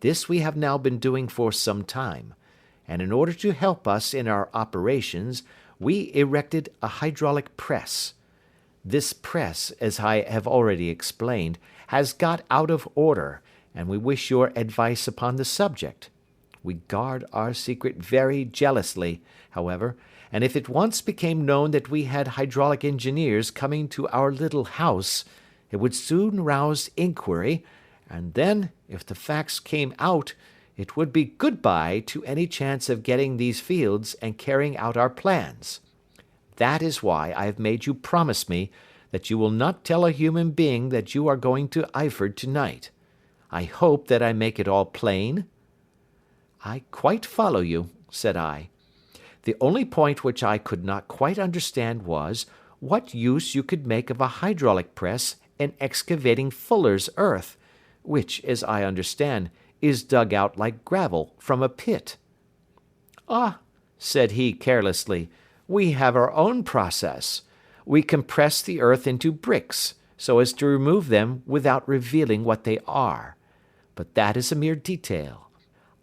[SPEAKER 3] This we have now been doing for some time, and in order to help us in our operations, we erected a hydraulic press. This press, as I have already explained, has got out of order, and we wish your advice upon the subject. We guard our secret very jealously, however, and if it once became known that we had hydraulic engineers coming to our little house, it would soon rouse inquiry, and then, if the facts came out, it would be good-bye to any chance of getting these fields and carrying out our plans. That is why I have made you promise me that you will not tell a human being that you are going to Eyford tonight. I hope that I make it all plain?" "I quite follow you," said I. "The only point which I could not quite understand was, what use you could make of a hydraulic press in excavating fuller's earth, which, as I understand, is dug out like gravel from a pit." "Ah," said he carelessly, "we have our own process. We compress the earth into bricks, so as to remove them without revealing what they are. But that is a mere detail.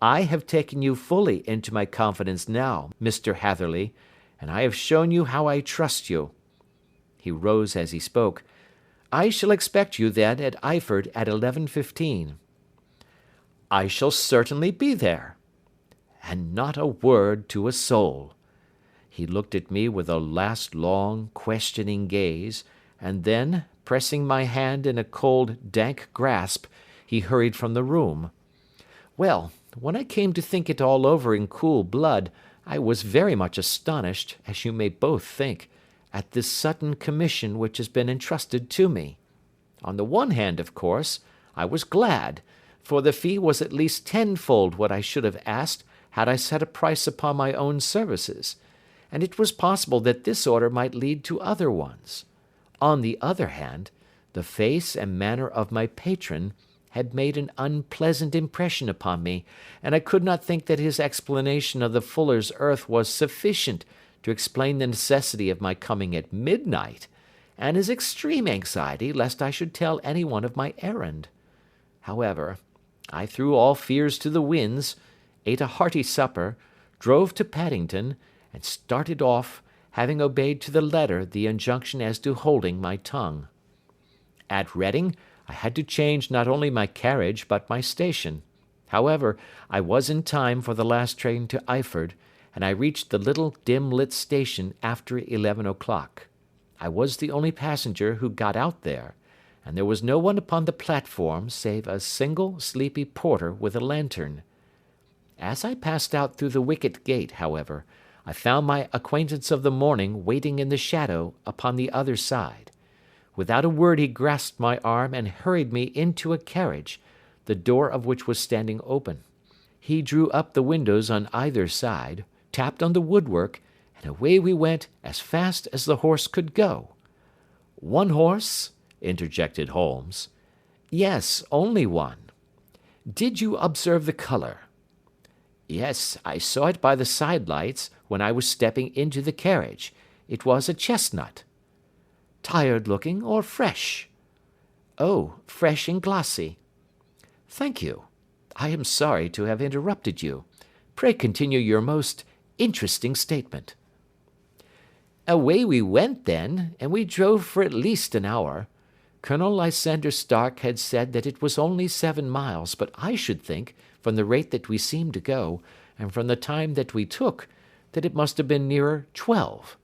[SPEAKER 3] I have taken you fully into my confidence now, Mr. Hatherley, and I have shown you how I trust you." He rose as he spoke. "I shall expect you then at Eyford at 11:15. "I shall certainly be there." "And not a word to a soul." He looked at me with a last long, questioning gaze, and then, pressing my hand in a cold, dank grasp, he hurried from the room. Well, when I came to think it all over in cool blood, I was very much astonished, as you may both think, at this sudden commission which has been entrusted to me. On the one hand, of course, I was glad, for the fee was at least tenfold what I should have asked had I set a price upon my own services, and it was possible that this order might lead to other ones. On the other hand, the face and manner of my patron had made an unpleasant impression upon me, and I could not think that his explanation of the fuller's earth was sufficient to explain the necessity of my coming at midnight, and his extreme anxiety lest I should tell any one of my errand. However, I threw all fears to the winds, ate a hearty supper, drove to Paddington, and started off, having obeyed to the letter the injunction as to holding my tongue. At Reading, I had to change not only my carriage but my station. However, I was in time for the last train to Eyford, and I reached the little dim-lit station after 11 o'clock. I was the only passenger who got out there, and there was no one upon the platform save a single sleepy porter with a lantern. As I passed out through the wicket gate, however, I found my acquaintance of the morning waiting in the shadow upon the other side. Without a word he grasped my arm and hurried me into a carriage, the door of which was standing open. He drew up the windows on either side, tapped on the woodwork, and away we went as fast as the horse could go. "One horse?" interjected Holmes. "Yes, only one." "Did you observe the colour?" "Yes, I saw it by the side lights when I was stepping into the carriage. It was a chestnut." "Tired looking or fresh?" "Oh, fresh and glossy." "Thank you. I am sorry to have interrupted you. Pray continue your most interesting statement." "Away we went then, and we drove for at least an hour. Colonel Lysander Stark had said that it was only 7 miles, but I should think, from the rate that we seemed to go, and from the time that we took, that it must have been nearer 12.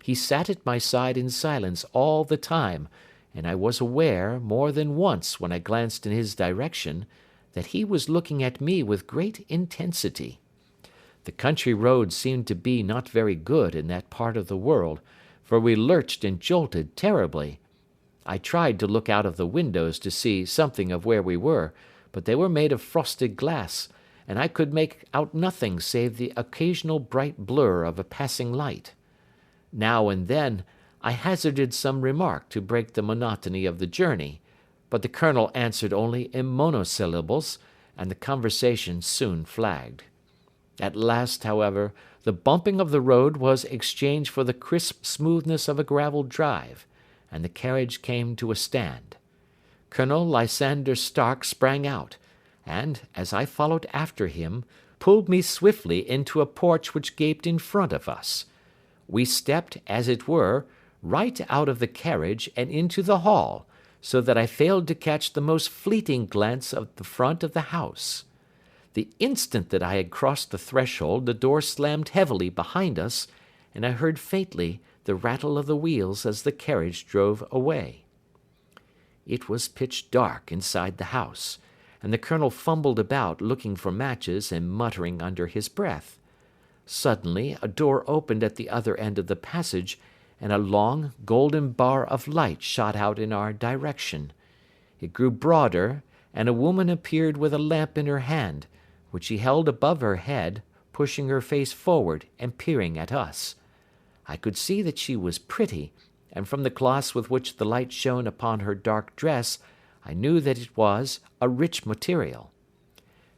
[SPEAKER 3] He sat at my side in silence all the time, and I was aware, more than once when I glanced in his direction, that he was looking at me with great intensity. The country roads seemed to be not very good in that part of the world, for we lurched and jolted terribly. I tried to look out of the windows to see something of where we were, but they were made of frosted glass,
[SPEAKER 5] and I could make out nothing save the occasional bright blur of a passing light. Now and then I hazarded some remark to break the monotony of the journey, but the Colonel answered only in monosyllables, and the conversation soon flagged. At last, however, the bumping of the road was exchanged for the crisp smoothness of a gravel drive, and the carriage came to a stand. Colonel Lysander Stark sprang out, and, as I followed after him, pulled me swiftly into a porch which gaped in front of us. We stepped, as it were, right out of the carriage and into the hall, so that I failed to catch the most fleeting glance of the front of the house. The instant that I had crossed the threshold, the door slammed heavily behind us, and I heard faintly the rattle of the wheels as the carriage drove away. It was pitch dark inside the house, and the Colonel fumbled about looking for matches and muttering under his breath. Suddenly a door opened at the other end of the passage, and a long, golden bar of light shot out in our direction. It grew broader, and a woman appeared with a lamp in her hand, which she held above her head, pushing her face forward and peering at us. I could see that she was pretty, and from the gloss with which the light shone upon her dark dress, I knew that it was a rich material.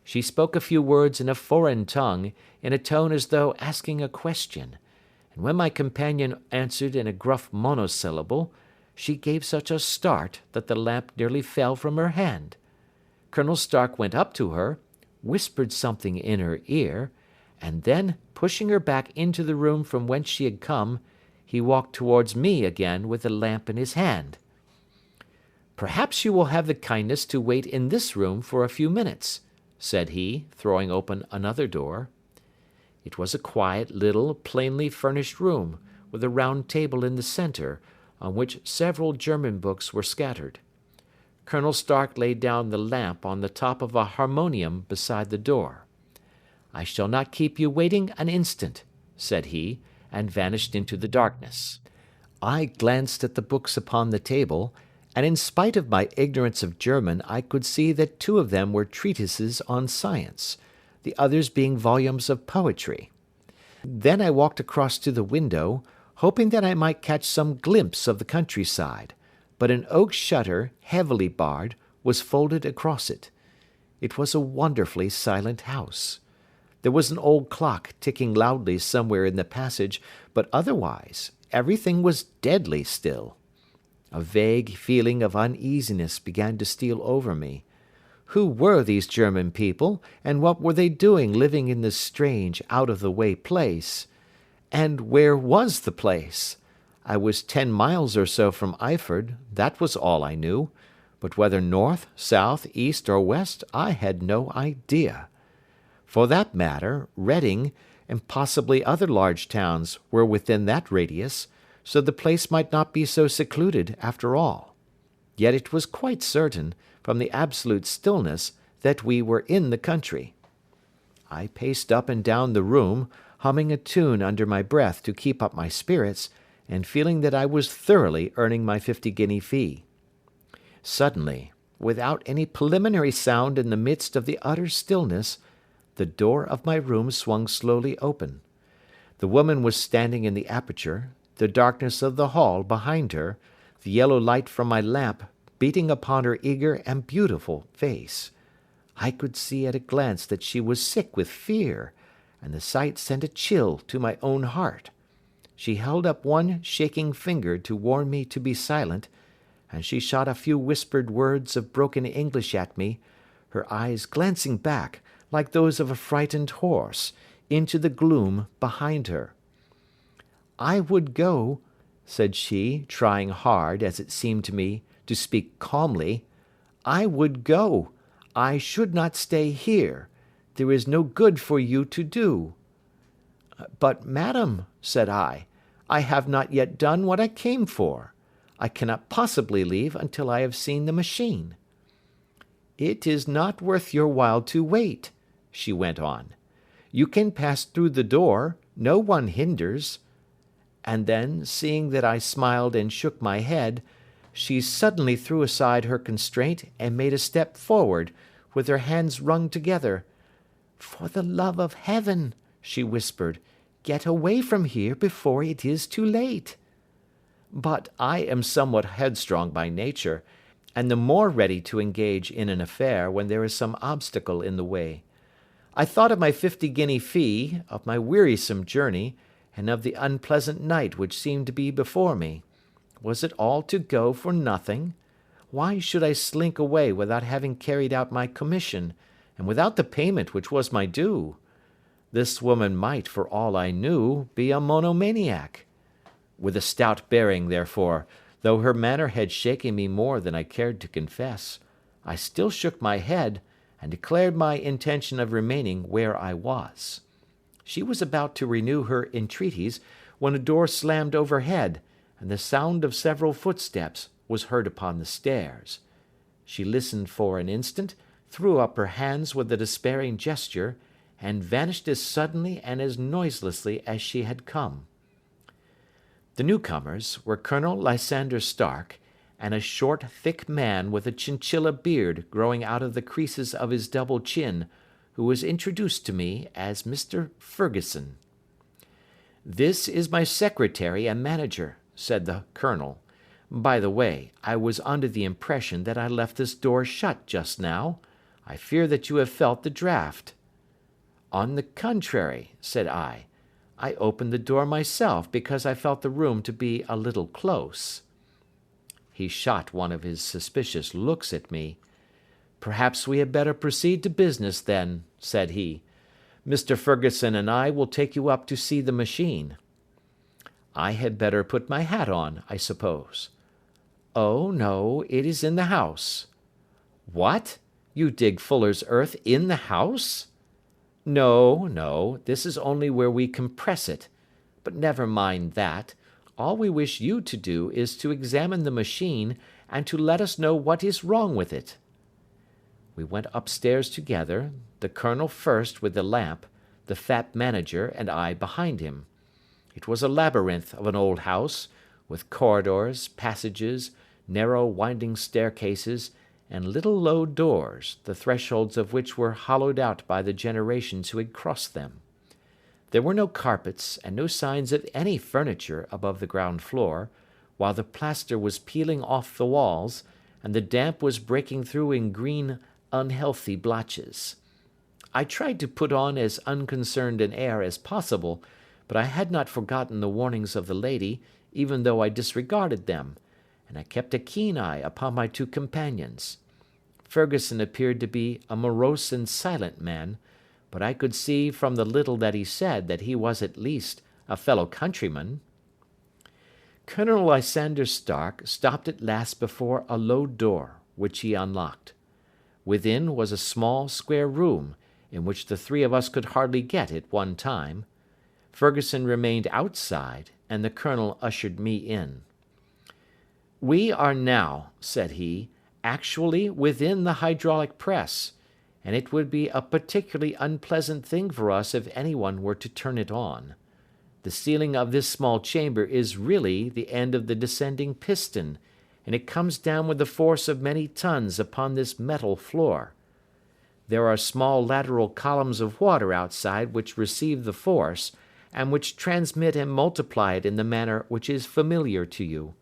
[SPEAKER 5] She spoke a few words in a foreign tongue, in a tone as though asking a question, and when my companion answered in a gruff monosyllable, she gave such a start that the lamp nearly fell from her hand. Colonel Stark went up to her, whispered something in her ear, and then, pushing her back into the room from whence she had come, he walked towards me again with the lamp in his hand. "Perhaps you will have the kindness to wait in this room for a few minutes," said he, throwing open another door. It was a quiet, little, plainly furnished room, with a round table in the centre, on which several German books were scattered. Colonel Stark laid down the lamp on the top of a harmonium beside the door. "I shall not keep you waiting an instant," said he, and vanished into the darkness. I glanced at the books upon the table, and in spite of my ignorance of German I could see that 2 of them were treatises on science, the others being volumes of poetry. Then I walked across to the window, hoping that I might catch some glimpse of the countryside, but an oak shutter, heavily barred, was folded across it. It was a wonderfully silent house. There was an old clock ticking loudly somewhere in the passage, but otherwise everything was deadly still. A vague feeling of uneasiness began to steal over me. Who were these German people, and what were they doing living in this strange, out-of-the-way place? And where was the place? I was 10 miles or so from Eyford, that was all I knew, but whether north, south, east, or west, I had no idea. For that matter, Reading, and possibly other large towns, were within that radius, so the place might not be so secluded after all. Yet it was quite certain, from the absolute stillness, that we were in the country. I paced up and down the room, humming a tune under my breath to keep up my spirits, and feeling that I was thoroughly earning my 50-guinea fee. Suddenly, without any preliminary sound in the midst of the utter stillness, the door of my room swung slowly open. The woman was standing in the aperture, the darkness of the hall behind her, the yellow light from my lamp beating upon her eager and beautiful face. I could see at a glance that she was sick with fear, and the sight sent a chill to my own heart. She held up one shaking finger to warn me to be silent, and she shot a few whispered words of broken English at me, her eyes glancing back, like those of a frightened horse, into the gloom behind her. "I would go," said she, trying hard, as it seemed to me, to speak calmly. "I would go. I should not stay here. There is no good for you to do." "But, madam," said I have not yet done what I came for. I cannot possibly leave until I have seen the machine." "It is not worth your while to wait," she went on. "You can pass through the door, no one hinders." And then, seeing that I smiled and shook my head, she suddenly threw aside her constraint and made a step forward, with her hands wrung together. "For the love of heaven," she whispered, "get away from here before it is too late." But I am somewhat headstrong by nature, and the more ready to engage in an affair when there is some obstacle in the way. I thought of my 50-guinea fee, of my wearisome journey, and of the unpleasant night which seemed to be before me. Was it all to go for nothing? Why should I slink away without having carried out my commission, and without the payment which was my due? This woman might, for all I knew, be a monomaniac. With a stout bearing, therefore, though her manner had shaken me more than I cared to confess, I still shook my head, and declared my intention of remaining where I was. She was about to renew her entreaties, when a door slammed overhead, and the sound of several footsteps was heard upon the stairs. She listened for an instant, threw up her hands with a despairing gesture, and vanished as suddenly and as noiselessly as she had come. The newcomers were Colonel Lysander Stark, and a short, thick man with a chinchilla beard growing out of the creases of his double chin, who was introduced to me as Mr. Ferguson. "This is my secretary and manager," said the colonel. "By the way, I was under the impression that I left this door shut just now. I fear that you have felt the draught." "On the contrary," said I opened the door myself because I felt the room to be a little close." He shot one of his suspicious looks at me. "Perhaps we had better proceed to business, then," said he. "Mr. Ferguson and I will take you up to see the machine." "I had better put my hat on, I suppose." "Oh, no, it is in the house." "What? You dig fuller's earth in the house?" "No, no, this is only where we compress it. But never mind that. All we wish you to do is to examine the machine, and to let us know what is wrong with it." We went upstairs together, the colonel first with the lamp, the fat manager and I behind him. It was a labyrinth of an old house, with corridors, passages, narrow winding staircases, and little low doors, the thresholds of which were hollowed out by the generations who had crossed them. There were no carpets, and no signs of any furniture above the ground floor, while the plaster was peeling off the walls, and the damp was breaking through in green, unhealthy blotches. I tried to put on as unconcerned an air as possible, but I had not forgotten the warnings of the lady, even though I disregarded them, and I kept a keen eye upon my two companions. Ferguson appeared to be a morose and silent man, but I could see from the little that he said that he was at least a fellow countryman. Colonel Lysander Stark stopped at last before a low door, which he unlocked. Within was a small square room, in which the three of us could hardly get at one time. Ferguson remained outside, and the colonel ushered me in. "We are now," said he, "actually within the hydraulic press, and it would be a particularly unpleasant thing for us if anyone were to turn it on. The ceiling of this small chamber is really the end of the descending piston, and it comes down with the force of many tons upon this metal floor. There are small lateral columns of water outside which receive the force, and which transmit and multiply it in the manner which is familiar to you.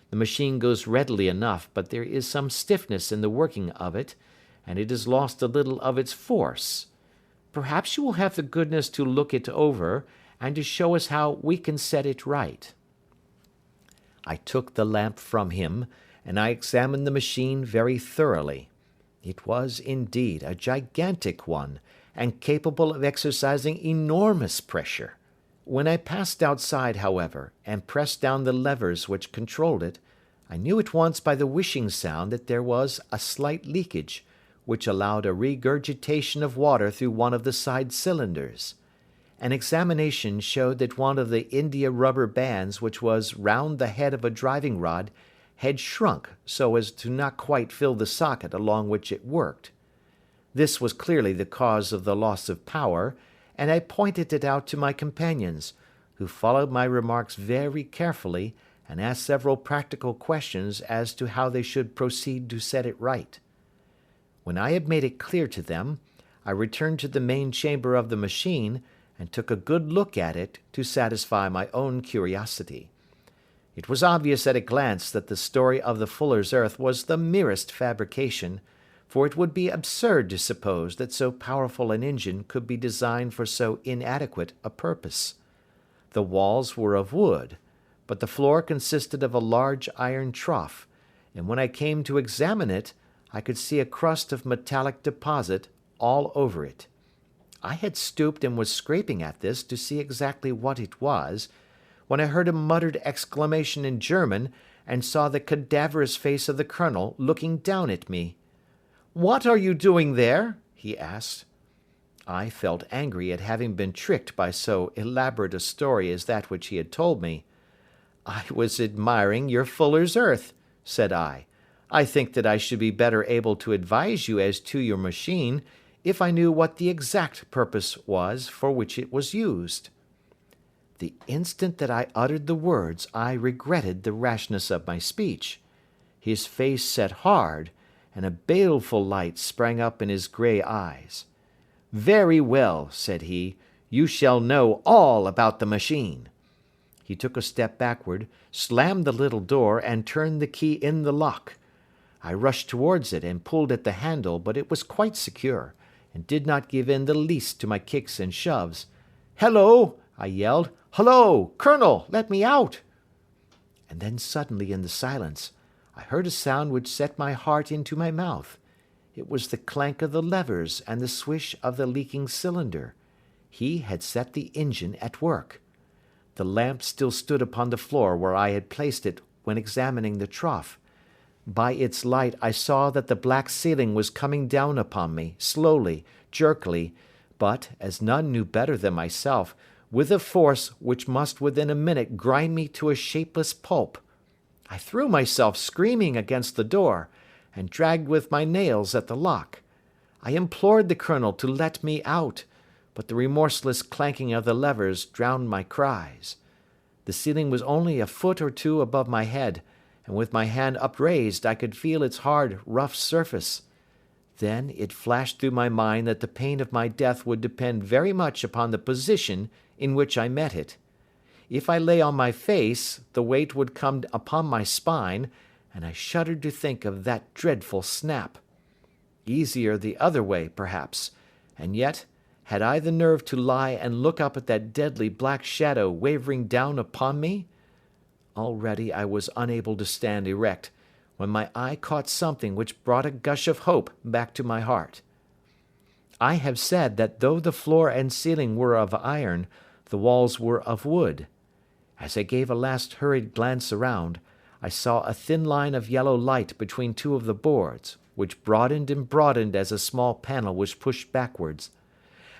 [SPEAKER 5] The machine goes readily enough, but there is some stiffness in the working of it, and it has lost a little of its force. Perhaps you will have the goodness to look it over, and to show us how we can set it right." I took the lamp from him, and I examined the machine very thoroughly. It was, indeed, a gigantic one, and capable of exercising enormous pressure. When I passed outside, however, and pressed down the levers which controlled it, I knew at once by the whishing sound that there was a slight leakage, which allowed a regurgitation of water through one of the side cylinders. An examination showed that one of the india rubber bands which was round the head of a driving rod had shrunk so as to not quite fill the socket along which it worked. This was clearly the cause of the loss of power, and I pointed it out to my companions, who followed my remarks very carefully and asked several practical questions as to how they should proceed to set it right. When I had made it clear to them,
[SPEAKER 3] I returned to the main chamber of the machine, and took a good look at it to satisfy my own curiosity. It was obvious at a glance that the story of the fuller's earth was the merest fabrication, for it would be absurd to suppose that so powerful an engine could be designed for so inadequate a purpose. The walls were of wood, but the floor consisted of a large iron trough, and when I came to examine it, I could see a crust of metallic deposit all over it. I had stooped and was scraping at this to see exactly what it was, when I heard a muttered exclamation in German and saw the cadaverous face of the colonel looking down at me. "What are you doing there?" he asked. I felt angry at having been tricked by so elaborate a story as that which he had told me. "I was admiring your fuller's earth," said I. "I think that I should be better able to advise you as to your machine if I knew what the exact purpose was for which it was used." The instant that I uttered the words I regretted the rashness of my speech. His face set hard, and a baleful light sprang up in his grey eyes. "Very well," said he, "you shall know all about the machine." He took a step backward, slammed the little door, and turned the key in the lock. I rushed towards it and pulled at the handle, but it was quite secure, and did not give in the least to my kicks and shoves. "Hello!" I yelled. "Hullo! Colonel, let me out!" And then suddenly in the silence, I heard a sound which set my heart into my mouth. It was the clank of the levers and the swish of the leaking cylinder. He had set the engine at work. The lamp still stood upon the floor where I had placed it when examining the trough. By its light I saw that the black ceiling was coming down upon me, slowly, jerkily, but, as none knew better than myself, with a force which must within a minute grind me to a shapeless pulp. I threw myself screaming against the door, and dragged with my nails at the lock. I implored the colonel to let me out, but the remorseless clanking of the levers drowned my cries. The ceiling was only a foot or two above my head, and with my hand upraised I could feel its hard, rough surface. Then it flashed through my mind that the pain of my death would depend very much upon the position in which I met it. If I lay on my face, the weight would come upon my spine, and I shuddered to think of that dreadful snap. Easier the other way, perhaps, and yet, had I the nerve to lie and look up at that deadly black shadow wavering down upon me? Already I was unable to stand erect, when my eye caught something which brought a gush of hope back to my heart. I have said that though the floor and ceiling were of iron, the walls were of wood. As I gave a last hurried glance around, I saw a thin line of yellow light between two of the boards, which broadened and broadened as a small panel was pushed backwards.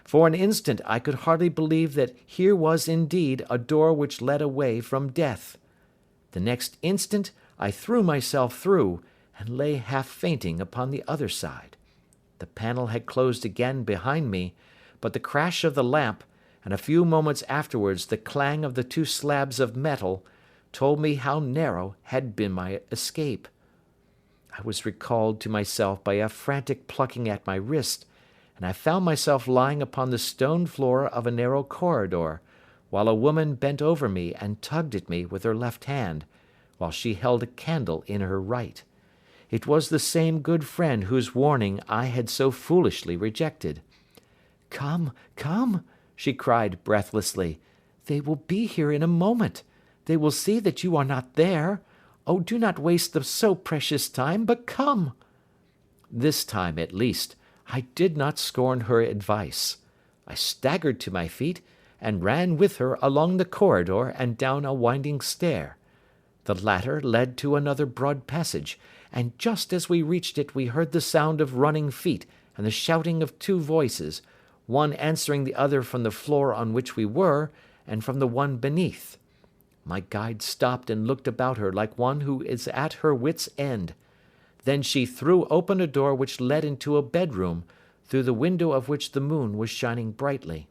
[SPEAKER 3] For an instant I could hardly believe that here was indeed a door which led away from death. The next instant I threw myself through, and lay half fainting upon the other side. The panel had closed again behind me, but the crash of the lamp, and a few moments afterwards the clang of the two slabs of metal, told me how narrow had been my escape. I was recalled to myself by a frantic plucking at my wrist, and I found myself lying upon the stone floor of a narrow corridor, while a woman bent over me and tugged at me with her left hand, while she held a candle in her right. It was the same good friend whose warning I had so foolishly rejected. "Come, come," she cried breathlessly. "They will be here in a moment. They will see that you are not there. Oh, do not waste the so precious time, but come." This time, at least, I did not scorn her advice. I staggered to my feet, and ran with her along the corridor and down a winding stair. The latter led to another broad passage, and just as we reached it we heard the sound of running feet and the shouting of two voices, one answering the other from the floor on which we were, and from the one beneath. My guide stopped and looked about her like one who is at her wit's end. Then she threw open a door which led into a bedroom, through the window of which the moon was shining brightly.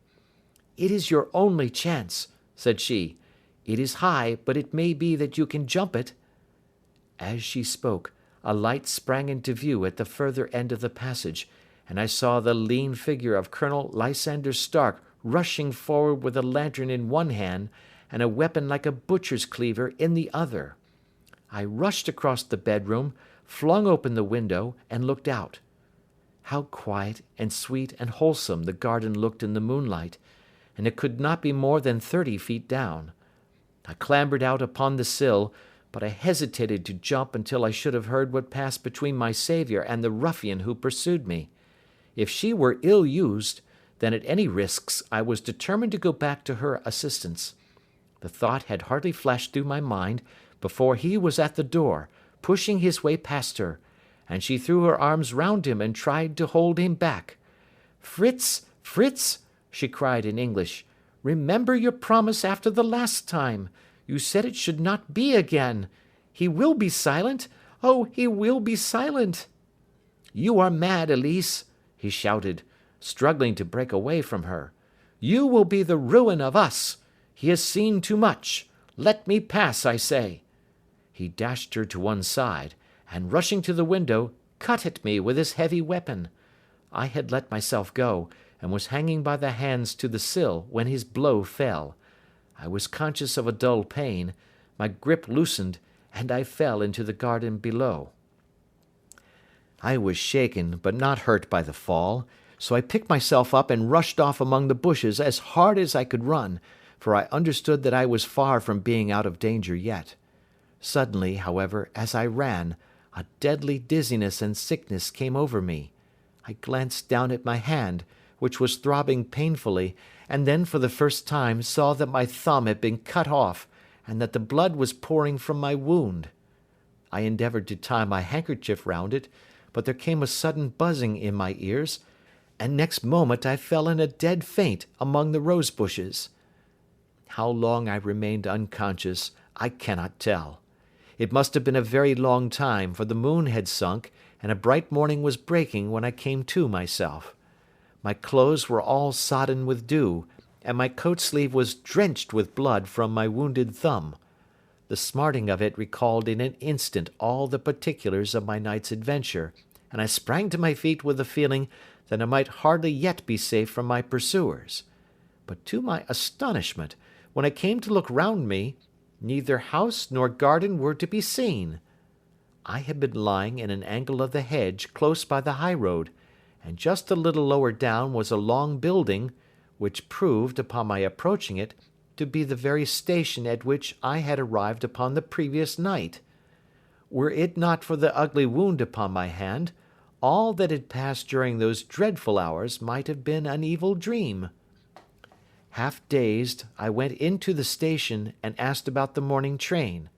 [SPEAKER 3] "It is your only chance," said she. "It is high, but it may be that you can jump it." As she spoke, a light sprang into view at the further end of the passage,
[SPEAKER 5] and I saw the lean figure of Colonel Lysander Stark rushing forward with a lantern in one hand and a weapon like a butcher's cleaver in the other. I rushed across the bedroom, flung open the window, and looked out. How quiet and sweet and wholesome the garden looked in the moonlight, and it could not be more than 30 feet down. I clambered out upon the sill, but I hesitated to jump until I should have heard what passed between my saviour and the ruffian who pursued me. If she were ill used, then at any risks I was determined to go back to her assistance. The thought had hardly flashed through my mind before he was at the door, pushing his way past her, and she threw her arms round him and tried to hold him back. "Fritz, Fritz," she cried in English, "remember your promise after the last time. You said it should not be again. He will be silent. Oh, he will be silent." "You are mad, Elise," he shouted, struggling to break away from her. "You will be the ruin of us. He has seen too much. Let me pass, I say." He dashed her to one side, and rushing to the window, cut at me with his heavy weapon. I had let myself go, and was hanging by the hands to the sill, when his blow fell. I was conscious of a dull pain, my grip loosened, and I fell into the garden below. I was shaken, but not hurt by the fall, so I picked myself up and rushed off among the bushes as hard as I could run, for I understood that I was far from being out of danger yet. Suddenly, however, as I ran, a deadly dizziness and sickness came over me. I glanced down at my hand, which was throbbing painfully, and then for the first time saw that my thumb had been cut off, and that the blood was pouring from my wound. I endeavoured to tie my handkerchief round it, but there came a sudden buzzing in my ears, and next moment I fell in a dead faint among the rose bushes. How long I remained unconscious, I cannot tell. It must have been a very long time, for the moon had sunk, and a bright morning was breaking when I came to myself. My clothes were all sodden with dew, and my coat sleeve was drenched with blood from my wounded thumb. The smarting of it recalled in an instant all the particulars of my night's adventure, and I sprang to my feet with the feeling that I might hardly yet be safe from my pursuers. But to my astonishment, when I came to look round me, neither house nor garden were to be seen. I had been lying in an angle of the hedge close by the high road, and just a little lower down was a long building, which proved, upon my approaching it, to be the very station at which I had arrived upon the previous night. Were it not for the ugly wound upon my hand, all that had passed during those dreadful hours might have been an evil dream. Half dazed, I went into the station and asked about the morning train.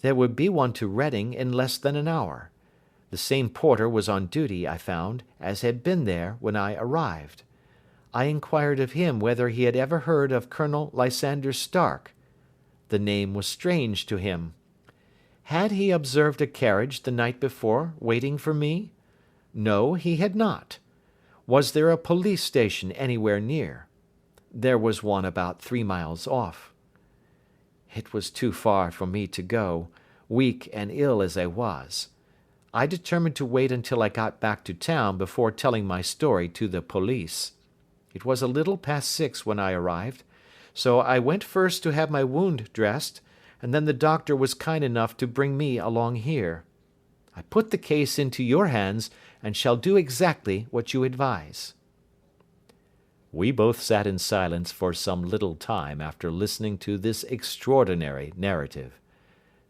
[SPEAKER 5] There would be one to Reading in less than an hour. The same porter was on duty, I found, as had been there when I arrived. I inquired of him whether he had ever heard of Colonel Lysander Stark. The name was strange to him. Had he observed a carriage the night before waiting for me? No, he had not. Was there a police station anywhere near? There was one about 3 miles off. It was too far for me to go, weak and ill as I was. I determined to wait until I got back to town before telling my story to the police. It was a little past 6 when I arrived, so I went first to have my wound dressed, and then the doctor was kind enough to bring me along here. I put the case into your hands, and shall do exactly what you advise. We both sat in silence for some little time after listening to this extraordinary narrative.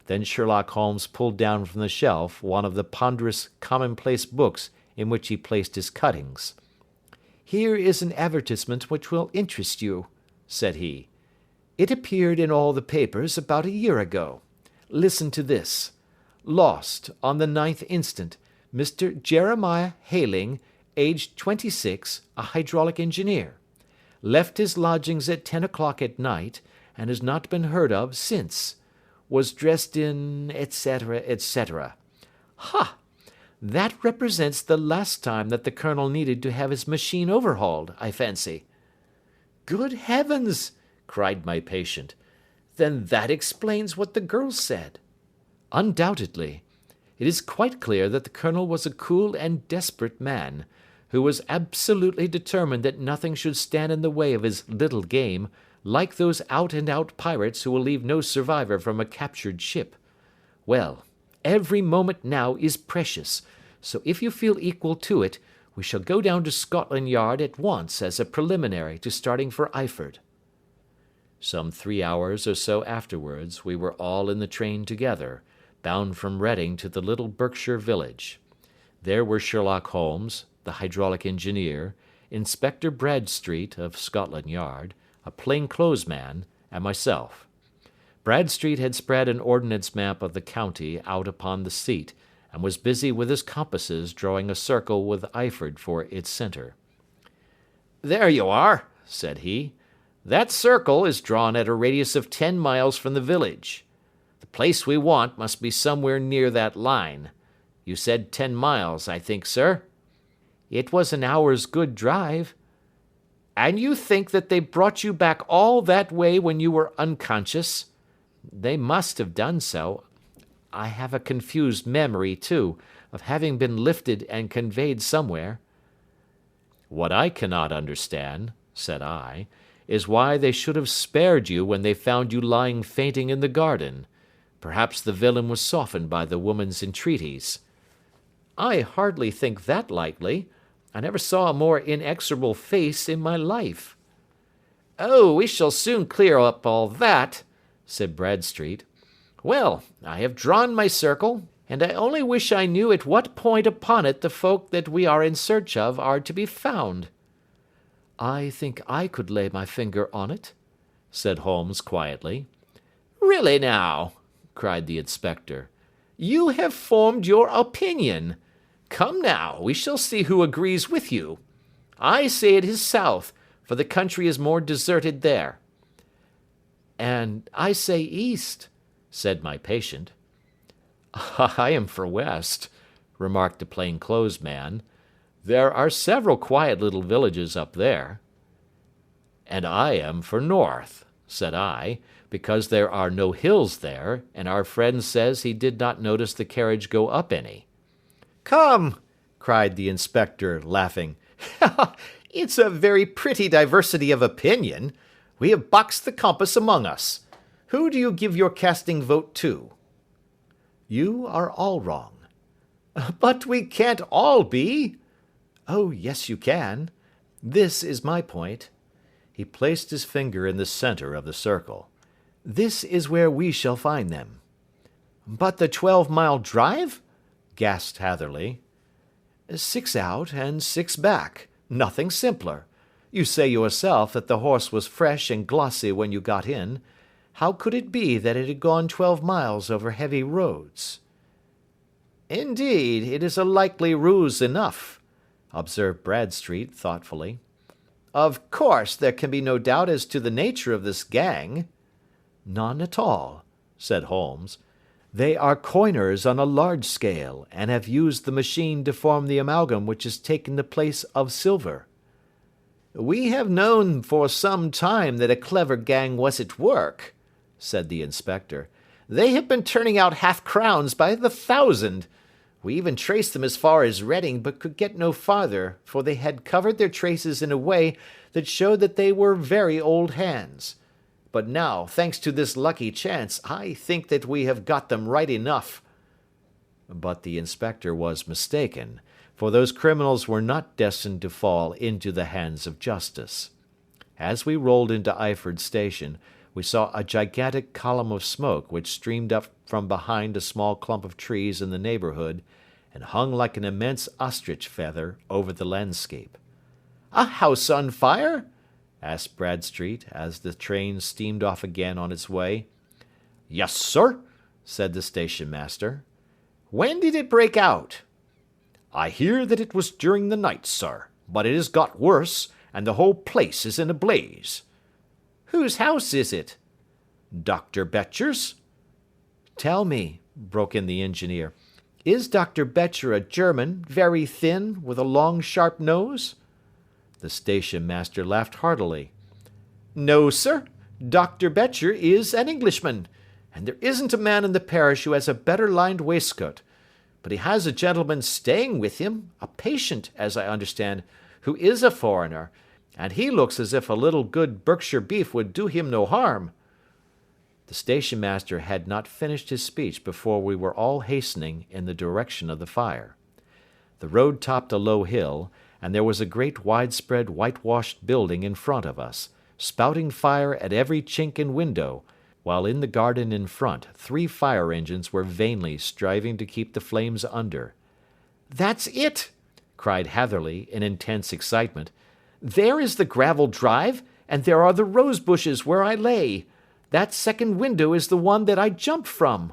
[SPEAKER 5] Then Sherlock Holmes pulled down from the shelf one of the ponderous commonplace books in which he placed his cuttings. "Here is an advertisement which will interest you," said he. "It appeared in all the papers about a year ago. Listen to this. Lost, on the 9th instant, Mr. Jeremiah Hayling, aged 26, a hydraulic engineer. Left his lodgings at 10 o'clock at night, and has not been heard of since. Was dressed in, etc., etc. Ha! That represents the last time that the Colonel needed to have his machine overhauled, I fancy." "Good heavens!" cried my patient. "Then that explains what the girl said." "Undoubtedly. It is quite clear that the Colonel was a cool and desperate man, who was absolutely determined that nothing should stand in the way of his little game, like those out-and-out pirates who will leave no survivor from a captured ship. Well, every moment now is precious, so if you feel equal to it, we shall go down to Scotland Yard at once as a preliminary to starting for Eyford. Some 3 hours or so afterwards, we were all in the train together, bound from Reading to the little Berkshire village. There were Sherlock Holmes, the hydraulic engineer, Inspector Bradstreet of Scotland Yard, a plain-clothes man, and myself. Bradstreet had spread an ordnance map of the county out upon the seat, and was busy with his compasses drawing a circle with Eyford for its centre. "There you are," said he. "That circle is drawn at a radius of 10 miles from the village. The place we want must be somewhere near that line. You said 10 miles, I think, sir?" "It was an hour's good drive." "And you think that they brought you back all that way when you were unconscious?" "They must have done so. I have a confused memory, too, of having been lifted and conveyed somewhere." "What I cannot understand," said I, "is why they should have spared you when they found you lying fainting in the garden. Perhaps the villain was softened by the woman's entreaties." "I hardly think that likely. I never saw a more inexorable face in my life." "Oh, we shall soon clear up all that," said Bradstreet. "Well, I have drawn my circle, and I only wish I knew at what point upon it the folk that we are in search of are to be found." "I think I could lay my finger on it," said Holmes quietly. "Really now," cried the inspector, "you have formed your opinion. Come now, we shall see who agrees with you. I say it is south, for the country is more deserted there." "And I say east," said my patient. "I am for west," remarked the plain-clothes man. "There are several quiet little villages up there." "And I am for north," said I, "because there are no hills there, and our friend says he did not notice the carriage go up any."
[SPEAKER 1] "Come," cried the inspector, laughing. "It's a very pretty diversity of opinion. We have boxed the compass among us. Who do you give your casting vote to?"
[SPEAKER 2] "You are all wrong."
[SPEAKER 1] "But we can't all be."
[SPEAKER 2] "Oh, yes, you can. This is my point." He placed his finger in the centre of the circle. "This is where we shall find them."
[SPEAKER 1] "But the 12-mile drive?" gasped Hatherley.
[SPEAKER 2] 6 out and 6 back. Nothing simpler. You say yourself that the horse was fresh and glossy when you got in. How could it be that it had gone 12 miles over heavy roads?"
[SPEAKER 1] "Indeed, it is a likely ruse enough," observed Bradstreet thoughtfully. "Of course, there can be no doubt as to the nature of this gang."
[SPEAKER 2] "None at all," said Holmes. "They are coiners on a large scale, and have used the machine to form the amalgam which has taken the place of silver."
[SPEAKER 1] "We have known for some time that a clever gang was at work," said the inspector. "They have been turning out half-crowns by the thousand. We even traced them as far as Reading, but could get no farther, for they had covered their traces in a way that showed that they were very old hands. But now, thanks to this lucky chance, I think that we have got them right enough."
[SPEAKER 2] But the inspector was mistaken, for those criminals were not destined to fall into the hands of justice. As we rolled into Eyford station, we saw a gigantic column of smoke which streamed up from behind a small clump of trees in the neighbourhood, and hung like an immense ostrich feather over the landscape.
[SPEAKER 1] "A house on fire?"
[SPEAKER 2] asked Bradstreet, as the train steamed off again on its way.
[SPEAKER 1] "Yes, sir," said the station master. "When did it break out?" "I hear that it was during the night, sir, but it has got worse, and the whole place is in a blaze." "Whose house is it?" "Dr. Betcher's."
[SPEAKER 2] "Tell me," broke in the engineer, "is Dr. Betcher a German, very thin, with a long sharp nose?" The station master laughed heartily.
[SPEAKER 1] "No, sir. Dr. Betcher is an Englishman, and there isn't a man in the parish who has a better lined waistcoat.
[SPEAKER 3] but he has a gentleman staying with him, a patient, as I understand, who is a foreigner, and he looks as if a little good Berkshire beef would do him no harm." The station master had not finished his speech before we were all hastening in the direction of the fire. The road topped a low hill, and there was a great widespread whitewashed building in front of us, spouting fire at every chink and window, while in the garden in front 3 fire engines were vainly striving to keep the flames under.
[SPEAKER 5] "That's it!" cried Hatherley, in intense excitement. "There is the gravel drive, and there are the rose bushes where I lay. That second window is the one that I jumped from."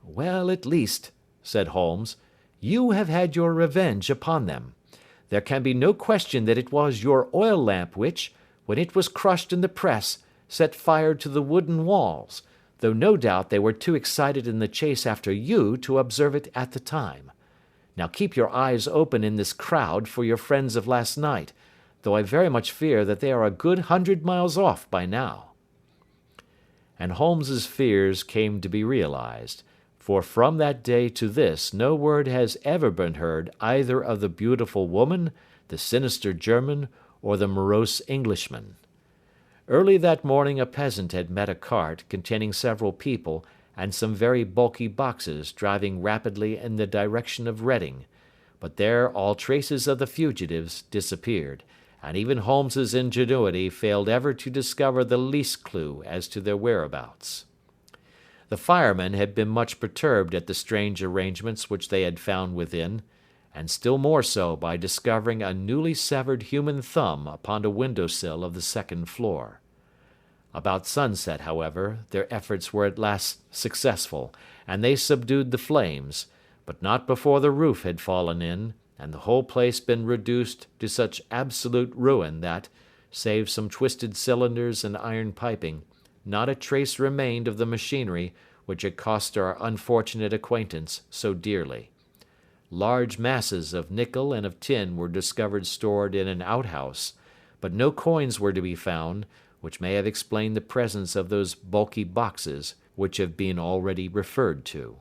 [SPEAKER 3] "Well, at least," said Holmes, "you have had your revenge upon them. There can be no question that it was your oil lamp which, when it was crushed in the press, set fire to the wooden walls, though no doubt they were too excited in the chase after you to observe it at the time. Now keep your eyes open in this crowd for your friends of last night, though I very much fear that they are a good 100 miles off by now." And Holmes's fears came to be realized, for from that day to this no word has ever been heard either of the beautiful woman, the sinister German, or the morose Englishman. Early that morning a peasant had met a cart containing several people and some very bulky boxes driving rapidly in the direction of Reading, but there all traces of the fugitives disappeared, and even Holmes's ingenuity failed ever to discover the least clue as to their whereabouts. The firemen had been much perturbed at the strange arrangements which they had found within, and still more so by discovering a newly severed human thumb upon a window-sill of the second floor. About sunset, however, their efforts were at last successful, and they subdued the flames, but not before the roof had fallen in, and the whole place been reduced to such absolute ruin that, save some twisted cylinders and iron piping, not a trace remained of the machinery which had cost our unfortunate acquaintance so dearly. Large masses of nickel and of tin were discovered stored in an outhouse, but no coins were to be found, which may have explained the presence of those bulky boxes which have been already referred to.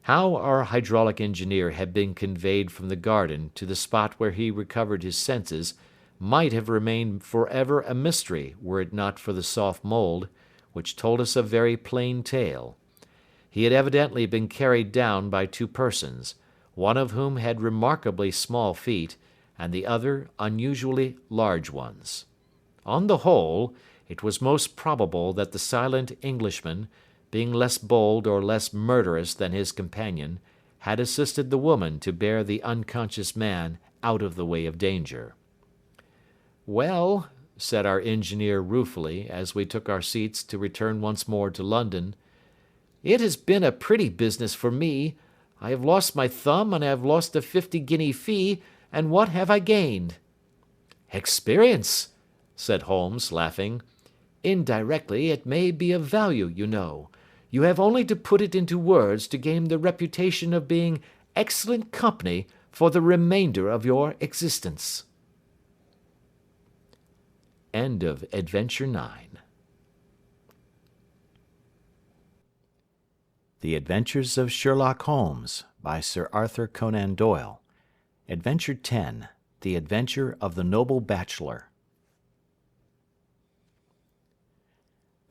[SPEAKER 3] How our hydraulic engineer had been conveyed from the garden to the spot where he recovered his senses might have remained forever a mystery were it not for the soft mould, which told us a very plain tale. He had evidently been carried down by 2 persons, one of whom had remarkably small feet, and the other unusually large ones. On the whole, it was most probable that the silent Englishman, being less bold or less murderous than his companion, had assisted the woman to bear the unconscious man out of the way of danger. "Well," said our engineer ruefully, as we took our seats to return once more to London, "it has been a pretty business for me. I have lost my thumb, and I have lost a 50-guinea fee, and what have I gained?" "Experience," said Holmes, laughing. "Indirectly it may be of value, you know. You have only to put it into words to gain the reputation of being excellent company for the remainder of your existence." End of Adventure 9.
[SPEAKER 1] The Adventures of Sherlock Holmes, by Sir Arthur Conan Doyle. Adventure 10. The Adventure of the Noble Bachelor.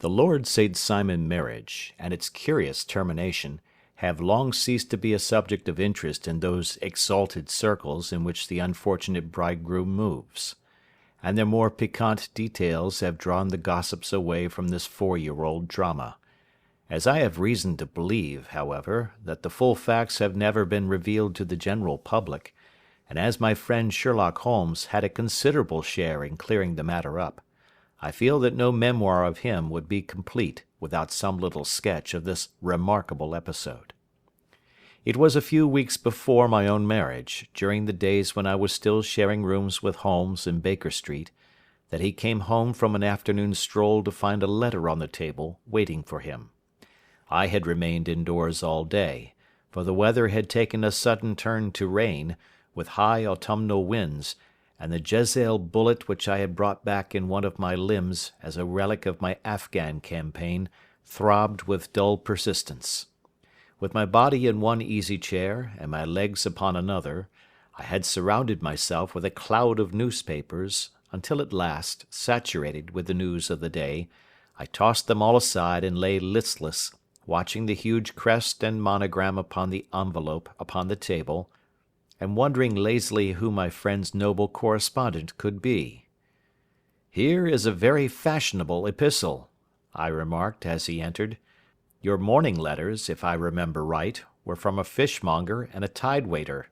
[SPEAKER 1] The Lord St. Simon marriage, and its curious termination, have long ceased to be a subject of interest in those exalted circles in which the unfortunate bridegroom moves, and their more piquant details have drawn the gossips away from this 4-year-old drama. As I have reason to believe, however, that the full facts have never been revealed to the general public, and as my friend Sherlock Holmes had a considerable share in clearing the matter up, I feel that no memoir of him would be complete without some little sketch of this remarkable episode. It was a few weeks before my own marriage, during the days when I was still sharing rooms with Holmes in Baker Street, that he came home from an afternoon stroll to find a letter on the table waiting for him. I had remained indoors all day, for the weather had taken a sudden turn to rain, with high autumnal winds, and the Jezeel bullet which I had brought back in one of my limbs as a relic of my Afghan campaign throbbed with dull persistence. With my body in one easy chair and my legs upon another, I had surrounded myself with a cloud of newspapers, until at last, saturated with the news of the day, I tossed them all aside and lay listless, watching the huge crest and monogram upon the envelope upon the table, and wondering lazily who my friend's noble correspondent could be. "Here is a very fashionable epistle," I remarked as he entered. "Your morning letters, if I remember right, were from a fishmonger and a tide waiter."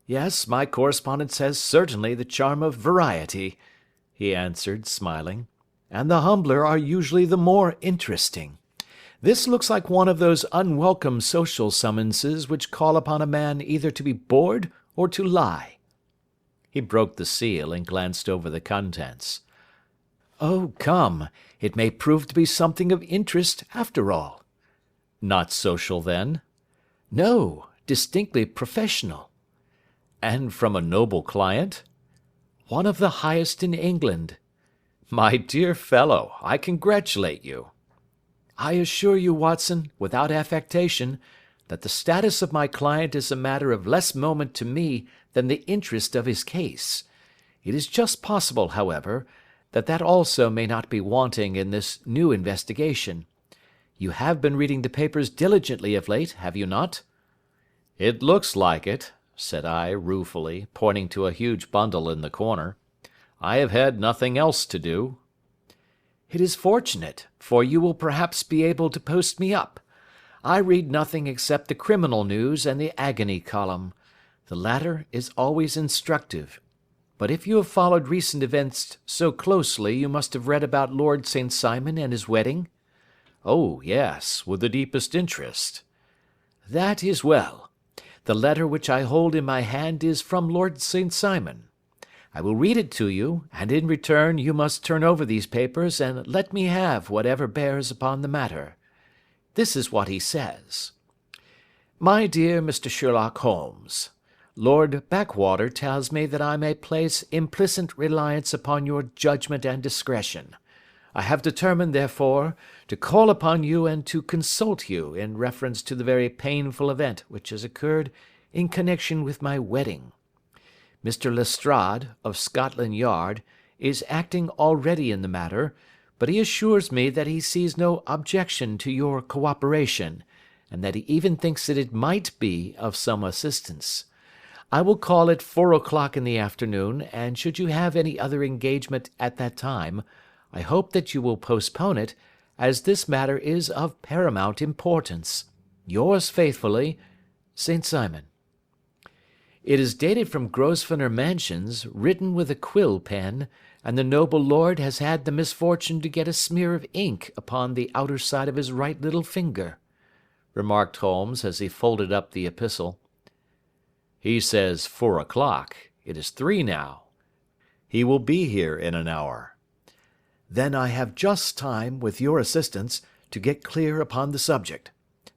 [SPEAKER 2] "Yes, my correspondence has certainly the charm of variety," he answered, smiling, "and the humbler are usually the more interesting. This looks like one of those unwelcome social summonses which call upon a man either to be bored or to lie." He broke the seal and glanced over the contents. "Oh, come, it may prove to be something of interest after all." "Not social, then?" "No, distinctly professional." "And from a noble client?" "One of the highest in England." "My dear fellow, I congratulate you." "I assure you, Watson, without affectation, that the status of my client is a matter of less moment to me than the interest of his case. It is just possible, however, that also may not be wanting in this new investigation. You have been reading the papers diligently of late, have you not?" "It looks like it," said I, ruefully, pointing to a huge bundle in the corner. "I have had nothing else to do." "It is fortunate, for you will perhaps be able to post me up. I read nothing except the criminal news and the agony column. The latter is always instructive. But if you have followed recent events so closely, you must have read about Lord St. Simon and his wedding?" "Oh, yes, with the deepest interest." "That is well. The letter which I hold in my hand is from Lord St. Simon. I will read it to you, and in return you must turn over these papers and let me have whatever bears upon the matter. This is what he says: "My dear Mr. Sherlock Holmes, Lord Backwater tells me that I may place implicit reliance upon your judgment and discretion. I have determined, therefore, to call upon you and to consult you in reference to the very painful event which has occurred in connection with my wedding. Mr. Lestrade, of Scotland Yard, is acting already in the matter, but he assures me that he sees no objection to your cooperation, and that he even thinks that it might be of some assistance. I will call at 4 o'clock in the afternoon, and should you have any other engagement at that time, I hope that you will postpone it, as this matter is of paramount importance. Yours faithfully, St. Simon." It is dated from Grosvenor Mansions, written with a quill pen, and the noble lord has had the misfortune to get a smear of ink upon the outer side of his right little finger," remarked Holmes as he folded up the epistle. "He says 4 o'clock. It is 3 now. He will be here in an hour." "Then I have just time, with your assistance, to get clear upon the subject.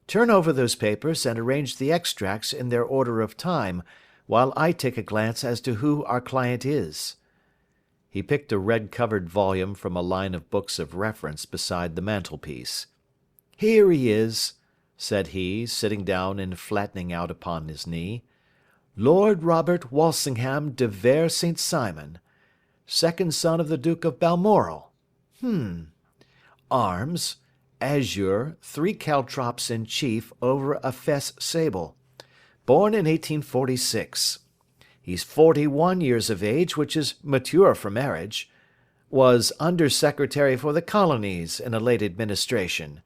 [SPEAKER 2] Turn over those papers and arrange the extracts in their order of time, while I take a glance as to who our client is." He picked a red-covered volume from a line of books of reference beside the mantelpiece. "Here he is," said he, sitting down and flattening out upon his knee. "Lord Robert Walsingham de Vere St. Simon, second son of the Duke of Balmoral. Arms, azure, 3 caltrops in chief over a fess sable. Born in 1846. He's 41 years of age, which is mature for marriage. Was Under-Secretary for the Colonies in a late administration.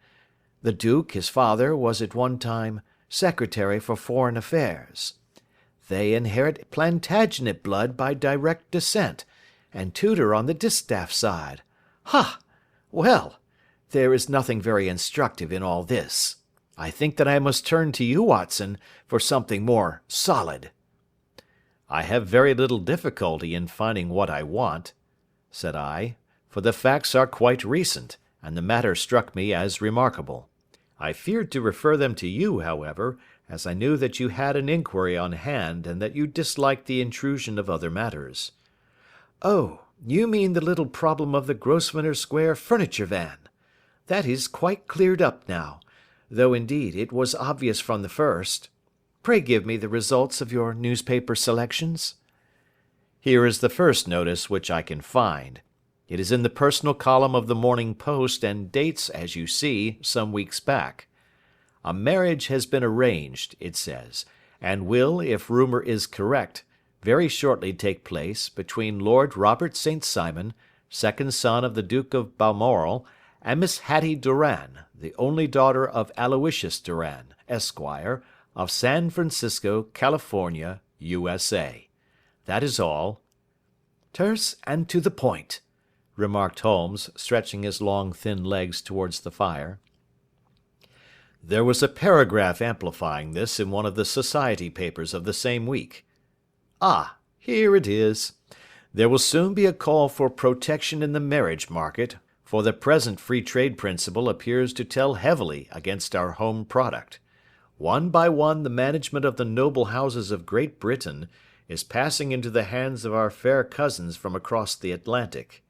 [SPEAKER 2] The Duke, his father, was at one time Secretary for Foreign Affairs. They inherit Plantagenet blood by direct descent, and tutor on the distaff side. Ha! Well, there is nothing very instructive in all this. I think that I must turn to you, Watson, for something more solid." "I have very little difficulty in finding what I want," said I, "for the facts are quite recent, and the matter struck me as remarkable. I feared to refer them to you, however, as I knew that you had an inquiry on hand and that you disliked the intrusion of other matters." "Oh, you mean the little problem of the Grosvenor Square furniture van. That is quite cleared up now. though indeed it was obvious from the first. Pray give me the results of your newspaper selections."
[SPEAKER 1] Here is the first notice which I can find. It is in the personal column of the Morning Post and dates, as you see, some weeks back. "A marriage has been arranged," it says, "and will, if rumour is correct, very shortly take place between Lord Robert St. Simon, second son of the Duke of Balmoral, and Miss Hattie Doran, the only daughter of Aloysius Doran, Esquire, of San Francisco, California, USA. That is all."
[SPEAKER 2] "Terse and to the point," remarked Holmes, stretching his long thin legs towards the fire.
[SPEAKER 1] There was a paragraph amplifying this in one of the society papers of the same week. Ah, here it is. "There will soon be a call for protection in the marriage market, for the present free trade principle appears to tell heavily against our home product. One by one the management of the noble houses of Great Britain is passing into the hands of our fair cousins from across the Atlantic.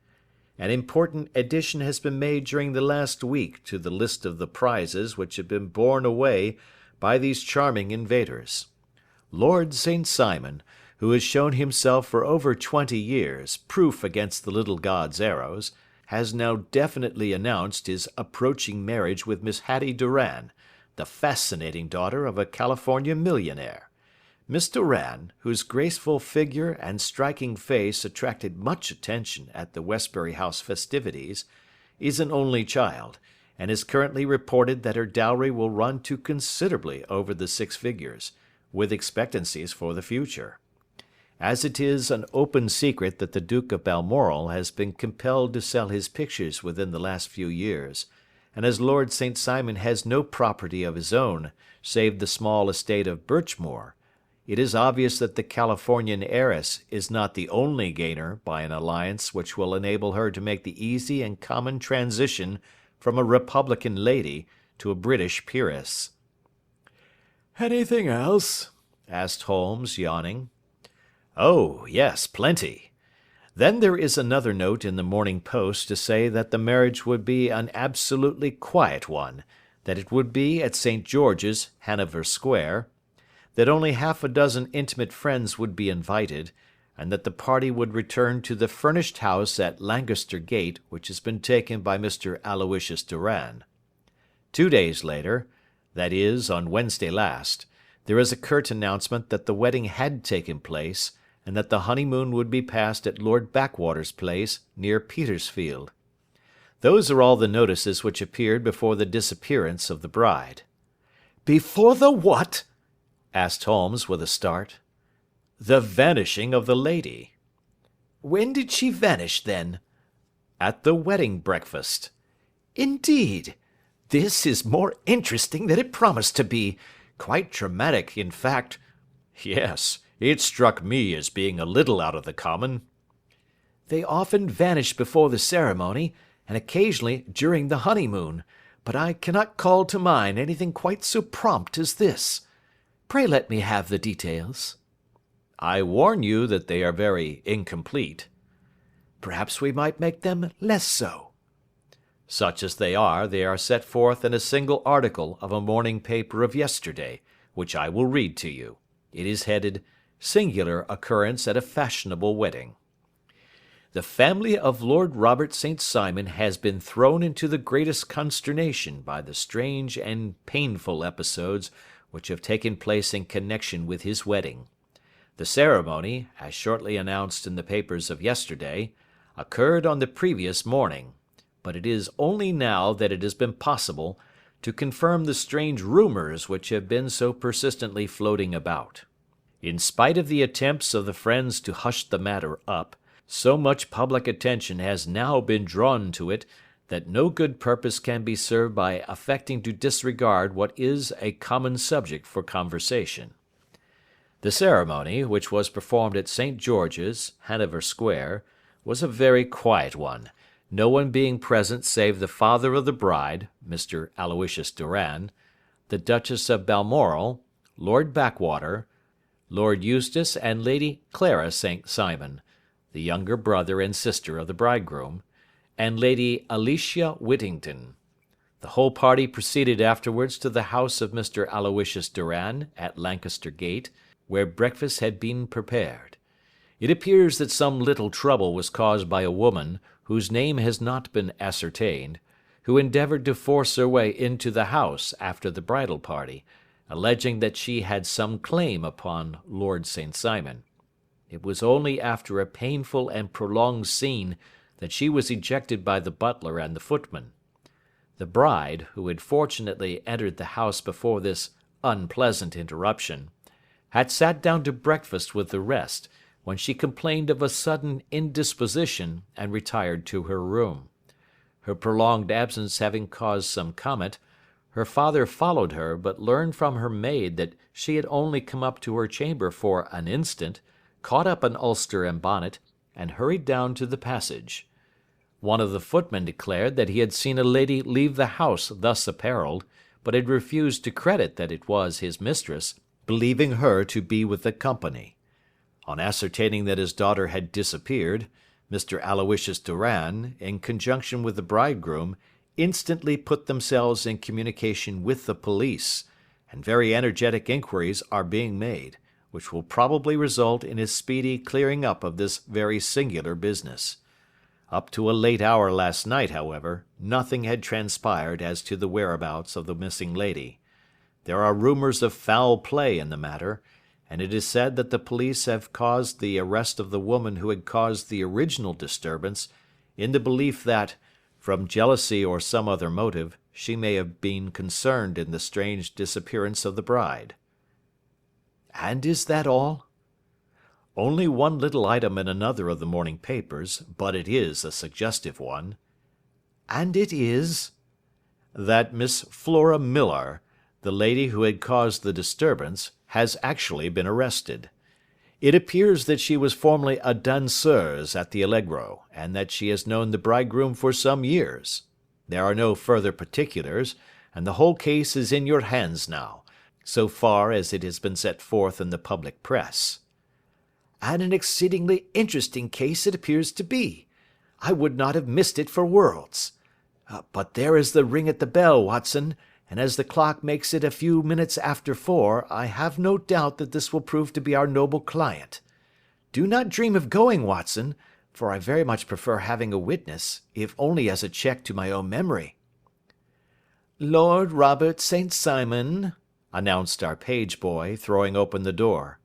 [SPEAKER 1] An important addition has been made during the last week to the list of the prizes which have been borne away by these charming invaders. Lord St. Simon, who has shown himself for over 20 years proof against the little god's arrows, has now definitely announced his approaching marriage with Miss Hattie Doran, the fascinating daughter of a California millionaire. Miss Doran, whose graceful figure and striking face attracted much attention at the Westbury House festivities, is an only child, and is currently reported that her dowry will run to considerably over the 6 figures, with expectancies for the future. As it is an open secret that the Duke of Balmoral has been compelled to sell his pictures within the last few years, and as Lord St. Simon has no property of his own save the small estate of Birchmoor, it is obvious that the Californian heiress is not the only gainer by an alliance which will enable her to make the easy and common transition from a Republican lady to a British peeress.
[SPEAKER 2] "Anything else?"
[SPEAKER 1] asked Holmes, yawning. "Oh, yes, plenty. Then there is another note in the Morning Post to say that the marriage would be an absolutely quiet one, that it would be at St. George's, Hanover Square, that only half a dozen intimate friends would be invited, and that the party would return to the furnished house at Lancaster Gate which has been taken by Mr. Aloysius Doran. 2 days later, that is, on Wednesday last, there is a curt announcement that the wedding had taken place, and that the honeymoon would be passed at Lord Backwater's place, near Petersfield. Those are all the notices which appeared before the disappearance of the bride."
[SPEAKER 2] "Before the what?"
[SPEAKER 1] asked Holmes with a start. "The vanishing of the lady."
[SPEAKER 2] "When did she vanish, then?"
[SPEAKER 1] "At the wedding breakfast."
[SPEAKER 2] "Indeed! This is more interesting than it promised to be. Quite dramatic, in fact."
[SPEAKER 1] "Yes, it struck me as being a little out of the common."
[SPEAKER 2] "They often vanish before the ceremony, and occasionally during the honeymoon, but I cannot call to mind anything quite so prompt as this. Pray let me have the details."
[SPEAKER 1] "I warn you that they are very incomplete."
[SPEAKER 2] "Perhaps we might make them less so."
[SPEAKER 1] "Such as they are set forth in a single article of a morning paper of yesterday, which I will read to you. It is headed, 'Singular Occurrence at a Fashionable Wedding.' The family of Lord Robert St. Simon has been thrown into the greatest consternation by the strange and painful episodes which have taken place in connection with his wedding. The ceremony, as shortly announced in the papers of yesterday, occurred on the previous morning, but it is only now that it has been possible to confirm the strange rumours which have been so persistently floating about. In spite of the attempts of the friends to hush the matter up, so much public attention has now been drawn to it that no good purpose can be served by affecting to disregard what is a common subject for conversation. The ceremony, which was performed at St. George's, Hanover Square, was a very quiet one, no one being present save the father of the bride, Mr. Aloysius Doran, the Duchess of Balmoral, Lord Backwater, Lord Eustace and Lady Clara St. Simon, the younger brother and sister of the bridegroom, and Lady Alicia Whittington.
[SPEAKER 5] The whole party proceeded afterwards to the house of Mr. Aloysius Doran, at Lancaster Gate, where breakfast had been prepared. It appears that some little trouble was caused by a woman, whose name has not been ascertained, who endeavoured to force her way into the house after the bridal party, alleging that she had some claim upon Lord St. Simon. It was only after a painful and prolonged scene that she was ejected by the butler and the footman. The bride, who had fortunately entered the house before this unpleasant interruption, had sat down to breakfast with the rest, when she complained of a sudden indisposition and retired to her room. Her prolonged absence having caused some comment, her father followed her, but learned from her maid that she had only come up to her chamber for an instant, caught up an ulster and bonnet, and hurried down to the passage. One of the footmen declared that he had seen a lady leave the house thus apparelled, but had refused to credit that it was his mistress, believing her to be with the company. On ascertaining that his daughter had disappeared, Mr. Aloysius Doran, in conjunction with the bridegroom, instantly put themselves in communication with the police, and very energetic inquiries are being made, which will probably result in a speedy clearing up of this very singular business. Up to a late hour last night, however, nothing had transpired as to the whereabouts of the missing lady. There are rumours of foul play in the matter, and it is said that the police have caused the arrest of the woman who had caused the original disturbance, in the belief that, from jealousy or some other motive, she may have been concerned in the strange disappearance of the bride.
[SPEAKER 2] And is that all?
[SPEAKER 1] Only one little item in another of the morning papers, but it is a suggestive one.
[SPEAKER 2] And it is?
[SPEAKER 1] That Miss Flora Millar, the lady who had caused the disturbance, has actually been arrested. It appears that she was formerly a danseuse at the Allegro, and that she has known the bridegroom for some years. There are no further particulars, and the whole case is in your hands now, so far as it has been set forth in the public press.
[SPEAKER 2] And an exceedingly interesting case it appears to be. I would not have missed it for worlds. But there is the ring at the bell, Watson, and as the clock makes it a few minutes after 4, I have no doubt that this will prove to be our noble client. Do not dream of going, Watson, for I very much prefer having a witness, if only as a check to my own memory. Lord Robert St. Simon, announced our page boy, throwing open the door.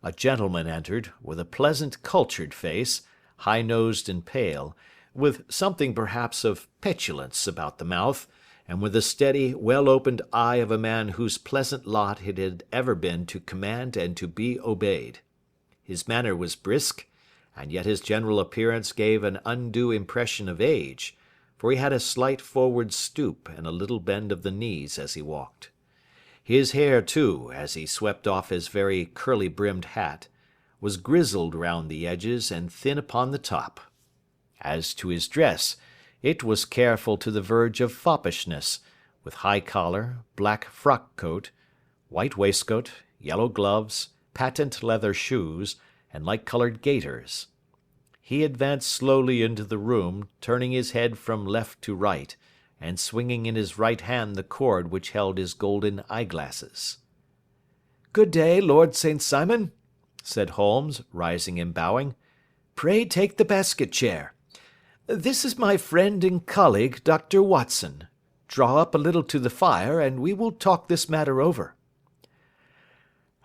[SPEAKER 2] A gentleman entered, with a pleasant, cultured face, high-nosed and pale, with something perhaps of petulance about the mouth, and with the steady, well-opened eye of a man whose pleasant lot it had ever been to command and to be obeyed. His manner was brisk, and yet his general appearance gave an undue impression of age, for he had a slight forward stoop and a little bend of the knees as he walked. His hair, too, as he swept off his very curly-brimmed hat, was grizzled round the edges and thin upon the top. As to his dress, it was careful to the verge of foppishness, with high collar, black frock-coat, white waistcoat, yellow gloves, patent leather shoes, and light-coloured gaiters. He advanced slowly into the room, turning his head from left to right, and swinging in his right hand the cord which held his golden eyeglasses. "Good day, Lord St. Simon," said Holmes, rising and bowing. "Pray take the basket chair. This is my friend and colleague, Dr. Watson. Draw up a little to the fire, and we will talk this matter over."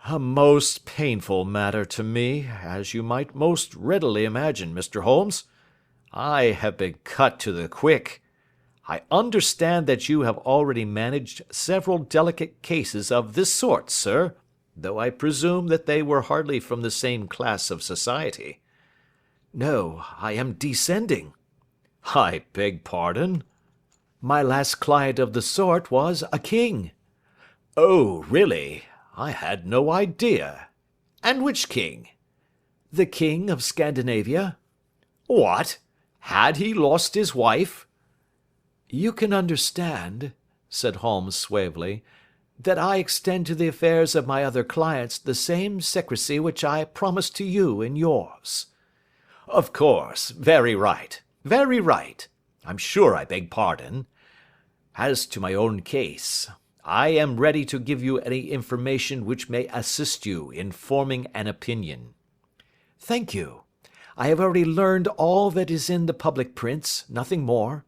[SPEAKER 1] "A most painful matter to me, as you might most readily imagine, Mr. Holmes. I have been cut to the quick. I understand that you have already managed several delicate cases of this sort, sir, though I presume that they were hardly from the same class of society."
[SPEAKER 2] "No, I am descending."
[SPEAKER 1] "I beg pardon?"
[SPEAKER 2] "My last client of the sort was a king."
[SPEAKER 1] "Oh, really? I had no idea. And which king?"
[SPEAKER 2] "The king of Scandinavia."
[SPEAKER 1] "What? Had he lost his wife?"
[SPEAKER 2] "You can understand," said Holmes suavely, "that I extend to the affairs of my other clients the same secrecy which I promise to you in yours."
[SPEAKER 1] "Of course. Very right. Very right. I'm sure I beg pardon.
[SPEAKER 2] As to my own case, I am ready to give you any information which may assist you in forming an opinion. Thank you. I have already learned all that is in the public prints, nothing more.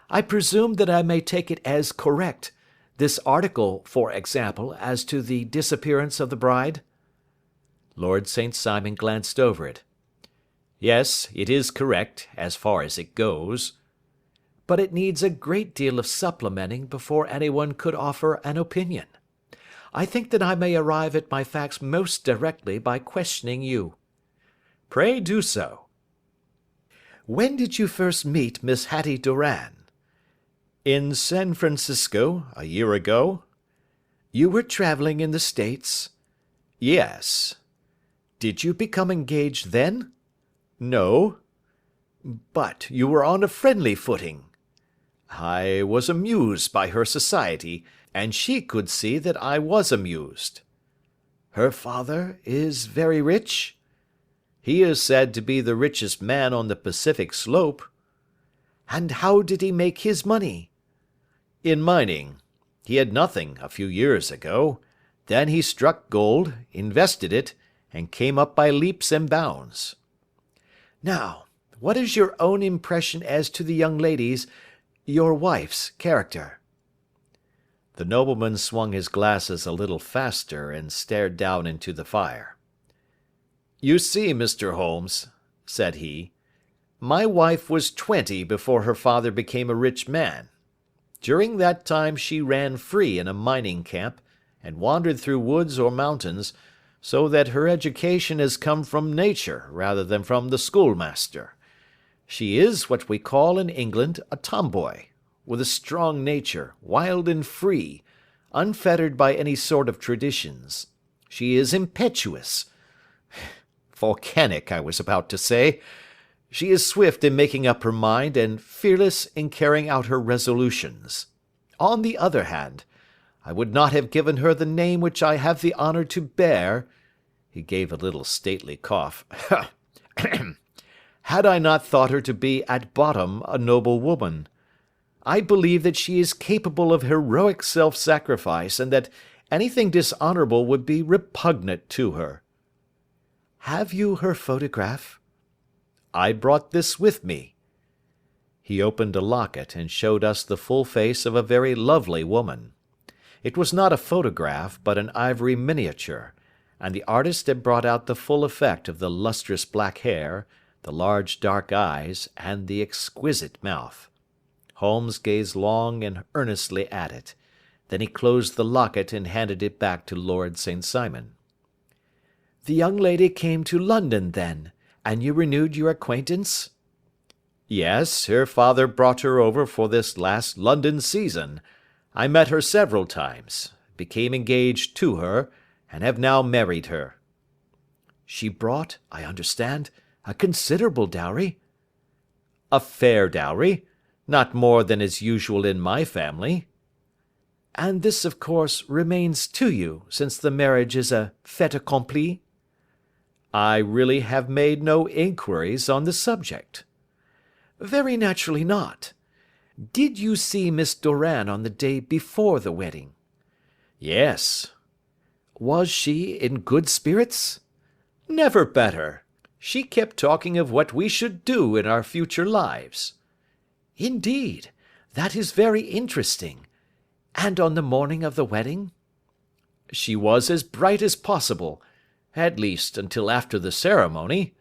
[SPEAKER 2] I presume that I may take it as correct, this article, for example, as to the disappearance of the bride? Lord St. Simon glanced over it. Yes, it is correct, as far as it goes. But it needs a great deal of supplementing before anyone could offer an opinion. I think that I may arrive at my facts most directly by questioning you. Pray do so. When did you first meet Miss Hattie Doran? In San Francisco, a year ago. You were traveling in the States? Yes. Did you become engaged then? No. But you were on a friendly footing. I was amused by her society, and she could see that I was amused. Her father is very rich? He is said to be the richest man on the Pacific slope. And how did he make his money? In mining. He had nothing a few years ago. Then he struck gold, invested it, and came up by leaps and bounds. Now, what is your own impression as to the young lady's, your wife's, character? The nobleman swung his glasses a little faster and stared down into the fire. You see, Mr. Holmes, said he, my wife was 20 before her father became a rich man. During that time she ran free in a mining camp, and wandered through woods or mountains, so that her education has come from nature rather than from the schoolmaster. She is what we call in England a tomboy, with a strong nature, wild and free, unfettered by any sort of traditions. She is impetuous. Volcanic, I was about to say. She is swift in making up her mind and fearless in carrying out her resolutions. On the other hand, I would not have given her the name which I have the honour to bear. He gave a little stately cough. Had I not thought her to be at bottom a noble woman. I believe that she is capable of heroic self-sacrifice, and that anything dishonourable would be repugnant to her. Have you her photograph? I brought this with me. He opened a locket and showed us the full face of a very lovely woman. It was not a photograph, but an ivory miniature, and the artist had brought out the full effect of the lustrous black hair, the large dark eyes, and the exquisite mouth. Holmes gazed long and earnestly at it. Then he closed the locket and handed it back to Lord St. Simon. The young lady came to London, then, and you renewed your acquaintance? Yes, her father brought her over for this last London season. I met her several times, became engaged to her, and have now married her. She brought, I understand, a considerable dowry? A fair dowry, not more than is usual in my family. And this, of course, remains to you, since the marriage is a fait accompli? I really have made no inquiries on the subject. Very naturally not. Did you see Miss Doran on the day before the wedding? Yes. Was she in good spirits? Never better. She kept talking of what we should do in our future lives. Indeed, that is very interesting. And on the morning of the wedding? She was as bright as possible, at least until after the ceremony.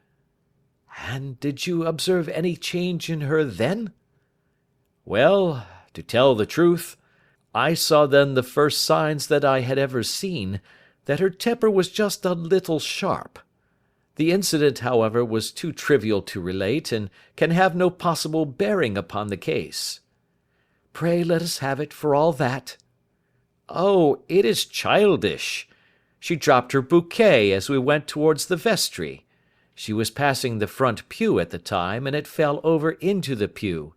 [SPEAKER 2] And did you observe any change in her then? Well, to tell the truth, I saw then the first signs that I had ever seen, that her temper was just a little sharp. The incident, however, was too trivial to relate, and can have no possible bearing upon the case. Pray let us have it for all that. Oh, it is childish. She dropped her bouquet as we went towards the vestry. She was passing the front pew at the time, and it fell over into the pew.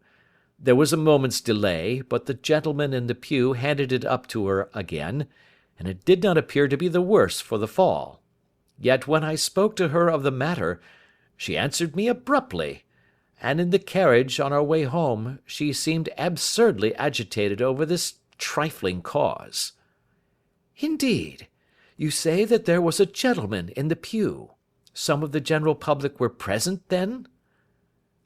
[SPEAKER 2] There was a moment's delay, but the gentleman in the pew handed it up to her again, and it did not appear to be the worse for the fall. Yet when I spoke to her of the matter, she answered me abruptly,
[SPEAKER 5] and in the carriage on our way home she seemed absurdly agitated over this trifling cause." "Indeed! You say that there was a gentleman in the pew. Some of the general public were present, then?"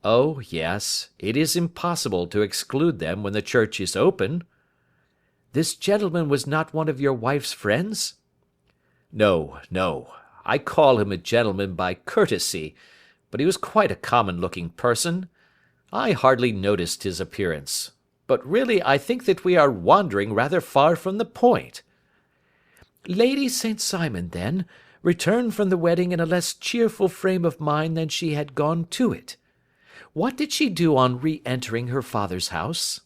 [SPEAKER 5] "Oh, yes. It is impossible to exclude them when the church is open." "This gentleman was not one of your wife's friends?" "No, no. I call him a gentleman by courtesy, but he was quite a common-looking person. I hardly noticed his appearance. But really I think that we are wandering rather far from the point." "Lady St. Simon, then, returned from the wedding in a less cheerful frame of mind than she had gone to it. What did she do on re-entering her father's house?"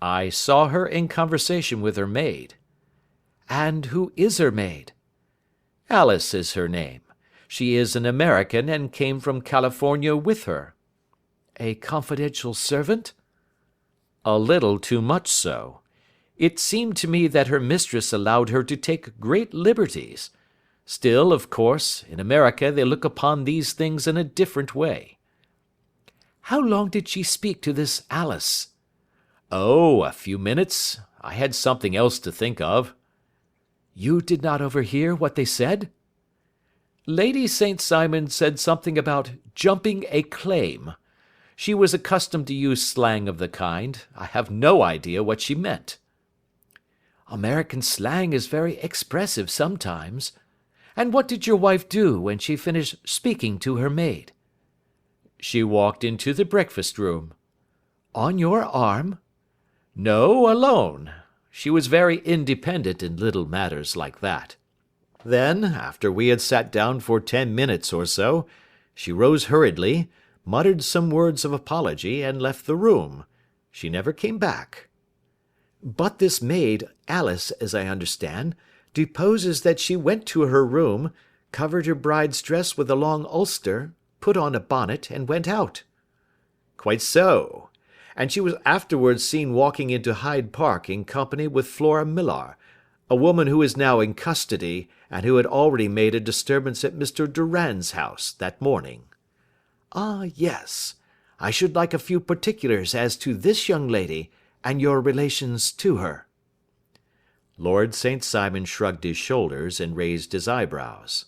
[SPEAKER 5] "I saw her in conversation with her maid." "And who is her maid?" "Alice is her name. She is an American and came from California with her." "A confidential servant?" "A little too much so. It seemed to me that her mistress allowed her to take great liberties. Still, of course, in America they look upon these things in a different way." "How long did she speak to this Alice?" "Oh, a few minutes. I had something else to think of." "You did not overhear what they said?" "Lady St. Simon said something about jumping a claim. She was accustomed to use slang of the kind. I have no idea what she meant." "American slang is very expressive sometimes. And what did your wife do when she finished speaking to her maid?" "She walked into the breakfast room." "On your arm?" "No, alone. She was very independent in little matters like that. Then, after we had sat down for 10 minutes or so, she rose hurriedly, muttered some words of apology, and left the room. She never came back." "But this maid, Alice, as I understand, deposes that she went to her room, covered her bride's dress with a long ulster, put on a bonnet, and went out." "Quite so. And she was afterwards seen walking into Hyde Park in company with Flora Millar, a woman who is now in custody, and who had already made a disturbance at Mr. Durand's house that morning." "Ah, yes. I should like a few particulars as to this young lady, and your relations to her."
[SPEAKER 1] Lord St. Simon shrugged his shoulders and raised his eyebrows.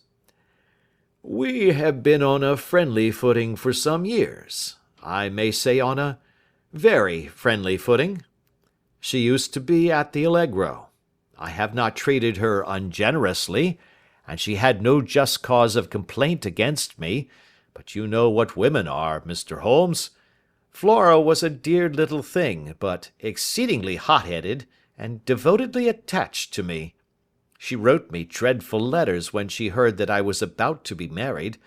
[SPEAKER 1] "We have been on a friendly footing for some years. I may say on a very friendly footing. She used to be at the Allegro. I have not treated her ungenerously, and she had no just cause of complaint against me, but you know what women are, Mr. Holmes. Flora was a dear little thing, but exceedingly hot-headed, and devotedly attached to me. She wrote me dreadful letters when she heard that I was about to be married,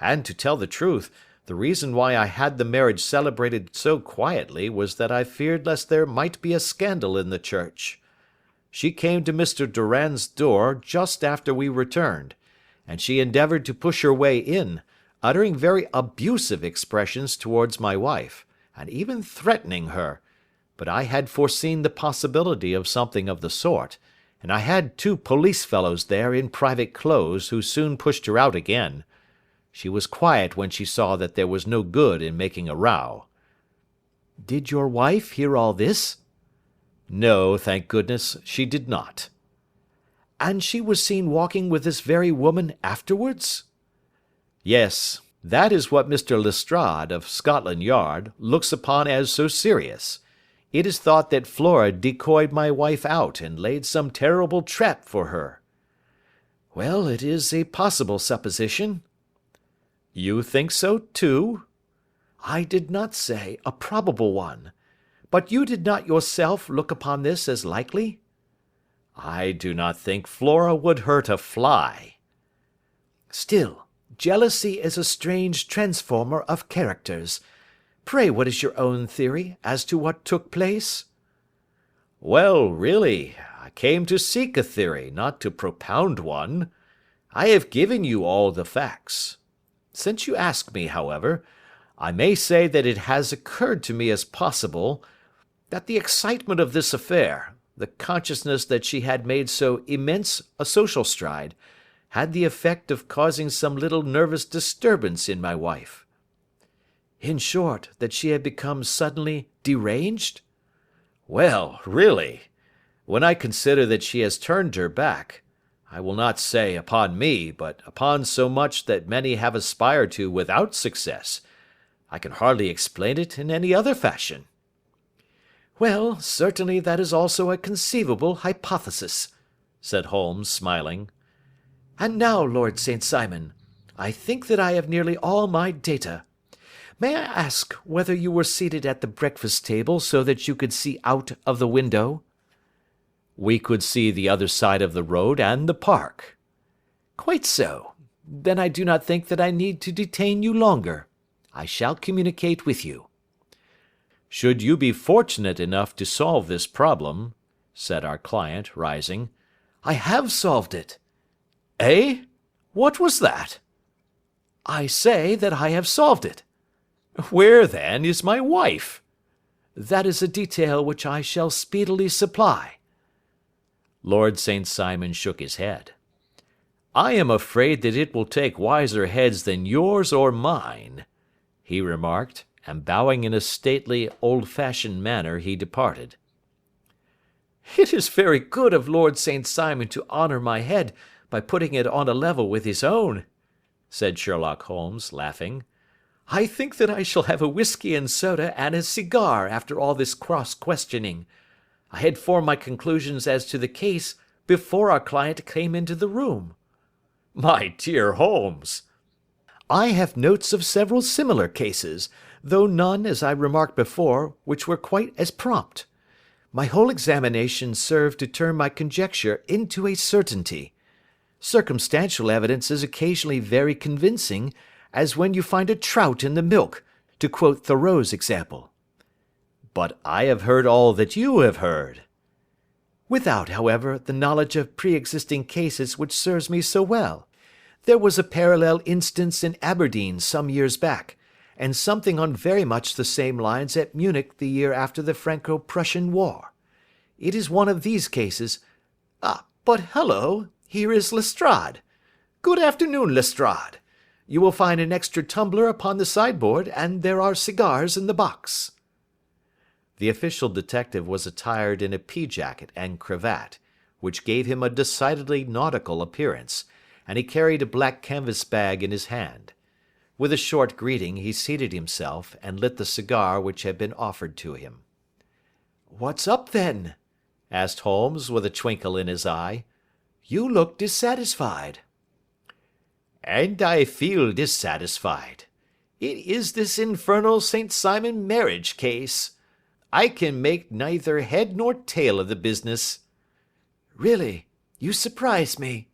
[SPEAKER 1] and, to tell the truth, the reason why I had the marriage celebrated so quietly was that I feared lest there might be a scandal in the church. She came to Mr. Durand's door just after we returned, and she endeavoured to push her way in, uttering very abusive expressions towards my wife, and even threatening her, but I had foreseen the possibility of something of the sort, and I had 2 police fellows there in private clothes who soon pushed her out again. She was quiet when she saw that there was no good in making a row."
[SPEAKER 2] "Did your wife hear all this?"
[SPEAKER 1] "No, thank goodness, she did not."
[SPEAKER 2] "And she was seen walking with this very woman afterwards?"
[SPEAKER 1] "Yes, that is what Mr. Lestrade, of Scotland Yard, looks upon as so serious. It is thought that Flora decoyed my wife out and laid some terrible trap for her."
[SPEAKER 2] "Well, it is a possible supposition."
[SPEAKER 1] "You think so, too?"
[SPEAKER 2] "I did not say a probable one. But you did not yourself look upon this as likely?"
[SPEAKER 1] "I do not think Flora would hurt a fly."
[SPEAKER 2] "Still, jealousy is a strange transformer of characters. Pray, what is your own theory as to what took place?"
[SPEAKER 1] "Well, really, I came to seek a theory, not to propound one. I have given you all the facts. Since you ask me, however, I may say that it has occurred to me as possible that the excitement of this affair, the consciousness that she had made so immense a social stride, had the effect of causing some little nervous disturbance in my wife."
[SPEAKER 3] In short, that she had become suddenly deranged?
[SPEAKER 2] Well, really, when I consider that she has turned her back, I will not say upon me, but upon so much that many have aspired to without success, I can hardly explain it in any other fashion.
[SPEAKER 3] Well, certainly that is also a conceivable hypothesis, said Holmes, smiling. And now, Lord St. Simon, I think that I have nearly all my data. May I ask whether you were seated at the breakfast table so that you could see out of the window?
[SPEAKER 2] We could see the other side of the road and the park.
[SPEAKER 3] Quite so. Then I do not think that I need to detain you longer. I shall communicate with you.
[SPEAKER 2] Should you be fortunate enough to solve this problem, said our client, rising,
[SPEAKER 3] I have solved it.
[SPEAKER 2] Eh? What was that?
[SPEAKER 3] I say that I have solved it.
[SPEAKER 2] Where, then, is my wife?
[SPEAKER 3] That is a detail which I shall speedily supply.
[SPEAKER 2] Lord St. Simon shook his head. I am afraid that it will take wiser heads than yours or mine, he remarked, and bowing in a stately, old-fashioned manner, he departed.
[SPEAKER 3] It is very good of Lord St. Simon to honour my head by putting it on a level with his own, said Sherlock Holmes, laughing. I think that I shall have a whisky and soda and a cigar after all this cross-questioning. I had formed my conclusions as to the case before our client came into the room.
[SPEAKER 2] My dear Holmes!
[SPEAKER 3] I have notes of several similar cases, though none, as I remarked before, which were quite as prompt. My whole examination served to turn my conjecture into a certainty. Circumstantial evidence is occasionally very convincing, as when you find a trout in the milk, to quote Thoreau's example.
[SPEAKER 2] But I have heard all that you have heard.
[SPEAKER 3] Without, however, the knowledge of pre-existing cases which serves me so well. There was a parallel instance in Aberdeen some years back, and something on very much the same lines at Munich the year after the Franco-Prussian War. It is one of these cases. But hello, here is Lestrade. Good afternoon, Lestrade. You will find an extra tumbler upon the sideboard, and there are cigars in the box.
[SPEAKER 2] The official detective was attired in a pea-jacket and cravat, which gave him a decidedly nautical appearance, and he carried a black canvas bag in his hand. With a short greeting, he seated himself and lit the cigar which had been offered to him.
[SPEAKER 3] "What's up, then?" asked Holmes, with a twinkle in his eye. "You look dissatisfied."
[SPEAKER 2] "And I feel dissatisfied. It is this infernal St. Simon marriage case. I can make neither head nor tail of the business."
[SPEAKER 3] "Really, you surprise me."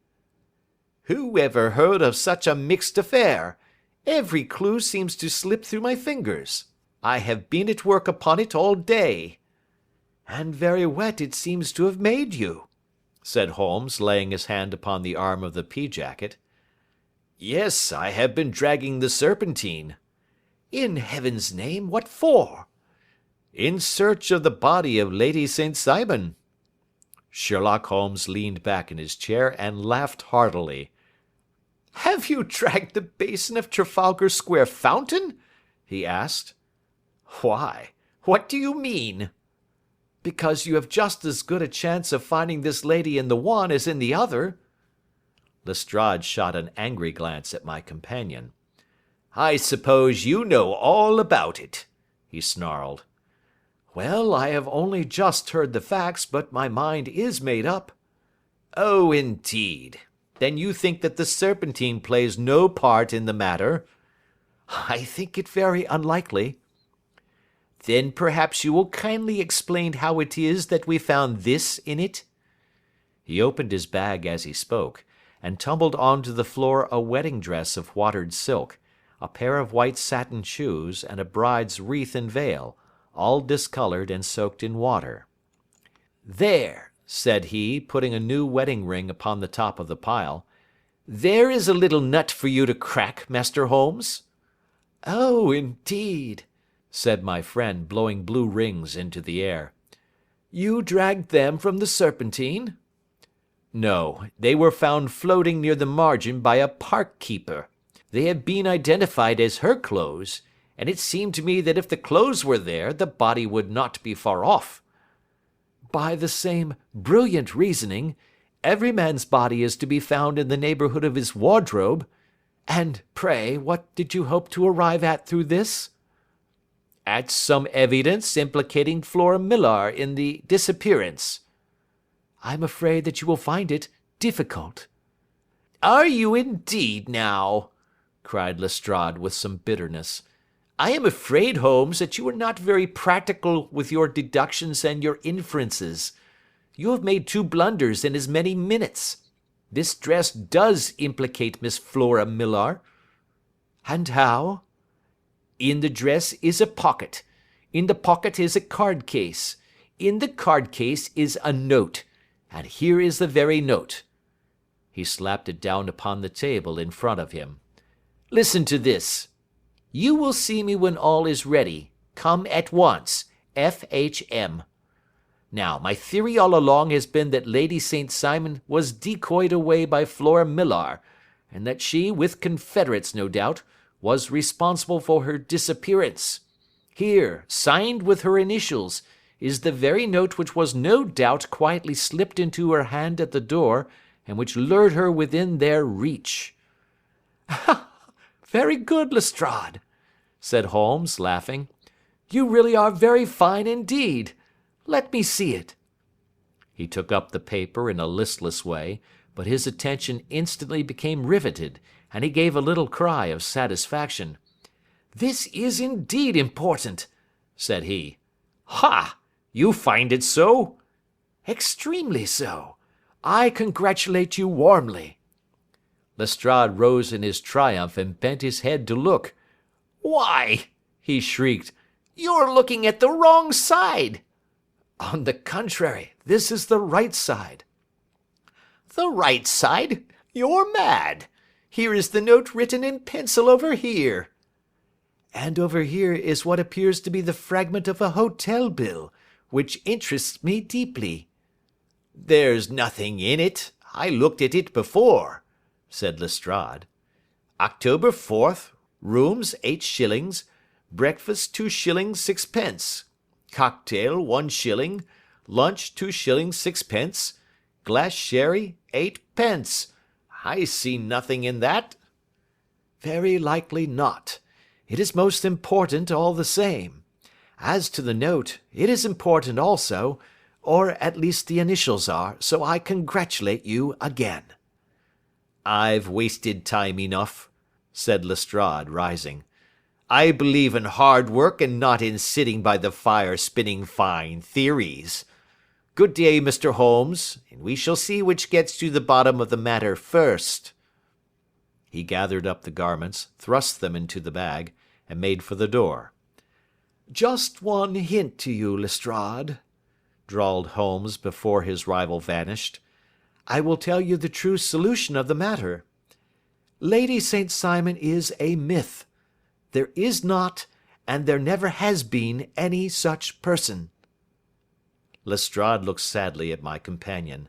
[SPEAKER 2] "Who ever heard of such a mixed affair? Every clue seems to slip through my fingers. I have been at work upon it all day."
[SPEAKER 3] "And very wet it seems to have made you,"
[SPEAKER 2] said Holmes, laying his hand upon the arm of the pea-jacket. "Yes, I have been dragging the Serpentine."
[SPEAKER 3] "In heaven's name, what for?"
[SPEAKER 2] "In search of the body of Lady St. Simon." Sherlock Holmes leaned back in his chair and laughed heartily.
[SPEAKER 3] "Have you dragged the basin of Trafalgar Square fountain?" he asked.
[SPEAKER 2] "Why? What do you mean?"
[SPEAKER 3] "Because you have just as good a chance of finding this lady in the one as in the other."
[SPEAKER 2] Lestrade shot an angry glance at my companion. "I suppose you know all about it," he snarled.
[SPEAKER 3] "Well, I have only just heard the facts, but my mind is made up."
[SPEAKER 2] "Oh, indeed. Then you think that the Serpentine plays no part in the matter?"
[SPEAKER 3] "I think it very unlikely."
[SPEAKER 2] "Then perhaps you will kindly explain how it is that we found this in it?" He opened his bag as he spoke, and tumbled onto the floor a wedding dress of watered silk, a pair of white satin shoes, and a bride's wreath and veil, all discoloured and soaked in water. "There," said he, putting a new wedding ring upon the top of the pile, "there is a little nut for you to crack, Master Holmes."
[SPEAKER 3] "Oh, indeed,"
[SPEAKER 2] said my friend, blowing blue rings into the air.
[SPEAKER 3] "You dragged them from the Serpentine?"
[SPEAKER 2] "No, they were found floating near the margin by a park keeper. They have been identified as her clothes,
[SPEAKER 5] and it seemed to me that if the clothes were there, the body would not be far off."
[SPEAKER 2] "By the same brilliant reasoning, every man's body is to be found in the neighbourhood of his wardrobe. And, pray, what did you hope to arrive at through this?"
[SPEAKER 5] "At some evidence implicating Flora Millar in the disappearance."
[SPEAKER 2] "I'm afraid that you will find it difficult."
[SPEAKER 5] "Are you indeed now?" cried Lestrade with some bitterness. "I am afraid, Holmes, that you are not very practical with your deductions and your inferences. You have made 2 blunders in as many minutes. This dress does implicate Miss Flora Millar."
[SPEAKER 2] "And how?"
[SPEAKER 5] "In the dress is a pocket. In the pocket is a card case. In the card case is a note. And here is the very note." He slapped it down upon the table in front of him. "Listen to this. 'You will see me when all is ready. Come at once. F.H.M.' Now, my theory all along has been that Lady St. Simon was decoyed away by Flora Millar, and that she, with confederates no doubt, was responsible for her disappearance. Here, signed with her initials, is the very note which was no doubt quietly slipped into her hand at the door, and which lured her within their reach."
[SPEAKER 2] "Very good, Lestrade," said Holmes, laughing. "You really are very fine indeed. Let me see it."
[SPEAKER 5] He took up the paper in a listless way, but his attention instantly became riveted, and he gave a little cry of satisfaction. "This is indeed important," said he. "Ha! You find it so?"
[SPEAKER 2] "Extremely so. I congratulate you warmly."
[SPEAKER 5] Lestrade rose in his triumph and bent his head to look. "Why," he shrieked, "you're looking at the wrong side."
[SPEAKER 2] "On the contrary, this is the right side."
[SPEAKER 5] "The right side? You're mad. Here is the note written in pencil over here."
[SPEAKER 2] "And over here is what appears to be the fragment of a hotel bill, which interests me deeply."
[SPEAKER 5] "There's nothing in it. I looked at it before," said Lestrade. "October 4th, rooms 8 shillings, breakfast 2 shillings 6 pence, cocktail 1 shilling, lunch 2 shillings 6 pence, glass sherry 8 pence. I see nothing in that."
[SPEAKER 2] "Very likely not. It is most important all the same. As to the note, it is important also, or at least the initials are, so I congratulate you again."
[SPEAKER 5] "I've wasted time enough," said Lestrade, rising. "I believe in hard work and not in sitting by the fire spinning fine theories. Good day, Mr. Holmes, and we shall see which gets to the bottom of the matter first." He gathered up the garments, thrust them into the bag, and made for the door.
[SPEAKER 2] "Just one hint to you, Lestrade," drawled Holmes before his rival vanished. "I will tell you the true solution of the matter. Lady St. Simon is a myth. There is not, and there never has been, any such person."
[SPEAKER 1] Lestrade looked sadly at my companion.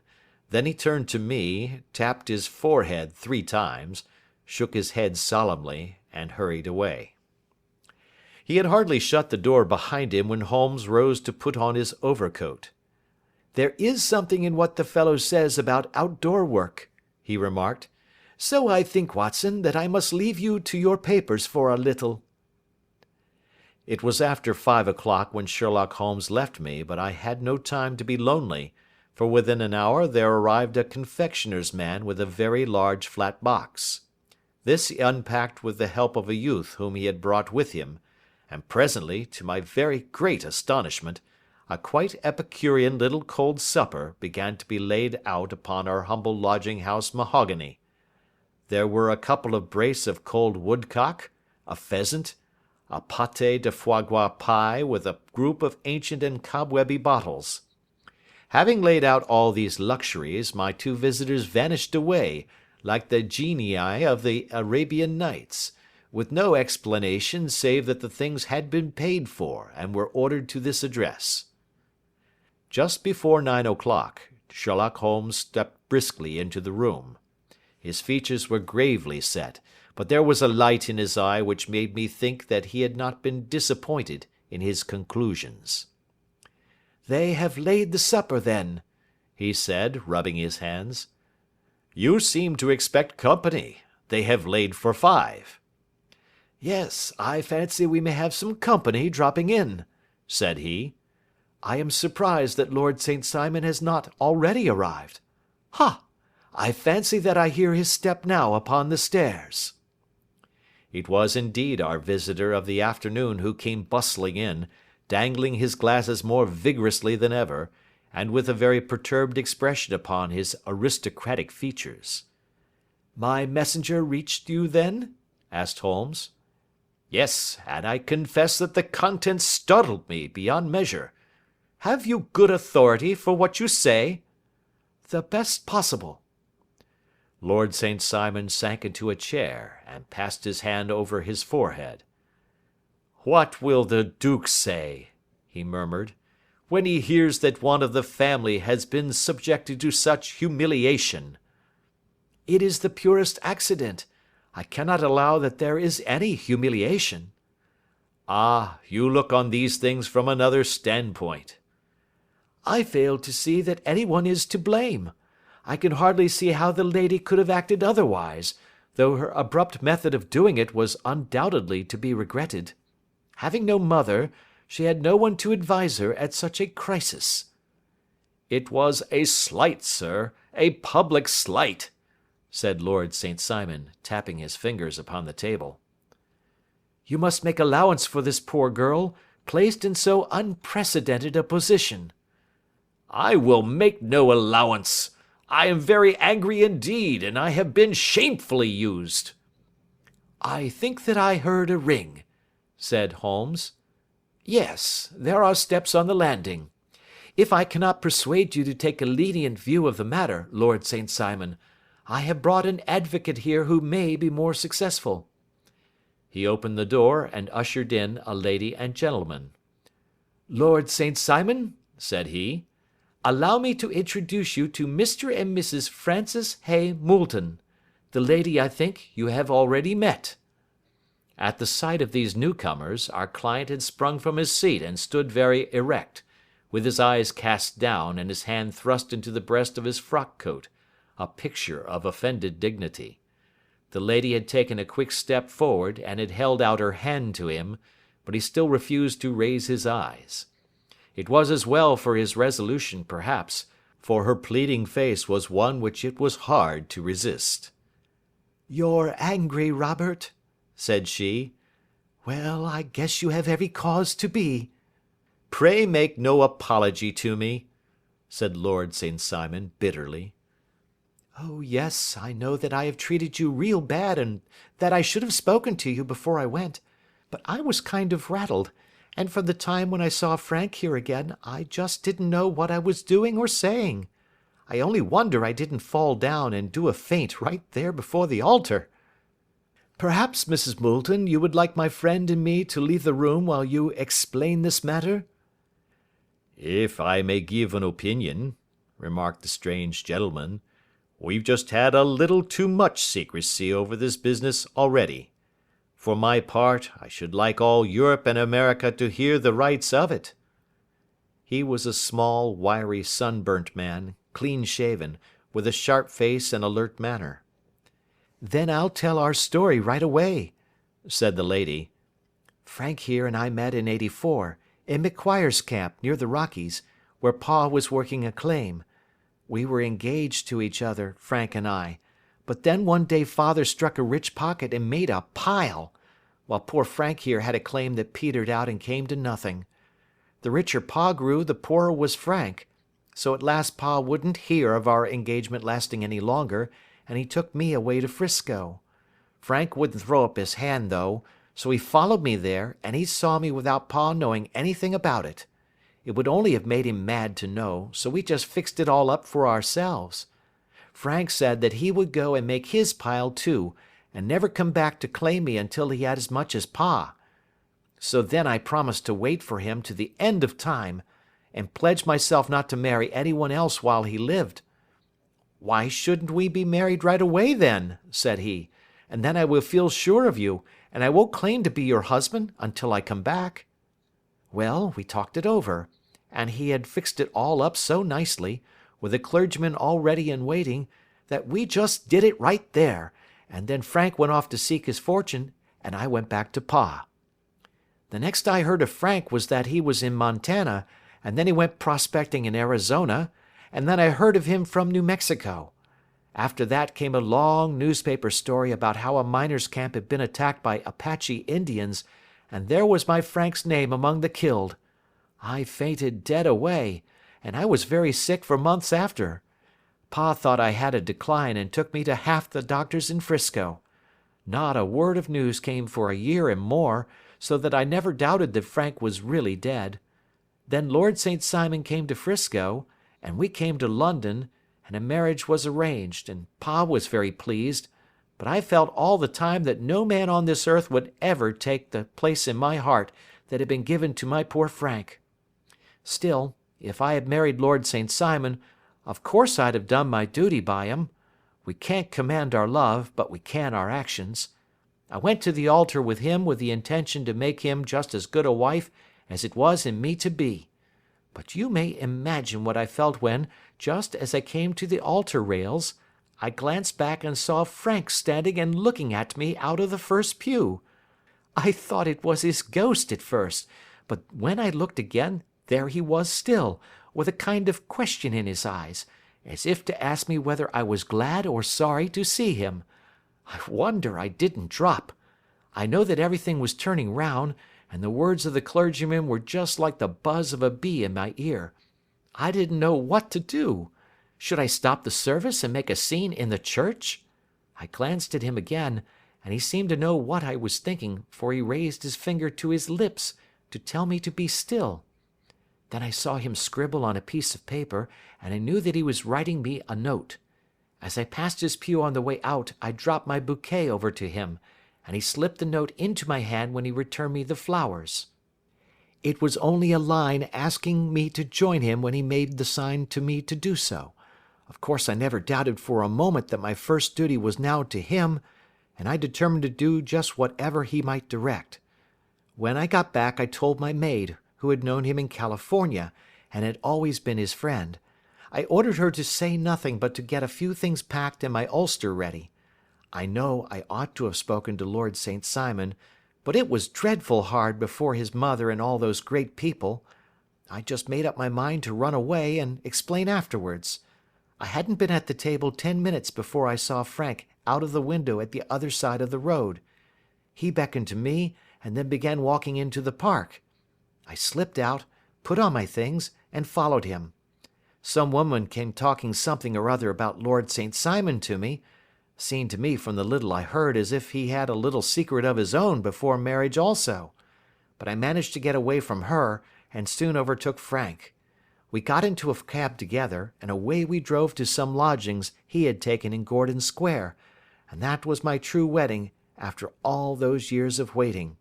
[SPEAKER 1] Then he turned to me, tapped his forehead 3 times, shook his head solemnly, and hurried away. He had hardly shut the door behind him when Holmes rose to put on his overcoat.
[SPEAKER 2] "There is something in what the fellow says about outdoor work," he remarked. "So I think, Watson, that I must leave you to your papers for a little."
[SPEAKER 1] It was after 5 o'clock when Sherlock Holmes left me, but I had no time to be lonely, for within an hour there arrived a confectioner's man with a very large flat box. This he unpacked with the help of a youth whom he had brought with him, and presently, to my very great astonishment, a quite epicurean little cold supper began to be laid out upon our humble lodging-house mahogany. There were a couple of brace of cold woodcock, a pheasant, a pâté de foie gras pie with a group of ancient and cobwebby bottles. Having laid out all these luxuries, my 2 visitors vanished away, like the genii of the Arabian Nights, with no explanation save that the things had been paid for and were ordered to this address. Just before 9 o'clock, Sherlock Holmes stepped briskly into the room. His features were gravely set, but there was a light in his eye which made me think that he had not been disappointed in his conclusions.
[SPEAKER 2] "They have laid the supper, then," he said, rubbing his hands.
[SPEAKER 1] "You seem to expect company. They have laid for 5.
[SPEAKER 2] "Yes, I fancy we may have some company dropping in," said he. "I am surprised that Lord St. Simon has not already arrived. Ha! I fancy that I hear his step now upon the stairs."
[SPEAKER 1] It was indeed our visitor of the afternoon who came bustling in, dangling his glasses more vigorously than ever, and with a very perturbed expression upon his aristocratic features.
[SPEAKER 2] "My messenger reached you, then?" asked Holmes.
[SPEAKER 1] "Yes, and I confess that the contents startled me beyond measure. Have you good authority for what you say?"
[SPEAKER 2] "The best possible."
[SPEAKER 1] Lord St. Simon sank into a chair and passed his hand over his forehead. "What will the duke say," he murmured, "when he hears that one of the family has been subjected to such humiliation?"
[SPEAKER 2] "It is the purest accident. I cannot allow that there is any humiliation."
[SPEAKER 1] "Ah, you look on these things from another standpoint."
[SPEAKER 2] "I fail to see that anyone is to blame. I can hardly see how the lady could have acted otherwise, though her abrupt method of doing it was undoubtedly to be regretted. Having no mother, she had no one to advise her at such a crisis."
[SPEAKER 1] "It was a slight, sir, a public slight," said Lord St. Simon, tapping his fingers upon the table.
[SPEAKER 2] "You must make allowance for this poor girl, placed in so unprecedented a position."
[SPEAKER 1] "I will make no allowance. I am very angry indeed, and I have been shamefully used."
[SPEAKER 2] "I think that I heard a ring," said Holmes. "Yes, there are steps on the landing. If I cannot persuade you to take a lenient view of the matter, Lord St. Simon, I have brought an advocate here who may be more successful."
[SPEAKER 1] He opened the door and ushered in a lady and gentleman.
[SPEAKER 2] "Lord St. Simon," said he, "allow me to introduce you to Mr. and Mrs. Francis Hay Moulton. The lady, I think, you have already met."
[SPEAKER 1] At the sight of these newcomers, our client had sprung from his seat and stood very erect, with his eyes cast down and his hand thrust into the breast of his frock coat, a picture of offended dignity. The lady had taken a quick step forward and had held out her hand to him, but he still refused to raise his eyes. It was as well for his resolution, perhaps, for her pleading face was one which it was hard to resist.
[SPEAKER 2] "You're angry, Robert," said she. "Well, I guess you have every cause to be."
[SPEAKER 1] "Pray make no apology to me," said Lord St. Simon bitterly.
[SPEAKER 2] "Oh, yes, I know that I have treated you real bad and that I should have spoken to you before I went, but I was kind of rattled, and from the time when I saw Frank here again, I just didn't know what I was doing or saying. I only wonder I didn't fall down and do a faint right there before the altar. Perhaps, Mrs. Moulton, you would like my friend and me to leave the room while you explain this matter?"
[SPEAKER 1] "If I may give an opinion," remarked the strange gentleman, "we've just had a little too much secrecy over this business already. For my part, I should like all Europe and America to hear the rights of it." He was a small, wiry, sunburnt man, clean-shaven, with a sharp face and alert manner.
[SPEAKER 2] "Then I'll tell our story right away," said the lady. "Frank here and I met in '84, in McQuire's camp near the Rockies, where Pa was working a claim. We were engaged to each other, Frank and I, but then one day Father struck a rich pocket and made a pile, while poor Frank here had a claim that petered out and came to nothing. The richer Pa grew, the poorer was Frank, so at last Pa wouldn't hear of our engagement lasting any longer, and he took me away to Frisco. Frank wouldn't throw up his hand, though, so he followed me there, and he saw me without Pa knowing anything about it. It would only have made him mad to know, so we just fixed it all up for ourselves. Frank said that he would go and make his pile too, and never come back to claim me until he had as much as Pa. So then I promised to wait for him to the end of time, and pledged myself not to marry anyone else while he lived. 'Why shouldn't we be married right away then?' said he.
[SPEAKER 3] and then I will feel sure of you, and I won't claim to be your husband until I come back." Well, we talked it over, and he had fixed it all up so nicely, with a clergyman all ready and waiting, that we just did it right there, and then Frank went off to seek his fortune, and I went back to Pa. The next I heard of Frank was that he was in Montana, and then he went prospecting in Arizona, and then I heard of him from New Mexico. After that came a long newspaper story about how a miners' camp had been attacked by Apache Indians, and there was my Frank's name among the killed. I fainted dead away, and I was very sick for months after. Pa thought I had a decline and took me to half the doctors in 'Frisco. Not a word of news came for a year and more, so that I never doubted that Frank was really dead. Then Lord St. Simon came to 'Frisco, and we came to London, and a marriage was arranged, and Pa was very pleased, but I felt all the time that no man on this earth would ever take the place in my heart that had been given to my poor Frank. Still, if I had married Lord St. Simon, of course I'd have done my duty by him. We can't command our love, but we can our actions. I went to the altar with him with the intention to make him just as good a wife as it was in me to be. But you may imagine what I felt when, just as I came to the altar rails, I glanced back and saw Frank standing and looking at me out of the first pew. I thought it was his ghost at first, but when I looked again, there he was still, with a kind of question in his eyes, as if to ask me whether I was glad or sorry to see him. I wonder I didn't drop. I know that everything was turning round, and the words of the clergyman were just like the buzz of a bee in my ear. I didn't know what to do. Should I stop the service and make a scene in the church? I glanced at him again, and he seemed to know what I was thinking, for he raised his finger to his lips to tell me to be still. Then I saw him scribble on a piece of paper, and I knew that he was writing me a note. As I passed his pew on the way out, I dropped my bouquet over to him, and he slipped the note into my hand when he returned me the flowers. It was only a line asking me to join him when he made the sign to me to do so. Of course I never doubted for a moment that my first duty was now to him, and I determined to do just whatever he might direct. When I got back I told my maid, who had known him in California, and had always been his friend. I ordered her to say nothing but to get a few things packed and my ulster ready. I know I ought to have spoken to Lord St. Simon, but it was dreadful hard before his mother and all those great people. I just made up my mind to run away and explain afterwards. I hadn't been at the table 10 minutes before I saw Frank out of the window at the other side of the road. He beckoned to me and then began walking into the park. I slipped out, put on my things, and followed him. Some woman came talking something or other about Lord St. Simon to me. Seemed to me from the little I heard as if he had a little secret of his own before marriage also. But I managed to get away from her, and soon overtook Frank. We got into a cab together, and away we drove to some lodgings he had taken in Gordon Square, and that was my true wedding after all those years of waiting.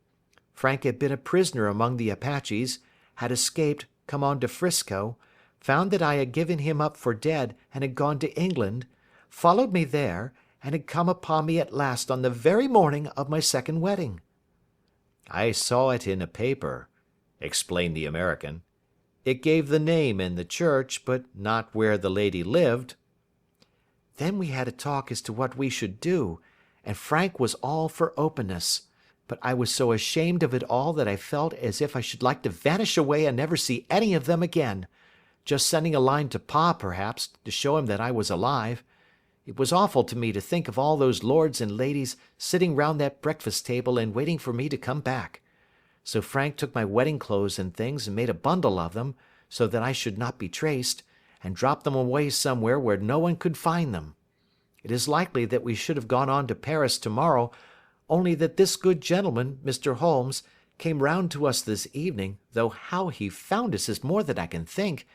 [SPEAKER 3] Frank had been a prisoner among the Apaches, had escaped, come on to 'Frisco, found that I had given him up for dead and had gone to England, followed me there, and had come upon me at last on the very morning of my second wedding.
[SPEAKER 1] "I saw it in a paper," explained the American. "It gave the name in the church, but not where the lady lived."
[SPEAKER 3] Then we had a talk as to what we should do, and Frank was all for openness. But I was so ashamed of it all that I felt as if I should like to vanish away and never see any of them again. Just sending a line to Pa, perhaps, to show him that I was alive. It was awful to me to think of all those lords and ladies sitting round that breakfast table and waiting for me to come back. So Frank took my wedding clothes and things and made a bundle of them, so that I should not be traced, and dropped them away somewhere where no one could find them. It is likely that we should have gone on to Paris tomorrow, only that this good gentleman, Mr. Holmes, came round to us this evening, though how he found us is more than I can think,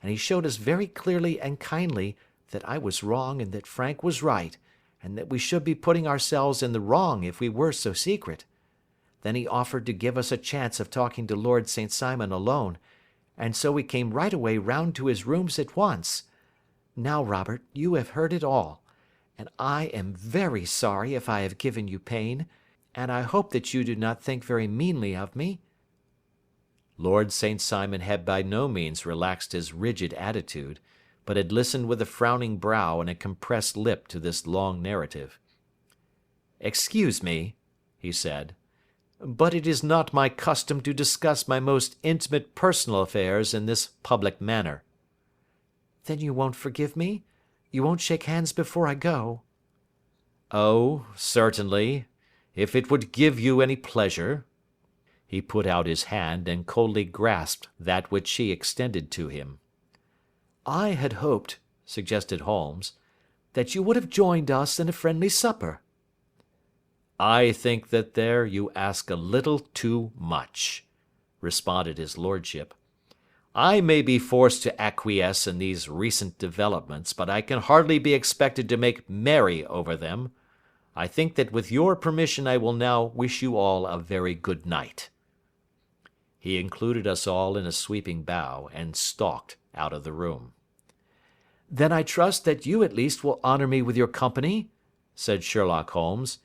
[SPEAKER 3] and he showed us very clearly and kindly that I was wrong and that Frank was right, and that we should be putting ourselves in the wrong if we were so secret. Then he offered to give us a chance of talking to Lord St. Simon alone, and so we came right away round to his rooms at once. Now, Robert, you have heard it all, and I am very sorry if I have given you pain, and I hope that you do not think very meanly of me."
[SPEAKER 5] Lord St. Simon had by no means relaxed his rigid attitude, but had listened with a frowning brow and a compressed lip to this long narrative. "Excuse me," he said, "but it is not my custom to discuss my most intimate personal affairs in this public manner."
[SPEAKER 3] "Then you won't forgive me? You won't shake hands before I go?"
[SPEAKER 5] "Oh, certainly, if it would give you any pleasure." He put out his hand and coldly grasped that which she extended to him.
[SPEAKER 3] "I had hoped," suggested Holmes, "that you would have joined us in a friendly supper."
[SPEAKER 5] "I think that there you ask a little too much," responded his lordship. "I may be forced to acquiesce in these recent developments, but I can hardly be expected to make merry over them. I think that with your permission I will now wish you all a very good night." He included us all in a sweeping bow, and stalked out of the room.
[SPEAKER 3] "Then I trust that you at least will honour me with your company," said Sherlock Holmes.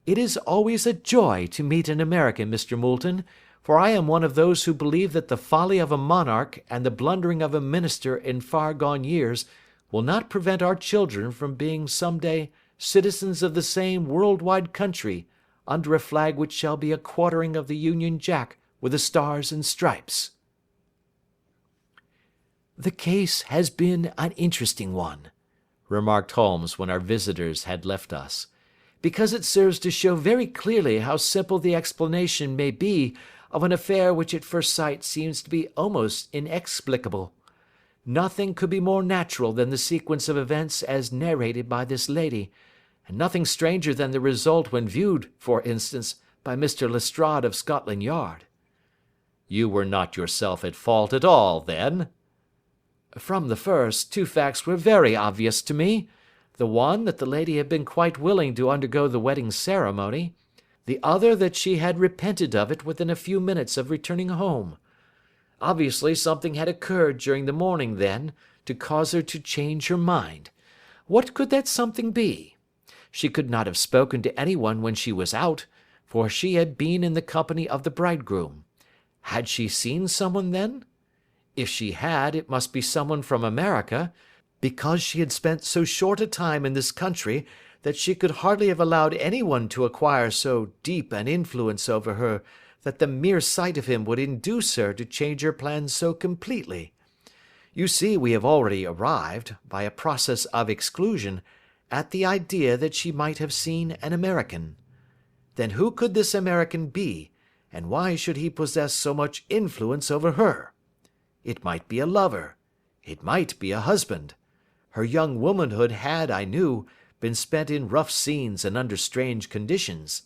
[SPEAKER 3] "It is always a joy to meet an American, Mr. Moulton, for I am one of those who believe that the folly of a monarch and the blundering of a minister in far gone years will not prevent our children from being some day citizens of the same world-wide country under a flag which shall be a quartering of the Union Jack with the stars and stripes." "The case has been an interesting one," remarked Holmes when our visitors had left us, "because it serves to show very clearly how simple the explanation may be of an affair which at first sight seems to be almost inexplicable. Nothing could be more natural than the sequence of events as narrated by this lady, and nothing stranger than the result when viewed, for instance, by Mr. Lestrade of Scotland Yard."
[SPEAKER 5] "You were not yourself at fault at all, then?"
[SPEAKER 3] "From the first, two facts were very obvious to me. The one, that the lady had been quite willing to undergo the wedding ceremony. The other, that she had repented of it within a few minutes of returning home. Obviously something had occurred during the morning, then, to cause her to change her mind. What could that something be? She could not have spoken to anyone when she was out, for she had been in the company of the bridegroom. Had she seen someone then? If she had, it must be someone from America, because she had spent so short a time in this country that she could hardly have allowed anyone to acquire so deep an influence over her that the mere sight of him would induce her to change her plans so completely. You see, we have already arrived, by a process of exclusion, at the idea that she might have seen an American. Then who could this American be, and why should he possess so much influence over her? It might be a lover. It might be a husband. Her young womanhood had, I knew, been spent in rough scenes and under strange conditions.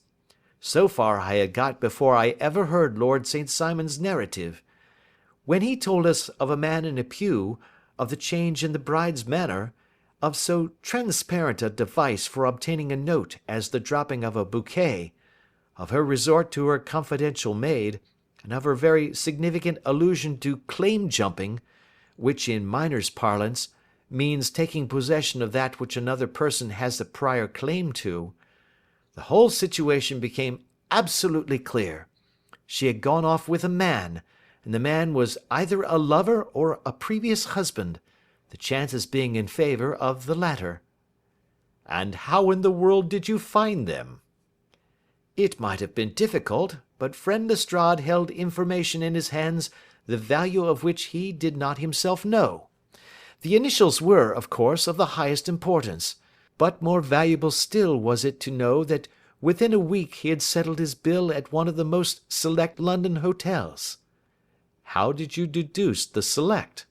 [SPEAKER 3] So far I had got before I ever heard Lord St. Simon's narrative. When he told us of a man in a pew, of the change in the bride's manner, of so transparent a device for obtaining a note as the dropping of a bouquet, of her resort to her confidential maid, and of her very significant allusion to claim-jumping, which in miners' parlance means taking possession of that which another person has a prior claim to, the whole situation became absolutely clear. She had gone off with a man, and the man was either a lover or a previous husband, the chances being in favour of the latter.
[SPEAKER 5] "And how in the world did you find them?"
[SPEAKER 3] It might have been difficult, but friend Lestrade held information in his hands the value of which he did not himself know. The initials were, of course, of the highest importance, but more valuable still was it to know that within a week he had settled his bill at one of the most select London hotels.
[SPEAKER 5] "How did you deduce the select?"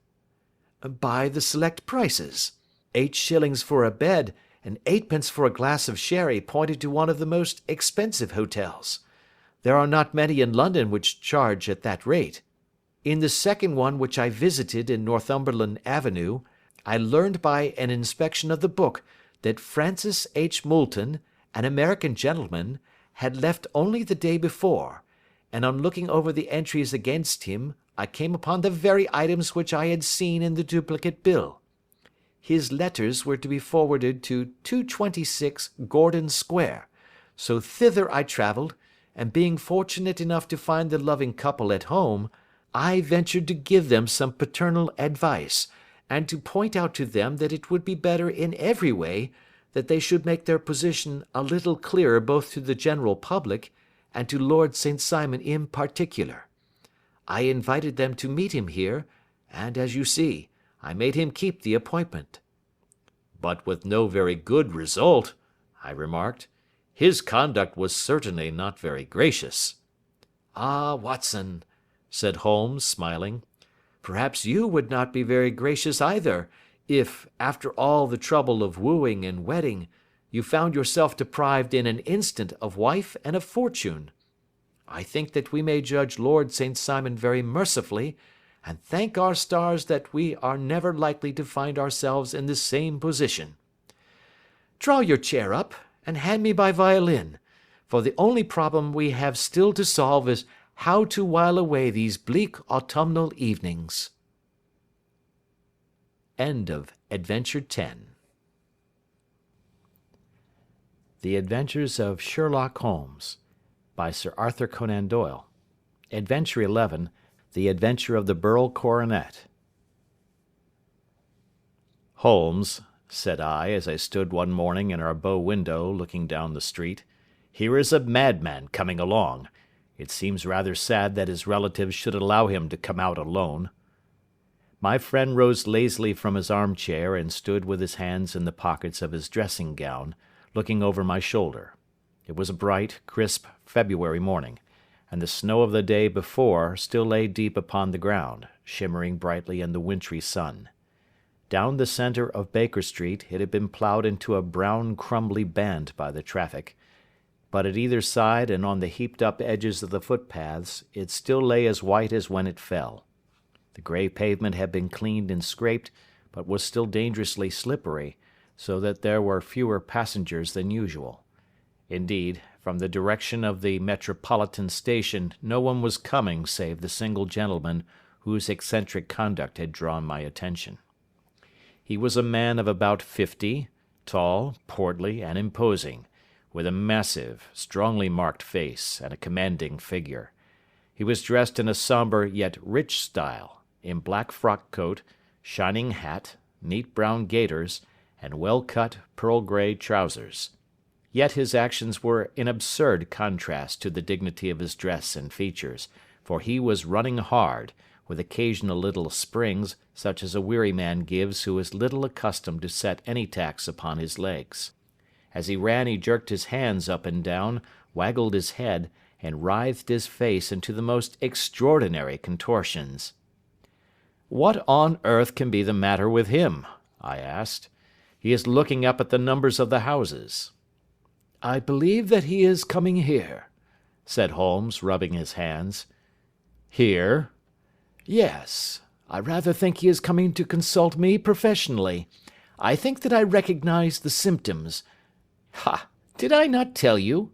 [SPEAKER 3] "By the select prices. 8 shillings for a bed and 8 pence for a glass of sherry pointed to one of the most expensive hotels. There are not many in London which charge at that rate. In the second one which I visited in Northumberland Avenue, I learned by an inspection of the book that Francis H. Moulton, an American gentleman, had left only the day before, and on looking over the entries against him, I came upon the very items which I had seen in the duplicate bill.
[SPEAKER 2] his letters were to be forwarded to 226 Gordon Square, so thither I travelled, and being fortunate enough to find the loving couple at home, I ventured to give them some paternal advice, and to point out to them that it would be better in every way that they should make their position a little clearer both to the general public and to Lord St. Simon in particular. I invited them to meet him here, and, as you see, I made him keep the appointment."
[SPEAKER 1] "But with no very good result," I remarked. "His conduct was certainly not very gracious."
[SPEAKER 2] "Ah, Watson," said Holmes, smiling, "perhaps you would not be very gracious either, if, after all the trouble of wooing and wedding, you found yourself deprived in an instant of wife and of fortune. I think that we may judge Lord St. Simon very mercifully, and thank our stars that we are never likely to find ourselves in the same position. Draw your chair up, and hand me my violin, for the only problem we have still to solve is how to while away these bleak autumnal evenings." End of Adventure 10.
[SPEAKER 1] The Adventures of Sherlock Holmes, by Sir Arthur Conan Doyle. Adventure 11, The Adventure of the Beryl Coronet. "Holmes," said I, as I stood one morning in our bow window looking down the street, "here is a madman coming along. It seems rather sad that his relatives should allow him to come out alone." My friend rose lazily from his armchair and stood with his hands in the pockets of his dressing gown, looking over my shoulder. It was a bright, crisp February morning, and the snow of the day before still lay deep upon the ground, shimmering brightly in the wintry sun. Down the centre of Baker Street it had been ploughed into a brown crumbly band by the traffic, but at either side and on the heaped-up edges of the footpaths it still lay as white as when it fell. The grey pavement had been cleaned and scraped, but was still dangerously slippery, so that there were fewer passengers than usual. Indeed, from the direction of the Metropolitan Station no one was coming save the single gentleman whose eccentric conduct had drawn my attention. He was a man of about 50, tall, portly, and imposing, with a massive, strongly marked face and a commanding figure. He was dressed in a sombre yet rich style, in black frock coat, shining hat, neat brown gaiters, and well-cut pearl-grey trousers. Yet his actions were in absurd contrast to the dignity of his dress and features, for he was running hard, with occasional little springs, such as a weary man gives who is little accustomed to set any tax upon his legs. As he ran he jerked his hands up and down, waggled his head, and writhed his face into the most extraordinary contortions. "What on earth can be the matter with him?" I asked. "He is looking up at the numbers of the houses."
[SPEAKER 2] "I believe that he is coming here," said Holmes, rubbing his hands.
[SPEAKER 1] "Here?"
[SPEAKER 2] "Yes. I rather think he is coming to consult me professionally. I think that I recognize the symptoms. Ha! Did I not tell you?"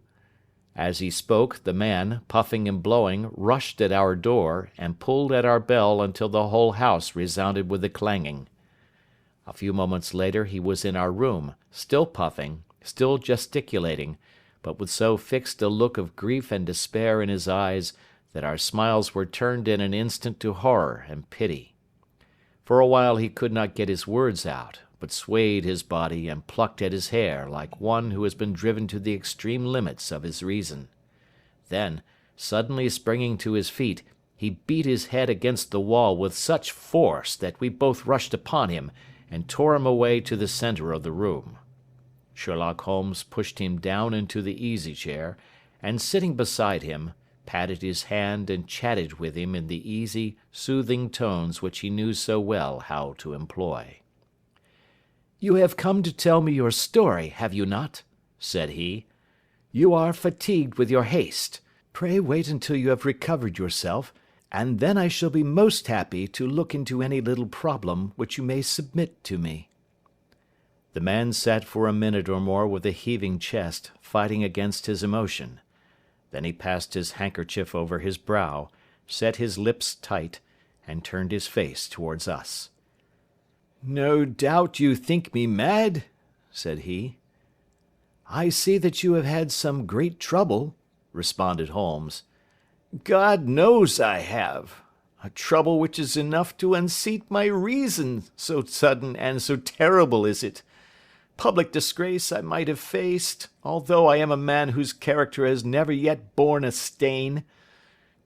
[SPEAKER 2] As he spoke, the man, puffing and blowing, rushed at our door, and pulled at our bell until the whole house resounded with the clanging. A few moments later he was in our room, still puffing, still gesticulating, but with so fixed a look of grief and despair in his eyes that our smiles were turned in an instant to horror and pity. For a while he could not get his words out, but swayed his body and plucked at his hair like one who has been driven to the extreme limits of his reason. Then, suddenly springing to his feet, he beat his head against the wall with such force that we both rushed upon him and tore him away to the centre of the room. Sherlock Holmes pushed him down into the easy-chair, and sitting beside him, patted his hand and chatted with him in the easy, soothing tones which he knew so well how to employ. "You have come to tell me your story, have you not?" said he. "You are fatigued with your haste. Pray wait until you have recovered yourself, and then I shall be most happy to look into any little problem which you may submit to me." The man sat for a minute or more with a heaving chest, fighting against his emotion. Then he passed his handkerchief over his brow, set his lips tight, and turned his face towards us. No doubt you think me mad, said he. I see that you have had some great trouble, responded Holmes. God knows I have. A trouble which is enough to unseat my reason, so sudden and so terrible is it. Public disgrace I might have faced, although I am a man whose character has never yet borne a stain.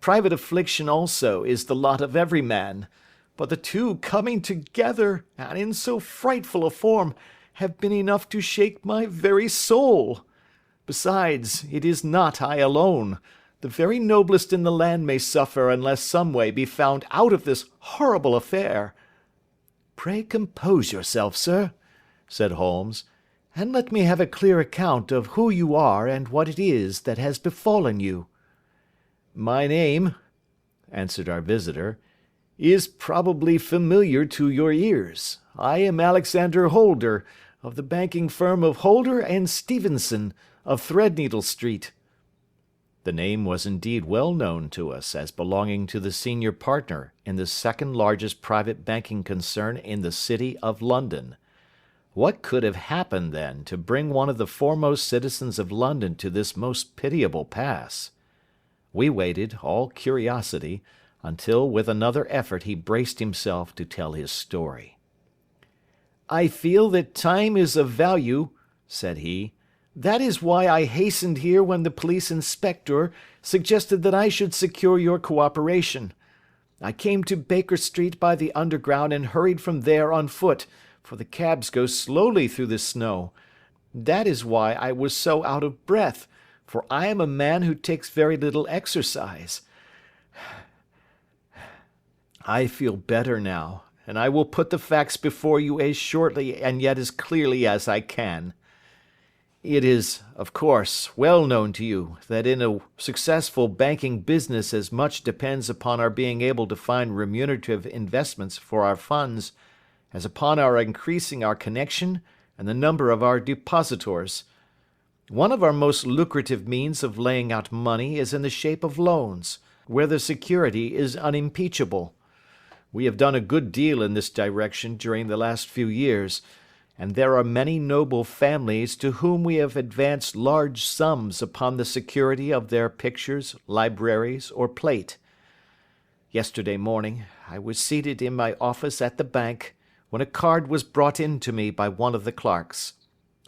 [SPEAKER 2] Private affliction also is the lot of every man, but the two coming together, and in so frightful a form, have been enough to shake my very soul. Besides, it is not I alone. The very noblest in the land may suffer unless some way be found out of this horrible affair. Pray compose yourself, sir, said Holmes, and let me have a clear account of who you are and what it is that has befallen you. My name, answered our visitor, is probably familiar to your ears. I am Alexander Holder, of the banking firm of Holder and Stevenson, of Threadneedle Street. The name was indeed well known to us as belonging to the senior partner in the second largest private banking concern in the city of London. What could have happened, then, to bring one of the foremost citizens of London to this most pitiable pass? We waited, all curiosity, until with another effort he braced himself to tell his story. I feel that time is of value, said he. That is why I hastened here when the police inspector suggested that I should secure your cooperation. I came to Baker Street by the Underground and hurried from there on foot, for the cabs go slowly through the snow. That is why I was so out of breath, for I am a man who takes very little exercise. I feel better now, and I will put the facts before you as shortly and yet as clearly as I can. It is, of course, well known to you that in a successful banking business as much depends upon our being able to find remunerative investments for our funds as upon our increasing our connection and the number of our depositors. One of our most lucrative means of laying out money is in the shape of loans, where the security is unimpeachable. We have done a good deal in this direction during the last few years, and there are many noble families to whom we have advanced large sums upon the security of their pictures, libraries, or plate. Yesterday morning I was seated in my office at the bank when a card was brought in to me by one of the clerks.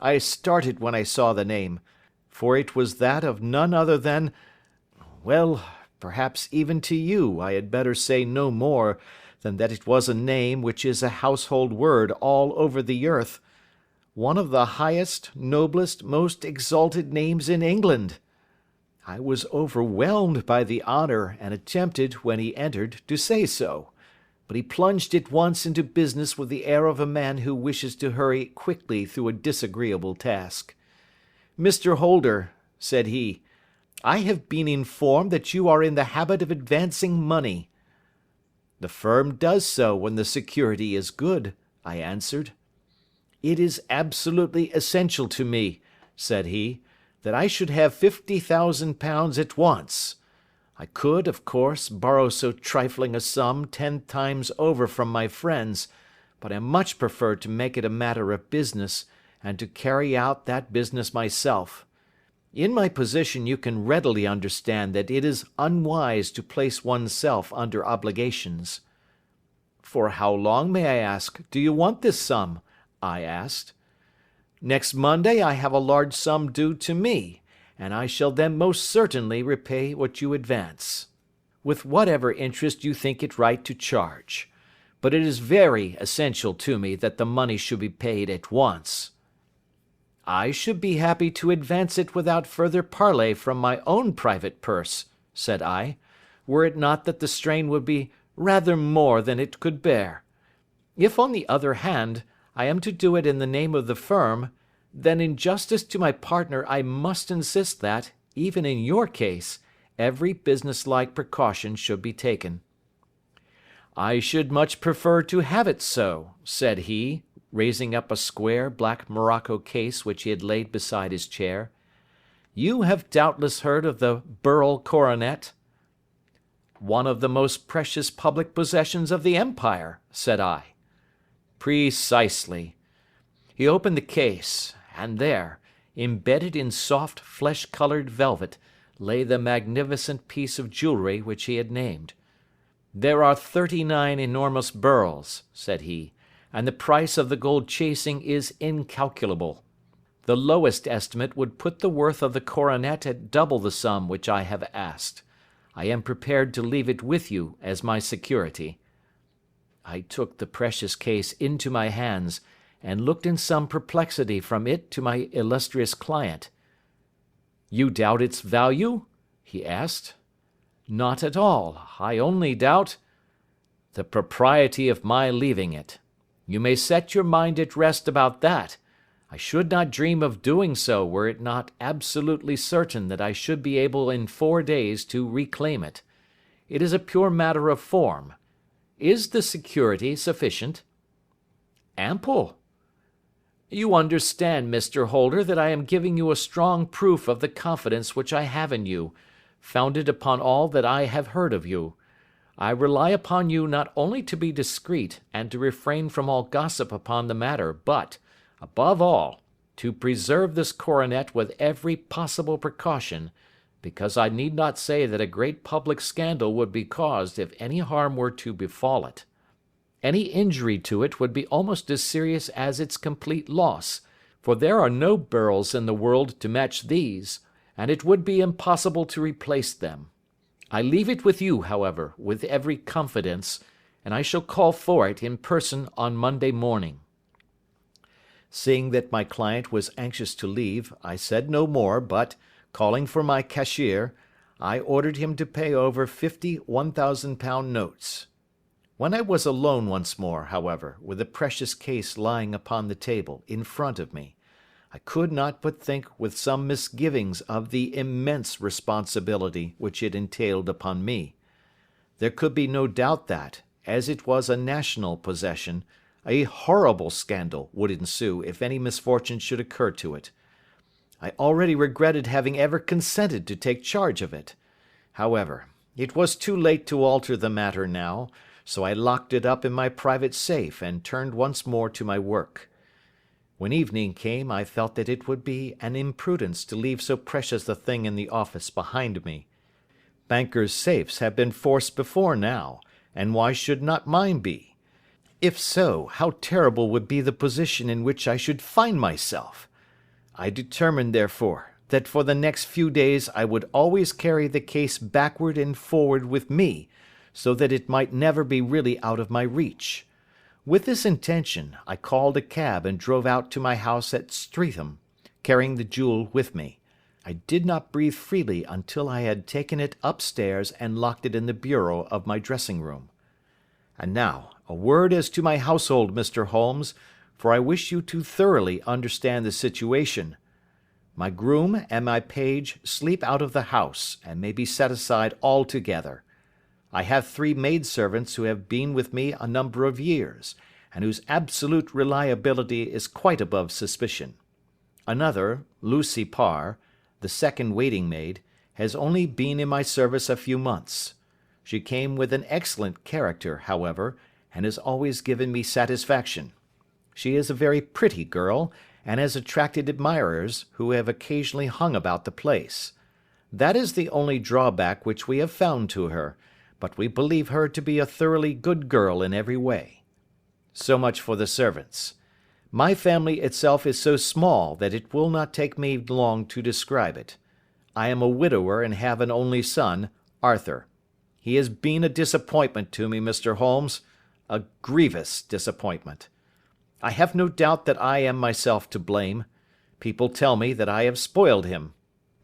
[SPEAKER 2] I started when I saw the name, for it was that of none other than, well, perhaps even to you I had better say no more than that it was a name which is a household word all over the earth, one of the highest, noblest, most exalted names in England. I was overwhelmed by the honour and attempted, when he entered, to say so, but he plunged at once into business with the air of a man who wishes to hurry quickly through a disagreeable task. Mr. Holder, said he, I have been informed that you are in the habit of advancing money. The firm does so when the security is good, I answered. It is absolutely essential to me, said he, that I should have £50,000 at once. I could, of course, borrow so trifling a sum 10 times over from my friends, but I much prefer to make it a matter of business, and to carry out that business myself. In my position you can readily understand that it is unwise to place oneself under obligations. For how long, may I ask, do you want this sum? I asked. Next Monday I have a large sum due to me, and I shall then most certainly repay what you advance, with whatever interest you think it right to charge. But it is very essential to me that the money should be paid at once. I should be happy to advance it without further parley from my own private purse, said I, were it not that the strain would be rather more than it could bear. If, on the other hand, I am to do it in the name of the firm, then in justice to my partner I must insist that, even in your case, every business-like precaution should be taken. I should much prefer to have it so, said he, raising up a square black morocco case which he had laid beside his chair. You have doubtless heard of the Burrell coronet? One of the most precious public possessions of the empire, said I.
[SPEAKER 5] Precisely. He opened the case, and there, embedded in soft flesh-coloured velvet, lay the magnificent piece of jewellery which he had named. "There are 39 enormous beryls," said he, "and the price of the gold chasing is incalculable. The lowest estimate would put the worth of the coronet at double the sum which I have asked. I am prepared to leave it with you as my security." I took the precious case into my hands, and looked in some perplexity from it to my illustrious client. "You doubt its value?" he asked. "Not at all. I only doubt—" "The propriety of my leaving it. You may set your mind at rest about that. I should not dream of doing so were it not absolutely certain that I should be able in 4 days to reclaim it. It is a pure matter of form. Is the security sufficient?" "Ample." "You understand, Mr. Holder, that I am giving you a strong proof of the confidence which I have in you, founded upon all that I have heard of you. I rely upon you not only to be discreet and to refrain from all gossip upon the matter, but, above all, to preserve this coronet with every possible precaution, because I need not say that a great public scandal would be caused if any harm were to befall it. Any injury to it would be almost as serious as its complete loss, for there are no beryls in the world to match these, and it would be impossible to replace them. I leave it with you, however, with every confidence, and I shall call for it in person on Monday morning."
[SPEAKER 1] Seeing that my client was anxious to leave, I said no more, but, calling for my cashier, I ordered him to pay over 50 £1,000 notes. When I was alone once more, however, with the precious case lying upon the table in front of me, I could not but think with some misgivings of the immense responsibility which it entailed upon me. There could be no doubt that, as it was a national possession, a horrible scandal would ensue if any misfortune should occur to it. I already regretted having ever consented to take charge of it. However, it was too late to alter the matter now, so I locked it up in my private safe and turned once more to my work. When evening came, I felt that it would be an imprudence to leave so precious a thing in the office behind me. Bankers' safes have been forced before now, and why should not mine be? If so, how terrible would be the position in which I should find myself! I determined, therefore, that for the next few days I would always carry the case backward and forward with me, so that it might never be really out of my reach. With this intention, I called a cab and drove out to my house at Streatham, carrying the jewel with me. I did not breathe freely until I had taken it upstairs and locked it in the bureau of my dressing-room. And now, a word as to my household, Mr. Holmes, for I wish you to thoroughly understand the situation. My groom and my page sleep out of the house, and may be set aside altogether. I have 3 maidservants who have been with me a number of years, and whose absolute reliability is quite above suspicion. Another, Lucy Parr, the second waiting-maid, has only been in my service a few months. She came with an excellent character, however, and has always given me satisfaction. She is a very pretty girl, and has attracted admirers, who have occasionally hung about the place. That is the only drawback which we have found to her, but we believe her to be a thoroughly good girl in every way. So much for the servants. My family itself is so small that it will not take me long to describe it. I am a widower and have an only son, Arthur. He has been a disappointment to me, Mr. Holmes, a grievous disappointment. I have no doubt that I am myself to blame. People tell me that I have spoiled him.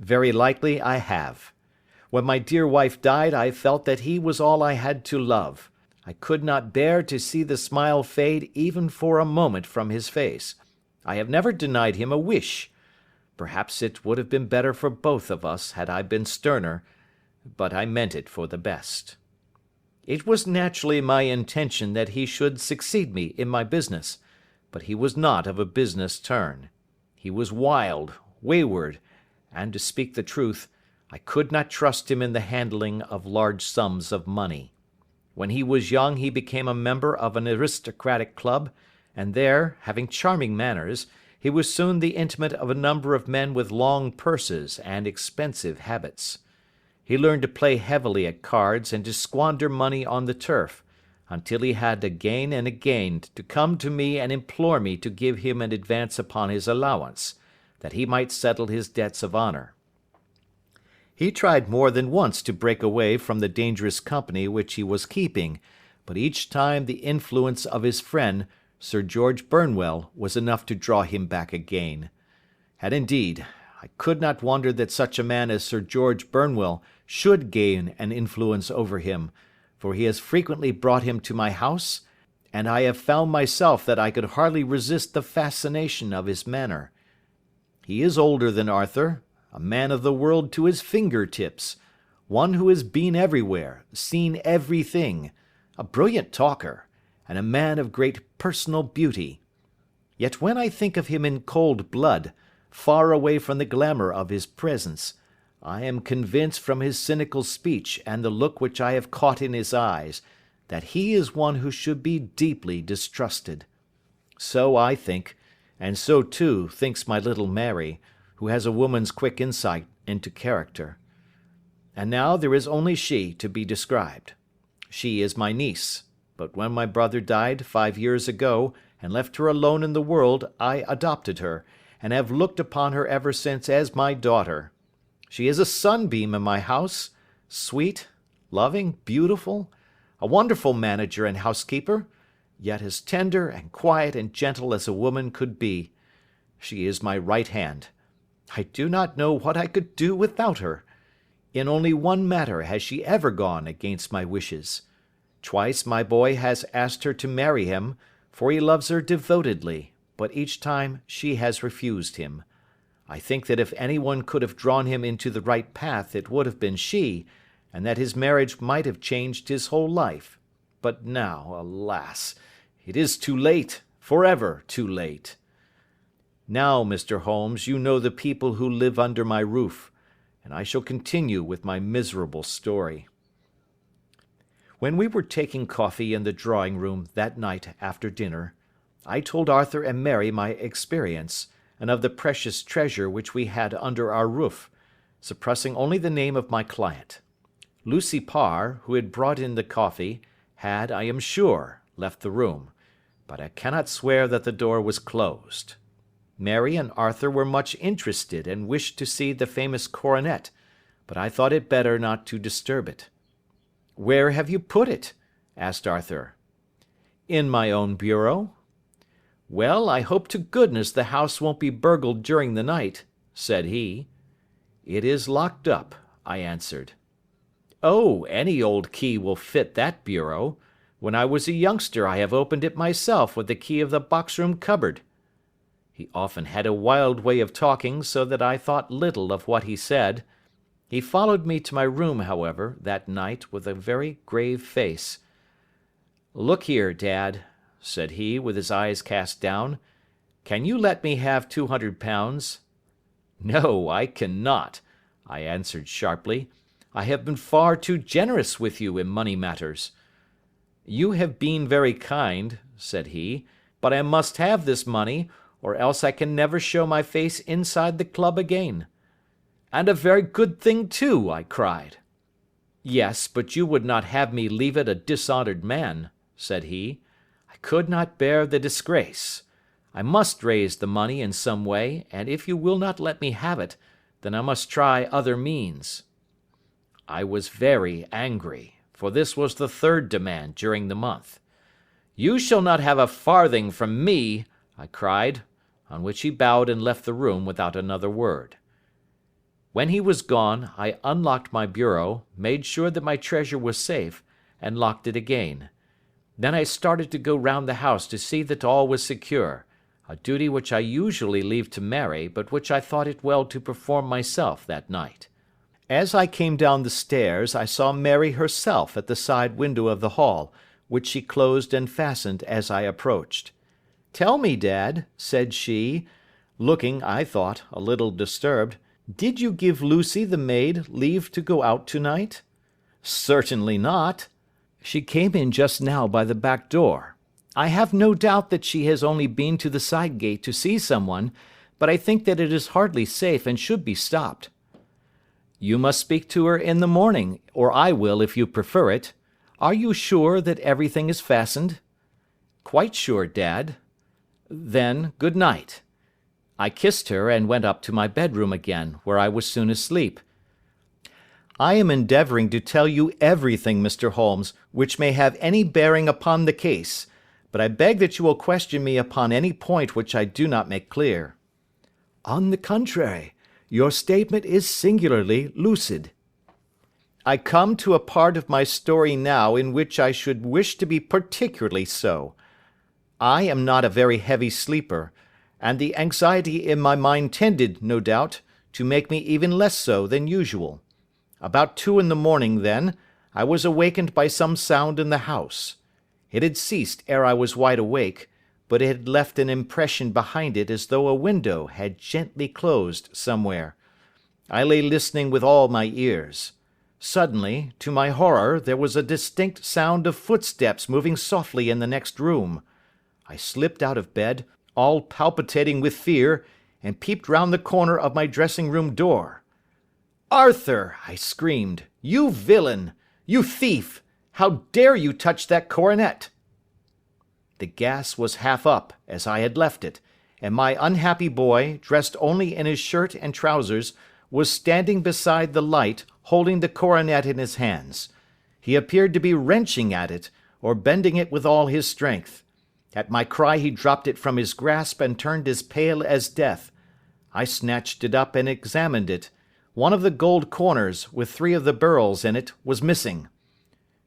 [SPEAKER 1] Very likely I have. When my dear wife died, I felt that he was all I had to love. I could not bear to see the smile fade even for a moment from his face. I have never denied him a wish. Perhaps it would have been better for both of us had I been sterner, but I meant it for the best. It was naturally my intention that he should succeed me in my business, but he was not of a business turn. He was wild, wayward, and, to speak the truth, I could not trust him in the handling of large sums of money. When he was young he became a member of an aristocratic club,
[SPEAKER 3] and there, having charming manners, he was soon the intimate of a number of men with long purses and expensive habits. He learned to play heavily at cards and to squander money on the turf, until he had again and again to come to me and implore me to give him an advance upon his allowance, that he might settle his debts of honour. He tried more than once to break away from the dangerous company which he was keeping, but each time the influence of his friend, Sir George Burnwell, was enough to draw him back again. And indeed, I could not wonder that such a man as Sir George Burnwell should gain an influence over him, for he has frequently brought him to my house, and I have found myself that I could hardly resist the fascination of his manner. He is older than Arthur, a man of the world to his finger-tips, one who has been everywhere, seen everything, a brilliant talker, and a man of great personal beauty. Yet when I think of him in cold blood, far away from the glamour of his presence, I am convinced from his cynical speech and the look which I have caught in his eyes, that he is one who should be deeply distrusted. So I think, and so too thinks my little Mary, who has a woman's quick insight into character. And now there is only she to be described. She is my niece, but when my brother died 5 years ago and left her alone in the world, I adopted her, and have looked upon her ever since as my daughter. She is a sunbeam in my house, sweet, loving, beautiful, a wonderful manager and housekeeper, yet as tender and quiet and gentle as a woman could be. She is my right hand. I do not know what I could do without her. In only one matter has she ever gone against my wishes. Twice my boy has asked her to marry him, for he loves her devotedly, but each time she has refused him. I think that if anyone could have drawn him into the right path it would have been she, and that his marriage might have changed his whole life. But now, alas, it is too late, forever too late. Now, Mr. Holmes, you know the people who live under my roof, and I shall continue with my miserable story. When we were taking coffee in the drawing-room that night after dinner, I told Arthur and Mary my experience, and of the precious treasure which we had under our roof, suppressing only the name of my client. Lucy Parr, who had brought in the coffee, had, I am sure, left the room, but I cannot swear that the door was closed. Mary and Arthur were much interested and wished to see the famous coronet, but I thought it better not to disturb it. "Where have you put it?" asked Arthur. "In my own bureau." "Well, I hope to goodness the house won't be burgled during the night," said he. "It is locked up," I answered. "Oh, any old key will fit that bureau. When I was a youngster I have opened it myself with the key of the box-room cupboard." He often had a wild way of talking, so that I thought little of what he said. He followed me to my room, however, that night with a very grave face. "Look here, Dad," said he, with his eyes cast down, "can you let me have £200? "No, I cannot," I answered sharply. "I have been far too generous with you in money matters." "You have been very kind," said he, "but I must have this money, or else I can never show my face inside the club again." "And a very good thing too," I cried. "Yes, but you would not have me leave it a dishonoured man," said he. "I could not bear the disgrace. I must raise the money in some way, and if you will not let me have it, then I must try other means." I was very angry, for this was the third demand during the month. "You shall not have a farthing from me," I cried, on which he bowed and left the room without another word. When he was gone, I unlocked my bureau, made sure that my treasure was safe, and locked it again. Then I started to go round the house to see that all was secure, a duty which I usually leave to Mary, but which I thought it well to perform myself that night. As I came down the stairs, I saw Mary herself at the side window of the hall, which she closed and fastened as I approached. "Tell me, Dad," said she, looking, I thought, a little disturbed, "did you give Lucy the maid leave to go out to-night?" "Certainly not. She came in just now by the back door. I have no doubt that she has only been to the side gate to see someone, but I think that it is hardly safe and should be stopped." "You must speak to her in the morning, or I will if you prefer it. Are you sure that everything is fastened?" "Quite sure, Dad." "Then, good night." I kissed her and went up to my bedroom again, where I was soon asleep. I am endeavouring to tell you everything, Mr. Holmes, which may have any bearing upon the case, but I beg that you will question me upon any point which I do not make clear.
[SPEAKER 2] On the contrary, your statement is singularly lucid.
[SPEAKER 3] I come to a part of my story now in which I should wish to be particularly so. I am not a very heavy sleeper, and the anxiety in my mind tended, no doubt, to make me even less so than usual. About 2 in the morning, then, I was awakened by some sound in the house. It had ceased ere I was wide awake, but it had left an impression behind it as though a window had gently closed somewhere. I lay listening with all my ears. Suddenly, to my horror, there was a distinct sound of footsteps moving softly in the next room. I slipped out of bed, all palpitating with fear, and peeped round the corner of my dressing-room door. "Arthur!" I screamed. "You villain! You thief! How dare you touch that coronet?" The gas was half up, as I had left it, and my unhappy boy, dressed only in his shirt and trousers, was standing beside the light, holding the coronet in his hands. He appeared to be wrenching at it, or bending it with all his strength. At my cry he dropped it from his grasp and turned as pale as death. I snatched it up and examined it. One of the gold corners, with 3 of the beryls in it, was missing.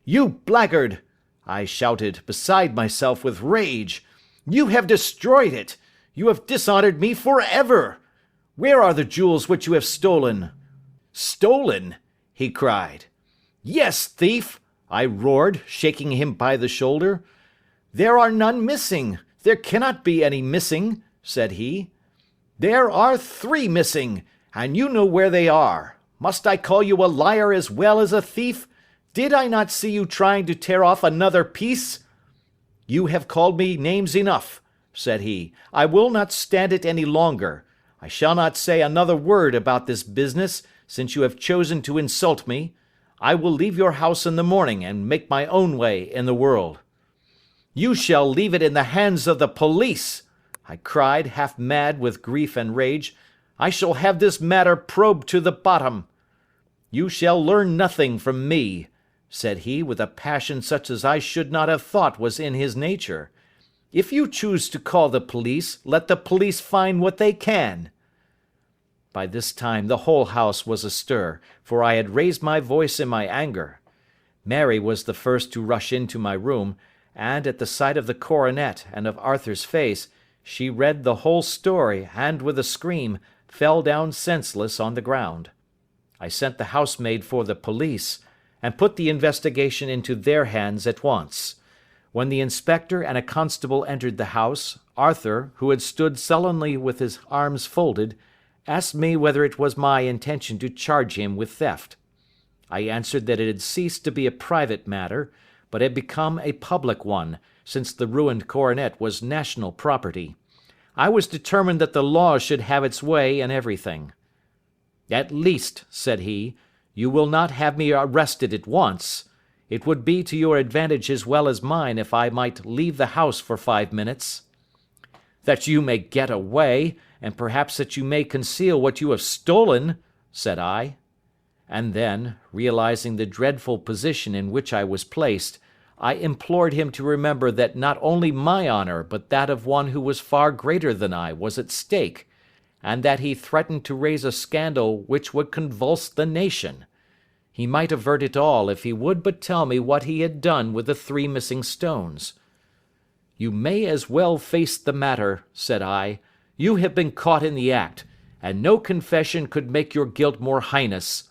[SPEAKER 3] "You blackguard!" I shouted, beside myself with rage. "You have destroyed it! You have dishonoured me for ever! Where are the jewels which you have stolen?" "Stolen?" he cried. "Yes, thief!" I roared, shaking him by the shoulder. "There are none missing. There cannot be any missing," said he. "There are 3 missing, and you know where they are. Must I call you a liar as well as a thief? Did I not see you trying to tear off another piece?" "You have called me names enough," said he. "I will not stand it any longer. I shall not say another word about this business, since you have chosen to insult me. I will leave your house in the morning and make my own way in the world." "You shall leave it in the hands of the police," I cried, half mad with grief and rage. "I shall have this matter probed to the bottom." "You shall learn nothing from me," said he, with a passion such as I should not have thought was in his nature. "If you choose to call the police, let the police find what they can." By this time the whole house was astir, for I had raised my voice in my anger. Mary was the first to rush into my room, and, at the sight of the coronet and of Arthur's face, she read the whole story, and, with a scream, fell down senseless on the ground. I sent the housemaid for the police, and put the investigation into their hands at once. When the inspector and a constable entered the house, Arthur, who had stood sullenly with his arms folded, asked me whether it was my intention to charge him with theft. I answered that it had ceased to be a private matter, but had become a public one, since the ruined coronet was national property. I was determined that the law should have its way in everything. "At least," said he, "you will not have me arrested at once. It would be to your advantage as well as mine if I might leave the house for 5 minutes." "That you may get away, and perhaps that you may conceal what you have stolen," said I. And then, realizing the dreadful position in which I was placed, I implored him to remember that not only my honour but that of one who was far greater than I was at stake, and that he threatened to raise a scandal which would convulse the nation. He might avert it all if he would but tell me what he had done with the 3 missing stones. "You may as well face the matter," said I. "You have been caught in the act, and no confession could make your guilt more heinous.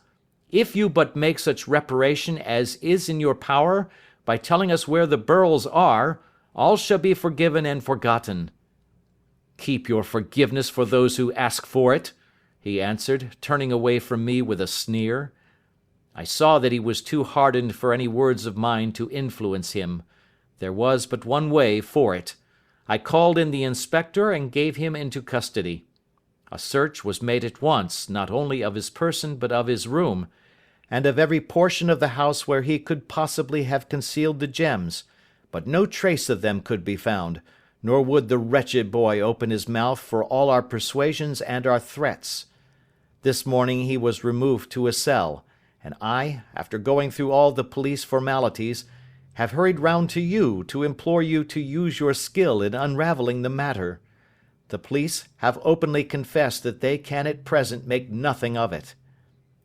[SPEAKER 3] If you but make such reparation as is in your power, by telling us where the beryls are, all shall be forgiven and forgotten." "Keep your forgiveness for those who ask for it," he answered, turning away from me with a sneer. I saw that he was too hardened for any words of mine to influence him.
[SPEAKER 5] There was but one way for it. I called in the inspector and gave him into custody. A search was made at once, not only of his person but of his room, and of every portion of the house where he could possibly have concealed the gems, but no trace of them could be found, nor would the wretched boy open his mouth for all our persuasions and our threats. This morning he was removed to a cell, and I, after going through all the police formalities, have hurried round to you to implore you to use your skill in unravelling the matter. The police have openly confessed that they can at present make nothing of it.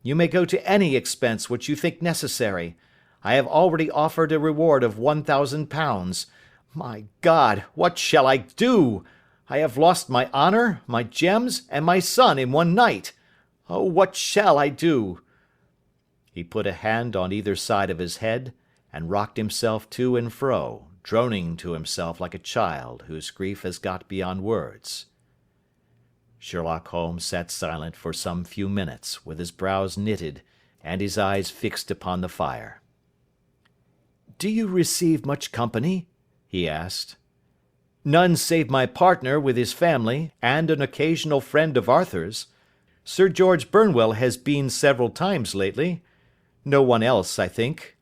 [SPEAKER 5] You may go to any expense which you think necessary. I have already offered a reward of £1,000. My God, what shall I do? I have lost my honour, my gems, and my son in one night. Oh, what shall I do?" He put a hand on either side of his head, and rocked himself to and fro, droning to himself like a child whose grief has got beyond words. Sherlock Holmes sat silent for some few minutes, with his brows knitted, and his eyes fixed upon the fire.
[SPEAKER 2] "Do you receive much company?" he asked.
[SPEAKER 5] "None save my partner with his family, and an occasional friend of Arthur's. Sir George Burnwell has been several times lately. No one else, I think."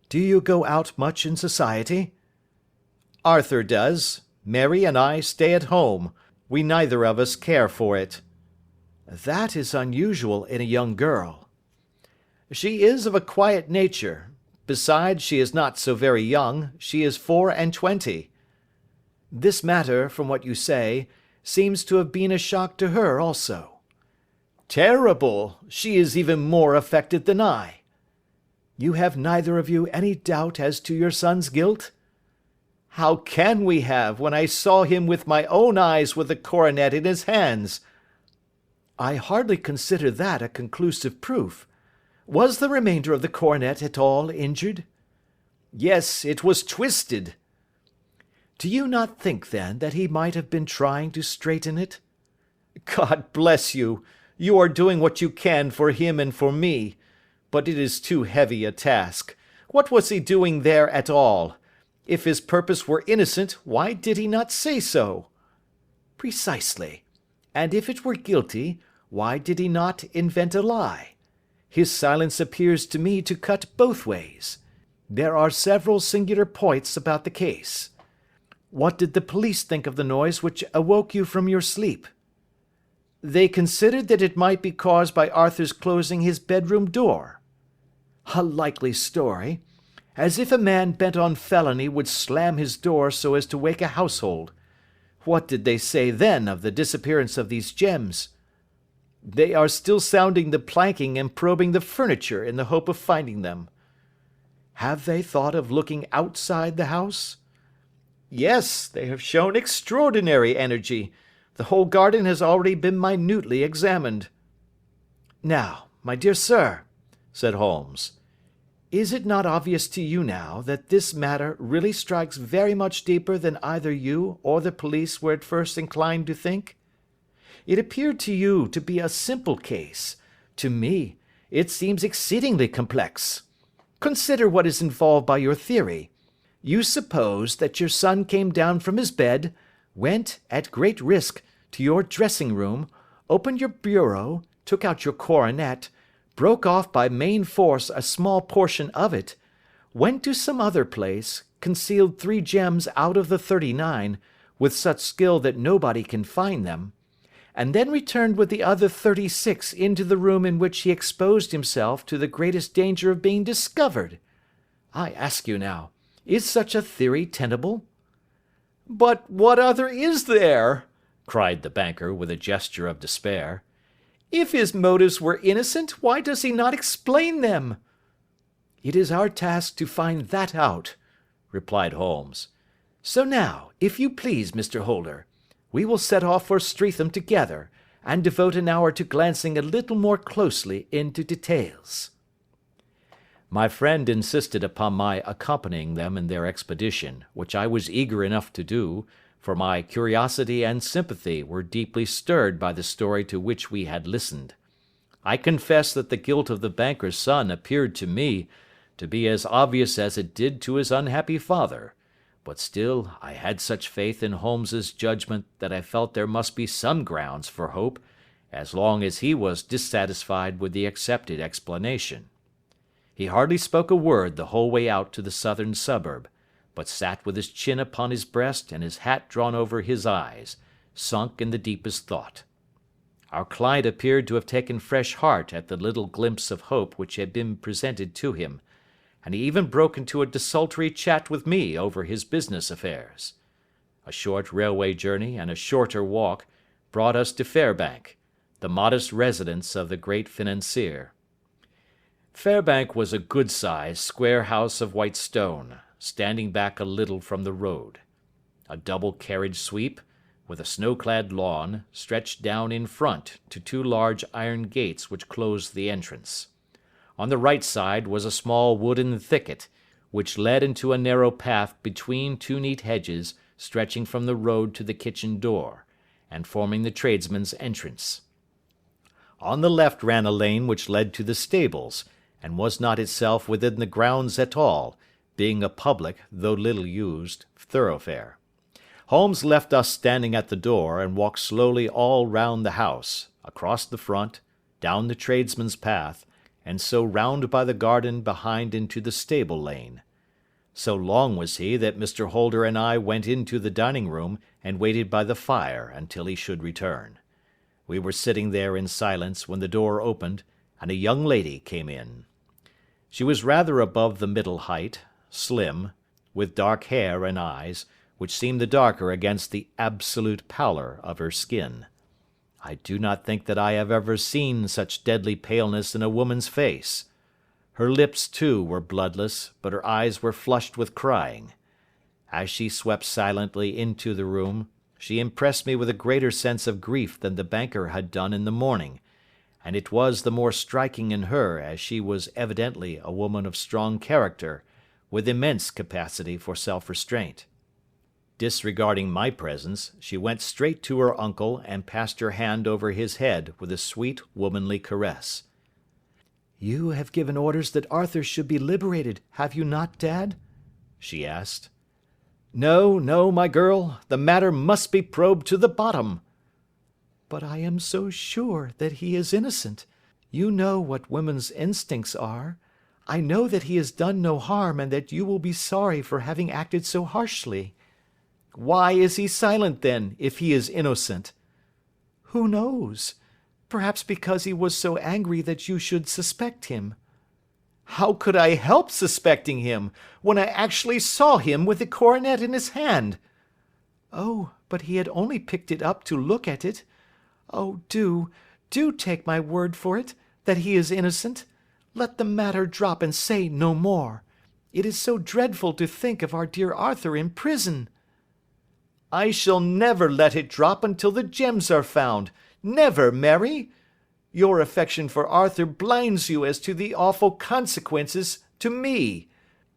[SPEAKER 2] "Do you go out much in society?"
[SPEAKER 5] "Arthur does. Mary and I stay at home. We neither of us care for it."
[SPEAKER 2] "That is unusual in a young girl."
[SPEAKER 5] "She is of a quiet nature. Besides, she is not so very young. She is 24.
[SPEAKER 2] This matter, from what you say, seems to have been a shock to her also."
[SPEAKER 5] "Terrible! She is even more affected than I."
[SPEAKER 2] "You have neither of you any doubt as to your son's guilt?"
[SPEAKER 5] "How can we have, when I saw him with my own eyes with the coronet in his hands?"
[SPEAKER 2] "I hardly consider that a conclusive proof. Was the remainder of the coronet at all injured?"
[SPEAKER 5] "Yes, it was twisted."
[SPEAKER 2] "Do you not think, then, that he might have been trying to straighten it?"
[SPEAKER 5] "God bless you! You are doing what you can for him and for me. But it is too heavy a task. What was he doing there at all? If his purpose were innocent, why did he not say so?"
[SPEAKER 2] "Precisely. And if it were guilty, why did he not invent a lie? His silence appears to me to cut both ways. There are several singular points about the case. What did the police think of the noise which awoke you from your sleep?"
[SPEAKER 5] "They considered that it might be caused by Arthur's closing his bedroom door."
[SPEAKER 2] "A likely story. As if a man bent on felony would slam his door so as to wake a household.
[SPEAKER 5] What did they say then of the disappearance of these gems?" "They are still sounding the planking and probing the furniture in the hope of finding them."
[SPEAKER 2] "Have they thought of looking outside the house?"
[SPEAKER 5] "Yes, they have shown extraordinary energy. The whole garden has already been minutely examined."
[SPEAKER 2] "Now, my dear sir," said Holmes, "is it not obvious to you now that this matter really strikes very much deeper than either you or the police were at first inclined to think? It appeared to you to be a simple case. To me, it seems exceedingly complex. Consider what is involved by your theory. You suppose that your son came down from his bed, went, at great risk, to your dressing room, opened your bureau, took out your coronet, broke off by main force a small portion of it, went to some other place, concealed 3 gems out of the 39, with such skill that nobody can find them, and then returned with the other 36 into the room in which he exposed himself to the greatest danger of being discovered. I ask you now, is such a theory tenable?"
[SPEAKER 5] "But what other is there?" cried the banker with a gesture of despair. "If his motives were innocent, why does he not explain them?"
[SPEAKER 2] "It is our task to find that out," replied Holmes. "So now, if you please, Mr. Holder, we will set off for Streatham together, and devote an hour to glancing a little more closely into details."
[SPEAKER 5] My friend insisted upon my accompanying them in their expedition, which I was eager enough to do, for my curiosity and sympathy were deeply stirred by the story to which we had listened. I confess that the guilt of the banker's son appeared to me
[SPEAKER 1] to be as obvious as it did to his unhappy father, but still I had such faith in Holmes's judgment that I felt there must be some grounds for hope as long as he was dissatisfied with the accepted explanation. He hardly spoke a word the whole way out to the southern suburb, but sat with his chin upon his breast and his hat drawn over his eyes, sunk in the deepest thought. Our client appeared to have taken fresh heart at the little glimpse of hope which had been presented to him, and he even broke into a desultory chat with me over his business affairs. A short railway journey and a shorter walk brought us to Fairbank, the modest residence of the great financier. Fairbank was a good-sized, square house of white stone, standing back a little from the road. A double carriage sweep, with a snow-clad lawn, stretched down in front to two large iron gates which closed the entrance. On the right side was a small wooden thicket, which led into a narrow path between two neat hedges stretching from the road to the kitchen door, and forming the tradesmen's entrance. On the left ran a lane which led to the stables, and was not itself within the grounds at all, being a public, though little used, thoroughfare. Holmes left us standing at the door, and walked slowly all round the house, across the front, down the tradesmen's path, and so round by the garden behind into the stable lane. So long was he that Mr. Holder and I went into the dining-room and waited by the fire until he should return. We were sitting there in silence when the door opened, and a young lady came in. She was rather above the middle height, slim, with dark hair and eyes, which seemed the darker against the absolute pallor of her skin. I do not think that I have ever seen such deadly paleness in a woman's face. Her lips, too, were bloodless, but her eyes were flushed with crying. As she swept silently into the room, she impressed me with a greater sense of grief than the banker had done in the morning, and it was the more striking in her as she was evidently a woman of strong character, with immense capacity for self-restraint. Disregarding my presence, she went straight to her uncle and passed her hand over his head with a sweet womanly caress.
[SPEAKER 2] "You have given orders that Arthur should be liberated, have you not, Dad?" she asked.
[SPEAKER 3] No, no, my girl, the matter must be probed to the bottom.
[SPEAKER 2] "But I am so sure that he is innocent. You know what women's instincts are. I know that he has done no harm, and that you will be sorry for having acted so harshly."
[SPEAKER 3] Why is he silent, then, if he is innocent?
[SPEAKER 2] "Who knows? Perhaps because he was so angry that you should suspect him."
[SPEAKER 3] How could I help suspecting him, when I actually saw him with the coronet in his hand?
[SPEAKER 2] "Oh, but he had only picked it up to look at it. Oh, do take my word for it, that he is innocent. Let the matter drop and say no more. It is so dreadful to think of our dear Arthur in prison."
[SPEAKER 3] I shall never let it drop until the gems are found. Never, Mary. Your affection for Arthur blinds you as to the awful consequences to me.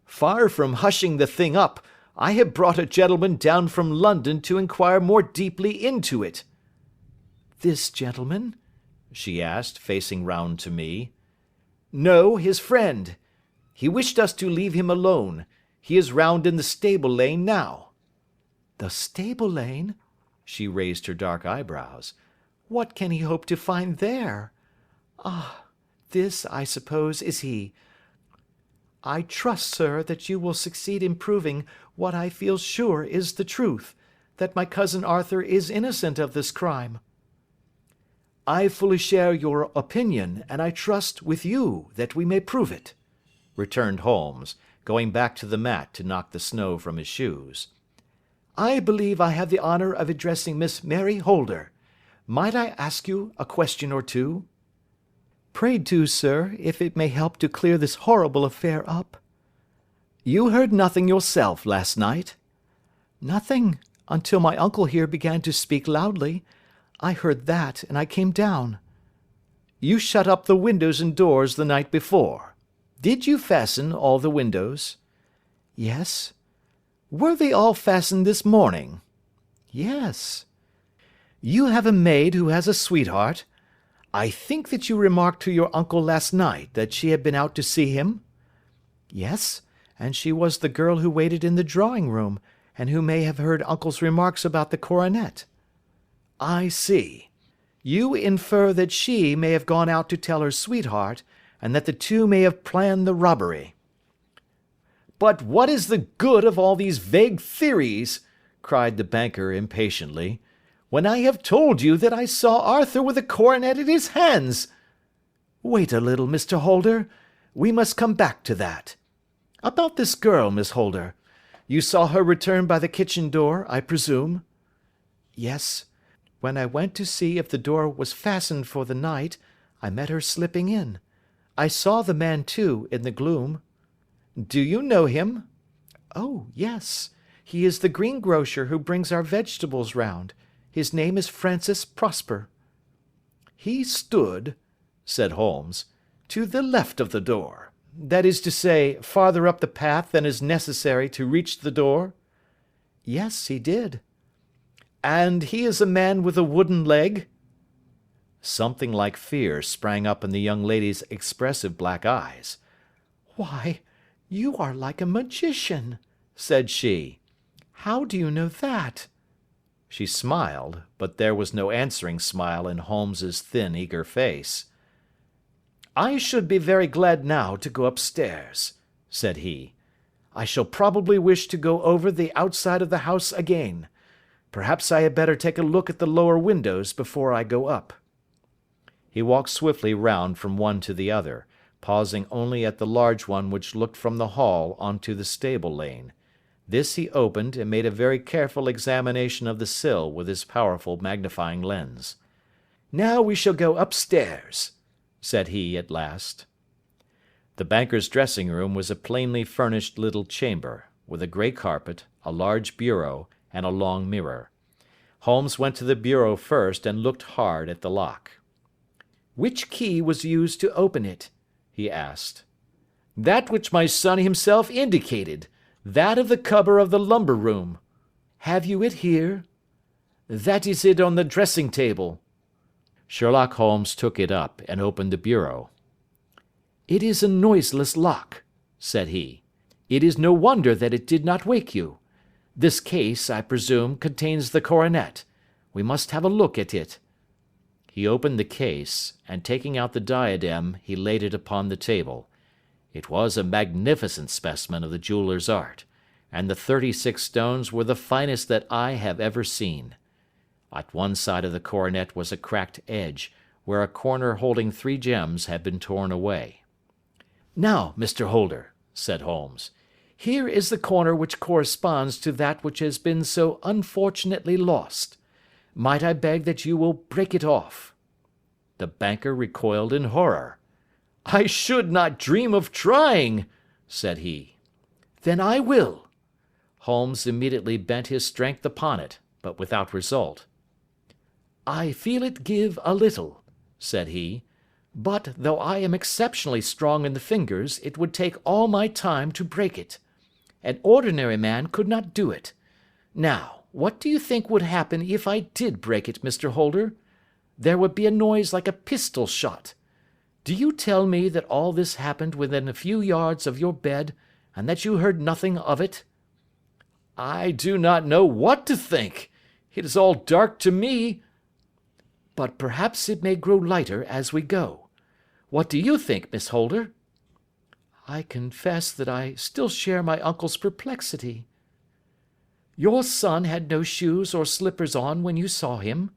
[SPEAKER 3] Far from hushing the thing up, I have brought a gentleman down from London to inquire more deeply into it."
[SPEAKER 2] "This gentleman?"
[SPEAKER 3] she asked, facing round to me. "No, his friend. He wished us to leave him alone. He is round in the stable lane now."
[SPEAKER 2] "The stable lane?" She raised her dark eyebrows. "What can he hope to find there? Ah, this, I suppose, is he. I trust, sir, that you will succeed in proving what I feel sure is the truth, that my cousin Arthur is innocent of this crime."
[SPEAKER 3] "I fully share your opinion, and I trust with you that we may prove it," returned Holmes, going back to the mat to knock the snow from his shoes. "I believe I have the honour of addressing Miss Mary Holder. Might I ask you a question or two?"
[SPEAKER 2] "Pray do, sir, if it may help to clear this horrible affair up."
[SPEAKER 3] "You heard nothing yourself last night?"
[SPEAKER 2] "Nothing, until my uncle here began to speak loudly. I heard that, and I came down."
[SPEAKER 3] "You shut up the windows and doors the night before. Did you fasten all the windows?"
[SPEAKER 2] "Yes."
[SPEAKER 3] "Were they all fastened this morning?"
[SPEAKER 2] "Yes."
[SPEAKER 3] "You have a maid who has a sweetheart. I think that you remarked to your uncle last night that she had been out to see him?"
[SPEAKER 2] Yes, and she was the girl who waited in the drawing-room, and who may have heard Uncle's remarks about the coronet. I see. You infer that she may have gone out to tell her sweetheart, and that the two may have planned the robbery.
[SPEAKER 3] But what is the good of all these vague theories? Cried the banker impatiently, when I have told you that I saw Arthur with a coronet in his hands.
[SPEAKER 2] Wait a little, Mr. Holder. We must come back to that. About this girl, Miss Holder. You saw her return by the kitchen door, I presume? Yes. When I went to see if the door was fastened for the night, I met her slipping in. I saw the man, too, in the gloom.
[SPEAKER 3] Do you know him?
[SPEAKER 2] Oh, yes. He is the greengrocer who brings our vegetables round. His name is Francis Prosper.
[SPEAKER 3] He stood, said Holmes, to the left of the door. That is to say, farther up the path than is necessary to reach the door?
[SPEAKER 2] Yes, he did.
[SPEAKER 3] And he is a man with a wooden leg? Something like fear sprang up in the young lady's expressive black eyes.
[SPEAKER 2] Why, you are like a magician, said she. How do you know that?
[SPEAKER 3] She smiled, but there was no answering smile in Holmes's thin, eager face. I should be very glad now to go upstairs, said he. I shall probably wish to go over the outside of the house again. Perhaps I had better take a look at the lower windows before I go up. He walked swiftly round from one to the other, pausing only at the large one which looked from the hall onto the stable lane. This he opened, and made a very careful examination of the sill with his powerful magnifying lens. Now we shall go upstairs, said he at last. The banker's dressing-room was a plainly furnished little chamber, with a grey carpet, a large bureau, and a long mirror. Holmes went to the bureau first and looked hard at the lock. Which key was used to open it? He asked. That which my son himself indicated, that of the cupboard of the lumber room. Have you it here? That is it on the dressing table. Sherlock Holmes took it up and opened the bureau. It is a noiseless lock, said he. It is no wonder that it did not wake you. This case, I presume, contains the coronet. We must have a look at it. He opened the case, and taking out the diadem, he laid it upon the table. It was a magnificent specimen of the jeweller's art, and the 36 stones were the finest that I have ever seen. At one side of the coronet was a cracked edge, where a corner holding 3 gems had been torn away. Now, Mr. Holder, said Holmes, here is the corner which corresponds to that which has been so unfortunately lost. Might I beg that you will break it off? The banker recoiled in horror. I should not dream of trying, said he. Then I will. Holmes immediately bent his strength upon it, but without result. I feel it give a little, said he, but though I am exceptionally strong in the fingers, it would take all my time to break it. An ordinary man could not do it. Now, what do you think would happen if I did break it, Mr. Holder? There would be a noise like a pistol shot. Do you tell me that all this happened within a few yards of your bed, and that you heard nothing of it? I do not know what to think. It is all dark to me. But perhaps it may grow lighter as we go. What do you think, Miss Holder? I confess that I still share my uncle's perplexity. Your son had no shoes or slippers on when you saw him?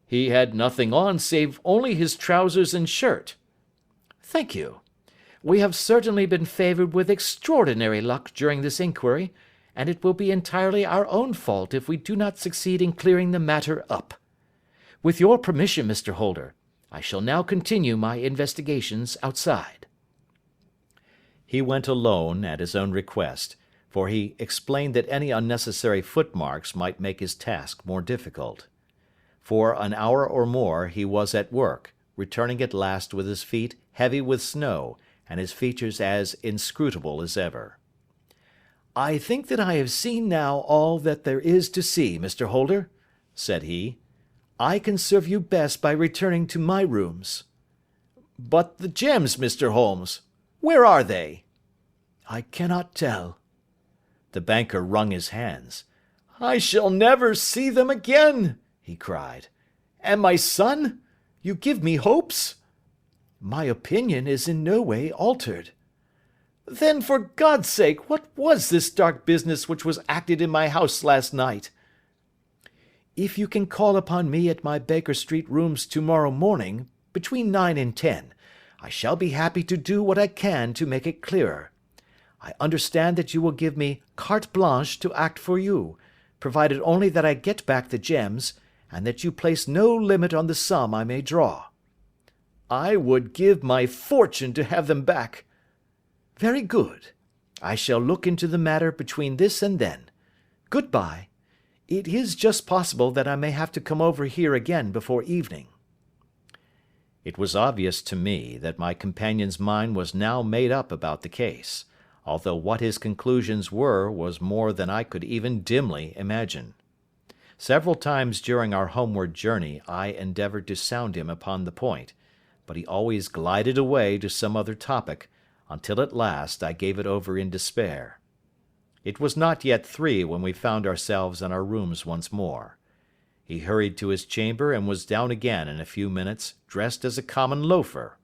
[SPEAKER 3] He had nothing on save only his trousers and shirt. Thank you. We have certainly been favoured with extraordinary luck during this inquiry, and it will be entirely our own fault if we do not succeed in clearing the matter up. With your permission, Mr. Holder, I shall now continue my investigations outside. He went alone at his own request, for he explained that any unnecessary footmarks might make his task more difficult. For an hour or more he was at work, returning at last with his feet heavy with snow, and his features as inscrutable as ever. I think that I have seen now all that there is to see, Mr. Holder, said he. I can serve you best by returning to my rooms. But the gems, Mr. Holmes, where are they?
[SPEAKER 2] I cannot tell.
[SPEAKER 1] The banker wrung his hands.
[SPEAKER 2] I shall never see them again, he cried. And my son? You give me hopes? My opinion is in no way altered. Then, for God's sake, what was this dark business which was acted in my house last night? If you can call upon me at my Baker Street rooms tomorrow morning, between 9 and 10, I shall be happy to do what I can to make it clearer. I understand that you will give me carte blanche to act for you, provided only that I get back the gems, and that you place no limit on the sum I may draw. I would give my fortune to have them back. Very good. I shall look into the matter between this and then. Good-bye. It is just possible that I may have to come over here again before evening.
[SPEAKER 1] It was obvious to me that my companion's mind was now made up about the case, although what his conclusions were was more than I could even dimly imagine. Several times during our homeward journey I endeavoured to sound him upon the point, but he always glided away to some other topic, until at last I gave it over in despair. It was not yet 3 when we found ourselves in our rooms once more. He hurried to his chamber and was down again in a few minutes, dressed as a common loafer.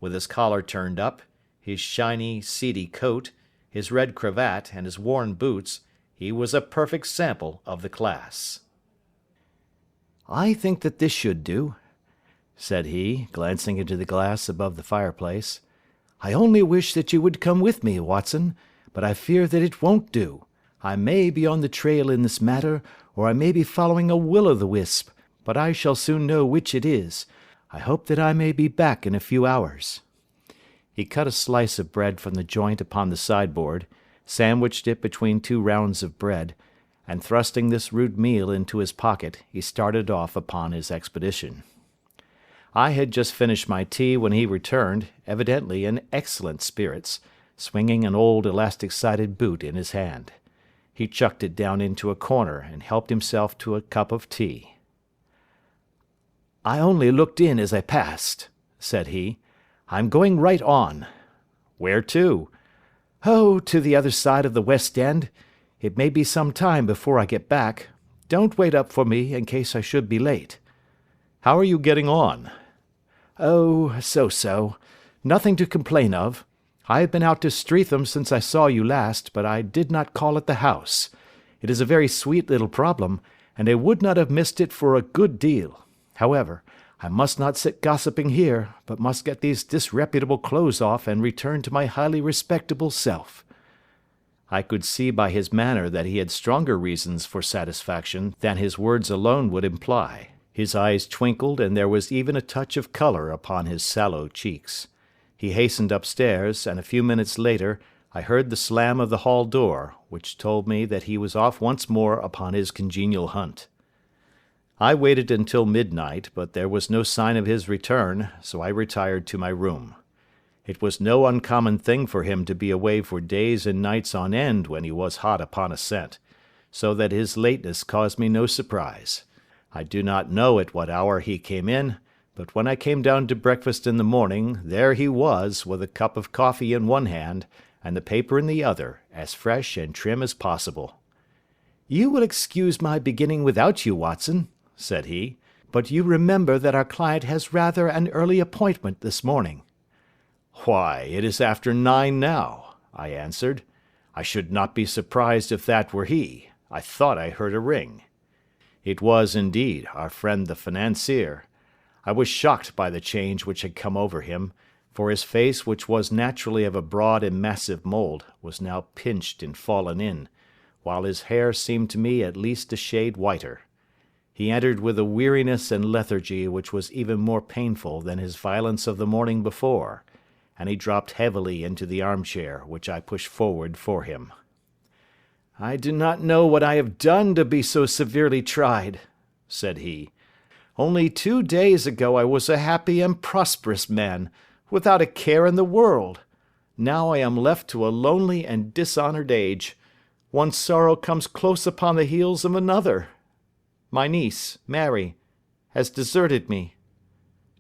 [SPEAKER 1] With his collar turned up, his shiny, seedy coat, his red cravat, and his worn boots, he was a perfect sample of the class.
[SPEAKER 2] I think that this should do, said he, glancing into the glass above the fireplace. I only wish that you would come with me, Watson, but I fear that it won't do. I may be on the trail in this matter, or I may be following a will-o'-the-wisp, but I shall soon know which it is. I hope that I may be back in a few hours. He cut a slice of bread from the joint upon the sideboard, sandwiched it between 2 rounds of bread, and thrusting this rude meal into his pocket, he started off upon his expedition. I had just finished my tea when he returned, evidently in excellent spirits, swinging an old elastic-sided boot in his hand. He chucked it down into a corner and helped himself to a cup of tea. I only looked in as I passed, said he. I'm going right on. Where to? Oh, to the other side of the West End. It may be some time before I get back. Don't wait up for me in case I should be late.
[SPEAKER 1] How are you getting on?
[SPEAKER 2] Oh, so-so. Nothing to complain of. I have been out to Streatham since I saw you last, but I did not call at the house. It is a very sweet little problem, and I would not have missed it for a good deal. However, I must not sit gossiping here, but must get these disreputable clothes off and return to my highly respectable self.
[SPEAKER 1] I could see by his manner that he had stronger reasons for satisfaction than his words alone would imply. His eyes twinkled, and there was even a touch of colour upon his sallow cheeks. He hastened upstairs, and a few minutes later I heard the slam of the hall door, which told me that he was off once more upon his congenial hunt. I waited until midnight, but there was no sign of his return, so I retired to my room. It was no uncommon thing for him to be away for days and nights on end when he was hot upon a scent, so that his lateness caused me no surprise. I do not know at what hour he came in, but when I came down to breakfast in the morning, there he was, with a cup of coffee in one hand, and the paper in the other, as fresh and trim as possible.
[SPEAKER 2] You will excuse my beginning without you, Watson, said he, but you remember that our client has rather an early appointment this morning.
[SPEAKER 1] Why, it is after 9 now, I answered. I should not be surprised if that were he. I thought I heard a ring. It was, indeed, our friend the financier. I was shocked by the change which had come over him, for his face, which was naturally of a broad and massive mould, was now pinched and fallen in, while his hair seemed to me at least a shade whiter. He entered with a weariness and lethargy which was even more painful than his violence of the morning before, and he dropped heavily into the armchair which I pushed forward for him.
[SPEAKER 2] I do not know what I have done to be so severely tried, said he. Only 2 days ago I was a happy and prosperous man, without a care in the world. Now I am left to a lonely and dishonoured age. One sorrow comes close upon the heels of another. My niece, Mary, has deserted me.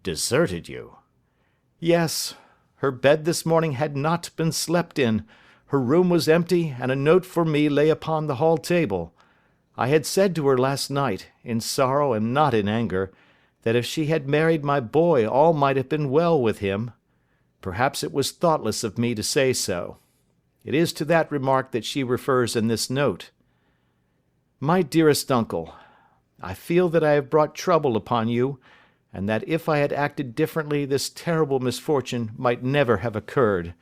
[SPEAKER 1] Deserted you?
[SPEAKER 2] Yes. Her bed this morning had not been slept in. Her room was empty, and a note for me lay upon the hall table. I had said to her last night, in sorrow and not in anger, that if she had married my boy all might have been well with him. Perhaps it was thoughtless of me to say so. It is to that remark that she refers in this note. My dearest uncle, I feel that I have brought trouble upon you, and that if I had acted differently this terrible misfortune might never have occurred.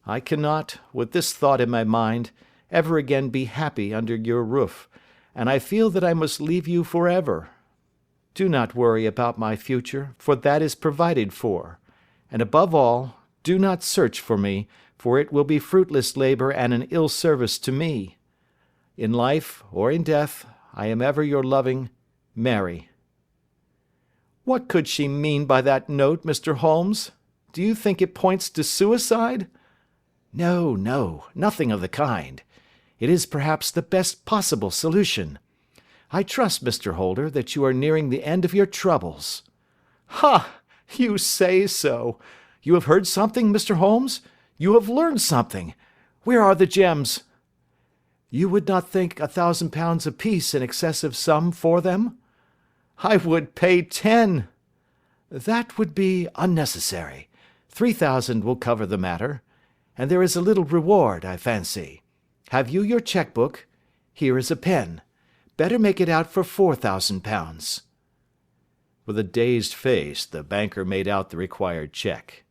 [SPEAKER 2] I cannot, with this thought in my mind, ever again be happy under your roof, and I feel that I must leave you forever. Do not worry about my future, for that is provided for, and above all, do not search for me, for it will be fruitless labor and an ill service to me. In life or in death, I am ever your loving Mary. What could she mean by that note, Mr. Holmes? Do you think it points to suicide? No, no, nothing of the kind. It is perhaps the best possible solution. I trust, Mr. Holder, that you are nearing the end of your troubles. Ha! You say so. You have heard something, Mr. Holmes? You have learned something. Where are the gems? You would not think £1,000 apiece an excessive sum for them? I would pay 10. That would be unnecessary. 3,000 will cover the matter. And there is a little reward, I fancy. Have you your cheque-book? Here is a pen. Better make it out for £4,000. With a dazed face, the banker made out the required cheque.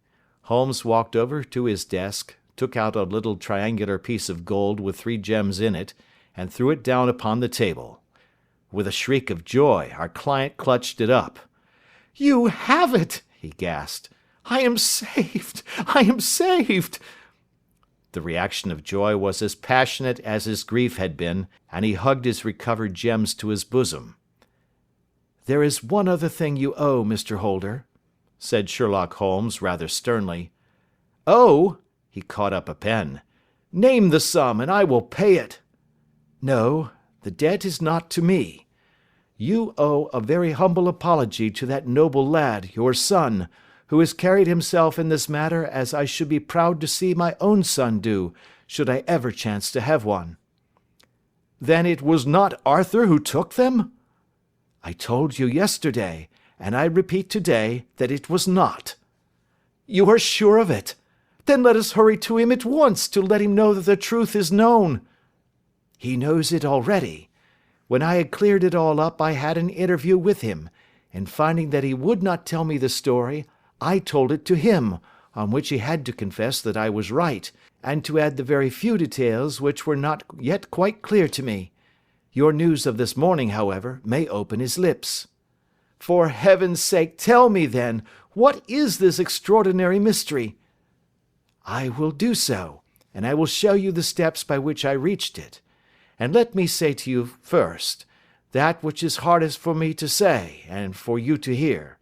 [SPEAKER 2] Holmes walked over to his desk, took out a little triangular piece of gold with 3 gems in it, and threw it down upon the table. With a shriek of joy, our client clutched it up. "You have it!" he gasped. "I am saved! I am saved!" The reaction of joy was as passionate as his grief had been, and he hugged his recovered gems to his bosom. "There is one other thing you owe, Mr. Holder," said Sherlock Holmes rather sternly. "Oh!" He caught up a pen. "Name the sum, and I will pay it." "No, the debt is not to me. You owe a very humble apology to that noble lad, your son, who has carried himself in this matter as I should be proud to see my own son do, should I ever chance to have one." "Then it was not Arthur who took them?" "I told you yesterday, and I repeat today, that it was not." "You are sure of it? Then let us hurry to him at once to let him know that the truth is known." "He knows it already. When I had cleared it all up, I had an interview with him, and finding that he would not tell me the story, I told it to him, on which he had to confess that I was right, and to add the very few details which were not yet quite clear to me. Your news of this morning, however, may open his lips." "For heaven's sake, tell me, then, what is this extraordinary mystery?" "I will do so, and I will show you the steps by which I reached it. And let me say to you first, that which is hardest for me to say, and for you to hear.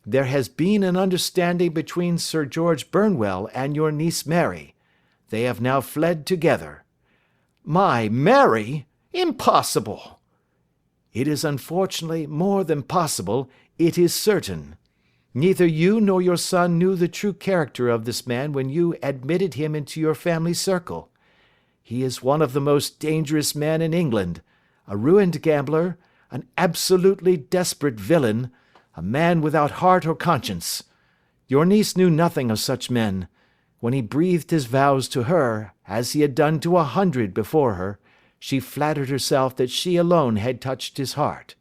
[SPEAKER 2] There has been an understanding between Sir George Burnwell and your niece Mary. They have now fled together." "My Mary? Impossible!" "It is unfortunately more than possible, it is certain. Neither you nor your son knew the true character of this man when you admitted him into your family circle. He is one of the most dangerous men in England, a ruined gambler, an absolutely desperate villain, a man without heart or conscience. Your niece knew nothing of such men. When he breathed his vows to her, as he had done to 100 before her, she flattered herself that she alone had touched his heart.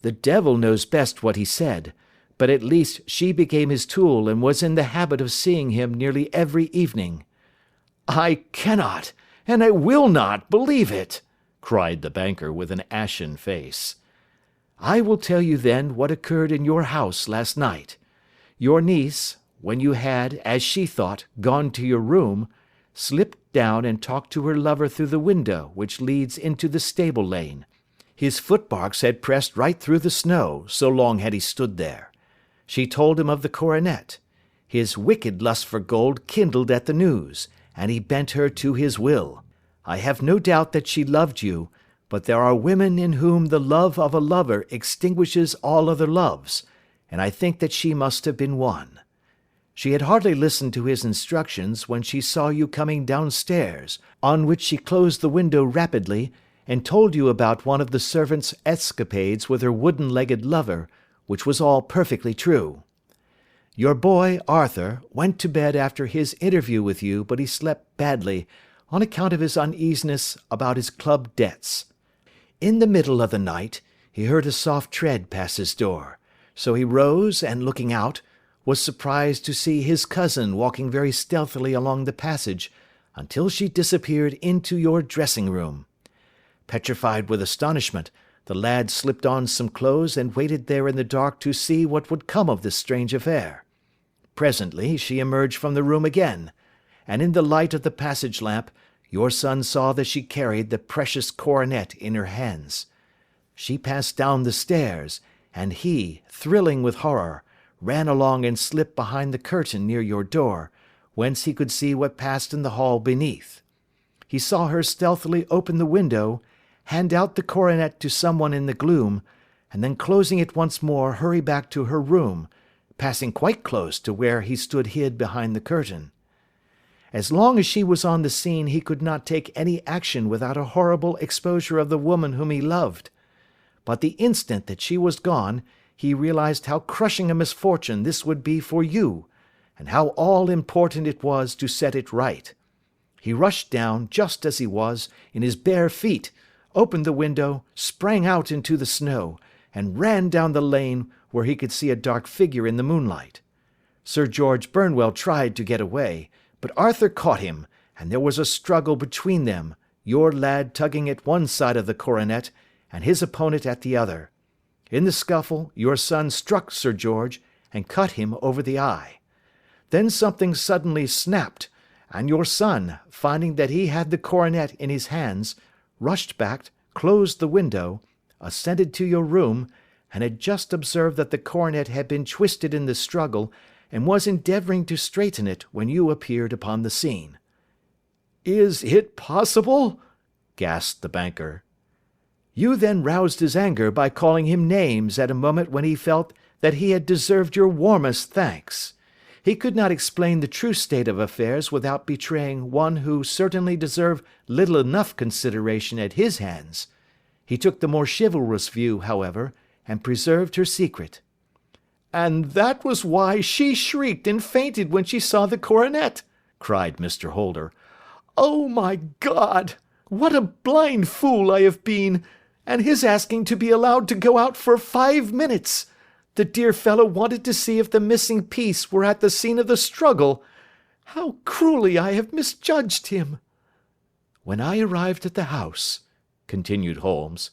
[SPEAKER 2] The devil knows best what he said, but at least she became his tool and was in the habit of seeing him nearly every evening." "I cannot, and I will not, believe it," cried the banker with an ashen face. "I will tell you then what occurred in your house last night. Your niece, when you had, as she thought, gone to your room, slipped down and talked to her lover through the window which leads into the stable lane. His footmarks had pressed right through the snow, so long had he stood there. She told him of the coronet. His wicked lust for gold kindled at the news, and he bent her to his will. I have no doubt that she loved you, but there are women in whom the love of a lover extinguishes all other loves, and I think that she must have been one. She had hardly listened to his instructions when she saw you coming downstairs, on which she closed the window rapidly and told you about one of the servant's escapades with her wooden-legged lover, which was all perfectly true. Your boy, Arthur, went to bed after his interview with you, but he slept badly on account of his uneasiness about his club debts. In the middle of the night, he heard a soft tread pass his door, so he rose and, looking out, was surprised to see his cousin walking very stealthily along the passage until she disappeared into your dressing-room. Petrified with astonishment, the lad slipped on some clothes and waited there in the dark to see what would come of this strange affair. Presently she emerged from the room again, and in the light of the passage lamp your son saw that she carried the precious coronet in her hands. She passed down the stairs, and he, thrilling with horror, ran along and slipped behind the curtain near your door, whence he could see what passed in the hall beneath. He saw her stealthily open the window, hand out the coronet to someone in the gloom, and then closing it once more hurry back to her room, passing quite close to where he stood hid behind the curtain. As long as she was on the scene he could not take any action without a horrible exposure of the woman whom he loved. But the instant that she was gone, he realized how crushing a misfortune this would be for you, and how all-important it was to set it right. He rushed down, just as he was, in his bare feet, opened the window, sprang out into the snow, and ran down the lane where he could see a dark figure in the moonlight. Sir George Burnwell tried to get away, but Arthur caught him, and there was a struggle between them, your lad tugging at one side of the coronet, and his opponent at the other. In the scuffle, your son struck Sir George, and cut him over the eye. Then something suddenly snapped, and your son, finding that he had the coronet in his hands, rushed back, closed the window, ascended to your room, and had just observed that the coronet had been twisted in the struggle, and was endeavouring to straighten it when you appeared upon the scene. "Is it possible?" gasped the banker. You then roused his anger by calling him names at a moment when he felt that he had deserved your warmest thanks. He could not explain the true state of affairs without betraying one who certainly deserved little enough consideration at his hands. He took the more chivalrous view, however, and preserved her secret. "And that was why she shrieked and fainted when she saw the coronet," cried Mr. Holder. "Oh, my God! What a blind fool I have been! And his asking to be allowed to go out for 5 minutes! The dear fellow wanted to see if the missing piece were at the scene of the struggle. How cruelly I have misjudged him!" "When I arrived at the house," continued Holmes,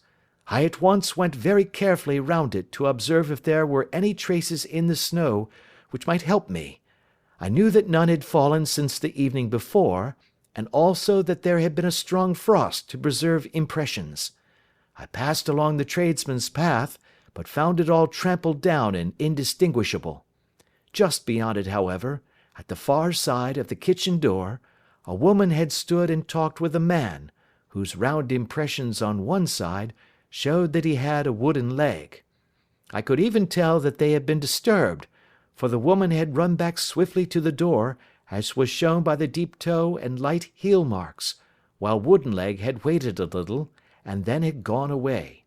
[SPEAKER 2] "I at once went very carefully round it to observe if there were any traces in the snow which might help me. I knew that none had fallen since the evening before, and also that there had been a strong frost to preserve impressions. I passed along the tradesman's path, but found it all trampled down and indistinguishable. Just beyond it, however, at the far side of the kitchen door, a woman had stood and talked with a man, whose round impressions on one side showed that he had a wooden leg. I could even tell that they had been disturbed, for the woman had run back swiftly to the door, as was shown by the deep toe and light heel marks, while Woodenleg had waited a little, and then had gone away.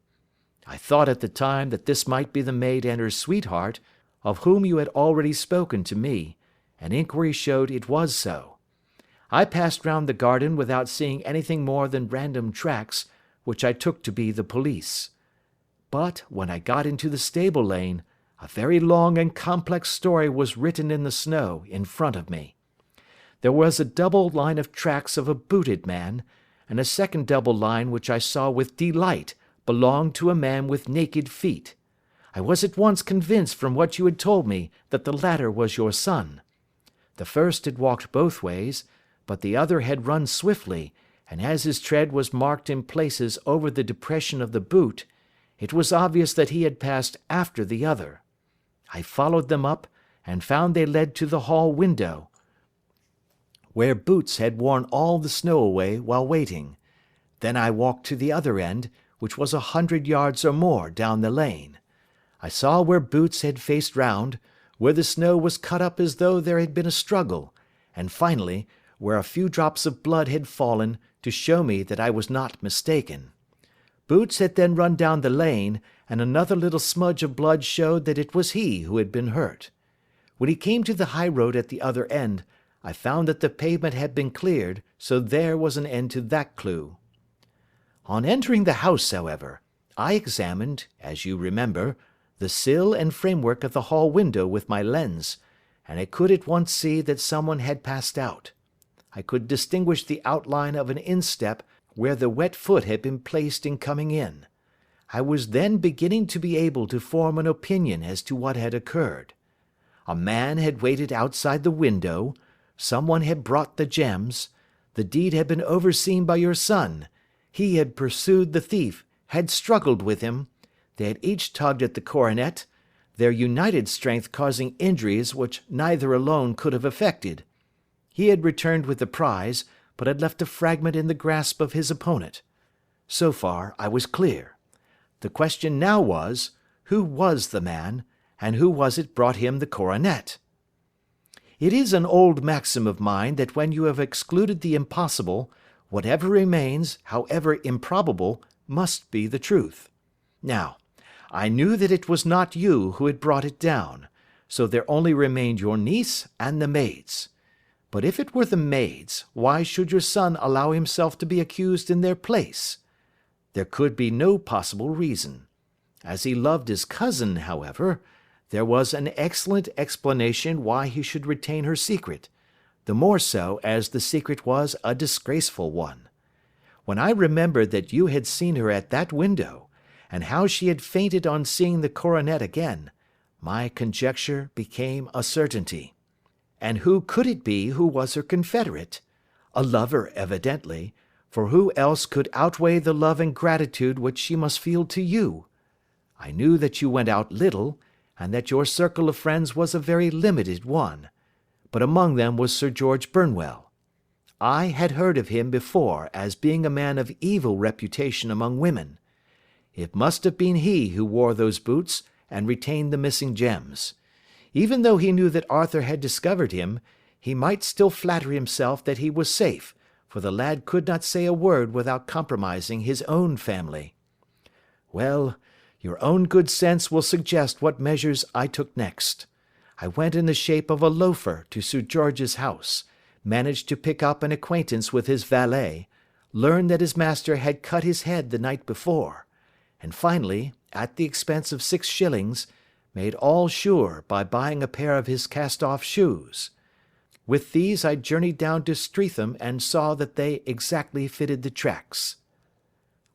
[SPEAKER 2] I thought at the time that this might be the maid and her sweetheart, of whom you had already spoken to me, and inquiry showed it was so. I passed round the garden without seeing anything more than random tracks, which I took to be the police. But, when I got into the stable lane, a very long and complex story was written in the snow in front of me. There was a double line of tracks of a booted man, and a second double line which I saw with delight belonged to a man with naked feet. I was at once convinced from what you had told me that the latter was your son. The first had walked both ways, but the other had run swiftly, and as his tread was marked in places over the depression of the boot, it was obvious that he had passed after the other. I followed them up, and found they led to the hall window, where Boots had worn all the snow away while waiting. Then I walked to the other end, which was 100 yards or more down the lane. I saw where Boots had faced round, where the snow was cut up as though there had been a struggle, and finally, where a few drops of blood had fallen to show me that I was not mistaken. Boots had then run down the lane, and another little smudge of blood showed that it was he who had been hurt. When he came to the high road at the other end, I found that the pavement had been cleared, so there was an end to that clue. On entering the house, however, I examined, as you remember, the sill and framework of the hall window with my lens, and I could at once see that someone had passed out. I could distinguish the outline of an instep where the wet foot had been placed in coming in. I was then beginning to be able to form an opinion as to what had occurred. A man had waited outside the window, someone had brought the gems, the deed had been overseen by your son, he had pursued the thief, had struggled with him, they had each tugged at the coronet, their united strength causing injuries which neither alone could have effected. He had returned with the prize, but had left a fragment in the grasp of his opponent. So far I was clear. The question now was, who was the man, and who was it brought him the coronet? It is an old maxim of mine that when you have excluded the impossible, whatever remains, however improbable, must be the truth. Now, I knew that it was not you who had brought it down, so there only remained your niece and the maids. But if it were the maids, why should your son allow himself to be accused in their place? There could be no possible reason. As he loved his cousin, however, there was an excellent explanation why he should retain her secret, the more so as the secret was a disgraceful one. When I remembered that you had seen her at that window, and how she had fainted on seeing the coronet again, my conjecture became a certainty. And who could it be who was her confederate? A lover, evidently, for who else could outweigh the love and gratitude which she must feel to you? I knew that you went out little, and that your circle of friends was a very limited one, but among them was Sir George Burnwell. I had heard of him before as being a man of evil reputation among women. It must have been he who wore those boots and retained the missing gems. Even though he knew that Arthur had discovered him, he might still flatter himself that he was safe, for the lad could not say a word without compromising his own family. Well, your own good sense will suggest what measures I took next. I went in the shape of a loafer to Sir George's house, managed to pick up an acquaintance with his valet, learned that his master had cut his head the night before, and finally, at the expense of 6 shillings, made all sure by buying a pair of his cast-off shoes. With these I journeyed down to Streatham and saw that they exactly fitted the tracks.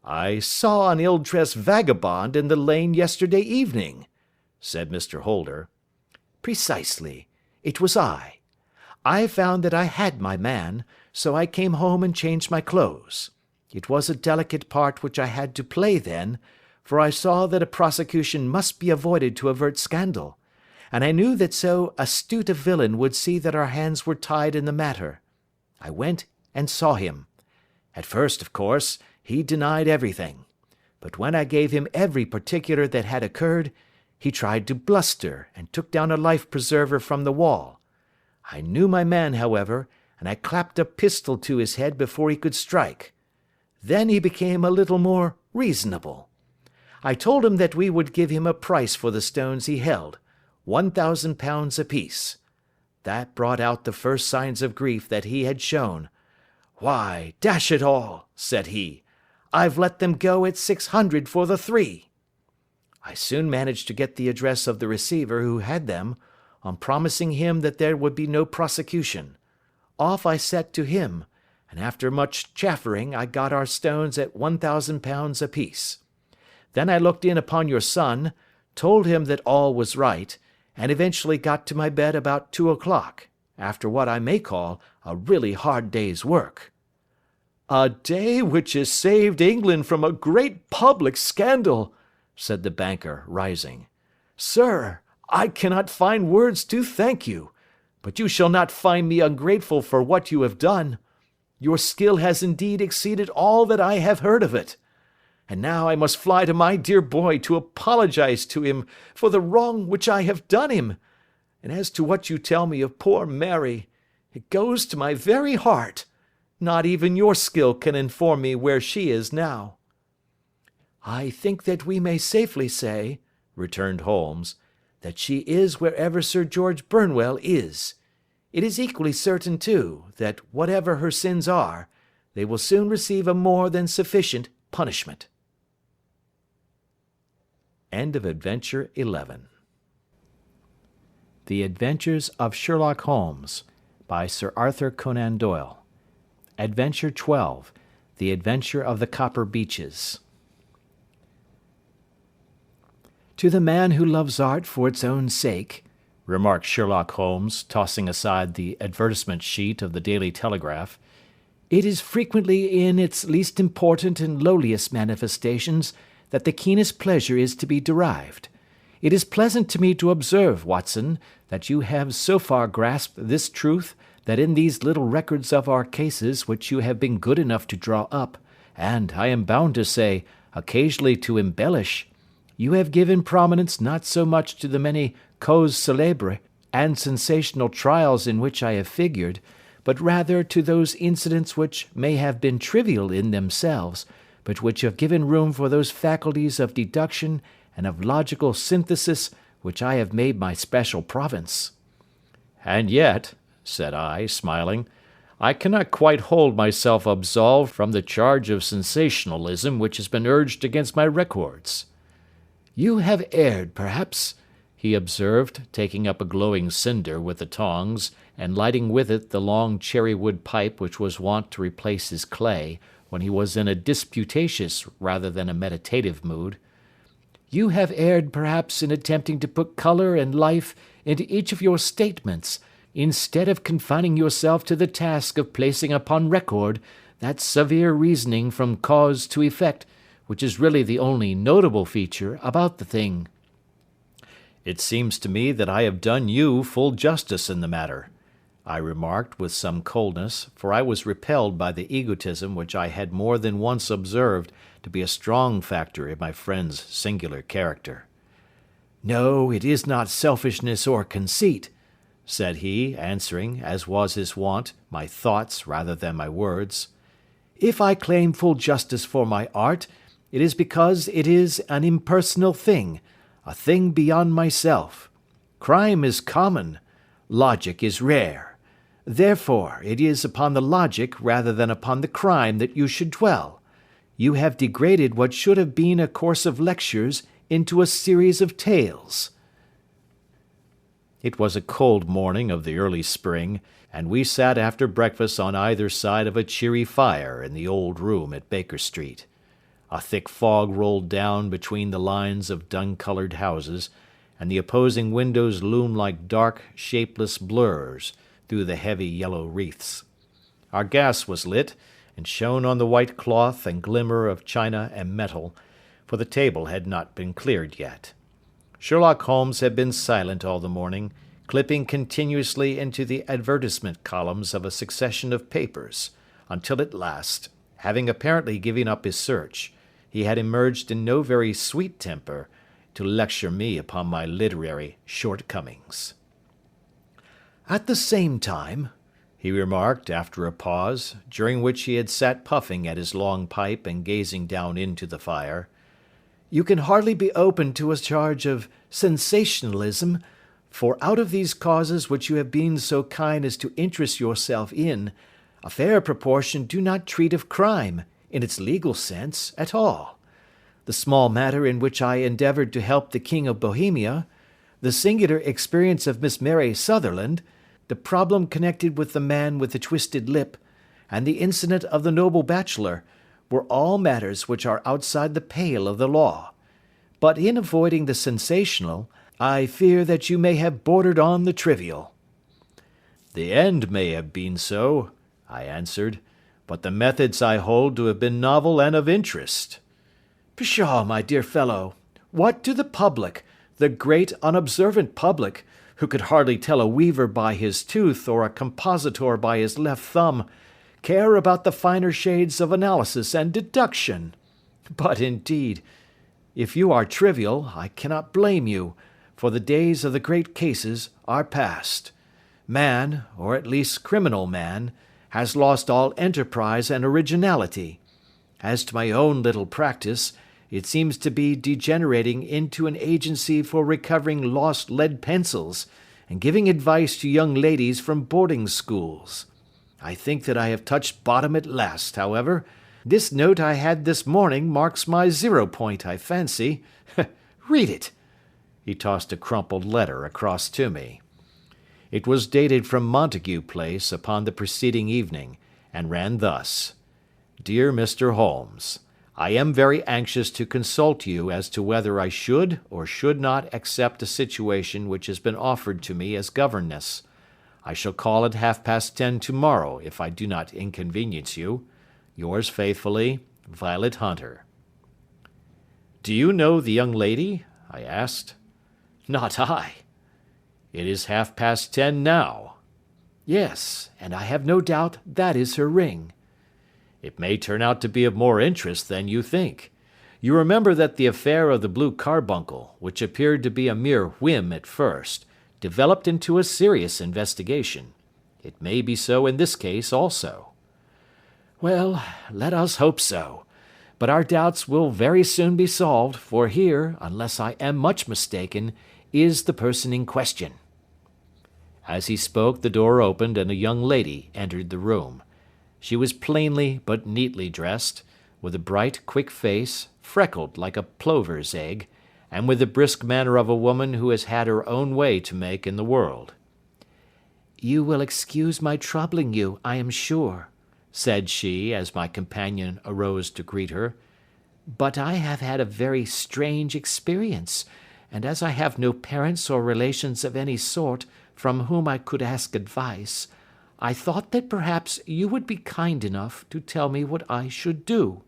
[SPEAKER 2] "I saw an ill-dressed vagabond in the lane yesterday evening," said Mr. Holder. "Precisely. It was I. I found that I had my man, so I came home and changed my clothes. It was a delicate part which I had to play then, for I saw that a prosecution must be avoided to avert scandal, and I knew that so astute a villain would see that our hands were tied in the matter. I went and saw him. At first, of course, he denied everything, but when I gave him every particular that had occurred, he tried to bluster and took down a life-preserver from the wall. I knew my man, however, and I clapped a pistol to his head before he could strike. Then he became a little more reasonable. I told him that we would give him a price for the stones he held, £1,000 apiece. That brought out the first signs of grief that he had shown. 'Why, dash it all,' said he, 'I've let them go at 600 for the 3. I soon managed to get the address of the receiver who had them, on promising him that there would be no prosecution. Off I set to him, and after much chaffering I got our stones at £1,000 apiece. Then I looked in upon your son, told him that all was right, and eventually got to my bed about 2 o'clock, after what I may call a really hard day's work." "A day which has saved England from a great public scandal," said the banker, rising. "Sir, I cannot find words to thank you, but you shall not find me ungrateful for what you have done. Your skill has indeed exceeded all that I have heard of it. And now I must fly to my dear boy to apologize to him for the wrong which I have done him. And as to what you tell me of poor Mary, it goes to my very heart. Not even your skill can inform me where she is now." "I think that we may safely say," returned Holmes, "that she is wherever Sir George Burnwell is. It is equally certain, too, that whatever her sins are, they will soon receive a more than sufficient punishment."
[SPEAKER 1] End of Adventure 11. The Adventures of Sherlock Holmes, by Sir Arthur Conan Doyle. Adventure 12. The Adventure of the Copper Beeches. "To the man who loves art for its own sake," remarked Sherlock Holmes, tossing aside the advertisement sheet of the Daily Telegraph, "it is frequently in its least important and lowliest manifestations that the keenest pleasure is to be derived. It is pleasant to me to observe, Watson, that you have so far grasped this truth that in these little records of our cases which you have been good enough to draw up, and, I am bound to say, occasionally to embellish, you have given prominence not so much to the many causes célèbres and sensational trials in which I have figured, but rather to those incidents which may have been trivial in themselves, but which have given room for those faculties of deduction and of logical synthesis which I have made my special province." "And yet," said I, smiling, "I cannot quite hold myself absolved from the charge of sensationalism which has been urged against my records." "You have erred, perhaps," he observed, taking up a glowing cinder with the tongs, and lighting with it the long cherry-wood pipe which was wont to replace his clay, when he was in a disputatious rather than a meditative mood. "You have erred, perhaps, in attempting to put colour and life into each of your statements, instead of confining yourself to the task of placing upon record that severe reasoning from cause to effect, which is really the only notable feature about the thing." "It seems to me that I have done you full justice in the matter," I remarked with some coldness, for I was repelled by the egotism which I had more than once observed to be a strong factor in my friend's singular character.
[SPEAKER 2] "No, it is not selfishness or conceit," said he, answering, as was his wont, my thoughts rather than my words. "If I claim full justice for my art, it is because it is an impersonal thing, a thing beyond myself. Crime is common, logic is rare. Therefore, it is upon the logic rather than upon the crime that you should dwell. You have degraded what should have been a course of lectures into a series of tales." It was a cold morning of the early spring, and we sat after breakfast on either side of a cheery fire in the old room at Baker Street. A thick fog rolled down between the lines of dun-coloured houses, and the opposing windows loomed like dark, shapeless blurs through the heavy yellow wreaths. Our gas was lit, and shone on the white cloth and glimmer of china and metal, for the table had not been cleared yet. Sherlock Holmes had been silent all the morning, clipping continuously into the advertisement columns of a succession of papers, until at last, having apparently given up his search, he had emerged in no very sweet temper to lecture me upon my literary shortcomings. "At the same time," he remarked, after a pause, during which he had sat puffing at his long pipe and gazing down into the fire, "you can hardly be open to a charge of sensationalism, for out of these causes which you have been so kind as to interest yourself in, a fair proportion do not treat of crime, in its legal sense, at all. The small matter in which I endeavoured to help the King of Bohemia, the singular experience of Miss Mary Sutherland, the problem connected with the man with the twisted lip, and the incident of the noble bachelor, were all matters which are outside the pale of the law. But in avoiding the sensational, I fear that you may have bordered on the trivial."
[SPEAKER 1] "The end may have been so," I answered, "but the methods I hold to have been novel and of interest."
[SPEAKER 2] "Pshaw, my dear fellow! What do the public, the great unobservant public, who could hardly tell a weaver by his tooth or a compositor by his left thumb, care about the finer shades of analysis and deduction? But, indeed, if you are trivial, I cannot blame you, for the days of the great cases are past. Man, or at least criminal man, has lost all enterprise and originality. As to my own little practice, it seems to be degenerating into an agency for recovering lost lead pencils and giving advice to young ladies from boarding schools. I think that I have touched bottom at last, however. This note I had this morning marks my 0 point, I fancy. Read it." He tossed a crumpled letter across to me. It was dated from Montague Place upon the preceding evening, and ran thus: "Dear Mr. Holmes, I am very anxious to consult you as to whether I should or should not accept a situation which has been offered to me as governess. I shall call at 10:30 tomorrow if I do not inconvenience you. Yours faithfully, Violet Hunter." "Do you know the young lady?" I asked. "Not I." "It is 10:30 now." "Yes, and I have no doubt that is her ring." "It may turn out to be of more interest than you think. You remember that the affair of the blue carbuncle, which appeared to be a mere whim at first, developed into a serious investigation. It may be so in this case also." "Well, let us hope so. But our doubts will very soon be solved, for here, unless I am much mistaken, is the person in question." As he spoke, the door opened and a young lady entered the room. She was plainly but neatly dressed, with a bright, quick face, freckled like a plover's egg, and with the brisk manner of a woman who has had her own way to make in the world. "You will excuse my troubling you, I am sure," said she, as my companion arose to greet her, "but I have had a very strange experience, and as I have no parents or relations of any sort from whom I could ask advice, I thought that perhaps you would be kind enough to tell me what I should do."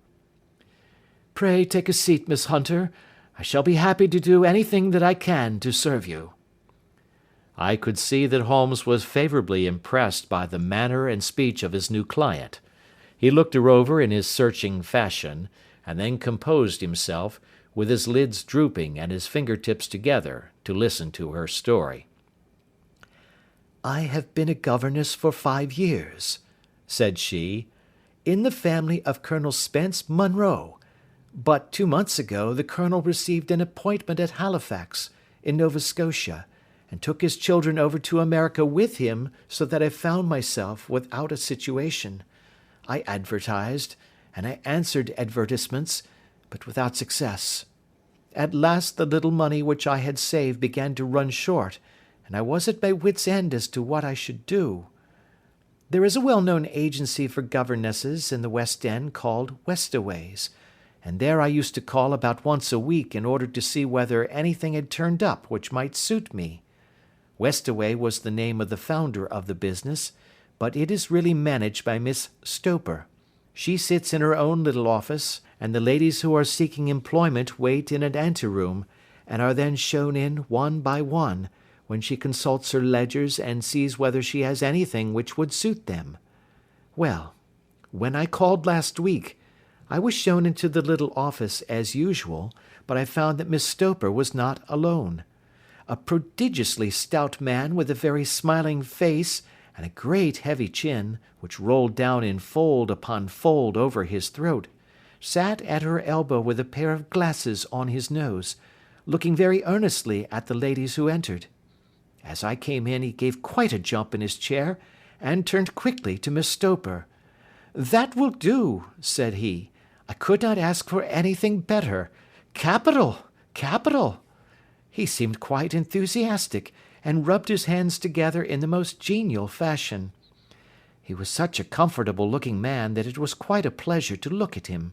[SPEAKER 2] "Pray take a seat, Miss Hunter. I shall be happy to do anything that I can to serve you." I could see that Holmes was favourably impressed by the manner and speech of his new client. He looked her over in his searching fashion, and then composed himself, with his lids drooping and his fingertips together, to listen to her story. "I have been a governess for 5 years," said she, "in the family of Colonel Spence Munro, but 2 months ago the colonel received an appointment at Halifax, in Nova Scotia, and took his children over to America with him, so that I found myself without a situation. I advertised, and I answered advertisements, but without success. At last the little money which I had saved began to run short, and I was at my wits' end as to what I should do. There is a well-known agency for governesses in the West End called Westaway's, and there I used to call about once a week in order to see whether anything had turned up which might suit me. Westaway was the name of the founder of the business, but it is really managed by Miss Stoper. She sits in her own little office, and the ladies who are seeking employment wait in an anteroom, and are then shown in one by one, when she consults her ledgers and sees whether she has anything which would suit them. Well, when I called last week, I was shown into the little office as usual, but I found that Miss Stoper was not alone. A prodigiously stout man with a very smiling face and a great heavy chin, which rolled down in fold upon fold over his throat, sat at her elbow with a pair of glasses on his nose, looking very earnestly at the ladies who entered. As I came in, he gave quite a jump in his chair, and turned quickly to Miss Stoper. "That will do," said he. "I could not ask for anything better. Capital! Capital!" He seemed quite enthusiastic, and rubbed his hands together in the most genial fashion. He was such a comfortable-looking man that it was quite a pleasure to look at him.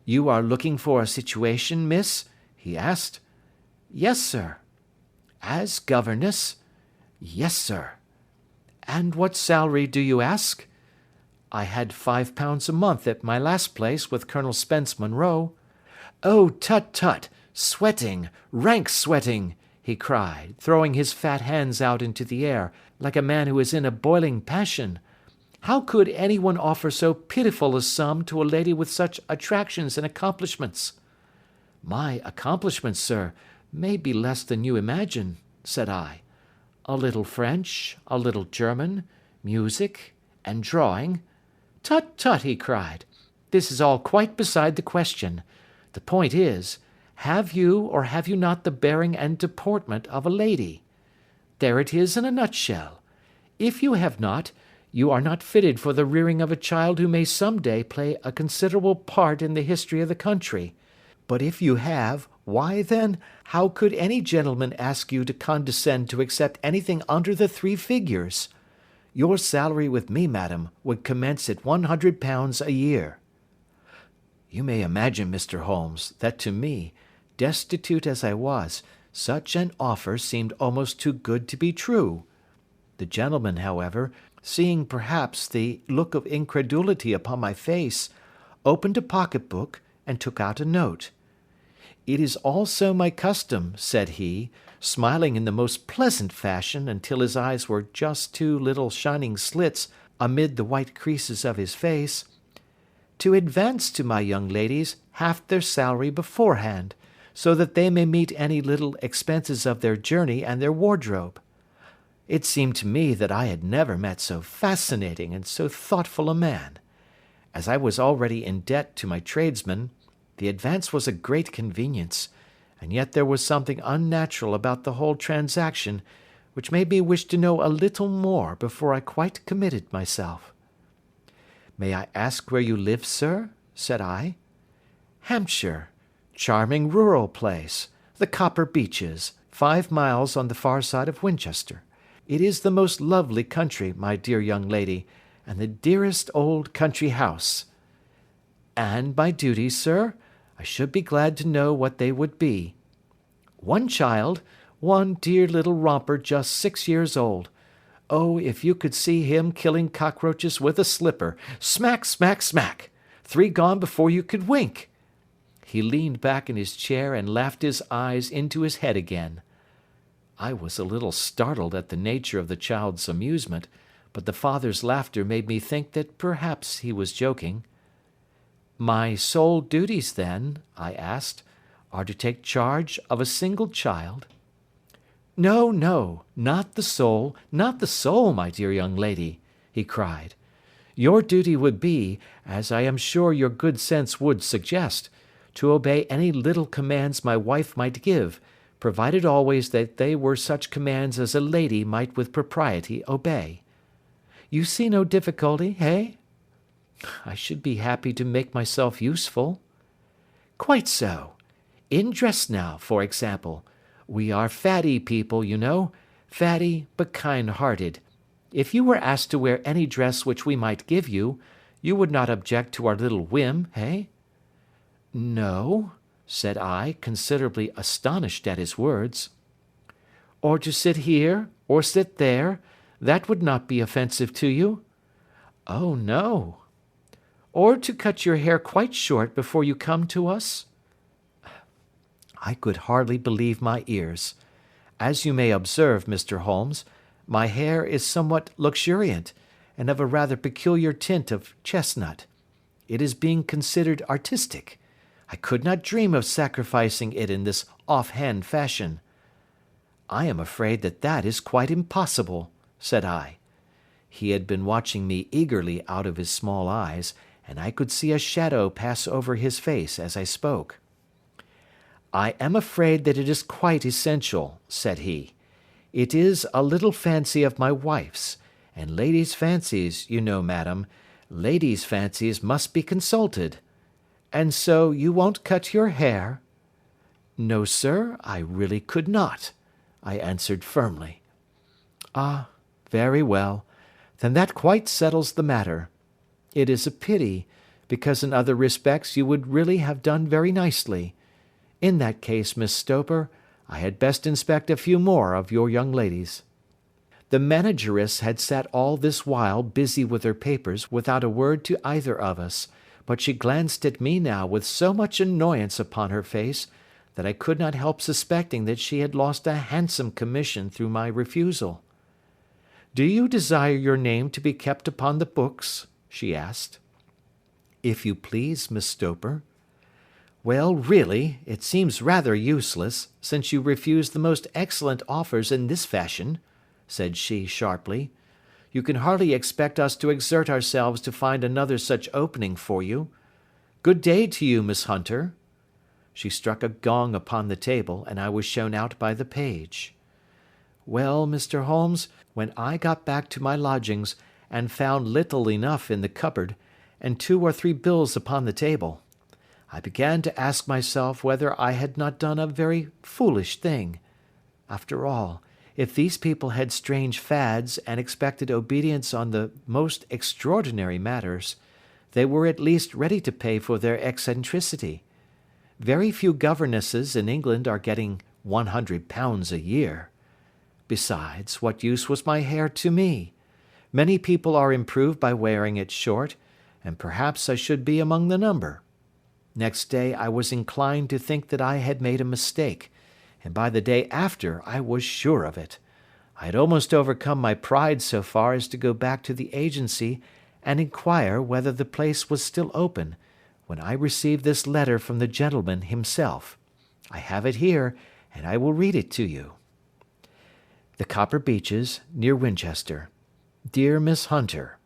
[SPEAKER 2] "You are looking for a situation, miss?" he asked. "Yes, sir." "As governess?" "Yes, sir." "And what salary do you ask?" "I had £5 a month at my last place with Colonel Spence Munro." "Oh, tut, tut! Sweating! Rank sweating!" he cried, throwing his fat hands out into the air, like a man who is in a boiling passion. "How could any one offer so pitiful a sum to a lady with such attractions and accomplishments?" "My accomplishments, sir?
[SPEAKER 5] may be less than you imagine, said I. A little French, a little German, music, and drawing. Tut, tut, he cried. This is all quite beside the question. The point is, have you or have you not the bearing and deportment of a lady? There it is in a nutshell. If you have not, you are not fitted for the rearing of a child who may some day play a considerable part in the history of the country. But if you have, why then, how could any gentleman ask you to condescend to accept anything under the 3 figures? Your salary with me, madam, would commence at £100 a year. You may imagine, Mr. Holmes, that to me, destitute as I was, such an offer seemed almost too good to be true. The gentleman, however, seeing perhaps the look of incredulity upon my face, opened a pocket-book and took out a note. It is also my custom, said he, smiling in the most pleasant fashion until his eyes were just 2 little shining slits amid the white creases of his face, to advance to my young ladies half their salary beforehand, so that they may meet any little expenses of their journey and their wardrobe. It seemed to me that I had never met so fascinating and so thoughtful a man. As I was already in debt to my tradesmen, the advance was a great convenience, and yet there was something unnatural about the whole transaction which made me wish to know a little more before I quite committed myself. May I ask where you live, sir? Said I. Hampshire. Charming rural place. The Copper Beeches, 5 miles on the far side of Winchester. It is the most lovely country, my dear young lady, and the dearest old country house. And my duties, sir? I should be glad to know what they would be. One child, one dear little romper just 6 years old. Oh, if you could see him killing cockroaches with a slipper. Smack, smack, smack. 3 gone before you could wink. He leaned back in his chair and laughed his eyes into his head again. I was a little startled at the nature of the child's amusement, but the father's laughter made me think that perhaps he was joking. My sole duties, then, I asked, are to take charge of a single child? No, no, not the sole, my dear young lady, he cried. Your duty would be, as I am sure your good sense would suggest, to obey any little commands my wife might give, provided always that they were such commands as a lady might with propriety obey. You see no difficulty, eh? I should be happy to make myself useful. Quite so. In dress now, for example. We are fatty people, you know, fatty but kind-hearted. If you were asked to wear any dress which we might give you, you would not object to our little whim, eh? No, said I, considerably astonished at his words. Or to sit here, or sit there, that would not be offensive to you? Oh, no. Or to cut your hair quite short before you come to us? I could hardly believe my ears. As you may observe, Mr. Holmes, my hair is somewhat luxuriant, and of a rather peculiar tint of chestnut. It is being considered artistic. I could not dream of sacrificing it in this off-hand fashion. I am afraid that that is quite impossible, said I. He had been watching me eagerly out of his small eyes, and I could see a shadow pass over his face as I spoke. I am afraid that it is quite essential, said he. It is a little fancy of my wife's, and ladies' fancies, you know, madam, ladies' fancies must be consulted. And so you won't cut your hair? No, sir, I really could not, I answered firmly. Ah, very well, then that quite settles the matter. It is a pity, because in other respects you would really have done very nicely. In that case, Miss Stoper, I had best inspect a few more of your young ladies. The manageress had sat all this while busy with her papers without a word to either of us, but she glanced at me now with so much annoyance upon her face that I could not help suspecting that she had lost a handsome commission through my refusal. Do you desire your name to be kept upon the books? She asked. If you please, Miss Stoper.
[SPEAKER 3] Well, really, it seems rather useless, since you refuse the most excellent offers in this fashion, said she sharply. You can hardly expect us to exert ourselves to find another such opening for you. Good day to you, Miss Hunter. She struck a gong upon the table, and I was shown out by the page. Well, Mr. Holmes, when I got back to my lodgings, and found little enough in the cupboard, and 2 or 3 bills upon the table, I began to ask myself whether I had not done a very foolish thing. After all, if these people had strange fads and expected obedience on the most extraordinary matters, they were at least ready to pay for their eccentricity. Very few governesses in England are getting £100 a year. Besides, what use was my hair to me? Many people are improved by wearing it short, and perhaps I should be among the number. Next day I was inclined to think that I had made a mistake, and by the day after I was sure of it. I had almost overcome my pride so far as to go back to the agency and inquire whether the place was still open, when I received this letter from the gentleman himself. I have it here, and I will read it to you. The Copper Beeches, near Winchester. Dear Miss Hunter,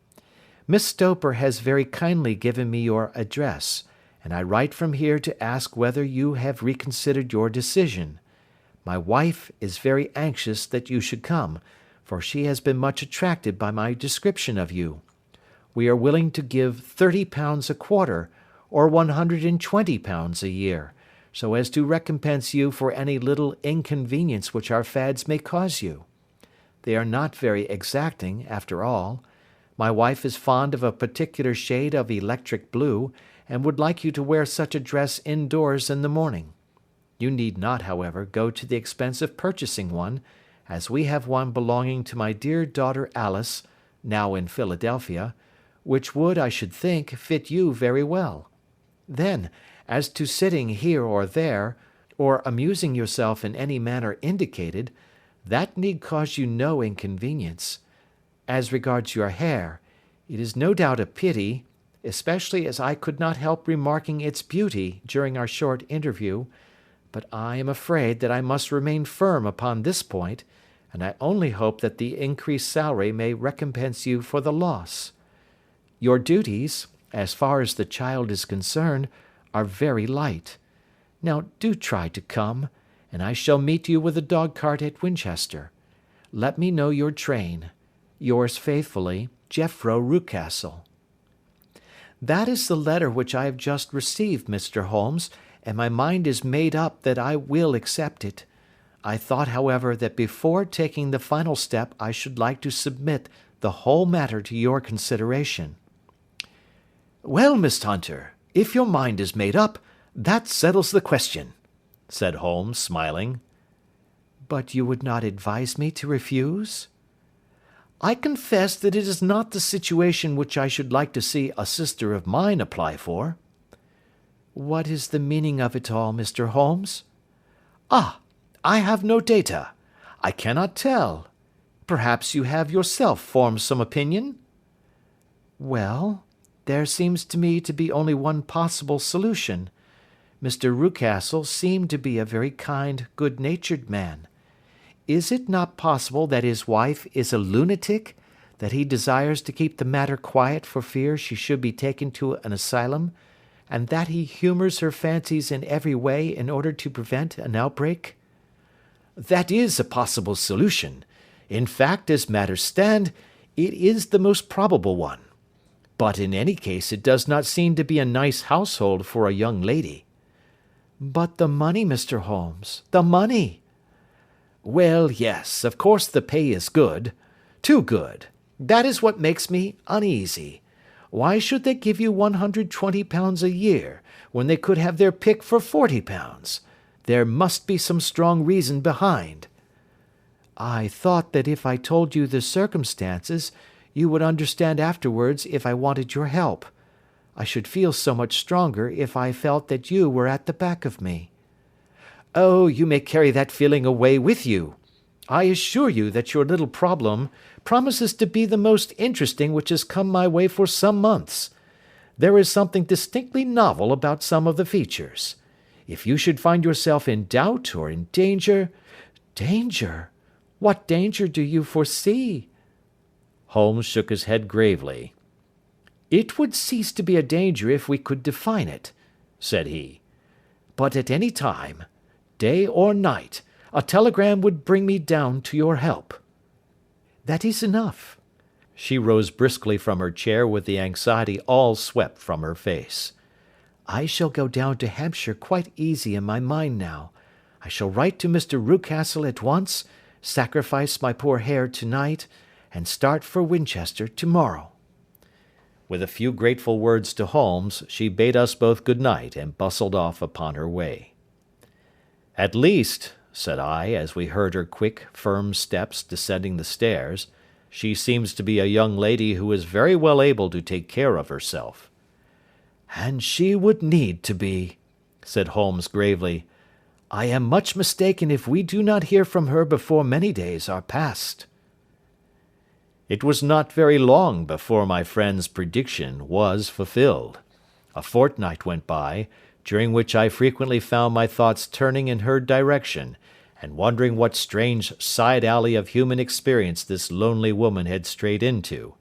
[SPEAKER 3] Miss Stoper has very kindly given me your address, and I write from here to ask whether you have reconsidered your decision. My wife is very anxious that you should come, for she has been much attracted by my description of you. We are willing to give £30 a quarter, or £120 a year, so as to recompense you for any little inconvenience which our fads may cause you. They are not very exacting, after all. My wife is fond of a particular shade of electric blue, and would like you to wear such a dress indoors in the morning. You need not, however, go to the expense of purchasing one, as we have one belonging to my dear daughter Alice, now in Philadelphia, which would, I should think, fit you very well. Then, as to sitting here or there, or amusing yourself in any manner indicated, that need cause you no inconvenience. As regards your hair, it is no doubt a pity, especially as I could not help remarking its beauty during our short interview, but I am afraid that I must remain firm upon this point, and I only hope that the increased salary may recompense you for the loss. Your duties, as far as the child is concerned, are very light. Now do try to come, and I shall meet you with a dog-cart at Winchester. Let me know your train. Yours faithfully, Jeffro Rucastle. That is the letter which I have just received, Mr. Holmes, and my mind is made up that I will accept it. I thought, however, that before taking the final step I should like to submit the whole matter to your consideration. Well, Miss Hunter, if your mind is made up, that settles the question, said Holmes, smiling. But you would not advise me to refuse? I confess that it is not the situation which I should like to see a sister of mine apply for. What is the meaning of it all, Mr. Holmes? Ah, I have no data. I cannot tell. Perhaps you have yourself formed some opinion? Well, there seems to me to be only one possible solution. Mr. Rucastle seemed to be a very kind, good-natured man. Is it not possible that his wife is a lunatic, that he desires to keep the matter quiet for fear she should be taken to an asylum, and that he humours her fancies in every way in order to prevent an outbreak? That is a possible solution. In fact, as matters stand, it is the most probable one. But in any case it does not seem to be a nice household for a young lady. But the money, Mr. Holmes, the money! Well, yes, of course the pay is good. Too good. That is what makes me uneasy. Why should they give you £120 a year, when they could have their pick for £40? There must be some strong reason behind. I thought that if I told you the circumstances, you would understand afterwards if I wanted your help. I should feel so much stronger if I felt that you were at the back of me. Oh, you may carry that feeling away with you. I assure you that your little problem promises to be the most interesting which has come my way for some months. There is something distinctly novel about some of the features.
[SPEAKER 5] If you should find yourself in doubt or in danger—" "Danger? What danger do you foresee?"
[SPEAKER 1] Holmes shook his head gravely.
[SPEAKER 5] "It would cease to be a danger if we could define it," said he. "But at any time, day or night, a telegram would bring me down to your help. That is enough."
[SPEAKER 1] She rose briskly from her chair with the anxiety all swept from her face.
[SPEAKER 5] "I shall go down to Hampshire quite easy in my mind now. I shall write to Mr. Rucastle at once, sacrifice my poor hare to-night, and start for Winchester to-morrow."
[SPEAKER 1] With a few grateful words to Holmes, she bade us both good night and bustled off upon her way. "At least," said I, as we heard her quick, firm steps descending the stairs, "she seems to be a young lady who is very well able to take care of herself."
[SPEAKER 5] "And she would need to be," said Holmes gravely. "I am much mistaken if we do not hear from her before many days are past."
[SPEAKER 1] It was not very long before my friend's prediction was fulfilled. A fortnight went by, during which I frequently found my thoughts turning in her direction, and wondering what strange side alley of human experience this lonely woman had strayed into.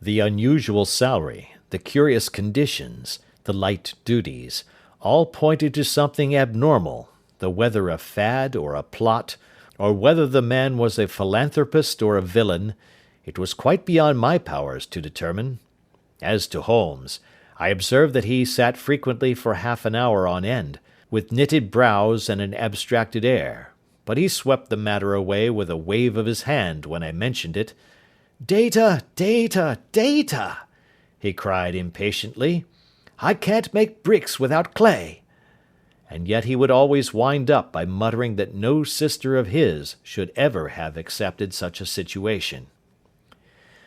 [SPEAKER 1] The unusual salary, the curious conditions, the light duties, all pointed to something abnormal, though whether a fad or a plot, or whether the man was a philanthropist or a villain, it was quite beyond my powers to determine. As to Holmes, I observed that he sat frequently for half an hour on end, with knitted brows and an abstracted air, but he swept the matter away with a wave of his hand when I mentioned it.
[SPEAKER 5] "Data, data, data!" he cried impatiently. "I can't make bricks without clay."
[SPEAKER 1] And yet he would always wind up by muttering that no sister of his should ever have accepted such a situation.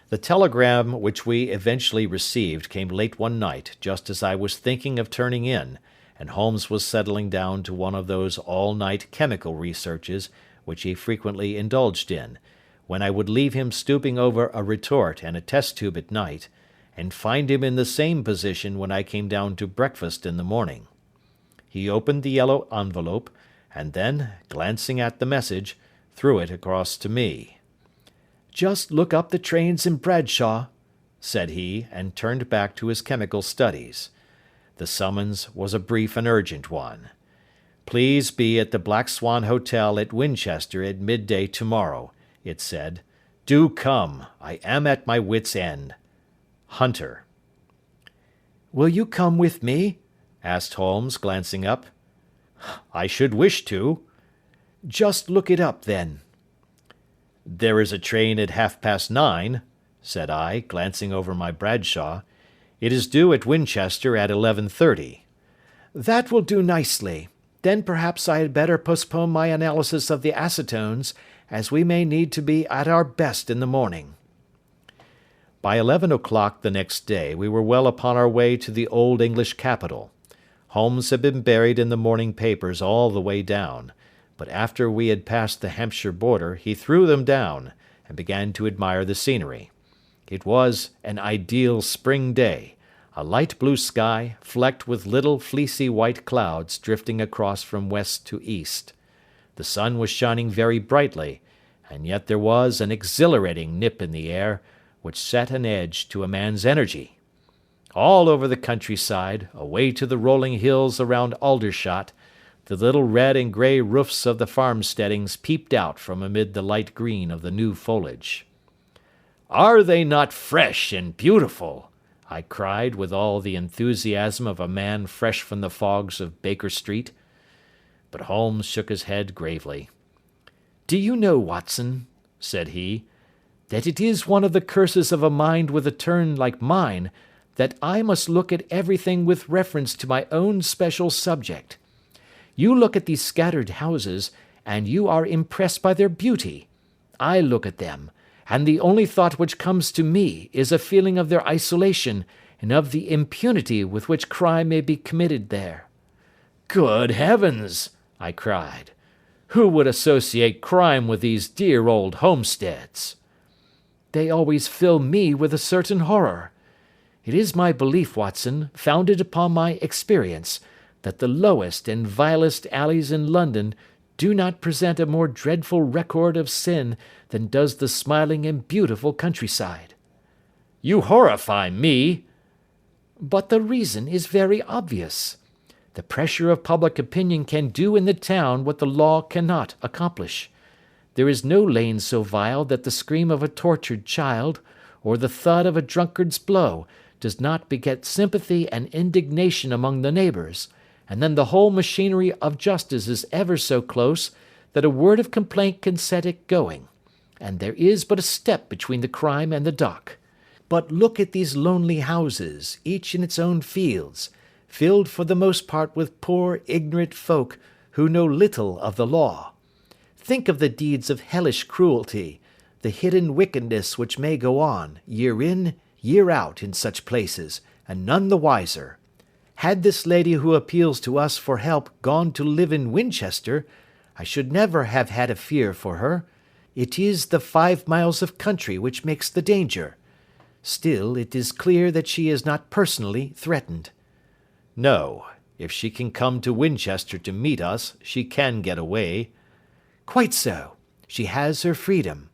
[SPEAKER 1] The telegram which we eventually received came late one night just as I was thinking of turning in, and Holmes was settling down to one of those all-night chemical researches which he frequently indulged in, when I would leave him stooping over a retort and a test tube at night, and find him in the same position when I came down to breakfast in the morning. He opened the yellow envelope, and then, glancing at the message, threw it across to me.
[SPEAKER 5] "Just look up the trains in Bradshaw,"
[SPEAKER 1] said he, and turned back to his chemical studies. The summons was a brief and urgent one. "Please be at the Black Swan Hotel at Winchester at midday tomorrow," it said. "Do come. I am at my wit's end. Hunter."
[SPEAKER 5] "Will you come with me?"
[SPEAKER 1] asked Holmes, glancing up. "I should wish to."
[SPEAKER 5] "Just look it up, then."
[SPEAKER 1] "There is a train at 9:30, said I, glancing over my Bradshaw. "It is due at Winchester at 11:30.
[SPEAKER 5] "That will do nicely. Then perhaps I had better postpone my analysis of the acetones, as we may need to be at our best in the morning."
[SPEAKER 1] By 11 o'clock the next day we were well upon our way to the old English capital. Holmes had been buried in the morning papers all the way down, but after we had passed the Hampshire border he threw them down, and began to admire the scenery. It was an ideal spring day, a light blue sky, flecked with little fleecy white clouds drifting across from west to east. The sun was shining very brightly, and yet there was an exhilarating nip in the air, which set an edge to a man's energy. All over the countryside, away to the rolling hills around Aldershot, the little red and grey roofs of the farmsteadings peeped out from amid the light green of the new foliage. "Are they not fresh and beautiful?" I cried with all the enthusiasm of a man fresh from the fogs of Baker Street. But Holmes shook his head gravely.
[SPEAKER 5] "Do you know, Watson," said he, "that it is one of the curses of a mind with a turn like mine, that I must look at everything with reference to my own special subject. You look at these scattered houses, and you are impressed by their beauty. I look at them, and the only thought which comes to me is a feeling of their isolation, and of the impunity with which crime may be committed there." "Good heavens!" I cried. "Who would associate crime with these dear old homesteads?" "They always fill me with a certain horror. It is my belief, Watson, founded upon my experience, that the lowest and vilest alleys in London do not present a more dreadful record of sin than does the smiling and beautiful countryside.
[SPEAKER 4] You horrify me.
[SPEAKER 5] But the reason is very obvious. The pressure of public opinion can do in the town what the law cannot accomplish. There is no lane so vile that the scream of a tortured child, or the thud of a drunkard's blow, does not beget sympathy and indignation among the neighbours, and then the whole machinery of justice is ever so close that a word of complaint can set it going, and there is but a step between the crime and the dock. But look at these lonely houses, each in its own fields, filled for the most part with poor ignorant folk who know little of the law. Think of the deeds of hellish cruelty, the hidden wickedness which may go on, year in, year out, in such places, and none the wiser. Had this lady who appeals to us for help gone to live in Winchester, I should never have had a fear for her. It is the 5 miles of country which makes the danger. Still, it is clear that she is not personally threatened.
[SPEAKER 1] No, if she can come to Winchester to meet us, she can get away.
[SPEAKER 5] Quite so. She has her freedom.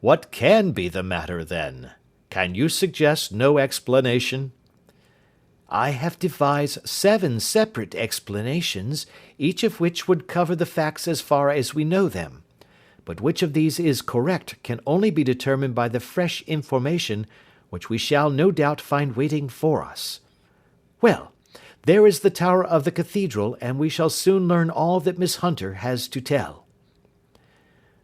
[SPEAKER 1] What can be the matter, then? Can you suggest no explanation?
[SPEAKER 5] I have devised 7 separate explanations, each of which would cover the facts as far as we know them. But which of these is correct can only be determined by the fresh information which we shall no doubt find waiting for us. Well, there is the tower of the cathedral, and we shall soon learn all that Miss Hunter has to tell.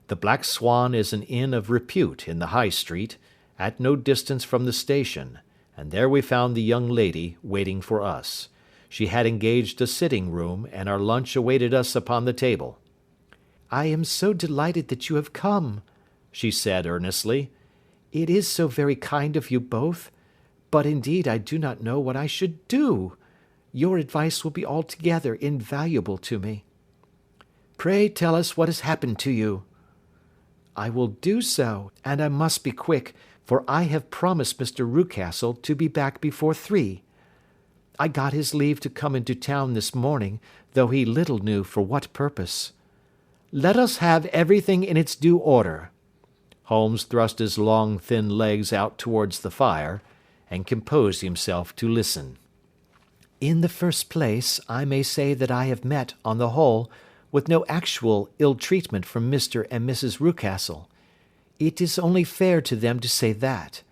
[SPEAKER 1] The Black Swan is an inn of repute in the High Street, at no distance from the station, and there we found the young lady waiting for us. She had engaged a sitting room, and our lunch awaited us upon the table.
[SPEAKER 5] "I am so delighted that you have come," she said earnestly. "It is so very kind of you both, but indeed I do not know what I should do. Your advice will be altogether invaluable to me." "Pray tell us what has happened to you." "I will do so, and I must be quick, for I have promised Mr. Rucastle to be back before 3. I got his leave to come into town this morning, though he little knew for what purpose. Let us have everything in its due order."
[SPEAKER 1] Holmes thrust his long, thin legs out towards the fire, and composed himself to listen.
[SPEAKER 5] "In the first place, I may say that I have met, on the whole, with no actual ill treatment from Mr. and Mrs. Rucastle. It is only fair to them to say that.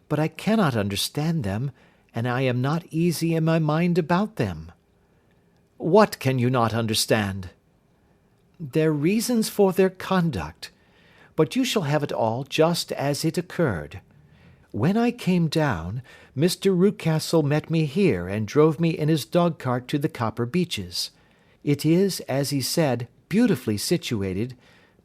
[SPEAKER 5] But I cannot understand them, and I am not easy in my mind about them." "What can you not understand?" "Their reasons for their conduct. But you shall have it all just as it occurred. When I came down, Mr. Rucastle met me here and drove me in his dog-cart to the Copper Beeches. It is, as he said, beautifully situated,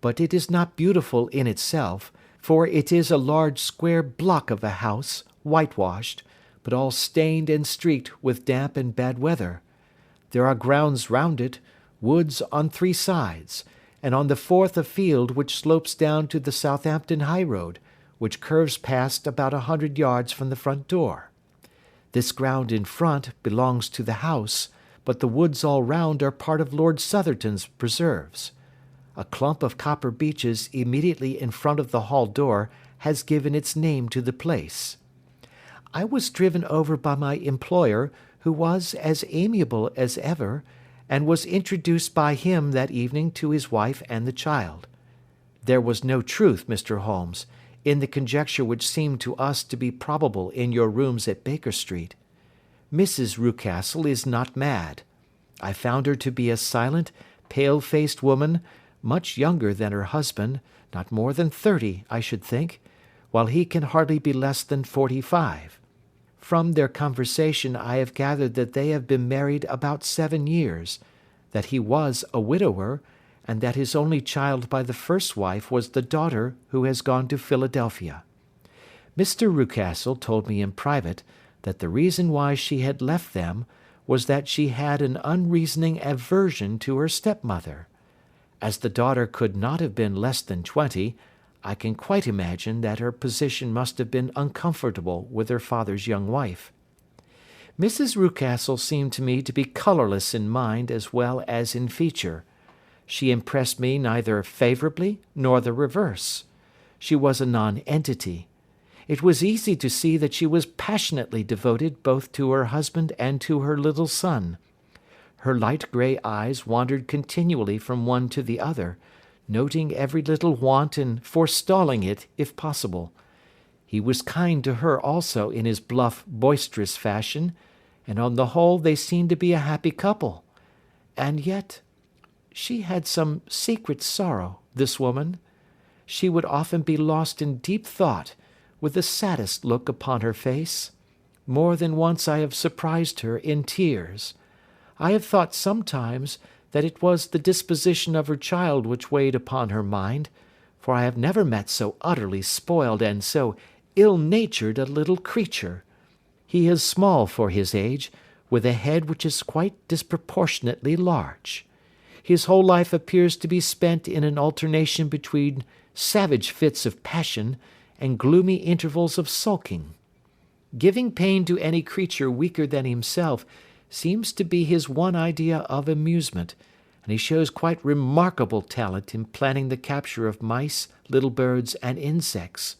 [SPEAKER 5] but it is not beautiful in itself, for it is a large square block of a house, whitewashed, but all stained and streaked with damp and bad weather. There are grounds round it, woods on 3 sides, and on the 4th a field which slopes down to the Southampton high road, which curves past about 100 yards from the front door. This ground in front belongs to the house, but the woods all round are part of Lord Southerton's preserves. A clump of copper beeches immediately in front of the hall door has given its name to the place. I was driven over by my employer, who was as amiable as ever, and was introduced by him that evening to his wife and the child. There was no truth, Mr. Holmes, in the conjecture which seemed to us to be probable in your rooms at Baker Street. Mrs. Rucastle is not mad. I found her to be a silent, pale-faced woman, much younger than her husband, not more than 30, I should think, while he can hardly be less than 45. From their conversation I have gathered that they have been married about 7 years, that he was a widower, and that his only child by the first wife was the daughter who has gone to Philadelphia. Mr. Rucastle told me in private that the reason why she had left them was that she had an unreasoning aversion to her stepmother. As the daughter could not have been less than 20, I can quite imagine that her position must have been uncomfortable with her father's young wife. Mrs. Rucastle seemed to me to be colourless in mind as well as in feature. She impressed me neither favourably nor the reverse. She was a nonentity. It was easy to see that she was passionately devoted both to her husband and to her little son. Her light grey eyes wandered continually from one to the other, noting every little want and forestalling it if possible. He was kind to her also in his bluff, boisterous fashion, and on the whole they seemed to be a happy couple. And yet she had some secret sorrow, this woman. She would often be lost in deep thought, with the saddest look upon her face. More than once I have surprised her in tears. I have thought sometimes that it was the disposition of her child which weighed upon her mind, for I have never met so utterly spoiled and so ill-natured a little creature. He is small for his age, with a head which is quite disproportionately large. His whole life appears to be spent in an alternation between savage fits of passion and gloomy intervals of sulking. Giving pain to any creature weaker than himself seems to be his one idea of amusement, and he shows quite remarkable talent in planning the capture of mice, little birds, and insects.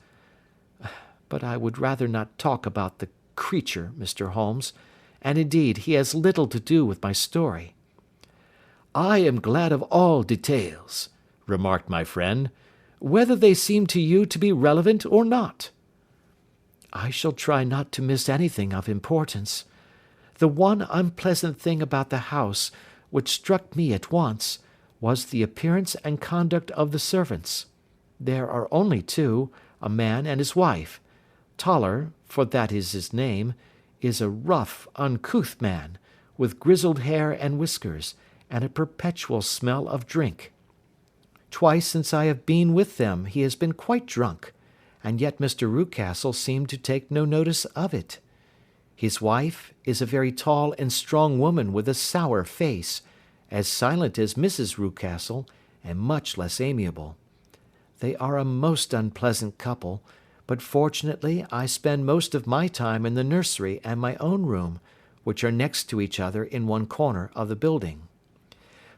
[SPEAKER 5] But I would rather not talk about the creature, Mr. Holmes, and indeed he has little to do with my story.
[SPEAKER 3] I am glad of all details, remarked my friend, whether they seem to you to be relevant or not.
[SPEAKER 5] I shall try not to miss anything of importance. The one unpleasant thing about the house, which struck me at once, was the appearance and conduct of the servants. There are only two, a man and his wife. Toller, for that is his name, is a rough, uncouth man, with grizzled hair and whiskers, and a perpetual smell of drink. Twice since I have been with them he has been quite drunk, and yet Mr. Rucastle seemed to take no notice of it. His wife is a very tall and strong woman with a sour face, as silent as Mrs. Rucastle, and much less amiable. They are a most unpleasant couple, but fortunately I spend most of my time in the nursery and my own room, which are next to each other in one corner of the building.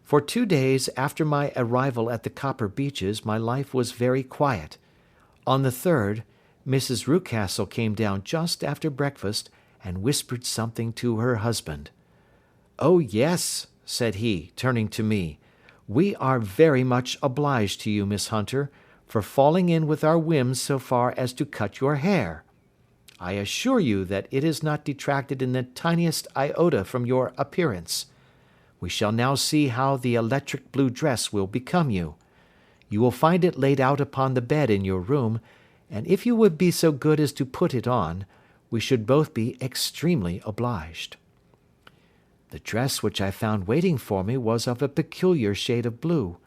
[SPEAKER 5] For 2 days after my arrival at the Copper Beeches my life was very quiet. On the third, Mrs. Rucastle came down just after breakfast and whispered something to her husband. "Oh, yes," said he, turning to me, "we are very much obliged to you, Miss Hunter, for falling in with our whims so far as to cut your hair. I assure you that it has not detracted in the tiniest iota from your appearance. We shall now see how the electric blue dress will become you. You will find it laid out upon the bed in your room, and if you would be so good as to put it on, we should both be extremely obliged." The dress which I found waiting for me was of a peculiar shade of blue.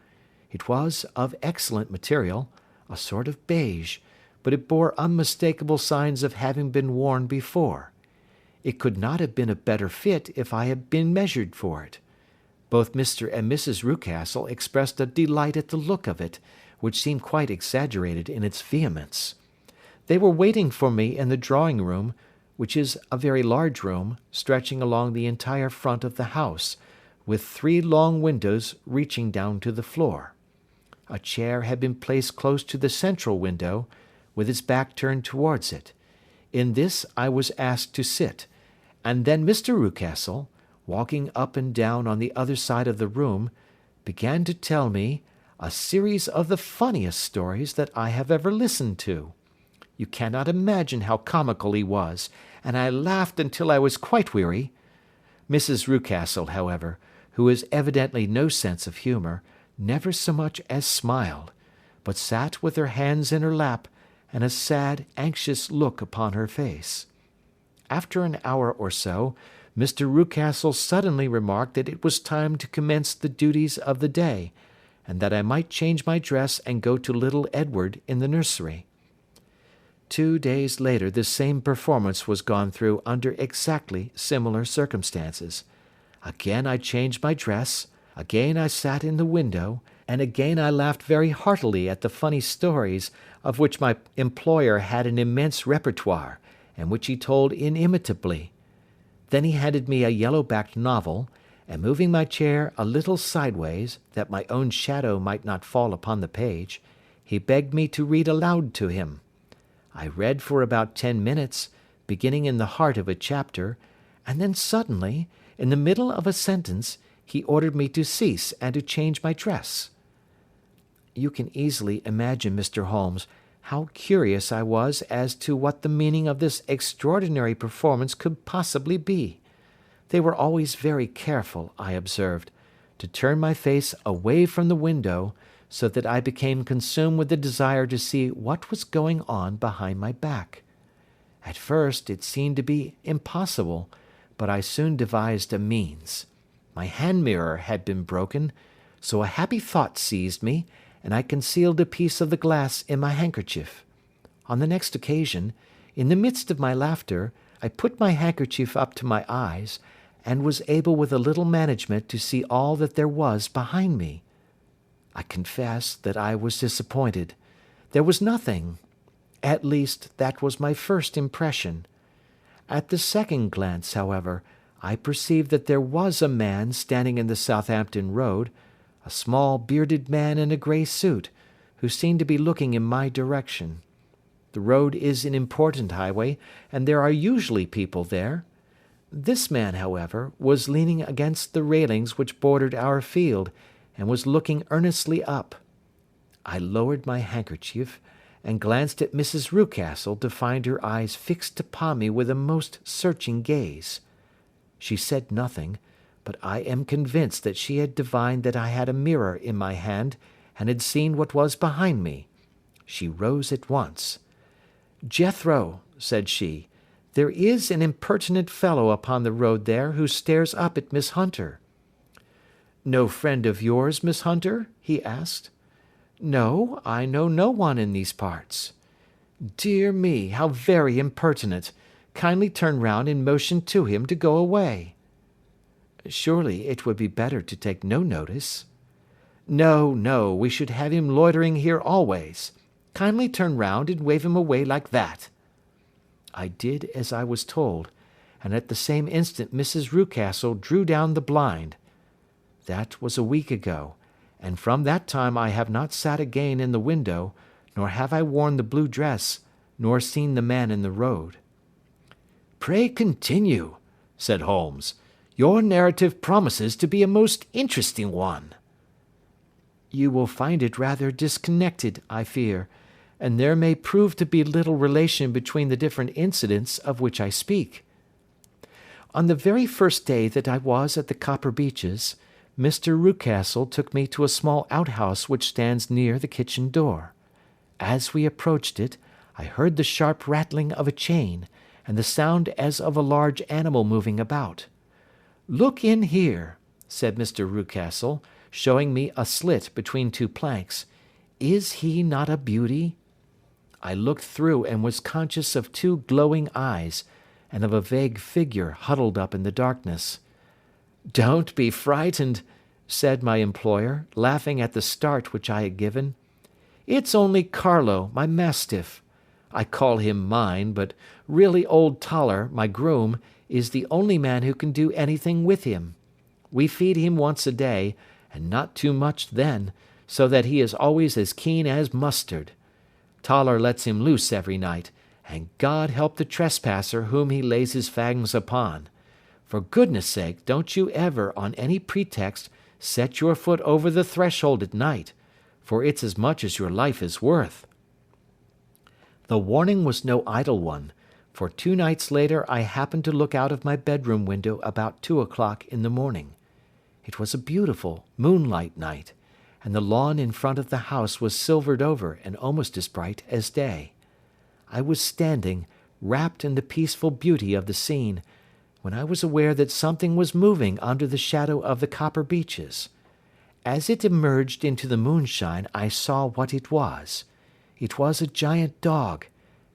[SPEAKER 5] It was of excellent material, a sort of beige, but it bore unmistakable signs of having been worn before. It could not have been a better fit if I had been measured for it. Both Mr. and Mrs. Rucastle expressed a delight at the look of it, which seemed quite exaggerated in its vehemence. They were waiting for me in the drawing-room, which is a very large room, stretching along the entire front of the house, with 3 long windows reaching down to the floor. A chair had been placed close to the central window, with its back turned towards it. In this I was asked to sit, and then Mr. Rucastle, walking up and down on the other side of the room, began to tell me a series of the funniest stories that I have ever listened to. You cannot imagine how comical he was, and I laughed until I was quite weary. Mrs. Rucastle, however, who has evidently no sense of humour, never so much as smiled, but sat with her hands in her lap, and a sad, anxious look upon her face. After an hour or so, Mr. Rucastle suddenly remarked that it was time to commence the duties of the day, and that I might change my dress and go to little Edward in the nursery. 2 days later the same performance was gone through under exactly similar circumstances. Again I changed my dress, again I sat in the window, and again I laughed very heartily at the funny stories of which my employer had an immense repertoire, and which he told inimitably. Then he handed me a yellow-backed novel, and moving my chair a little sideways, that my own shadow might not fall upon the page, he begged me to read aloud to him. I read for about 10 minutes, beginning in the heart of a chapter, and then suddenly, in the middle of a sentence, he ordered me to cease and to change my dress. You can easily imagine, Mr. Holmes, how curious I was as to what the meaning of this extraordinary performance could possibly be. They were always very careful, I observed, to turn my face away from the window, so that I became consumed with the desire to see what was going on behind my back. At first it seemed to be impossible, but I soon devised a means. My hand mirror had been broken, so a happy thought seized me, and I concealed a piece of the glass in my handkerchief. On the next occasion, in the midst of my laughter, I put my handkerchief up to my eyes, and was able with a little management to see all that there was behind me. I confess that I was disappointed. There was nothing. At least, that was my first impression. At the second glance, however, I perceived that there was a man standing in the Southampton Road, a small bearded man in a grey suit, who seemed to be looking in my direction. The road is an important highway, and there are usually people there. This man, however, was leaning against the railings which bordered our field, and was looking earnestly up. I lowered my handkerchief, and glanced at Mrs. Rucastle to find her eyes fixed upon me with a most searching gaze. She said nothing, but I am convinced that she had divined that I had a mirror in my hand, and had seen what was behind me. She rose at once. "Jethro," said she, "there is an impertinent fellow upon the road there who stares up at Miss Hunter." "No friend of yours, Miss Hunter?" he asked. "No, I know no one in these parts." "Dear me, how very impertinent! Kindly turn round and motion to him to go away." "Surely it would be better to take no notice." "No, no, we should have him loitering here always. Kindly turn round and wave him away like that." I did as I was told, and at the same instant Mrs. Rucastle drew down the blind. That was a week ago, and from that time I have not sat again in the window, nor have I worn the blue dress, nor seen the man in the road. "Pray continue," said Holmes. "Your narrative promises to be a most interesting one." "You will find it rather disconnected, I fear, and there may prove to be little relation between the different incidents of which I speak. On the very first day that I was at the Copper Beeches, Mr. Rucastle took me to a small outhouse which stands near the kitchen door. As we approached it, I heard the sharp rattling of a chain, and the sound as of a large animal moving about. "Look in here," said Mr. Rucastle, showing me a slit between two planks. "Is he not a beauty?" I looked through and was conscious of two glowing eyes, and of a vague figure huddled up in the darkness. "Don't be frightened," said my employer, laughing at the start which I had given. "It's only Carlo, my mastiff. I call him mine, but really old Toller, my groom, is the only man who can do anything with him. We feed him once a day, and not too much then, so that he is always as keen as mustard. Toller lets him loose every night, and God help the trespasser whom he lays his fangs upon. For goodness' sake, don't you ever, on any pretext, set your foot over the threshold at night, for it's as much as your life is worth." The warning was no idle one, for 2 nights later I happened to look out of my bedroom window about 2 o'clock in the morning. It was a beautiful moonlight night, and the lawn in front of the house was silvered over and almost as bright as day. I was standing, wrapped in the peaceful beauty of the scene, when I was aware that something was moving under the shadow of the Copper Beeches. As it emerged into the moonshine, I saw what it was. It was a giant dog,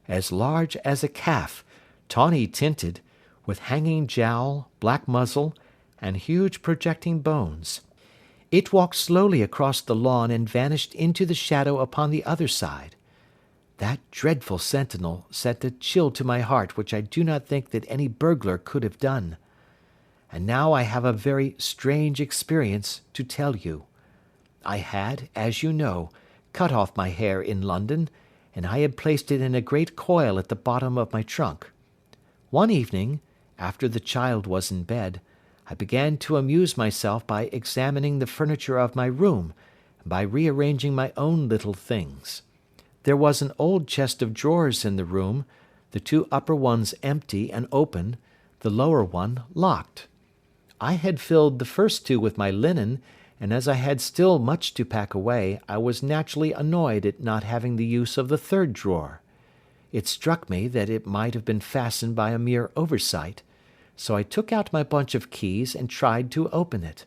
[SPEAKER 5] as large as a calf, tawny tinted, with hanging jowl, black muzzle, and huge projecting bones. It walked slowly across the lawn and vanished into the shadow upon the other side. That dreadful sentinel sent a chill to my heart which I do not think that any burglar could have done. and now I have a very strange experience to tell you. I had, as you know, cut off my hair in London, and I had placed it in a great coil at the bottom of my trunk. One evening, after the child was in bed, I began to amuse myself by examining the furniture of my room, and by rearranging my own little things. There was an old chest of drawers in the room, the two upper ones empty and open, the lower one locked. I had filled the first two with my linen, and as I had still much to pack away, I was naturally annoyed at not having the use of the third drawer. It struck me that it might have been fastened by a mere oversight, so I took out my bunch of keys and tried to open it.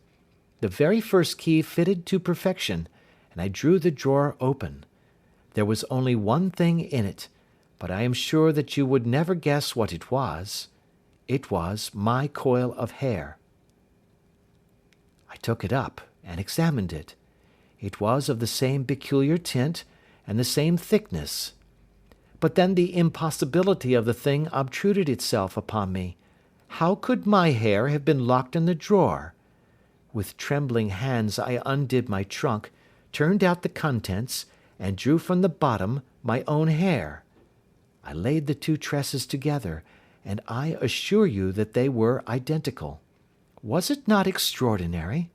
[SPEAKER 5] The very first key fitted to perfection, and I drew the drawer open. There was only one thing in it, but I am sure that you would never guess what it was. It was my coil of hair. I took it up and examined it. It was of the same peculiar tint and the same thickness. But then the impossibility of the thing obtruded itself upon me. How could my hair have been locked in the drawer? With trembling hands I undid my trunk, turned out the contents, and drew from the bottom my own hair. I laid the two tresses together, and I assure you that they were identical. Was it not extraordinary?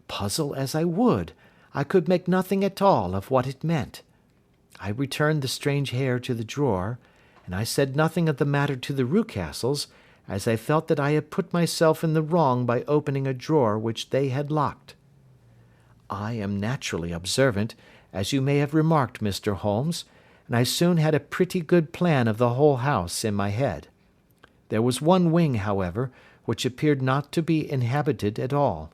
[SPEAKER 5] Puzzle as I would, I could make nothing at all of what it meant. I returned the strange hair to the drawer, and I said nothing of the matter to the Rucastles, as I felt that I had put myself in the wrong by opening a drawer which they had locked. I am naturally observant, as you may have remarked, Mr. Holmes, and I soon had a pretty good plan of the whole house in my head. There was one wing, however, which appeared not to be inhabited at all.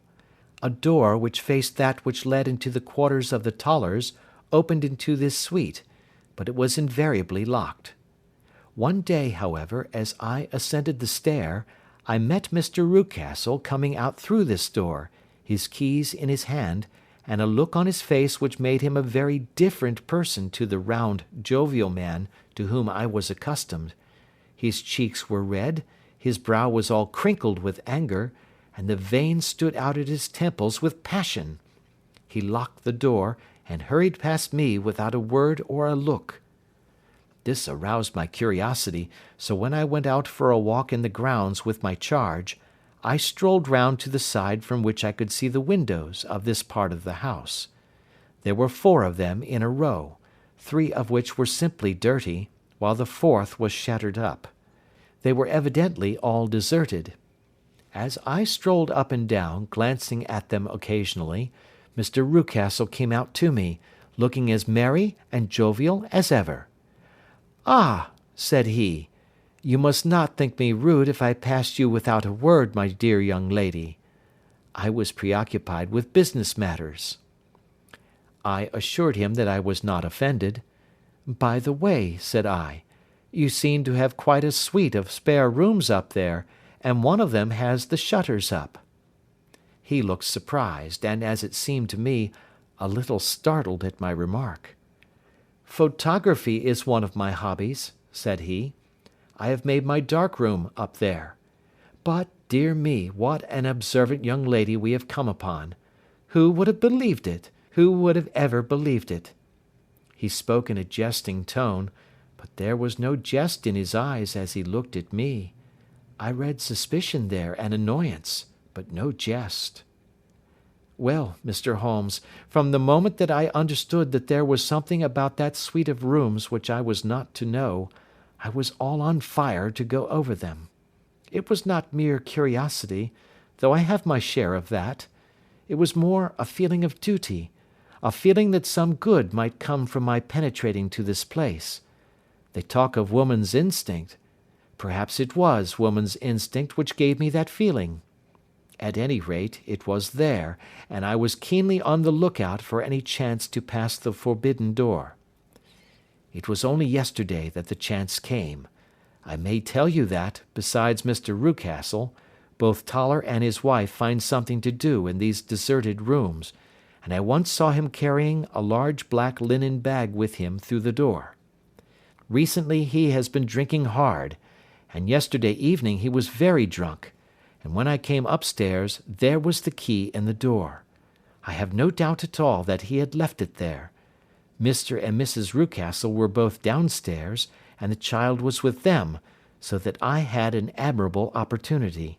[SPEAKER 5] A door which faced that which led into the quarters of the Tollers opened into this suite, but it was invariably locked. One day, however, as I ascended the stair, I met Mr. Rucastle coming out through this door, his keys in his hand, and a look on his face which made him a very different person to the round, jovial man to whom I was accustomed. His cheeks were red, his brow was all crinkled with anger, and the veins stood out at his temples with passion. He locked the door, and hurried past me without a word or a look. This aroused my curiosity, so when I went out for a walk in the grounds with my charge, I strolled round to the side from which I could see the windows of this part of the house. There were 4 of them in a row, 3 of which were simply dirty, while the 4th was shattered up. They were evidently all deserted. As I strolled up and down, glancing at them occasionally, Mr. Rucastle came out to me, looking as merry and jovial as ever. "Ah," said he, "you must not think me rude if I passed you without a word, my dear young lady." I was preoccupied with business matters. I assured him that I was not offended. "By the way," said I, "you seem to have quite a suite of spare rooms up there, and one of them has the shutters up." He looked surprised, and, as it seemed to me, a little startled at my remark. "Photography is one of my hobbies," said he. "I have made my dark room up there. But, dear me, what an observant young lady we have come upon! Who would have believed it? Who would have ever believed it?" He spoke in a jesting tone, but there was no jest in his eyes as he looked at me. I read suspicion there and annoyance, but no jest. Well, Mr. Holmes, from the moment that I understood that there was something about that suite of rooms which I was not to know, I was all on fire to go over them. It was not mere curiosity, though I have my share of that. It was more a feeling of duty, a feeling that some good might come from my penetrating to this place. They talk of woman's instinct. Perhaps it was woman's instinct which gave me that feeling. At any rate, it was there, and I was keenly on the lookout for any chance to pass the forbidden door. It was only yesterday that the chance came. I may tell you that, besides Mr. Rucastle, both Toller and his wife find something to do in these deserted rooms, and I once saw him carrying a large black linen bag with him through the door. Recently he has been drinking hard, and yesterday evening he was very drunk, and when I came upstairs there was the key in the door. I have no doubt at all that he had left it there. Mr. and Mrs. Rucastle were both downstairs, and the child was with them, so that I had an admirable opportunity.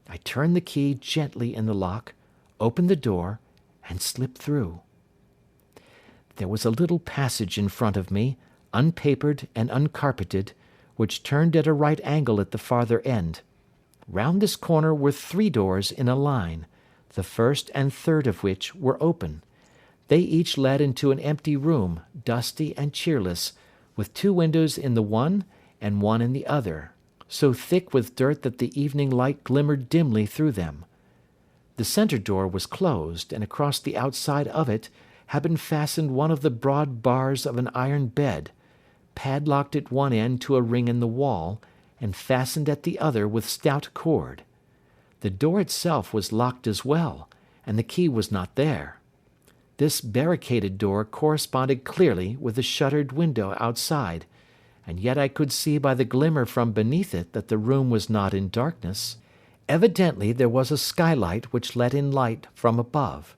[SPEAKER 5] I turned the key gently in the lock, opened the door, and slipped through. There was a little passage in front of me, unpapered and uncarpeted, which turned at a right angle at the farther end. Round this corner were 3 doors in a line, the first and third of which were open. They each led into an empty room, dusty and cheerless, with 2 windows in the one and one in the other, so thick with dirt that the evening light glimmered dimly through them. The centre door was closed, and across the outside of it had been fastened one of the broad bars of an iron bed, padlocked at one end to a ring in the wall, and fastened at the other with stout cord. The door itself was locked as well, and the key was not there. This barricaded door corresponded clearly with the shuttered window outside, and yet I could see by the glimmer from beneath it that the room was not in darkness. Evidently there was a skylight which let in light from above.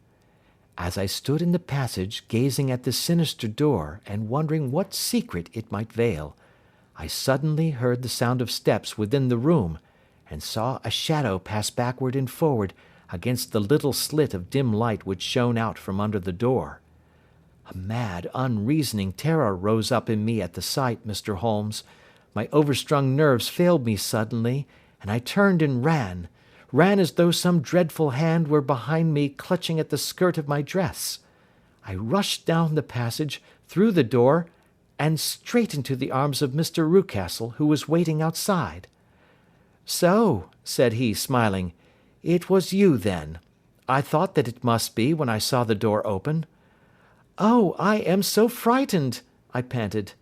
[SPEAKER 5] As I stood in the passage gazing at the sinister door and wondering what secret it might veil, I suddenly heard the sound of steps within the room, and saw a shadow pass backward and forward against the little slit of dim light which shone out from under the door. A mad, unreasoning terror rose up in me at the sight, Mr. Holmes. My overstrung nerves failed me suddenly, and I turned and ran as though some dreadful hand were behind me clutching at the skirt of my dress. I rushed down the passage, through the door, and straight into the arms of Mr. Rucastle, who was waiting outside. "So," said he, smiling, "it was you, then. I thought that it must be when I saw the door open." "Oh, I am so frightened," I panted.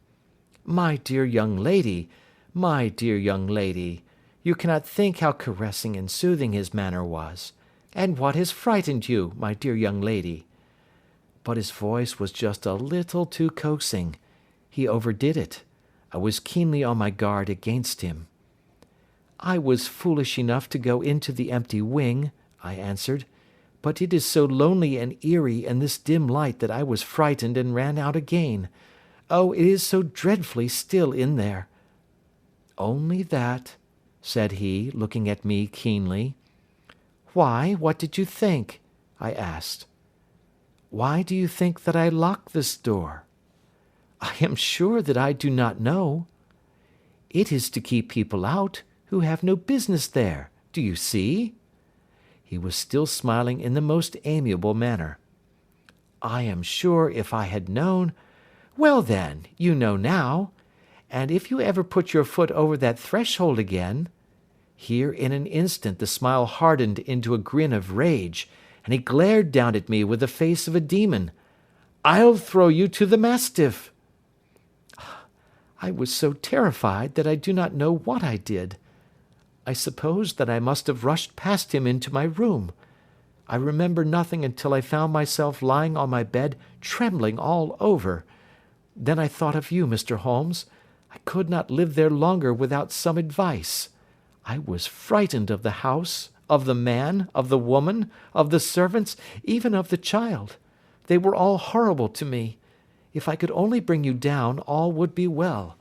[SPEAKER 5] My dear young lady, you cannot think how caressing and soothing his manner was. And what has frightened you, my dear young lady?" But his voice was just a little too coaxing. He overdid it. I was keenly on my guard against him. "I was foolish enough to go into the empty wing," I answered, "but it is so lonely and eerie in this dim light that I was frightened and ran out again. Oh, it is so dreadfully still in there." "Only that?" said he, looking at me keenly. "Why, what did you think?" I asked. "Why do you think that I locked this door?" "I am sure that I do not know." "It is to keep people out who have no business there. Do you see?" He was still smiling in the most amiable manner. "I am sure if I had known—" "Well then, you know now. And if you ever put your foot over that threshold again—" Here in an instant the smile hardened into a grin of rage, and he glared down at me with the face of a demon. "I'll throw you to the mastiff." I was so terrified that I do not know what I did. I suppose that I must have rushed past him into my room. I remember nothing until I found myself lying on my bed, trembling all over. Then I thought of you, Mr. Holmes. I could not live there longer without some advice. I was frightened of the house, of the man, of the woman, of the servants, even of the child. They were all horrible to me. If I could only bring you down, all would be well.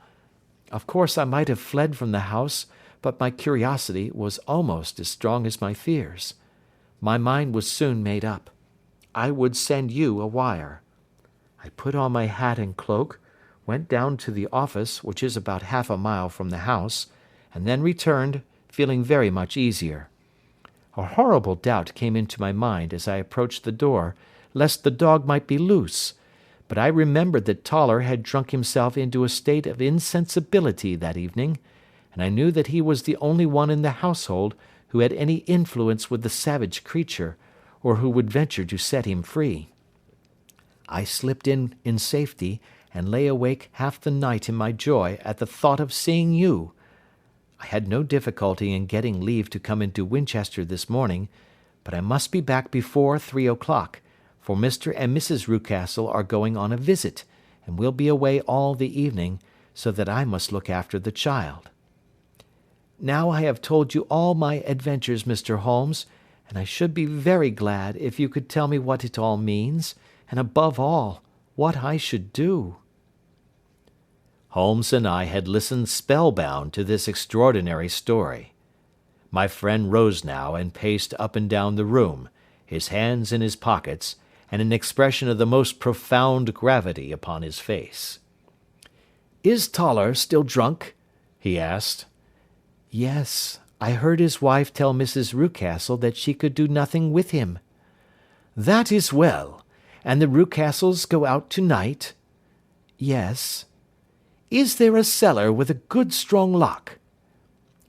[SPEAKER 5] Of course I might have fled from the house, but my curiosity was almost as strong as my fears. My mind was soon made up. I would send you a wire. I put on my hat and cloak, went down to the office, which is about half a mile from the house, and then returned, feeling very much easier. A horrible doubt came into my mind as I approached the door, lest the dog might be loose, but I remembered that Toller had drunk himself into a state of insensibility that evening, and I knew that he was the only one in the household who had any influence with the savage creature, or who would venture to set him free. I slipped in safety, and lay awake half the night in my joy at the thought of seeing you. I had no difficulty in getting leave to come into Winchester this morning, but I must be back before 3 o'clock, for Mr. and Mrs. Rucastle are going on a visit, and will be away all the evening, so that I must look after the child.
[SPEAKER 3] Now I have told you all my adventures, Mr. Holmes, and I should be very glad if you could tell me what it all means, and above all, what I should do."
[SPEAKER 1] Holmes and I had listened spellbound to this extraordinary story. My friend rose now and paced up and down the room, his hands in his pockets, and an expression of the most profound gravity upon his face.
[SPEAKER 3] "Is Toller still drunk?" he asked. "Yes, I heard his wife tell Mrs. Rucastle that she could do nothing with him." "That is well. And the Rucastles go out to-night?" "Yes." "Is there a cellar with a good strong lock?"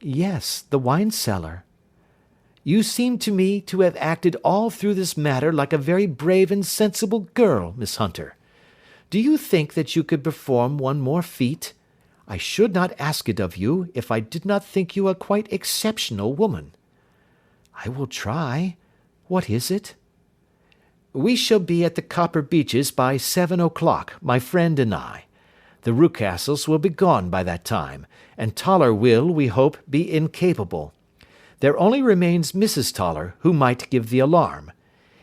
[SPEAKER 3] "Yes, the wine cellar." "You seem to me to have acted all through this matter like a very brave and sensible girl, Miss Hunter. Do you think that you could perform one more feat? I should not ask it of you if I did not think you a quite exceptional woman." "I will try. What is it?" "We shall be at the Copper Beeches by 7 o'clock, my friend and I. The Rucastles will be gone by that time, and Toller will, we hope, be incapable. There only remains Mrs. Toller, who might give the alarm.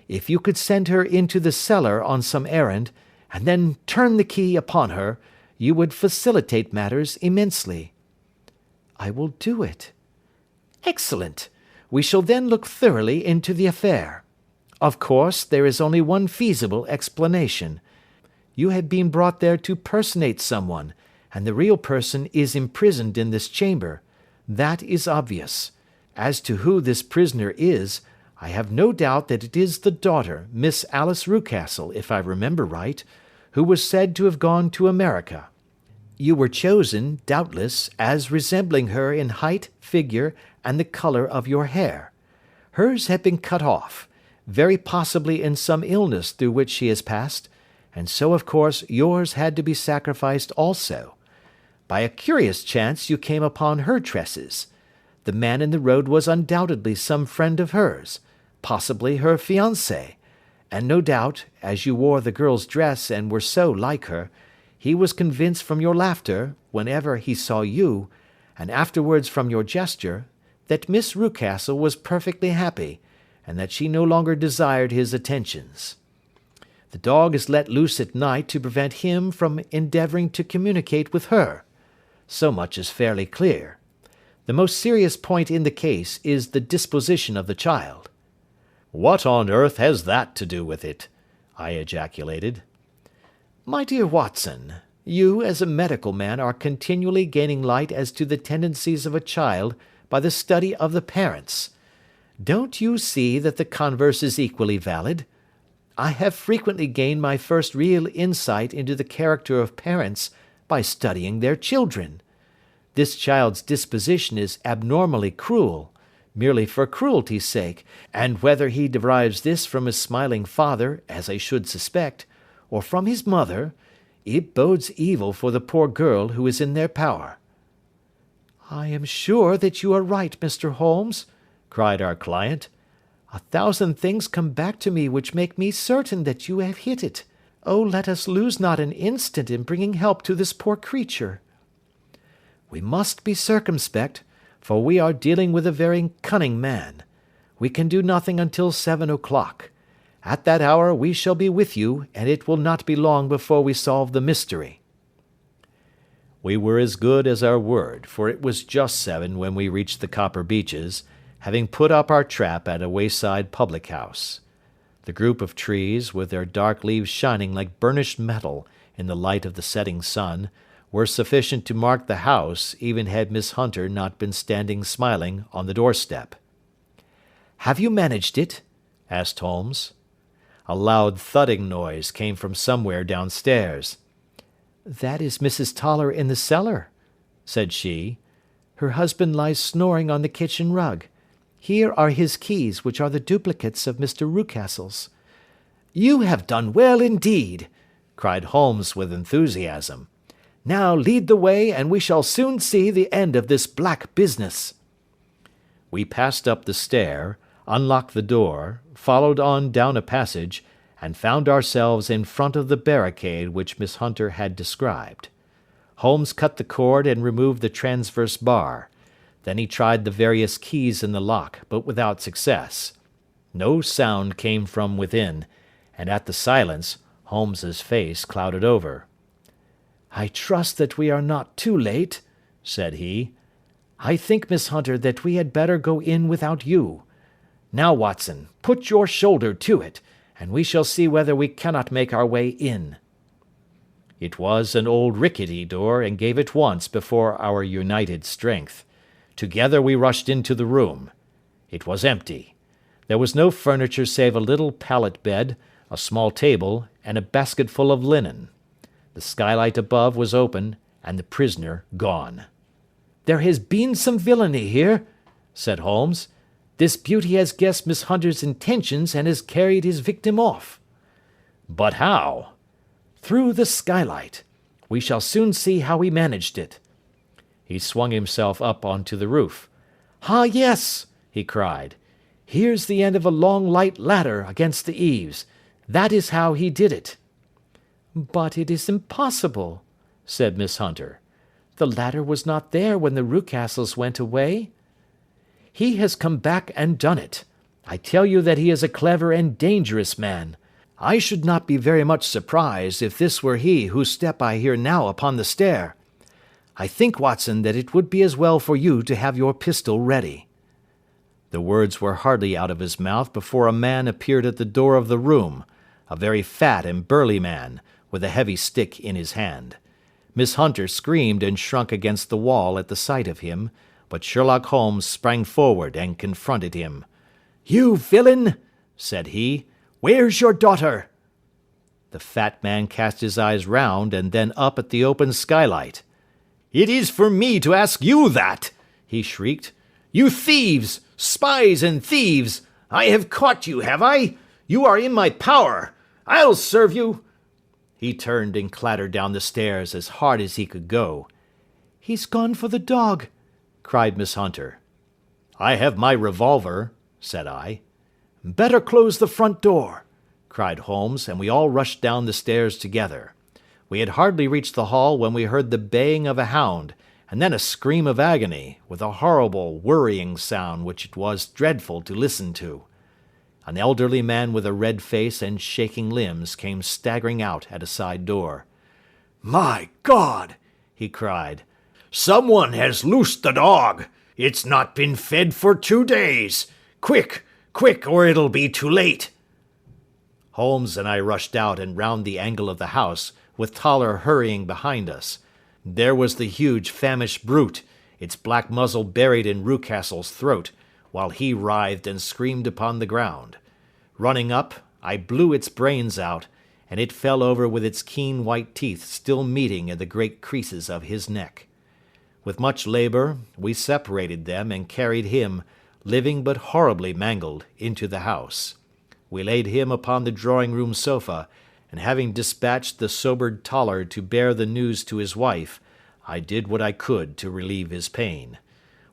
[SPEAKER 3] If you could send her into the cellar on some errand, and then turn the key upon her, you would facilitate matters immensely." "I will do it." "Excellent. We shall then look thoroughly into the affair. Of course, there is only one feasible explanation. You have been brought there to personate someone, and the real person is imprisoned in this chamber. That is obvious. As to who this prisoner is, I have no doubt that it is the daughter, Miss Alice Rucastle, if I remember right, who was said to have gone to America. You were chosen, doubtless, as resembling her in height, figure, and the colour of your hair. Hers had been cut off, very possibly in some illness through which she has passed, and so of course yours had to be sacrificed also. By a curious chance you came upon her tresses. The man in the road was undoubtedly some friend of hers, possibly her fiancé, and no doubt, as you wore the girl's dress and were so like her, he was convinced from your laughter, whenever he saw you, and afterwards from your gesture, that Miss Rucastle was perfectly happy, and that she no longer desired his attentions. The dog is let loose at night to prevent him from endeavouring to communicate with her. So much is fairly clear. The most serious point in the case is the disposition of the child."
[SPEAKER 1] "What on earth has that to do with it?" I ejaculated.
[SPEAKER 3] "My dear Watson, you as a medical man are continually gaining light as to the tendencies of a child by the study of the parents. Don't you see that the converse is equally valid? I have frequently gained my first real insight into the character of parents by studying their children. This child's disposition is abnormally cruel, merely for cruelty's sake, and whether he derives this from his smiling father, as I should suspect, or from his mother, it bodes evil for the poor girl who is in their power." "I am sure that you are right, Mr. Holmes," cried our client. "A thousand things come back to me which make me certain that you have hit it. Oh, let us lose not an instant in bringing help to this poor creature." "We must be circumspect, for we are dealing with a very cunning man. We can do nothing until 7 o'clock. At that hour we shall be with you, and it will not be long before we solve the mystery."
[SPEAKER 1] We were as good as our word, for it was just 7 when we reached the Copper Beeches, having put up our trap at a wayside public-house. The group of trees, with their dark leaves shining like burnished metal in the light of the setting sun, were sufficient to mark the house, even had Miss Hunter not been standing smiling on the doorstep. "Have you managed it?" asked Holmes. A loud thudding noise came from somewhere downstairs. "That is Mrs. Toller in the cellar," said she. "Her husband lies snoring on the kitchen rug. Here are his keys, which are the duplicates of Mr. Rucastle's." "You have done well indeed," cried Holmes with enthusiasm. "Now lead the way, and we shall soon see the end of this black business." We passed up the stair, unlocked the door, followed on down a passage, and found ourselves in front of the barricade which Miss Hunter had described. Holmes cut the cord and removed the transverse bar. Then he tried the various keys in the lock, but without success. No sound came from within, and at the silence, Holmes's face clouded over.
[SPEAKER 2] "I trust that we are not too late," said he. "I think, Miss Hunter, that we had better go in without you. Now, Watson, put your shoulder to it, and we shall see whether we cannot make our way in."
[SPEAKER 1] It was an old rickety door, and gave at once before our united strength. Together we rushed into the room. It was empty. There was no furniture save a little pallet bed, a small table, and a basketful of linen. The skylight above was open, and the prisoner gone.
[SPEAKER 2] "There has been some villainy here," said Holmes. "This beauty has guessed Miss Hunter's intentions and has carried his victim off."
[SPEAKER 1] "But how?"
[SPEAKER 2] "Through the skylight. We shall soon see how he managed it."
[SPEAKER 1] He swung himself up onto the roof.
[SPEAKER 2] "Ah, yes," he cried. "Here's the end of a long light ladder against the eaves. That is how he did it." "But it is impossible," said Miss Hunter. "The ladder was not there when the Rucastles went away." "He has come back and done it. I tell you that he is a clever and dangerous man. I should not be very much surprised if this were he whose step I hear now upon the stair. I think, Watson, that it would be as well for you to have your pistol ready."
[SPEAKER 1] The words were hardly out of his mouth before a man appeared at the door of the room, a very fat and burly man, with a heavy stick in his hand. Miss Hunter screamed and shrunk against the wall at the sight of him, but Sherlock Holmes sprang forward and confronted him.
[SPEAKER 2] "You villain!" said he. "Where's your daughter?"
[SPEAKER 1] The fat man cast his eyes round and then up at the open skylight.
[SPEAKER 4] "It is for me to ask you that!" he shrieked. "You thieves! Spies and thieves! I have caught you, have I? You are in my power! I'll serve you!" He turned and clattered down the stairs as hard as he could go.
[SPEAKER 2] "He's gone for the dog," cried Miss Hunter.
[SPEAKER 1] "I have my revolver," said I.
[SPEAKER 2] "Better close the front door,"
[SPEAKER 1] cried Holmes, and we all rushed down the stairs together. We had hardly reached the hall when we heard the baying of a hound, and then a scream of agony, with a horrible, worrying sound which it was dreadful to listen to. An elderly man with a red face and shaking limbs came staggering out at a side door.
[SPEAKER 4] "My God!" he cried. "Someone has loosed the dog. It's not been fed for 2 days. Quick, quick, or it'll be too late."
[SPEAKER 1] Holmes and I rushed out and round the angle of the house, with Toller hurrying behind us. There was the huge famished brute, its black muzzle buried in Rucastle's throat, while he writhed and screamed upon the ground. Running up, I blew its brains out, and it fell over with its keen white teeth still meeting in the great creases of his neck. With much labour, we separated them and carried him, living but horribly mangled, into the house. We laid him upon the drawing-room sofa, and having dispatched the sobered Toller to bear the news to his wife, I did what I could to relieve his pain.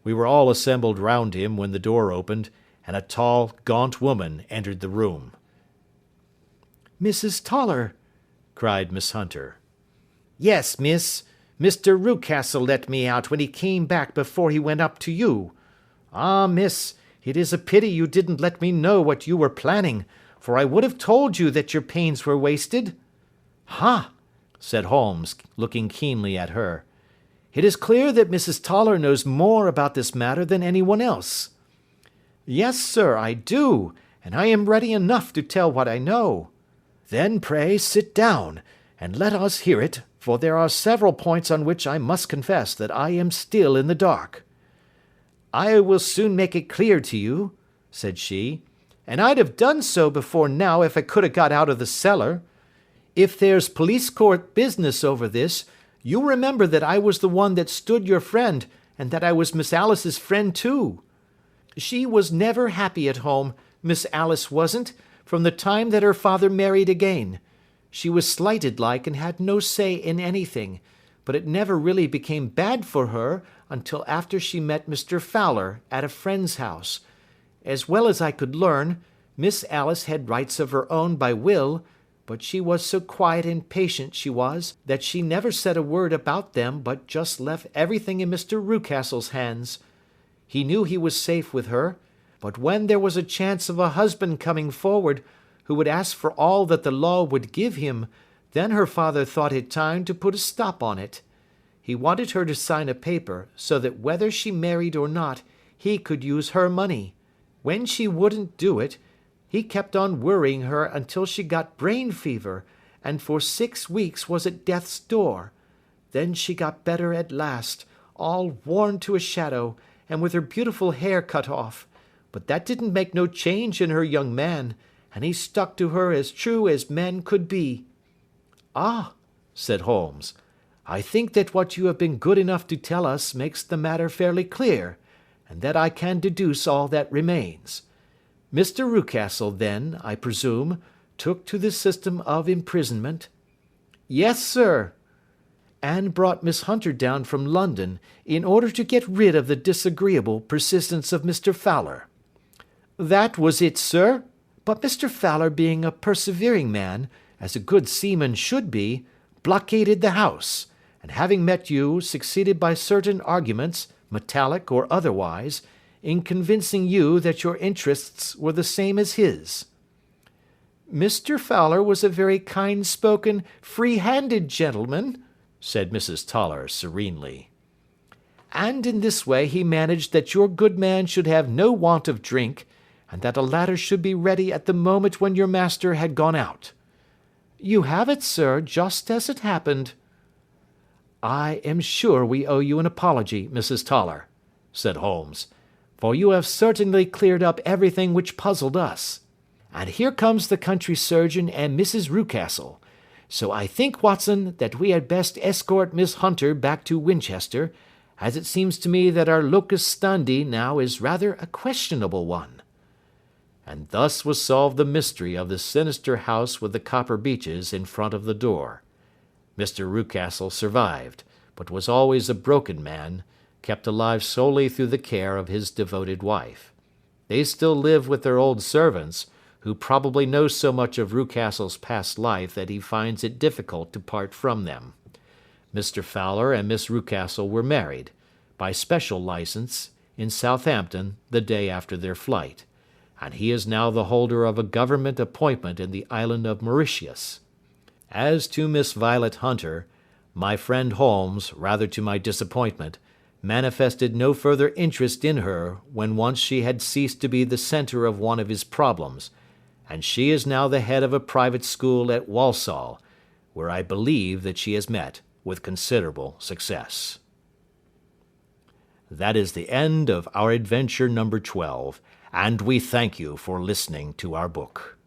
[SPEAKER 1] We were all assembled round him when the door opened, and a tall, gaunt woman entered the room.
[SPEAKER 2] "Mrs. Toller,"
[SPEAKER 1] cried Miss Hunter.
[SPEAKER 2] "Yes, miss. Mr. Rucastle let me out when he came back before he went up to you. Ah, miss, it is a pity you didn't let me know what you were planning, for I would have told you that your pains were wasted."
[SPEAKER 1] "Ha!" said Holmes, looking keenly at her.
[SPEAKER 2] "It is clear that Mrs. Toller knows more about this matter than anyone else." "Yes, sir, I do, and I am ready enough to tell what I know." "Then pray sit down, and let us hear it, for there are several points on which I must confess that I am still in the dark." "I will soon make it clear to you," said she, "and I'd have done so before now if I could have got out of the cellar. If there's police court business over this, you remember that I was the one that stood your friend, and that I was Miss Alice's friend too. She was never happy at home, Miss Alice wasn't, from the time that her father married again. She was slighted like and had no say in anything, but it never really became bad for her until after she met Mr. Fowler at a friend's house. As well as I could learn, Miss Alice had rights of her own by will, but she was so quiet and patient she was, that she never said a word about them but just left everything in Mr. Rucastle's hands.
[SPEAKER 3] He knew he was safe with her, but when there was a chance of a husband coming forward who would ask for all that the law would give him, then her father thought it time to put a stop on it. He wanted her to sign a paper so that whether she married or not, he could use her money. When she wouldn't do it, he kept on worrying her until she got brain fever, and for 6 weeks was at death's door. Then she got better at last, all worn to a shadow, and with her beautiful hair cut off. But that didn't make no change in her young man, and he stuck to her as true as men could be." "Ah," said Holmes, "I think that what you have been good enough to tell us makes the matter fairly clear, and that I can deduce all that remains. Mr. Rucastle, then, I presume, took to the system of imprisonment?" "Yes, sir." "And brought Miss Hunter down from London in order to get rid of the disagreeable persistence of Mr. Fowler?" "That was it, sir. But Mr. Fowler, being a persevering man, as a good seaman should be, blockaded the house, and having met you, succeeded by certain arguments, metallic or otherwise, in convincing you that your interests were the same as his." "Mr. Fowler was a very kind-spoken, free-handed gentleman," said Mrs. Toller serenely. "And in this way he managed that your good man should have no want of drink, and that a ladder should be ready at the moment when your master had gone out. You have it, sir, just as it happened." "I am sure we owe you an apology, Mrs. Toller," said Holmes, "for you have certainly cleared up everything which puzzled us. And here comes the country surgeon and Mrs. Rucastle. So I think, Watson, that we had best escort Miss Hunter back to Winchester, as it seems to me that our locus standi now is rather a questionable one." And thus was solved the mystery of the sinister house with the copper beeches in front of the door. Mr. Rucastle survived, but was always a broken man, kept alive solely through the care of his devoted wife. They still live with their old servants, who probably know so much of Rucastle's past life that he finds it difficult to part from them. Mr. Fowler and Miss Rucastle were married, by special license, in Southampton the day after their flight, and he is now the holder of a government appointment in the island of Mauritius. As to Miss Violet Hunter, my friend Holmes, rather to my disappointment, manifested no further interest in her when once she had ceased to be the centre of one of his problems, and she is now the head of a private school at Walsall, where I believe that she has met with considerable success. That is the end of our adventure number 12, and we thank you for listening to our book.